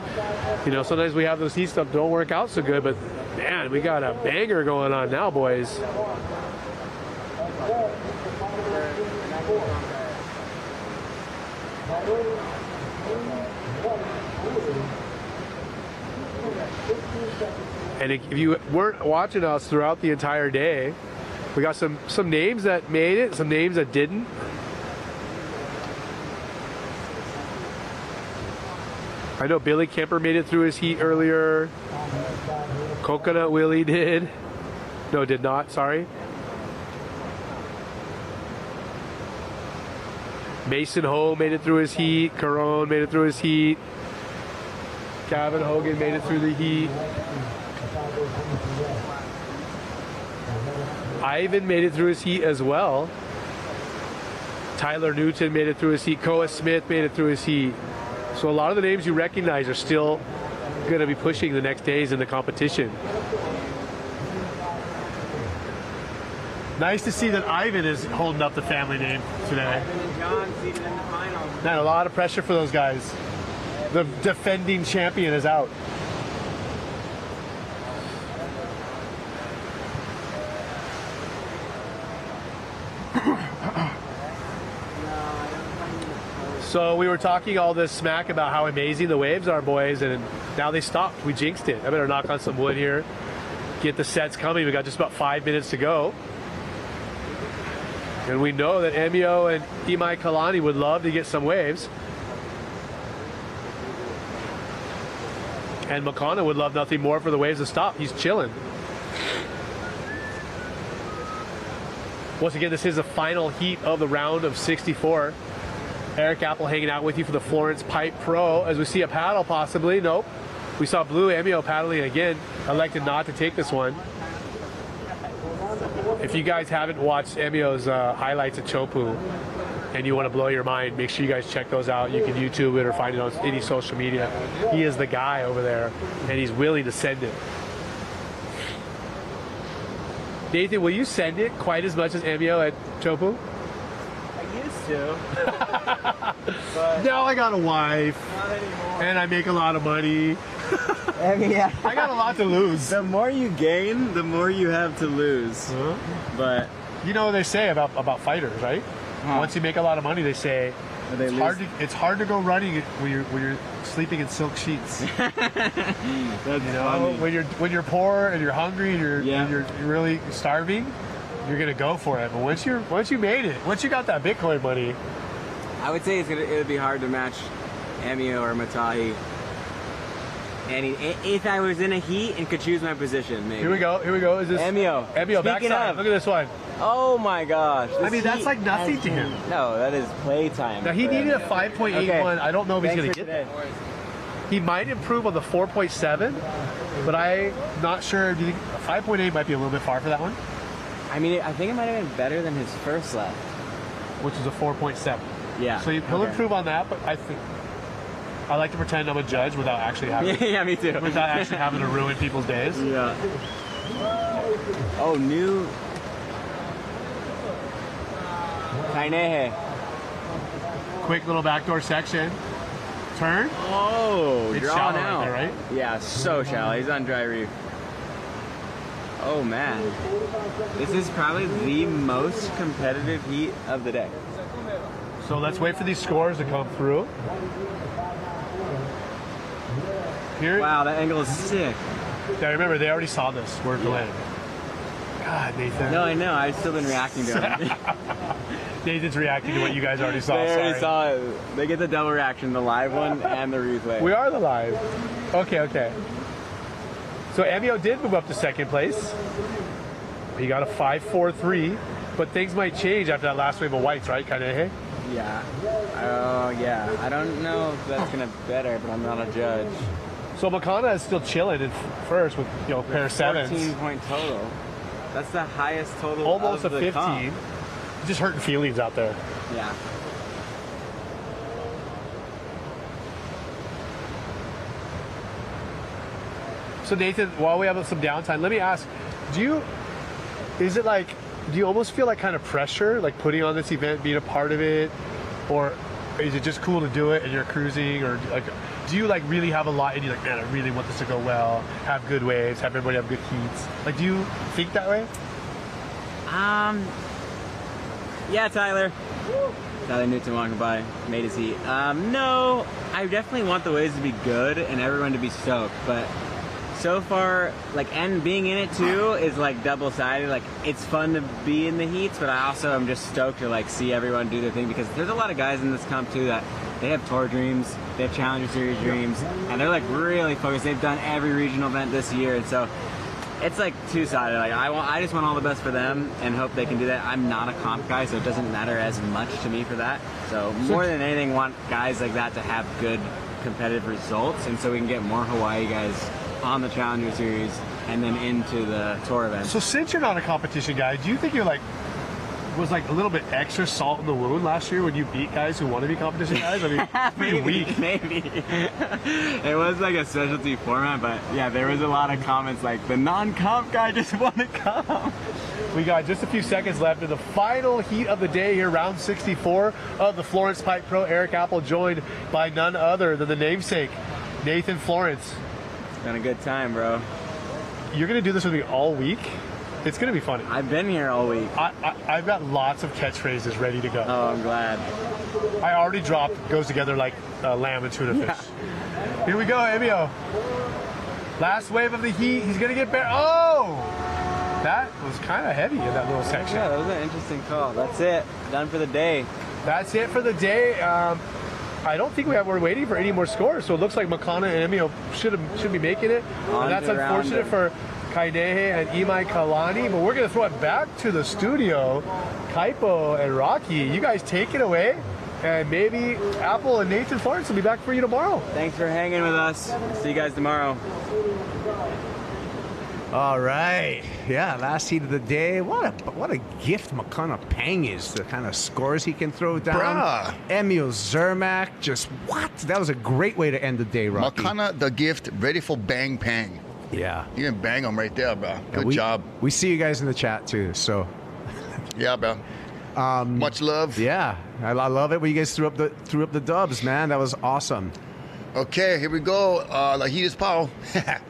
you know, sometimes we have those heat stuff don't work out so good, but man, we got a banger going on now, boys. And if you weren't watching us throughout the entire day, we got some names that made it, some names that didn't. I know Billy Kemper made it through his heat earlier. Coconut Willie did. No, did not, sorry. Mason Ho made it through his heat. Caron made it through his heat. Gavin Hogan made it through the heat. Ivan made it through his heat as well. Tyler Newton made it through his heat. Koa Smith made it through his heat. So a lot of the names you recognize are still going to be pushing the next days in the competition. Nice to see that Ivan is holding up the family name today. Ivan and John seated in the finals. Man, a lot of pressure for those guys. The defending champion is out. So we were talking all this smack about how amazing the waves are, boys, and now they stopped. We jinxed it. I better knock on some wood here. Get the sets coming. We got just about 5 minutes to go. And we know that Emio and Imai Kalani would love to get some waves. And Makana would love nothing more for the waves to stop. He's chilling. Once again, this is the final heat of the round of 64. Eric Apple hanging out with you for the Florence Pipe Pro. As we see a paddle possibly. Nope. We saw Blue Emio paddling again. Elected not to take this one. If you guys haven't watched Emio's highlights at Chopu and you want to blow your mind, make sure you guys check those out. You can YouTube it or find it on any social media. He is the guy over there, and he's willing to send it. Nathan, will you send it quite as much as Emio at Chopu? I used to. But now I got a wife. Not anymore. And I make a lot of money. I mean, yeah. I got a lot to lose. The more you gain, the more you have to lose. But you know what they say about fighters, right? Once you make a lot of money, they say it's hard to go running when you're sleeping in silk sheets. That's funny. When you're poor and you're hungry and you're really starving, you're gonna go for it. But once you made it, once you got that Bitcoin money, I would say it would be hard to match Emio or Matahi. If I was in a heat and could choose my position, maybe. Here we go. Is this Emio? Emio backside. Look at this one. Oh my gosh. I mean, that's like nothing to him. No, that is playtime. Now, he needed a 5.81. Okay. I don't know if he's going to get that. He might improve on the 4.7, but I'm not sure. Do you think 5.8 might be a little bit far for that one? I mean, I think it might have been better than his first lap, which is a 4.7. Yeah. So he'll improve on that, but I think I like to pretend I'm a judge without actually having. Yeah, me too. Without actually having to ruin people's days. Yeah. Oh, new. Kainehe. Quick little backdoor section. Turn. Oh, it's drawn shallow out. right there, right? Yeah, so shallow. He's on dry reef. Oh man, this is probably the most competitive heat of the day. So let's wait for these scores to come through. Here. Wow, that angle is sick. Yeah, remember they already saw this. Where's the land? God, Nathan. No, I know. I've still been reacting to it. Nathan's reacting to what you guys already saw. They already saw it. They get the double reaction, the live one and the replay. We are the live. Okay. So Emio did move up to second place. He got a 5.43, but things might change after that last wave of whites, right? Kanehe? Yeah. Oh, yeah. I don't know if that's going to better, but I'm not a judge. So Makana is still chilling in first with pair of sevens. 14-point total. That's the highest total. Almost of a the 15. comp. Just hurting feelings out there. Yeah. So Nathan, while we have some downtime, let me ask, do you almost feel like kind of pressure, like putting on this event, being a part of it, or is it just cool to do it and you're cruising, or like, do you like really have a lot and you're like, man, I really want this to go well, have good waves, have everybody have good heats? Like, do you think that way? Yeah, Tyler. Tyler Newton walking by, made his heat. No, I definitely want the waves to be good and everyone to be stoked, but so far, and being in it too is double-sided. It's fun to be in the heats, but I also am just stoked to see everyone do their thing, because there's a lot of guys in this comp too that they have tour dreams, they have Challenger Series dreams, and they're really focused. They've done every regional event this year, and so it's two-sided. I just want all the best for them and hope they can do that. I'm not a comp guy, so it doesn't matter as much to me for that. So more than anything, want guys like that to have good competitive results, and so we can get more Hawaii guys on the Challenger Series and then into the tour event. So since you're not a competition guy, do you think you're was a little bit extra salt in the wound last year when you beat guys who want to be competition guys? I mean, pretty weak. Maybe. It was a specialty format, but yeah, there was a lot of comments the non-comp guy just want to come. We got just a few seconds left in the final heat of the day here, round 64 of the Florence Pipe Pro. Eric Apple joined by none other than the namesake, Nathan Florence. It's been a good time, bro. You're going to do this with me all week? It's going to be funny. I've been here all week. I've got lots of catchphrases ready to go. Oh, I'm glad. I already dropped goes together like lamb and tuna fish. Here we go, Emio. Last wave of the heat. He's going to get bare. Oh! That was kind of heavy in that little section. Yeah, that was an interesting call. That's it. Done for the day. That's it for the day. I don't think we're waiting for any more scores. So it looks like Makana and Emio should be making it. And that's unfortunate for Kainehe and Imai Kalani, but we're going to throw it back to the studio. Kaipo and Rocky, you guys take it away, and maybe Apple and Nathan Florence will be back for you tomorrow. Thanks for hanging with us. See you guys tomorrow. All right. Yeah, last heat of the day. What a gift Makana Pang is, the kind of scores he can throw down. Bruh. Emil Zermak, just what? That was a great way to end the day, Rocky. Makana the gift, ready for bang pang. Yeah. You can bang them right there, bro. Good job. We see you guys in the chat too, so. Yeah, bro. Much love. Yeah, I love it when you guys threw up the dubs, man. That was awesome. Okay, here we go. The heat is pow.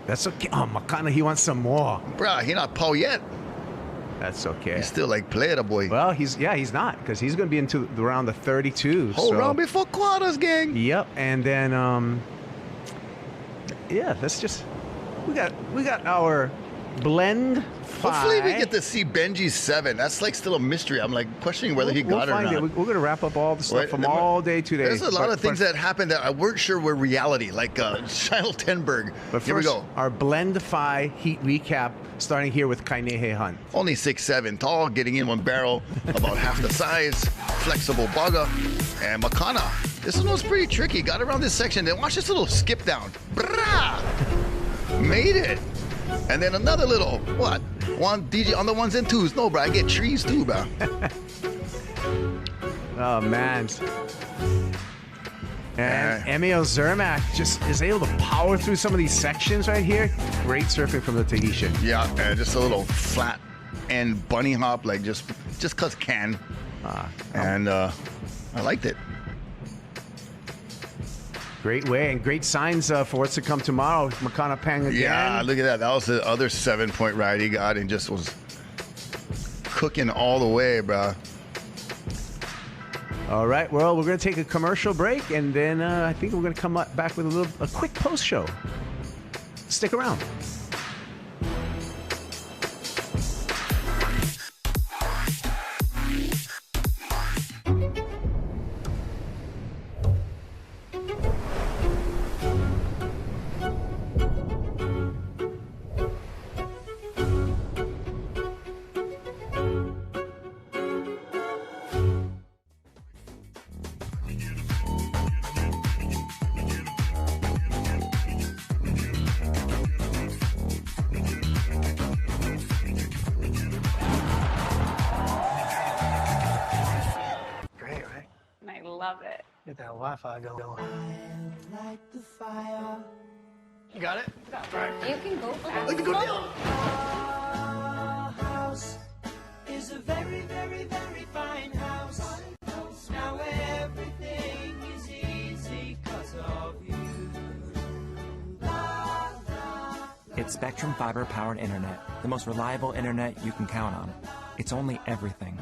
That's okay. Oh, Makana, he wants some more. Bruh, he not pow yet. That's okay. He's still like play it, boy. Well, he's not, because he's going to be into the round of 32. Whole round before quarters, gang. Yep, and then yeah, let's just we got our blend 5. Hopefully we get to see Benji's 7. That's like still a mystery. I'm like questioning whether he got it or not. We're going to wrap up all the stuff from all day today. There's a lot of things that happened that I weren't sure were reality, like Shiloh Tenberg. But here we first, go. Our blend 5 heat recap, starting here with Kainehe Hunt. Only 6'7" tall, getting in one barrel, about half the size, flexible bugger, and Makana. This one was pretty tricky. Got around this section. Then watch this little skip down. Brah! Made it. And then another little, what? One DJ on the 1s and 2s. No, bro, I get trees too, bro. Oh, man. And Emil Zermak just is able to power through some of these sections right here. Great surfing from the Tahitian. Yeah, just a little flat and bunny hop, like just cause can. And I liked it. Great way and great signs for what's to come tomorrow. Makana Pang again. Yeah, look at that. That was the other 7-point ride he got and just was cooking all the way, bro. All right, well, we're going to take a commercial break, and then I think we're going to come back with a quick post show. Stick around. Get that Wi-Fi going. Light the fire. You got it? You can go fast. You can go down. Our house is a very, very, very fine house. Now everything is easy because of you. It's Spectrum fiber-powered internet, the most reliable internet you can count on. It's only everything.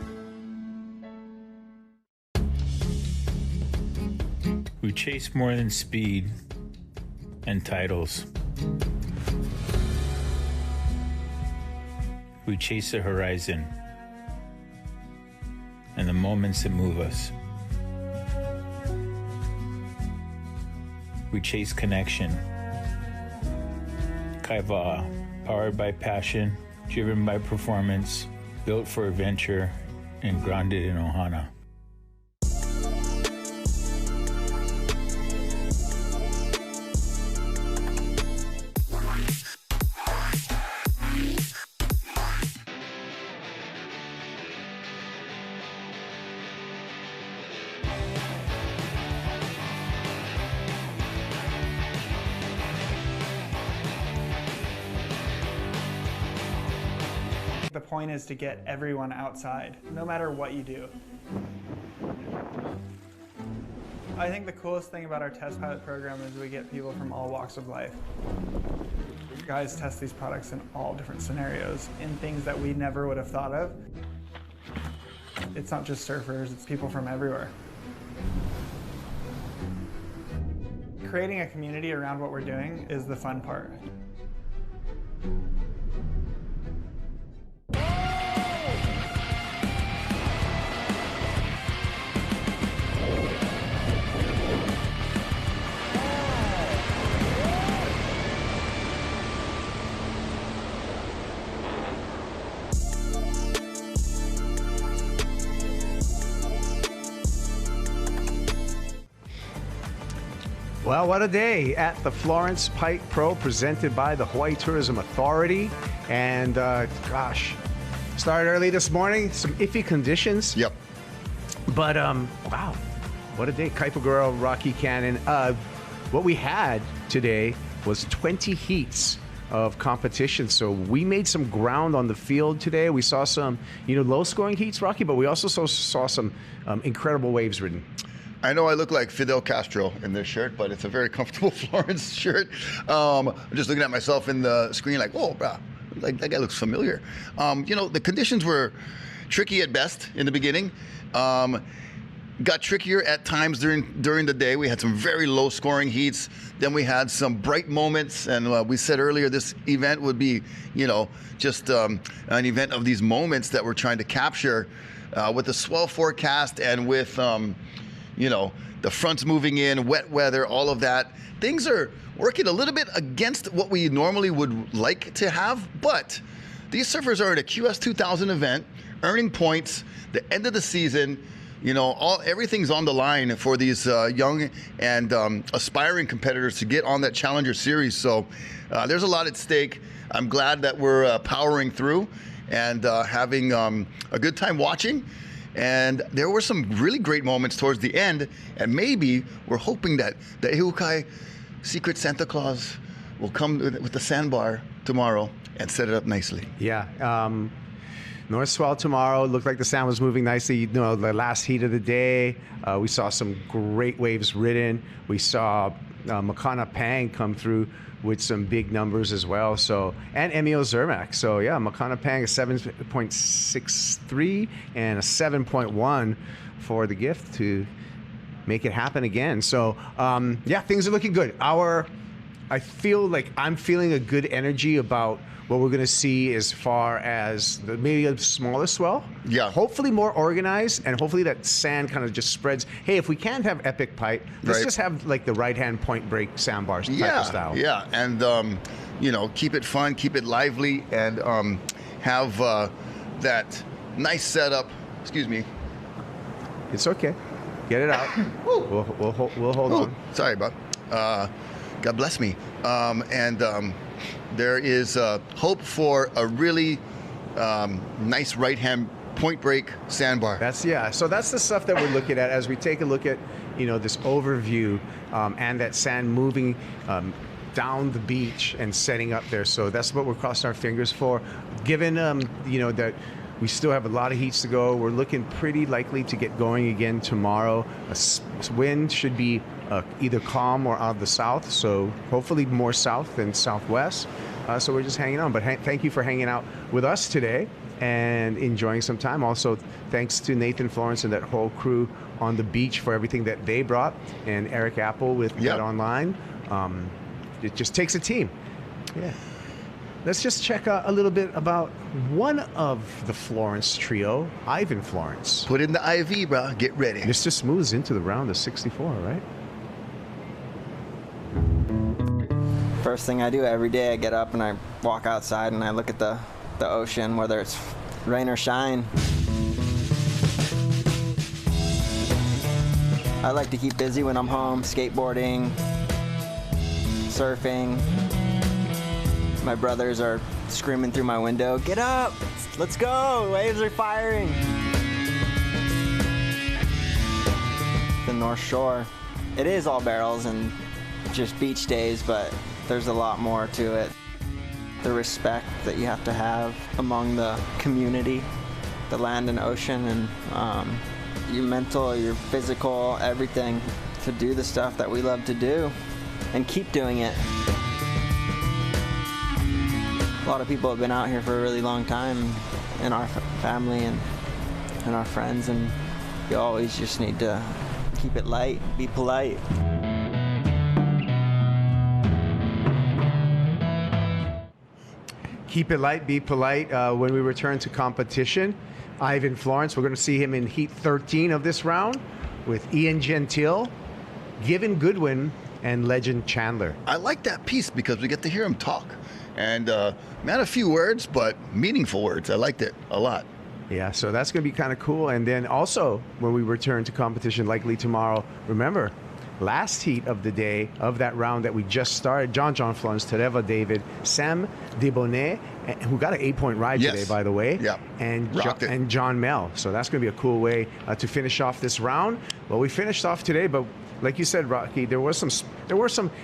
We chase more than speed and titles. We chase the horizon and the moments that move us. We chase connection. Kaiva'a, powered by passion, driven by performance, built for adventure, and grounded in Ohana. The point is to get everyone outside, no matter what you do. I think the coolest thing about our test pilot program is we get people from all walks of life. Guys test these products in all different scenarios, in things that we never would have thought of. It's not just surfers, it's people from everywhere. Creating a community around what we're doing is the fun part. Well, what a day at the Florence Pipe Pro, presented by the Hawaii Tourism Authority. And gosh, started early this morning, some iffy conditions. Yep. But wow, what a day. Kaipagura, Rocky Canyon. What we had today was 20 heats of competition. So we made some ground on the field today. We saw some, low-scoring heats, Rocky, but we also saw some incredible waves ridden. I know I look like Fidel Castro in this shirt, but it's a very comfortable Florence shirt. I'm just looking at myself in the screen like, oh, bro, like that guy looks familiar. The conditions were tricky at best in the beginning. Got trickier at times during the day. We had some very low scoring heats. Then we had some bright moments, and we said earlier this event would be, just an event of these moments that we're trying to capture with the swell forecast and with, the fronts moving in, wet weather, all of that. Things are working a little bit against what we normally would like to have, but these surfers are at a QS 2000 event, earning points, the end of the season. Everything's on the line for these young and aspiring competitors to get on that Challenger Series. So there's a lot at stake. I'm glad that we're powering through and having a good time watching. And there were some really great moments towards the end. And maybe we're hoping that the Ehukai Secret Santa Claus will come with the sandbar tomorrow and set it up nicely. Yeah. North swell tomorrow. Looked like the sand was moving nicely. The last heat of the day, we saw some great waves ridden. We saw Makana Pang come through with some big numbers as well. So, and Emil Zermak. So yeah, Makana Pang a 7.63 and a 7.1 for the gift to make it happen again. So things are looking good. I feel like I'm feeling a good energy about what we're going to see as far as maybe a smaller swell. Yeah. Hopefully more organized, and hopefully that sand kind of just spreads. Hey, if we can't have epic pipe, let's just have like the right-hand point break sandbars type of style. Yeah, and keep it fun, keep it lively, and have that nice setup. Excuse me. It's okay. Get it out. we'll hold on. Sorry, bud. God bless me. There is hope for a really nice right-hand point break sandbar. So that's the stuff that we're looking at as we take a look at, this overview and that sand moving down the beach and setting up there. So that's what we're crossing our fingers for. Given, that we still have a lot of heats to go, we're looking pretty likely to get going again tomorrow. Wind should be either calm or out of the south, so hopefully more south than southwest. So we're just hanging on. But thank you for hanging out with us today and enjoying some time. Also, thanks to Nathan Florence and that whole crew on the beach for everything that they brought, and Eric Apple with Get Online. It just takes a team. Yeah. Let's just check out a little bit about one of the Florence trio, Ivan Florence. Put in the IV, bro. Get ready. Mr. Smooth's into the round of 64, right? First thing I do every day, I get up and I walk outside and I look at the ocean, whether it's rain or shine. I like to keep busy when I'm home, skateboarding, surfing. My brothers are screaming through my window, "Get up! Let's go! Waves are firing!" The North Shore, it is all barrels and just beach days, but there's a lot more to it. The respect that you have to have among the community, the land and ocean, and your mental, your physical, everything to do the stuff that we love to do and keep doing it. A lot of people have been out here for a really long time in our family and our friends, and you always just need to keep it light, be polite. Keep it light, be polite. When we return to competition, Ivan Florence, we're going to see him in Heat 13 of this round with Ian Gentile, Given Goodwin, and Legend Chandler. I like that piece because we get to hear him talk. And not a few words, but meaningful words. I liked it a lot. Yeah, so that's going to be kind of cool. And then also, when we return to competition, likely tomorrow, remember, last heat of the day of that round that we just started. John Florence, Tereva David, Sam Debonet, who got an 8-point ride today, by the way. Yeah. And John Mel. So that's going to be a cool way to finish off this round. Well, we finished off today, but like you said, Rocky, there were some,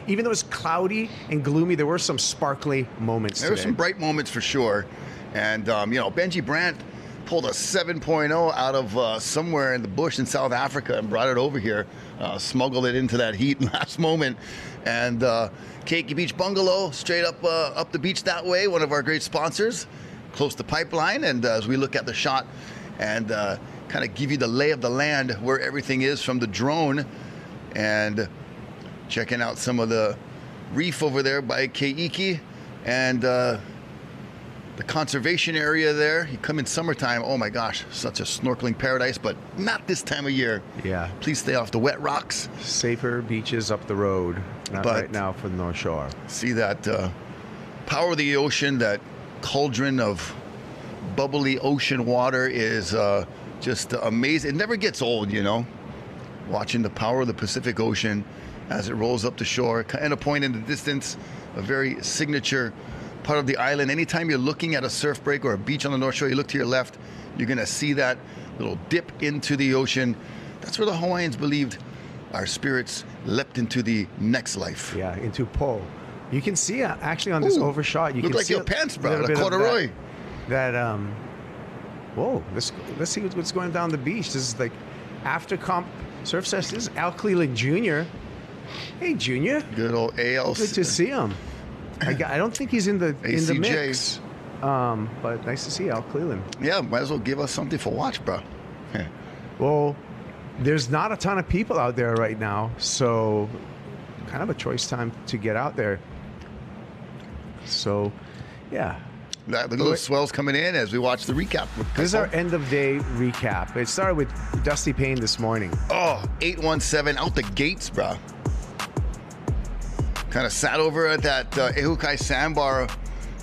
even though it was cloudy and gloomy, there were some sparkly moments There were some bright moments for sure. And, Benji Brandt pulled a 7.0 out of somewhere in the bush in South Africa and brought it over here, smuggled it into that heat last moment. And Keiki Beach Bungalow, straight up the beach that way, one of our great sponsors, close to Pipeline. And as we look at the shot and kind of give you the lay of the land where everything is from the drone, and checking out some of the reef over there by Keiki and the conservation area there. You come in summertime, oh my gosh, such a snorkeling paradise, but not this time of year. Yeah. Please stay off the wet rocks. Safer beaches up the road. Not right now for the North Shore. See that power of the ocean, that cauldron of bubbly ocean water is just amazing. It never gets old, watching the power of the Pacific Ocean as it rolls up the shore. And a point in the distance, a very signature part of the island. Anytime you're looking at a surf break or a beach on the North Shore, you look to your left, you're going to see that little dip into the ocean. That's where the Hawaiians believed our spirits leapt into the next life. Yeah, into Po. You can see actually on this overshot, you look can like see your pants, bro, a corduroy. Whoa, let's see what's going down the beach. This is like after comp surf session. This is Al Cleland Jr. Hey, Junior. Good old AL. Good to see him. I don't think he's in the mix. But nice to see Al Cleland. Yeah, might as well give us something for watch, bro. Well, there's not a ton of people out there right now, so kind of a choice time to get out there. So, yeah. The little swells coming in as we watch the recap. This is our end of day recap. It started with Dusty Payne this morning. Oh, 817 out the gates, bro. Kind of sat over at that Ehukai sandbar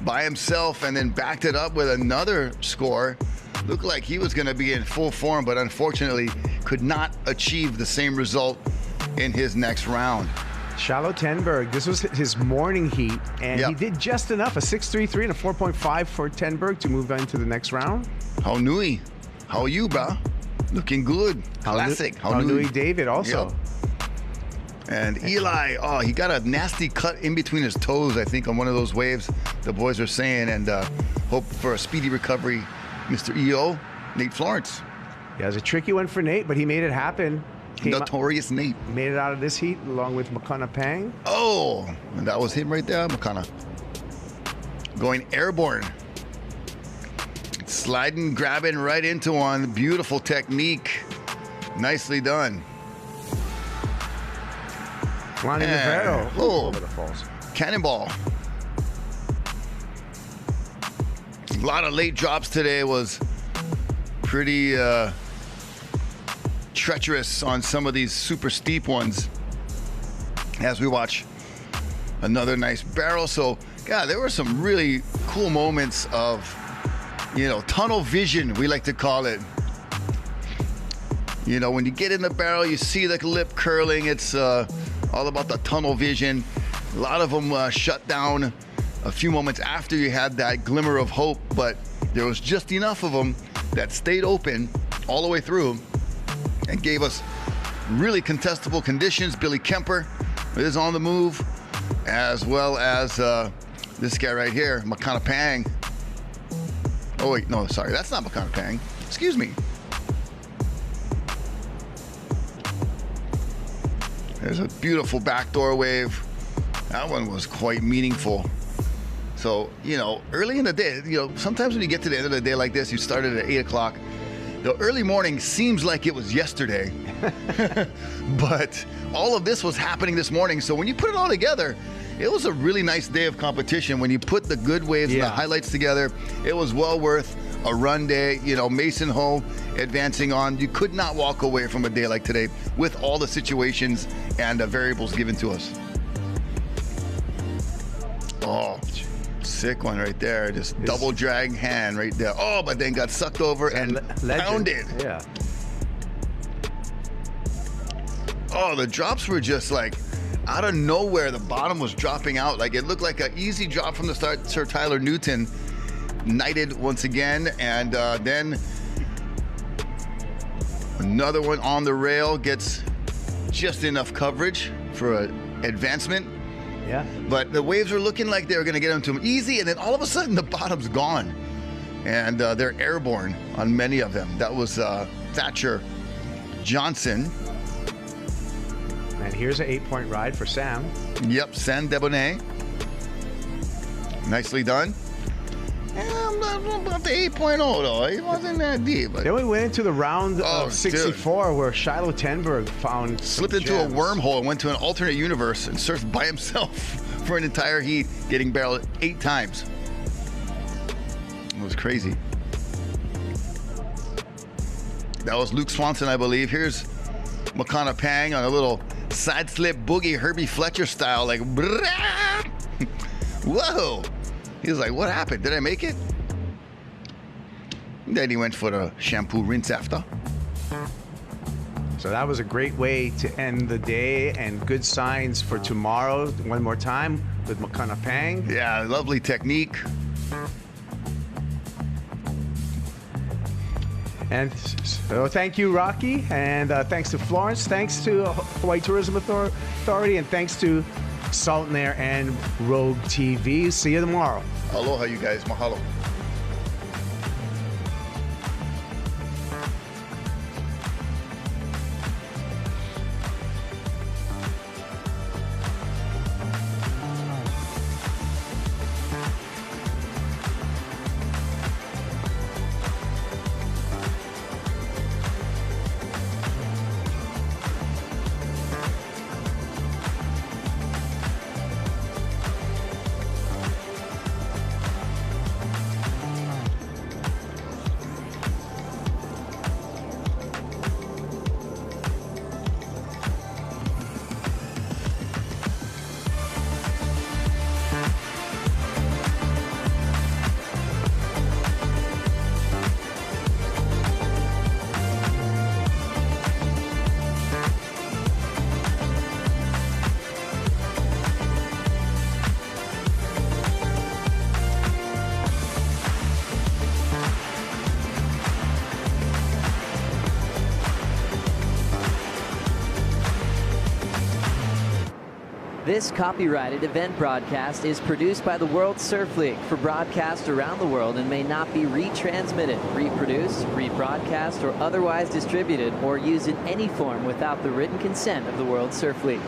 by himself and then backed it up with another score. Looked like he was going to be in full form, but unfortunately could not achieve the same result in his next round. Shallow Tenberg, this was his morning heat, and he did just enough, a 6.33 and a 4.5 for Tenberg to move on to the next round. How nui? How are you, bro? Looking good. Classic. How nui David also. Yep. And Eli, he got a nasty cut in between his toes, I think, on one of those waves, the boys are saying, and hope for a speedy recovery, Mr. EO, Nate Florence. Yeah, it was a tricky one for Nate, but he made it happen. Notorious Nate. Made it out of this heat along with Makana Pang. Oh, and that was him right there, Makana. Going airborne. Sliding, grabbing right into one. Beautiful technique. Nicely done. Lonnie Rivero. Over the falls. Cannonball. A lot of late drops today. Was pretty treacherous on some of these super steep ones as we watch another nice barrel. So, yeah, there were some really cool moments of, tunnel vision, we like to call it. When you get in the barrel, you see the lip curling. It's all about the tunnel vision. A lot of them shut down a few moments after you had that glimmer of hope, but there was just enough of them that stayed open all the way through and gave us really contestable conditions. Billy Kemper is on the move, as well as this guy right here, Makana Pang. Oh wait, no, sorry, that's not Makana Pang. Excuse me. There's a beautiful backdoor wave. That one was quite meaningful. So, early in the day, sometimes when you get to the end of the day like this, you started at 8 o'clock. The early morning seems like it was yesterday, but all of this was happening this morning. So when you put it all together, it was a really nice day of competition. When you put the good waves and the highlights together, it was well worth a run day. Mason Ho advancing on. You could not walk away from a day like today with all the situations and the variables given to us. Oh, sick one right there. Just double drag hand right there. Oh, but then got sucked over and pounded. Yeah. Oh, the drops were just like out of nowhere. The bottom was dropping out. Like it looked like an easy drop from the start. Sir Tyler Newton knighted once again, and then another one on the rail gets just enough coverage for an advancement. Yeah. But the waves were looking like they were going to get them to him easy, and then all of a sudden the bottom's gone. And they're airborne on many of them. That was Thatcher Johnson. And here's an 8-point ride for Sam. Yep, Sam Debonnet. Nicely done. I'm not about the 8.0 though. It wasn't that deep. Then we went into the round of 64 where Shiloh Tenberg found slipped into a wormhole and went to an alternate universe and surfed by himself for an entire heat, getting barreled 8 times. It was crazy. That was Luke Swanson, I believe. Here's Makana Pang on a little side slip boogie Herbie Fletcher style, like whoa. He was like, what happened? Did I make it? Then he went for the shampoo rinse after. So that was a great way to end the day, and good signs for tomorrow. One more time with Makana Pang. Yeah, lovely technique. And so thank you, Rocky, and thanks to Florence, thanks to Hawaii Tourism Authority, and thanks to Salt and Air and Rogue TV. See you tomorrow. Aloha, you guys. Mahalo. This copyrighted event broadcast is produced by the World Surf League for broadcast around the world and may not be retransmitted, reproduced, rebroadcast, or otherwise distributed or used in any form without the written consent of the World Surf League.